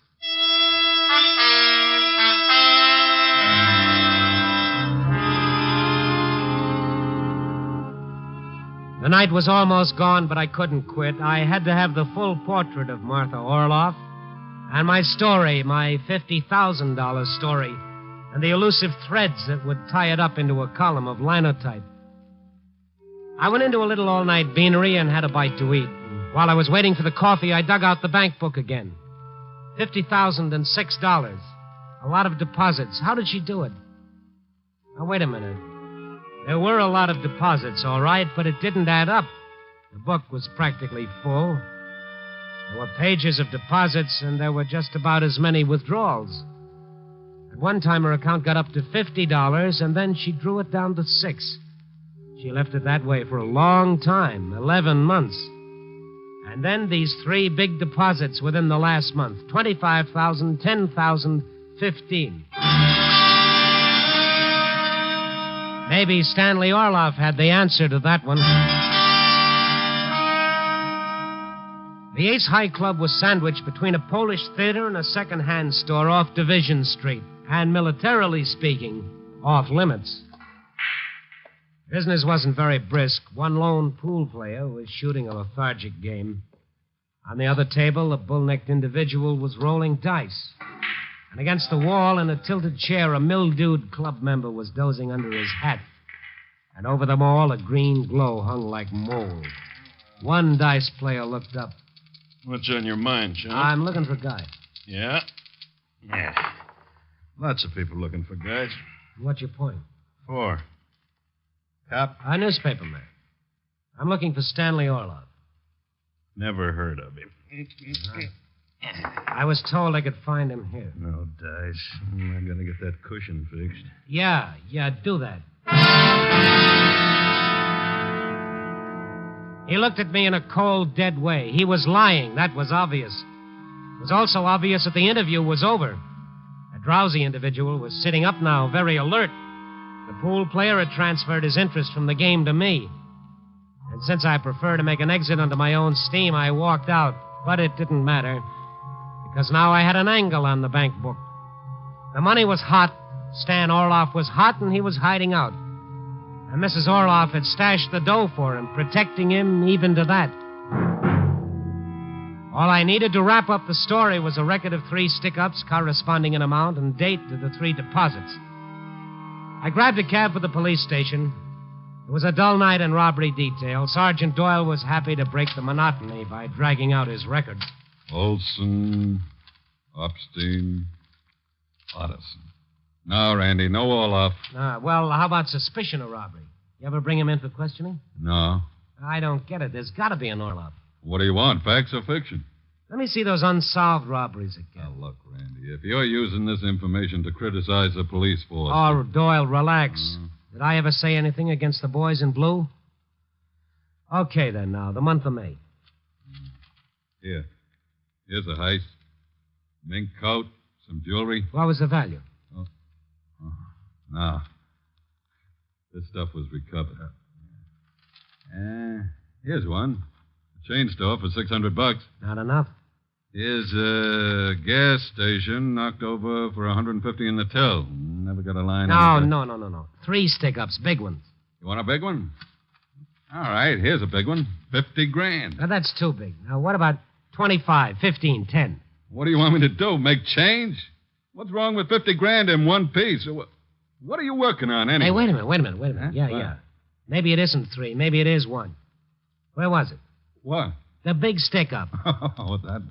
The night was almost gone, but I couldn't quit. I had to have the full portrait of Martha Orloff and my story, my $50,000 story, and the elusive threads that would tie it up into a column of linotype. I went into a little all-night beanery and had a bite to eat. While I was waiting for the coffee, I dug out the bank book again. $50,006. A lot of deposits. How did she do it? Now, wait a minute. There were a lot of deposits, all right, but it didn't add up. The book was practically full. There were pages of deposits, and there were just about as many withdrawals. At one time, her account got up to $50, and then she drew it down to $6. She left it that way for a long time, 11 months. And then these 3 big deposits within the last month. $25,000, $10,000, $15,000. Maybe Stanley Orloff had the answer to that one. The Ace High Club was sandwiched between a Polish theater and a second-hand store off Division Street, and militarily speaking, off limits. Business wasn't very brisk. One lone pool player was shooting a lethargic game. On the other table, a bull-necked individual was rolling dice. And against the wall in a tilted chair, a mildewed club member was dozing under his hat. And over them all, a green glow hung like mold. One dice player looked up. What's on your mind, John? I'm looking for Guy. Yeah? Yeah. Lots of people looking for guys. What's your point? 4. Cop? A newspaperman. I'm looking for Stanley Orloff. Never heard of him. I was told I could find him here. No dice. I'm going to get that cushion fixed. Yeah, do that. He looked at me in a cold, dead way. He was lying. That was obvious. It was also obvious that the interview was over. A drowsy individual was sitting up now, very alert. The pool player had transferred his interest from the game to me. And since I prefer to make an exit under my own steam, I walked out. But it didn't matter, because now I had an angle on the bank book. The money was hot, Stan Orloff was hot, and he was hiding out. And Mrs. Orloff had stashed the dough for him, protecting him even to that. All I needed to wrap up the story was a record of 3 stick-ups corresponding in amount and date to the 3 deposits. I grabbed a cab for the police station. It was a dull night in robbery detail. Sergeant Doyle was happy to break the monotony by dragging out his record. Olson, Upstein, Otteson. No, Randy, no Olaf. Well, how about suspicion of robbery? You ever bring him in for questioning? No. I don't get it. There's got to be an Orloff. What do you want, facts or fiction? Let me see those unsolved robberies again. Now, look, Randy, if you're using this information to criticize the police force... Oh, Doyle, relax. Did I ever say anything against the boys in blue? Okay, then, now, the month of May. Here. Here's a heist. Mink coat, some jewelry. What was the value? No. This stuff was recovered. Here's one. A chain store for $600. Not enough. Here's a gas station knocked over for $150 in the till. Never got a line on it. No. 3 stick-ups, big ones. You want a big one? All right, here's a big one. $50,000. Now, that's too big. Now, what about 25, 15, 10? What do you want me to do, make change? What's wrong with $50,000 in one piece? What are you working on, anyway? Hey, wait a minute. Huh? Yeah. Maybe it isn't 3. Maybe it is 1. Where was it? What? The big stick-up. Oh, that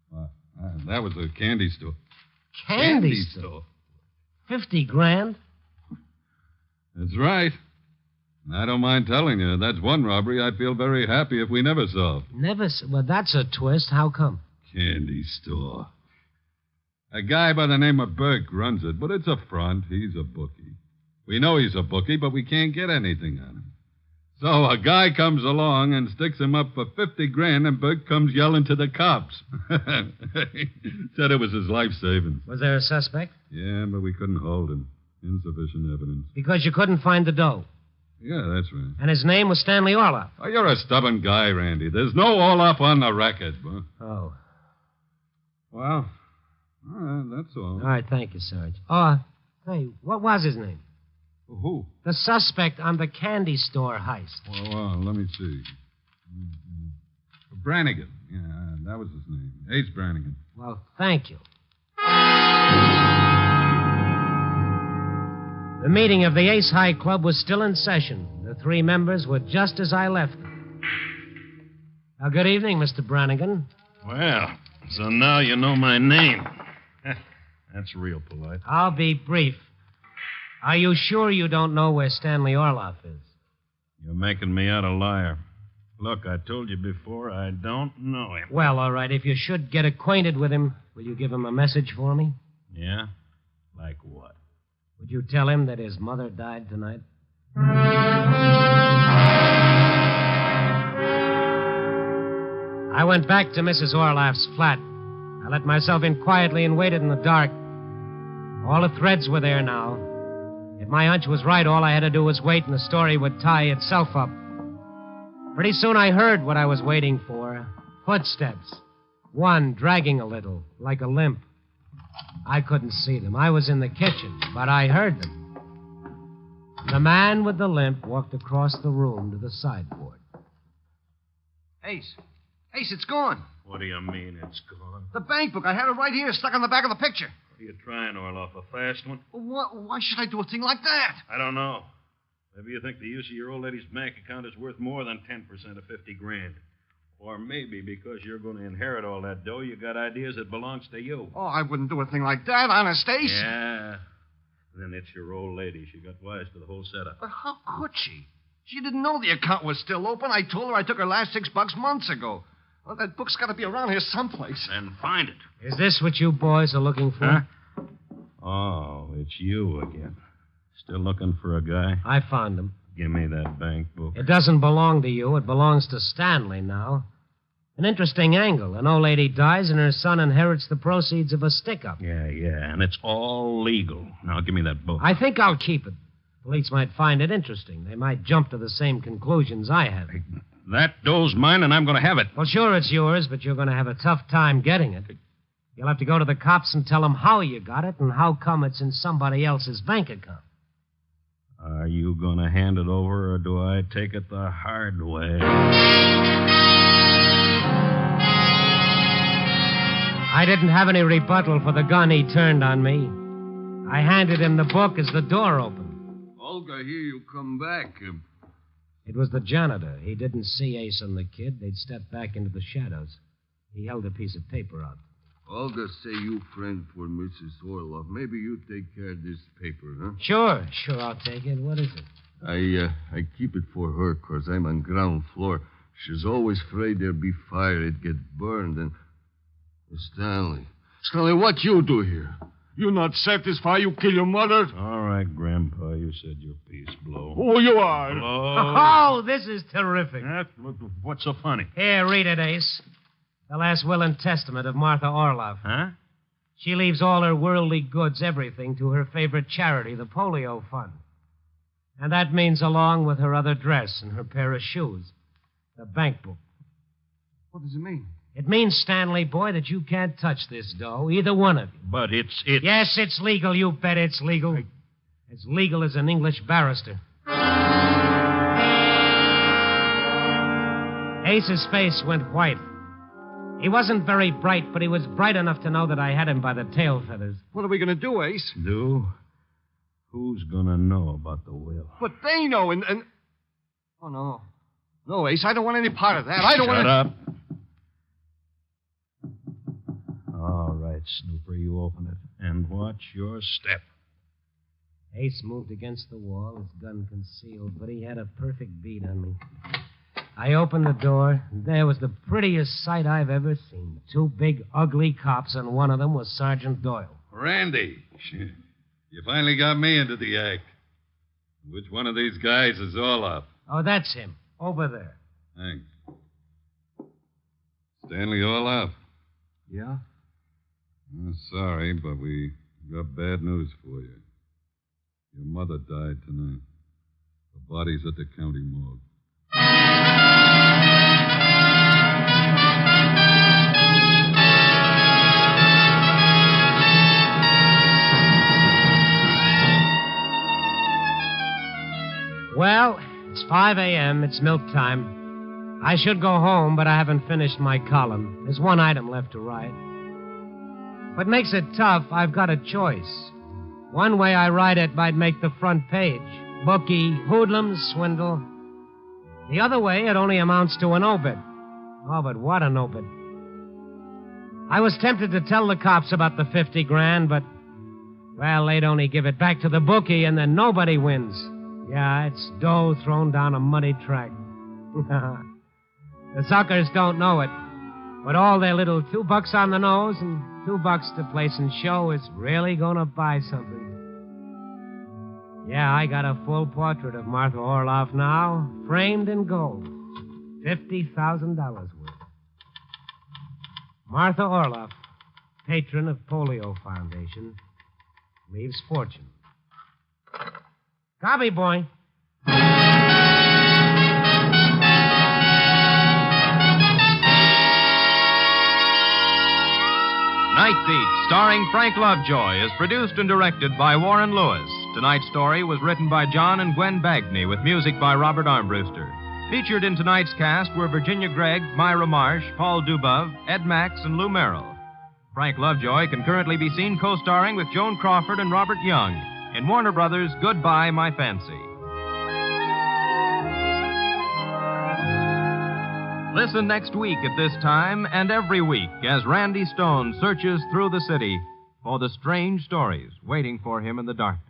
one. That was a candy store. Candy store? $50,000? That's right. I don't mind telling you, that's one robbery I'd feel very happy if we never solved. Well, that's a twist. How come? Candy store. A guy by the name of Burke runs it, but it's a front. He's a bookie. We know he's a bookie, but we can't get anything on him. So a guy comes along and sticks him up for $50,000, and Burke comes yelling to the cops. Said it was his life savings. Was there a suspect? Yeah, but we couldn't hold him. Insufficient evidence. Because you couldn't find the dough? Yeah, that's right. And his name was Stanley Orloff? Oh, you're a stubborn guy, Randy. There's no Orloff on the record. Huh? Oh. Well, all right, that's all. All right, thank you, Sarge. Oh, hey, what was his name? Who? The suspect on the candy store heist. Well, let me see. Brannigan. Yeah, that was his name. Ace Brannigan. Well, thank you. The meeting of the Ace High Club was still in session. The 3 members were just as I left them. Now, good evening, Mr. Brannigan. Well, so now you know my name. That's real polite. I'll be brief. Are you sure you don't know where Stanley Orloff is? You're making me out a liar. Look, I told you before, I don't know him. Well, all right. If you should get acquainted with him, will you give him a message for me? Yeah? Like what? Would you tell him that his mother died tonight? I went back to Mrs. Orloff's flat. I let myself in quietly and waited in the dark. All the threads were there now. If my hunch was right, all I had to do was wait and the story would tie itself up. Pretty soon I heard what I was waiting for. Footsteps. One dragging a little, like a limp. I couldn't see them. I was in the kitchen, but I heard them. The man with the limp walked across the room to the sideboard. Ace, it's gone. What do you mean it's gone? The bank book. I had it right here, stuck on the back of the picture. What are you trying, Orloff? A fast one? Why should I do a thing like that? I don't know. Maybe you think the use of your old lady's bank account is worth more than 10% of $50,000. Or maybe because you're going to inherit all that dough, you got ideas it belongs to you. Oh, I wouldn't do a thing like that, honest, Ace. Yeah. Then it's your old lady. She got wise to the whole setup. But how could she? She didn't know the account was still open. I told her I took her last $6 months ago. Well, that book's got to be around here someplace. Then find it. Is this what you boys are looking for? Huh? Oh, it's you again. Still looking for a guy? I found him. Give me that bank book. It doesn't belong to you. It belongs to Stanley now. An interesting angle. An old lady dies and her son inherits the proceeds of a stick-up. Yeah, and it's all legal. Now, give me that book. I think I'll keep it. Police might find it interesting. They might jump to the same conclusions I have. That dough's mine, and I'm going to have it. Well, sure, it's yours, but you're going to have a tough time getting it. You'll have to go to the cops and tell them how you got it and how come it's in somebody else's bank account. Are you going to hand it over, or do I take it the hard way? I didn't have any rebuttal for the gun he turned on me. I handed him the book as the door opened. Olga, here you come back. It was the janitor. He didn't see Ace and the kid. They'd stepped back into the shadows. He held a piece of paper out. Olga say you friend for Mrs. Orloff. Maybe you take care of this paper, huh? Sure, I'll take it. What is it? I keep it for her, 'cause I'm on ground floor. She's always afraid there'll be fire. It get burned, and... Stanley, what you do here? You not satisfied you kill your mother? All right, Grandpa, you said your piece, Blow. Oh, you are. Blow. Oh, this is terrific. What's so funny? Here, read it, Ace. The last will and testament of Martha Orloff. Huh? She leaves all her worldly goods, everything, to her favorite charity, the Polio Fund. And that means along with her other dress and her pair of shoes, the bank book. What does it mean? It means, Stanley, boy, that you can't touch this dough, either one of you. But it's... Yes, it's legal. You bet it's legal. As legal as an English barrister. Ace's face went white. He wasn't very bright, but he was bright enough to know that I had him by the tail feathers. What are we going to do, Ace? Do? Who's going to know about the will? But they know, and... Oh, no. No, Ace, I don't want any part of that. I don't want... Shut up. All right, Snooper, you open it. And watch your step. Ace moved against the wall, his gun concealed, but he had a perfect beat on me. I opened the door, and there was the prettiest sight I've ever seen. 2 big, ugly cops, and one of them was Sergeant Doyle. Randy, you finally got me into the act. Which one of these guys is Orloff? Oh, that's him, over there. Thanks. Stanley Orloff? Yeah? Sorry, but we got bad news for you. Your mother died tonight. The body's at the county morgue. Well, it's 5 a.m. It's milk time. I should go home, but I haven't finished my column. There's one item left to write. What makes it tough, I've got a choice. One way I write it might make the front page. Bookie, hoodlums, swindle. The other way, it only amounts to an obit. Oh, but what an obit. I was tempted to tell the cops about the $50,000, but, well, they'd only give it back to the bookie, and then nobody wins. Yeah, it's dough thrown down a muddy track. The suckers don't know it, but all their little $2 on the nose and $2 to place and show is really going to buy something. Yeah, I got a full portrait of Martha Orloff now, framed in gold. $50,000 worth. Martha Orloff, patron of Polio Foundation, leaves fortune. Copy, boy. Night Beat, starring Frank Lovejoy, is produced and directed by Warren Lewis. Tonight's story was written by John and Gwen Bagney, with music by Robert Armbruster. Featured in tonight's cast were Virginia Gregg, Myra Marsh, Paul Dubov, Ed Max, and Lou Merrill. Frank Lovejoy can currently be seen co-starring with Joan Crawford and Robert Young in Warner Brothers' Goodbye, My Fancy. Listen next week at this time and every week as Randy Stone searches through the city for the strange stories waiting for him in the darkness.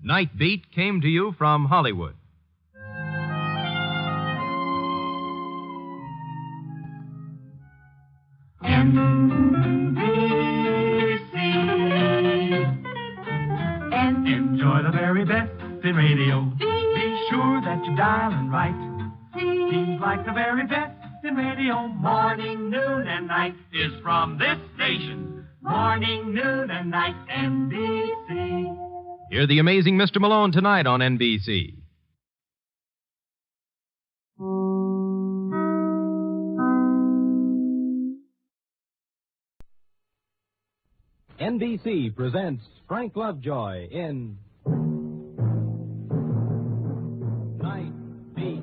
Night Beat came to you from Hollywood. Enjoy the very best in radio. Be sure that you're dialing right. Seems like the very best in radio. Morning, noon, and night is from this station. Morning, noon, and night, NBC. Hear the amazing Mr. Malone tonight on NBC. NBC presents Frank Lovejoy in Night Beat.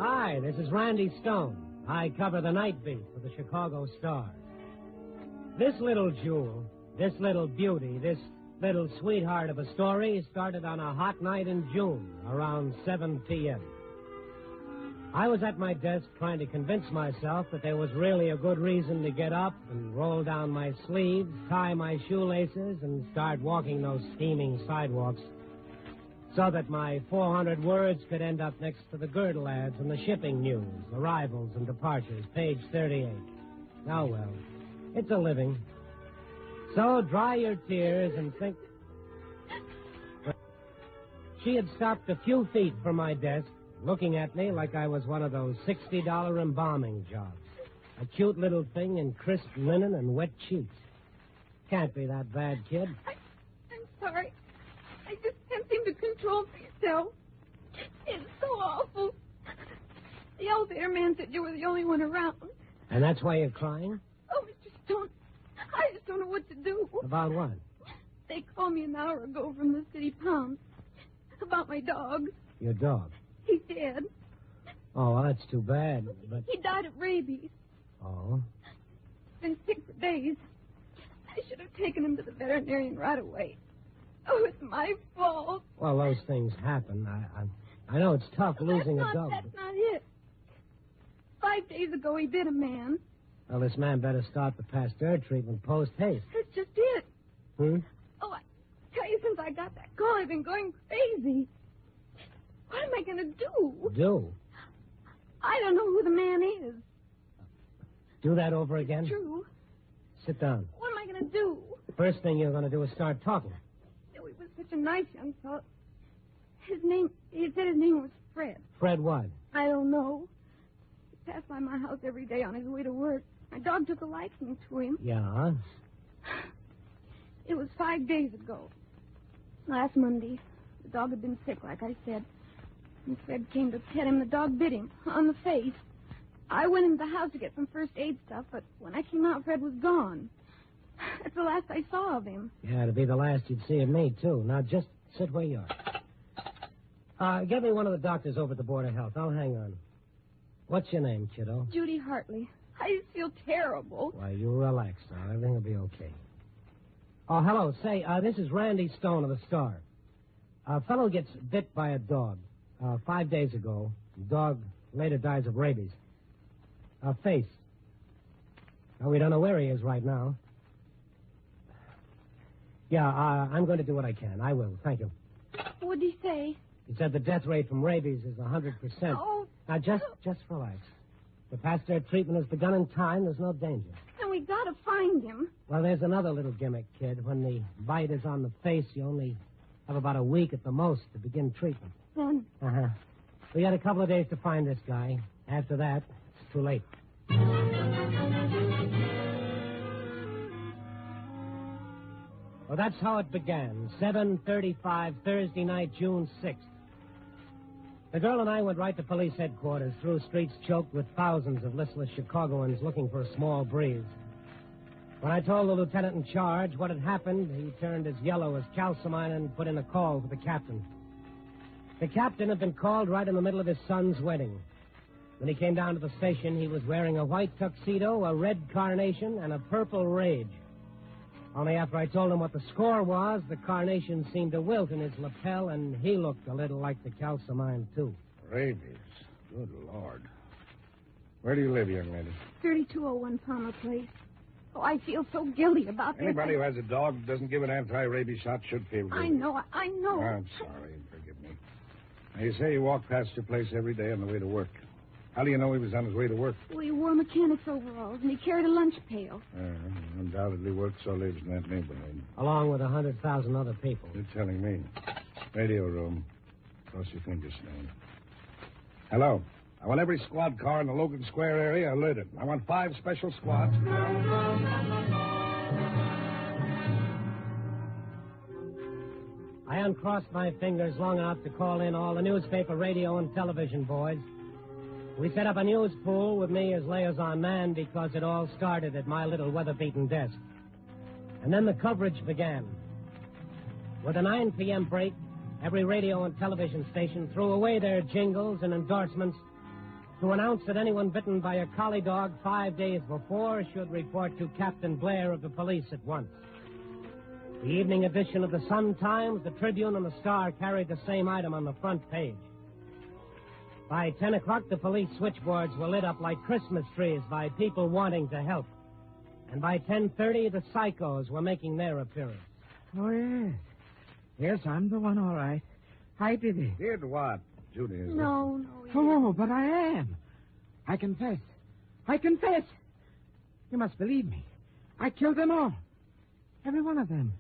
Hi, this is Randy Stone. I cover the Night Beat for the Chicago Star. This little jewel, this little beauty, this little sweetheart of a story started on a hot night in June, around 7 p.m. I was at my desk trying to convince myself that there was really a good reason to get up and roll down my sleeves, tie my shoelaces, and start walking those steaming sidewalks so that my 400 words could end up next to the girdle ads and the shipping news, arrivals and departures, page 38. Oh, well, it's a living. So dry your tears and think. She had stopped a few feet from my desk, looking at me like I was one of those $60 embalming jobs. A cute little thing in crisp linen and wet cheeks. Can't be that bad, kid. I'm sorry. I just can't seem to control myself. It's so awful. The elevator man said you were the only one around. And that's why you're crying? Oh, I just don't know what to do. About what? They called me an hour ago from the city pound about my dog. Your dog? He's dead. Oh, well, that's too bad, but... He died of rabies. Oh? Been sick for days. I should have taken him to the veterinarian right away. Oh, it's my fault. Well, those things happen. I know it's tough losing a dog. That's not it. 5 days ago, he bit a man. Well, this man better start the Pasteur treatment post-haste. That's just it. Hmm? Oh, I tell you, since I got that call, I've been going crazy. What am I going to do? Do? I don't know who the man is. Do that over again? It's true. Sit down. What am I going to do? First thing you're going to do is start talking. Oh, he was such a nice young fellow. He said his name was Fred. Fred what? I don't know. He passed by my house every day on his way to work. My dog took a liking to him. Yeah? It was 5 days ago. Last Monday. The dog had been sick, like I said. When Fred came to pet him, the dog bit him on the face. I went into the house to get some first aid stuff, but when I came out, Fred was gone. That's the last I saw of him. Yeah, it'll be the last you'd see of me, too. Now, just sit where you are. Get me one of the doctors over at the Board of Health. I'll hang on. What's your name, kiddo? Judy Hartley. I just feel terrible. Why, you relax now. Everything will be okay. Oh, hello. Say, this is Randy Stone of the Star. A fellow gets bit by a dog 5 days ago. The dog later dies of rabies. Face. Now, we don't know where he is right now. Yeah, I'm going to do what I can. I will. Thank you. What'd he say? He said the death rate from rabies is 100%. Oh. Now, just relax. The Pasteur treatment has begun in time. There's no danger. Then we got to find him. Well, there's another little gimmick, kid. When the bite is on the face, you only have about a week at the most to begin treatment. Then? Uh-huh. We got a couple of days to find this guy. After that, it's too late. Well, that's how it began. 7:35, Thursday night, June 6th. The girl and I went right to police headquarters through streets choked with thousands of listless Chicagoans looking for a small breeze. When I told the lieutenant in charge what had happened, he turned as yellow as calcimine and put in a call for the captain. The captain had been called right in the middle of his son's wedding. When he came down to the station, he was wearing a white tuxedo, a red carnation, and a purple rage. Only after I told him what the score was, the carnation seemed to wilt in his lapel, and he looked a little like the calcimine, too. Rabies. Good Lord. Where do you live, young lady? 3201 Palmer Place. Oh, I feel so guilty about this. Anybody who has a dog that doesn't give an anti-rabies shot should feel guilty. I know. I'm sorry. Forgive me. Now, you say you walk past your place every day on the way to work. How do you know he was on his way to work? Well, he wore mechanic's overalls, and he carried a lunch pail. Undoubtedly works or lives in that neighborhood. Along with 100,000 other people. You're telling me. Radio room. Cross your fingers, Stan. Hello. I want every squad car in the Logan Square area alerted. I want 5 special squads. I uncrossed my fingers long enough to call in all the newspaper, radio, and television boys. We set up a news pool with me as liaison man because it all started at my little weather-beaten desk. And then the coverage began. With a 9 p.m. break, every radio and television station threw away their jingles and endorsements to announce that anyone bitten by a collie dog 5 days before should report to Captain Blair of the police at once. The evening edition of the Sun-Times, the Tribune, and the Star carried the same item on the front page. By 10 o'clock, the police switchboards were lit up like Christmas trees by people wanting to help. And by 10:30, the psychos were making their appearance. Oh, yes. Yes, I'm the one, all right. I did it. Did what, Judy? No. Oh, but I am. I confess. You must believe me. I killed them all. Every one of them.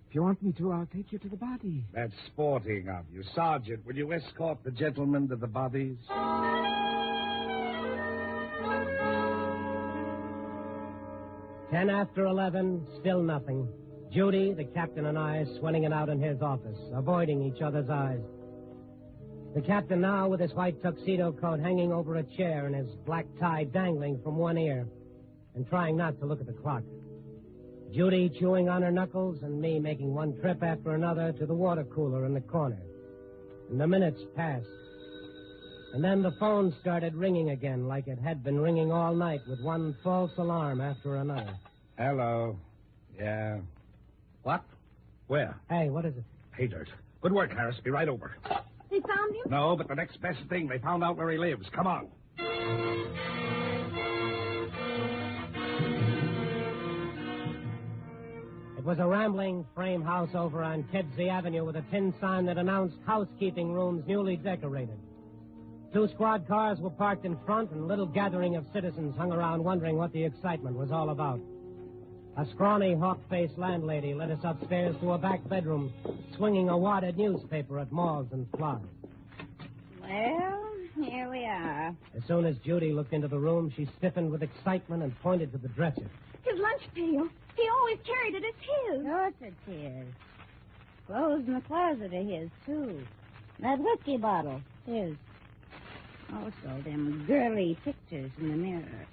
If you want me to, I'll take you to the bodies. That's sporting of you. Sergeant, will you escort the gentlemen to the bodies? 10 after 11, still nothing. Judy, the captain, and I sweating it out in his office, avoiding each other's eyes. The captain now with his white tuxedo coat hanging over a chair and his black tie dangling from one ear, and trying not to look at the clock. Judy chewing on her knuckles and me making one trip after another to the water cooler in the corner. And the minutes passed. And then the phone started ringing again like it had been ringing all night with one false alarm after another. Hello. Yeah. What? Where? Hey, what is it? Pay dirt. Good work, Harris. Be right over. They found him? No, but the next best thing, they found out where he lives. Come on. It was a rambling frame house over on Kedzie Avenue with a tin sign that announced housekeeping rooms newly decorated. 2 squad cars were parked in front, and a little gathering of citizens hung around wondering what the excitement was all about. A scrawny, hawk-faced landlady led us upstairs to a back bedroom, swinging a wadded newspaper at moths and flies. Well, here we are. As soon as Judy looked into the room, she stiffened with excitement and pointed to the dresser. His lunch pail. He always carried it as his. Of course it's his. Clothes in the closet are his, too. That whiskey bottle, his. Also, them girly pictures in the mirror.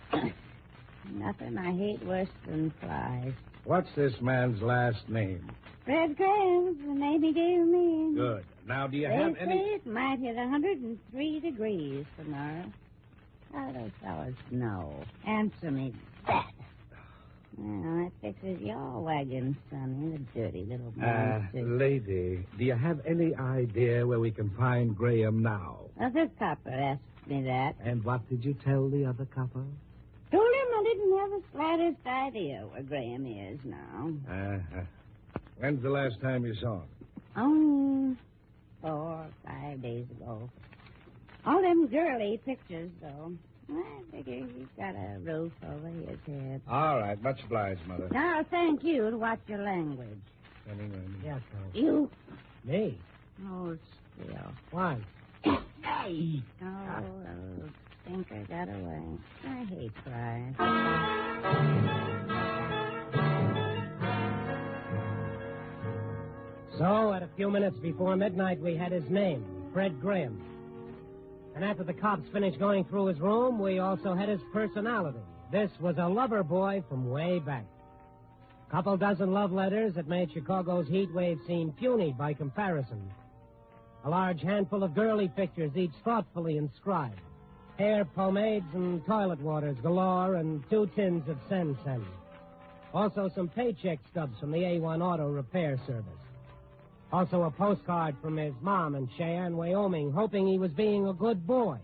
Nothing I hate worse than flies. What's this man's last name? Fred Graham, the name he gave me. Good. Now, do you They have say any... it might hit 103 degrees tomorrow. How do those fellas know? Answer me that. Well, that fixes your wagon, Sonny, the dirty little monster. Lady, do you have any idea where we can find Graham now? The copper asked me that. And what did you tell the other copper? Told him I didn't have the slightest idea where Graham is now. When's the last time you saw him? 4 or 5 days ago. All them girly pictures, though. I figure he's got a roof over his head. All right. Much obliged, Mother. Now, thank you to watch your language. Anyway. Yes, sir. You. Me? Oh, still. Why? Hey! Oh, the stinker got away. I hate flies. So, at a few minutes before midnight, we had his name, Fred Graham. And after the cops finished going through his room, we also had his personality. This was a lover boy from way back. Couple dozen love letters that made Chicago's heat wave seem puny by comparison. A large handful of girly pictures, each thoughtfully inscribed. Hair pomades and toilet waters galore, and 2 tins of Sen. Also some paycheck stubs from the A1 Auto Repair Service. Also a postcard from his mom in Cheyenne, Wyoming, hoping he was being a good boy.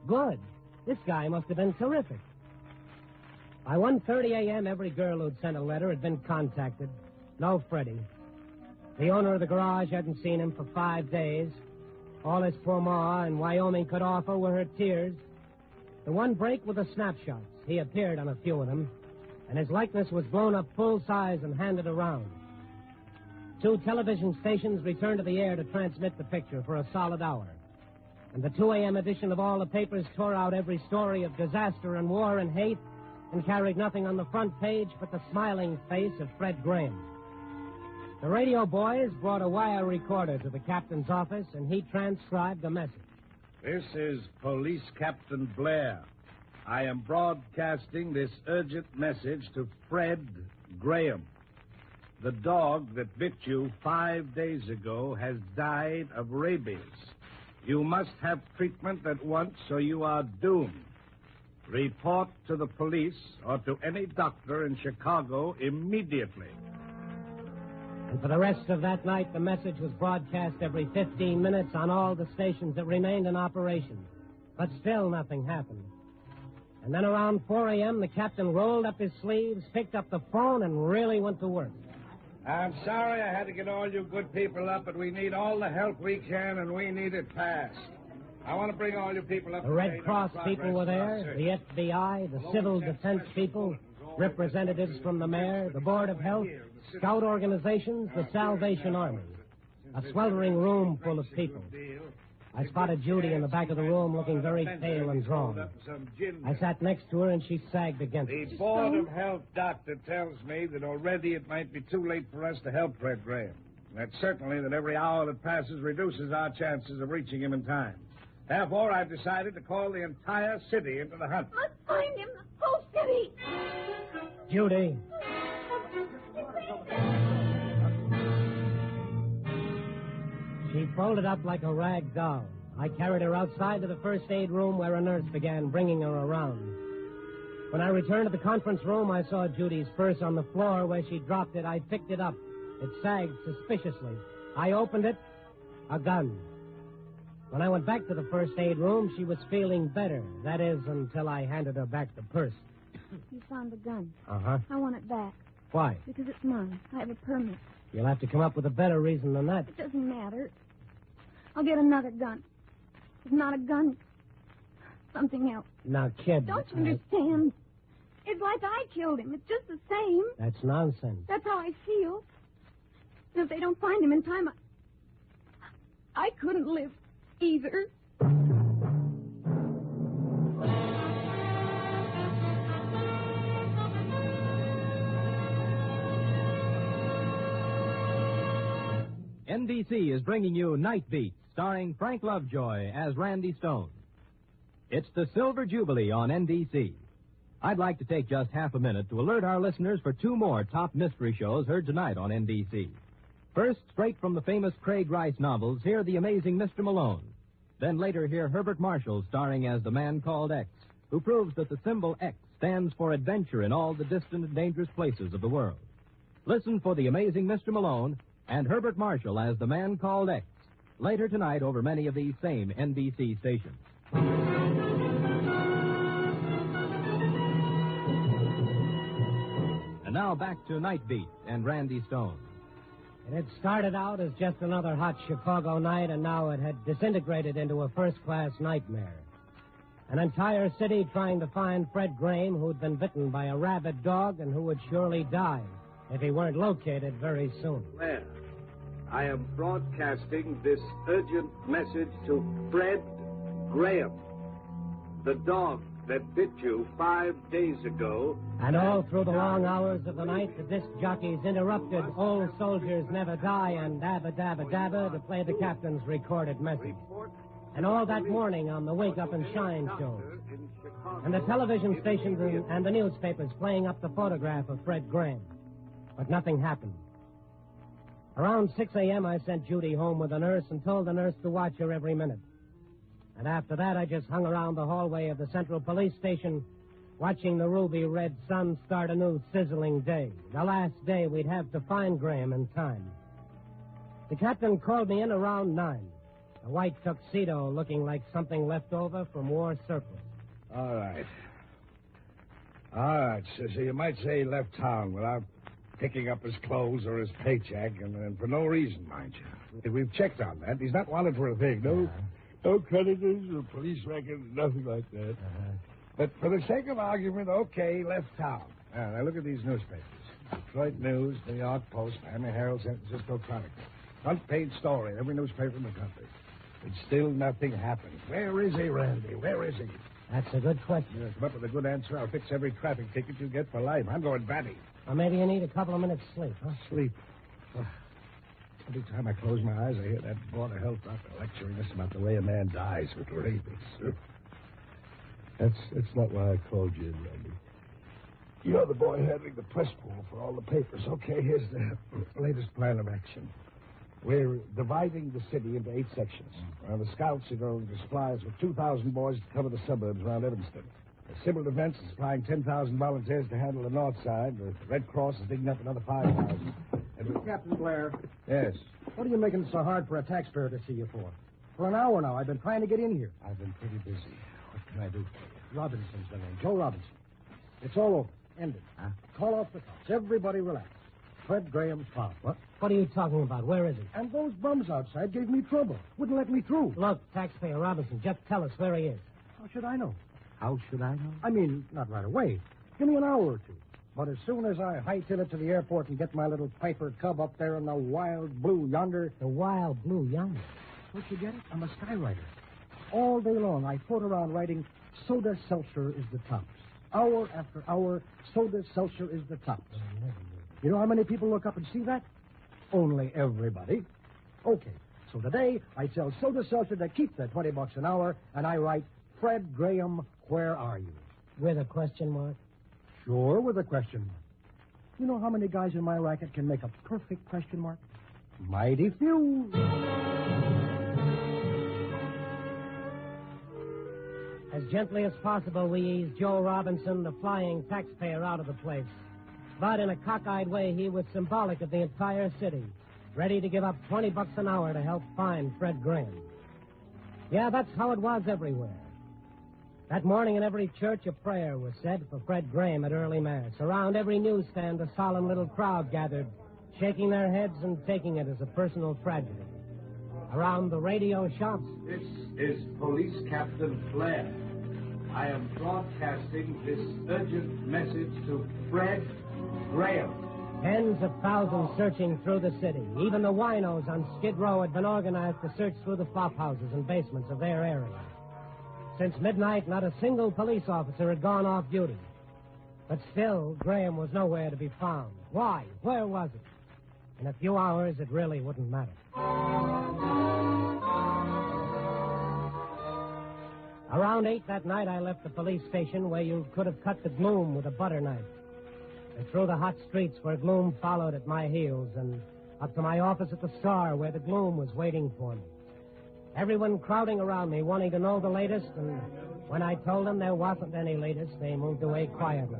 Good? This guy must have been terrific. By 1:30 a.m., every girl who'd sent a letter had been contacted. No Freddie. The owner of the garage hadn't seen him for 5 days. All his poor ma in Wyoming could offer were her tears. The one break with the snapshots. He appeared on a few of them, and his likeness was blown up full size and handed around. 2 television stations returned to the air to transmit the picture for a solid hour. And the 2 a.m. edition of all the papers tore out every story of disaster and war and hate and carried nothing on the front page but the smiling face of Fred Graham. The radio boys brought a wire recorder to the captain's office, and he transcribed the message. This is Police Captain Blair. I am broadcasting this urgent message to Fred Graham. The dog that bit you 5 days ago has died of rabies. You must have treatment at once, or you are doomed. Report to the police or to any doctor in Chicago immediately. And for the rest of that night, the message was broadcast every 15 minutes on all the stations that remained in operation. But still nothing happened. And then around 4 a.m., the captain rolled up his sleeves, picked up the phone, and really went to work. I'm sorry I had to get all you good people up, but we need all the help we can, and we need it fast. I want to bring all you people up. The Red Cross people were there, the FBI, the Civil Defense people, representatives from the mayor, the Board of Health, scout organizations, the Salvation Army. A sweltering room full of people. I spotted Judy in the back of the room looking very pale and drawn. I sat next to her, and she sagged against me. The Board of Health doctor tells me that already it might be too late for us to help Fred Graham. That's certainly that every hour that passes reduces our chances of reaching him in time. Therefore, I've decided to call the entire city into the hunt. Let's find him, the whole city. Judy. She folded up like a rag doll. I carried her outside to the first aid room where a nurse began bringing her around. When I returned to the conference room, I saw Judy's purse on the floor where she dropped it. I picked it up. It sagged suspiciously. I opened it. A gun. When I went back to the first aid room, she was feeling better. That is, until I handed her back the purse. You found the gun. Uh-huh. I want it back. Why? Because it's mine. I have a permit. You'll have to come up with a better reason than that. It doesn't matter. I'll get another gun. It's not a gun. Something else. Now, kid... Don't you understand? It's like I killed him. It's just the same. That's nonsense. That's how I feel. And if they don't find him in time, I couldn't live either. NBC is bringing you Night Beat, starring Frank Lovejoy as Randy Stone. It's the Silver Jubilee on NBC. I'd like to take just half a minute to alert our listeners for 2 more top mystery shows heard tonight on NBC. First, straight from the famous Craig Rice novels, hear The Amazing Mr. Malone. Then later hear Herbert Marshall starring as the man called X, who proves that the symbol X stands for adventure in all the distant and dangerous places of the world. Listen for The Amazing Mr. Malone and Herbert Marshall as the man called X, later tonight over many of these same NBC stations. And now back to Night Beat and Randy Stone. It had started out as just another hot Chicago night, and now it had disintegrated into a first-class nightmare. An entire city trying to find Fred Graham, who'd been bitten by a rabid dog and who would surely die if he weren't located very soon. Blair, I am broadcasting this urgent message to Fred Graham. The dog that bit you 5 days ago. And all through the long hours of the night, the disc jockeys interrupted Old Soldiers Never Die and Dabba Dabba Dabba to play the captain's recorded message. And all that morning on the Wake Up and Shine shows. And the television stations and the newspapers playing up the photograph of Fred Graham. But nothing happened. Around 6 a.m., I sent Judy home with a nurse and told the nurse to watch her every minute. And after that, I just hung around the hallway of the Central Police Station, watching the ruby red sun start a new sizzling day. The last day we'd have to find Graham in time. The captain called me in around 9. A white tuxedo looking like something left over from war surplus. All right. All right, sissy. You might say he left town without picking up his clothes or his paycheck, and for no reason, mind you. We've checked on that. He's not wanted for a thing, no. No creditors or police records, nothing like that. But for the sake of argument, okay, he left town. Now, look at these newspapers. Detroit News, New York Post, Miami Herald, San Francisco Chronicle. Front page story in every newspaper in the country. But still nothing happened. Where is he, Randy? Where is he? That's a good question. Yeah, come up with a good answer. I'll fix every traffic ticket you get for life. I'm going batty. Or maybe you need a couple of minutes sleep, huh? Sleep. Every time I close my eyes, I hear that Board of Health doctor lecturing us about the way a man dies with rabies. That's not why I called you in, Randy. You're the boy handling the press pool for all the papers. Okay, here's the latest plan of action. We're dividing the city into 8 sections. The scouts are going to supply us with 2,000 boys to cover the suburbs around Evanston. The Civil Defense is supplying 10,000 volunteers to handle the north side. The Red Cross is digging up another 5,000. Captain Blair. Yes. What are you making it so hard for a taxpayer to see you for? For an hour now, I've been trying to get in here. I've been pretty busy. What can I do for you? Robinson's the name. Joe Robinson. It's all over. Ended. Huh? Call off the cops. Everybody relax. Fred Graham's found. What are you talking about? Where is he? And those bums outside gave me trouble. Wouldn't let me through. Look, taxpayer Robinson, just tell us where he is. How should I know? How should I know? I mean, not right away. Give me an hour or two. But as soon as I hightail it to the airport and get my little Piper Cub up there in the wild blue yonder... The wild blue yonder? Don't you get it? I'm a skywriter. All day long, I float around writing, Soda Seltzer is the tops. Hour after hour, Soda Seltzer is the tops. You know how many people look up and see that? Only everybody. Okay, so today I sell Soda Seltzer to keep that $20 an hour, and I write, Fred Graham, where are you? With a question mark? Sure, with a question mark. You know how many guys in my racket can make a perfect question mark? Mighty few. As gently as possible, we eased Joe Robinson, the flying taxpayer, out of the place. But in a cockeyed way, he was symbolic of the entire city, ready to give up $20 an hour to help find Fred Graham. Yeah, that's how it was everywhere. That morning in every church, a prayer was said for Fred Graham at early Mass. Around every newsstand, a solemn little crowd gathered, shaking their heads and taking it as a personal tragedy. Around the radio shops... This is Police Captain Blair. I am broadcasting this urgent message to Fred Graham. Tens of thousands searching through the city. Even the winos on Skid Row had been organized to search through the flop houses and basements of their area. Since midnight, not a single police officer had gone off duty. But still, Graham was nowhere to be found. Why? Where was he? In a few hours, it really wouldn't matter. Around 8 that night, I left the police station where you could have cut the gloom with a butter knife. And through the hot streets where gloom followed at my heels, and up to my office at the Star where the gloom was waiting for me. Everyone crowding around me, wanting to know the latest, and when I told them there wasn't any latest, they moved away quietly.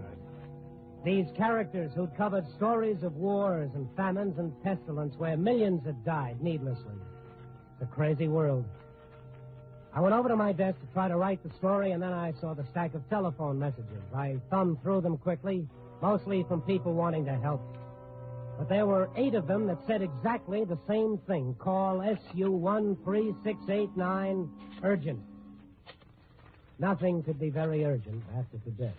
These characters who'd covered stories of wars and famines and pestilence where millions had died needlessly. It's a crazy world. I went over to my desk to try to write the story, and then I saw the stack of telephone messages. I thumbed through them quickly, mostly from people wanting to help. But there were 8 of them that said exactly the same thing. Call SU-13689, urgent. Nothing could be very urgent after today.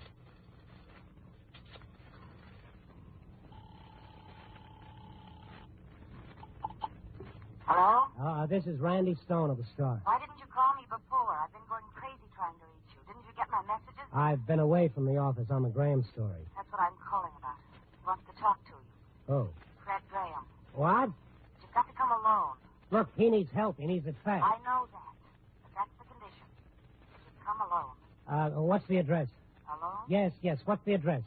Hello? This is Randy Stone of the Star. Why didn't you call me before? I've been going crazy trying to reach you. Didn't you get my messages? I've been away from the office on the Graham story. That's what I'm calling about. He wants to talk to you. Oh. Fred Graham. What? But you've got to come alone. Look, he needs help. He needs it fast. I know that. But that's the condition. You come alone. What's the address? Alone? Yes. What's the address?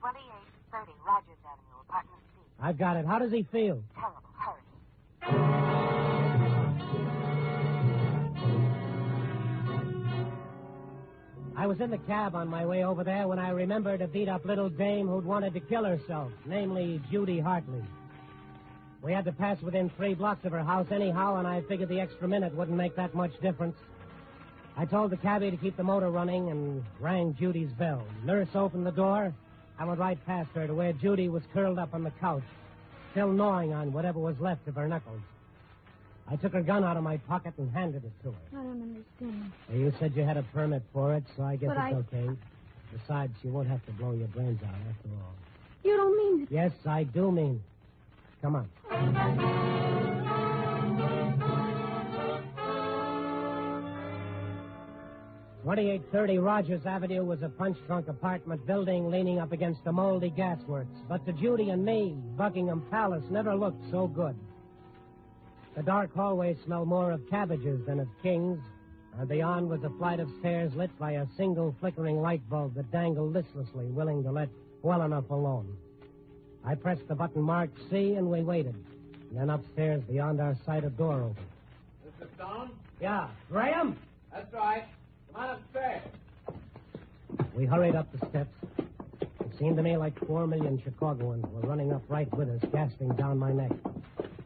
2830 Rogers Avenue, apartment C. I've got it. How does he feel? Terrible. Hurry. I was in the cab on my way over there when I remembered a beat-up little dame who'd wanted to kill herself, namely Judy Hartley. We had to pass within 3 blocks of her house anyhow, and I figured the extra minute wouldn't make that much difference. I told the cabbie to keep the motor running and rang Judy's bell. Nurse opened the door. I went right past her to where Judy was curled up on the couch, still gnawing on whatever was left of her knuckles. I took her gun out of my pocket and handed it to her. I don't understand. Well, you said you had a permit for it, so I guess But it's okay. Besides, you won't have to blow your brains out after all. You don't mean it. Yes, I do mean it. Come on. 2830 Rogers Avenue was a punch-drunk apartment building leaning up against a moldy gasworks. But to Judy and me, Buckingham Palace never looked so good. The dark hallway smelled more of cabbages than of kings, and beyond was a flight of stairs lit by a single flickering light bulb that dangled listlessly, willing to let well enough alone. I pressed the button marked C, and we waited. And then upstairs, beyond our sight, a door opened. Mr. Stone? Yeah, Graham? That's right. Come on upstairs. We hurried up the steps. It seemed to me like 4 million Chicagoans were running up right with us, gasping down my neck.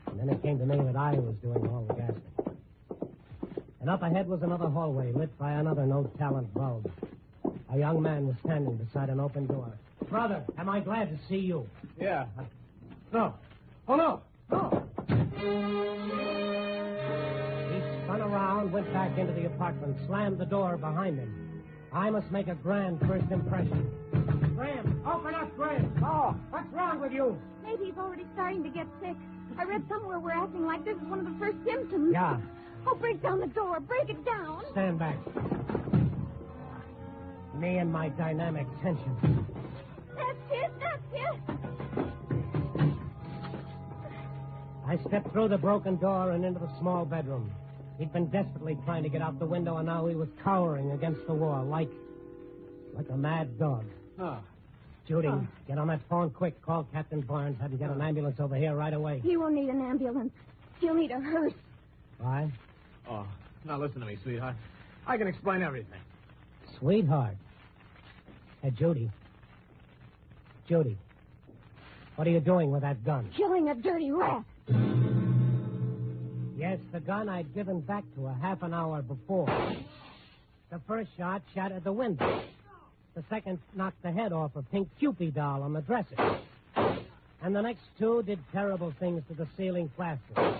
And then it came to me that I was doing all the gasping. And up ahead was another hallway lit by another no-talent bulb. A young man was standing beside an open door. Brother, am I glad to see you? Yeah. No. Oh, no. No. He spun around, went back into the apartment, slammed the door behind him. I must make a grand first impression. Graham, open up, Graham. Oh, what's wrong with you? Maybe he's already starting to get sick. I read somewhere we're acting like this is one of the first symptoms. Yeah. Oh, break down the door. Break it down. Stand back. Me and my dynamic tension. That's it. I stepped through the broken door and into the small bedroom. He'd been desperately trying to get out the window, and now he was cowering against the wall, like a mad dog. Oh. Judy, get on that phone quick. Call Captain Barnes. Have him get an ambulance over here right away. He won't need an ambulance. He'll need a hearse. Why? Oh, now listen to me, sweetheart. I can explain everything. Sweetheart. Hey, Judy. Judy. What are you doing with that gun? Killing a dirty rat. Yes, the gun I'd given back to her half an hour before. The first shot shattered the window. The second knocked the head off a pink Cupid doll on the dresser. And the next two did terrible things to the ceiling plaster.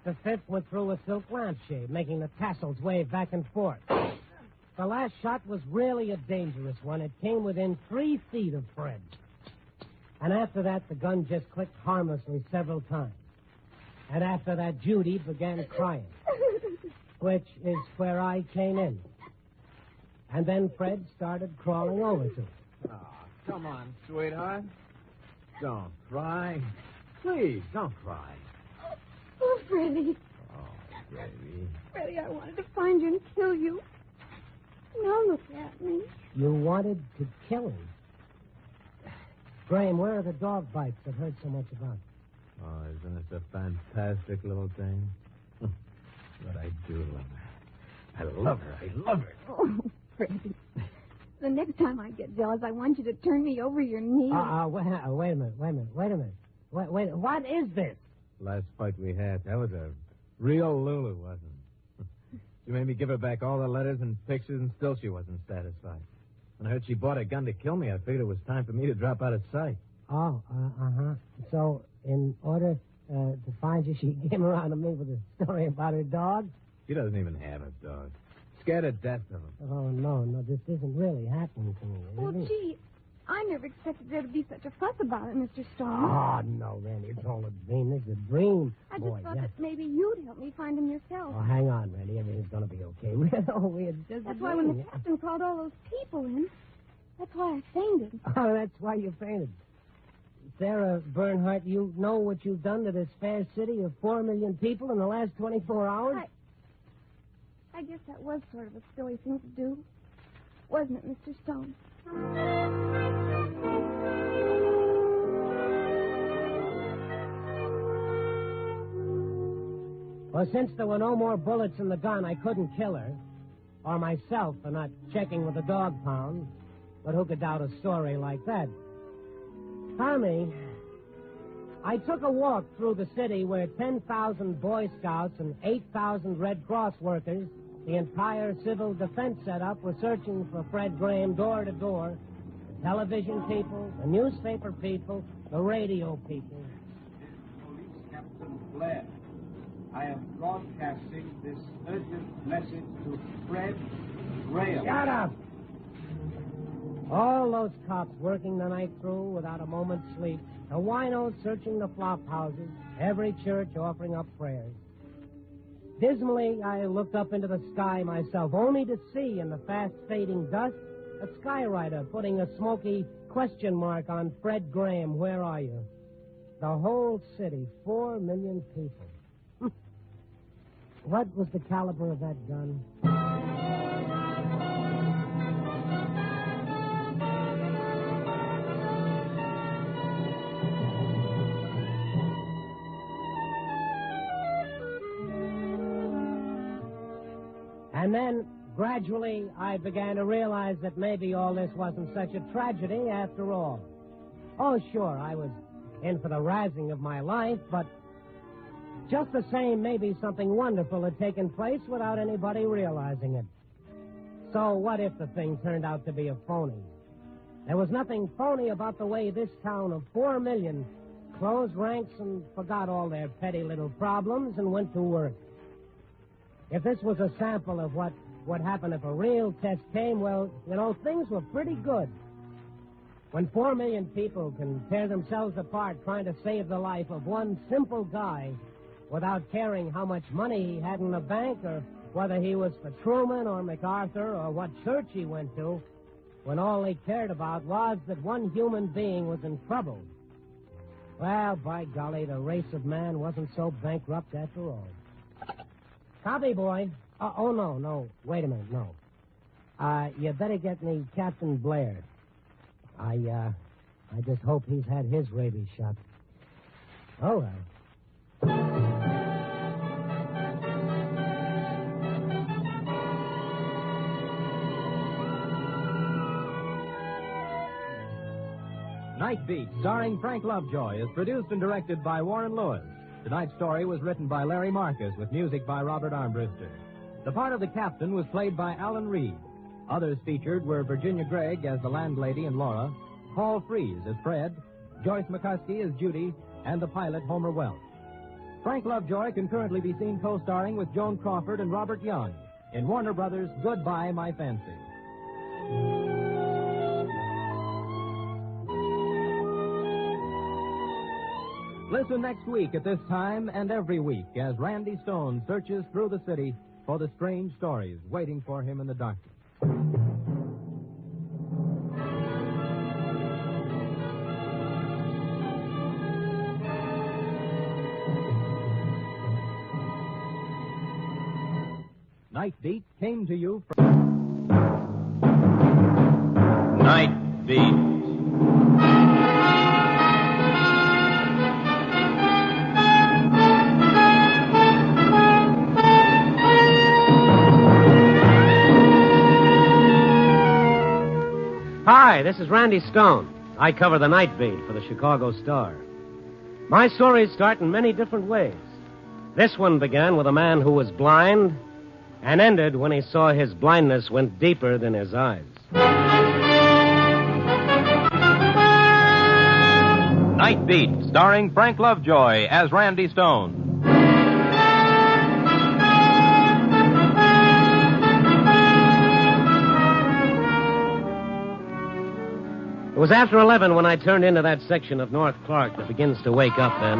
The fifth went through a silk lampshade, making the tassels wave back and forth. The last shot was really a dangerous one. It came within 3 feet of Fred. And after that, the gun just clicked harmlessly several times. And after that, Judy began crying, which is where I came in. And then Fred started crawling over to her. Oh, come on, sweetheart. Don't cry. Please, don't cry. Oh, Freddie. Oh, baby. Freddie, I wanted to find you and kill you. Now look at me. You wanted to kill him. Graham, where are the dog bites I've heard so much about? Oh, isn't this a fantastic little thing? But I do love her. I love her. Oh, Freddie. The next time I get jealous, I want you to turn me over your knees. Wait a minute. Wait, what is this? Last fight we had, that was a real Lulu, wasn't it? She made me give her back all the letters and pictures, and still she wasn't satisfied. When I heard she bought a gun to kill me, I figured it was time for me to drop out of sight. Oh, So, in order to find you, she came around to me with a story about her dog? She doesn't even have a dog. Scared to death of him. Oh, no, this isn't really happening to me. Well, gee, I never expected there to be such a fuss about it, Mr. Stone. Oh, no, Randy, it's all a dream. This is a dream. I just Boy, thought yeah. that maybe you'd help me find him yourself. Oh, hang on, Randy. Everything's going to be okay. It's just That's a why when the dream. captain called all those people in, that's why I fainted. Oh, that's why you fainted. Sarah Bernhardt, you know what you've done to this fair city of 4 million people in the last 24 hours? I guess that was sort of a silly thing to do. Wasn't it, Mr. Stone? Well, since there were no more bullets in the gun, I couldn't kill her. Or myself for not checking with the dog pound. But who could doubt a story like that? Tommy, I took a walk through the city where 10,000 Boy Scouts and 8,000 Red Cross workers, the entire civil defense setup, were searching for Fred Graham door to door. The television people, the newspaper people, the radio people. Police Captain Blair. I am broadcasting this urgent message to Fred Graham. Shut up! All those cops working the night through without a moment's sleep. The winos searching the flop houses. Every church offering up prayers. Dismally, I looked up into the sky myself, only to see in the fast-fading dust a skywriter putting a smoky question mark on Fred Graham. Where are you? The whole city, 4 million people. What was the caliber of that gun? And then, gradually, I began to realize that maybe all this wasn't such a tragedy after all. Oh, sure, I was in for the razzing of my life, but just the same, maybe something wonderful had taken place without anybody realizing it. So what if the thing turned out to be a phony? There was nothing phony about the way this town of 4 million closed ranks and forgot all their petty little problems and went to work. If this was a sample of what would happen if a real test came, well, things were pretty good. When 4 million people can tear themselves apart trying to save the life of one simple guy without caring how much money he had in the bank or whether he was for Truman or MacArthur or what church he went to, when all they cared about was that one human being was in trouble. Well, by golly, the race of man wasn't so bankrupt after all. Copy, boy. Oh, no. Wait a minute, no. You better get me Captain Blair. I just hope he's had his rabies shot. All right. Night Beat, starring Frank Lovejoy, is produced and directed by Warren Lewis. Tonight's story was written by Larry Marcus with music by Robert Armbruster. The part of the captain was played by Alan Reed. Others featured were Virginia Gregg as the landlady and Laura, Paul Frees as Fred, Joyce McCuskey as Judy, and the pilot Homer Welch. Frank Lovejoy can currently be seen co-starring with Joan Crawford and Robert Young in Warner Brothers' Goodbye, My Fancy. Listen next week at this time and every week as Randy Stone searches through the city for the strange stories waiting for him in the darkness. Night Beat came to you from Night Beat. Hi, this is Randy Stone. I cover the Night Beat for the Chicago Star. My stories start in many different ways. This one began with a man who was blind and ended when he saw his blindness went deeper than his eyes. Night Beat, starring Frank Lovejoy as Randy Stone. It was after 11 when I turned into that section of North Clark that begins to wake up then.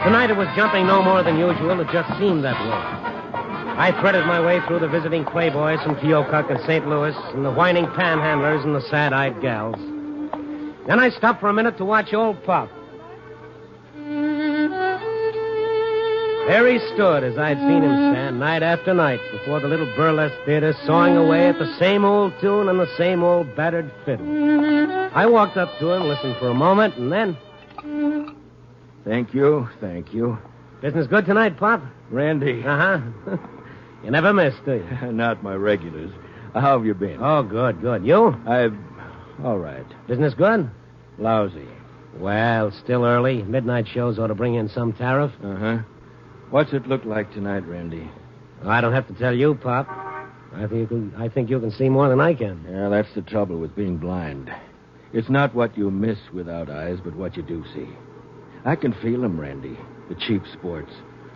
Tonight it was jumping no more than usual. It just seemed that way. I threaded my way through the visiting playboys from Keokuk and St. Louis and the whining panhandlers and the sad-eyed gals. Then I stopped for a minute to watch old Pop. There he stood as I'd seen him stand night after night before the little burlesque theater, sawing away at the same old tune and the same old battered fiddle. I walked up to him, listened for a moment, and then... Thank you, thank you. Business good tonight, Pop? Randy. Uh-huh. You never miss, do you? Not my regulars. How have you been? Oh, good, good. You? All right. Business good? Lousy. Well, still early. Midnight shows ought to bring in some tariff. Uh-huh. What's it look like tonight, Randy? I don't have to tell you, Pop. I think you can see more than I can. Yeah, that's the trouble with being blind. It's not what you miss without eyes, but what you do see. I can feel them, Randy. The cheap sports.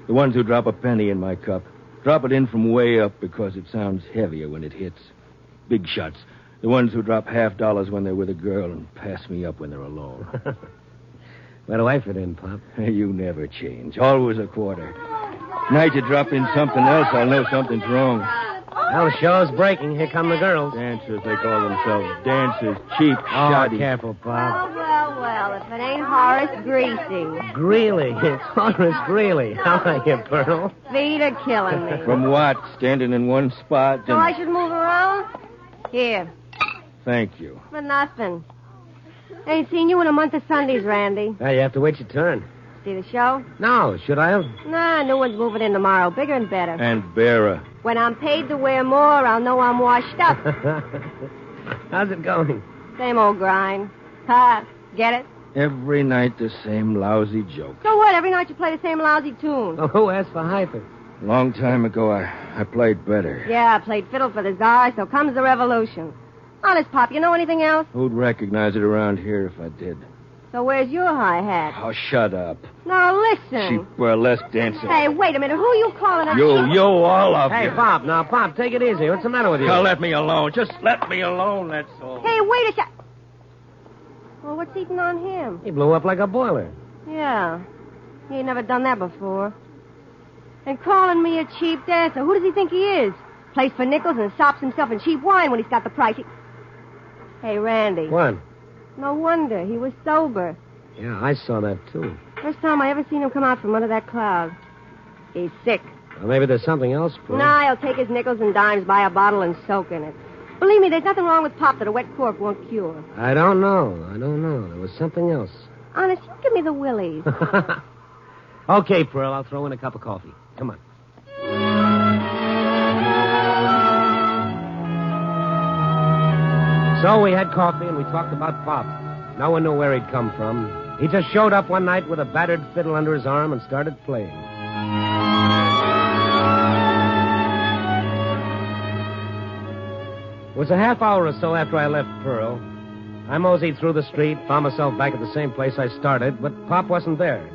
The ones who drop a penny in my cup. Drop it in from way up because it sounds heavier when it hits. Big shots. The ones who drop $50 when they're with a girl and pass me up when they're alone. Where do I fit in, Pop? You never change. Always a quarter. Night you drop in something else, I'll know something's wrong. Well, the show's breaking. Here come the girls. Dancers, they call themselves. Dancers. Cheap, shoddy. Careful, Pop. Well, if it ain't Horace Greasy. Greeley. It's Horace Greeley. How are you, Pearl? Feet are killing me. From what? Standing in one spot? So I should move around? Here. Thank you. For nothing. Ain't seen you in a month of Sundays, Randy. Well, you have to wait your turn. See the show? No, should I have? Nah, new one's moving in tomorrow. Bigger and better. And bearer. When I'm paid to wear more, I'll know I'm washed up. How's it going? Same old grind. Ha, get it? Every night the same lousy joke. So what? Every night you play the same lousy tune. Oh, who asked for hyphen? Long time ago, I played better. Yeah, I played fiddle for the Czar, so comes the revolution. Honest, Pop, you know anything else? Who'd recognize it around here if I did? So where's your hi-hat? Oh, shut up. Now, listen. Cheap burlesque dancer. Hey, wait a minute. Who you calling a You, all of Hey, you. Pop, now, Pop, take it easy. What's the matter with you? Now, let me alone. Just let me alone, that's all. Hey, wait a sec. Well, what's eating on him? He blew up like a boiler. Yeah. He ain't never done that before. And calling me a cheap dancer. Who does he think he is? Plays for nickels and sops himself in cheap wine when he's got the price. Hey, Randy. What? No wonder. He was sober. Yeah, I saw that, too. First time I ever seen him come out from under that cloud. He's sick. Well, maybe there's something else, Pearl. Nah, he'll take his nickels and dimes, buy a bottle, and soak in it. Believe me, there's nothing wrong with Pop that a wet cork won't cure. I don't know. There was something else. Honest, you give me the willies. Okay, Pearl, I'll throw in a cup of coffee. Come on. So we had coffee and we talked about Pop. No one knew where he'd come from. He just showed up one night with a battered fiddle under his arm and started playing. It was a half hour or so after I left Pearl. I moseyed through the street, found myself back at the same place I started, but Pop wasn't there.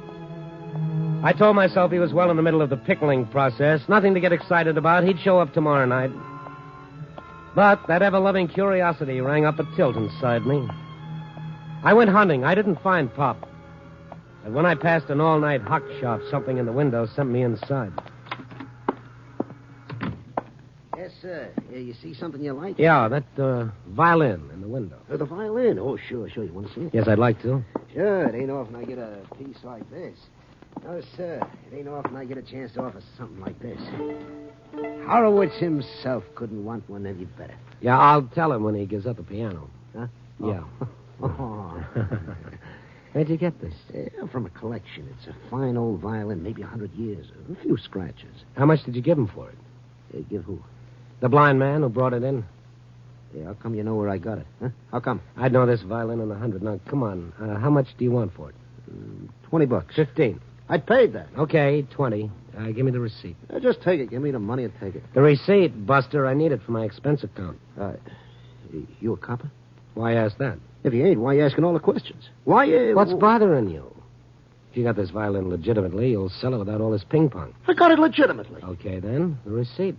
I told myself he was well in the middle of the pickling process. Nothing to get excited about. He'd show up tomorrow night. But that ever-loving curiosity rang up a tilt inside me. I went hunting. I didn't find Pop. But when I passed an all-night hock shop, something in the window sent me inside. Yes, sir. You see something you like? Yeah, that violin in the window. The violin? Oh, sure. You want to see it? Yes, I'd like to. Sure. It ain't often I get a piece like this. No, sir. It ain't often I get a chance to offer something like this. Horowitz himself couldn't want one any better. Yeah, I'll tell him when he gives up the piano. Huh? Yeah. Oh. Where'd you get this? From a collection. It's a fine old violin, maybe 100 years. A few scratches. How much did you give him for it? Give who? The blind man who brought it in. Yeah, how come you know where I got it? Huh? How come? I'd know this violin in 100. Now, come on. How much do you want for it? $20. 15. I paid that. Okay, 20. Give me the receipt. Just take it. Give me the money and take it. The receipt, Buster. I need it for my expense account. You a copper? Why ask that? If you ain't, why you asking all the questions? Why What's bothering you? If you got this violin legitimately, you'll sell it without all this ping pong. I got it legitimately. Okay, then. The receipt.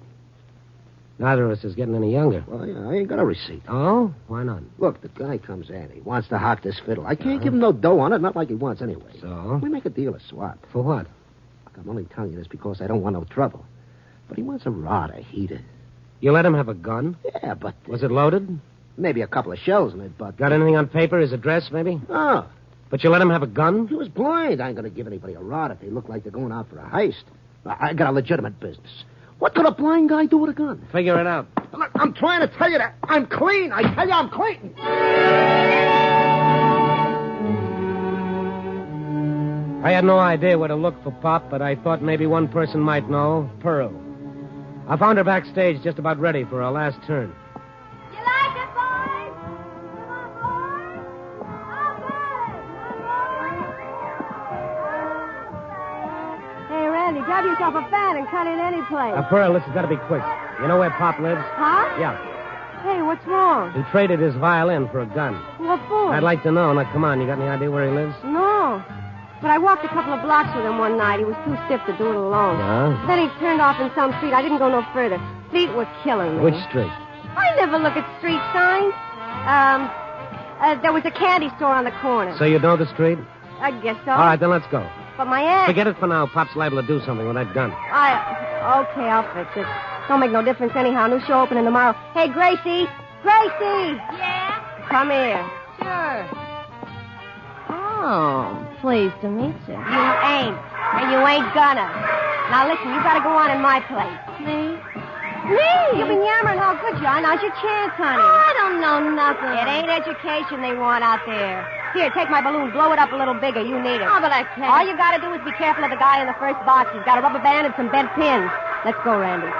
Neither of us is getting any younger. Well, yeah, I ain't got a receipt. Oh? Why not? Look, the guy comes in. He wants to hock this fiddle. I can't give him no dough on it, not like he wants anyway. So? We make a deal of swap. For what? Look, I'm only telling you this because I don't want no trouble. But he wants a rod, a heater. You let him have a gun? Yeah, but... Was it loaded? Maybe a couple of shells in it, but... Got anything on paper? His address, maybe? No. But you let him have a gun? He was blind. I ain't going to give anybody a rod if they look like they're going out for a heist. I got a legitimate business. What could a blind guy do with a gun? Figure it out. Look, I'm trying to tell you that I'm clean. I tell you I'm clean. I had no idea where to look for Pop, but I thought maybe one person might know. Pearl. I found her backstage just about ready for her last turn. You like it, boys? Come on, boys. Hey, Randy, grab yourself a fan and cut in any place. Pearl, this has got to be quick. You know where Pop lives? Huh? Yeah. Hey, what's wrong? He traded his violin for a gun. What for? I'd like to know. Now, come on. You got any idea where he lives? No. But I walked a couple of blocks with him one night. He was too stiff to do it alone. Yeah? Then he turned off in some street. I didn't go no further. Feet were killing me. Which street? I never look at street signs. There was a candy store on the corner. So you know the street? I guess so. All right, then let's go. But my aunt... Forget it for now. Pop's liable to do something with that gun. Okay, I'll fix it. Don't make no difference anyhow. New show opening tomorrow. Hey, Gracie! Gracie! Yeah? Come here. Sure. Oh, pleased to meet you. You ain't. And you ain't gonna. Now listen, you gotta go on in my place. Me? Me? You've been yammering how good you are. Now's your chance, honey. I don't know nothing. It ain't education they want out there. Here, take my balloon. Blow it up a little bigger. You need it. Oh, but I can't. All you gotta do is be careful of the guy in the first box. He's got a rubber band and some bent pins. Let's go, Randy.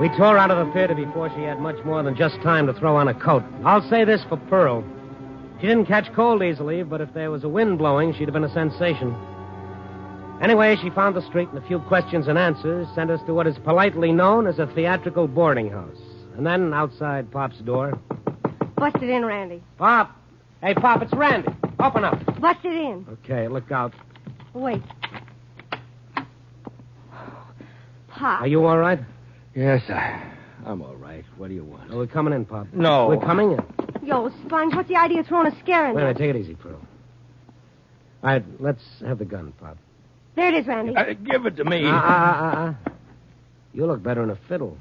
We tore out of the theater before she had much more than just time to throw on a coat. I'll say this for Pearl. She didn't catch cold easily, but if there was a wind blowing, she'd have been a sensation. Anyway, she found the street and a few questions and answers sent us to what is politely known as a theatrical boarding house. And then outside Pop's door. Bust it in, Randy. Pop! Hey, Pop, it's Randy. Open up. Bust it in. Okay, look out. Wait. Pop. Are you all right? Yes, I'm all right. What do you want? Oh, we're coming in, Pop. No. We're coming in. Yo, Sponge, what's the idea of throwing a scare in Wait a there? minute, take it easy, Pearl. All right, let's have the gun, Pop. There it is, Randy. Give it to me. You look better in a fiddle.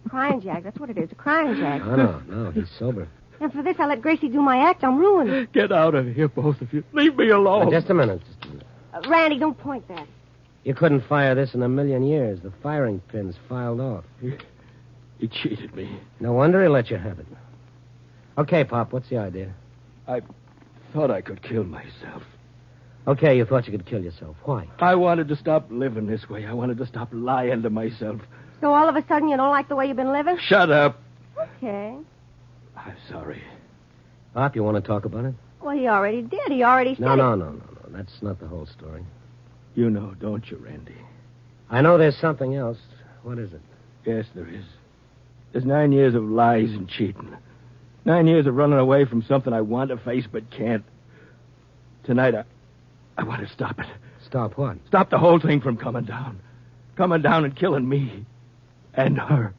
Crying Jack, that's what it is, a crying Jack. No, he's sober. And for this, I let Gracie do my act. I'm ruined. Get out of here, both of you. Leave me alone. Just a minute. Randy, don't point that. You couldn't fire this in a million years. The firing pin's filed off. He cheated me. No wonder he let you have it. Okay, Pop, what's the idea? I thought I could kill myself. Okay, you thought you could kill yourself. Why? I wanted to stop living this way. I wanted to stop lying to myself. So all of a sudden you don't like the way you've been living? Shut up. Okay. I'm sorry. Pop, you want to talk about it? Well, he already did. He already said No. That's not the whole story. You know, don't you, Randy? I know there's something else. What is it? Yes, there is. There's 9 years of lies and cheating. 9 years of running away from something I want to face but can't. Tonight, I want to stop it. Stop what? Stop the whole thing from coming down. Coming down and killing me. And her.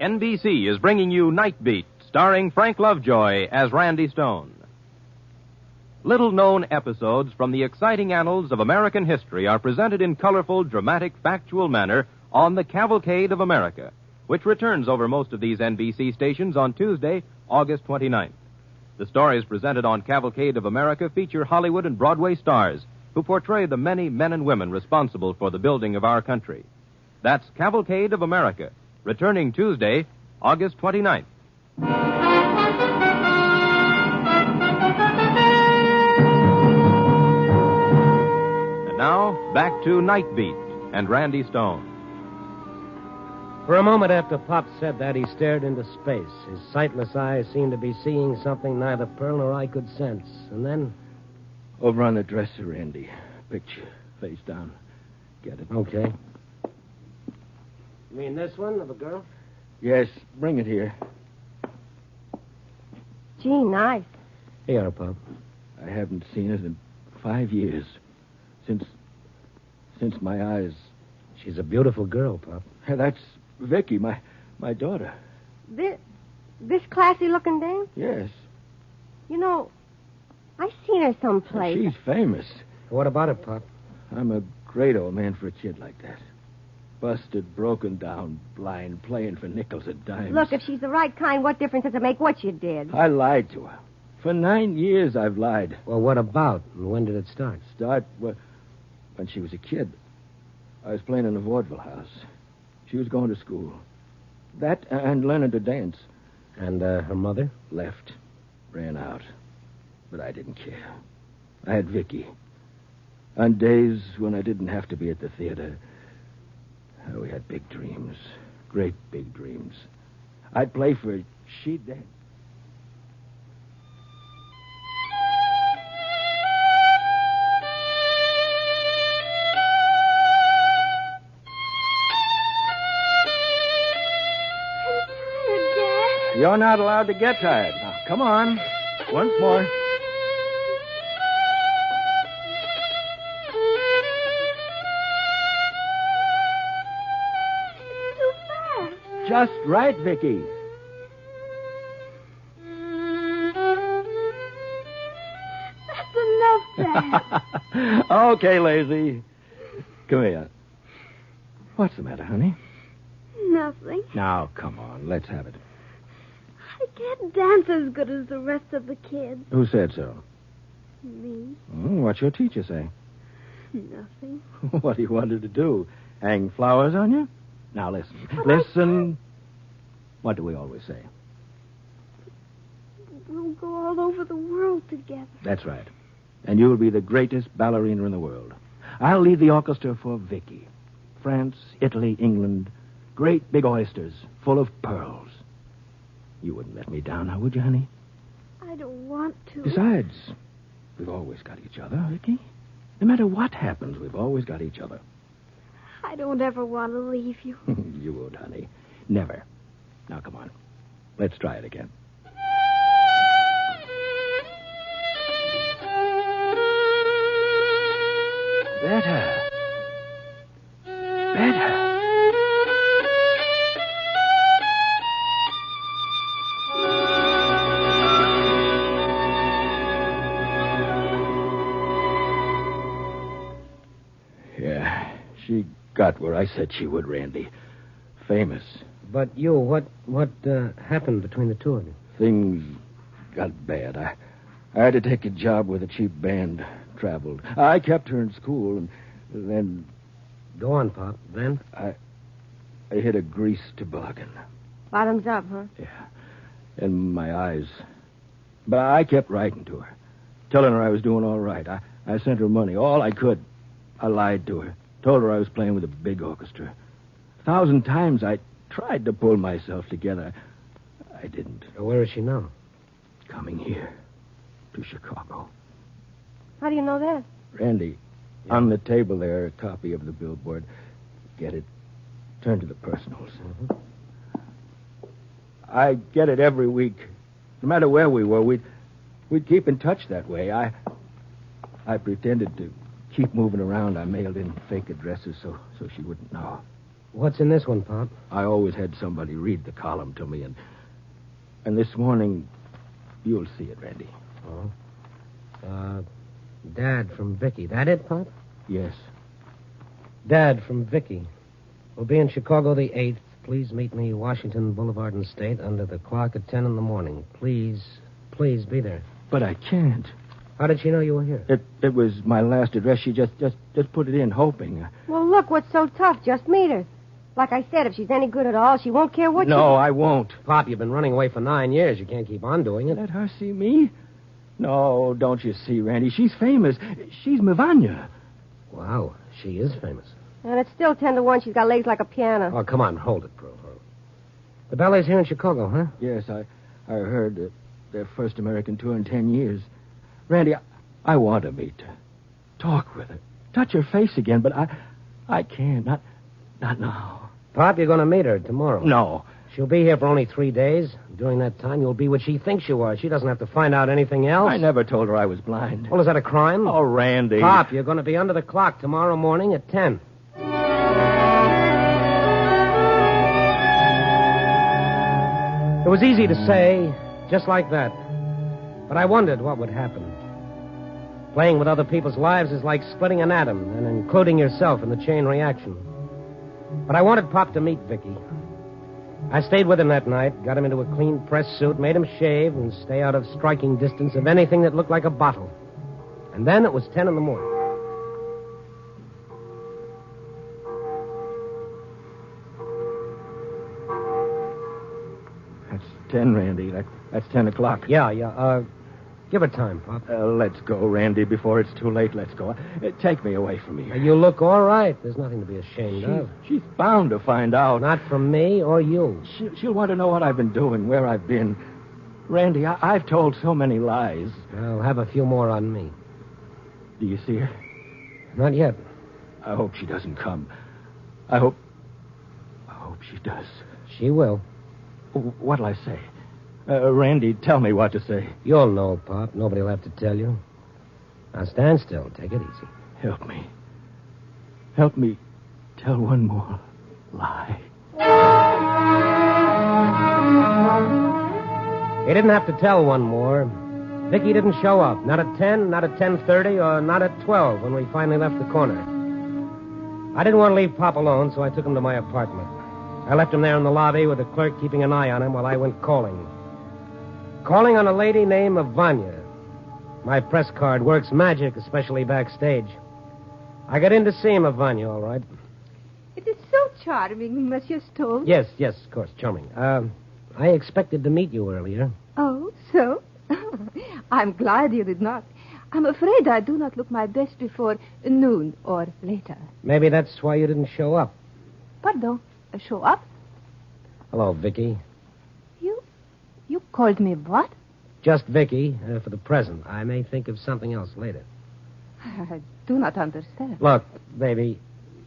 NBC is bringing you Night Beat, starring Frank Lovejoy as Randy Stone. Little-known episodes from the exciting annals of American history are presented in colorful, dramatic, factual manner on The Cavalcade of America, which returns over most of these NBC stations on Tuesday, August 29th. The stories presented on Cavalcade of America feature Hollywood and Broadway stars who portray the many men and women responsible for the building of our country. That's Cavalcade of America, returning Tuesday, August 29th. And now, back to Night Beat and Randy Stone. For a moment after Pop said that, he stared into space. His sightless eyes seemed to be seeing something neither Pearl nor I could sense. And then... Over on the dresser, Randy. Picture, face down. Get it? Okay. You mean this one of a girl? Yes, bring it here. Gee, nice. Here, Pop. I haven't seen it in 5 years. Since my eyes... She's a beautiful girl, Pop. That's Vicky, my daughter. This classy-looking dame? Yes. You know, I've seen her someplace. She's famous. What about it, Pop? I'm a great old man for a kid like that. Busted, broken down, blind, playing for nickels and dimes. Look, if she's the right kind, what difference does it make what you did? I lied to her. For 9 years, I've lied. Well, what about? And when did it start? When she was a kid. I was playing in a vaudeville house. She was going to school. That and learning to dance. And her mother? Left. Ran out. But I didn't care. I had Vicky. On days when I didn't have to be at the theater, we had big dreams. Great big dreams. I'd play for her. She'd dance. You're not allowed to get tired. Now, come on. Once more. Too fast. Just right, Vicky. That's enough, Dad. Okay, lazy. Come here. What's the matter, honey? Nothing. Now, come on. Let's have it. I can't dance as good as the rest of the kids. Who said so? Me? What's your teacher say? Nothing. What do you want her to do? Hang flowers on you? Now, listen. Listen. What do we always say? We'll go all over the world together. That's right. And you'll be the greatest ballerina in the world. I'll lead the orchestra for Vicky. France, Italy, England. Great big oysters full of pearls. You wouldn't let me down now, would you, honey? I don't want to. Besides, we've always got each other, Vicky. No matter what happens, we've always got each other. I don't ever want to leave you. You won't, honey. Never. Now, come on. Let's try it again. Better. Better. Yeah, she got where I said she would, Randy. Famous. But you, what happened between the two of you? Things got bad. I had to take a job with a cheap band. Traveled. I kept her in school, and then... Go on, Pop. Then? I hit a grease toboggan. Bottoms up, huh? Yeah. In my eyes. But I kept writing to her, telling her I was doing all right. I sent her money, all I could. I lied to her. Told her I was playing with a big orchestra. 1,000 times I tried to pull myself together. I didn't. Where is she now? Coming here. To Chicago. How do you know that? Randy, on the table there, a copy of the billboard. Get it? Turn to the personals. Mm-hmm. I get it every week. No matter where we were, we'd keep in touch that way. I pretended to keep moving around. I mailed in fake addresses so she wouldn't know. What's in this one, Pop? I always had somebody read the column to me, and this morning, you'll see it, Randy. Oh? Dad from Vicky. That it, Pop? Yes. Dad from Vicky. We'll be in Chicago the 8th. Please meet me Washington Boulevard and State under the clock at 10 in the morning. Please be there. But I can't. How did she know you were here? It was my last address. She just put it in, hoping. Well, look, what's so tough? Just meet her. Like I said, if she's any good at all, she won't care what you... No, I won't. Pop, you've been running away for 9 years. You can't keep on doing it. Let her see me? No, don't you see, Randy? She's famous. She's Mivanya. Wow, she is famous. And it's still 10 to 1. She's got legs like a piano. Oh, come on. Hold it, Prue. The ballet's here in Chicago, huh? Yes, I heard that their first American tour in 10 years. Randy, I want to meet her. Talk with her. Touch her face again, but I can't. Not now. Pop, you're going to meet her tomorrow. No. She'll be here for only 3 days. During that time, you'll be what she thinks you are. She doesn't have to find out anything else. I never told her I was blind. Well, is that a crime? Oh, Randy. Pop, you're going to be under the clock tomorrow morning at 10. It was easy to say, just like that. But I wondered what would happen. Playing with other people's lives is like splitting an atom and including yourself in the chain reaction. But I wanted Pop to meet Vicky. I stayed with him that night, got him into a clean press suit, made him shave and stay out of striking distance of anything that looked like a bottle. And then it was 10 in the morning. That's 10, Randy. That's 10 o'clock. Yeah. Give her time, Pop. Let's go, Randy, before it's too late. Let's go. Take me away from here. You look all right. There's nothing to be ashamed of. She's bound to find out. Not from me or you. She'll want to know what I've been doing, where I've been. Randy, I've told so many lies. I'll have a few more on me. Do you see her? Not yet. I hope she doesn't come. I hope she does. She will. What'll I say? Randy, tell me what to say. You'll know, Pop. Nobody'll have to tell you. Now stand still. Take it easy. Help me. Help me tell one more lie. He didn't have to tell one more. Vicky didn't show up. Not at 10, not at 10:30, or not at 12 when we finally left the corner. I didn't want to leave Pop alone, so I took him to my apartment. I left him there in the lobby with the clerk keeping an eye on him while I went calling. Calling on a lady named Vanya. My press card works magic, especially backstage. I got in to see him, Vanya, all right. It is so charming, Monsieur Stone. Yes, of course, charming. I expected to meet you earlier. Oh, so? I'm glad you did not. I'm afraid I do not look my best before noon or later. Maybe that's why you didn't show up. Pardon? Show up? Hello, Vicky. You called me what? Just Vicky, for the present. I may think of something else later. I do not understand. Look, baby,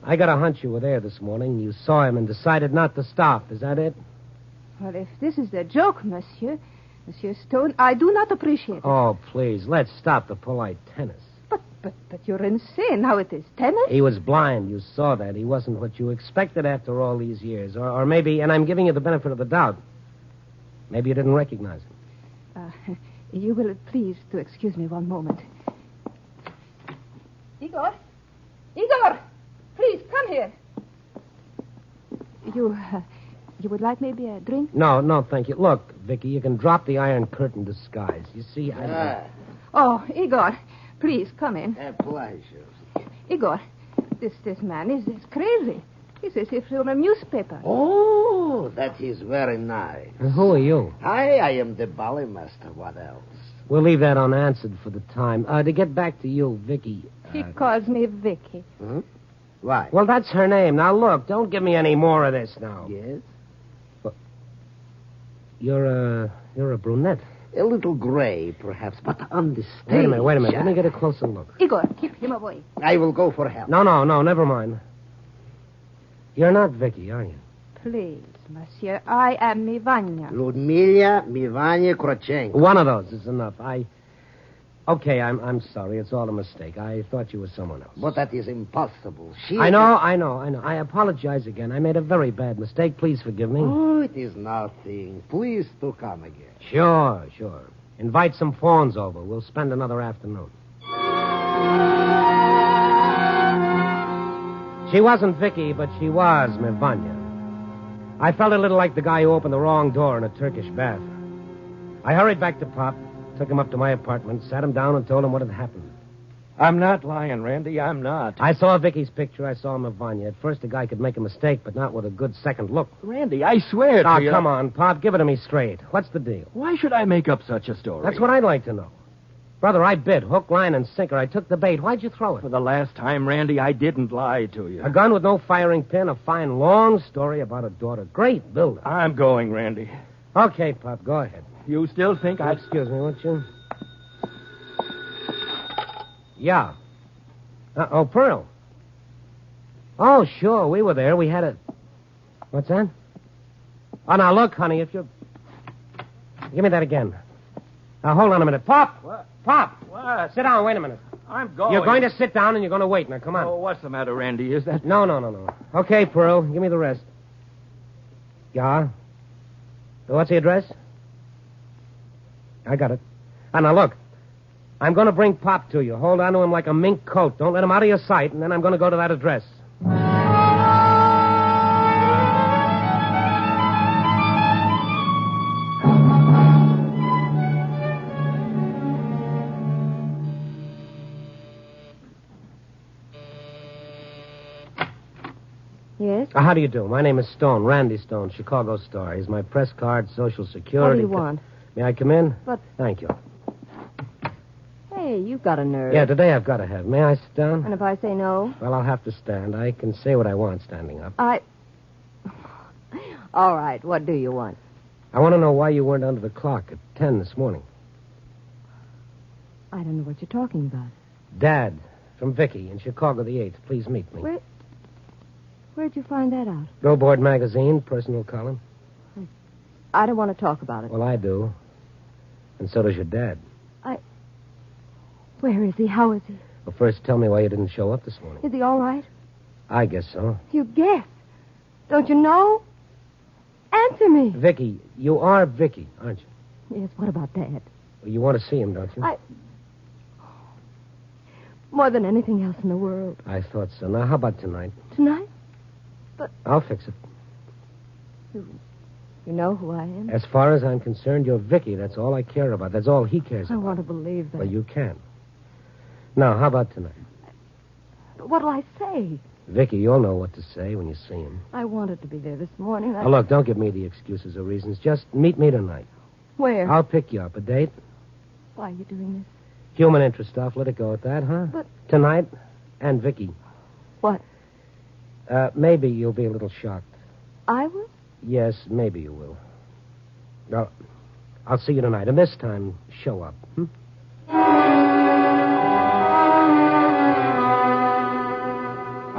I got a hunch you were there this morning. You saw him and decided not to stop. Is that it? Well, if this is a joke, Monsieur Stone, I do not appreciate it. Oh, please, let's stop the polite tennis. But you're insane. How it is tennis? He was blind. You saw that. He wasn't what you expected after all these years. Or maybe, and I'm giving you the benefit of the doubt, maybe you didn't recognize him. You will please to excuse me one moment. Igor, please come here. You would like maybe a drink? No, thank you. Look, Vicky, you can drop the Iron Curtain disguise. You see, Oh, Igor, please come in. A pleasure. Igor, this man is crazy. He's as if from a newspaper. Oh, that is very nice. And who are you? I am the ballet master. What else? We'll leave that unanswered for the time. To get back to you, Vicky. He calls me Vicky. Huh? Why? Well, that's her name. Now, look, don't give me any more of this now. Yes? Well, you're a brunette. A little gray, perhaps, but on the stage. Wait a minute. Let me get a closer look. Igor, keep him away. I will go for help. No, never mind. You're not Vicky, are you? Please, Monsieur, I am Mivanya. Ludmila Mivanya Krochenko. One of those is enough. Okay, I'm sorry. It's all a mistake. I thought you were someone else. But that is impossible. I know. I apologize again. I made a very bad mistake. Please forgive me. Oh, it is nothing. Please to come again. Sure. Invite some fawns over. We'll spend another afternoon. She wasn't Vicky, but she was Mivanya. I felt a little like the guy who opened the wrong door in a Turkish bath. I hurried back to Pop, took him up to my apartment, sat him down, and told him what had happened. I'm not lying, Randy. I'm not. I saw Vicky's picture. I saw Mivanya. At first, a guy could make a mistake, but not with a good second look. Randy, I swear to you. Come on, Pop. Give it to me straight. What's the deal? Why should I make up such a story? That's what I'd like to know. Brother, I bit. Hook, line, and sinker. I took the bait. Why'd you throw it? For the last time, Randy, I didn't lie to you. A gun with no firing pin, a fine, long story about a daughter. Great builder. I'm going, Randy. Okay, Pop, go ahead. You still think I... Excuse me, won't you? Yeah. Oh, Pearl. Oh, sure, we were there. We had a... What's that? Oh, now, look, honey, if you're... Give me that again. Now, hold on a minute. Pop! What? Pop! What? Sit down, wait a minute. I'm going. You're going to sit down and you're going to wait. Now, come on. Oh, what's the matter, Randy? Is that... No. Okay, Pearl, give me the rest. Yeah? What's the address? I got it. Now, look. I'm going to bring Pop to you. Hold on to him like a mink coat. Don't let him out of your sight, and then I'm going to go to that address. Yes? How do you do? My name is Stone, Randy Stone, Chicago Star. Here's my press card, Social Security. What do you want? May I come in? But... Thank you. Hey, you've got a nerve. Yeah, today I've got to have. May I sit down? And if I say no? Well, I'll have to stand. I can say what I want standing up. All right, what do you want? I want to know why you weren't under the clock at 10 this morning. I don't know what you're talking about. Dad, from Vicky in Chicago the 8th. Please meet me. Where'd you find that out? Billboard magazine, personal column. I don't want to talk about it. Well, I do. And so does your dad. Where is he? How is he? Well, first tell me why you didn't show up this morning. Is he all right? I guess so. You guess. Don't you know? Answer me. Vicky, you are Vicky, aren't you? Yes, what about Dad? Well, you want to see him, don't you? More than anything else in the world. I thought so. Now, how about tonight? Tonight? But... I'll fix it. You know who I am? As far as I'm concerned, you're Vicky. That's all I care about. That's all he cares about. I want to believe that. Well, you can't. Now, how about tonight? But what'll I say? Vicky, you'll know what to say when you see him. I wanted to be there this morning. Now, look, don't give me the excuses or reasons. Just meet me tonight. Where? I'll pick you up. A date? Why are you doing this? Human interest stuff. Let it go at that, huh? But... Tonight, and Vicky. What? Maybe you'll be a little shocked. I will? Yes, maybe you will. Well, I'll see you tonight. And this time, show up.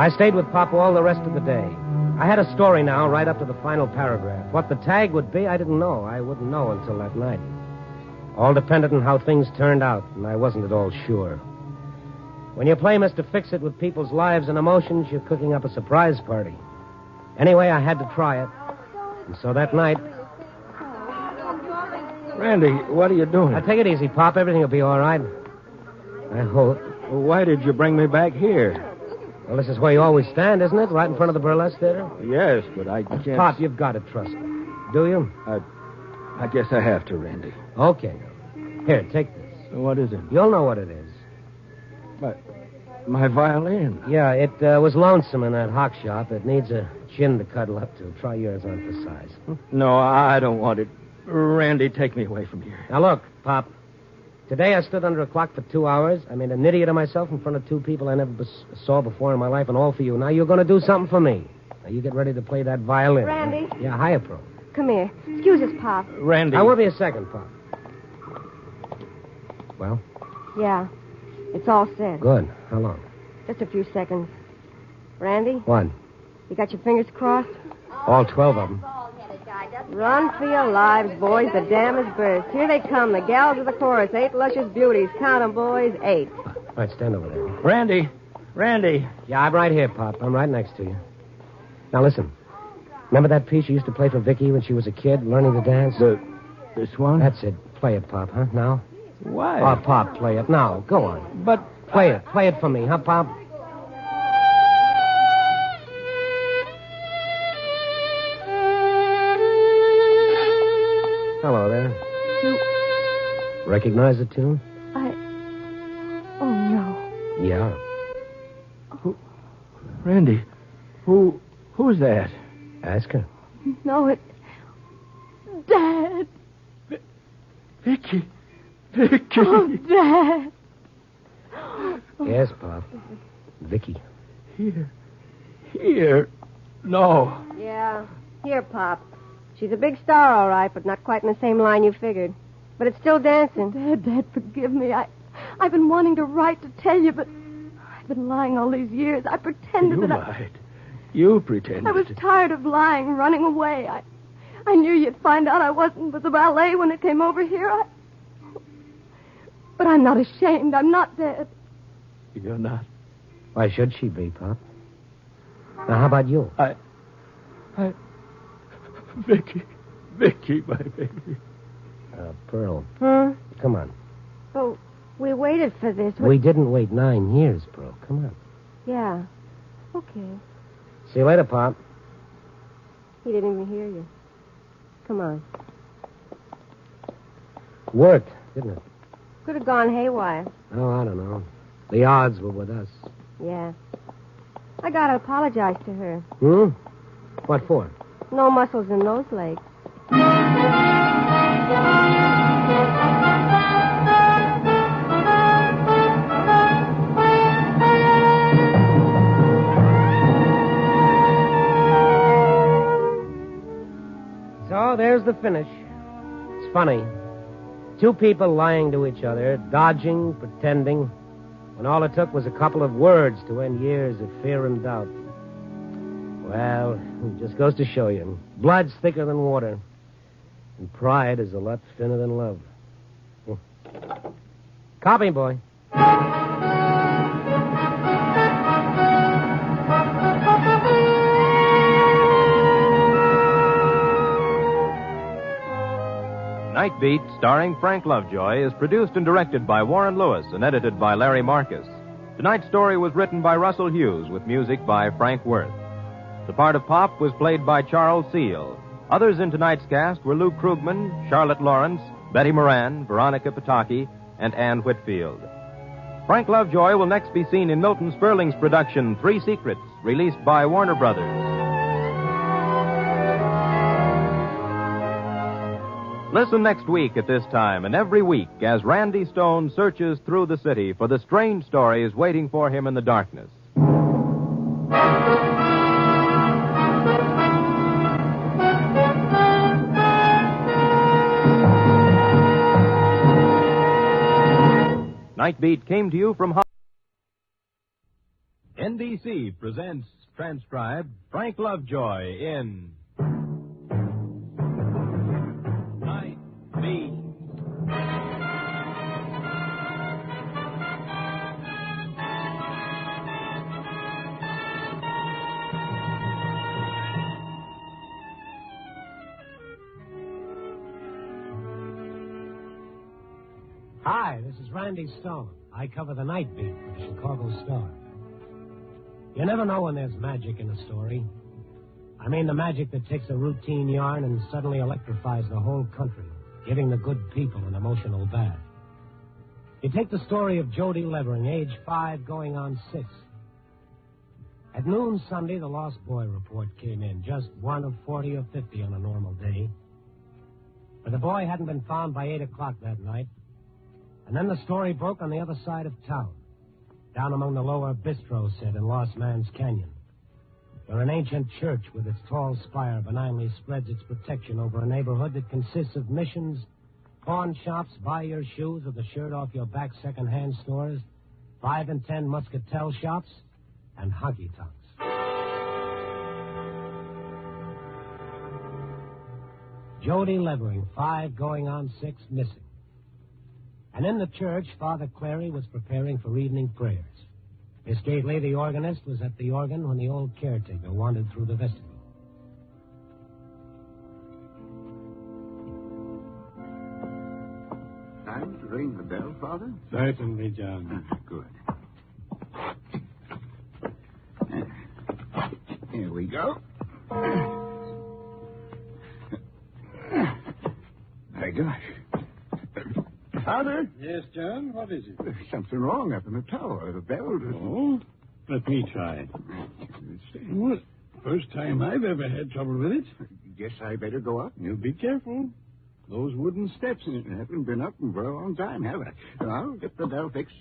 I stayed with Pop all the rest of the day. I had a story now, right up to the final paragraph. What the tag would be, I didn't know. I wouldn't know until that night. All depended on how things turned out, and I wasn't at all sure. When you play Mr. Fix-It with people's lives and emotions, you're cooking up a surprise party. Anyway, I had to try it. And so that night... Randy, what are you doing? Now, take it easy, Pop. Everything will be all right. I hope. Well, why did you bring me back here? Well, this is where you always stand, isn't it? Right in front of the burlesque theater? Yes, but I can't... Pop, you've got to trust me. Do you? I guess I have to, Randy. Okay. Here, take this. What is it? You'll know what it is. My violin. Yeah, it was lonesome in that hock shop. It needs a chin to cuddle up to. Try yours on for size. No, I don't want it. Randy, take me away from here. Now, look, Pop. Today I stood under a clock for 2 hours. I made an idiot of myself in front of two people I never saw before in my life, and all for you. Now you're going to do something for me. Now you get ready to play that violin. Randy? Yeah, hiya, Pro. Come here. Excuse us, Pop. Randy. I will be a second, Pop. Well? Yeah. It's all set. Good. How long? Just a few seconds. Randy? What? You got your fingers crossed? All 12 of them. Run for your lives, boys. The dam is burst. Here they come, the gals of the chorus. 8 luscious beauties. Count 'em, boys. 8. All right, stand over there. Randy. Yeah, I'm right here, Pop. I'm right next to you. Now, listen. Remember that piece you used to play for Vicky when she was a kid, learning to dance? This one? That's it. Play it, Pop, huh? Now? Why? Oh, Pop, play it. Now, go on. But... Play it. Play it for me, huh, Pop? Hello there. You... Recognize the tune? Oh, no. Yeah. Randy, who's that? Ask her. No, it... Dad! Vicky. Vicky. Oh, Dad. Yes, Pop. Vicky. Here. No. Yeah. Here, Pop. She's a big star, all right, but not quite in the same line you figured. But it's still dancing. Dad, forgive me. I've been wanting to write to tell you, but I've been lying all these years. I pretended You that lied. You pretended. I was tired of lying, running away. I knew you'd find out I wasn't with the ballet when it came over here. But I'm not ashamed. I'm not dead. You're not. Why should she be, Pop? Now, how about you? Vicky, my baby. Pearl. Huh? Come on. Oh, we waited for this. We didn't wait 9 years, Pearl. Come on. Yeah. Okay. See you later, Pop. He didn't even hear you. Come on. Worked, didn't it? Could have gone haywire. Oh, I don't know. The odds were with us. Yeah. I gotta apologize to her. Hmm? What for? No muscles in those legs. So there's the finish. It's funny. 2 people lying to each other, dodging, pretending, when all it took was a couple of words to end years of fear and doubt. Well, it just goes to show you. Blood's thicker than water. And pride is a lot thinner than love. Copy, boy. Night Beat, starring Frank Lovejoy, is produced and directed by Warren Lewis and edited by Larry Marcus. Tonight's story was written by Russell Hughes with music by Frank Worth. The part of Pop was played by Charles Seal. Others in tonight's cast were Lou Krugman, Charlotte Lawrence, Betty Moran, Veronica Pataki, and Ann Whitfield. Frank Lovejoy will next be seen in Milton Sperling's production, 3 Secrets, released by Warner Brothers. Listen next week at this time and every week as Randy Stone searches through the city for the strange stories waiting for him in the darkness. Night Beat came to you from NBC presents transcribed Frank Lovejoy in Night Beat. Hi, this is Randy Stone. I cover the Night Beat for the Chicago Star. You never know when there's magic in a story. I mean the magic that takes a routine yarn and suddenly electrifies the whole country, giving the good people an emotional bath. You take the story of Jody Levering, age 5, going on 6. At noon Sunday, the lost boy report came in, just 1 of 40 or 50 on a normal day. But the boy hadn't been found by 8 o'clock that night. And then the story broke on the other side of town, down among the lower bistro set in Lost Man's Canyon, where an ancient church with its tall spire benignly spreads its protection over a neighborhood that consists of missions, pawn shops, buy your shoes with the shirt off your back second-hand stores, 5 and 10 muscatel shops, and honky-tonks. Jody Levering, 5 going on 6, missing. And in the church, Father Clary was preparing for evening prayers. Miss Gately, the organist, was at the organ when the old caretaker wandered through the vestibule. Time to ring the bell, Father? Certainly, John. Good. Here we go. My gosh. Father? Yes, John? What is it? There's something wrong up in the tower. The bell doesn't... Oh? Let me try. Well, first time I've ever had trouble with it. Guess I better go up. You be careful. Those wooden steps haven't been up in a very long time, have I? I'll get the bell fixed.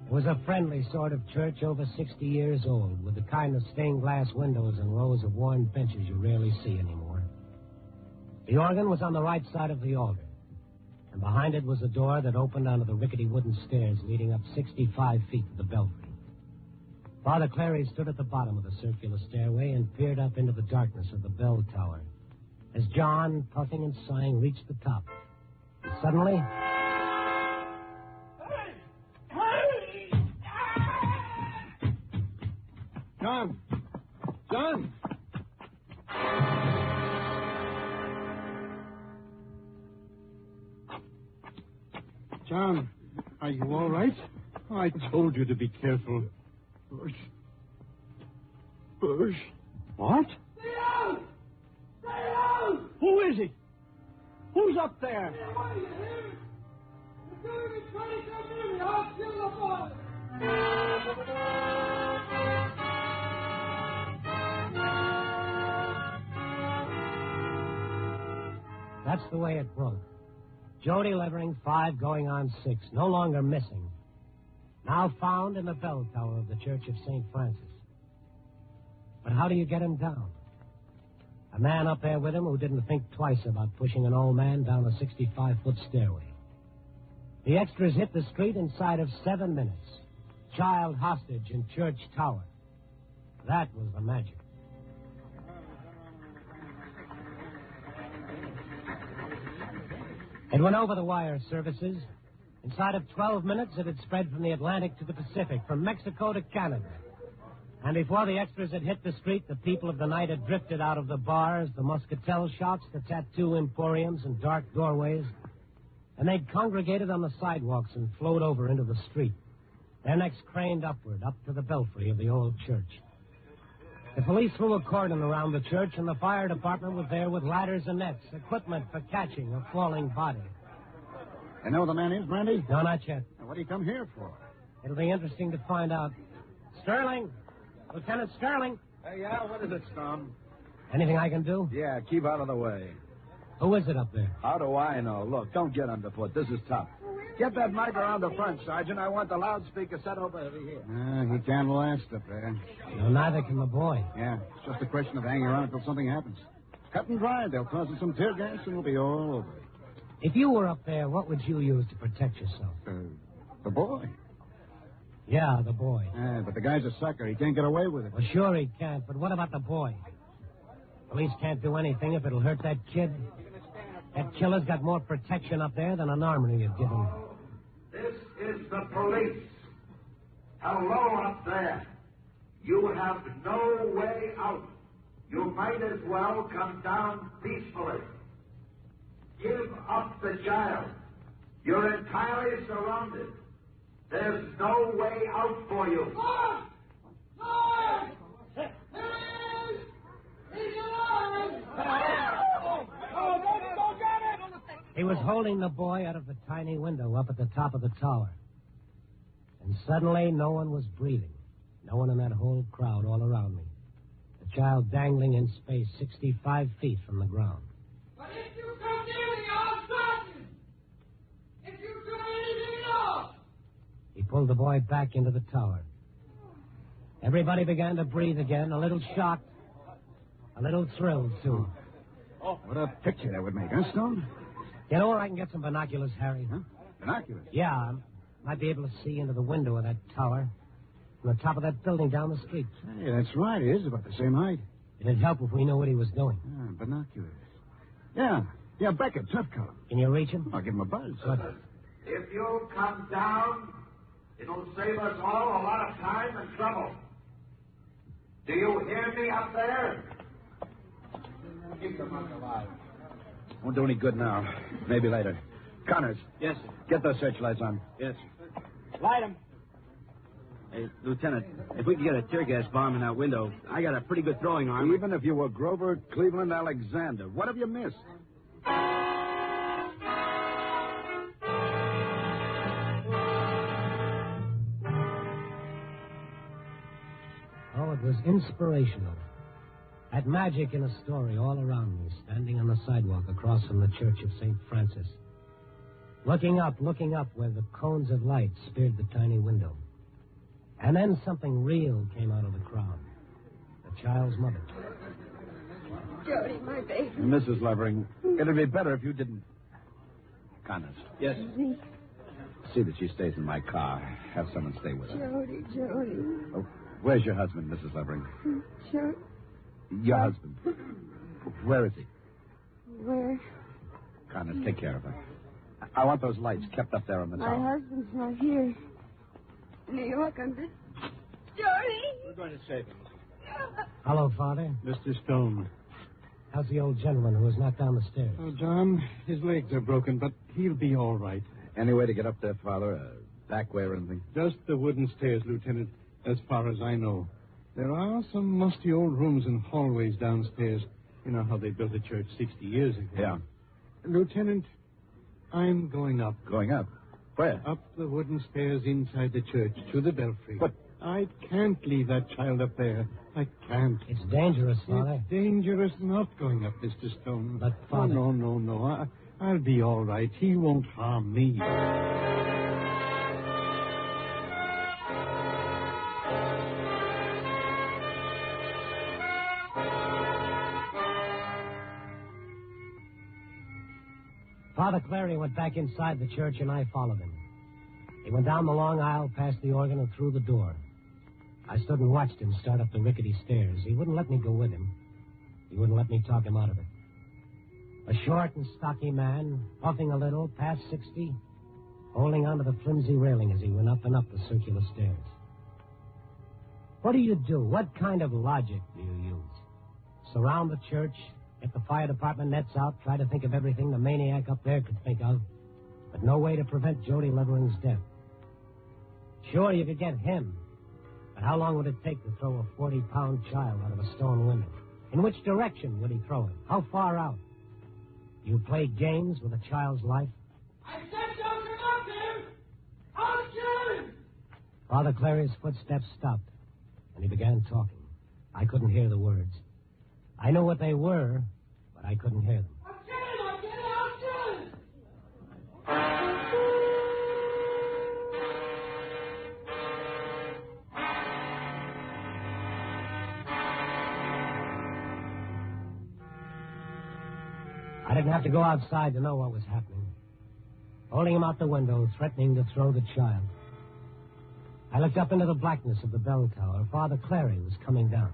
It was a friendly sort of church over 60 years old, with the kind of stained glass windows and rows of worn benches you rarely see anymore. The organ was on the right side of the altar, and behind it was a door that opened onto the rickety wooden stairs leading up 65 feet to the belfry. Father Clary stood at the bottom of the circular stairway and peered up into the darkness of the bell tower as John, puffing and sighing, reached the top. And suddenly... John! John! John, are you all right? I told you to be careful. Bush. Bush. What? Stay out! Stay out! Who is he? Who's up there? Stay away, you hear? If you even try to come near me, I'll kill the boy. That's the way it broke. Jody Levering, 5 going on 6, no longer missing. Now found in the bell tower of the Church of St. Francis. But how do you get him down? A man up there with him who didn't think twice about pushing an old man down a 65-foot stairway. The extras hit the street inside of 7 minutes. Child hostage in church tower. That was the magic. It went over the wire services. Inside of 12 minutes, it had spread from the Atlantic to the Pacific, from Mexico to Canada. And before the extras had hit the street, the people of the night had drifted out of the bars, the muscatel shops, the tattoo emporiums, and dark doorways. And they'd congregated on the sidewalks and flowed over into the street, their necks craned upward, up to the belfry of the old church. The police threw a cordon around the church, and the fire department was there with ladders and nets, equipment for catching a falling body. You know who the man is, Brandy? No, not yet. What did he come here for? It'll be interesting to find out. Sterling! Lieutenant Sterling! Hey, yeah, what is it, Storm? Anything I can do? Yeah, keep out of the way. Who is it up there? How do I know? Look, don't get underfoot. This is tough. Get that mic around the front, Sergeant. I want the loudspeaker set over here. He can't last up there. No, neither can the boy. Yeah, it's just a question of hanging around until something happens. Cut and dry. They'll toss us some tear gas and we'll be all over it. If you were up there, what would you use to protect yourself? The boy. Yeah, the boy. Yeah, but the guy's a sucker. He can't get away with it. Well, sure he can't, but what about the boy? Police can't do anything if it'll hurt that kid. That killer's got more protection up there than an armory would give him. This is the police. Hello up there. You have no way out. You might as well come down peacefully. Give up the child. You're entirely surrounded. There's no way out for you. Lord! Lord! Here he is! He's alive! Oh, don't get it! He was holding the boy out of the tiny window up at the top of the tower. And suddenly, no one was breathing. No one in that whole crowd all around me. The child dangling in space 65 feet from the ground. But if you come near me, I'll stop you. If you do anything at all. He pulled the boy back into the tower. Everybody began to breathe again, a little shocked, a little thrilled, too. Oh, what a picture that would make, huh, Stone? You know where I can get some binoculars, Harry? Huh? Binoculars? Yeah, I might be able to see into the window of that tower from the top of that building down the street. Hey, that's right. It is about the same height. It'd help if we knew what he was doing. Binoculars. Yeah, Beckett, tough color. Can you reach him? I'll give him a buzz. If you'll come down, it'll save us all a lot of time and trouble. Do you hear me up there? Keep the monk alive. Won't do any good now. Maybe later. Connors. Yes, sir. Get those searchlights on. Yes, sir. Light 'em. Hey, Lieutenant, if we could get a tear gas bomb in that window, I got a pretty good throwing arm. Even if you were Grover Cleveland Alexander, what have you missed? was inspirational. That magic in a story all around me, standing on the sidewalk across from the Church of St. Francis. Looking up where the cones of light speared the tiny window. And then something real came out of the crowd. The child's mother. Jody, my baby. Mrs. Levering, it'd be better if you didn't... Connors. Yes? See that she stays in my car. Have someone stay with her. Jody. Oh, where's your husband, Mrs. Levering? Jody. Your husband. Where is he? Where? Connors, take care of her. I want those lights kept up there on the My tower. husband's not here. New York, Jody! We're going to save him. Hello, Father. Mr. Stone. How's the old gentleman who was knocked down the stairs? Oh, John, his legs are broken, but he'll be all right. Any way to get up there, Father? A back way or anything? Just the wooden stairs, Lieutenant, as far as I know. There are some musty old rooms and hallways downstairs. You know how they built the church 60 years ago. Yeah. Lieutenant, I'm going up. Going up? Where? Up the wooden stairs inside the church to the belfry. But I can't leave that child up there. I can't. It's dangerous, Father. It's dangerous not going up, Mr. Stone. But, Father... Oh, no. I'll be all right. He won't harm me. Father Clary went back inside the church, and I followed him. He went down the long aisle, past the organ, and through the door. I stood and watched him start up the rickety stairs. He wouldn't let me go with him. He wouldn't let me talk him out of it. A short and stocky man, puffing a little, past 60, holding onto the flimsy railing as he went up and up the circular stairs. What do you do? What kind of logic do you use? Surround the church, get the fire department nets out, try to think of everything the maniac up there could think of, but no way to prevent Jody Levering's death. Sure, you could get him, but how long would it take to throw a 40-pound child out of a stone window? In which direction would he throw it? How far out? You play games with a child's life? I said don't come up there! I'll kill him! Father Clary's footsteps stopped, and he began talking. I couldn't hear the words. I knew what they were, but I couldn't hear them. I'll kill him! I didn't have to go outside to know what was happening. Holding him out the window, threatening to throw the child. I looked up into the blackness of the bell tower. Father Clary was coming down.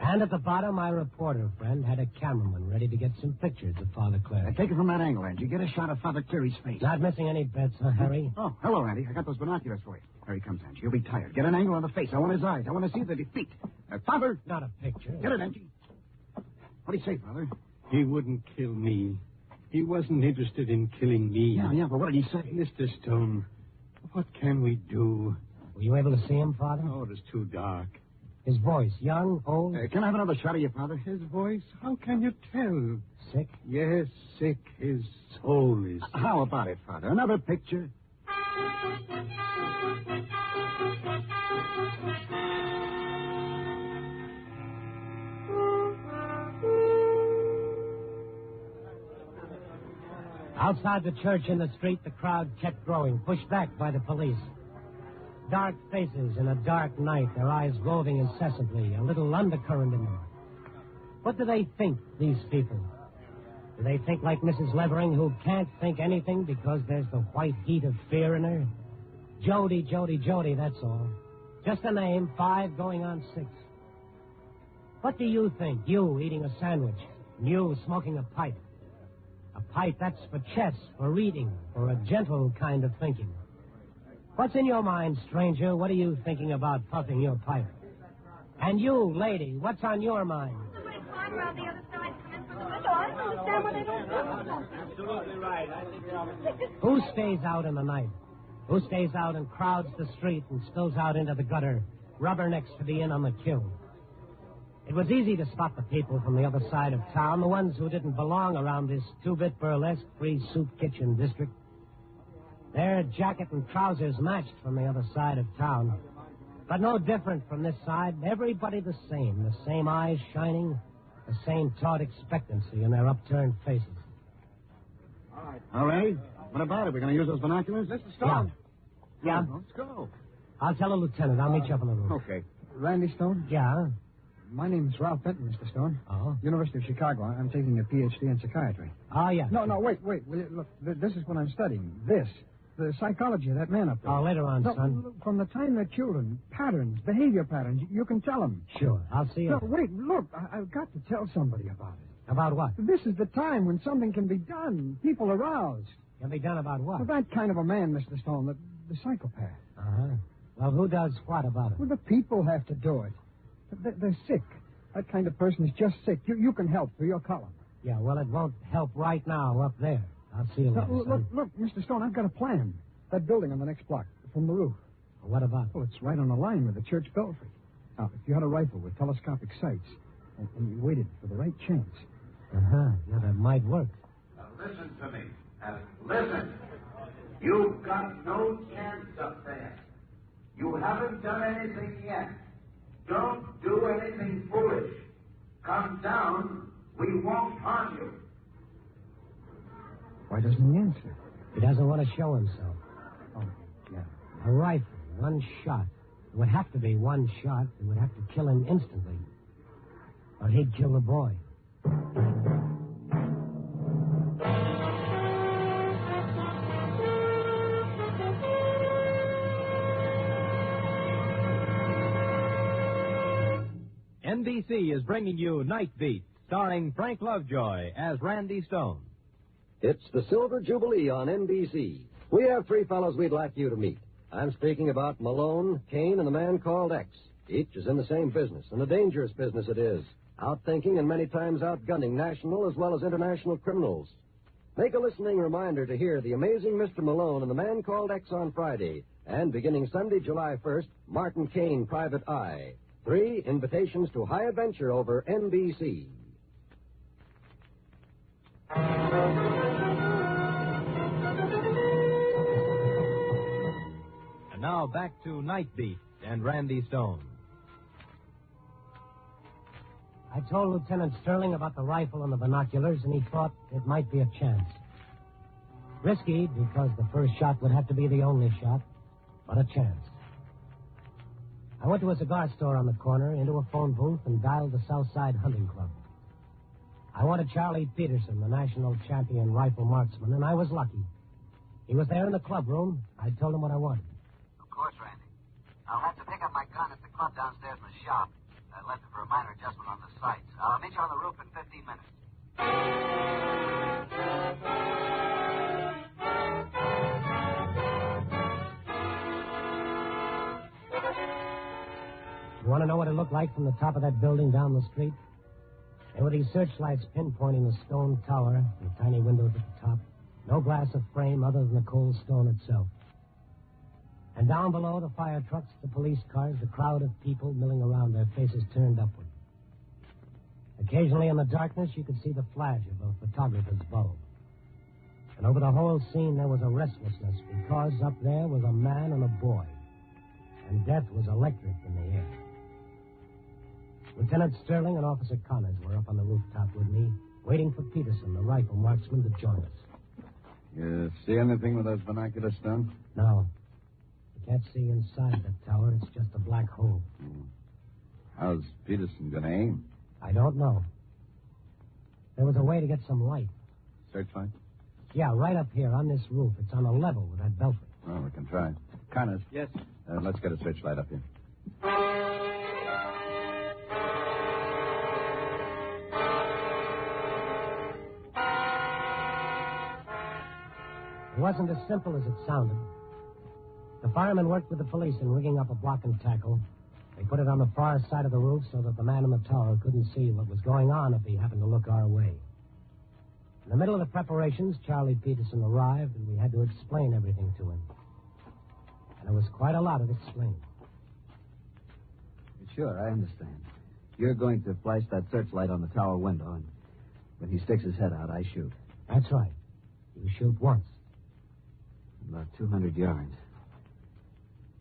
And at the bottom, my reporter friend had a cameraman ready to get some pictures of Father Clary. Take it from that angle, Angie. Get a shot of Father Clary's face. Not missing any bets, huh, Harry? Oh, hello, Andy. I got those binoculars for you. Here he comes, Angie. You'll be tired. Get an angle on the face. I want his eyes. I want to see the defeat. Father! Not a picture. Get it, Angie. What do you say, Father? He wouldn't kill me. He wasn't interested in killing me. Yeah, but what did he say? Mr. Stone, what can we do? Were you able to see him, Father? Oh, it was too dark. His voice, young, old? Can I have another shot of you, Father? His voice? How can you tell? Sick? Yes, sick. His soul is sick. How about it, Father? Another picture? Outside the church in the street, the crowd kept growing, pushed back by the police. Dark faces in a dark night, their eyes roving incessantly, a little undercurrent in them. What do they think, these people? Do they think like Mrs. Levering, who can't think anything because there's the white heat of fear in her? Jody, Jody, Jody, that's all. Just a name, 5 going on 6. What do you think, you eating a sandwich, and you smoking a pipe? A pipe, that's for chess, for reading, for a gentle kind of thinking. What's in your mind, stranger? What are you thinking about puffing your pipe? And you, lady, what's on your mind? Somebody climb around the other side and come in through the window. I don't understand why they don't do. Absolutely right. I think you're all... Who stays out in the night? Who stays out and crowds the street and spills out into the gutter, rubbernecks to be in on the kill? It was easy to spot the people from the other side of town, the ones who didn't belong around this 2-bit burlesque free soup kitchen district. Their jacket and trousers matched from the other side of town. But no different from this side. Everybody the same. The same eyes shining, the same taut expectancy in their upturned faces. All right. What about it? We're going to use those binoculars? Mr. Stone. Yeah? Let's go. I'll tell the lieutenant. I'll meet you up on the roof. Okay. Randy Stone? Yeah? My name's Ralph Benton, Mr. Stone. Oh? University of Chicago. I'm taking a PhD in psychiatry. Oh, yeah. No, wait. Will you, look, this is what I'm studying. The psychology of that man up there. Oh, later on, No, son. look, from the time they're children, behavior patterns, you can tell them. Sure. I'll see you. No, wait, look, I've got to tell somebody about it. About what? This is the time when something can be done. People aroused. Can be done about what? Well, that kind of a man, Mr. Stone, the psychopath. Uh-huh. Well, who does what about it? Well, the people have to do it. They're sick. That kind of person is just sick. You can help through your column. Yeah, well, it won't help right now up there. I'll see you later, son. Look, Mr. Stone, I've got a plan. That building on the next block, from the roof. What about it? Oh, it's right on the line with the church belfry. Now, if you had a rifle with telescopic sights, and you waited for the right chance. Uh-huh. Yeah, that might work. Now listen to me. Listen. You've got no chance up there. You haven't done anything yet. Don't do anything foolish. Come down. We won't harm you. Why doesn't he answer? He doesn't want to show himself. Oh, yeah. A rifle, one shot. It would have to be one shot. It would have to kill him instantly. Or he'd kill the boy. NBC is bringing you Night Beat, starring Frank Lovejoy as Randy Stone. It's the Silver Jubilee on NBC. We have three fellows we'd like you to meet. I'm speaking about Malone, Kane, and the man called X. Each is in the same business, and a dangerous business it is. Outthinking and many times outgunning national as well as international criminals. Make a listening reminder to hear The Amazing Mr. Malone and the Man Called X on Friday. And beginning Sunday, July 1st, Martin Kane, Private Eye. 3 invitations to high adventure over NBC. And now back to Night Beat and Randy Stone. I told Lieutenant Sterling about the rifle and the binoculars, and he thought it might be a chance. Risky, because the first shot would have to be the only shot, but a chance. I went to a cigar store on the corner, into a phone booth, and dialed the Southside Hunting Club. I wanted Charlie Peterson, the national champion rifle marksman, and I was lucky. He was there in the club room. I told him what I wanted. Of course, Randy. I'll have to pick up my gun at the club downstairs in the shop. I left it for a minor adjustment on the sights. I'll meet you on the roof in 15 minutes. You want to know what it looked like from the top of that building down the street? There were these searchlights pinpointing the stone tower, the tiny windows at the top. No glass of frame other than the cold stone itself. And down below, the fire trucks, the police cars, the crowd of people milling around, their faces turned upward. Occasionally in the darkness, you could see the flash of a photographer's bulb. And over the whole scene, there was a restlessness, because up there was a man and a boy. And death was electric in the air. Lieutenant Sterling and Officer Connors were up on the rooftop with me, waiting for Peterson, the rifle marksman, to join us. You see anything with those binoculars, Stone? No. You can't see inside the tower. It's just a black hole. How's Peterson going to aim? I don't know. There was a way to get some light. Searchlight? Yeah, right up here on this roof. It's on a level with that belfry. Well, we can try. Connors. Yes. Let's get a searchlight up here. It wasn't as simple as it sounded. The firemen worked with the police in rigging up a block and tackle. They put it on the far side of the roof so that the man in the tower couldn't see what was going on if he happened to look our way. In the middle of the preparations, Charlie Peterson arrived, and we had to explain everything to him. And it was quite a lot of explaining. Sure, I understand. You're going to flash that searchlight on the tower window, and when he sticks his head out, I shoot. That's right. You shoot once. About 200 yards.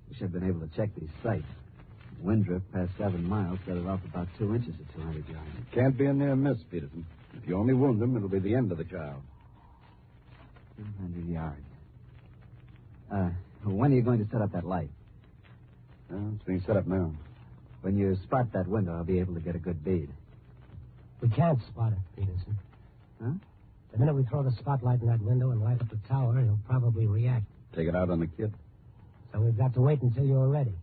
Wish I'd been able to check these sights. Wind drift past 7 miles set it off about 2 inches at 200 yards. It can't be a near miss, Peterson. If you only wound him, it'll be the end of the child. 200 yards. When are you going to set up that light? It's being set up now. When you spot that window, I'll be able to get a good bead. We can't spot it, Peterson. Huh? The minute we throw the spotlight in that window and light up the tower, he'll probably react. Take it out on the kid. So we've got to wait until you're ready.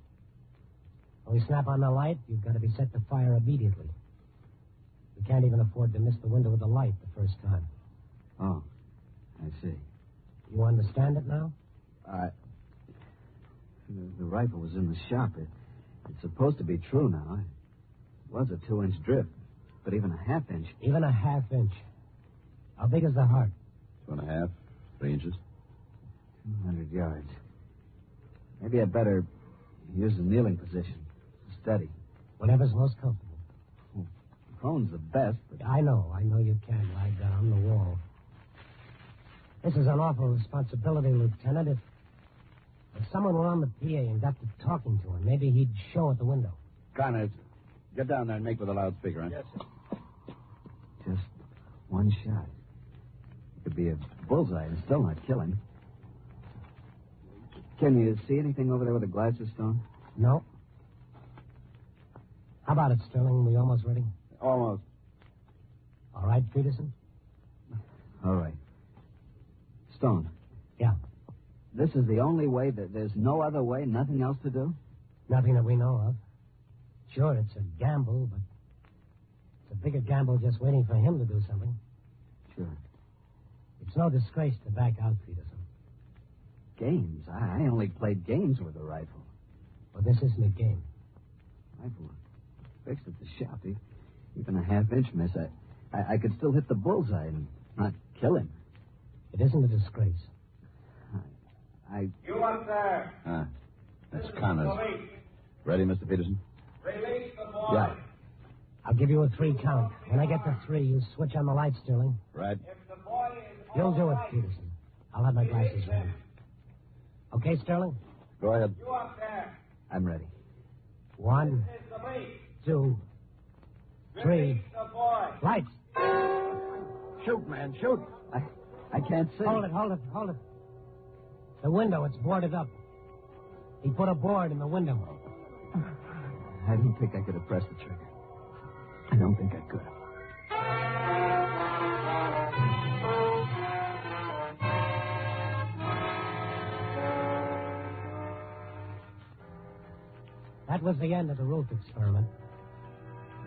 When we snap on the light, you've got to be set to fire immediately. We can't even afford to miss the window with the light the first time. Oh, I see. You understand it now? The rifle was in the shop. It's supposed to be true now. It was a 2-inch drift, but even a half-inch. Even a half-inch. How big is the heart? 2.5, 3 inches. 200 yards. Maybe I'd better use the kneeling position. Steady. Whatever's most comfortable. Prone's the best, but... I know you can't lie down the wall. This is an awful responsibility, Lieutenant. If someone were on the PA and got to talking to him, maybe he'd show at the window. Connors, get down there and make with the loudspeaker, huh? Yes, sir. Just one shot. It could be a bullseye and still not kill him. Can you see anything over there with the glasses, Stone? No. How about it, Sterling? We almost ready? Almost. All right, Peterson? All right. Stone. Yeah. This is the only way that there's no other way, nothing else to do? Nothing that we know of. Sure, it's a gamble, but it's a bigger gamble just waiting for him to do something. Sure. It's no disgrace to back out, Peterson. Games? I only played games with a rifle. Well, this isn't a game. Rifle fixed at the shop. Even a half-inch miss. I could still hit the bullseye and not kill him. It isn't a disgrace. You up there? That's Connors. Ready, Mr. Peterson? Release the boy. Yeah. I'll give you a 3 count. When I get to 3, you switch on the light, Sterling. Right. You'll do it, Peterson. I'll have my glasses ready. Okay, Sterling? Go ahead. You up there? I'm ready. 1, 2, 3. Release the boy. Lights. Shoot, man, shoot. I can't see. Hold it. The window, it's boarded up. He put a board in the window. I didn't think I could have pressed the trigger. I don't think I could have. That was the end of the roof experiment.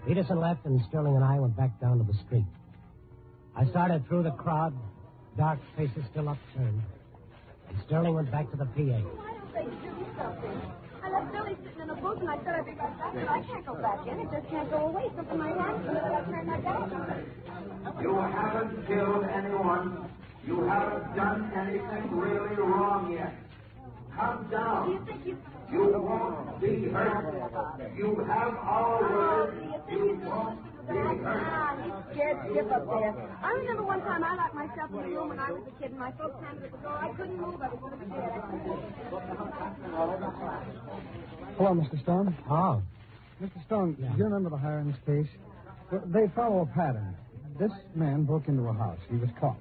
Peterson left, and Sterling and I went back down to the street. I started through the crowd, dark faces still upturned. And Sterling went back to the PA. Why don't they do something? I left Billy sitting in a booth, and I said I'd be right back, but I can't go back in. It just can't go away. Something might happen, and I turn my back on it. You haven't killed anyone. You haven't done anything really wrong yet. Calm down. Do you think You won't be hurt. You have our word. You won't be hurt. He's scared stiff up there. I remember one time I locked myself in the room when I was a kid, and my folks handed at the door. I couldn't move. I was so scared. Hello, Mr. Stone. Oh. Mr. Stone, do you remember the Hirons case? Well, they follow a pattern. This man broke into a house. He was caught.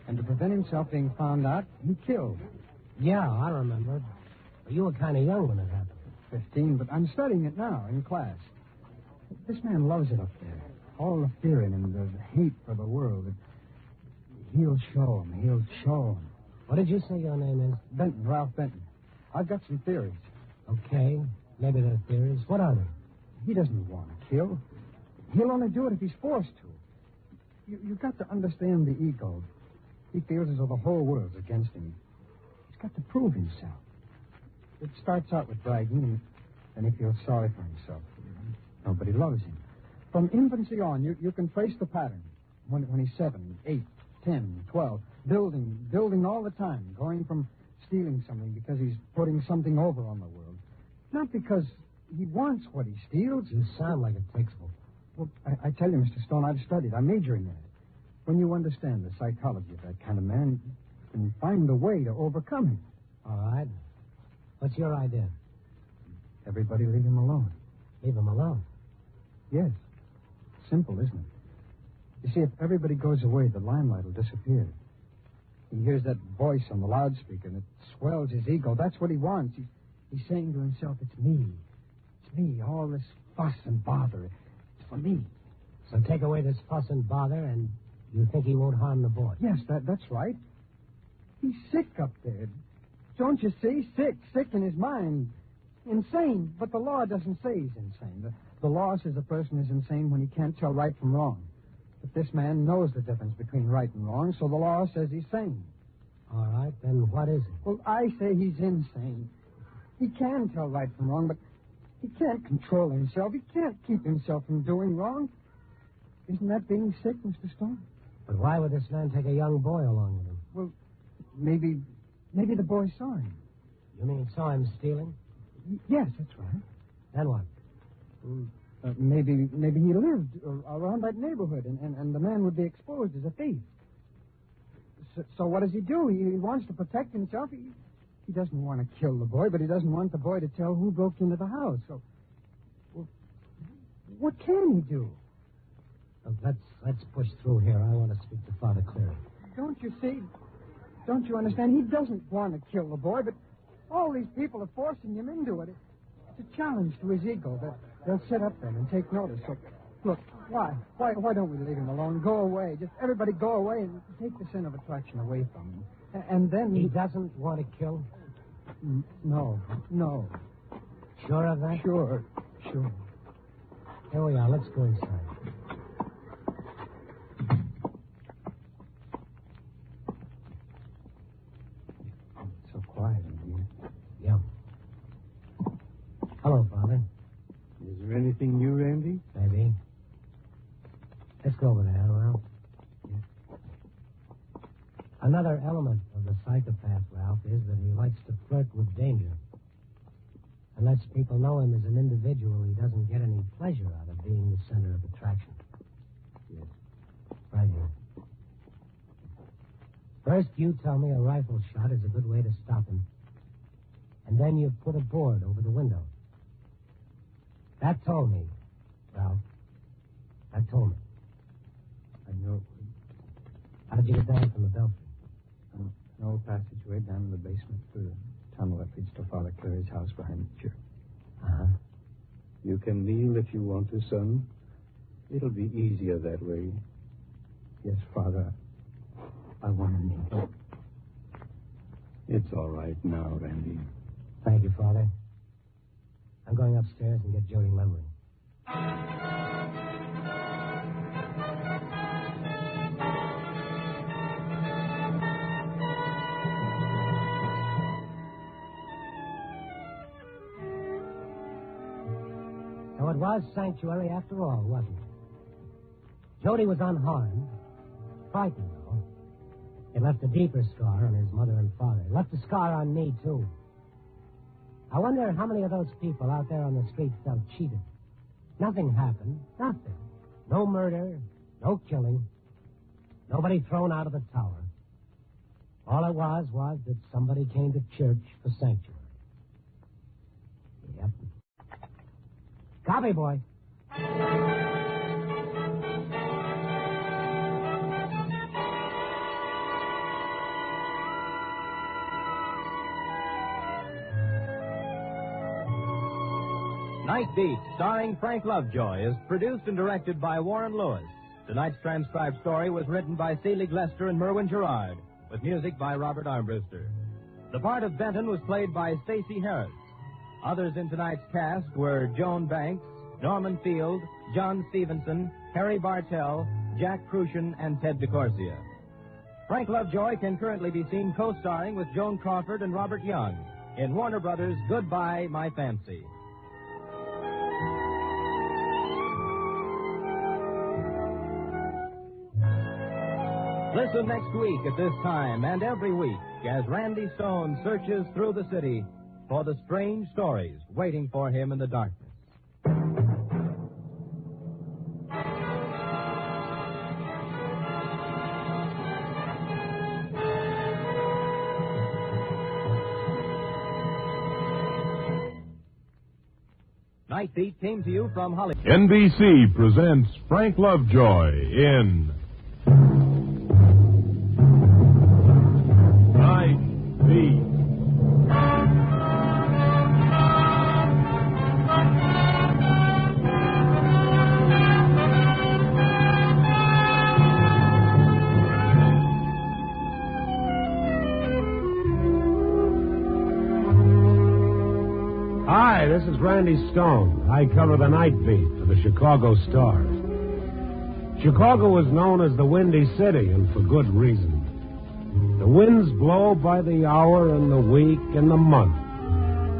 And to prevent himself being found out, he killed. Yeah, I remember. But you were kind of young when it happened. 15, but I'm studying it now in class. This man loves it up there. All the fear in him, the hate for the world. He'll show him. He'll show him. What did you say your name is? Benton, Ralph Benton. I've got some theories. Okay. Maybe they're theories. What are they? He doesn't want to kill. He'll only do it if he's forced to. You've got to understand the ego. He feels as though the whole world's against him. He's got to prove himself. It starts out with bragging, and then he feels sorry for himself. Nobody loves him. From infancy on, you can trace the pattern. When he's 7, 8, 10, 12, building all the time, going from stealing something because he's putting something over on the world. Not because he wants what he steals. You sound like a textbook. Well, I tell you, Mr. Stone, I've studied. I'm majoring in it. When you understand the psychology of that kind of man, you can find a way to overcome him. All right. What's your idea? Everybody leave him alone. Leave him alone. Yes. Simple, isn't it? You see, if everybody goes away, the limelight will disappear. He hears that voice on the loudspeaker, and it swells his ego. That's what he wants. He's saying to himself, it's me. It's me, all this fuss and bother. It's for me. So take away this fuss and bother, and you think he won't harm the boy? Yes, that's right. He's sick up there. Don't you see? Sick in his mind. Insane. But the law doesn't say he's insane. The law says a person is insane when he can't tell right from wrong. But this man knows the difference between right and wrong, so the law says he's sane. All right, then what is he? Well, I say he's insane. He can tell right from wrong, but he can't control himself. He can't keep himself from doing wrong. Isn't that being sick, Mr. Stone? But why would this man take a young boy along with him? Well, maybe the boy saw him. You mean saw him stealing? Yes, that's right. Then what? Maybe he lived around that neighborhood, and the man would be exposed as a thief. So what does he do? He wants to protect himself. He doesn't want to kill the boy, but he doesn't want the boy to tell who broke into the house. So, well, what can he do? Well, let's push through here. I want to speak to Father Cleary. Don't you see? Don't you understand? He doesn't want to kill the boy, but all these people are forcing him into it. It's a challenge to his ego. They'll sit up then and take notice. So, look, why don't we leave him alone? Go away. Just everybody go away and take the sin of attraction away from him. And then... He doesn't want to kill? No. Sure of that? Sure. Here we are. Let's go inside. It's so quiet in here. Yeah. Hello, Father. Is there anything new, Randy? Maybe. Let's go over there, Ralph. Yeah. Another element of the psychopath, Ralph, is that he likes to flirt with danger. Unless people know him as an individual, he doesn't get any pleasure out of being the center of attraction. Yes. Right here. First, you tell me a rifle shot is a good way to stop him. And then you put a board over the window. That told me, Ralph. That told me. I know. How did you get down from the belfry? An old passageway down in the basement through the tunnel that leads to Father Clary's house behind the church. Uh-huh. You can kneel if you want to, son. It'll be easier that way. Yes, Father. I want to kneel. It's all right now, Randy. Thank you, Father. I'm going upstairs and get Jody Lemring. So it was sanctuary after all, wasn't it? Jody was unharmed. Frightened, though. It left a deeper scar on his mother and father. It left a scar on me, too. I wonder how many of those people out there on the street felt cheated. Nothing happened. Nothing. No murder. No killing. Nobody thrown out of the tower. All it was that somebody came to church for sanctuary. Yep. Copy, boy. Night Beat, starring Frank Lovejoy, is produced and directed by Warren Lewis. Tonight's transcribed story was written by Selig Lester and Merwin Gerard, with music by Robert Armbruster. The part of Benton was played by Stacey Harris. Others in tonight's cast were Joan Banks, Norman Field, John Stevenson, Harry Bartell, Jack Crucian, and Ted DeCorsia. Frank Lovejoy can currently be seen co-starring with Joan Crawford and Robert Young in Warner Brothers' Goodbye, My Fancy. Listen next week at this time and every week as Randy Stone searches through the city for the strange stories waiting for him in the darkness. Night Beat came to you from Hollywood. NBC presents Frank Lovejoy in Night Beat. Hi, this is Randy Stone. I cover the Night Beat for the Chicago Star. Chicago was known as the Windy City, and for good reason. The winds blow by the hour and the week and the month.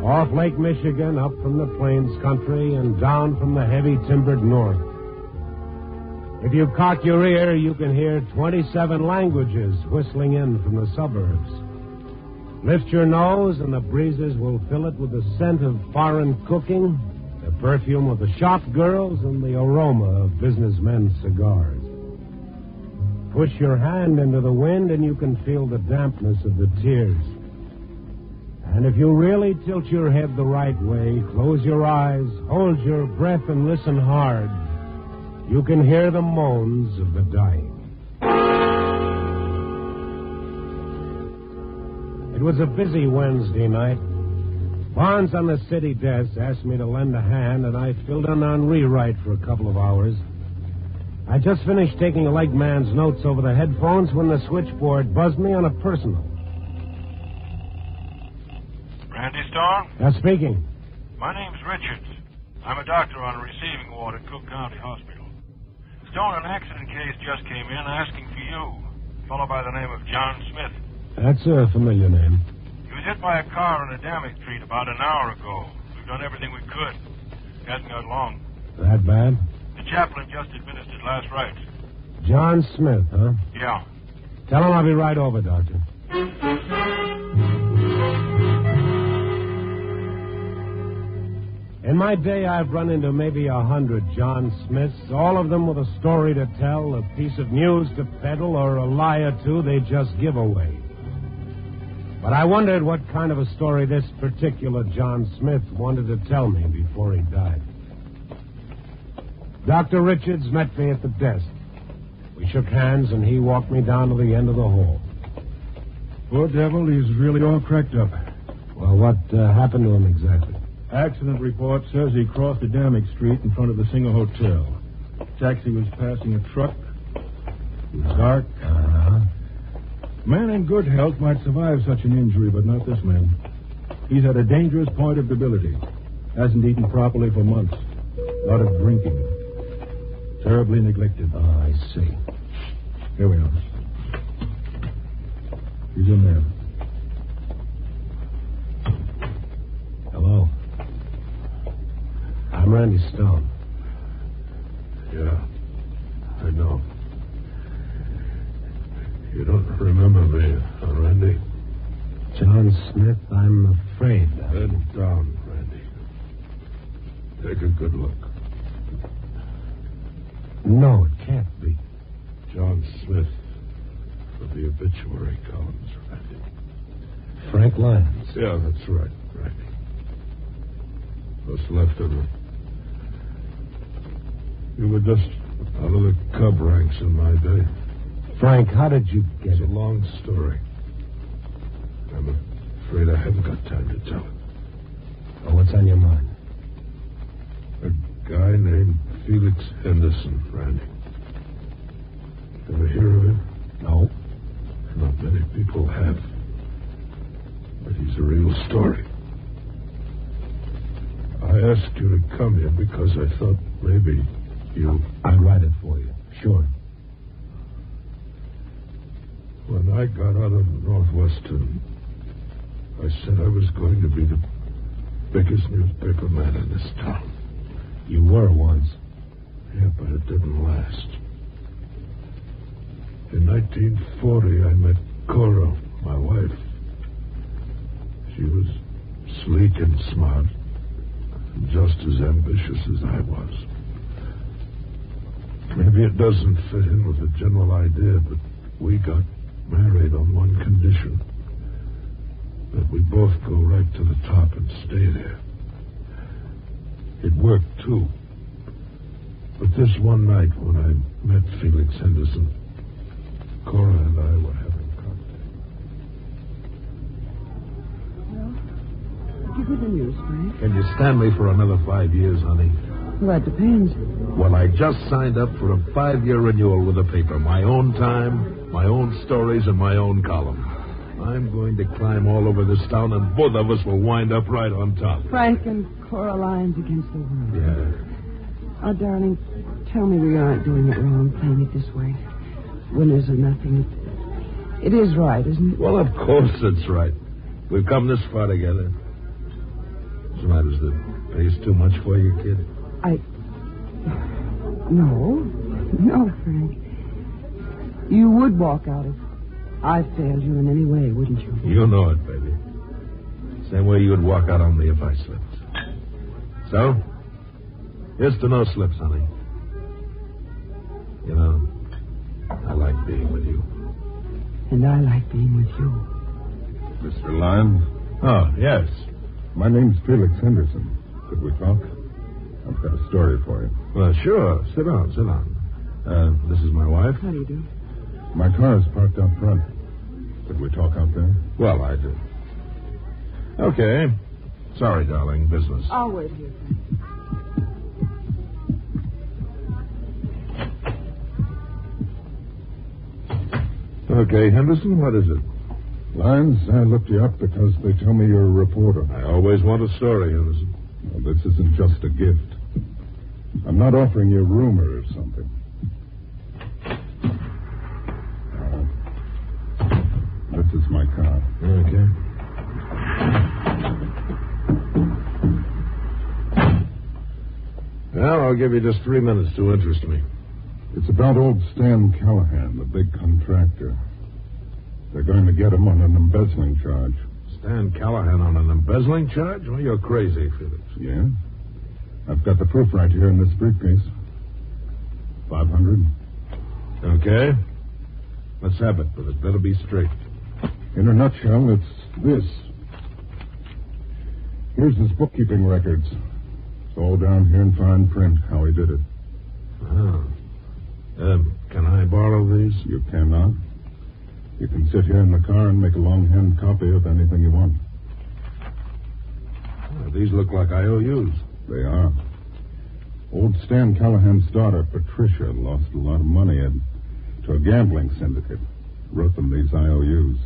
Off Lake Michigan, up from the Plains country, and down from the heavy timbered north. If you cock your ear, you can hear 27 languages whistling in from the suburbs. Lift your nose, and the breezes will fill it with the scent of foreign cooking, the perfume of the shop girls, and the aroma of businessmen's cigars. Push your hand into the wind, and you can feel the dampness of the tears. And if you really tilt your head the right way, close your eyes, hold your breath, and listen hard, you can hear the moans of the dying. It was a busy Wednesday night. Barnes on the city desk asked me to lend a hand, and I filled in on rewrite for a couple of hours. I just finished taking a leg man's notes over the headphones when the switchboard buzzed me on a personal. Randy Stone? Speaking. My name's Richards. I'm a doctor on a receiving ward at Cook County Hospital. Stone, an accident case just came in asking for you. A fellow by the name of John Smith. That's a familiar name. He was hit by a car on a Damick Street about an hour ago. We've done everything we could. Hasn't got long. That bad? The chaplain just administered last rites. John Smith, huh? Yeah. Tell him I'll be right over, Doctor. In my day, I've run into maybe 100 John Smiths, all of them with a story to tell, a piece of news to peddle, or a lie or two they just give away. But I wondered what kind of a story this particular John Smith wanted to tell me before he died. Dr. Richards met me at the desk. We shook hands, and he walked me down to the end of the hall. Poor devil, he's really all cracked up. Well, what happened to him exactly? Accident report says he crossed the Damick Street in front of the Singer Hotel. Taxi was passing a truck. It was dark. Man in good health might survive such an injury, but not this man. He's at a dangerous point of debility. Hasn't eaten properly for months. A lot of drinking. Terribly neglected. Oh, I see. Here we are. He's in there. Hello. I'm Randy Stone. Yeah, I know. You don't remember me, Randy? John Smith, I'm afraid. Bend down, Randy. Take a good look. No, it can't be. John Smith for the obituary columns, Randy. Frank Lyons. Yeah, that's right, Randy. What's left of him. You were just out of the cub ranks in my day. Frank, how did you get it? It's a long story. I'm afraid I haven't got time to tell it. Oh, what's on your mind? A guy named Felix Henderson, Randy. Ever hear of him? No. Not many people have. But he's a real story. I asked you to come here because I thought maybe you... I'll write it for you. Sure. When I got out of Northwestern, I said I was going to be the biggest newspaper man in this town. You were once. Yeah, but it didn't last. In 1940, I met Cora, my wife. She was sleek and smart, and just as ambitious as I was. Maybe it doesn't fit in with the general idea, but we got married on one condition. That we both go right to the top and stay there. It worked, too. But this one night when I met Felix Henderson, Cora and I were having contact. Give me the news, Frank. Can you stand me for another 5 years, honey? Well, that depends. Well, I just signed up for a 5-year renewal with the paper. My own time, my own stories, and my own column. I'm going to climb all over this town, and both of us will wind up right on top. Frank and Cora Lyons against the world. Yeah. Oh, darling, tell me we aren't doing it wrong, playing it this way. Winners or nothing. It is right, isn't it? Well, of course it's right. We've come this far together. What's the matter? Is the pays too much for you, kid? No, Frank. You would walk out if I failed you in any way, wouldn't you? You know it, baby. Same way you'd walk out on me if I slipped. So? Here's to no slips, honey. You know, I like being with you. And I like being with you. Mr. Lyons? Oh, yes. My name's Felix Henderson. Could we talk? I've got a story for you. Well, sure. Sit down. This is my wife. How do you do? My car is parked out front. Could we talk out there? Well, I do. Okay. Sorry, darling. Business. I'll wait here. Okay, Henderson, what is it? Lyons, I looked you up because they tell me you're a reporter. I always want a story, Henderson. Well, this isn't just a gift. I'm not offering you a rumor or something. This is my car. Okay. Well, I'll give you just 3 minutes to interest me. It's about old Stan Callahan, the big contractor. They're going to get him on an embezzling charge. Stan Callahan on an embezzling charge? Well, you're crazy, Felix. Yeah? I've got the proof right here in this briefcase. 500. Okay. Let's have it, but it better be straight. In a nutshell, it's this. Here's his bookkeeping records. It's all down here in fine print, how he did it. Oh. Can I borrow these? You cannot. You can sit here in the car and make a longhand copy of anything you want. These look like IOUs. They are. Old Stan Callahan's daughter, Patricia, lost a lot of money to a gambling syndicate. Wrote them these IOUs.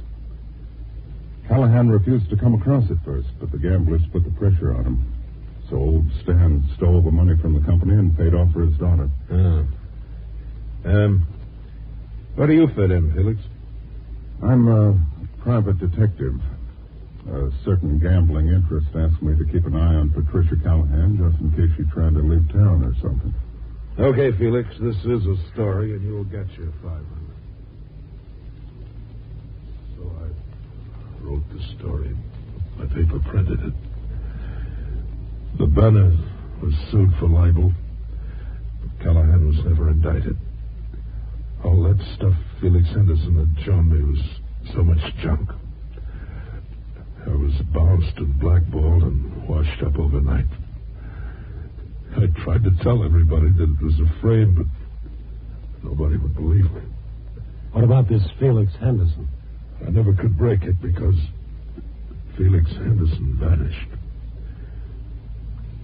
Callahan refused to come across it first, but the gamblers put the pressure on him. So old Stan stole the money from the company and paid off for his daughter. Where do you fit in, Felix? I'm a private detective. A certain gambling interest asked me to keep an eye on Patricia Callahan just in case she tried to leave town or something. Okay, Felix, this is a story, and you'll get your 500. So I wrote the story. My paper printed it. The banner was sued for libel, but Callahan was never indicted. All that stuff Felix Henderson had shown me was so much junk. I was bounced and blackballed and washed up overnight. I tried to tell everybody that it was a frame, but nobody would believe me. What about this Felix Henderson? I never could break it because Felix Henderson vanished.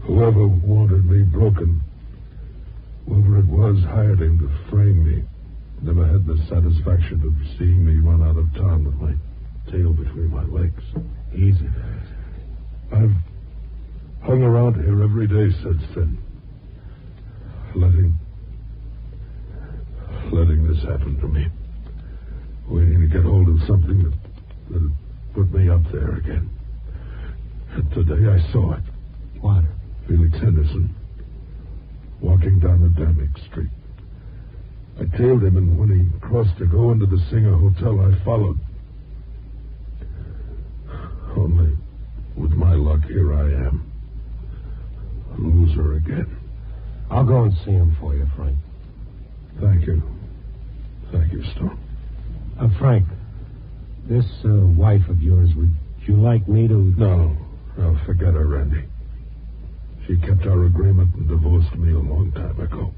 Whoever wanted me broken, whoever it was, hired him to frame me. Never had the satisfaction of seeing me run out of town with my tail between my legs. Easy, guys. I've hung around here every day since then. Letting this happen to me. Waiting to get hold of something that'd put me up there again. And today I saw it. What? Felix Henderson. Walking down the Damick Street. I tailed him, and when he crossed to go into the Singer Hotel, I followed. Only, with my luck, here I am. A loser again. I'll go and see him for you, Frank. Thank you. Thank you, Stone. Frank, this wife of yours, would you like me to... No, forget her, Randy. She kept our agreement and divorced me a long time ago.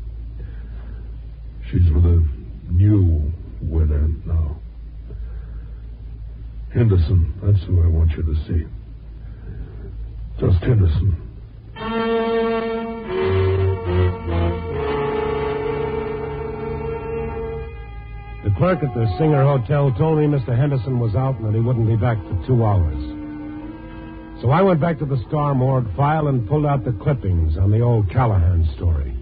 She's with a new winner now. Henderson, that's who I want you to see. Just Henderson. The clerk at the Singer Hotel told me Mr. Henderson was out and that he wouldn't be back for 2 hours. So I went back to the Star morgue file and pulled out the clippings on the old Callahan story.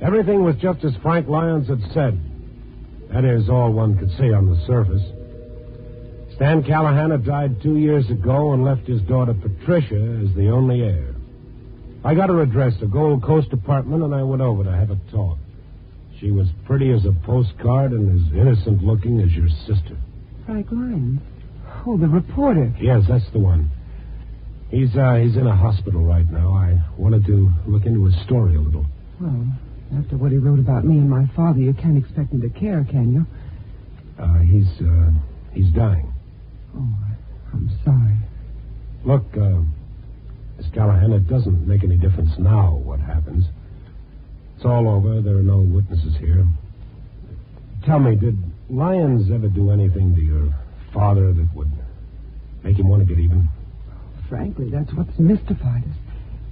Everything was just as Frank Lyons had said. That is all one could see on the surface. Stan Callahan had died 2 years ago and left his daughter Patricia as the only heir. I got her address, a Gold Coast apartment, and I went over to have a talk. She was pretty as a postcard and as innocent looking as your sister. Frank Lyons? Oh, the reporter. Yes, that's the one. He's in a hospital right now. I wanted to look into his story a little. Well, after what he wrote about me and my father, you can't expect him to care, can you? He's dying. Oh, I'm sorry. Look, Miss Callahan, it doesn't make any difference now what happens. It's all over. There are no witnesses here. Tell me, did Lyons ever do anything to your father that would make him want to get even? Frankly, that's what's mystified us.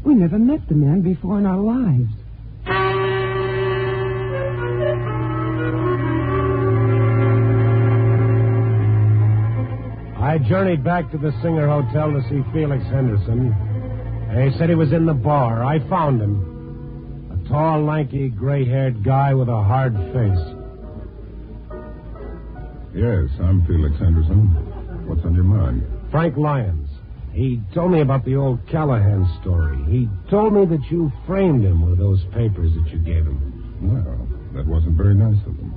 We never met the man before in our lives. I journeyed back to the Singer Hotel to see Felix Henderson. He said he was in the bar. I found him. A tall, lanky, gray-haired guy with a hard face. Yes, I'm Felix Henderson. What's on your mind? Frank Lyons. He told me about the old Callahan story. He told me that you framed him with those papers that you gave him. Well, that wasn't very nice of him.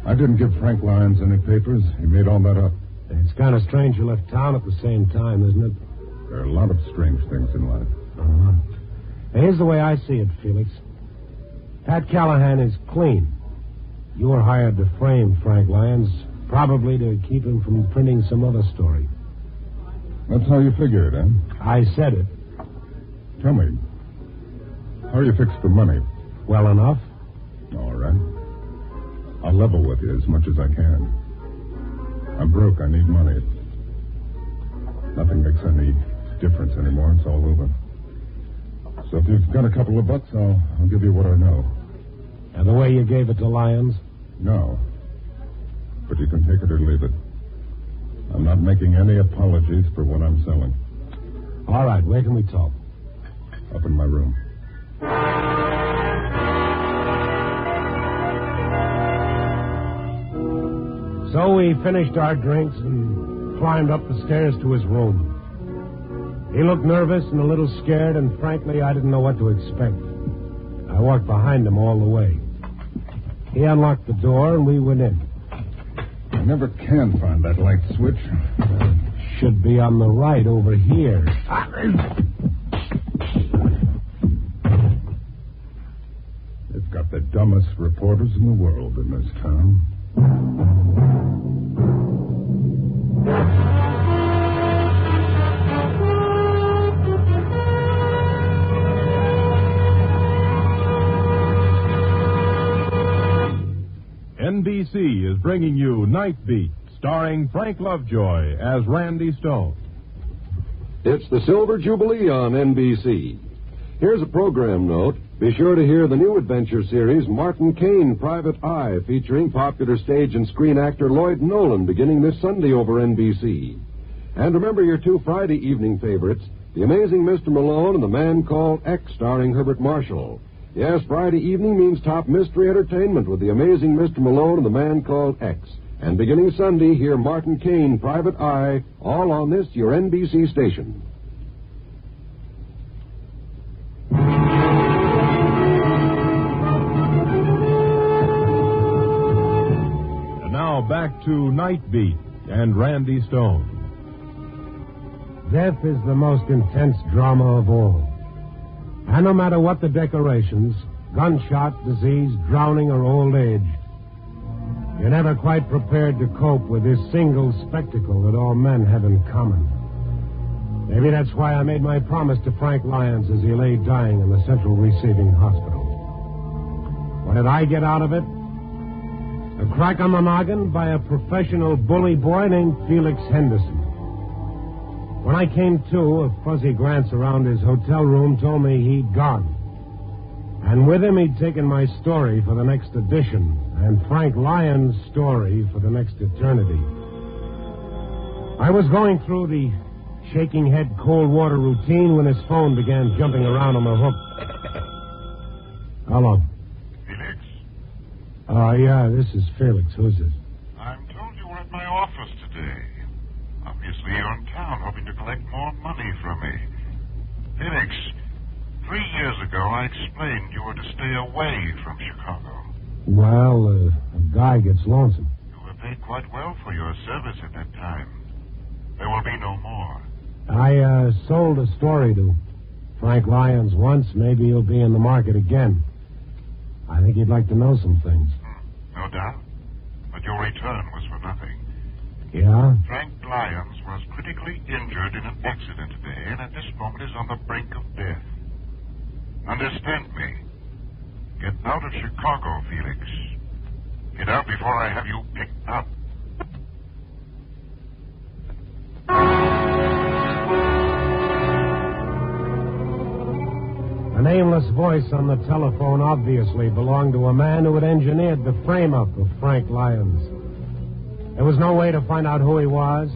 I didn't give Frank Lyons any papers. He made all that up. It's kind of strange you left town at the same time, isn't it? There are a lot of strange things in life. Uh-huh. Here's the way I see it, Felix. Pat Callahan is clean. You were hired to frame Frank Lyons, probably to keep him from printing some other story. That's how you figure it, eh? I said it. Tell me, how you fix the money? Well enough. All right. I'll level with you as much as I can. I'm broke. I need money. Nothing makes any difference anymore. It's all over. So if you've got a couple of bucks, I'll give you what I know. And the way you gave it to Lyons? No. But you can take it or leave it. I'm not making any apologies for what I'm selling. All right. Where can we talk? Up in my room. So we finished our drinks and climbed up the stairs to his room. He looked nervous and a little scared, and frankly, I didn't know what to expect. I walked behind him all the way. He unlocked the door, and we went in. I never can find that light switch. Should be on the right over here. They've got the dumbest reporters in the world in this town. NBC is bringing you Night Beat, starring Frank Lovejoy as Randy Stone. It's the Silver Jubilee on NBC. Here's a program note. Be sure to hear the new adventure series, Martin Caine, Private Eye, featuring popular stage and screen actor Lloyd Nolan, beginning this Sunday over NBC. And remember your 2 Friday evening favorites, The Amazing Mr. Malone and The Man Called X, starring Herbert Marshall. Yes, Friday evening means top mystery entertainment with The Amazing Mr. Malone and The Man Called X. And beginning Sunday, hear Martin Caine, Private Eye, all on this, your NBC station. And now back to Night Beat and Randy Stone. Death is the most intense drama of all. And no matter what the decorations, gunshot, disease, drowning, or old age, you're never quite prepared to cope with this single spectacle that all men have in common. Maybe that's why I made my promise to Frank Lyons as he lay dying in the Central Receiving Hospital. What did I get out of it? A crack on the noggin by a professional bully boy named Felix Henderson. When I came to, a fuzzy glance around his hotel room told me he'd gone. And with him, he'd taken my story for the next edition, and Frank Lyons' story for the next eternity. I was going through the shaking head cold water routine when his phone began jumping around on the hook. Hello. Felix? Yeah, this is Felix. Who's this? I'm told you were at my office today. Obviously, you're in town hoping to collect more money from me. Felix, 3 years ago, I explained you were to stay away from Chicago. Well, a guy gets lonesome. You were paid quite well for your service at that time. There will be no more. I sold a story to Frank Lyons once. Maybe he'll be in the market again. I think he'd like to know some things. No doubt. But your return was for nothing. Yeah? Frank Lyons was critically injured in an accident today, and at this moment is on the brink of death. Understand me. Get out of Chicago, Felix. Get out before I have you picked up. The nameless voice on the telephone obviously belonged to a man who had engineered the frame-up of Frank Lyons. There was no way to find out who he was,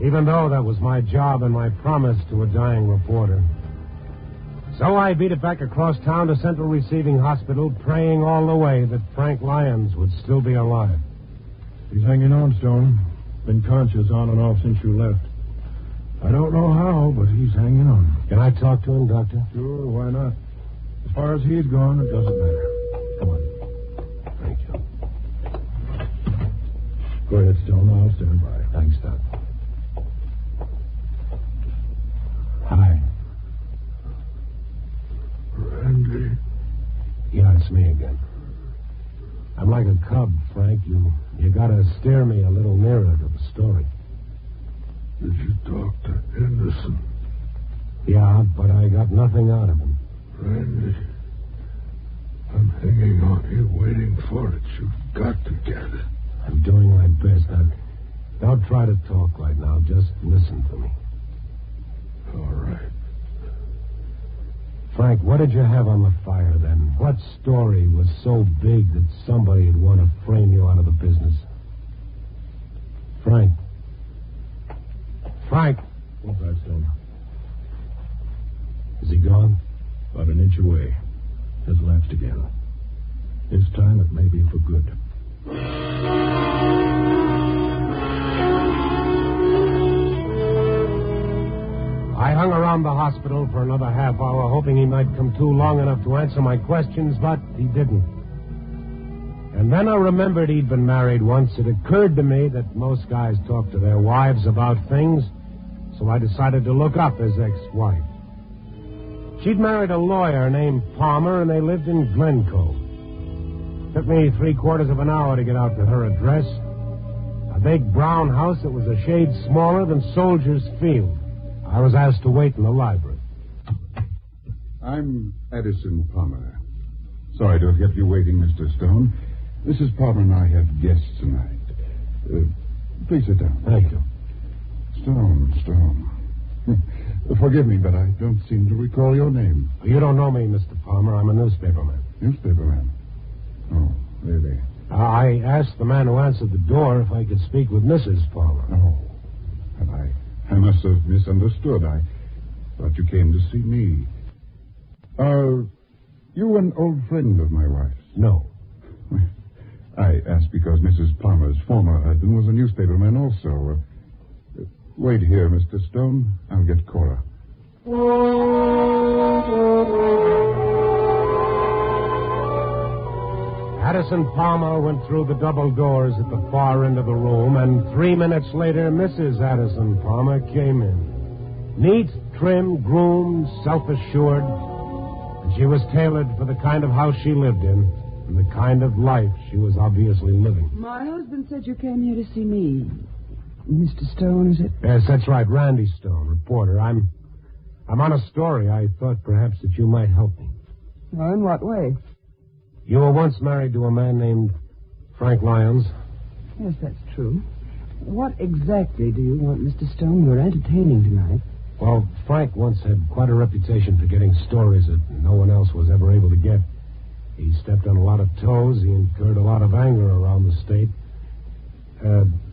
even though that was my job and my promise to a dying reporter. So I beat it back across town to Central Receiving Hospital, praying all the way that Frank Lyons would still be alive. He's hanging on, Stone. Been conscious on and off since you left. I don't know how, but he's hanging on. Can I talk to him, Doctor? Sure, why not? As far as he's gone, it doesn't matter. Come on. Thank you. Go ahead, Stone. I'll stand by. Thanks, Doc. Hi. Randy? Yeah, it's me again. I'm like a cub, Frank. You gotta steer me a little nearer to the story. Did you talk to Henderson? Yeah, but I got nothing out of him. Randy, I'm hanging on here waiting for it. You've got to get it. I'm doing my best. Don't try to talk right now. Just listen to me. All right. Frank, what did you have on the fire then? What story was so big that somebody'd want to frame you out of the business? Frank. Frank. What's that, Stone? Is he gone? About an inch away. Has lapsed again. This time it may be for good. I hung around the hospital for another half hour, hoping he might come to long enough to answer my questions, but he didn't. And then I remembered he'd been married once. It occurred to me that most guys talk to their wives about things, so I decided to look up his ex-wife. She'd married a lawyer named Palmer, and they lived in Glencoe. Took me 3/4 of an hour to get out to her address. A big brown house that was a shade smaller than Soldier's Field. I was asked to wait in the library. I'm Edison Palmer. Sorry to have kept you waiting, Mr. Stone. Mrs. Palmer and I have guests tonight. Please sit down. Thank you. Stone. Forgive me, but I don't seem to recall your name. You don't know me, Mr. Palmer. I'm a newspaperman. Newspaperman? Oh, really? I asked the man who answered the door if I could speak with Mrs. Palmer. Oh, and I must have misunderstood. I thought you came to see me. Are you an old friend of my wife's? No. I asked because Mrs. Palmer's former husband was a newspaperman also. Wait here, Mr. Stone. I'll get Cora. Addison Palmer went through the double doors at the far end of the room, and 3 minutes later, Mrs. Addison Palmer came in. Neat, trim, groomed, self-assured, and she was tailored for the kind of house she lived in and the kind of life she was obviously living. My husband said you came here to see me. Mr. Stone, is it? Yes, that's right. Randy Stone, reporter. I'm on a story. I thought perhaps that you might help me. Well, in what way? You were once married to a man named Frank Lyons. Yes, that's true. What exactly do you want, Mr. Stone? You're entertaining tonight. Well, Frank once had quite a reputation for getting stories that no one else was ever able to get. He stepped on a lot of toes. He incurred a lot of anger around the state.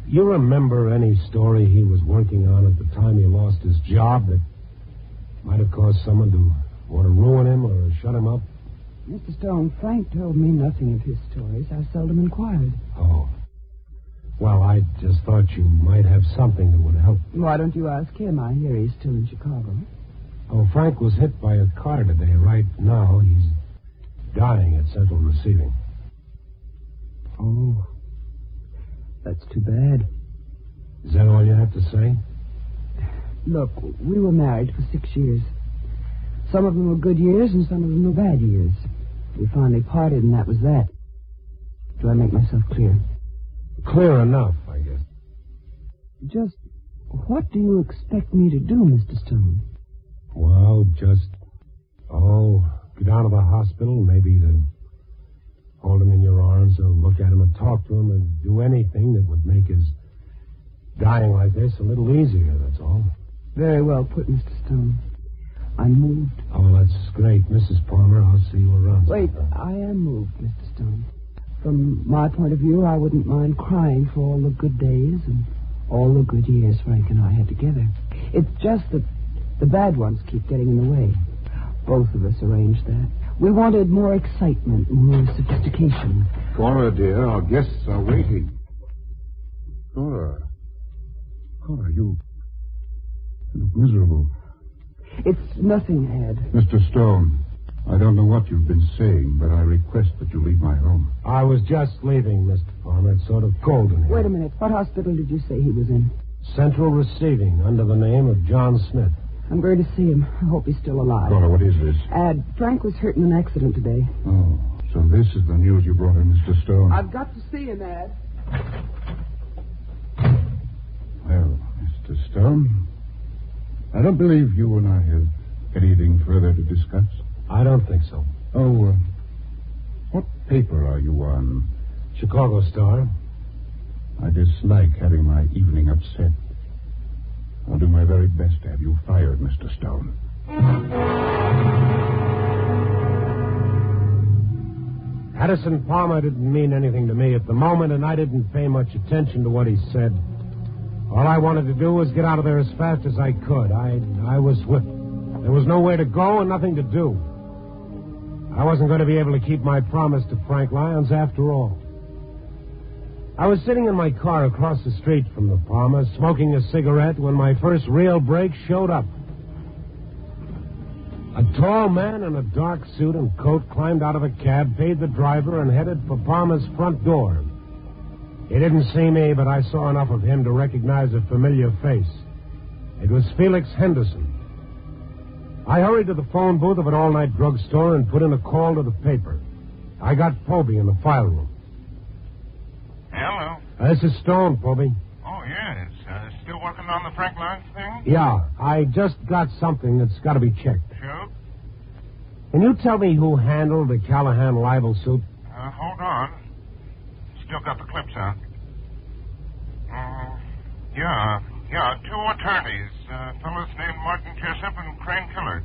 You remember any story he was working on at the time he lost his job that might have caused someone to want to ruin him or shut him up? Mr. Stone, Frank told me nothing of his stories. I seldom inquired. Oh. Well, I just thought you might have something that would help. Why don't you ask him? I hear he's still in Chicago. Oh, Frank was hit by a car today. Right now, he's dying at Central Receiving. Oh. That's too bad. Is that all you have to say? Look, we were married for 6 years. Some of them were good years and some of them were bad years. We finally parted and that was that. Do I make myself clear? Clear enough, I guess. Just what do you expect me to do, Mr. Stone? Well, just, go down to the hospital, maybe to hold him in your arms or look at him and talk to him or do anything that would make his dying like this a little easier, that's all. Very well put, Mr. Stone. I'm moved. Oh, that's great. Mrs. Palmer, I'll see you around. Wait, I am moved, Mr. Stone. From my point of view, I wouldn't mind crying for all the good days and all the good years Frank and I had together. It's just that the bad ones keep getting in the way. Both of us arranged that. We wanted more excitement, more sophistication. Cora, dear, our guests are waiting. Cora, you look miserable. It's nothing, Ed. Mr. Stone, I don't know what you've been saying, but I request that you leave my home. I was just leaving, Mr. Palmer. It's sort of cold in here. Wait a minute. What hospital did you say he was in? Central Receiving, under the name of John Smith. I'm going to see him. I hope he's still alive. Cora, what is this? Frank was hurt in an accident today. Oh, so this is the news you brought in, Mr. Stone. I've got to see him, Ed. Well, Mr. Stone, I don't believe you and I have anything further to discuss. I don't think so. Oh, what paper are you on? Chicago Star. I dislike having my evening upset. I'll do my very best to have you fired, Mr. Stone. Addison Palmer didn't mean anything to me at the moment, and I didn't pay much attention to what he said. All I wanted to do was get out of there as fast as I could. I was whipped. There was nowhere to go and nothing to do. I wasn't going to be able to keep my promise to Frank Lyons after all. I was sitting in my car across the street from the Palmer, smoking a cigarette, when my first real break showed up. A tall man in a dark suit and coat climbed out of a cab, paid the driver, and headed for Palmer's front door. He didn't see me, but I saw enough of him to recognize a familiar face. It was Felix Henderson. I hurried to the phone booth of an all-night drugstore and put in a call to the paper. I got Poby in the file room. Hello. This is Stone, Poby. Oh, yes. Still working on the Frank Lyons thing? Yeah, I just got something that's got to be checked. Sure. Can you tell me who handled the Callahan libel suit? Hold on. Still got the clips on. Yeah, two attorneys. Fellows named Martin Jessup and Crane Killard.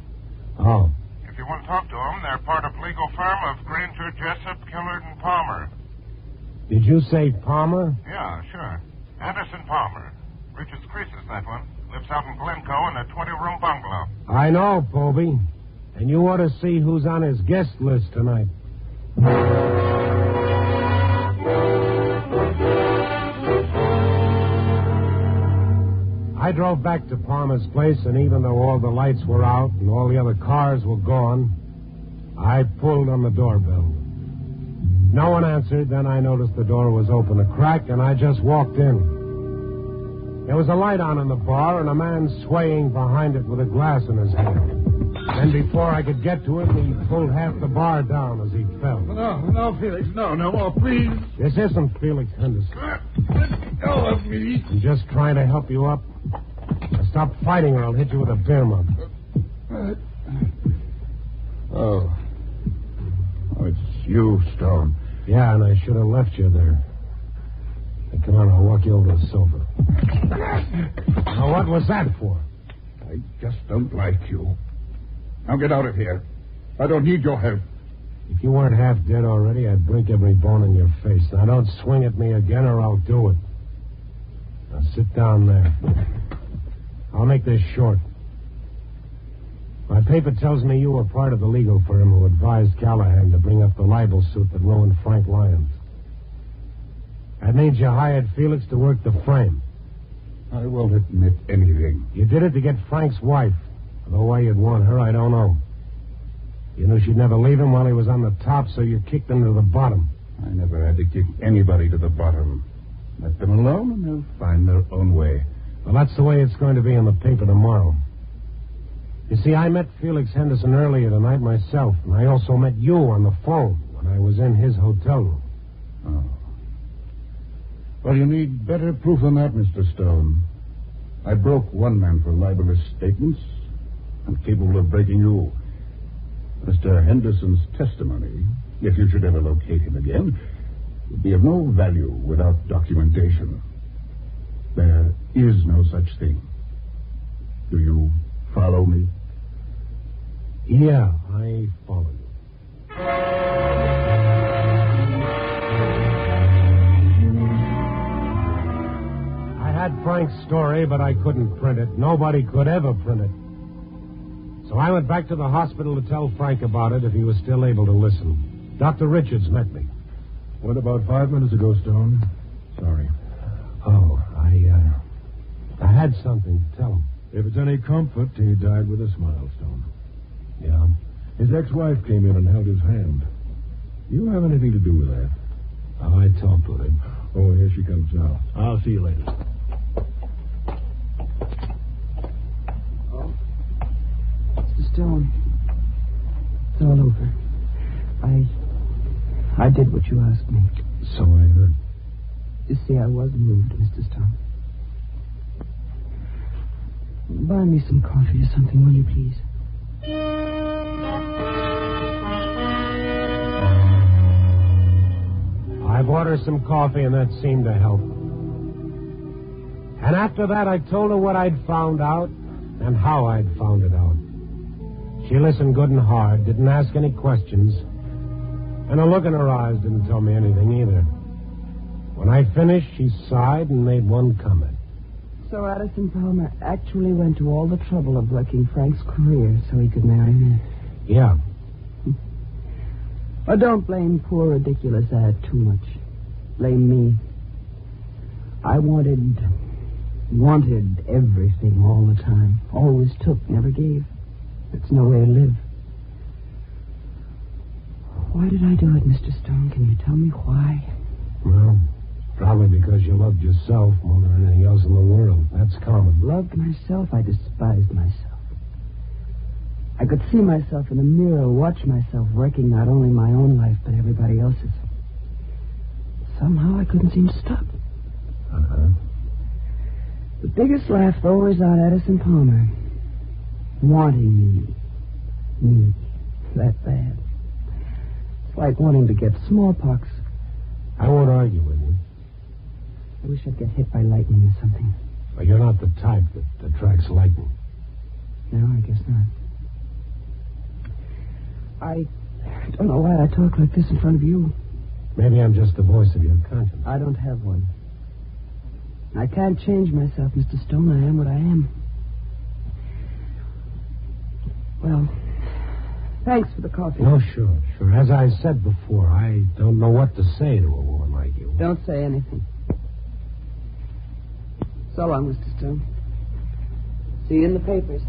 Oh. If you want to talk to them, they're part of legal firm of Granger, Jessup, Killard, and Palmer. Did you say Palmer? Yeah, sure. Anderson Palmer. Richards Creases, that one. Lives out in Glencoe in a 20-room bungalow. I know, Poby. And you ought to see who's on his guest list tonight. I drove back to Palmer's place, and even though all the lights were out and all the other cars were gone, I pulled on the doorbell. No one answered. Then I noticed the door was open a crack, and I just walked in. There was a light on in the bar, and a man swaying behind it with a glass in his hand. Then before I could get to him, he pulled half the bar down as he fell. No, Felix, no, please. This isn't Felix Henderson. go of me. I'm just trying to help you up. Now stop fighting or I'll hit you with a beer mug. Oh, it's you, Stone. Yeah, and I should have left you there. Hey, come on, I'll walk you over to the sofa. Now, what was that for? I just don't like you. Now get out of here. I don't need your help. If you weren't half dead already, I'd break every bone in your face. Now, don't swing at me again or I'll do it. Now, sit down there. I'll make this short. My paper tells me you were part of the legal firm who advised Callahan to bring up the libel suit that ruined Frank Lyons. That means you hired Felix to work the frame. I won't admit anything. You did it to get Frank's wife. Although why you'd want her, I don't know. You knew she'd never leave him while he was on the top, so you kicked him to the bottom. I never had to kick anybody to the bottom. Let them alone and they'll find their own way. Well, that's the way it's going to be in the paper tomorrow. You see, I met Felix Henderson earlier tonight myself, and I also met you on the phone when I was in his hotel room. Oh. Well, you need better proof than that, Mr. Stone. I broke one man for libelous statements. I'm capable of breaking you. Mr. Henderson's testimony, if you should ever locate him again, would be of no value without documentation. There is no such thing. Do you follow me? Yeah, I follow you. I had Frank's story, but I couldn't print it. Nobody could ever print it. So I went back to the hospital to tell Frank about it if he was still able to listen. Dr. Richards met me. What about 5 minutes ago, Stone? Sorry. Oh, I had something to tell him. If it's any comfort, he died with a smile, Stone. Yeah? His ex-wife came in and held his hand. You have anything to do with that? Oh, I talked with him. Oh, here she comes now. I'll see you later. Mr. Stone, it's all over. I did what you asked me. So I heard. You see, I was moved, Mr. Stone. Buy me some coffee or something, will you, please? I bought her some coffee, and that seemed to help. And after that, I told her what I'd found out and how I'd found it out. She listened good and hard, didn't ask any questions, and a look in her eyes didn't tell me anything either. When I finished, she sighed and made one comment. So Addison Palmer actually went to all the trouble of wrecking Frank's career so he could marry me. Yeah. Oh, don't blame poor, ridiculous Ad too much. Blame me. I wanted everything all the time. Always took, never gave. It's no way to live. Why did I do it, Mr. Stone? Can you tell me why? Well, probably because you loved yourself more than anything else in the world. That's common. Loved myself? I despised myself. I could see myself in the mirror, watch myself wrecking not only my own life, but everybody else's. Somehow I couldn't seem to stop. Uh-huh. The biggest laugh, though, is on Addison Palmer. Wanting me. That bad. It's like wanting to get smallpox. I won't argue with you. I wish I'd get hit by lightning or something. But you're not the type that attracts lightning. No, I guess not. I don't know why I talk like this in front of you. Maybe I'm just the voice of your conscience. I don't have one. I can't change myself, Mr. Stone. I am what I am. Well, thanks for the coffee. Oh, sure. As I said before, I don't know what to say to a woman like you. Don't say anything. So long, Mr. Stone. See you in the papers.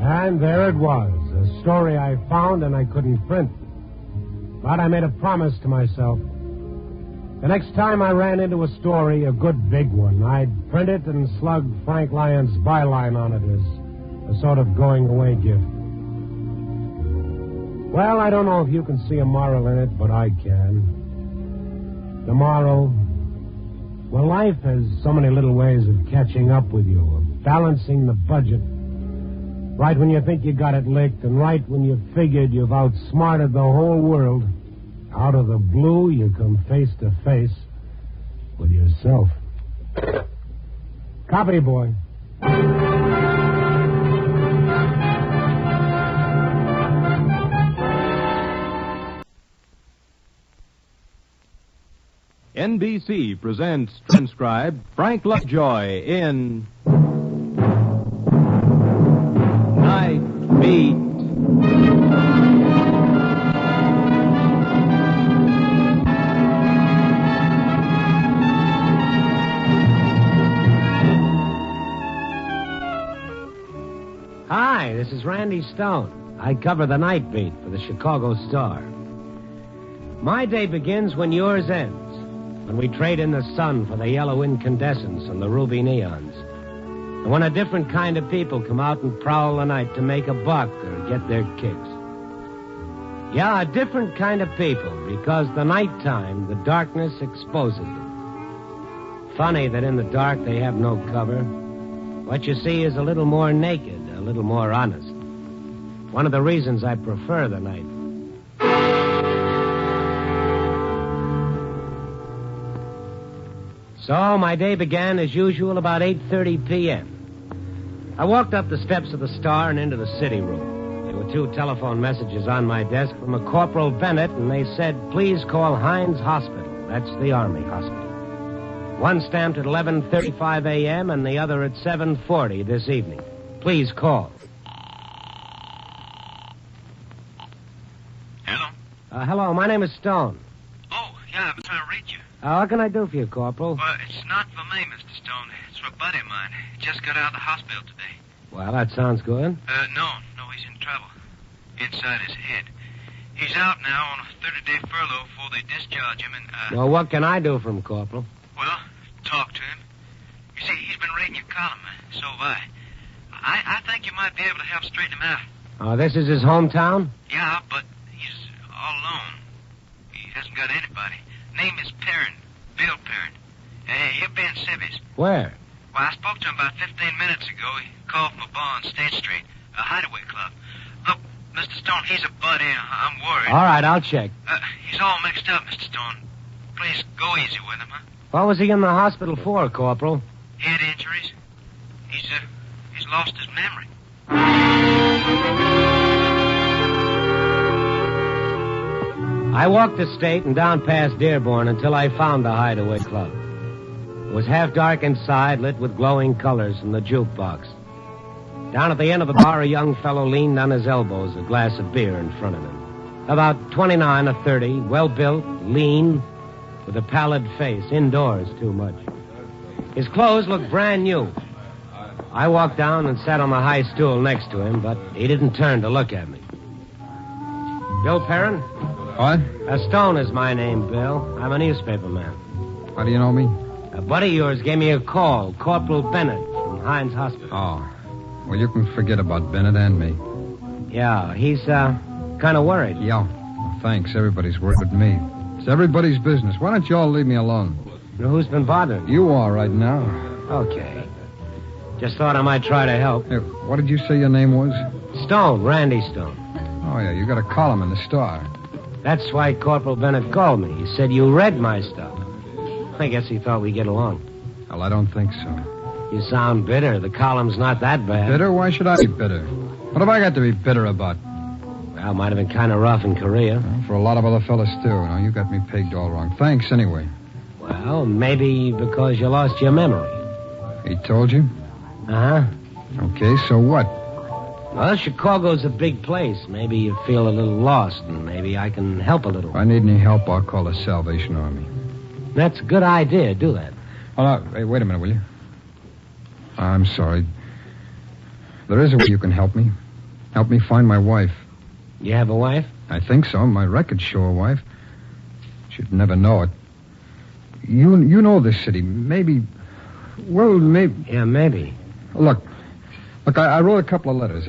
And there it was, a story I found and I couldn't print. But I made a promise to myself. The next time I ran into a story, a good big one, I'd print it and slug Frank Lyon's byline on it as a sort of going-away gift. Well, I don't know if you can see a moral in it, but I can. The moral... Well, life has so many little ways of catching up with you, of balancing the budget. Right when you think you got it licked, and right when you figured you've outsmarted the whole world, out of the blue you come face to face with yourself. Copy, boy. NBC presents transcribed Frank Lovejoy in Night Beat. Hi, this is Randy Stone. I cover the night beat for the Chicago Star. My day begins when yours ends. When we trade in the sun for the yellow incandescence and the ruby neons. And when a different kind of people come out and prowl the night to make a buck or get their kicks. Yeah, a different kind of people, because the nighttime, the darkness exposes them. Funny that in the dark they have no cover. What you see is a little more naked, a little more honest. One of the reasons I prefer the night. So my day began as usual about 8:30 p.m. I walked up the steps of the Star and into the city room. There were 2 telephone messages on my desk from a Corporal Bennett, and they said, please call Hines Hospital. That's the Army hospital. One stamped at 11:35 a.m. and the other at 7:40 this evening. Please call. Hello? Hello, my name is Stone. Oh, yeah, I've been trying to reach you. What can I do for you, Corporal? Well, it's not for me, Mr. Stone. It's for a buddy of mine. He just got out of the hospital today. Well, that sounds good. No, he's in trouble. Inside his head. He's out now on a 30-day furlough before they discharge him and, Well, what can I do for him, Corporal? Well, talk to him. You see, he's been reading your column, so have I. I think you might be able to help straighten him out. Oh, this is his hometown? Yeah, but he's all alone. He hasn't got anybody. Name is Perrin. Bill Perrin. He'll be in Civvies. Where? Well, I spoke to him about 15 minutes ago. He called from a bar on State Street, a hideaway club. Look, Mr. Stone, he's a buddy. I'm worried. All right, I'll check. He's all mixed up, Mr. Stone. Please go easy with him, huh? What was he in the hospital for, Corporal? Head injuries. He's lost his memory. I walked the state and down past Dearborn until I found the hideaway club. It was half dark inside, lit with glowing colors from the jukebox. Down at the end of the bar, a young fellow leaned on his elbows, a glass of beer in front of him. About 29 or 30, well-built, lean, with a pallid face, indoors too much. His clothes looked brand new. I walked down and sat on the high stool next to him, but he didn't turn to look at me. Bill Perrin? What? Stone is my name, Bill. I'm a newspaper man. How do you know me? A buddy of yours gave me a call, Corporal Bennett from Hines Hospital. Oh. Well, you can forget about Bennett and me. Yeah, he's kind of worried. Yeah. Well, thanks. Everybody's worried but me. It's everybody's business. Why don't you all leave me alone? Who's been bothering you? You are right now. Okay. Just thought I might try to help. Hey, what did you say your name was? Stone, Randy Stone. Oh, yeah, you got a column in the Star. That's why Corporal Bennett called me. He said you read my stuff. I guess he thought we'd get along. Well, I don't think so. You sound bitter. The column's not that bad. Bitter? Why should I be bitter? What have I got to be bitter about? Well, might have been kind of rough in Korea. Well, for a lot of other fellas, too. No, you got me pegged all wrong. Thanks, anyway. Well, maybe because you lost your memory. He told you? Uh-huh. Okay, so what? Well, Chicago's a big place. Maybe you feel a little lost, and maybe I can help a little. If I need any help, I'll call the Salvation Army. That's a good idea. Do that. Oh, no, hey, wait a minute, will you? I'm sorry. There is a way you can help me. Help me find my wife. You have a wife? I think so. My records show a wife. She'd never know it. You know this city. Maybe... Well, maybe... Yeah, maybe. Look, I wrote a couple of letters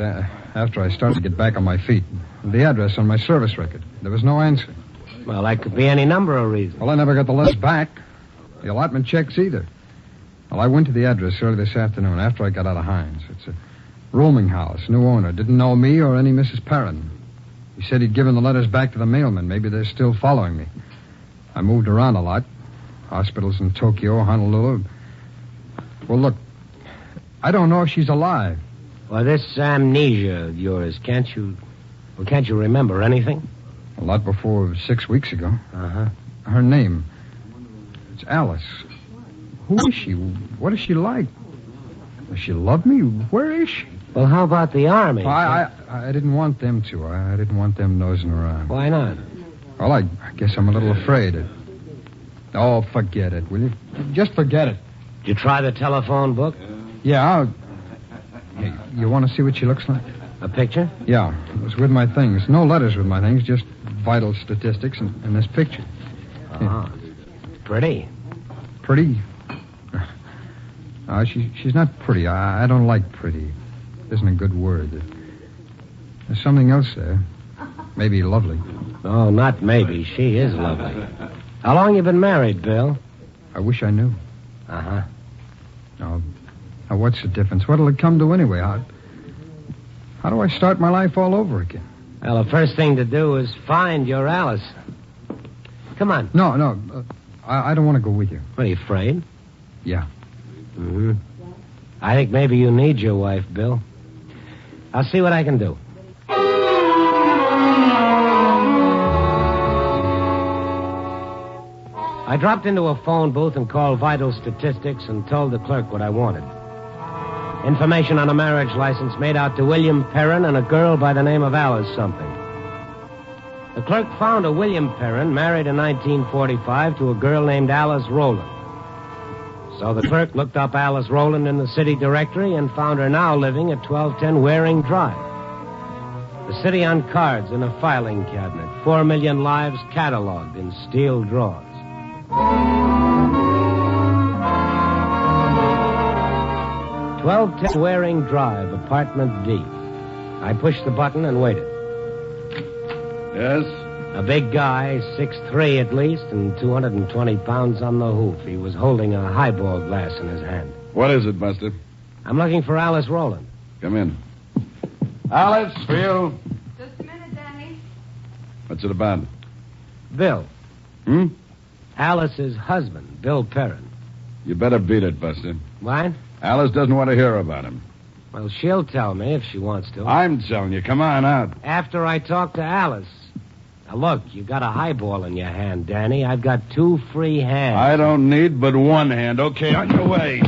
after I started to get back on my feet. The address on my service record. There was no answer. Well, that could be any number of reasons. Well, I never got the letters back. The allotment checks either. Well, I went to the address early this afternoon after I got out of Hines. It's a rooming house, new owner. Didn't know me or any Mrs. Perrin. He said he'd given the letters back to the mailman. Maybe they're still following me. I moved around a lot. Hospitals in Tokyo, Honolulu. Well, look, I don't know if she's alive. Well, this amnesia of yours, can't you remember anything? A lot before 6 weeks ago. Uh-huh. Her name. It's Alice. Who is she? What is she like? Does she love me? Where is she? Well, how about the Army? I didn't want them to. I didn't want them nosing around. Why not? Well, I guess I'm a little afraid. Oh, forget it, will you? Just forget it. Did you try the telephone book? Yeah, Hey, you want to see what she looks like? A picture? Yeah, it was with my things. No letters with my things, just vital statistics and this picture. Oh, pretty. Pretty? She's not pretty. I don't like pretty. Isn't a good word. There's something else there. Maybe lovely. Oh, not maybe. She is lovely. How long you been married, Bill? I wish I knew. Uh-huh. Now, what's the difference? What'll it come to anyway? How do I start my life all over again? Well, the first thing to do is find your Alice. Come on. No. I don't want to go with you. What, are you afraid? Yeah. Mm-hmm. I think maybe you need your wife, Bill. I'll see what I can do. I dropped into a phone booth and called Vital Statistics and told the clerk what I wanted. Information on a marriage license made out to William Perrin and a girl by the name of Alice something. The clerk found a William Perrin married in 1945 to a girl named Alice Rowland. So the clerk looked up Alice Rowland in the city directory and found her now living at 1210 Waring Drive. The city on cards in a filing cabinet. 4 million lives cataloged in steel drawers. 1210 Waring Drive, apartment D. I pushed the button and waited. Yes? A big guy, 6'3" at least, and 220 pounds on the hoof. He was holding a highball glass in his hand. What is it, Buster? I'm looking for Alice Rowland. Come in. Alice, for you. Just a minute, Danny. What's it about? Bill. Hmm? Alice's husband, Bill Perrin. You better beat it, Buster. What? Alice doesn't want to hear about him. Well, she'll tell me if she wants to. I'm telling you. Come on out. After I talk to Alice. Now, look, you got a highball in your hand, Danny. I've got 2 free hands. I don't need but one hand. Okay, on your way.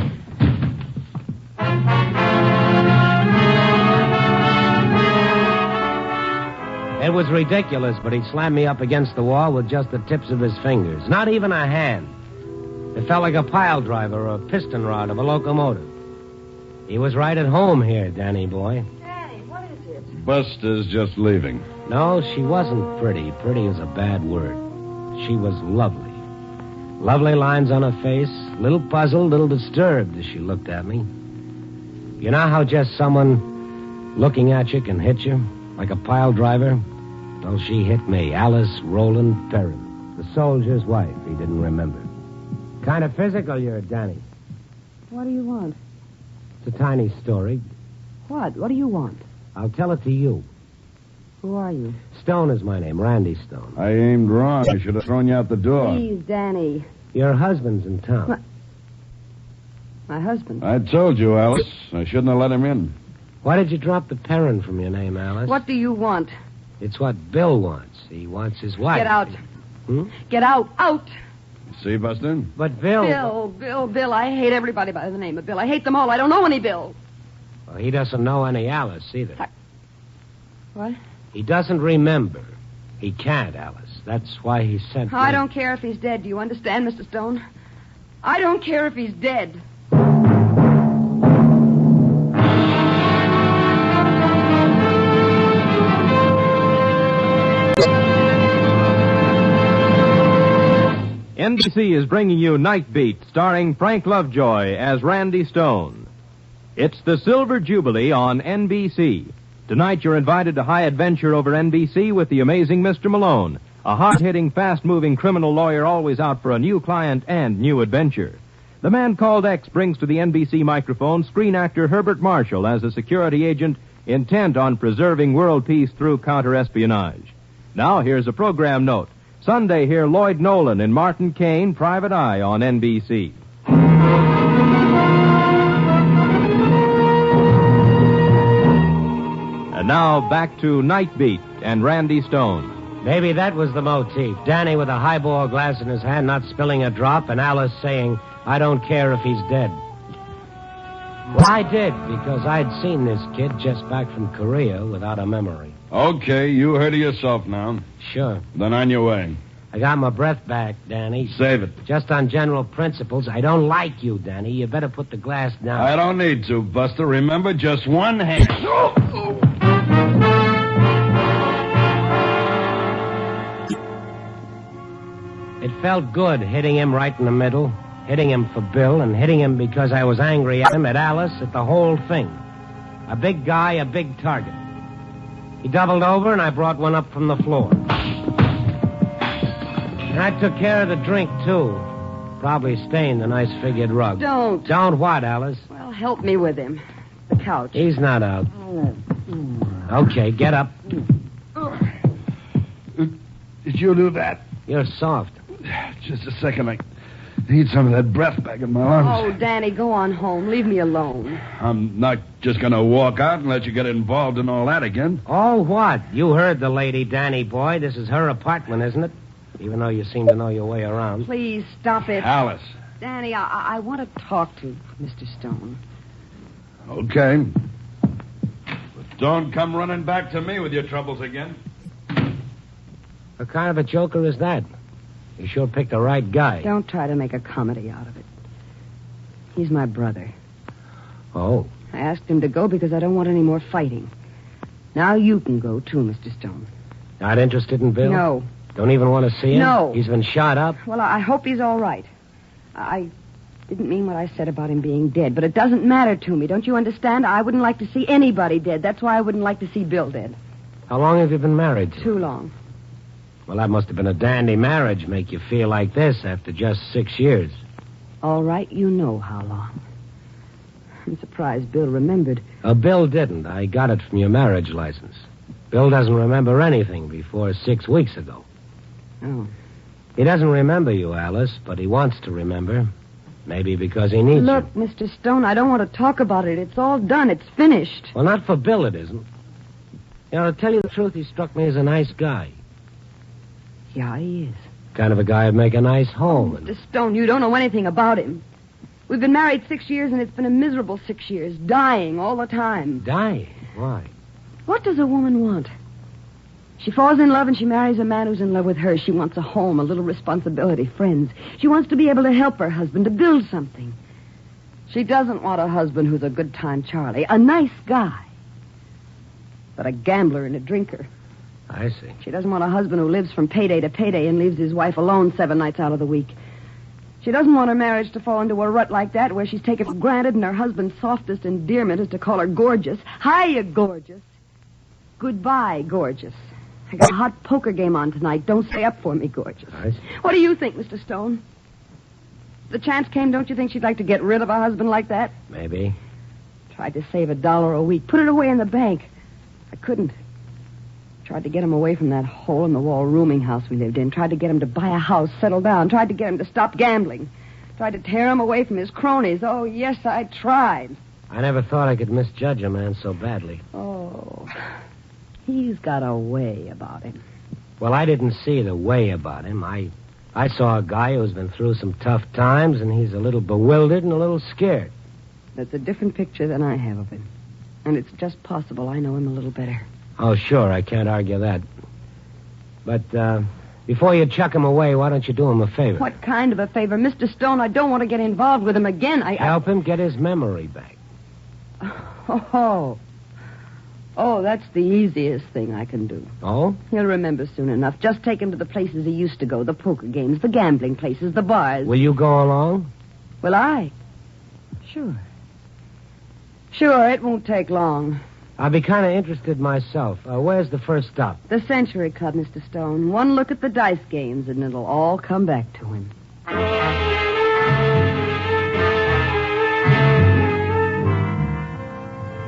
It was ridiculous, but he slammed me up against the wall with just the tips of his fingers. Not even a hand. It felt like a pile driver or a piston rod of a locomotive. He was right at home here, Danny boy. Danny, what is it? Buster's just leaving. No, she wasn't pretty. Pretty is a bad word. She was lovely. Lovely lines on her face, little puzzled, little disturbed as she looked at me. You know how just someone looking at you can hit you, like a pile driver? Well, she hit me, Alice Rowland Perrin, the soldier's wife. He didn't remember. Kind of physical, you're Danny. What do you want? It's a tiny story. What? What do you want? I'll tell it to you. Who are you? Stone is my name, Randy Stone. I aimed wrong. I should have thrown you out the door. Please, Danny. Your husband's in town. My husband. I told you, Alice. I shouldn't have let him in. Why did you drop the Perrin from your name, Alice? What do you want? It's what Bill wants. He wants his wife. Get out. Hmm? Get out. Out. See, Buster? But Bill... Bill. I hate everybody by the name of Bill. I hate them all. I don't know any Bill. Well, he doesn't know any Alice either. What? He doesn't remember. He can't, Alice. That's why he sent me. I don't care if he's dead. Do you understand, Mr. Stone? I don't care if he's dead. NBC is bringing you Night Beat, starring Frank Lovejoy as Randy Stone. It's the Silver Jubilee on NBC. Tonight you're invited to high adventure over NBC with the amazing Mr. Malone, a hard-hitting, fast-moving criminal lawyer always out for a new client and new adventure. The Man Called X brings to the NBC microphone screen actor Herbert Marshall as a security agent intent on preserving world peace through counter-espionage. Now here's a program note. Sunday, hear Lloyd Nolan in Martin Caine, Private Eye on NBC. And now back to Night Beat and Randy Stone. Maybe that was the motif. Danny with a highball glass in his hand, not spilling a drop, and Alice saying, "I don't care if he's dead." Well, I did, because I'd seen this kid just back from Korea without a memory. Okay, you heard of yourself now. Sure. Then on your way. I got my breath back, Danny. Save it. Just on general principles, I don't like you, Danny. You better put the glass down. I don't need to, Buster. Remember, just one hand. It felt good hitting him right in the middle, hitting him for Bill, and hitting him because I was angry at him, at Alice, at the whole thing. A big guy, a big target. He doubled over, and I brought one up from the floor. And I took care of the drink, too. Probably stained the nice figured rug. Don't. Don't what, Alice? Well, help me with him. The couch. He's not out. Okay, get up. Did you do that? You're soft. Just a second. I need some of that breath back in my lungs. Oh, Danny, go on home. Leave me alone. I'm not just going to walk out and let you get involved in all that again. Oh, what? You heard the lady, Danny boy. This is her apartment, isn't it? Even though you seem to know your way around. Please, stop it. Alice. Danny, I want to talk to Mr. Stone. Okay. But don't come running back to me with your troubles again. What kind of a joker is that? You sure picked the right guy. Don't try to make a comedy out of it. He's my brother. Oh. I asked him to go because I don't want any more fighting. Now you can go, too, Mr. Stone. Not interested in Bill? No. Don't even want to see him? No. He's been shot up? Well, I hope he's all right. I didn't mean what I said about him being dead, but it doesn't matter to me. Don't you understand? I wouldn't like to see anybody dead. That's why I wouldn't like to see Bill dead. How long have you been married to? Too long. Well, that must have been a dandy marriage, make you feel like this after just 6 years. All right, you know how long. I'm surprised Bill remembered. Bill didn't. I got it from your marriage license. Bill doesn't remember anything before 6 weeks ago. Oh. He doesn't remember you, Alice, but he wants to remember. Maybe because he needs Look, you. Mr. Stone, I don't want to talk about it. It's all done. It's finished. Well, not for Bill, it isn't. You know, to tell you the truth, he struck me as a nice guy. Yeah, he is. Kind of a guy who'd make a nice home. Mr. Stone, you don't know anything about him. We've been married 6 years, and it's been a miserable 6 years. Dying all the time. Dying? Why? What does a woman want? She falls in love and she marries a man who's in love with her. She wants a home, a little responsibility, friends. She wants to be able to help her husband, to build something. She doesn't want a husband who's a good-time Charlie, a nice guy, but a gambler and a drinker. I see. She doesn't want a husband who lives from payday to payday and leaves his wife alone 7 nights out of the week. She doesn't want her marriage to fall into a rut like that where she's taken for granted and her husband's softest endearment is to call her gorgeous. Hiya, gorgeous. Goodbye, gorgeous. I got a hot poker game on tonight. Don't stay up for me, gorgeous. I see. What do you think, Mr. Stone? If the chance came, don't you think she'd like to get rid of a husband like that? Maybe. Tried to save $1 a week. Put it away in the bank. I couldn't. Tried to get him away from that hole-in-the-wall rooming house we lived in. Tried to get him to buy a house, settle down. Tried to get him to stop gambling. Tried to tear him away from his cronies. Oh, yes, I tried. I never thought I could misjudge a man so badly. Oh, he's got a way about him. Well, I didn't see the way about him. I saw a guy who's been through some tough times, and he's a little bewildered and a little scared. That's a different picture than I have of him. And it's just possible I know him a little better. Oh, sure, I can't argue that. But, before you chuck him away, why don't you do him a favor? What kind of a favor? Mr. Stone, I don't want to get involved with him again. Help him get his memory back. Oh. Oh, that's the easiest thing I can do. Oh? He'll remember soon enough. Just take him to the places he used to go, the poker games, the gambling places, the bars. Will you go along? Will I? Sure. Sure, it won't take long. I'd be kind of interested myself. Where's the first stop? The Century Club, Mr. Stone. One look at the dice games, and it'll all come back to him.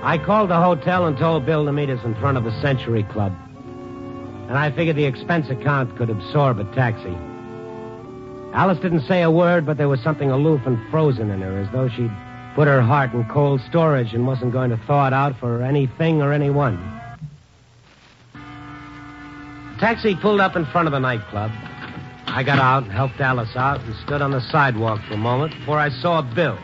I called the hotel and told Bill to meet us in front of the Century Club. And I figured the expense account could absorb a taxi. Alice didn't say a word, but there was something aloof and frozen in her, as though she'd put her heart in cold storage and wasn't going to thaw it out for anything or anyone. The taxi pulled up in front of the nightclub. I got out, helped Alice out, and stood on the sidewalk for a moment before I saw Bill.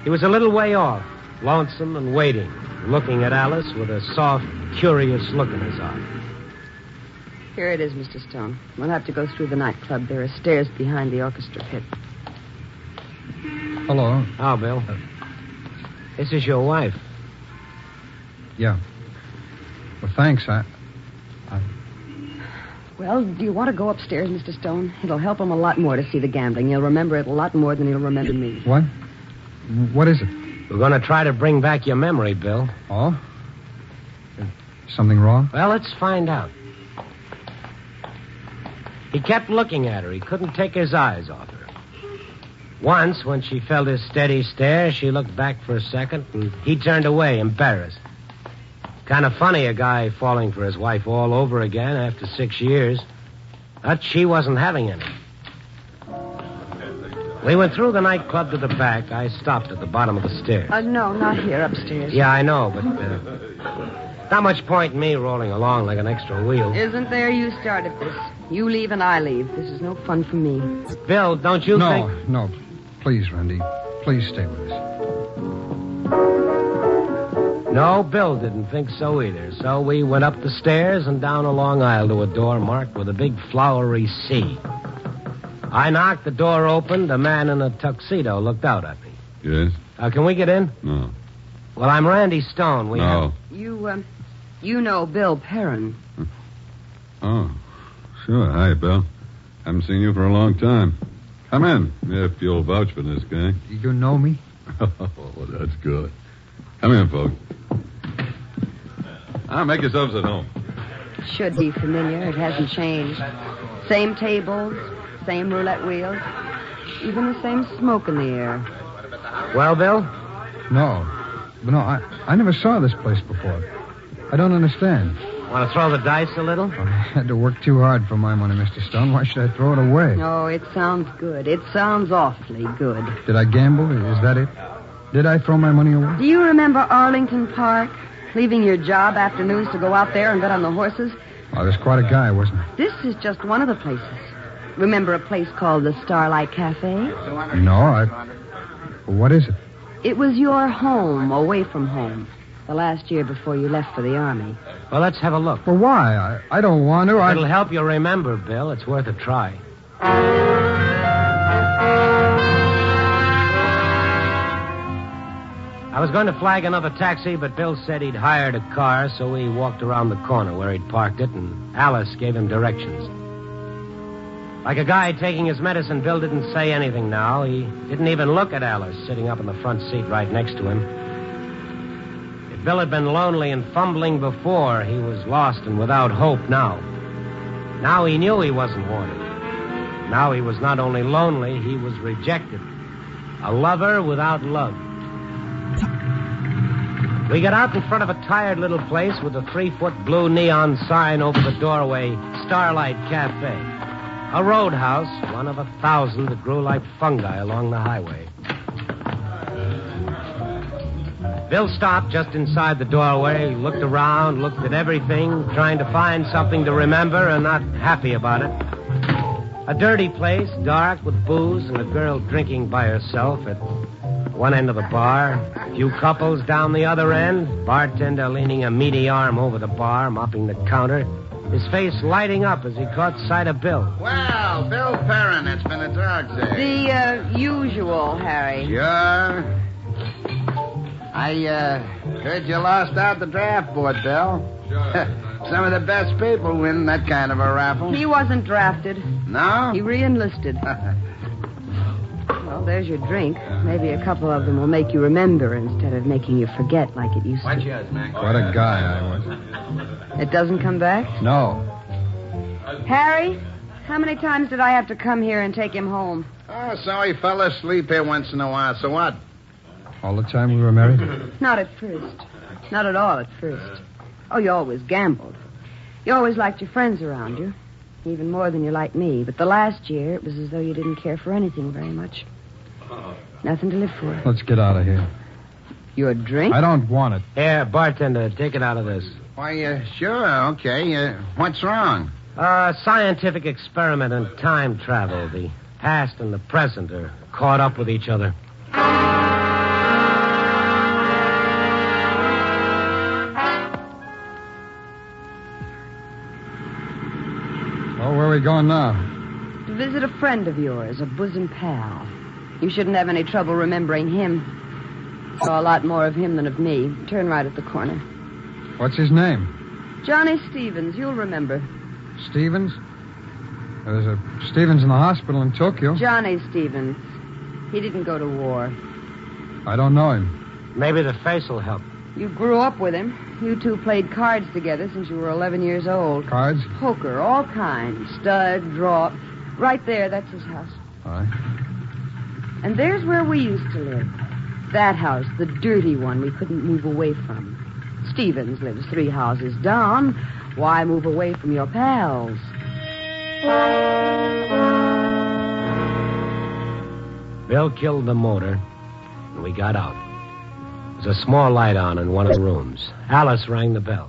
He was a little way off, lonesome and waiting, looking at Alice with a soft, curious look in his eye. Here it is, Mr. Stone. We'll have to go through the nightclub. There are stairs behind the orchestra pit. Hello. Oh, Bill. This is your wife. Yeah. Well, thanks. Well, do you want to go upstairs, Mr. Stone? It'll help him a lot more to see the gambling. He'll remember it a lot more than he'll remember me. What? What is it? We're going to try to bring back your memory, Bill. Oh? Something wrong? Well, let's find out. He kept looking at her. He couldn't take his eyes off her. Once, when she felt his steady stare, she looked back for a second, and he turned away, embarrassed. Kind of funny, a guy falling for his wife all over again after 6 years. But she wasn't having any. We went through the nightclub to the back. I stopped at the bottom of the stairs. No, not here, upstairs. Yeah, I know, but not much point in me rolling along like an extra wheel. Isn't there? You started this. You leave and I leave. This is no fun for me. Bill, don't you think... No. Please, Randy. Please stay with us. No, Bill didn't think so either. So we went up the stairs and down a long aisle to a door marked with a big flowery C. I knocked, the door opened. A man in a tuxedo looked out at me. Yes? Can we get in? No. Well, I'm Randy Stone. No. You know Bill Perrin. Oh, sure. Hi, Bill. Haven't seen you for a long time. Come in, if you'll vouch for this guy. You know me? Oh, that's good. Come in, folks. Make yourselves at home. Should be familiar. It hasn't changed. Same tables, same roulette wheels, even the same smoke in the air. Well, Bill? No, I never saw this place before. I don't understand. Want to throw the dice a little? I had to work too hard for my money, Mr. Stone. Why should I throw it away? Oh, it sounds good. It sounds awfully good. Did I gamble? Is that it? Did I throw my money away? Do you remember Arlington Park? Leaving your job afternoons to go out there and bet on the horses? I was quite a guy, wasn't I? This is just one of the places. Remember a place called the Starlight Cafe? No, what is it? It was your home, away from home. The last year before you left for the Army. Well, let's have a look. Well, why? I don't want to. It'll help you remember, Bill. It's worth a try. I was going to flag another taxi, but Bill said he'd hired a car, so we walked around the corner where he'd parked it, and Alice gave him directions. Like a guy taking his medicine, Bill didn't say anything now. He didn't even look at Alice, sitting up in the front seat right next to him. If Bill had been lonely and fumbling before, he was lost and without hope now. Now he knew he wasn't wanted. Now he was not only lonely, he was rejected. A lover without love. We got out in front of a tired little place with a 3-foot blue neon sign over the doorway, Starlight Cafe. A roadhouse, one of 1,000 that grew like fungi along the highway. Bill stopped just inside the doorway, looked around, looked at everything, trying to find something to remember and not happy about it. A dirty place, dark with booze and a girl drinking by herself at one end of the bar. A few couples down the other end. Bartender leaning a meaty arm over the bar, mopping the counter. His face lighting up as he caught sight of Bill. Well, Bill Perrin, it's been a dog's day. The usual, Harry. Sure. I I heard you lost out the draft board, Bill. Some of the best people win that kind of a raffle. He wasn't drafted. No? He re-enlisted. Well, there's your drink. Maybe a couple of them will make you remember instead of making you forget like it used to. What's yours, man? What a guy I was. It doesn't come back? No. Harry, how many times did I have to come here and take him home? Oh, so he fell asleep here once in a while. So what? All the time we were married? Not at first. Not at all at first. Oh, you always gambled. You always liked your friends around you, even more than you liked me. But the last year, it was as though you didn't care for anything very much. Nothing to live for. Let's get out of here. Your drink? I don't want it. Here, bartender, take it out of this. Why, sure, okay. What's wrong? Scientific experiment in time travel. The past and the present are caught up with each other. Oh, where are we going now? To visit a friend of yours, a bosom pal. You shouldn't have any trouble remembering him. Saw a lot more of him than of me. Turn right at the corner. What's his name? Johnny Stevens, you'll remember. Stevens? There was a Stevens in the hospital in Tokyo. Johnny Stevens. He didn't go to war. I don't know him. Maybe the face will help. You grew up with him. You two played cards together since you were 11 years old. Cards? Poker, all kinds. Stud, draw. Right there, that's his house. All right. And there's where we used to live. That house, the dirty one we couldn't move away from. Stevens lives 3 houses down. Why move away from your pals? Bill killed the motor, and we got out. There was a small light on in one of the rooms. Alice rang the bell.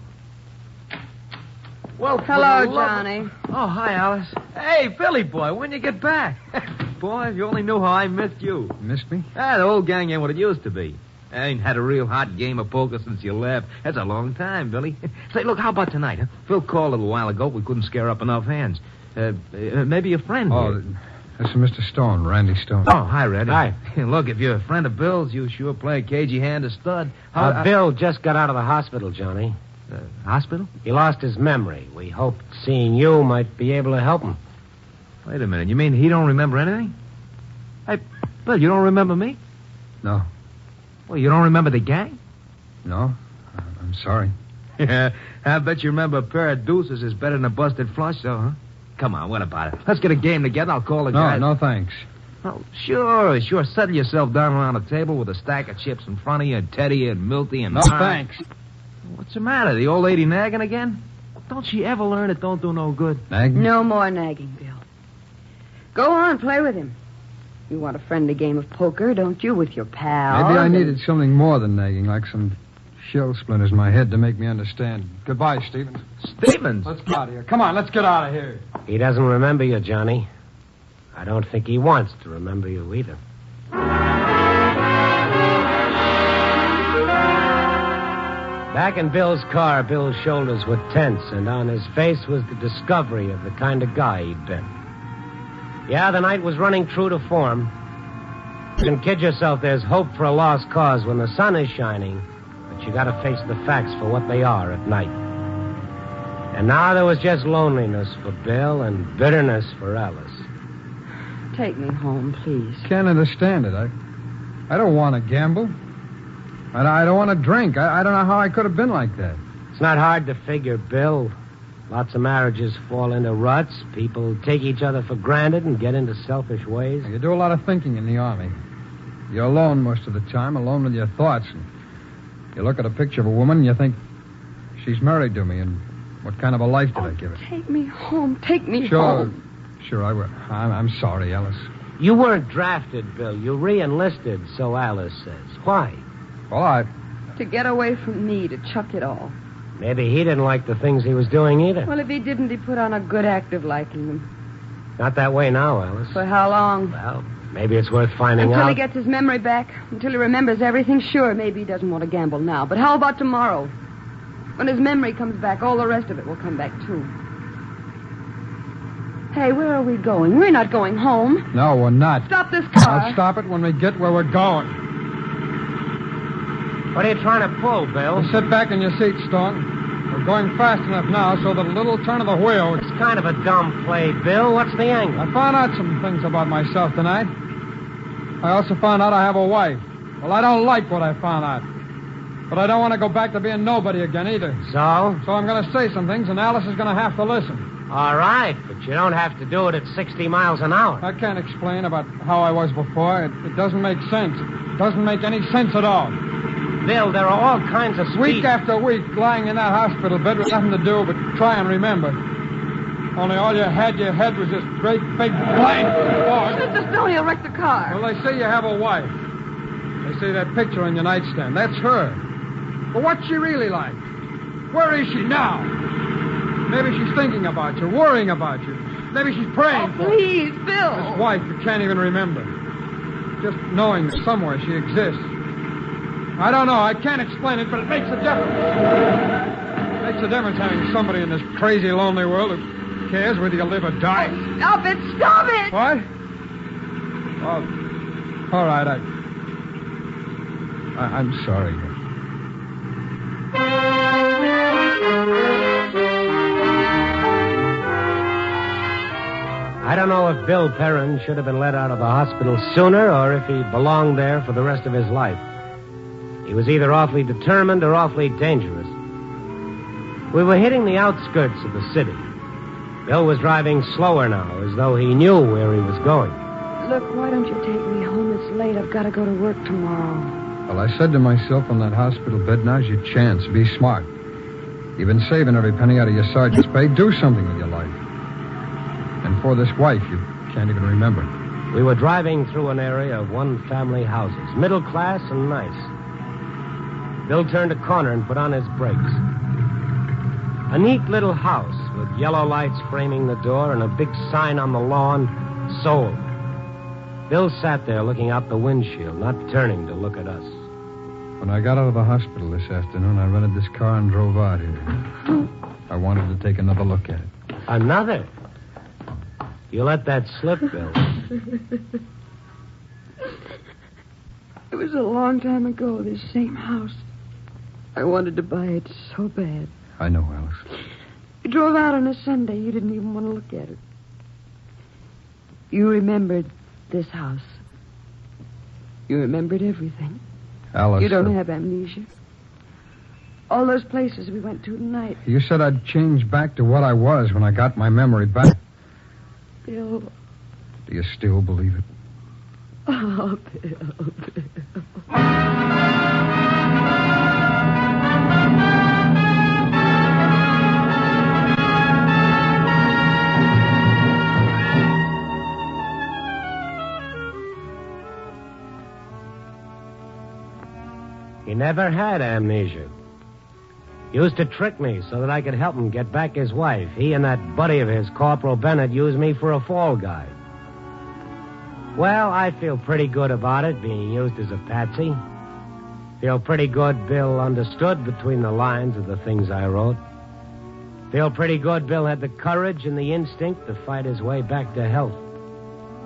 Well, hello, Johnny. Oh, hi, Alice. Hey, Billy boy, when you get back? Boy, if you only knew how I missed you. Missed me? The whole gang ain't what it used to be. I ain't had a real hot game of poker since you left. That's a long time, Billy. Say, look, how about tonight, huh? Phil called a little while ago. We couldn't scare up enough hands. Maybe a friend here. This is Mr. Stone, Randy Stone. Oh, hi, Randy. Hi. Look, if you're a friend of Bill's, you sure play a cagey hand of stud. Bill just got out of the hospital, Johnny. Hospital? He lost his memory. We hoped seeing you might be able to help him. Wait a minute. You mean he don't remember anything? Hey, Bill, you don't remember me? No. Well, you don't remember the gang? No. I'm sorry. Yeah, I bet you remember a pair of deuces is better than a busted flush, though, huh? Come on, what about it? Let's get a game together. I'll call the guys. No, thanks. Oh, sure. Settle yourself down around a table with a stack of chips in front of you, and Teddy and Milty and... No, thanks. What's the matter? The old lady nagging again? Don't she ever learn it don't do no good? Nagging? No more nagging, Bill. Go on, play with him. You want a friendly game of poker, don't you, with your pals? Maybe I needed something more than nagging, like some shell splinters in my head to make me understand. Goodbye, Stevens. Stevens? Let's get out of here. Come on, let's get out of here. He doesn't remember you, Johnny. I don't think he wants to remember you either. Back in Bill's car, Bill's shoulders were tense, and on his face was the discovery of the kind of guy he'd been. Yeah, the night was running true to form. You can kid yourself there's hope for a lost cause when the sun is shining, but you gotta face the facts for what they are at night. And now there was just loneliness for Bill and bitterness for Alice. Take me home, please. Can't understand it. I don't want to gamble. I don't want to drink. I don't know how I could have been like that. It's not hard to figure, Bill. Lots of marriages fall into ruts. People take each other for granted and get into selfish ways. You do a lot of thinking in the Army. You're alone most of the time, alone with your thoughts. And you look at a picture of a woman and you think, she's married to me, and what kind of a life did I give her? Take me home. Take me home. Sure, I will. I'm sorry, Alice. You weren't drafted, Bill. You re-enlisted, so Alice says. Why? Well, To get away from me, to chuck it all. Maybe he didn't like the things he was doing either. Well, if he didn't, he put on a good act of liking them. Not that way now, Alice. For how long? Well, maybe it's worth finding out. Until he gets his memory back. Until he remembers everything. Sure, maybe he doesn't want to gamble now. But how about tomorrow? When his memory comes back, all the rest of it will come back, too. Hey, where are we going? We're not going home. No, we're not. Stop this car. I'll stop it when we get where we're going. What are you trying to pull, Bill? Well, sit back in your seat, Stone. We're going fast enough now so that a little turn of the wheel... It's kind of a dumb play, Bill. What's the angle? I found out some things about myself tonight. I also found out I have a wife. Well, I don't like what I found out. But I don't want to go back to being nobody again either. So? So I'm going to say some things, and Alice is going to have to listen. All right, but you don't have to do it at 60 miles an hour. I can't explain about how I was before. It doesn't make sense. It doesn't make any sense at all. Bill, there are all kinds of Week after week, lying in that hospital bed with nothing to do but try and remember. Only all you had your head was this great big blank. Mr. Stone, you'll wreck the car. Well, they say you have a wife. They say that picture on your nightstand. That's her. But what's she really like? Where is she now? Maybe she's thinking about you, worrying about you. Maybe she's praying for you. Please, Bill. This wife you can't even remember. Just knowing that somewhere she exists. I don't know. I can't explain it, but it makes a difference. It makes a difference having somebody in this crazy, lonely world who cares whether you live or die. Oh, stop it! Stop it! What? Oh, all right. I'm sorry. I don't know if Bill Perrin should have been let out of the hospital sooner or if he belonged there for the rest of his life. He was either awfully determined or awfully dangerous. We were hitting the outskirts of the city. Bill was driving slower now, as though he knew where he was going. Look, why don't you take me home? It's late. I've got to go to work tomorrow. Well, I said to myself on that hospital bed, now's your chance. Be smart. You've been saving every penny out of your sergeant's pay. Do something with your life. And for this wife, you can't even remember. We were driving through an area of one-family houses, middle class and nice. Bill turned a corner and put on his brakes. A neat little house with yellow lights framing the door and a big sign on the lawn, sold. Bill sat there looking out the windshield, not turning to look at us. When I got out of the hospital this afternoon, I rented this car and drove out here. I wanted to take another look at it. Another? You let that slip, Bill. It was a long time ago, this same house. I wanted to buy it so bad. I know, Alice. You drove out on a Sunday. You didn't even want to look at it. You remembered this house. You remembered everything. Alice... You don't have amnesia. All those places we went to tonight. You said I'd change back to what I was when I got my memory back. Bill. Do you still believe it? Oh, Bill. He never had amnesia. He used to trick me so that I could help him get back his wife. He and that buddy of his, Corporal Bennett, used me for a fall guy. Well, I feel pretty good about it, being used as a patsy. Feel pretty good Bill understood between the lines of the things I wrote. Feel pretty good Bill had the courage and the instinct to fight his way back to health.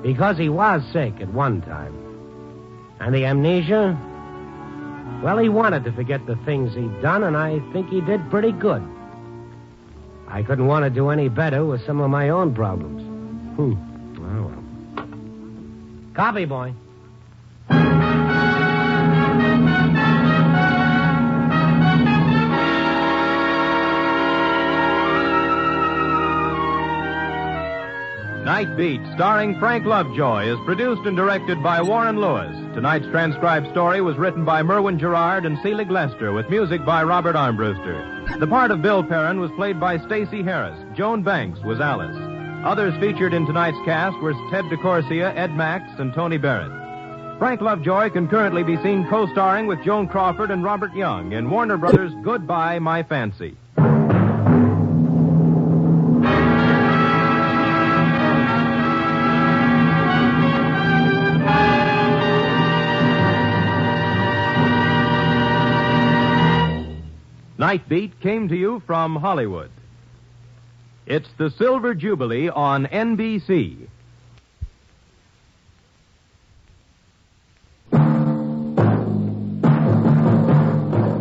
Because he was sick at one time. And the amnesia? Well, he wanted to forget the things he'd done, and I think he did pretty good. I couldn't want to do any better with some of my own problems. Oh, well. Copy, boy. Night Beat, starring Frank Lovejoy, is produced and directed by Warren Lewis. Tonight's transcribed story was written by Merwin Gerard and Selig Lester, with music by Robert Armbruster. The part of Bill Perrin was played by Stacey Harris. Joan Banks was Alice. Others featured in tonight's cast were Ted DeCorsia, Ed Max, and Tony Barrett. Frank Lovejoy can currently be seen co-starring with Joan Crawford and Robert Young in Warner Brothers' Goodbye, My Fancy. Night Beat came to you from Hollywood. It's the Silver Jubilee on NBC.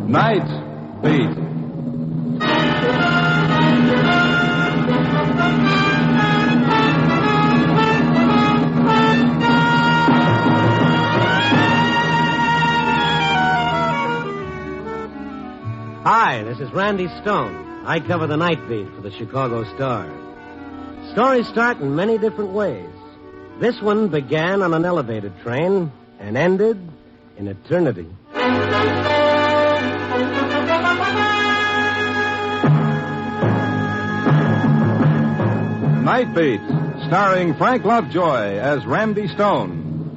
Night Beat. Hi, this is Randy Stone. I cover the night beat for the Chicago Star. Stories start in many different ways. This one began on an elevated train and ended in eternity. Night Beat, starring Frank Lovejoy as Randy Stone.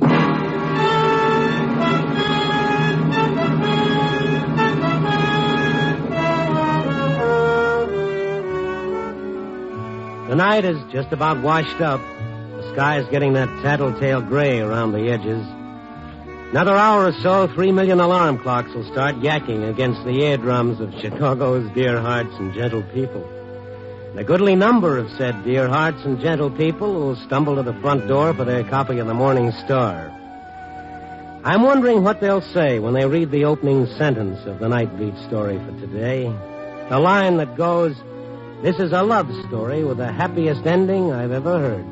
The night is just about washed up. The sky is getting that tattletale gray around the edges. Another hour or so, 3 million alarm clocks will start yakking against the eardrums of Chicago's dear hearts and gentle people. And a goodly number of said dear hearts and gentle people will stumble to the front door for their copy of the Morning Star. I'm wondering what they'll say when they read the opening sentence of the Night Beat story for today. The line that goes, "This is a love story with the happiest ending I've ever heard."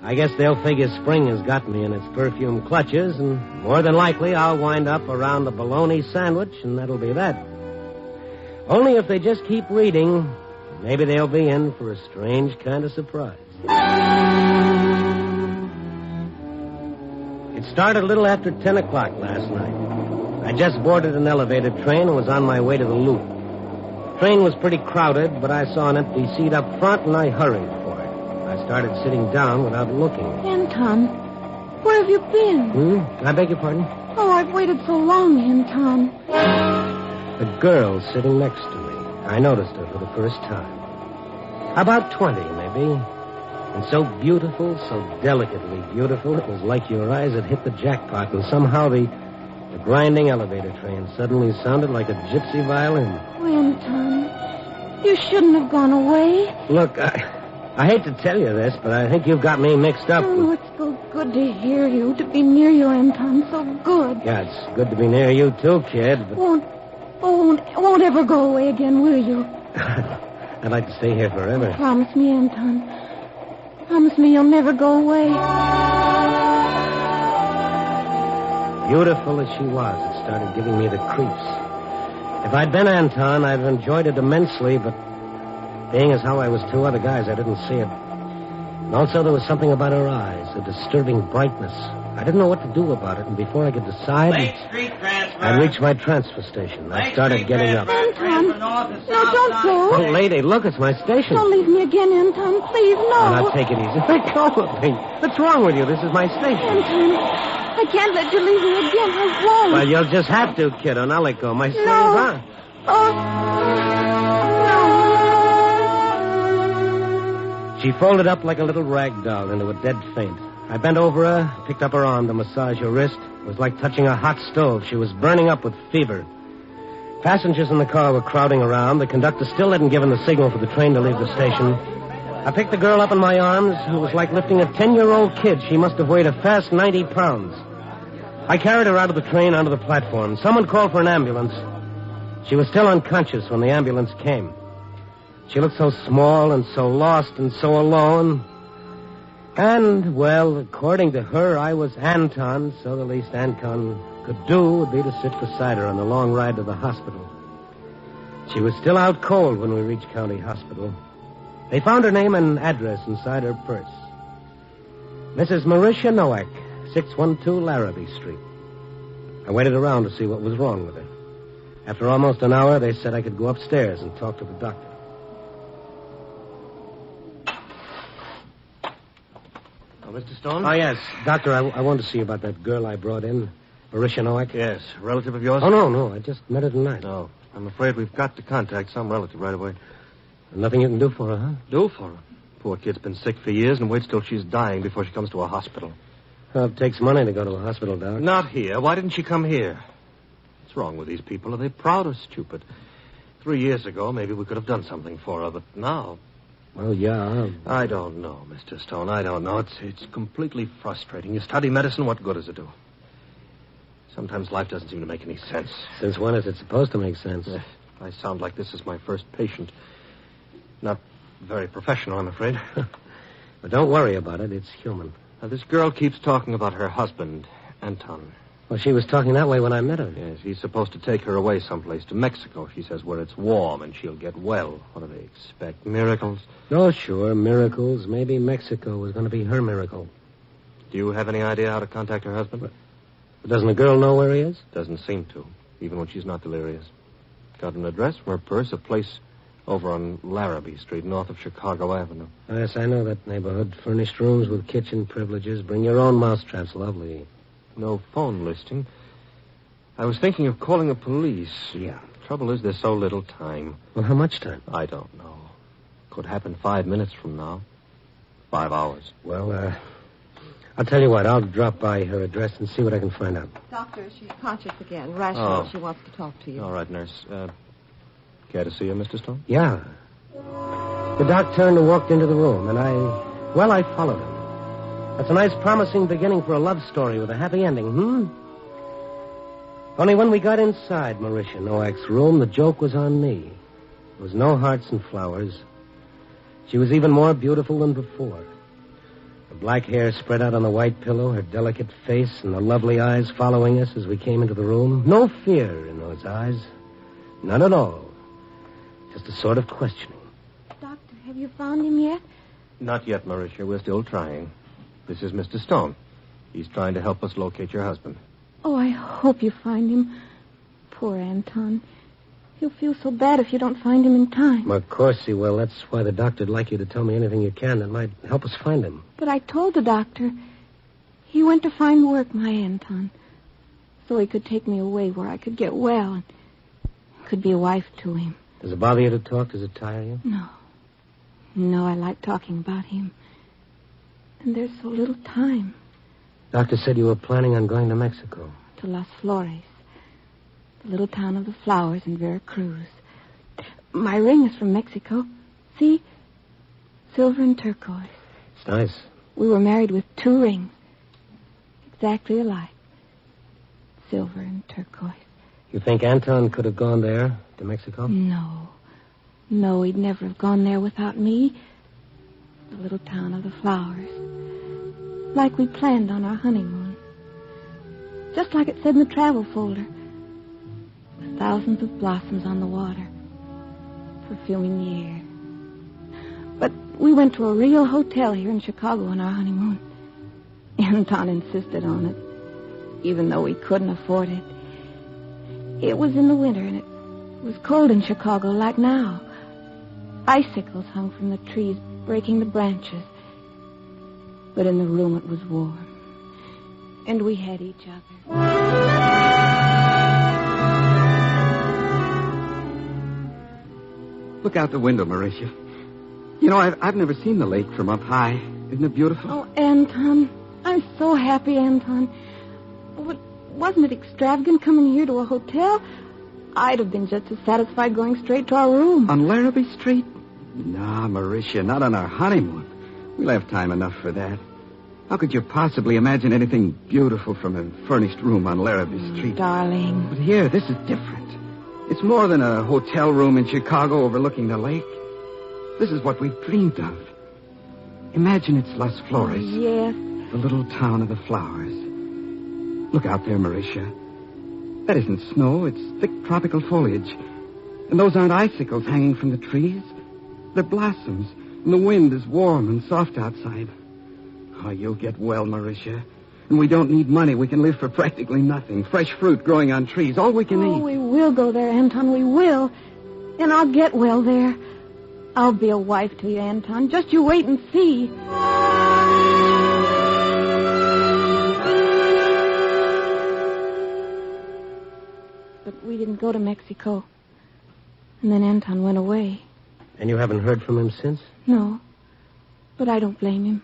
I guess they'll figure spring has got me in its perfume clutches, and more than likely I'll wind up around the bologna sandwich, and that'll be that. Only if they just keep reading, maybe they'll be in for a strange kind of surprise. It started a little after 10 o'clock last night. I just boarded an elevated train and was on my way to the Loop. The train was pretty crowded, but I saw an empty seat up front, and I hurried for it. I started sitting down without looking. Anton, where have you been? I beg your pardon? Oh, I've waited so long, Anton. The girl sitting next to me. I noticed her for the first time. About 20, maybe. And so beautiful, so delicately beautiful, it was like your eyes had hit the jackpot, and somehow the grinding elevator train suddenly sounded like a gypsy violin. Oh, Anton, you shouldn't have gone away. Look, I hate to tell you this, but I think you've got me mixed up. Oh, it's so good to hear you, to be near you, Anton. So good. Yeah, it's good to be near you, too, kid, but... Won't ever go away again, will you? I'd like to stay here forever. Promise me, Anton. Promise me you'll never go away. Beautiful as she was, it started giving me the creeps. If I'd been Anton, I'd have enjoyed it immensely, but being as how I was two other guys, I didn't see it. And also, there was something about her eyes, a disturbing brightness. I didn't know what to do about it, and before I could decide, I reached my transfer station. I started getting up. Anton, no, don't go. Oh, lady, look, it's my station. Don't leave me again, Anton. Please, no. Oh, now, take it easy. Let go of me. What's wrong with you? This is my station. Anton, I can't let you leave me again. I won't. Well, you'll just have to, kiddo. Now let go. My slave, huh? She folded up like a little rag doll into a dead faint. I bent over her, picked up her arm to massage her wrist. It was like touching a hot stove. She was burning up with fever. Passengers in the car were crowding around. The conductor still hadn't given the signal for the train to leave the station. I picked the girl up in my arms. It was like lifting a 10-year-old kid. She must have weighed a fast 90 pounds. I carried her out of the train onto the platform. Someone called for an ambulance. She was still unconscious when the ambulance came. She looked so small and so lost and so alone. And, well, according to her, I was Anton, so the least Anton could do would be to sit beside her on the long ride to the hospital. She was still out cold when we reached County Hospital. They found her name and address inside her purse. Mrs. Marisha Nowak, 612 Larrabee Street. I waited around to see what was wrong with her. After almost an hour, they said I could go upstairs and talk to the doctor. Mr. Stone? Oh, yes. Doctor, I wanted to see you about that girl I brought in, Marisha Nowak. Yes. A relative of yours? Oh, no. I just met her tonight. No. I'm afraid we've got to contact some relative right away. Nothing you can do for her, huh? Do for her? Poor kid's been sick for years and waits till she's dying before she comes to a hospital. Well, it takes money to go to a hospital, Doc. Not here. Why didn't she come here? What's wrong with these people? Are they proud or stupid? 3 years ago, maybe we could have done something for her, but now... Well, yeah. I don't know, Mr. Stone. I don't know. It's completely frustrating. You study medicine, what good does it do? Sometimes life doesn't seem to make any sense. Since when is it supposed to make sense? I sound like this is my first patient. Not very professional, I'm afraid. But don't worry about it. It's human. Now, this girl keeps talking about her husband, Anton. Well, she was talking that way when I met her. Yes, he's supposed to take her away someplace, to Mexico, she says, where it's warm and she'll get well. What do they expect? Miracles? Oh, sure, miracles. Maybe Mexico was going to be her miracle. Do you have any idea how to contact her husband? But doesn't the girl know where he is? Doesn't seem to, even when she's not delirious. Got an address from her purse, a place over on Larrabee Street, north of Chicago Avenue. Yes, I know that neighborhood. Furnished rooms with kitchen privileges. Bring your own mousetraps. Lovely. No phone listing. I was thinking of calling the police. Yeah. Trouble is, there's so little time. Well, how much time? I don't know. Could happen 5 minutes from now. 5 hours. Well, I'll tell you what. I'll drop by her address and see what I can find out. Doctor, she's conscious again. Rational. Oh. She wants to talk to you. All right, nurse. Care to see her, Mr. Stone? Yeah. The doc turned and walked into the room, and I followed him. That's a nice, promising beginning for a love story with a happy ending, Only when we got inside Marisha Nowak's room, the joke was on me. There was no hearts and flowers. She was even more beautiful than before. Her black hair spread out on the white pillow, her delicate face, and the lovely eyes following us as we came into the room. No fear in those eyes. None at all. Just a sort of questioning. Doctor, have you found him yet? Not yet, Marisha. We're still trying. This is Mr. Stone. He's trying to help us locate your husband. Oh, I hope you find him. Poor Anton. He'll feel so bad if you don't find him in time. Well, of course he will. That's why the doctor'd like you to tell me anything you can that might help us find him. But I told the doctor. He went to find work, my Anton. So he could take me away where I could get well and could be a wife to him. Does it bother you to talk? Does it tire you? No. No, I like talking about him. And there's so little time. Doctor said you were planning on going to Mexico. To Las Flores. The little town of the flowers in Veracruz. My ring is from Mexico. See? Silver and turquoise. It's nice. We were married with 2 rings. Exactly alike. Silver and turquoise. You think Anton could have gone there, to Mexico? No. No, he'd never have gone there without me. The little town of the flowers. Like we planned on our honeymoon. Just like it said in the travel folder. With thousands of blossoms on the water. Perfuming the air. But we went to a real hotel here in Chicago on our honeymoon. Anton insisted on it. Even though we couldn't afford it. It was in the winter and it was cold in Chicago like now. Icicles hung from the trees, breaking the branches. But in the room it was warm. And we had each other. Look out the window, Mauricio. You know, I've never seen the lake from up high. Isn't it beautiful? Oh, Anton. I'm so happy, Anton. But wasn't it extravagant coming here to a hotel? I'd have been just as satisfied going straight to our room. On Larrabee Street? Nah, Mauricia, not on our honeymoon. We'll have time enough for that. How could you possibly imagine anything beautiful from a furnished room on Larrabee Street? Darling. But here, this is different. It's more than a hotel room in Chicago overlooking the lake. This is what we've dreamed of. Imagine it's Las Flores. Oh, yes. The little town of the flowers. Look out there, Mauricia. That isn't snow. It's thick tropical foliage. And those aren't icicles hanging from the trees. They're blossoms. And the wind is warm and soft outside. Oh, you'll get well, Mauricia. And we don't need money. We can live for practically nothing. Fresh fruit growing on trees. All we can eat. Oh, we will go there, Anton. We will. And I'll get well there. I'll be a wife to you, Anton. Just you wait and see. But we didn't go to Mexico. And then Anton went away. And you haven't heard from him since? No. But I don't blame him.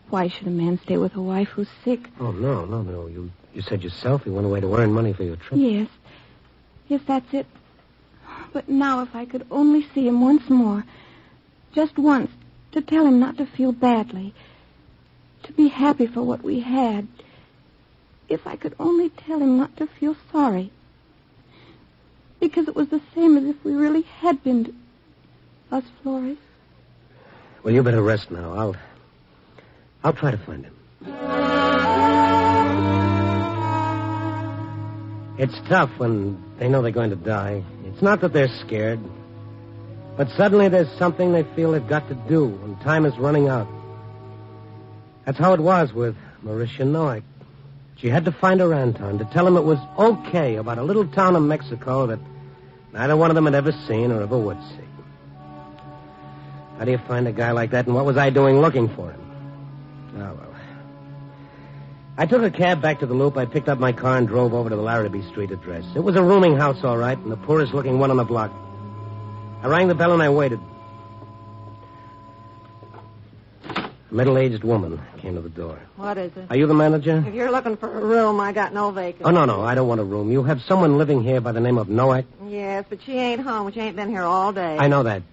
Why should a man stay with a wife who's sick? Oh, no. You said yourself he went away to earn money for your trip. Yes. Yes, that's it. But now if I could only see him once more. Just once. To tell him not to feel badly. To be happy for what we had. if I could only tell him not to feel sorry. Because it was the same as if we really had been us, Flores. Well, you better rest now. I'll try to find him. It's tough when they know they're going to die. It's not that they're scared, but suddenly there's something they feel they've got to do, and time is running out. That's how it was with Marisha Noack. She had to find her Anton to tell him it was okay about a little town in Mexico that neither one of them had ever seen or ever would see. How do you find a guy like that, and what was I doing looking for him? Oh, well. I took a cab back to the Loop. I picked up my car and drove over to the Larrabee Street address. It was a rooming house, all right, and the poorest-looking one on the block. I rang the bell and I waited. A middle-aged woman came to the door. What is it? Are you the manager? If you're looking for a room, I got no vacancy. Oh, no, I don't want a room. You have someone living here by the name of Noack? Yes, but she ain't home. She ain't been here all day. I know that.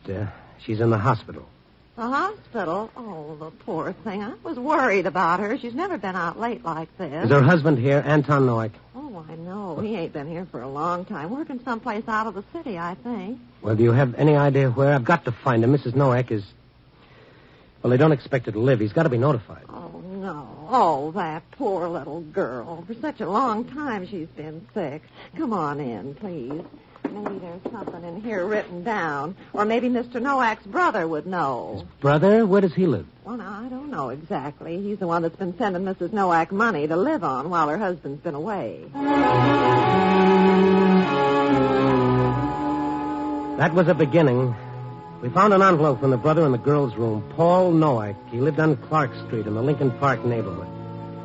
She's in the hospital. The hospital? Oh, the poor thing. I was worried about her. She's never been out late like this. Is her husband here, Anton Noack? Oh, I know. He ain't been here for a long time. Working someplace out of the city, I think. Well, do you have any idea where? I've got to find him. Mrs. Noack is... Well, they don't expect her to live. He's got to be notified. Oh, no. Oh, that poor little girl. For such a long time she's been sick. Come on in, please. Maybe there's something in here written down. Or maybe Mr. Noack's brother would know. His brother? Where does he live? Well, now, I don't know exactly. He's the one that's been sending Mrs. Noack money to live on while her husband's been away. That was a beginning. We found an envelope from the brother in the girl's room, Paul Noack. He lived on Clark Street in the Lincoln Park neighborhood.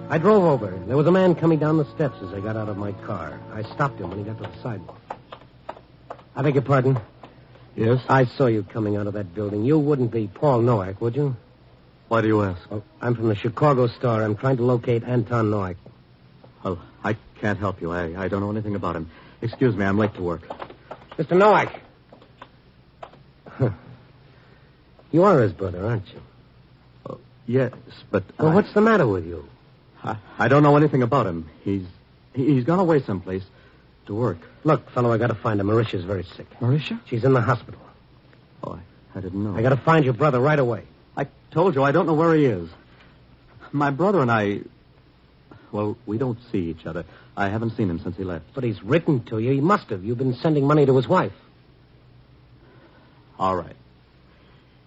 I drove over. There was a man coming down the steps as I got out of my car. I stopped him when he got to the sidewalk. I beg your pardon? Yes? I saw you coming out of that building. You wouldn't be Paul Noack, would you? Why do you ask? Well, I'm from the Chicago Star. I'm trying to locate Anton Noack. Oh, I can't help you. I don't know anything about him. Excuse me, I'm late to work. Mr. Noack. You are his brother, aren't you? Oh, yes, but... Well, what's the matter with you? I don't know anything about him. He's gone away someplace to work. Look, fellow, I got to find him. Marisha's very sick. Marisha? She's in the hospital. Oh, I didn't know. I got to find your brother right away. I told you, I don't know where he is. My brother and I... Well, we don't see each other. I haven't seen him since he left. But he's written to you. He must have. You've been sending money to his wife. All right.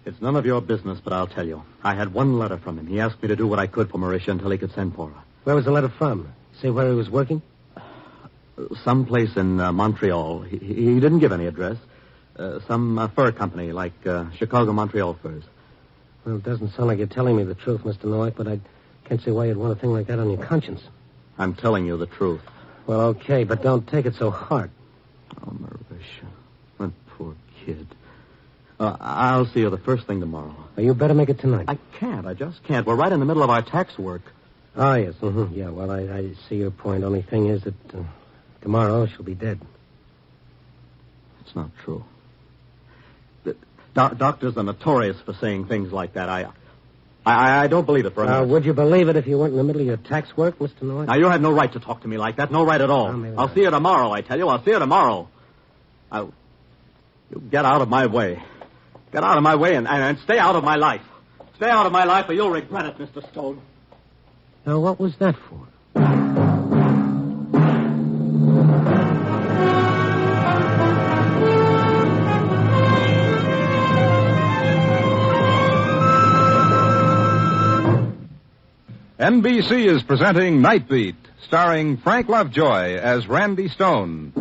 It's none of your business, but I'll tell you. I had one letter from him. He asked me to do what I could for Marisha until he could send for her. Where was the letter from? Say where he was working? Someplace in Montreal. He didn't give any address. Some fur company, like Chicago Montreal Furs. Well, it doesn't sound like you're telling me the truth, Mr. Noack, but I can't see why you'd want a thing like that on your conscience. I'm telling you the truth. Well, okay, but don't take it so hard. Oh, Marisha. That poor kid. I'll see you the first thing tomorrow. Well, you better make it tonight. I can't. I just can't. We're right in the middle of our tax work. Oh, yes. Mm-hmm. Yeah, well, I see your point. Only thing is that tomorrow she'll be dead. It's not true. Doctors are notorious for saying things like that. I don't believe it for a minute. Would you believe it if you weren't in the middle of your tax work, Mr. Noack? Now, you have no right to talk to me like that. No right at all. I'll see you tomorrow, I tell you. I'll see you tomorrow. You get out of my way. Get out of my way and stay out of my life. Stay out of my life or you'll regret it, Mr. Stone. Now, what was that for? NBC is presenting Night Beat, starring Frank Lovejoy as Randy Stone.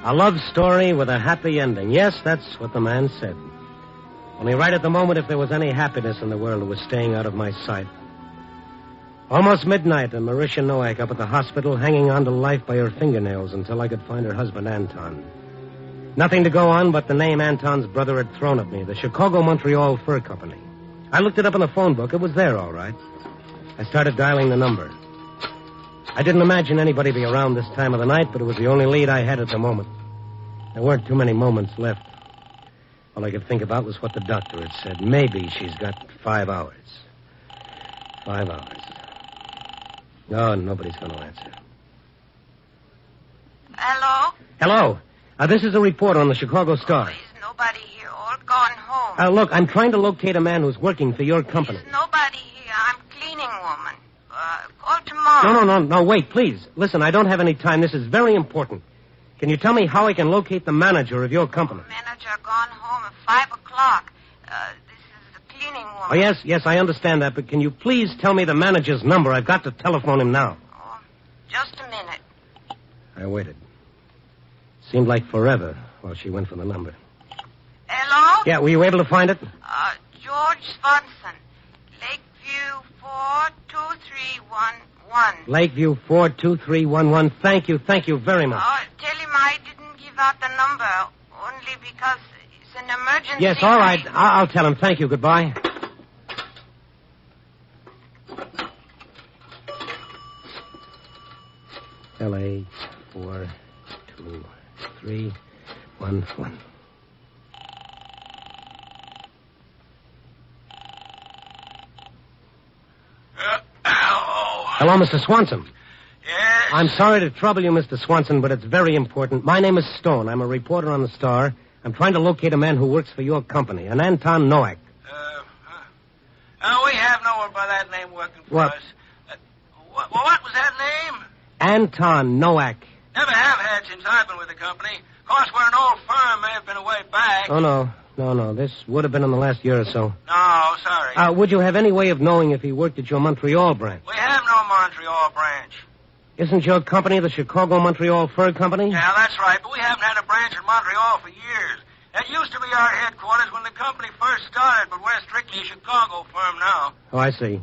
A love story with a happy ending. Yes, that's what the man said. Only right at the moment, if there was any happiness in the world, it was staying out of my sight. Almost midnight, and Marisha Noack up at the hospital, hanging on to life by her fingernails until I could find her husband, Anton. Nothing to go on but the name Anton's brother had thrown at me, the Chicago Montreal Fur Company. I looked it up in the phone book. It was there, all right. I started dialing the number. I didn't imagine anybody be around this time of the night, but it was the only lead I had at the moment. There weren't too many moments left. All I could think about was what the doctor had said. Maybe she's got 5 hours. 5 hours. No, nobody's going to answer. Hello? Hello. This is a reporter on the Chicago Star. There's nobody here. All gone home. Look, I'm trying to locate a man who's working for your company. There's nobody here. I'm cleaning woman. Call tomorrow. No, wait, please. Listen, I don't have any time. This is very important. Can you tell me how I can locate the manager of your company? Manager gone home at 5 o'clock. This is the cleaning woman. Oh, yes, I understand that, but can you please tell me the manager's number? I've got to telephone him now. Oh, just a minute. I waited. Seemed like forever while she went for the number. Hello? Yeah, were you able to find it? George Swanson. Lakeview 42311. Lakeview 42311. Thank you very much. Tell him I didn't give out the number, only because it's an emergency. Yes, all right. I'll tell him. Thank you. Goodbye. LA 42311. Hello, Mr. Swanson. Yes? I'm sorry to trouble you, Mr. Swanson, but it's very important. My name is Stone. I'm a reporter on the Star. I'm trying to locate a man who works for your company, an Anton Nowak. We have no one by that name working for us. What was that name? Anton Nowak. Never have had since I've been with the company. Of course, we're an old firm. May have been away back. Oh, no. This would have been in the last year or so. No, sorry. Would you have any way of knowing if he worked at your Montreal branch? We have no Montreal branch. Isn't your company the Chicago-Montreal Fur Company? Yeah, that's right, but we haven't had a branch in Montreal for years. That used to be our headquarters when the company first started, but we're strictly a Chicago firm now. Oh, I see.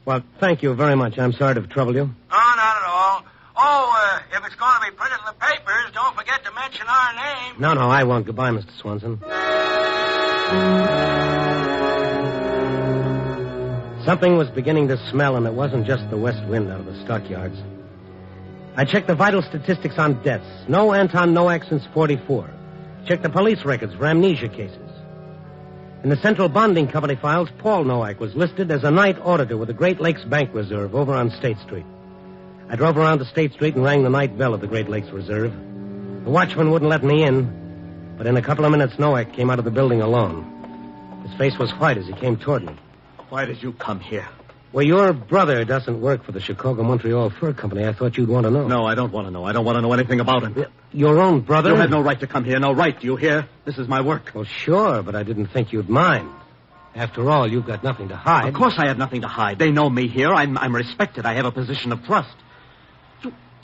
Well, thank you very much. I'm sorry to trouble you. No, not at all. If it's going to be printed in the papers, don't forget to mention our name. No, I won't. Goodbye, Mr. Swanson. Something was beginning to smell, and it wasn't just the west wind out of the stockyards. I checked the vital statistics on deaths. No Anton Nowak since 44. Checked the police records for amnesia cases. In the Central Bonding Company files, Paul Nowak was listed as a night auditor with the Great Lakes Bank Reserve over on State Street. I drove around to State Street and rang the night bell of the Great Lakes Reserve. The watchman wouldn't let me in, but in a couple of minutes, Nowak came out of the building alone. His face was white as he came toward me. Why did you come here? Well, your brother doesn't work for the Chicago-Montreal Fur Company. I thought you'd want to know. No, I don't want to know. I don't want to know anything about him. Your own brother? You had no right to come here. No right. Do you hear? This is my work. Well, sure, but I didn't think you'd mind. After all, you've got nothing to hide. Of course I have nothing to hide. They know me here. I'm respected. I have a position of trust.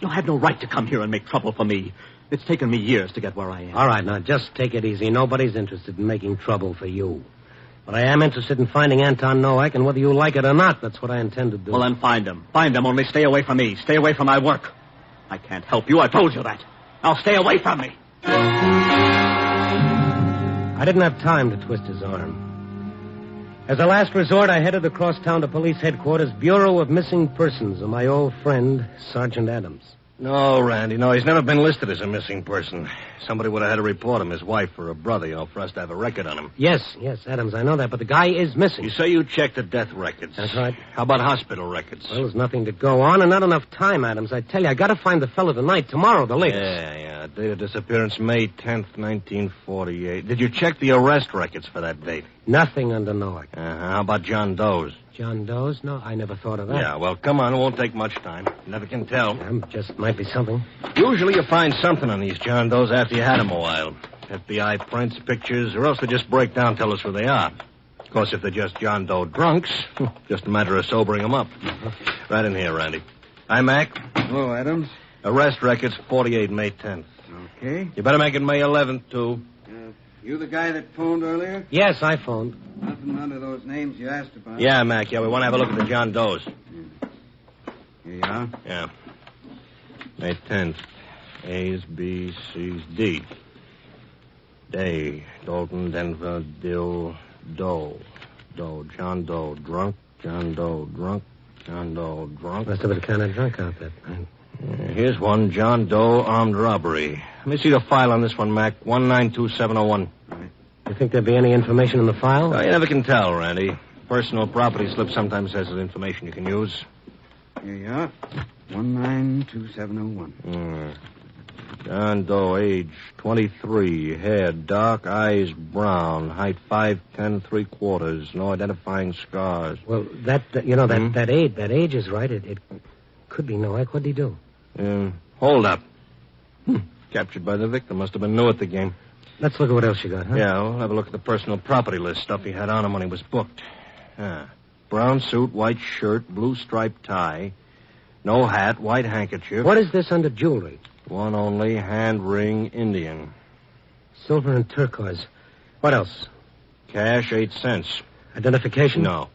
You had no right to come here and make trouble for me. It's taken me years to get where I am. All right, now, just take it easy. Nobody's interested in making trouble for you. But I am interested in finding Anton Nowak, and whether you like it or not, that's what I intend to do. Well, then find him. Find him, only stay away from me. Stay away from my work. I can't help you. I told you that. Now stay away from me. I didn't have time to twist his arm. As a last resort, I headed across town to police headquarters, Bureau of Missing Persons, of my old friend, Sergeant Adams. No, Randy, no. He's never been listed as a missing person. Somebody would have had to report him, his wife or a brother, for us to have a record on him. Yes, Adams, I know that, but the guy is missing. You say you checked the death records. That's right. How about hospital records? Well, there's nothing to go on and not enough time, Adams. I tell you, I gotta find the fellow tonight, tomorrow, the latest. Yeah. Date of disappearance, May 10th, 1948. Did you check the arrest records for that date? Nothing under Nowak. How about John Doe's? John Doe's? No, I never thought of that. Yeah, well, come on. It won't take much time. Never can tell. Just might be something. Usually you find something on these John Doe's after you had them a while. FBI prints, pictures, or else they just break down and tell us who they are. Of course, if they're just John Doe drunks, just a matter of sobering them up. Right in here, Randy. Hi, Mac. Hello, Adams. Arrest records, 48, May 10th. Okay. You better make it May 11th, too. You the guy that phoned earlier? Yes, I phoned. Nothing under those names you asked about. Yeah, Mac, we want to have a look at the John Doe's. Here you are. Yeah. May 10th. A's, B's, C's, D. Day. Dalton, Denver, Dill, Doe. John Doe, drunk. John Doe, drunk. John Doe, drunk. Must have been kind of drunk out there. Here's one, John Doe, armed robbery. Let me see the file on this one, Mac. 192701. Right. You think there'd be any information in the file? You never can tell, Randy. Personal property slip sometimes has information you can use. Here you are. 192701. John Doe, age 23, hair dark, eyes brown, height 5'10", 3/4, no identifying scars. Well, that age is right. It could be Noack. What'd he do? Hold up. Captured by the victim. Must have been new at the game. Let's look at what else you got, huh? Yeah, we'll have a look at the personal property list, stuff he had on him when he was booked. Brown suit, white shirt, blue striped tie, no hat, white handkerchief. What is this under jewelry? One only, hand ring, Indian. Silver and turquoise. What else? Cash, 8 cents. Identification? No.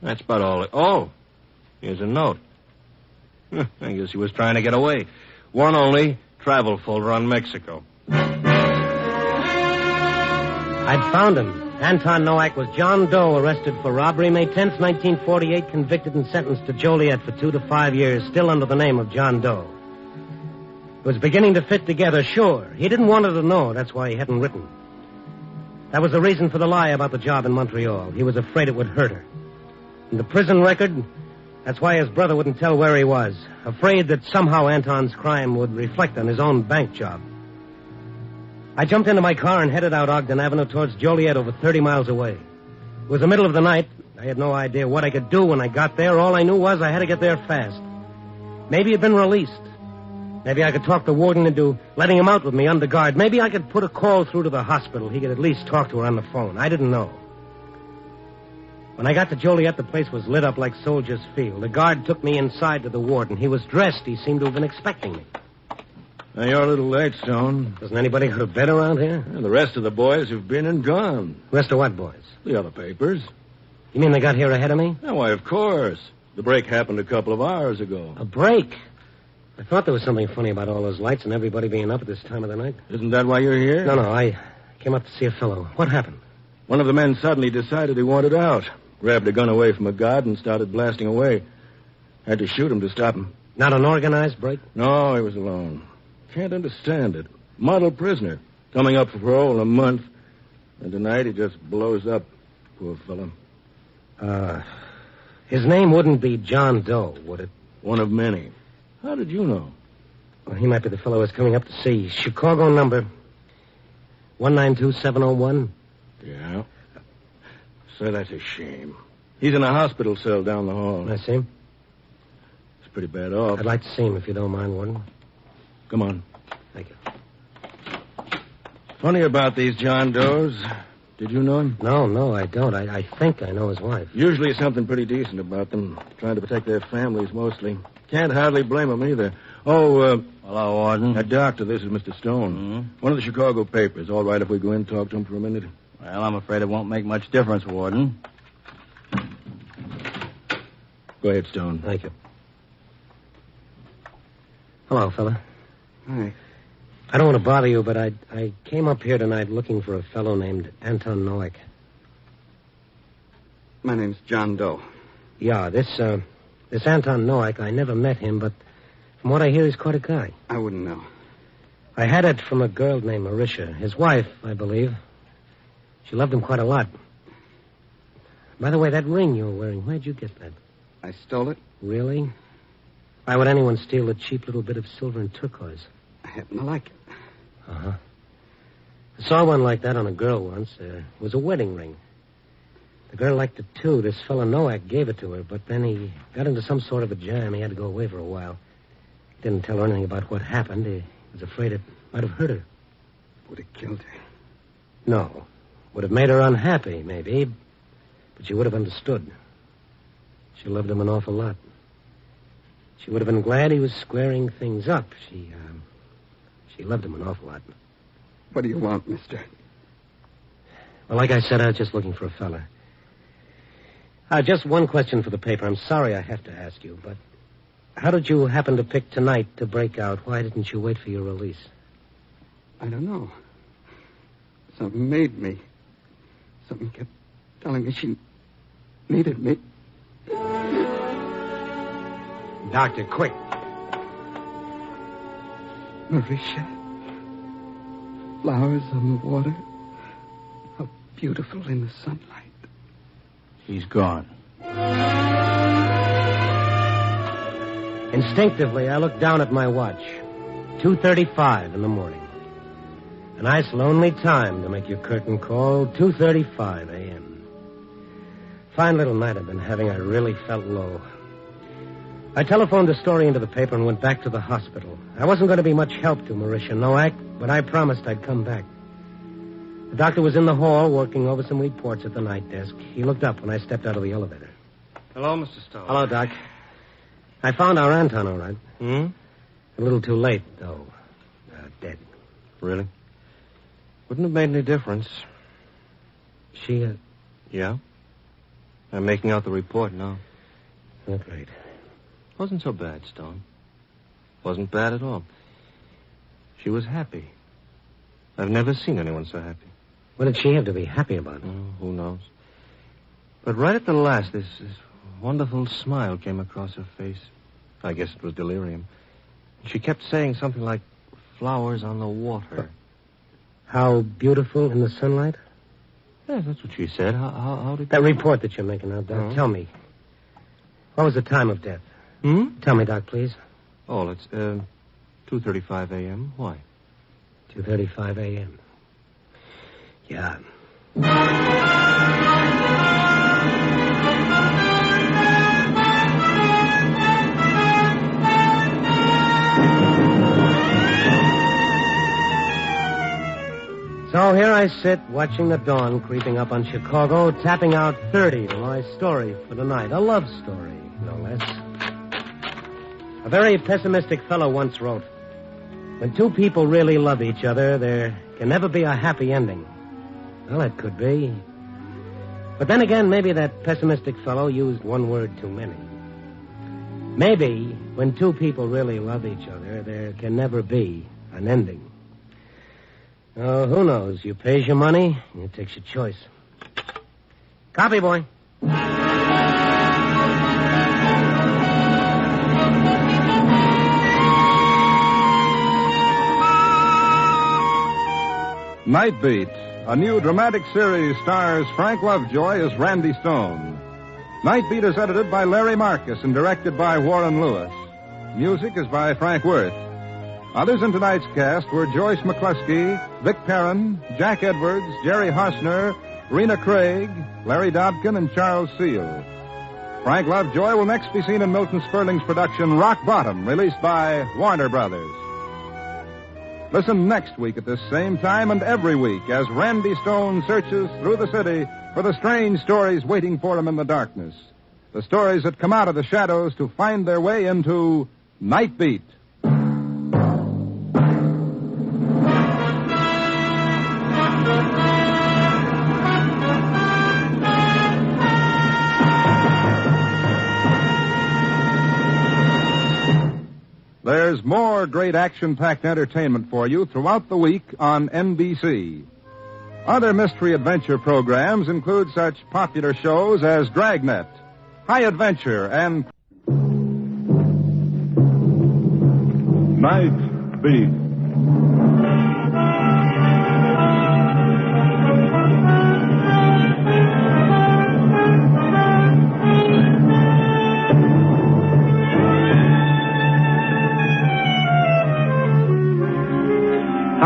That's about all. Oh, here's a note. I guess he was trying to get away. One only, travel folder on Mexico. I'd found him. Anton Noack was John Doe, arrested for robbery May 10th, 1948, convicted and sentenced to Joliet for 2 to 5 years, still under the name of John Doe. It was beginning to fit together, sure. He didn't want her to know. That's why he hadn't written. That was the reason for the lie about the job in Montreal. He was afraid it would hurt her. And the prison record, that's why his brother wouldn't tell where he was. Afraid that somehow Anton's crime would reflect on his own bank job. I jumped into my car and headed out Ogden Avenue towards Joliet, over 30 miles away. It was the middle of the night. I had no idea what I could do when I got there. All I knew was I had to get there fast. Maybe he'd been released. Maybe I could talk the warden into letting him out with me under guard. Maybe I could put a call through to the hospital. He could at least talk to her on the phone. I didn't know. When I got to Joliet, the place was lit up like Soldiers Field. The guard took me inside to the warden. He was dressed. He seemed to have been expecting me. Now, you're a little late, Stone. Doesn't anybody go to bed around here? The rest of the boys have been and gone. Rest of what boys? The other papers. You mean they got here ahead of me? Oh, why, of course. The break happened a couple of hours ago. A break? I thought there was something funny about all those lights and everybody being up at this time of the night. Isn't that why you're here? No, I came up to see a fellow. What happened? One of the men suddenly decided he wanted out. Grabbed a gun away from a guard and started blasting away. Had to shoot him to stop him. Not an organized break? No, he was alone. Can't understand it. Model prisoner. Coming up for parole in a month. And tonight he just blows up. Poor fellow. His name wouldn't be John Doe, would it? One of many. How did you know? Well, he might be the fellow I was coming up to see. Chicago number 192701. Yeah. So that's a shame. He's in a hospital cell down the hall. I see him? He's pretty bad off. I'd like to see him if you don't mind, Warden. Come on. Thank you. Funny about these John Does. Did you know him? No, I don't. I think I know his wife. Usually something pretty decent about them. Trying to protect their families mostly. Can't hardly blame them either. Oh, hello, Warden. Doctor, this is Mr. Stone. Mm-hmm. One of the Chicago papers. All right if we go in and talk to him for a minute? Well, I'm afraid it won't make much difference, Warden. Go ahead, Stone. Thank you. Hello, fella. Hi. I don't want to bother you, but I came up here tonight looking for a fellow named Anton Noack. My name's John Doe. Yeah, this Anton Noack, I never met him, but from what I hear, he's quite a guy. I wouldn't know. I had it from a girl named Marisha, his wife, I believe. She loved him quite a lot. By the way, that ring you were wearing, where'd you get that? I stole it. Really? Why would anyone steal a cheap little bit of silver and turquoise? I happen to like it. Uh-huh. I saw one like that on a girl once. It was a wedding ring. The girl liked it, too. This fellow Noack gave it to her, but then he got into some sort of a jam. He had to go away for a while. Didn't tell her anything about what happened. He was afraid it might have hurt her. Would have killed her. No. Would have made her unhappy, maybe. But she would have understood. She loved him an awful lot. She would have been glad he was squaring things up. She loved him an awful lot. What do you want, mister? Well, like I said, I was just looking for a fella. Just one question for the paper. I'm sorry I have to ask you, but how did you happen to pick tonight to break out? Why didn't you wait for your release? I don't know. Something made me. Something kept telling me she needed me. Doctor, quick. Marisha. Flowers on the water. A beautiful in the sunlight. He's gone. Instinctively, I looked down at my watch. 2:35 in the morning. A nice lonely time to make your curtain call, 2:35 a.m. Fine little night I've been having. I really felt low. I telephoned the story into the paper and went back to the hospital. I wasn't going to be much help to Marisha Nowak, but I promised I'd come back. The doctor was in the hall working over some reports at the night desk. He looked up when I stepped out of the elevator. Hello, Mr. Stone. Hello, Doc. I found our Anton all right. Hmm? A little too late, though. Dead. Really? Wouldn't have made any difference. She, Yeah? I'm making out the report now. Oh, great. Wasn't so bad, Stone. Wasn't bad at all. She was happy. I've never seen anyone so happy. What did she have to be happy about? Oh, who knows? But right at the last, this wonderful smile came across her face. I guess it was delirium. She kept saying something like, flowers on the water. How beautiful in the sunlight? Yes, that's what she said. How did... That report that you're making out, Doc, tell me. What was the time of death? Tell me, Doc, please. Oh, it's 2:35 a.m. Why? 2:35 a.m. Yeah. So here I sit, watching the dawn creeping up on Chicago, tapping out 30 to my story for the night. A love story, no less. A very pessimistic fellow once wrote, when two people really love each other, there can never be a happy ending. Well, it could be. But then again, maybe that pessimistic fellow used one word too many. Maybe when two people really love each other, there can never be an ending. Oh, who knows? You pays your money, and you takes your choice. Copy, boy. Night Beat, a new dramatic series, stars Frank Lovejoy as Randy Stone. Night Beat is edited by Larry Marcus and directed by Warren Lewis. Music is by Frank Worth. Others in tonight's cast were Joyce McCluskey, Vic Perrin, Jack Edwards, Jerry Harsner, Rena Craig, Larry Dobkin, and Charles Seal. Frank Lovejoy will next be seen in Milton Sperling's production Rock Bottom, released by Warner Brothers. Listen next week at this same time and every week as Randy Stone searches through the city for the strange stories waiting for him in the darkness. The stories that come out of the shadows to find their way into Night Beat. There's more great action-packed entertainment for you throughout the week on NBC. Other mystery adventure programs include such popular shows as Dragnet, High Adventure, and Night Beat.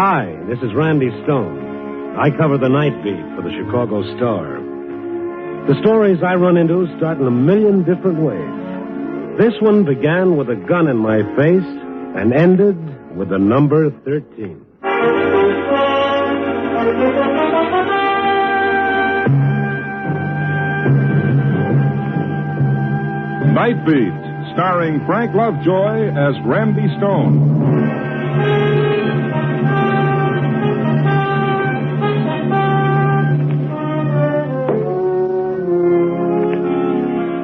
Hi, this is Randy Stone. I cover the night beat for the Chicago Star. The stories I run into start in a million different ways. This one began with a gun in my face and ended with the number 13. Night Beat, starring Frank Lovejoy as Randy Stone.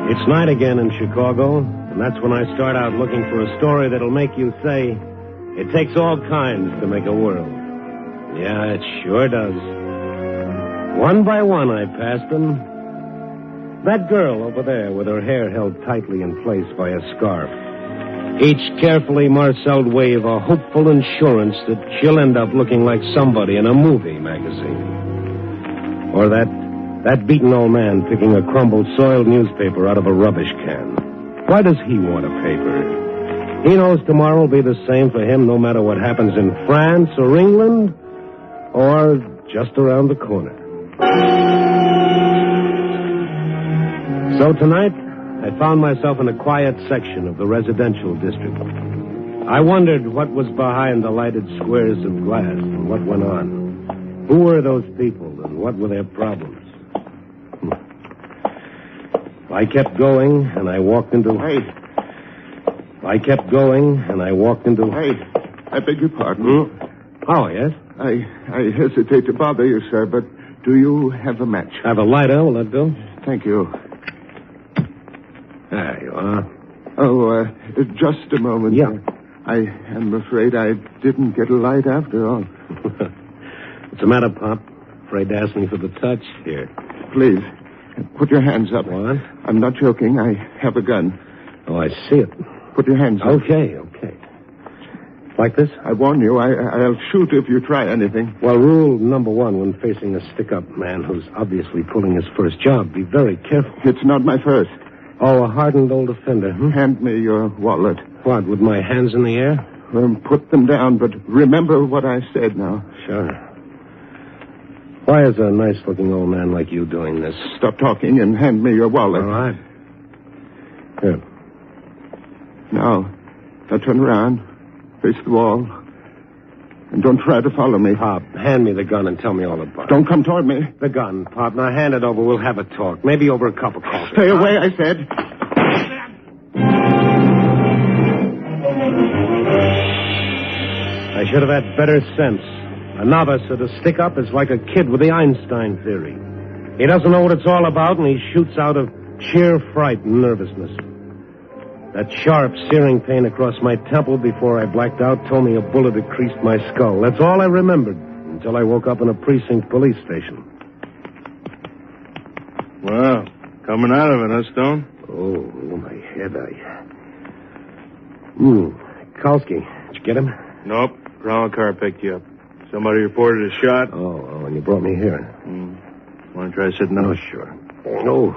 It's night again in Chicago, and that's when I start out looking for a story that'll make you say, it takes all kinds to make a world. Yeah, it sure does. One by one I passed them. That girl over there with her hair held tightly in place by a scarf. Each carefully marceled wave a hopeful assurance that she'll end up looking like somebody in a movie magazine. Or that beaten old man picking a crumbled, soiled newspaper out of a rubbish can. Why does he want a paper? He knows tomorrow will be the same for him no matter what happens in France or England or just around the corner. So tonight, I found myself in a quiet section of the residential district. I wondered what was behind the lighted squares of glass and what went on. Who were those people and what were their problems? I kept going and I walked into... I kept going and I walked into... I beg your pardon. Oh, yes? I hesitate to bother you, sir, but do you have a match? Have a lighter, will that do? Thank you. There you are. Oh, just a moment. Yeah. I am afraid I didn't get a light after all. What's the matter, Pop? Afraid to ask me for the touch? Here. Please, put your hands up. What? I'm not joking. I have a gun. Oh, I see it. Put your hands up. Okay. Like this? I warn you, I'll shoot if you try anything. Well, rule number 1 when facing a stick-up man who's obviously pulling his first job, be very careful. It's not my first. Oh, a hardened old offender, Hand me your wallet. What, with my hands in the air? Put them down, but remember what I said now. Sure. Why is a nice-looking old man like you doing this? Stop talking and hand me your wallet. All right. Here. Now turn around. Face the wall. And don't try to follow me. Pop, hand me the gun and tell me all about it. Don't come toward me. The gun, Pop. Now hand it over. We'll have a talk. Maybe over a cup of coffee. Stay away, I said. I should have had better sense. A novice at a stick-up is like a kid with the Einstein theory. He doesn't know what it's all about, and he shoots out of sheer fright and nervousness. That sharp, searing pain across my temple before I blacked out told me a bullet had creased my skull. That's all I remembered until I woke up in a precinct police station. Well, coming out of it, huh, Stone? Oh, my head, Kalski, did you get him? Nope. Ground car picked you up. Somebody reported a shot. Oh, and you brought me here. Want to try sitting up? Oh, sure. Oh.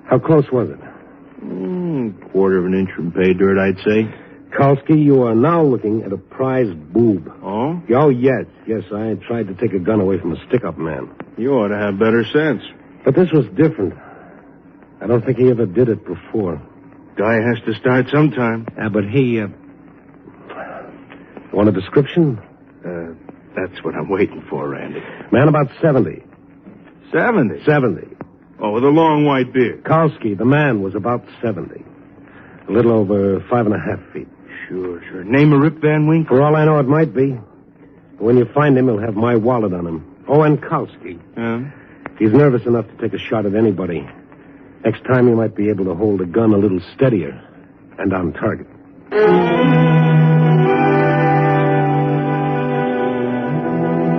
How close was it? Quarter of an inch from pay dirt, I'd say. Kalski, you are now looking at a prize boob. Oh? Oh, yes. Yes, I tried to take a gun away from a stick-up man. You ought to have better sense. But this was different. I don't think he ever did it before. Guy has to start sometime. Yeah, but he, want a description? That's what I'm waiting for, Randy. Man about 70. 70? 70. Oh, with a long white beard. Kalski, the man, was about 70. A little over 5.5 feet. Sure. Name of Rip Van Winkle? For all I know, it might be. When you find him, he'll have my wallet on him. Oh, and Kalski. He's nervous enough to take a shot at anybody. Next time, he might be able to hold a gun a little steadier and on target.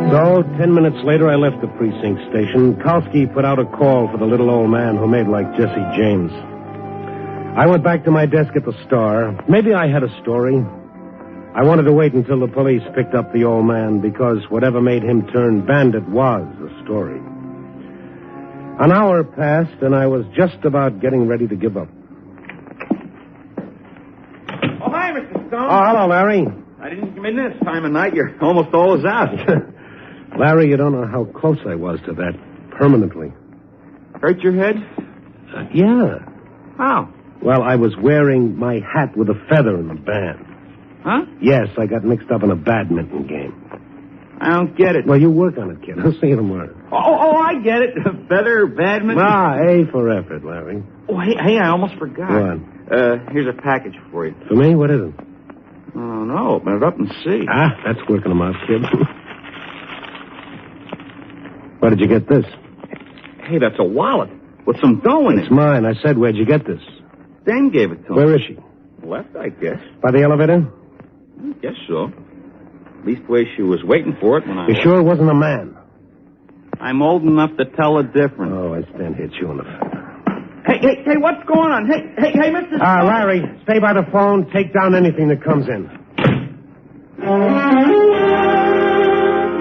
So, 10 minutes later, I left the precinct station. Kalski put out a call for the little old man who made like Jesse James. I went back to my desk at the Star. Maybe I had a story. I wanted to wait until the police picked up the old man because whatever made him turn bandit was a story. An hour passed, and I was just about getting ready to give up. Oh, hi, Mr. Stone. Oh, hello, Larry. I didn't come in this time of night. You're almost always out. Larry, you don't know how close I was to that permanently. Hurt your head? Yeah. How? Well, I was wearing my hat with a feather in the band. Huh? Yes, I got mixed up in a badminton game. I don't get it. Well, you work on it, kid. I'll see you tomorrow. Oh, I get it. Feather, badminton. A for effort, Larry. Oh, hey, I almost forgot. What? Here's a package for you. For me? What is it? Oh, no. Open it up and see. That's working them out, kid. Where did you get this? Hey, that's a wallet with some dough in it. It's mine. I said, where'd you get this? Dan gave it to him. Where is she? Left, I guess. By the elevator? I guess so. Leastways, she was waiting for it when I... You sure it wasn't a man? I'm old enough to tell the difference. Oh, I stand here chewing the fat. Hey, what's going on? Hey, Mr. Stone. Larry, stay by the phone. Take down anything that comes in.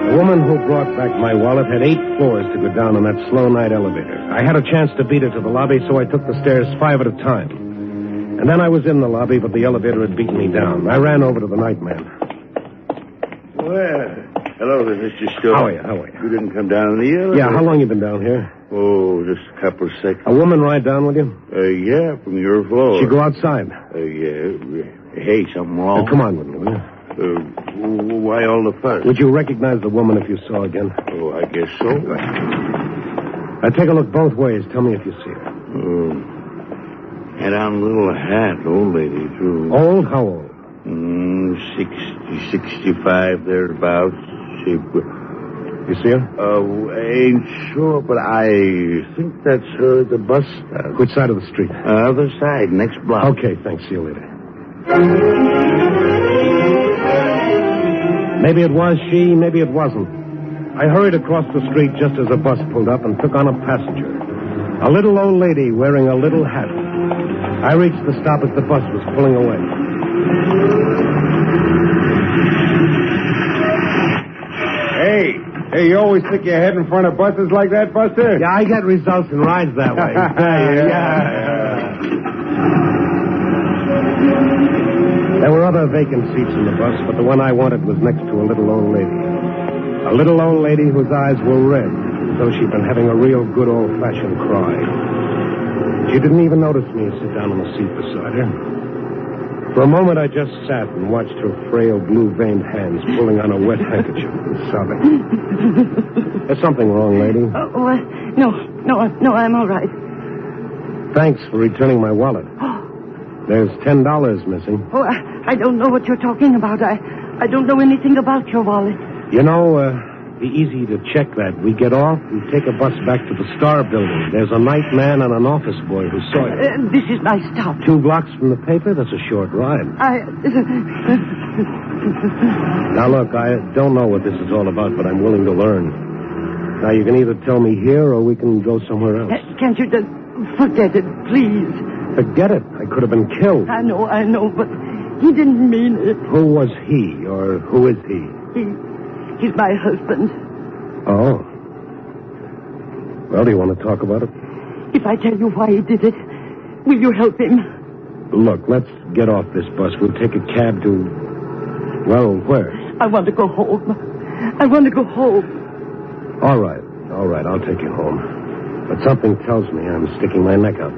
The woman who brought back my wallet had 8 floors to go down on that slow night elevator. I had a chance to beat her to the lobby, so I took the stairs 5 at a time. And then I was in the lobby, but the elevator had beaten me down. I ran over to the night man. Well, hello there, Mr. Stone. How are you? You didn't come down in the elevator? Yeah, how long you been down here? Oh, just a couple of seconds. A woman ride down with you? Yeah, from your floor. She go outside? Yeah. Hey, something wrong? Come on with me, will you? Why all the fuss? Would you recognize the woman if you saw her again? Oh, I guess so. Now, take a look both ways. Tell me if you see her. Had on a little hat, old lady, too. Old? How old? 60, 65, thereabouts. You see her? Ain't sure, but I think that's her at the bus stop. Which side of the street? Other side, next block. Okay, thanks. See you later. Maybe it was she, maybe it wasn't. I hurried across the street just as a bus pulled up and took on a passenger. A little old lady wearing a little hat. I reached the stop as the bus was pulling away. Hey, you always stick your head in front of buses like that, Buster? Yeah, I get results and rides that way. Yeah. There were other vacant seats in the bus, but the one I wanted was next to a little old lady. A little old lady whose eyes were red, as though she'd been having a real good old-fashioned cry. She didn't even notice me sit down on the seat beside her. For a moment, I just sat and watched her frail, blue-veined hands pulling on a wet handkerchief and sobbing. There's something wrong, lady. No, I'm all right. Thanks for returning my wallet. There's $10 missing. Oh, I don't know what you're talking about. I don't know anything about your wallet. You know, be easy to check that. We get off, we take a bus back to the Star Building. There's a night man and an office boy who saw you. This is my stop. 2 blocks from the paper? That's a short ride. Now, look, I don't know what this is all about, but I'm willing to learn. Now, you can either tell me here or we can go somewhere else. Can't you just forget it, please? Forget it. I could have been killed. I know, but he didn't mean it. Who was he, or who is he? He's my husband. Oh. Well, do you want to talk about it? If I tell you why he did it, will you help him? Look, let's get off this bus. We'll take a cab to... Well, where? I want to go home. All right, I'll take you home. But something tells me I'm sticking my neck out.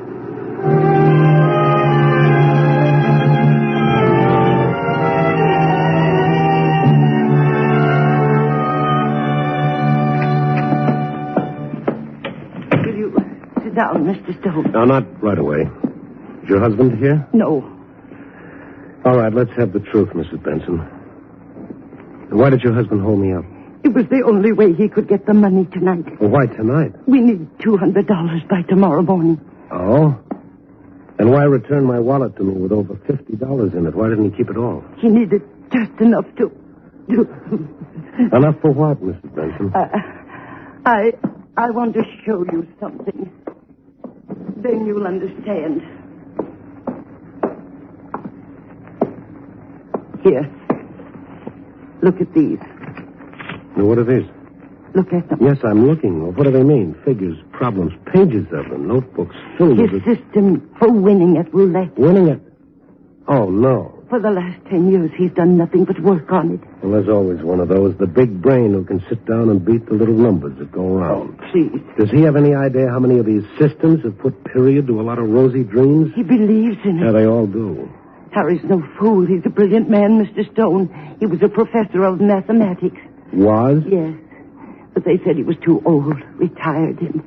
Will you sit down, Mr. Stone? No, not right away. Is your husband here? No. All right, let's have the truth, Mrs. Benson. Why did your husband hold me up? It was the only way he could get the money tonight. Well, why tonight? We need $200 by tomorrow morning. Oh? And why return my wallet to me with over $50 in it? Why didn't he keep it all? He needed just enough to... Enough for what, Mrs. Benson? I want to show you something. Then you'll understand. Here. Look at these. Now, what are these? Look at them. Yes, I'm looking. What do they mean? Figures, problems, pages of them, notebooks filled with... His system for winning at roulette. Winning it? Oh, no. For the last 10 years, he's done nothing but work on it. Well, there's always one of those, the big brain who can sit down and beat the little numbers that go around. Oh, please. Does he have any idea how many of these systems have put period to a lot of rosy dreams? He believes in it. Yeah, they all do. Harry's no fool. He's a brilliant man, Mr. Stone. He was a professor of mathematics. Was? Yes. But they said he was too old. Retired him.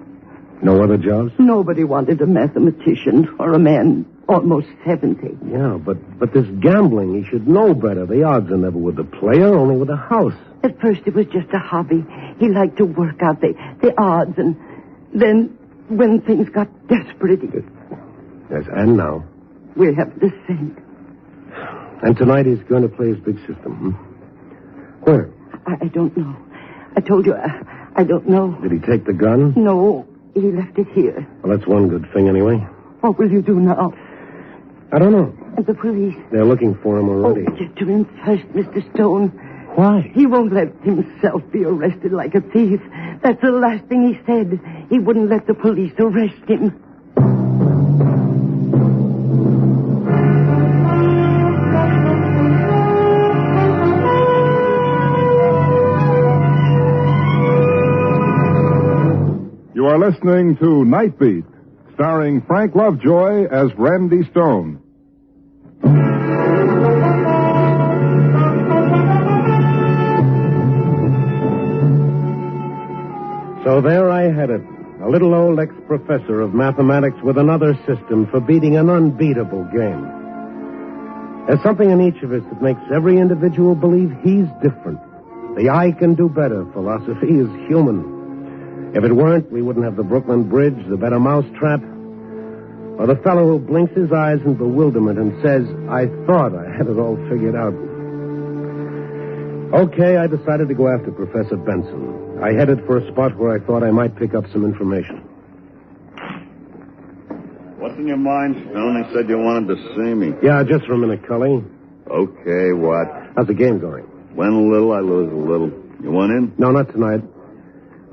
No other jobs? Nobody wanted a mathematician or a man almost 70. Yeah, but this gambling, he should know better. The odds are never with the player, only with the house. At first it was just a hobby. He liked to work out the odds, and then when things got desperate... Yes, and now? We have the same. And tonight he's going to play his big system, Where? I don't know. I told you, I don't know. Did he take the gun? No, he left it here. Well, that's one good thing anyway. What will you do now? I don't know. And the police? They're looking for him already. Oh, get to him first, Mr. Stone. Why? He won't let himself be arrested like a thief. That's the last thing he said. He wouldn't let the police arrest him. You are listening to Night Beat, starring Frank Lovejoy as Randy Stone. So there I had it, a little old ex-professor of mathematics with another system for beating an unbeatable game. There's something in each of us that makes every individual believe he's different. The I can do better philosophy is human. If it weren't, we wouldn't have the Brooklyn Bridge, the Better Mousetrap, or the fellow who blinks his eyes in bewilderment and says, I thought I had it all figured out. Okay, I decided to go after Professor Benson. I headed for a spot where I thought I might pick up some information. What's in your mind, Stone? They said you wanted to see me. Yeah, just for a minute, Cully. Okay, what? How's the game going? Win a little, I lose a little. You want in? No, not tonight.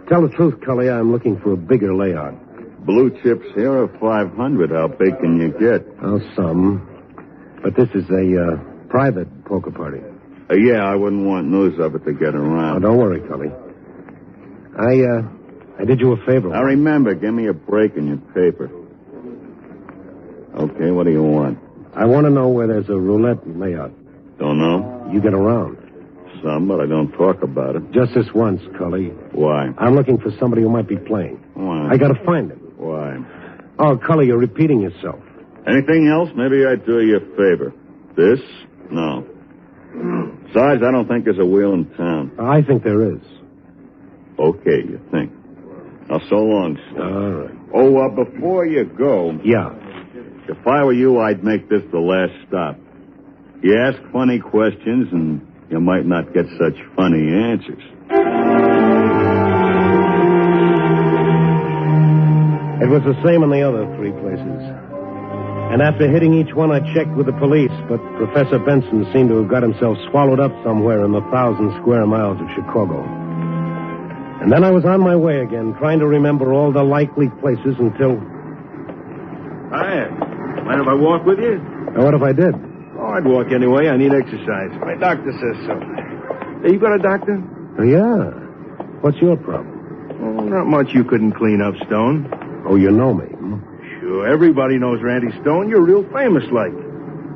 Tell the truth, Cully, I'm looking for a bigger layout. Blue chips here are 500. How big can you get? Oh, some. But this is a private poker party. Yeah, I wouldn't want news of it to get around. Oh, don't worry, Cully. I did you a favor. Now remember, give me a break in your paper. Okay, what do you want? I want to know where there's a roulette layout. Don't know? You get around. Some, but I don't talk about it. Just this once, Cully. Why? I'm looking for somebody who might be playing. Why? I gotta find him. Why? Oh, Cully, you're repeating yourself. Anything else? Maybe I'd do you a favor. This? No. Besides, I don't think there's a wheel in town. I think there is. Okay, you think. Now, so long, Steve. All right. Oh, before you go... Yeah. If I were you, I'd make this the last stop. You ask funny questions, and you might not get such funny answers. It was the same in the other three places. And after hitting each one, I checked with the police, but Professor Benson seemed to have got himself swallowed up somewhere in the 1,000 square miles of Chicago. And then I was on my way again, trying to remember all the likely places until... Hi. Mind if I walk with you? Now, what if I did? Oh, I'd walk anyway. I need exercise. My doctor says so. Hey, you got a doctor? Oh, yeah. What's your problem? Oh, not much you couldn't clean up, Stone. Oh, you know me. Sure, everybody knows Randy Stone. You're real famous, like.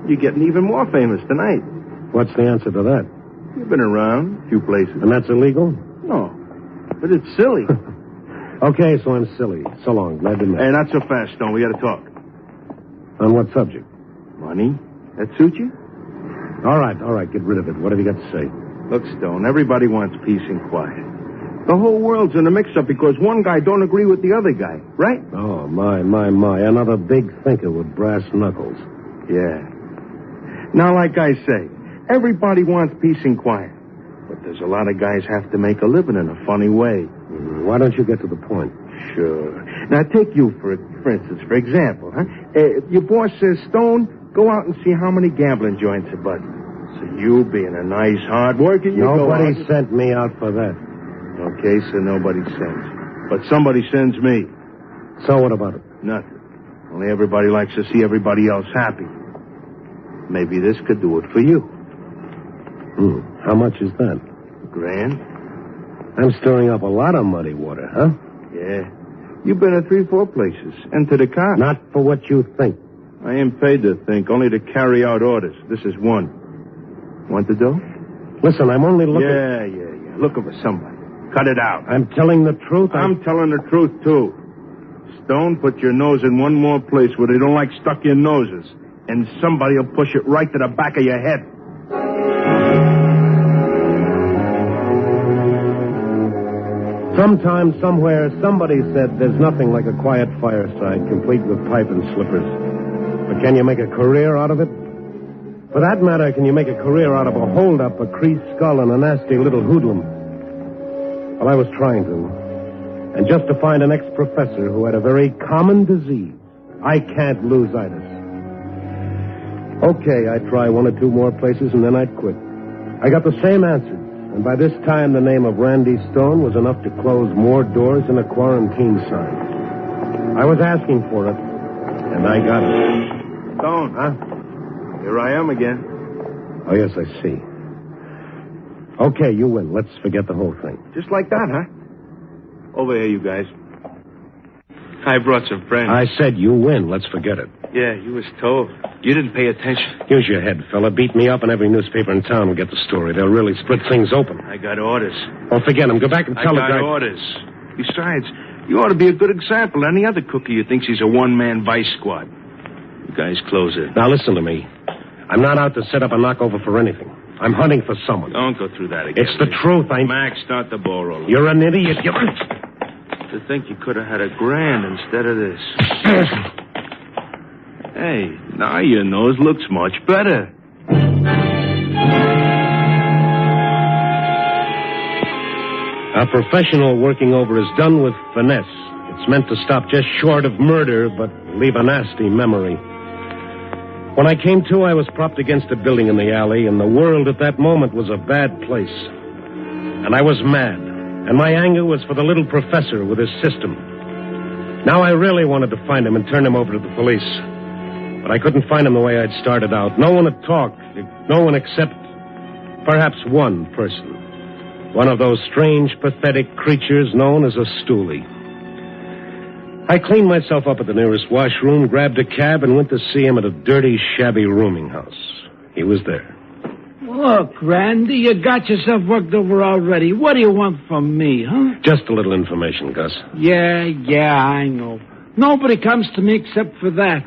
You're getting even more famous tonight. What's the answer to that? You've been around a few places. And that's illegal? No, but it's silly. Okay, so I'm silly. So long. Glad to meet you. Hey, not so fast, Stone. We got to talk. On what subject? Money. That suit you? All right. Get rid of it. What have you got to say? Look, Stone, everybody wants peace and quiet. The whole world's in a mix-up because one guy don't agree with the other guy, right? Oh, my. Another big thinker with brass knuckles. Yeah. Now, like I say, everybody wants peace and quiet. But there's a lot of guys have to make a living in a funny way. Why don't you get to the point? Sure. Now, take you, for instance, for example, huh? Your boss says, Stone, go out and see how many gambling joints are buzzing. So you, being a nice, hard worker, you go out... Nobody sent me out for that. Okay, so nobody sends. But somebody sends me. So what about it? Nothing. Only everybody likes to see everybody else happy. Maybe this could do it for you. How much is that? $1,000. I'm stirring up a lot of muddy water, huh? Yeah. You've been at 3-4 places. And to the cops. Not for what you think. I ain't paid to think, only to carry out orders. This is one. Want the dough? Listen, I'm only looking... Yeah. Looking for somebody. Cut it out. I'm telling the truth. I'm telling the truth, too. Stone, put your nose in one more place where they don't like stuck-in noses. And somebody will push it right to the back of your head. Sometime, somewhere, somebody said there's nothing like a quiet fireside, complete with pipe and slippers. But can you make a career out of it? For that matter, can you make a career out of a hold-up, a creased skull, and a nasty little hoodlum? Well, I was trying to. And just to find an ex-professor who had a very common disease. I can't lose-itis. Okay, I'd try 1 or 2 more places, and then I'd quit. I got the same answers. and by this time the name of Randy Stone was enough to close more doors than a quarantine sign. I was asking for it, and I got it. Stone, huh? Here I am again. Oh, yes, I see. Okay, you win. Let's forget the whole thing. Just like that, huh? Over here, you guys. I brought some friends. I said you win. Let's forget it. Yeah, you was told. You didn't pay attention. Use your head, fella. Beat me up, and every newspaper in town will get the story. They'll really split things open. I got orders. Oh, forget them. Go back and tell the guy. I got orders. Besides, you ought to be a good example. Any other cookie who thinks he's a one-man vice squad. You guys close it. Now, listen to me. I'm not out to set up a knockover for anything. I'm hunting for someone. Don't go through that again. It's the truth. Max, start the ball rolling. You're an idiot. To think you could have had $1,000 instead of this. Hey, now your nose looks much better. A professional working over is done with finesse. It's meant to stop just short of murder, but leave a nasty memory. When I came to, I was propped against a building in the alley, and the world at that moment was a bad place. And I was mad, and my anger was for the little professor with his system. Now I really wanted to find him and turn him over to the police. But I couldn't find him the way I'd started out. No one would talk. No one except perhaps one person. One of those strange, pathetic creatures known as a stoolie. I cleaned myself up at the nearest washroom, grabbed a cab, and went to see him at a dirty, shabby rooming house. He was there. Look, Randy, you got yourself worked over already. What do you want from me, huh? Just a little information, Gus. Yeah, I know. Nobody comes to me except for that.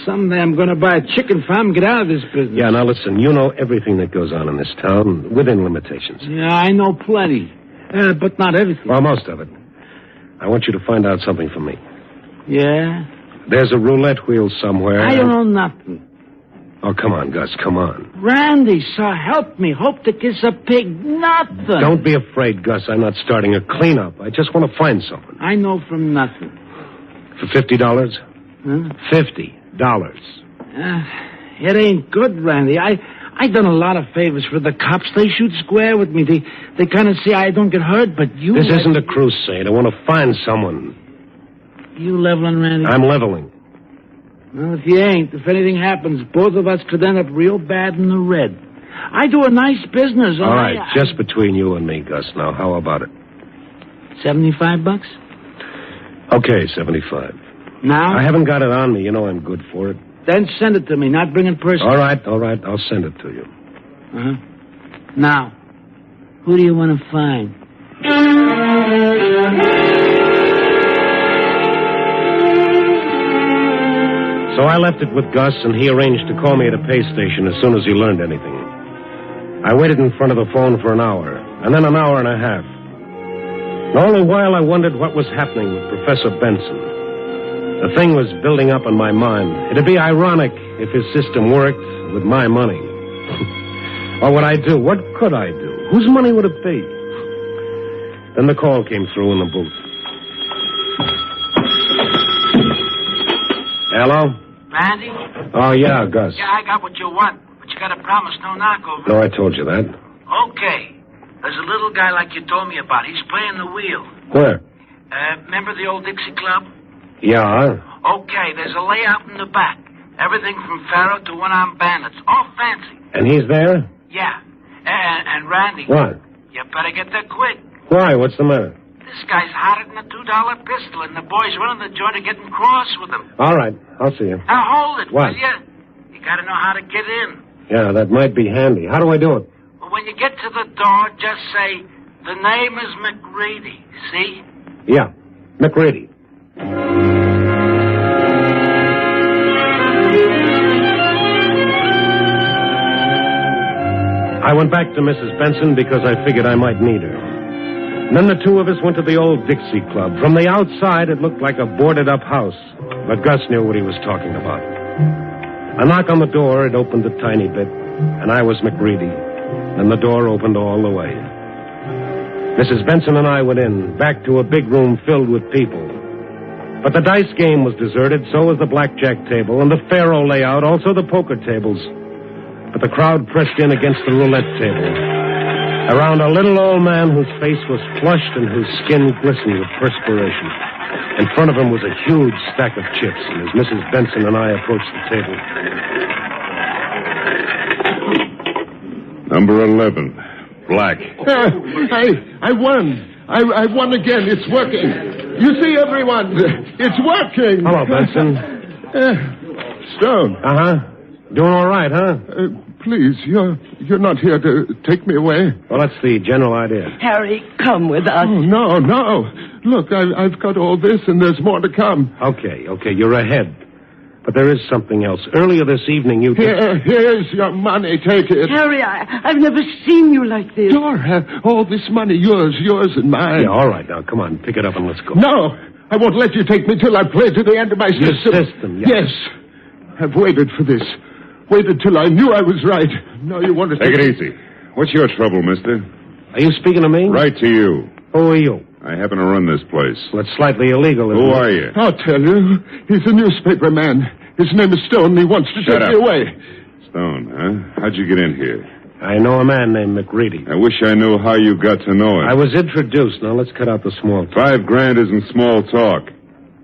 Someday I'm going to buy a chicken farm and get out of this business. Yeah, now listen, you know everything that goes on in this town, within limitations. Yeah, I know plenty. But not everything. Well, most of it. I want you to find out something for me. Yeah? There's a roulette wheel somewhere. I don't know nothing. Oh, come on, Gus, come on. Randy, sir, help me. Hope to kiss a pig. Nothing. Don't be afraid, Gus. I'm not starting a cleanup. I just want to find something. I know from nothing. For $50? Huh? $50. It ain't good, Randy. I done a lot of favors for the cops. They shoot square with me. They kind of see I don't get hurt, but you... This isn't a crusade. I want to find someone. You leveling, Randy? I'm leveling. Well, if you ain't, if anything happens, both of us could end up real bad in the red. I do a nice business. All right, just between you and me, Gus. Now, how about it? $75? Okay, 75. Now? I haven't got it on me. You know I'm good for it. Then send it to me, not bring it personally. All right. I'll send it to you. Uh-huh. Now, who do you want to find? So I left it with Gus, and he arranged to call me at a pay station as soon as he learned anything. I waited in front of the phone for an hour, and then an hour and a half. And all the while I wondered what was happening with Professor Benson. The thing was building up in my mind. It'd be ironic if his system worked with my money. What would I do? What could I do? Whose money would it be? Then the call came through in the booth. Hello? Randy? Oh, yeah, Gus. Yeah, I got what you want, but you gotta promise no knockover. No, I told you that. Okay. There's a little guy like you told me about. He's playing the wheel. Where? Remember the old Dixie Club? Yeah. Okay, there's a layout in the back. Everything from Pharaoh to one-armed bandits. All fancy. And he's there? Yeah. And Randy. What? You better get there quick. Why? What's the matter? This guy's hotter than a $2 pistol, and the boys running the joint are getting cross with him. All right. I'll see you. Now, hold it, What? will you? You gotta know how to get in. Yeah, that might be handy. How do I do it? Well, when you get to the door, just say, the name is McReady, see? Yeah. McReady. I went back to Mrs. Benson because I figured I might need her. And then the two of us went to the old Dixie Club. From the outside, it looked like a boarded-up house. But Gus knew what he was talking about. A knock on the door, it opened a tiny bit, and I was McReady. And the door opened all the way. Mrs. Benson and I went in, back to a big room filled with people. But the dice game was deserted, so was the blackjack table, and the faro layout, also the poker tables. But the crowd pressed in against the roulette table. Around a little old man whose face was flushed and whose skin glistened with perspiration. In front of him was a huge stack of chips, and as Mrs. Benson and I approached the table... Number 11, black. I won. I won again. It's working. You see, everyone, it's working. Hello, Benson. Stone. Doing all right, huh? Please, you're not here to take me away. Well, that's the general idea. Harry, come with us. Oh, no. Look, I've got all this, and there's more to come. Okay, you're ahead. But there is something else. Earlier this evening, you... Here's your money. Take it. Harry, I've never seen you like this. Dora, all this money, yours and mine. Yeah, all right. Now, come on. Pick it up and let's go. No, I won't let you take me till I play to the end of my system. Your system, yes. I've waited for this. Waited till I knew I was right. Now you want to... Take it easy. What's your trouble, mister? Are you speaking to me? Right to you. Who are you? I happen to run this place. Well, it's slightly illegal. Who are you? I'll tell you. He's a newspaper man. His name is Stone. He wants to take me away. Stone, huh? How'd you get in here? I know a man named McReady. I wish I knew how you got to know him. I was introduced. Now, let's cut out the small talk. $5,000 isn't small talk.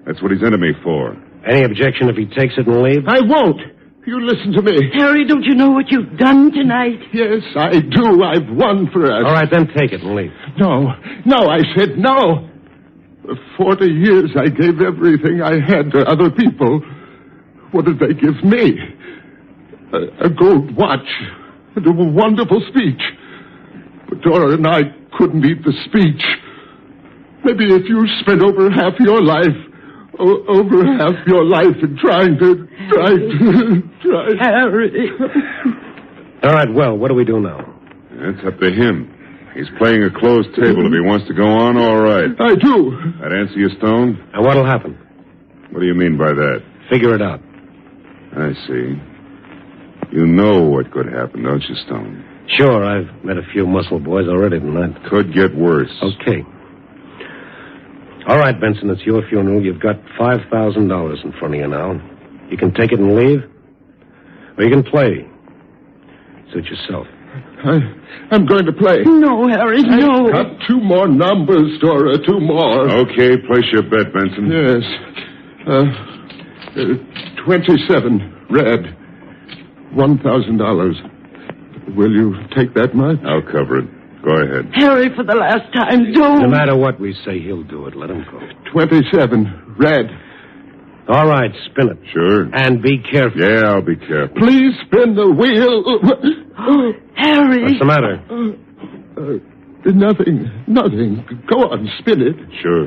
That's what he's into me for. Any objection if he takes it and leaves? I won't. You listen to me. Harry, don't you know what you've done tonight? Yes, I do. I've won for us. All right, then take it and leave. No, I said no. For 40 years, I gave everything I had to other people. What did they give me? A gold watch and a wonderful speech. But Dora and I couldn't eat the speech. Maybe if you spent over half your life in trying to... Harry. All right, well, what do we do now? It's up to him. He's playing a closed table. If he wants to go on, all right. I do. That answer you, Stone? And what'll happen? What do you mean by that? Figure it out. I see. You know what could happen, don't you, Stone? Sure, I've met a few muscle boys already tonight. Could get worse. Okay. All right, Benson, it's your funeral. You've got $5,000 in front of you now. You can take it and leave, or you can play. Suit yourself. I'm going to play. No, Harry, no. I've got 2 more numbers, Dora, 2 more. Okay, place your bet, Benson. Yes. 27, red. $1,000. Will you take that much? I'll cover it. Go ahead. Harry, for the last time, don't. No matter what we say, he'll do it. Let him go. 27, red. All right, spin it. Sure. And be careful. Yeah, I'll be careful. Please spin the wheel. Harry. What's the matter? Nothing. Go on, spin it. Sure.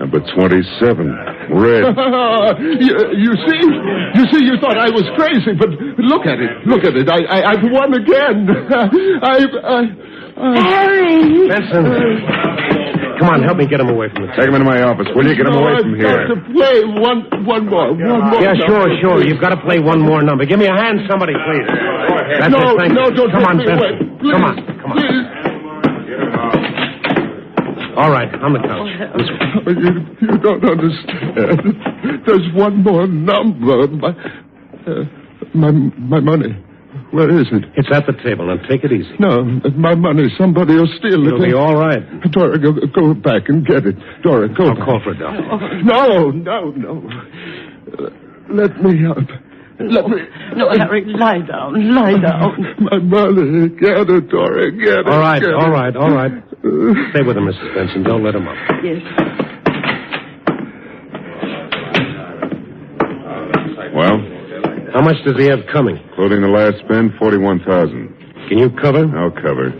Number 27, red. You see, you thought I was crazy, but look at it. I've won again. Harry! Benson. Come on, help me get him away from the table. Take him into my office. Will you get him away from here? I've got to play one more. Yeah, sure. You've got to play one more number. Give me a hand, somebody, please. That's No, it, thank you. don't Come on, take me away. Benson. Please, Come on. Please. All right, on the couch. This way. You don't understand. There's one more number. My money. Where is it? It's at the table. Now, take it easy. No, my money. Somebody will steal it. It'll be all right. Dora, go back and get it. Dora, go I'll back. call for a doctor. No. Let me up. Let me... No, Harry, lie down. My money. Get it, Dora. Get it. All right. Get it. Stay with him, Mrs. Benson. Don't let him up. Yes. Well? How much does he have coming? Including the last spend, $41,000. Can you cover? I'll cover.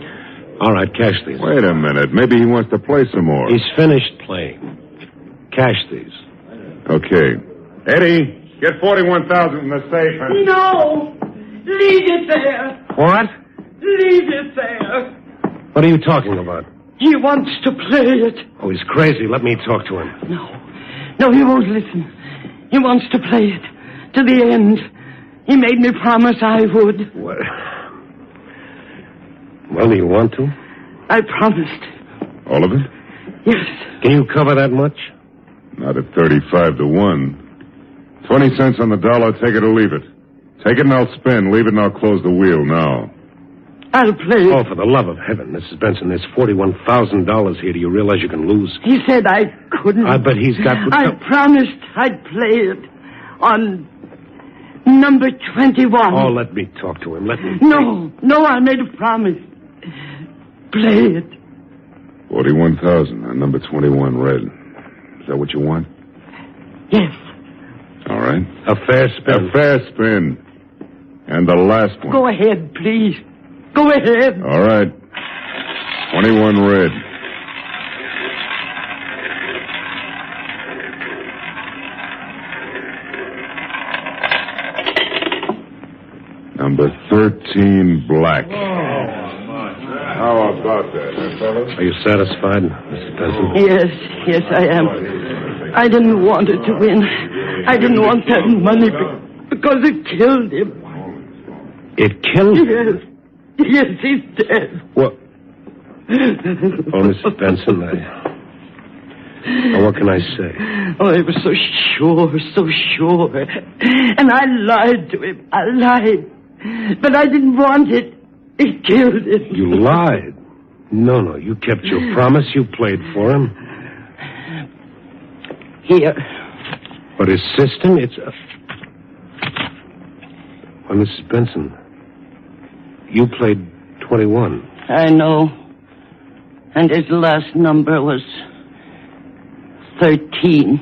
All right, cash these. Wait a minute. Maybe he wants to play some more. He's finished playing. Cash these. Okay. Eddie, get $41,000 in the safe and... No! Leave it there! What? Leave it there! What are you talking about? He wants to play it. Oh, he's crazy. Let me talk to him. No, he won't listen. He wants to play it. To the end. He made me promise I would. What? Well, do you want to? I promised. All of it? Yes. Can you cover that much? Not at 35 to 1. 20 cents on the dollar, take it or leave it. Take it and I'll spin. Leave it and I'll close the wheel now. I'll play it. Oh, for the love of heaven, Mrs. Benson, there's $41,000 here. Do you realize you can lose? He said I couldn't. I bet he's got... I promised I'd play it on number 21. Oh, let me talk to him. Let me... No, I made a promise. Play it. 41,000 on number 21 red. Is that what you want? Yes. All right. A fair spin. A fair spin. And the last one. Go ahead, please. Go ahead. All right. 21 red. Number 13 black. How about that, fellas? Are you satisfied, Mrs. Benson? Yes, I am. I didn't want it to win. I didn't want that money because it killed him. It killed him? Yes, he's dead. What? Oh, Mrs. Benson, what can I say? Oh, I was so sure. And I lied to him. I lied. But I didn't want it. It killed him. You lied? No, you kept your promise. You played for him. Here. But his system, it's... Well, Mrs. Benson, you played 21. I know. And his last number was 13.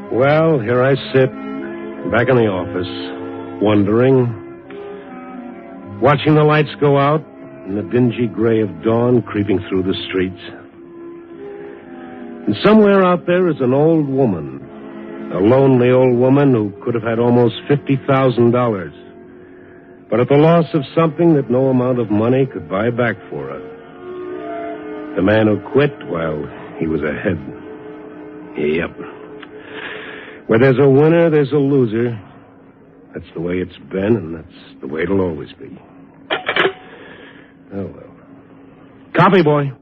Well, here I sit, back in the office, wondering, watching the lights go out and the dingy gray of dawn creeping through the streets. And somewhere out there is an old woman, a lonely old woman who could have had almost $50,000, but at the loss of something that no amount of money could buy back for her. The man who quit while he was ahead. Yep. Where there's a winner, there's a loser. That's the way it's been, and that's the way it'll always be. Oh, well. Copy, boy.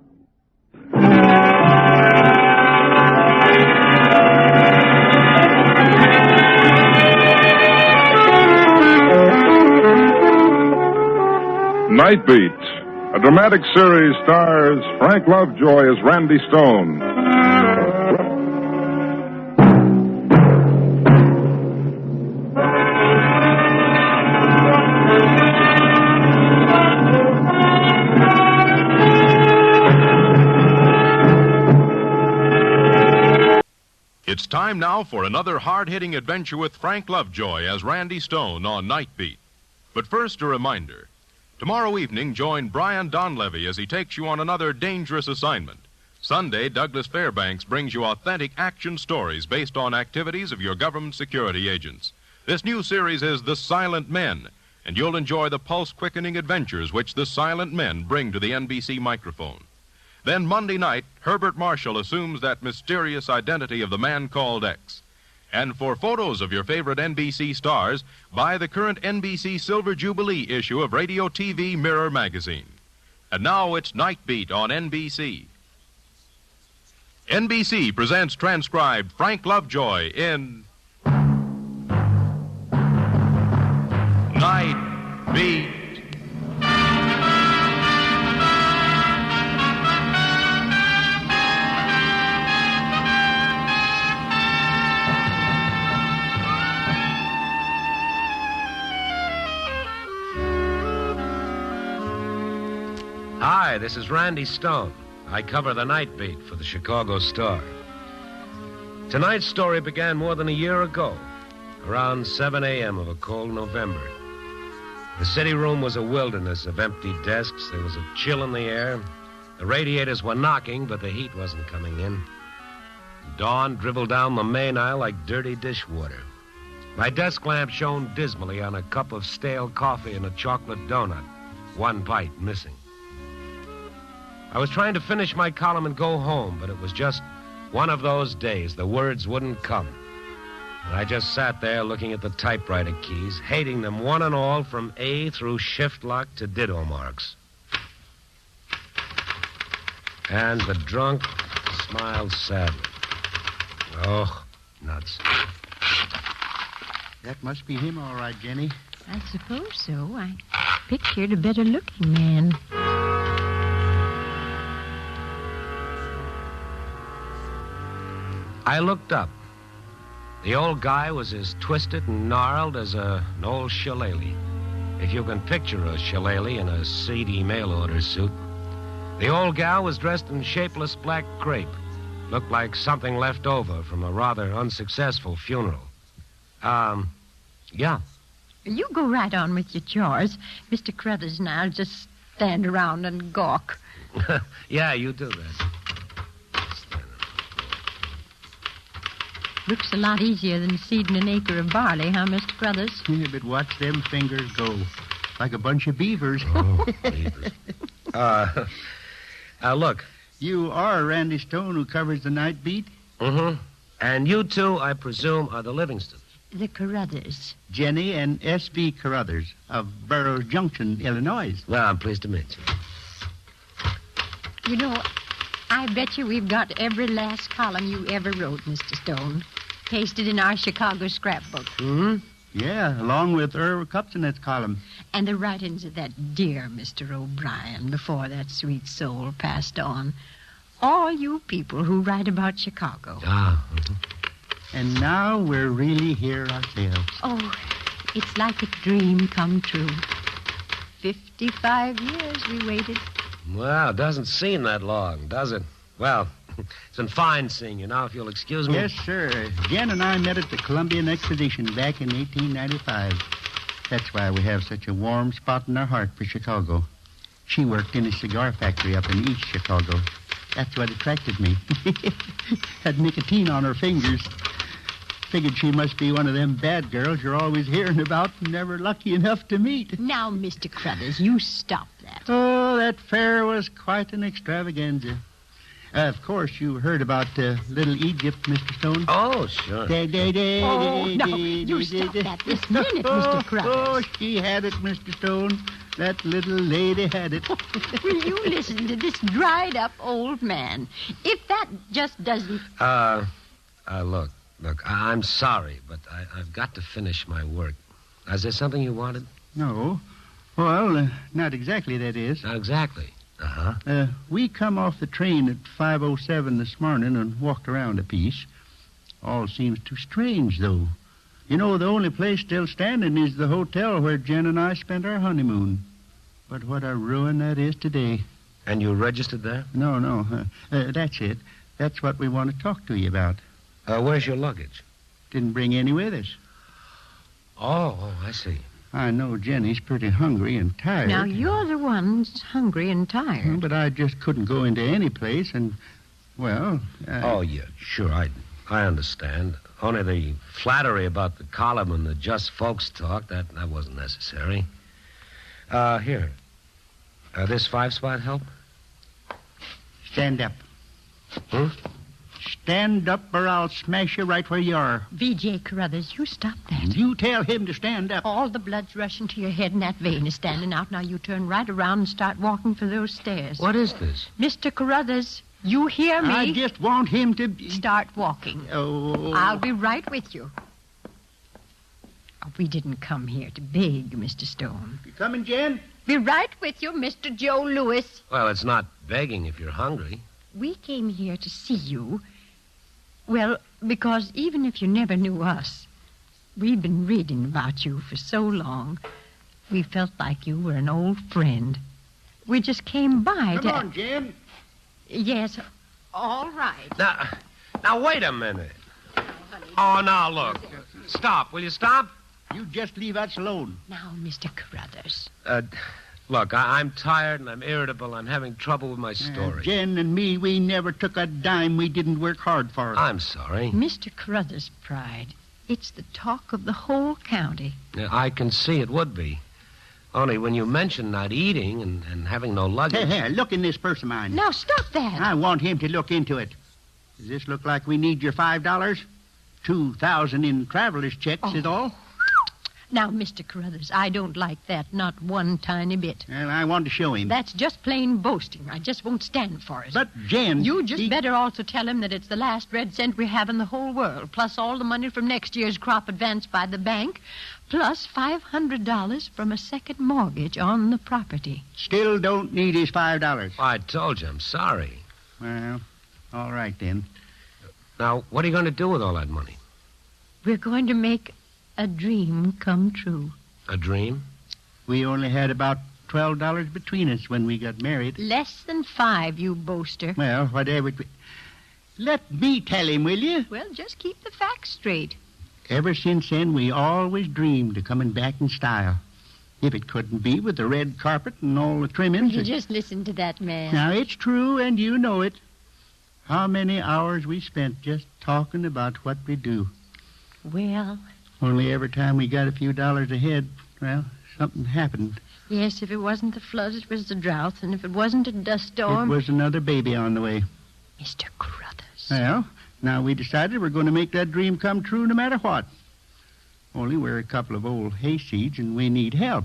Night Beat, a dramatic series, stars Frank Lovejoy as Randy Stone. It's time now for another hard-hitting adventure with Frank Lovejoy as Randy Stone on Night Beat. But first, a reminder. Tomorrow evening, join Brian Donlevy as he takes you on another dangerous assignment. Sunday, Douglas Fairbanks brings you authentic action stories based on activities of your government security agents. This new series is The Silent Men, and you'll enjoy the pulse-quickening adventures which the silent men bring to the NBC microphone. Then Monday night, Herbert Marshall assumes that mysterious identity of the man called X. And for photos of your favorite NBC stars, buy the current NBC Silver Jubilee issue of Radio TV Mirror magazine. And now it's Night Beat on NBC. NBC presents transcribed Frank Lovejoy in Night Beat. Hi, this is Randy Stone. I cover the Night Beat for the Chicago Star. Tonight's story began more than a year ago, around 7 a.m. of a cold November. The city room was a wilderness of empty desks. There was a chill in the air. The radiators were knocking, but the heat wasn't coming in. Dawn dribbled down the main aisle like dirty dishwater. My desk lamp shone dismally on a cup of stale coffee and a chocolate donut, one bite missing. I was trying to finish my column and go home, but it was just One of those days, the words wouldn't come. And I just sat there looking at the typewriter keys, hating them one and all from A through shift lock to ditto marks. And the drunk smiled sadly. Oh, nuts. That must be him, all right, Jenny. I suppose so. I pictured a better-looking man. I looked up. The old guy was as twisted and gnarled as an old shillelagh. If you can picture a shillelagh in a seedy mail-order suit. The old gal was dressed in shapeless black crepe. Looked like something left over from a rather unsuccessful funeral. Yeah. You go right on with your chores. Mr. Crothers and I'll just stand around and gawk. Yeah, you do that. Looks a lot easier than seeding an acre of barley, huh, Mr. Crothers? Yeah, but watch them fingers go. Like a bunch of beavers. Oh, beavers. Look. You are Randy Stone, who covers the night beat? Mm-hmm. And you two, I presume, are the Livingstons. The Carruthers. Jenny and S.B. Carruthers of Burroughs Junction, Illinois. Well, I'm pleased to meet you. You know, I bet you we've got every last column you ever wrote, Mr. Stone, pasted in our Chicago scrapbook. Hmm? Yeah, along with Irv Kupsonet's column. And the writings of that dear Mr. O'Brien before that sweet soul passed on. All you people who write about Chicago. Ah. And now we're really here ourselves. Oh, it's like a dream come true. 55 years we waited. Well, it doesn't seem that long, does it? Well, it's been fine seeing you. Now, if you'll excuse me. Yes, sir. Jen and I met at the Columbian Exposition back in 1895. That's why we have such a warm spot in our heart for Chicago. She worked in a cigar factory up in East Chicago. That's what attracted me. Had nicotine on her fingers. Figured she must be one of them bad girls you're always hearing about and never lucky enough to meet. Now, Mr. Crothers, you stop that. Oh, that fair was quite an extravaganza. Of course, you heard about Little Egypt, Mr. Stone. Oh, sure. Oh, no, you stop that this minute, Mr. Crothers. Oh, she had it, Mr. Stone. That little lady had it. Will you listen to this dried-up old man? If that just doesn't... Look, I'm sorry, but I've got to finish my work. Is there something you wanted? No. Well, not exactly, that is. Not exactly. Uh-huh. We come off the train at 5:07 this morning and walked around a piece. All seems too strange, though. You know, the only place still standing is the hotel where Jen and I spent our honeymoon. But what a ruin that is today. And you registered there? No. That's it. That's what we want to talk to you about. Where's your luggage? Didn't bring any with us. Oh, I see. I know Jenny's pretty hungry and tired. Now, you're the ones hungry and tired. But I just couldn't go into any place and, well... Oh, yeah, sure, I understand. Only the flattery about the column and the just folks talk, that wasn't necessary. Here. This 5-spot help? Stand up. Hmm? Stand up or I'll smash you right where you are. V.J. Carruthers, you stop that. You tell him to stand up. All the blood's rushing to your head and that vein is standing out. Now you turn right around and start walking for those stairs. What is this? Mr. Carruthers, you hear me? I just want him to... Start walking. Oh. I'll be right with you. Oh, we didn't come here to beg, Mr. Stone. You coming, Jen? Be right with you, Mr. Joe Lewis. Well, it's not begging if you're hungry. We came here to see you. Well, because even if you never knew us, we've been reading about you for so long, we felt like you were an old friend. We just came by Come on, Jen. Yes, all right. Now, wait a minute. Oh, now, look. Stop. Will you stop? You just leave us alone. Now, Mr. Carruthers. Look, I'm tired and I'm irritable. I'm having trouble with my story. Jen and me, we never took a dime we didn't work hard for. I'm sorry. Mr. Carruthers' pride. It's the talk of the whole county. I can see it would be. Only when you mention not eating and having no luggage... Hey, look in this purse of mine. Now, stop that. I want him to look into it. Does this look like we need your $5? 2,000 in traveler's checks is all. Now, Mr. Carruthers, I don't like that, not one tiny bit. Well, I wanted to show him. That's just plain boasting. I just won't stand for it. But, Jen... You just better also tell him that it's the last red cent we have in the whole world, plus all the money from next year's crop advanced by the bank, plus $500 from a second mortgage on the property. Still don't need his $5. I told you, I'm sorry. Well, all right then. Now, what are you going to do with all that money? We're going to make a dream come true. A dream? We only had about $12 between us when we got married. Less than 5, you boaster. Well, whatever. Let me tell him, will you? Well, just keep the facts straight. Ever since then, we always dreamed of coming back in style. If it couldn't be with the red carpet and all the trimmings... You just listen to that man. Now, it's true, and you know it. How many hours we spent just talking about what we do. Well... Only every time we got a few dollars ahead, well, something happened. Yes, if it wasn't the floods, it was the drought, and if it wasn't a dust storm... It was another baby on the way. Mr. Carruthers. Well, now we decided we're going to make that dream come true no matter what. Only we're a couple of old hayseeds, and we need help.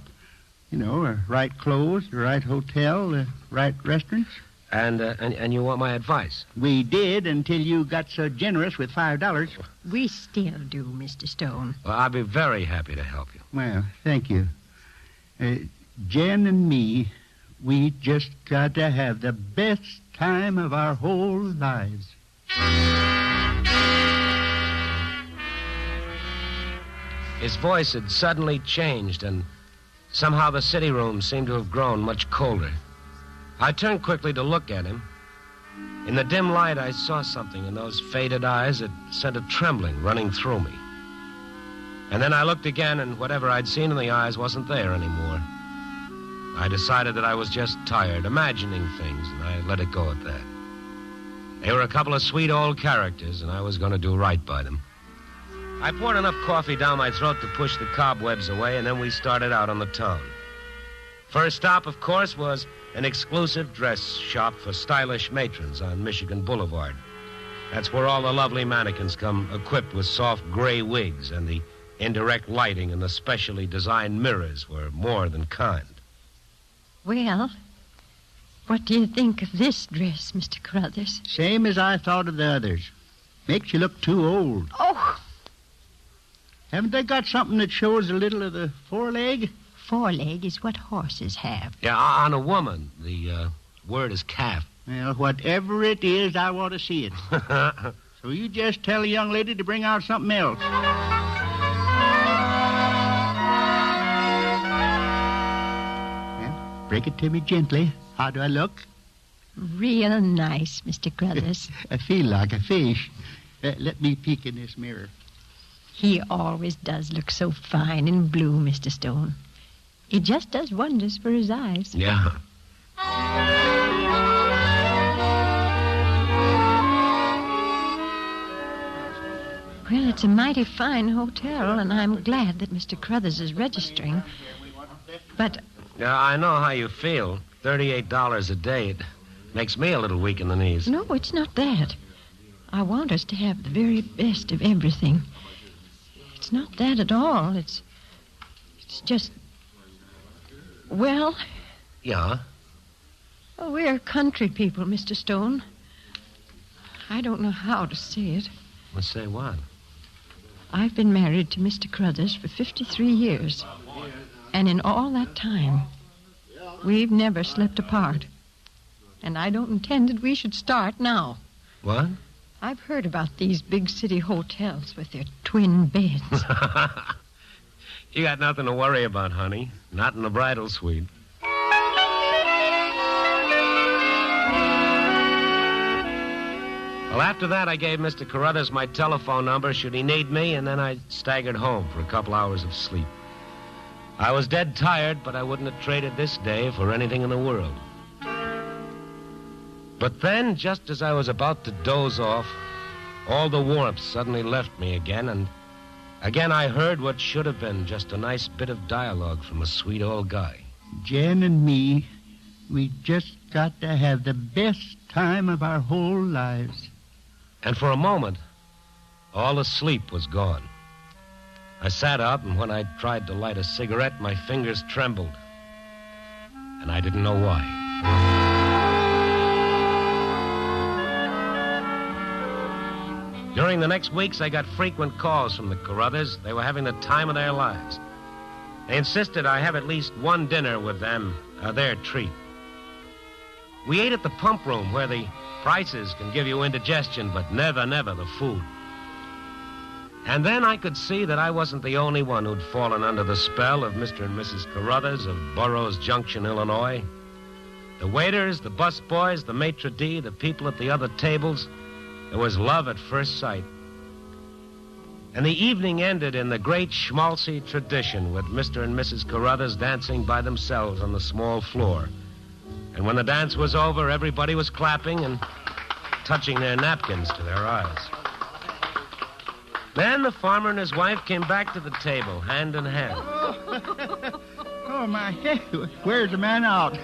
You know, right clothes, the right hotel, the right restaurants. And you want my advice? We did until you got so generous with $5. We still do, Mr. Stone. Well, I'll be very happy to help you. Well, thank you. Jen and me, we just got to have the best time of our whole lives. His voice had suddenly changed, and somehow the city room seemed to have grown much colder. I turned quickly to look at him. In the dim light, I saw something in those faded eyes that sent a trembling running through me. And then I looked again, and whatever I'd seen in the eyes wasn't there anymore. I decided that I was just tired, imagining things, and I let it go at that. They were a couple of sweet old characters, and I was going to do right by them. I poured enough coffee down my throat to push the cobwebs away, and then we started out on the town. First stop, of course, was an exclusive dress shop for stylish matrons on Michigan Boulevard. That's where all the lovely mannequins come equipped with soft gray wigs, and the indirect lighting and the specially designed mirrors were more than kind. Well, what do you think of this dress, Mr. Carruthers? Same as I thought of the others. Makes you look too old. Oh! Haven't they got something that shows a little of the foreleg? Foreleg is what horses have. Yeah, on a woman. The word is calf. Well, whatever it is, I want to see it. So you just tell the young lady to bring out something else. Well, break it to me gently. How do I look? Real nice, Mr. Carruthers. I feel like a fish. Let me peek in this mirror. He always does look so fine in blue, Mr. Stone. It just does wonders for his eyes. Yeah. Well, it's a mighty fine hotel, and I'm glad that Mr. Carruthers is registering. But... Yeah, I know how you feel. $38 a day. It makes me a little weak in the knees. No, it's not that. I want us to have the very best of everything. It's not that at all. It's just... Well... Yeah? Well, we're country people, Mr. Stone. I don't know how to say it. Let's say what? I've been married to Mr. Carruthers for 53 years. And in all that time, we've never slept apart. And I don't intend that we should start now. What? I've heard about these big city hotels with their twin beds. You got nothing to worry about, honey. Not in the bridal suite. Well, after that, I gave Mr. Carruthers my telephone number should he need me, and then I staggered home for a couple hours of sleep. I was dead tired, but I wouldn't have traded this day for anything in the world. But then, just as I was about to doze off, all the warmth suddenly left me again, and again I heard what should have been just a nice bit of dialogue from a sweet old guy. Jen and me, we just got to have the best time of our whole lives. And for a moment, all the sleep was gone. I sat up, and when I tried to light a cigarette, my fingers trembled. And I didn't know why. During the next weeks, I got frequent calls from the Carruthers. They were having the time of their lives. They insisted I have at least one dinner with them, their treat. We ate at the pump room, where the prices can give you indigestion, but never, never the food. And then I could see that I wasn't the only one who'd fallen under the spell of Mr. and Mrs. Carruthers of Burroughs Junction, Illinois. The waiters, the busboys, the maitre d', the people at the other tables, there was love at first sight. And the evening ended in the great schmaltzy tradition, with Mr. and Mrs. Carruthers dancing by themselves on the small floor. And when the dance was over, everybody was clapping and touching their napkins to their eyes. Then the farmer and his wife came back to the table, hand in hand. Oh, my. Where's the man out?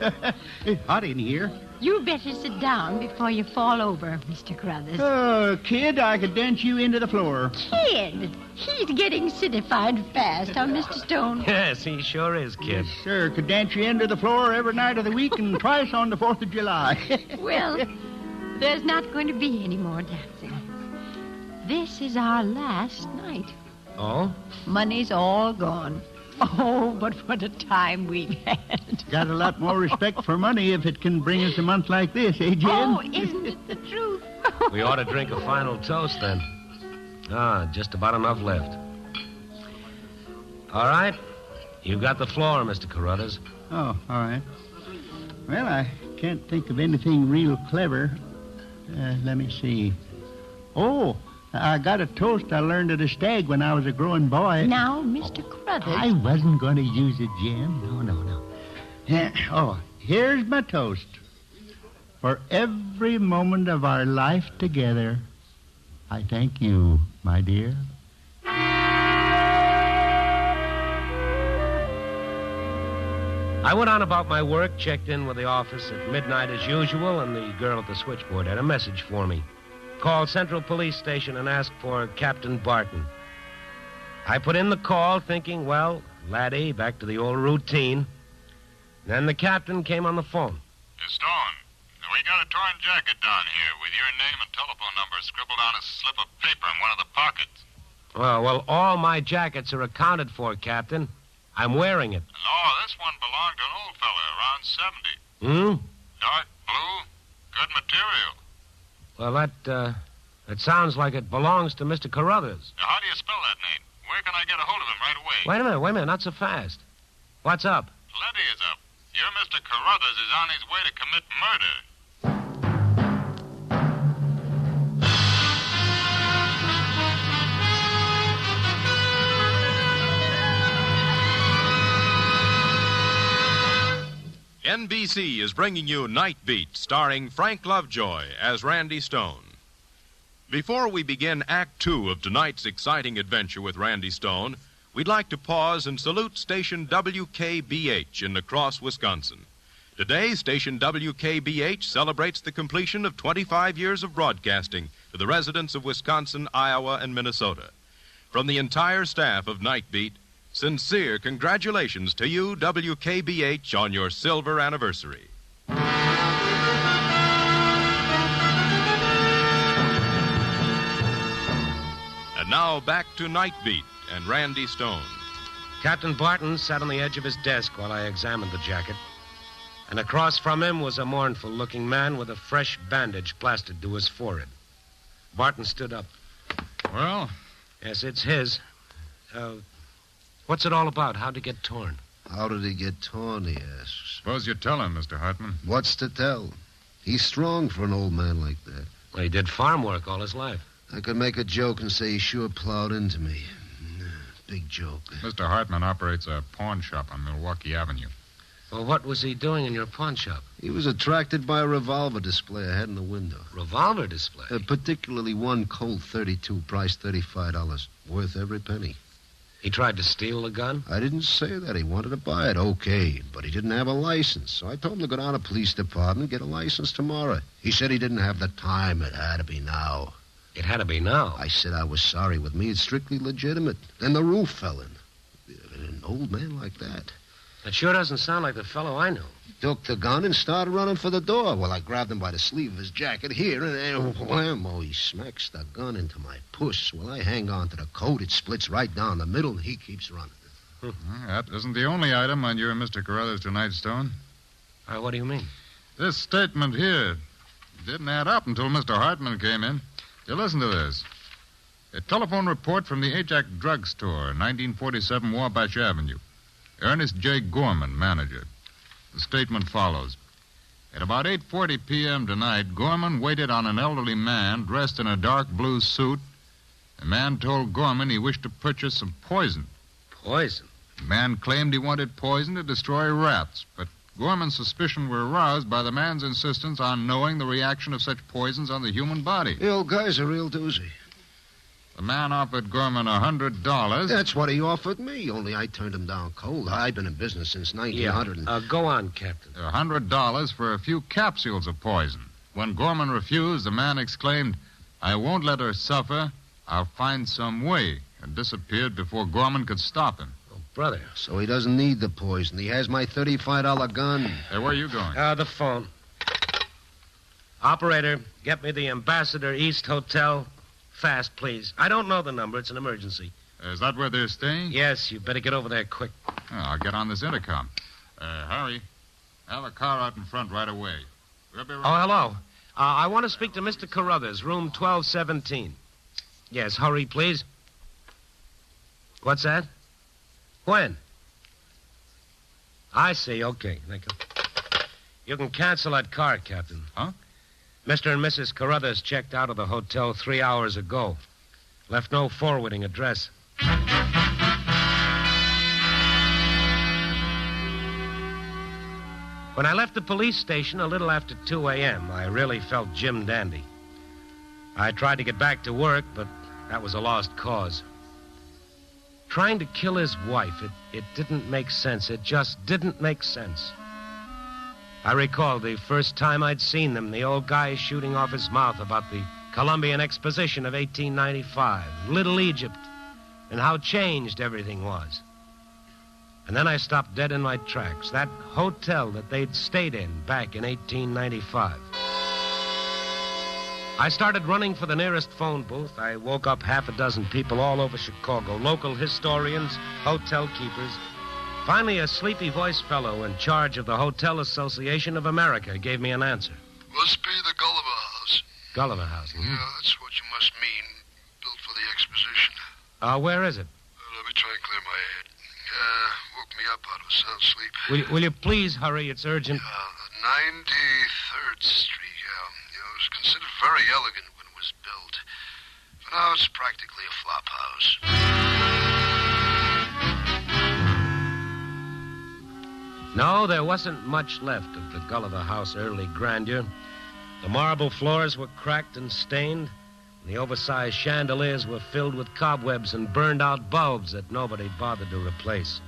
It's hot in here. You better sit down before you fall over, Mr. Carruthers. Oh, kid, I could dance you into the floor. Kid? He's getting citified fast, huh, Mr. Stone? Yes, he sure is, kid. Yes, sir. Could dance you into the floor every night of the week and twice on the 4th of July. Well, there's not going to be any more dancing. This is our last night. Oh? Money's all gone. Oh, but what a time we've had. Got a lot more respect for money if it can bring us a month like this, eh, Jen? Oh, isn't it the truth? We ought to drink a final toast, then. Just about enough left. All right. You've got the floor, Mr. Carruthers. Oh, all right. Well, I can't think of anything real clever. Let me see. Oh, I got a toast I learned at a stag when I was a growing boy. Now, Mr. Carruthers. I wasn't going to use it, Jim. No. Oh, here's my toast. For every moment of our life together, I thank you, my dear. I went on about my work, checked in with the office at midnight as usual, and the girl at the switchboard had a message for me. Called Central Police Station and asked for Captain Barton. I put in the call thinking, well, laddie, back to the old routine. Then the captain came on the phone. Stone, we got a torn jacket down here with your name and telephone number scribbled on a slip of paper in one of the pockets. Well, all my jackets are accounted for, Captain. I'm wearing it. No, this one belonged to an old fella around 70. Dark blue, good material. Well, that sounds like it belongs to Mr. Carruthers. Now, how do you spell that name? Where can I get a hold of him right away? Wait a minute, not so fast. What's up? Plenty is up. Your Mr. Carruthers is on his way to commit murder. NBC is bringing you Night Beat, starring Frank Lovejoy as Randy Stone. Before we begin Act 2 of tonight's exciting adventure with Randy Stone, we'd like to pause and salute station WKBH in La Crosse, Wisconsin. Today, station WKBH celebrates the completion of 25 years of broadcasting to the residents of Wisconsin, Iowa, and Minnesota. From the entire staff of Night Beat, sincere congratulations to you, WKBH, on your silver anniversary. And now back to Night Beat and Randy Stone. Captain Barton sat on the edge of his desk while I examined the jacket. And across from him was a mournful-looking man with a fresh bandage plastered to his forehead. Barton stood up. Well? Yes, it's his. What's it all about? How'd it get torn? How did he get torn, he asks. Suppose you tell him, Mr. Hartman. What's to tell? He's strong for an old man like that. Well, he did farm work all his life. I could make a joke and say he sure plowed into me. Big joke. Mr. Hartman operates a pawn shop on Milwaukee Avenue. Well, what was he doing in your pawn shop? He was attracted by a revolver display I had in the window. Revolver display? Particularly one Colt 32, priced $35. Worth every penny. He tried to steal the gun? I didn't say that. He wanted to buy it, okay. But he didn't have a license. So I told him to go down to the police department and get a license tomorrow. He said he didn't have the time. It had to be now. It had to be now. I said I was sorry. With me, it's strictly legitimate. Then the roof fell in. An old man like that. That sure doesn't sound like the fellow I know. He took the gun and started running for the door. Well, I grabbed him by the sleeve of his jacket here, and whammo, he smacks the gun into my puss. Well, I hang on to the coat. It splits right down the middle, and he keeps running. That isn't the only item on your Mr. Carruthers tonight, Stone. What do you mean? This statement here didn't add up until Mr. Hartman came in. You listen to this. A telephone report from the Ajax Drugstore, 1947 Wabash Avenue. Ernest J. Gorman, manager. The statement follows. At about 8:40 p.m. tonight, Gorman waited on an elderly man dressed in a dark blue suit. The man told Gorman he wished to purchase some poison. Poison? The man claimed he wanted poison to destroy rats, but Gorman's suspicions were aroused by the man's insistence on knowing the reaction of such poisons on the human body. The old guy's a real doozy. The man offered Gorman $100. That's what he offered me, only I turned him down cold. I've been in business since 1900. Yeah. Go on, Captain. $100 for a few capsules of poison. When Gorman refused, the man exclaimed, "I won't let her suffer. I'll find some way," and disappeared before Gorman could stop him. Oh, brother. So he doesn't need the poison. He has my $35 gun. Hey, where are you going? The phone. Operator, get me the Ambassador East Hotel. Fast, please. I don't know the number. It's an emergency. Is that where they're staying? Yes, you better get over there quick. I'll get on this intercom. Harry, have a car out in front right away. We'll be right. Oh, hello. I want to speak to Mr. Carruthers, room 1217. Yes, hurry, please. What's that? When? I see. Okay, thank you. You can cancel that car, Captain. Huh? Mr. and Mrs. Carruthers checked out of the hotel 3 hours ago. Left no forwarding address. When I left the police station a little after 2 a.m., I really felt Jim Dandy. I tried to get back to work, but that was a lost cause. Trying to kill his wife, it didn't make sense. It just didn't make sense. I recall the first time I'd seen them, the old guy shooting off his mouth about the Columbian Exposition of 1895, Little Egypt, and how changed everything was. And then I stopped dead in my tracks. That hotel that they'd stayed in back in 1895. I started running for the nearest phone booth. I woke up half a dozen people all over Chicago, local historians, hotel keepers. Finally, a sleepy-voiced fellow in charge of the Hotel Association of America gave me an answer. Must be the Gulliver House. Gulliver House? Yeah, that's what you must mean. Built for the exposition. Where is it? Let me try and clear my head. Woke me up out of a sound sleep. Will you please hurry? It's urgent. 93rd Street, yeah. It was considered very elegant when it was built. But now it's practically a flop house. No, there wasn't much left of the Gulliver House early grandeur. The marble floors were cracked and stained, and the oversized chandeliers were filled with cobwebs and burned-out bulbs that nobody bothered to replace.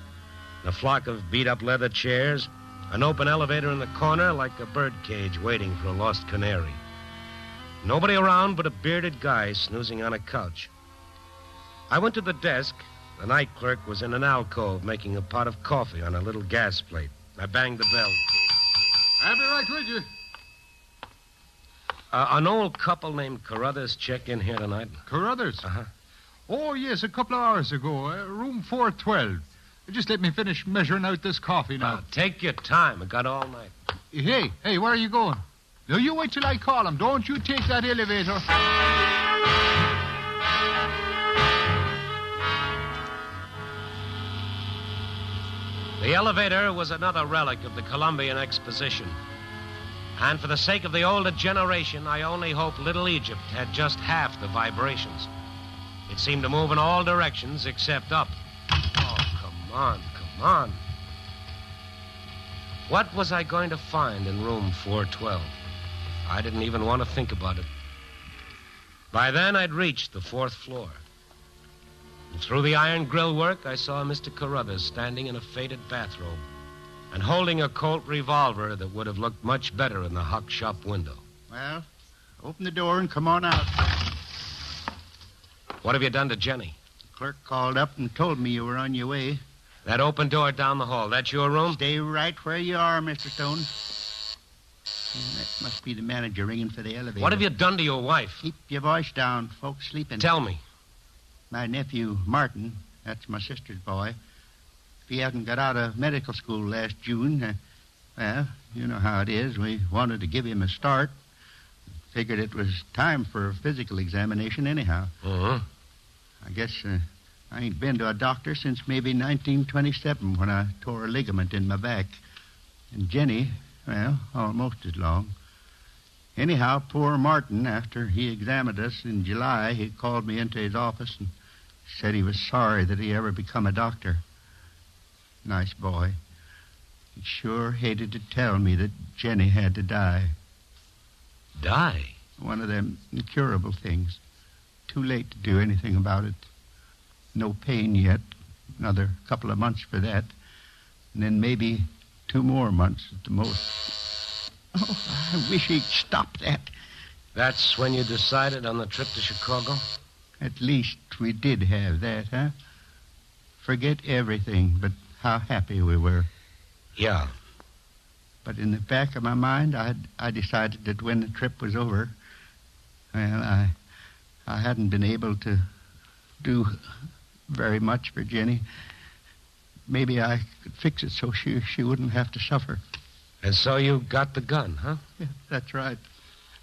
And a flock of beat-up leather chairs, an open elevator in the corner like a birdcage waiting for a lost canary. Nobody around but a bearded guy snoozing on a couch. I went to the desk. The night clerk was in an alcove making a pot of coffee on a little gas plate. I banged the bell. I'll be right with you. An old couple named Carruthers checked in here tonight. Carruthers? Uh-huh. Oh, yes, a couple of hours ago. Room 412. Just let me finish measuring out this coffee now. Take your time. I got all night. Hey, where are you going? No, you wait till I call him. Don't you take that elevator. The elevator was another relic of the Columbian Exposition. And for the sake of the older generation, I only hope Little Egypt had just half the vibrations. It seemed to move in all directions except up. Oh, come on. What was I going to find in room 412? I didn't even want to think about it. By then, I'd reached the 4th floor. And through the iron grillwork, I saw Mr. Carruthers standing in a faded bathrobe and holding a Colt revolver that would have looked much better in the hock shop window. Well, open the door and come on out. What have you done to Jenny? The clerk called up and told me you were on your way. That open door down the hall, that's your room? Stay right where you are, Mr. Stone. That must be the manager ringing for the elevator. What have you done to your wife? Keep your voice down. Folks sleeping. Tell me. My nephew, Martin, that's my sister's boy. If he hadn't got out of medical school last June, well, you know how it is. We wanted to give him a start. Figured it was time for a physical examination anyhow. Uh-huh. I guess I ain't been to a doctor since maybe 1927 when I tore a ligament in my back. And Jenny, well, almost as long. Anyhow, poor Martin, after he examined us in July, he called me into his office and said he was sorry that he ever become a doctor. Nice boy. He sure hated to tell me that Jenny had to die. Die? One of them incurable things. Too late to do anything about it. No pain yet. Another couple of months for that. And then maybe 2 more months at the most. Oh, I wish he'd stop that. That's when you decided on the trip to Chicago? At least we did have that, huh? Forget everything but how happy we were. Yeah. But in the back of my mind, I decided that when the trip was over, well, I hadn't been able to do very much for Jenny. Maybe I could fix it so she wouldn't have to suffer. And so you got the gun, huh? Yeah, that's right.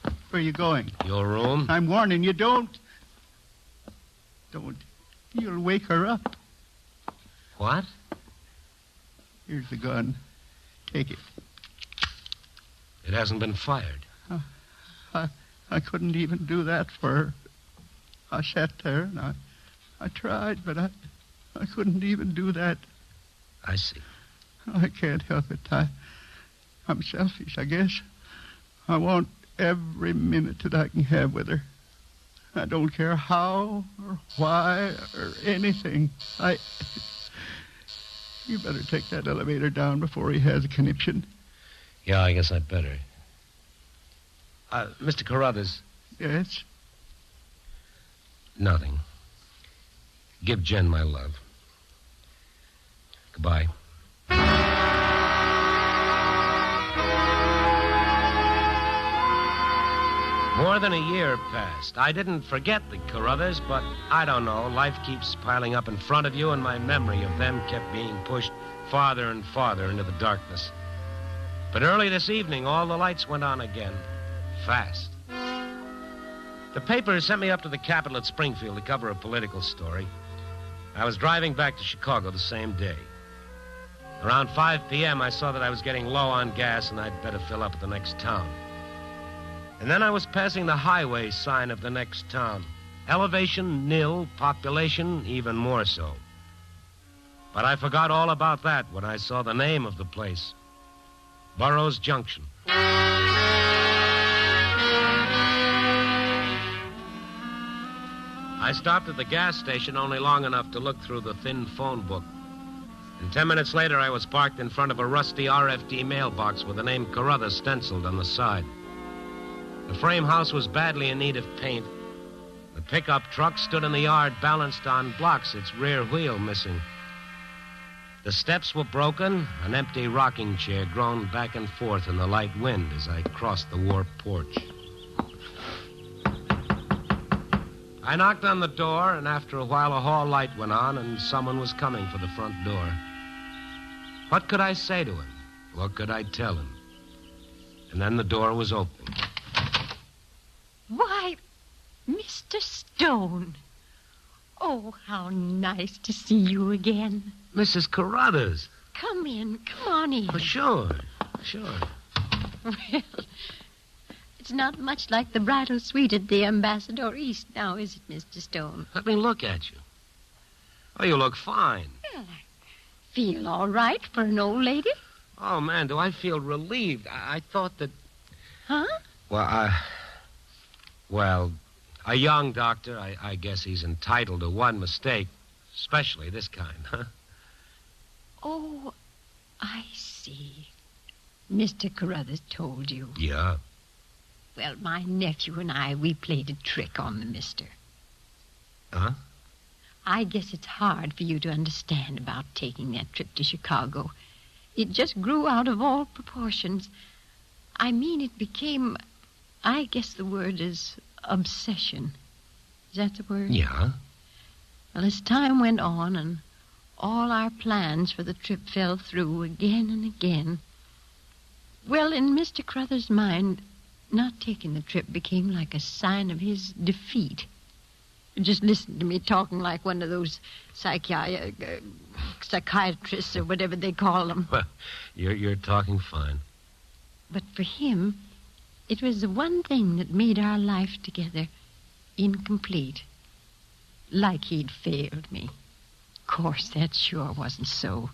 Where are you going? Your room? I'm warning you, don't. Don't. You'll wake her up. What? Here's the gun. Take it. It hasn't been fired. I couldn't even do that for her. I sat there and I tried, but I couldn't even do that. I see. I can't help it. I'm selfish, I guess. I want every minute that I can have with her. I don't care how or why or anything. You better take that elevator down before he has a conniption. Yeah, I guess I'd better. Mr. Carruthers. Yes? Nothing. Give Jen my love. Goodbye. More than a year passed. I didn't forget the Carruthers, but I don't know. Life keeps piling up in front of you, and my memory of them kept being pushed farther and farther into the darkness. But early this evening, all the lights went on again. Fast. The paper sent me up to the Capitol at Springfield to cover a political story. I was driving back to Chicago the same day. Around 5 p.m., I saw that I was getting low on gas and I'd better fill up at the next town. And then I was passing the highway sign of the next town. Elevation nil, population even more so. But I forgot all about that when I saw the name of the place. Burroughs Junction. I stopped at the gas station only long enough to look through the thin phone book. And 10 minutes later, I was parked in front of a rusty RFD mailbox with the name Carruthers stenciled on the side. The frame house was badly in need of paint. The pickup truck stood in the yard balanced on blocks, its rear wheel missing. The steps were broken, an empty rocking chair groaned back and forth in the light wind as I crossed the warped porch. I knocked on the door, and after a while a hall light went on and someone was coming for the front door. What could I say to him? What could I tell him? And then the door was open. Why, Mr. Stone. Oh, how nice to see you again. Mrs. Carruthers. Come in. Come on in. Oh, sure. Well, it's not much like the bridal suite at the Ambassador East now, is it, Mr. Stone? Let me look at you. Oh, you look fine. Well, I feel all right for an old lady. Oh, man, do I feel relieved. I thought that... Huh? Well, a young doctor, I guess he's entitled to one mistake, especially this kind, huh? Oh, I see. Mr. Carruthers told you. Yeah. Well, my nephew and I, we played a trick on the mister. Huh? I guess it's hard for you to understand about taking that trip to Chicago. It just grew out of all proportions. I mean, it became, I guess the word is obsession. Is that the word? Yeah. Well, as time went on and all our plans for the trip fell through again and again, well, in Mr. Crothers' mind, not taking the trip became like a sign of his defeat. Just listen to me talking like one of those psychiatrists or whatever they call them. Well, you're talking fine. But for him, it was the one thing that made our life together incomplete. Like he'd failed me. Of course, that sure wasn't so.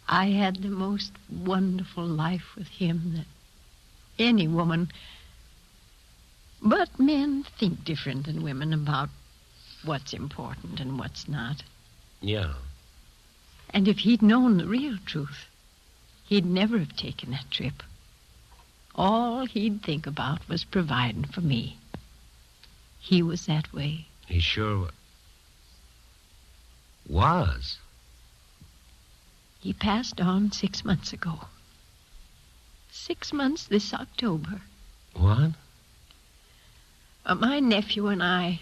I had the most wonderful life with him that any woman... But men think different than women about what's important and what's not. Yeah. And if he'd known the real truth, he'd never have taken that trip. All he'd think about was providing for me. He was that way. He sure was. He passed on 6 months ago. 6 months this October. What? My nephew and I,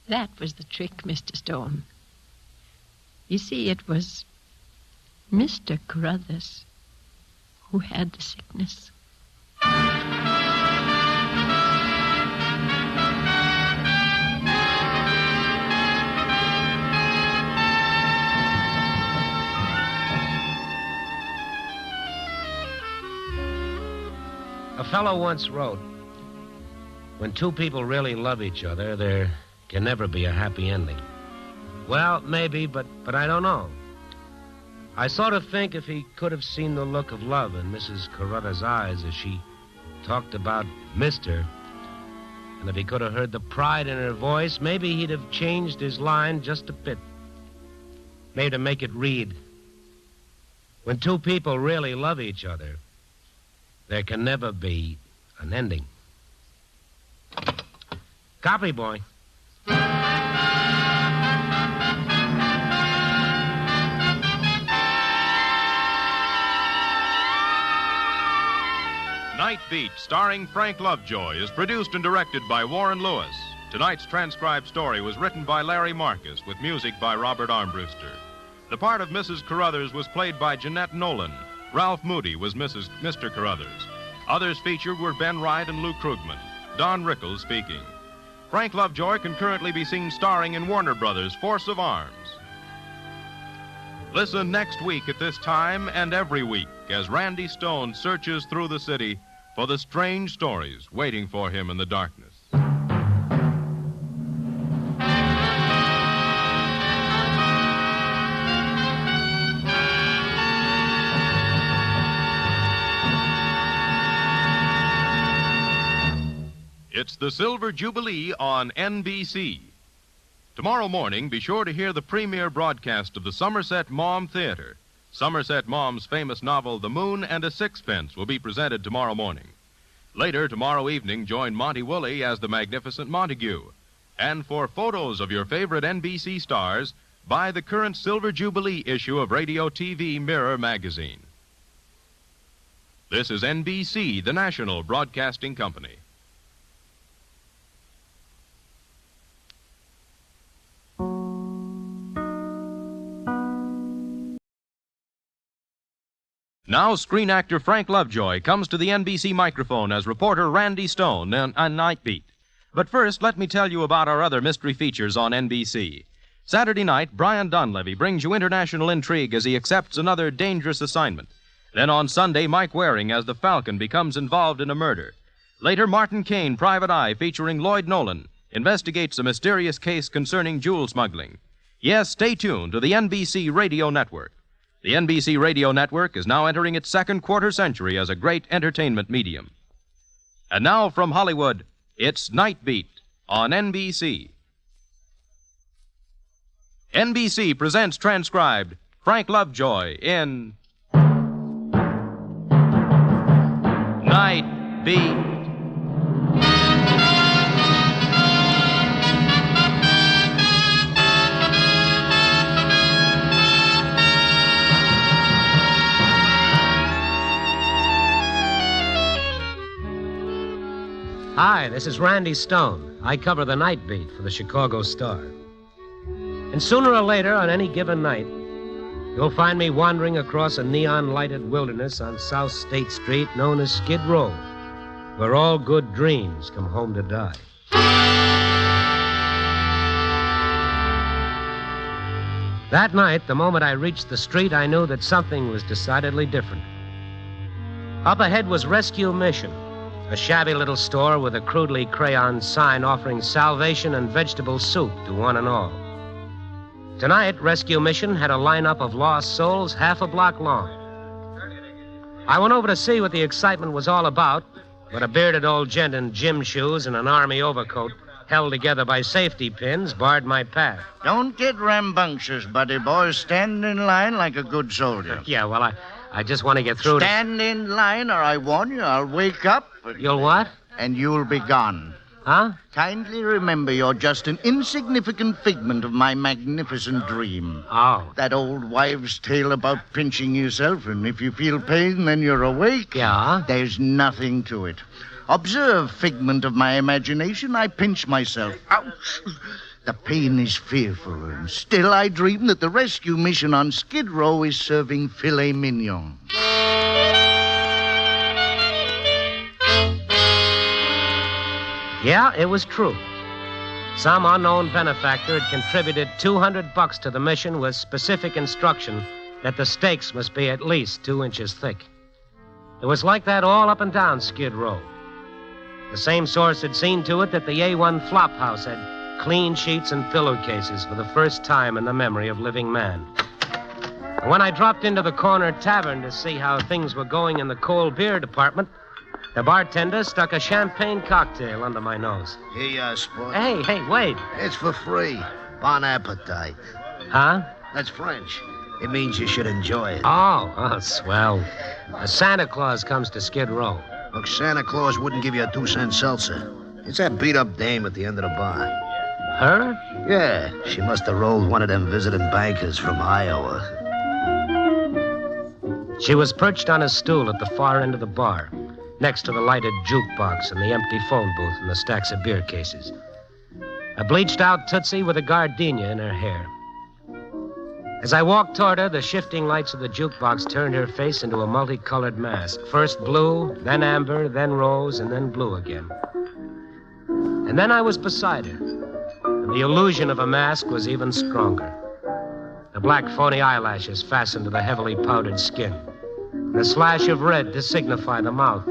that was the trick, Mr. Stone. You see, it was Mr. Carruthers who had the sickness. A fellow once wrote, when two people really love each other, there can never be a happy ending. Well, maybe, but I don't know. I sort of think if he could have seen the look of love in Mrs. Carruthers' eyes as she talked about Mr., and if he could have heard the pride in her voice, maybe he'd have changed his line just a bit. Maybe to make it read, when two people really love each other, there can never be an ending. Copy, boy. Night Beat, starring Frank Lovejoy, is produced and directed by Warren Lewis. Tonight's transcribed story was written by Larry Marcus, with music by Robert Armbruster. The part of Mrs. Carruthers was played by Jeanette Nolan. Ralph Moody was Mr. Carruthers. Others featured were Ben Wright and Lou Krugman. Don Rickles speaking. Frank Lovejoy can currently be seen starring in Warner Brothers' Force of Arms. Listen next week at this time and every week as Randy Stone searches through the city for the strange stories waiting for him in the darkness. It's the Silver Jubilee on NBC. Tomorrow morning, be sure to hear the premiere broadcast of the Somerset Maugham Theater. Somerset Maugham's famous novel, The Moon and a Sixpence, will be presented tomorrow morning. Later, tomorrow evening, join Monty Woolley as the Magnificent Montague. And for photos of your favorite NBC stars, buy the current Silver Jubilee issue of Radio TV Mirror magazine. This is NBC, the national broadcasting company. Now, screen actor Frank Lovejoy comes to the NBC microphone as reporter Randy Stone on Night Beat. But first, let me tell you about our other mystery features on NBC. Saturday night, Brian Donlevy brings you international intrigue as he accepts another dangerous assignment. Then on Sunday, Mike Waring as the Falcon becomes involved in a murder. Later, Martin Caine, Private Eye, featuring Lloyd Nolan, investigates a mysterious case concerning jewel smuggling. Yes, stay tuned to the NBC Radio Network. The NBC Radio Network is now entering its second quarter century as a great entertainment medium. And now from Hollywood, it's Night Beat on NBC. NBC presents transcribed Frank Lovejoy in Night Beat. Hi, this is Randy Stone. I cover the night beat for the Chicago Star. And sooner or later, on any given night, you'll find me wandering across a neon-lighted wilderness on South State Street known as Skid Row, where all good dreams come home to die. That night, the moment I reached the street, I knew that something was decidedly different. Up ahead was Rescue Mission, a shabby little store with a crudely crayon sign offering salvation and vegetable soup to one and all. Tonight, Rescue Mission had a lineup of lost souls half a block long. I went over to see what the excitement was all about, but a bearded old gent in gym shoes and an army overcoat held together by safety pins barred my path. Don't get rambunctious, buddy boy. Stand in line like a good soldier. Yeah, well, I just want to get through Stand in line, or I warn you, I'll wake up. You'll what? And you'll be gone. Huh? Kindly remember you're just an insignificant figment of my magnificent dream. Oh. That old wives' tale about pinching yourself, and if you feel pain, then you're awake. Yeah? There's nothing to it. Observe, figment of my imagination, I pinch myself. Ouch! The pain is fearful, and still I dream that the rescue mission on Skid Row is serving filet mignon. Yeah, it was true. Some unknown benefactor had contributed $200 to the mission with specific instruction that the steaks must be at least 2 inches thick. It was like that all up and down Skid Row. The same source had seen to it that the A1 flop house had clean sheets and pillowcases for the first time in the memory of living man. And when I dropped into the corner tavern to see how things were going in the cold beer department, the bartender stuck a champagne cocktail under my nose. Here you are, sport. Hey, wait. It's for free. Bon appetit. Huh? That's French. It means you should enjoy it. Oh, swell. Santa Claus comes to Skid Row. Look, Santa Claus wouldn't give you a 2-cent seltzer. It's that beat-up dame at the end of the bar. Her? Yeah, she must have rolled one of them visiting bankers from Iowa. She was perched on a stool at the far end of the bar, next to the lighted jukebox and the empty phone booth and the stacks of beer cases. A bleached-out Tootsie with a gardenia in her hair. As I walked toward her, the shifting lights of the jukebox turned her face into a multicolored mask. First blue, then amber, then rose, and then blue again. And then I was beside her, and the illusion of a mask was even stronger. The black phony eyelashes fastened to the heavily powdered skin, and a slash of red to signify the mouth.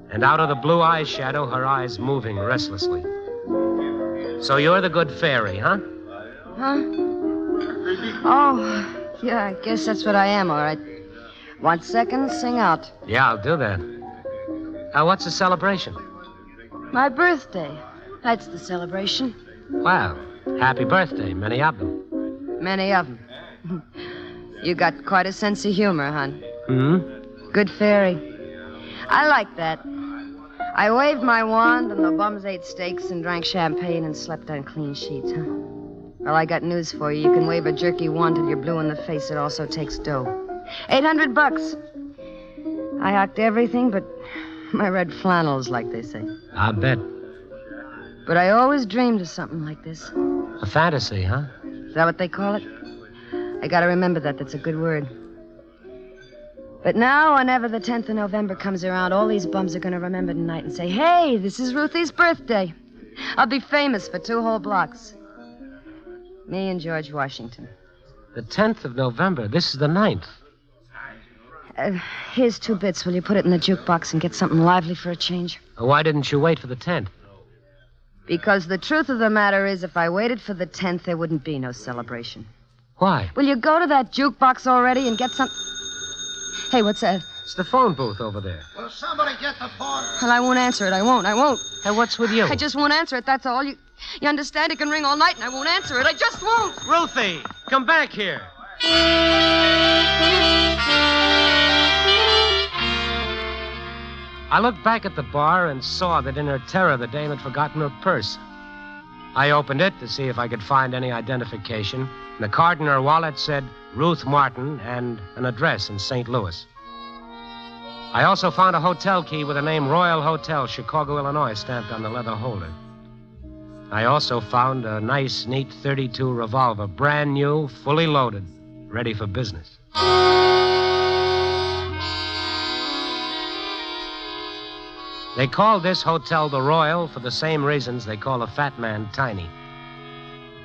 And out of the blue eyeshadow, her eyes moving restlessly. So you're the good fairy, huh? Huh? Oh, yeah, I guess that's what I am, all right. 1 second, sing out. Yeah, I'll do that. What's the celebration? My birthday. That's the celebration. Well, happy birthday. Many of them. Many of them. You got quite a sense of humor, hon. Hmm? Good fairy. I like that. I waved my wand, and the bums ate steaks and drank champagne and slept on clean sheets, huh? Well, I got news for you. You can wave a jerky wand till you're blue in the face. It also takes dough. $800. I hocked everything but my red flannels, like they say. I bet. But I always dreamed of something like this. A fantasy, huh? Is that what they call it? I gotta remember that. That's a good word. But now, whenever the 10th of November comes around, all these bums are gonna remember tonight and say, hey, this is Ruthie's birthday. I'll be famous for 2 whole blocks. Me and George Washington. The 10th of November. This is the 9th. Here's 2 bits. Will you put it in the jukebox and get something lively for a change? Why didn't you wait for the 10th? Because the truth of the matter is, if I waited for the 10th, there wouldn't be no celebration. Why? Will you go to that jukebox already and get some... Hey, what's that? It's the phone booth over there. Will somebody get the phone? Well, I won't answer it. I won't. Hey, what's with you? I just won't answer it, that's all. You understand? It can ring all night, and I won't answer it. I just won't. Ruthie, come back here. I looked back at the bar and saw that in her terror, the dame had forgotten her purse. I opened it to see if I could find any identification. And the card in her wallet said Ruth Martin and an address in St. Louis. I also found a hotel key with the name Royal Hotel, Chicago, Illinois, stamped on the leather holder. I also found a nice, neat .32 revolver, brand new, fully loaded, ready for business. They called this hotel the Royal for the same reasons they call a fat man tiny.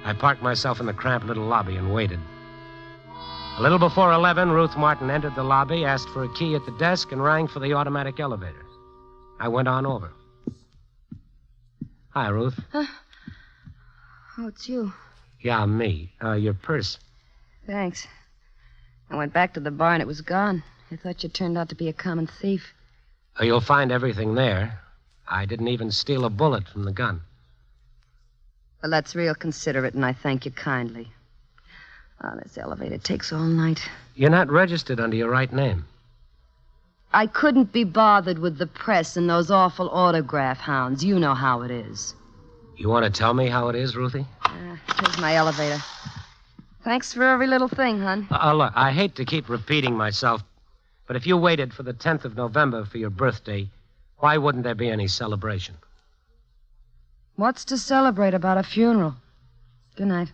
I parked myself in the cramped little lobby and waited. A little before 11, Ruth Martin entered the lobby, asked for a key at the desk, and rang for the automatic elevator. I went on over. Hi, Ruth. Oh, it's you. Yeah, me. Your purse. Thanks. I went back to the bar and it was gone. I thought you turned out to be a common thief. Oh, you'll find everything there. I didn't even steal a bullet from the gun. Well, that's real considerate, and I thank you kindly. Oh, this elevator takes all night. You're not registered under your right name. I couldn't be bothered with the press and those awful autograph hounds. You know how it is. You want to tell me how it is, Ruthie? Here's my elevator. Thanks for every little thing, hon. Look, I hate to keep repeating myself, but if you waited for the 10th of November for your birthday, why wouldn't there be any celebration? What's to celebrate about a funeral? Good night.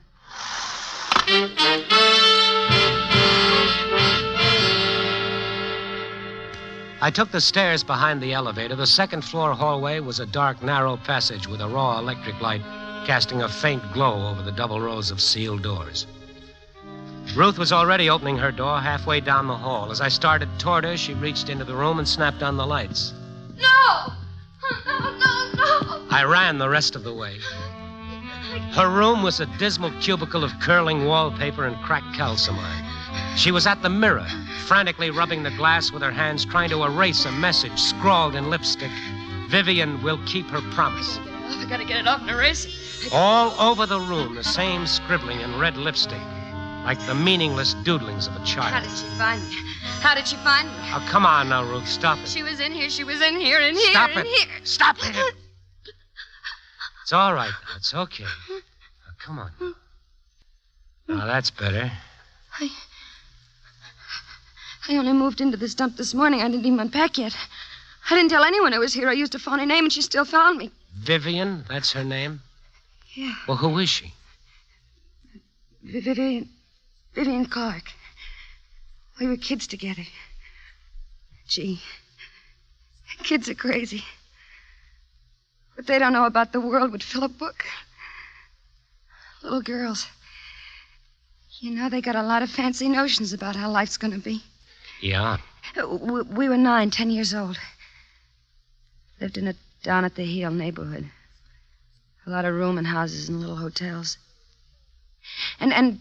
I took the stairs behind the elevator. The second-floor hallway was a dark, narrow passage with a raw electric light casting a faint glow over the double rows of sealed doors. Ruth was already opening her door halfway down the hall. As I started toward her, she reached into the room and snapped on the lights. No! No! I ran the rest of the way. Her room was a dismal cubicle of curling wallpaper and cracked calcimine. She was at the mirror, frantically rubbing the glass with her hands, trying to erase a message scrawled in lipstick. Vivian will keep her promise. I gotta get it off and erase it. All over the room, the same scribbling in red lipstick, like the meaningless doodlings of a child. How did she find me? How did she find me? Oh, come on now, Ruth, stop it. She was in here, she was in here, and here, Stop and it. here. Stop it. It's all right. It's okay. Now, come on. Now, that's better. I only moved into this dump this morning. I didn't even unpack yet. I didn't tell anyone I was here. I used a phony name, and she still found me. Vivian, that's her name? Yeah. Well, who is she? Vivian Clark. We were kids together. Gee, kids are crazy. What they don't know about the world would fill a book. Little girls. You know, they got a lot of fancy notions about how life's going to be. Yeah. We were 9, 10 years old. Lived in a down at the heel neighborhood. A lot of rooming houses and little hotels. And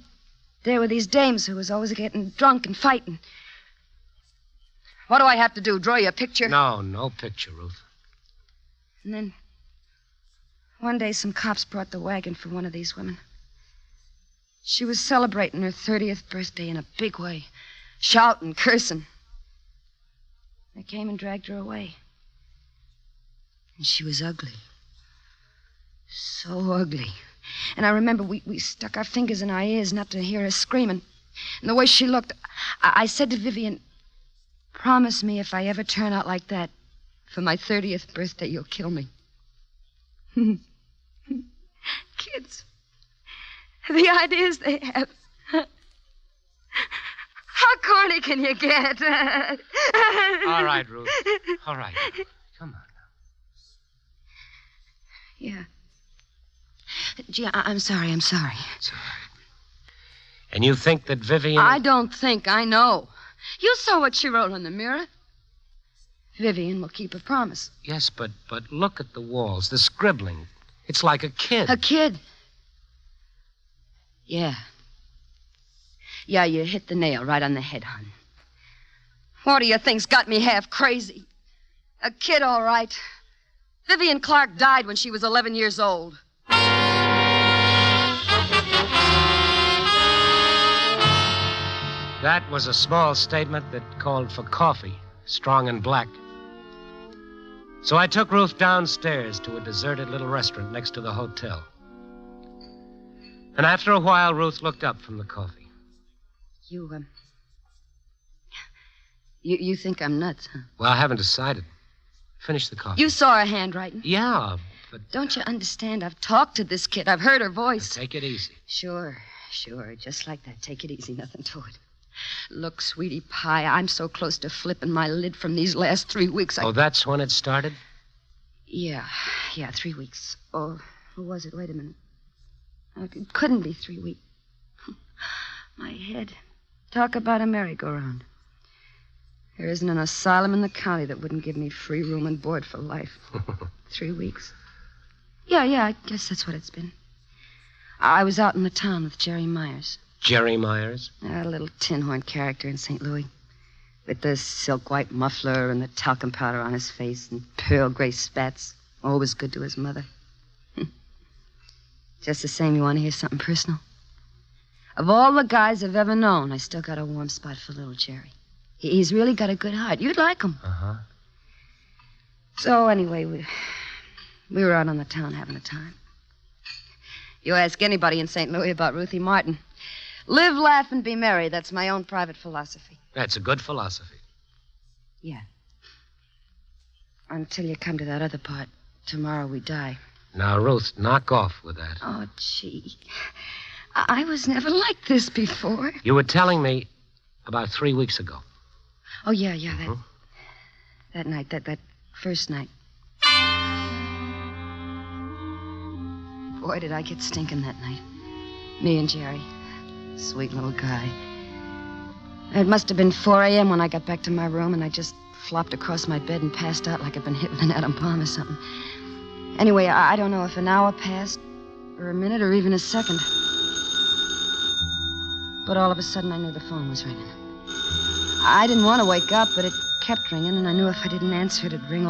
there were these dames who was always getting drunk and fighting. What do I have to do? Draw you a picture? No picture, Ruth. And then one day some cops brought the wagon for one of these women. She was celebrating her 30th birthday in a big way, shouting, cursing. They came and dragged her away. And she was ugly. So ugly. And I remember we stuck our fingers in our ears not to hear her screaming. And the way she looked, I said to Vivian, promise me if I ever turn out like that, for my 30th birthday, you'll kill me. Kids. The ideas they have. How corny can you get? All right, Ruth. All right. Come on now. Yeah. Gee, I'm sorry. It's all right. And you think that Vivian... I don't think. I know. You saw what she wrote on the mirror. Vivian will keep her promise. Yes, but look at the walls, the scribbling. It's like a kid. A kid? Yeah. Yeah, you hit the nail right on the head, hon. What do you think's got me half crazy? A kid, all right. Vivian Clark died when she was 11 years old. That was a small statement that called for coffee, strong and black. So I took Ruth downstairs to a deserted little restaurant next to the hotel. And after a while, Ruth looked up from the coffee. You You think I'm nuts, huh? Well, I haven't decided. Finish the coffee. You saw her handwriting. Yeah, but... Don't you understand? I've talked to this kid. I've heard her voice. Take it easy. Sure. Just like that. Take it easy. Nothing to it. Look, sweetie pie, I'm so close to flipping my lid from these last 3 weeks. Oh, that's when it started? Yeah, 3 weeks. Oh, who was it? Wait a minute. It couldn't be 3 weeks. My head. Talk about a merry-go-round. There isn't an asylum in the county that wouldn't give me free room and board for life. 3 weeks. Yeah, I guess that's what it's been. I was out in the town with Jerry Myers. Jerry Myers? A little tin horn character in St. Louis. With the silk white muffler and the talcum powder on his face and pearl gray spats. Always good to his mother. Just the same, you want to hear something personal? Of all the guys I've ever known, I still got a warm spot for little Jerry. He's really got a good heart. You'd like him. Uh-huh. So, anyway, we were out on the town having a time. You ask anybody in St. Louis about Ruthie Martin. Live, laugh, and be merry. That's my own private philosophy. That's a good philosophy. Yeah. Until you come to that other part. Tomorrow we die. Now, Ruth, knock off with that. Oh, gee. I was never like this before. You were telling me about 3 weeks ago. Oh, yeah, that night, that first night. Boy, did I get stinking that night. Me and Jerry. Sweet little guy. It must have been 4 a.m. when I got back to my room, and I just flopped across my bed and passed out like I'd been hit with an atom bomb or something. Anyway, I don't know if an hour passed, or a minute, or even a second. But all of a sudden, I knew the phone was ringing. I didn't want to wake up, but it kept ringing, and I knew if I didn't answer, it'd ring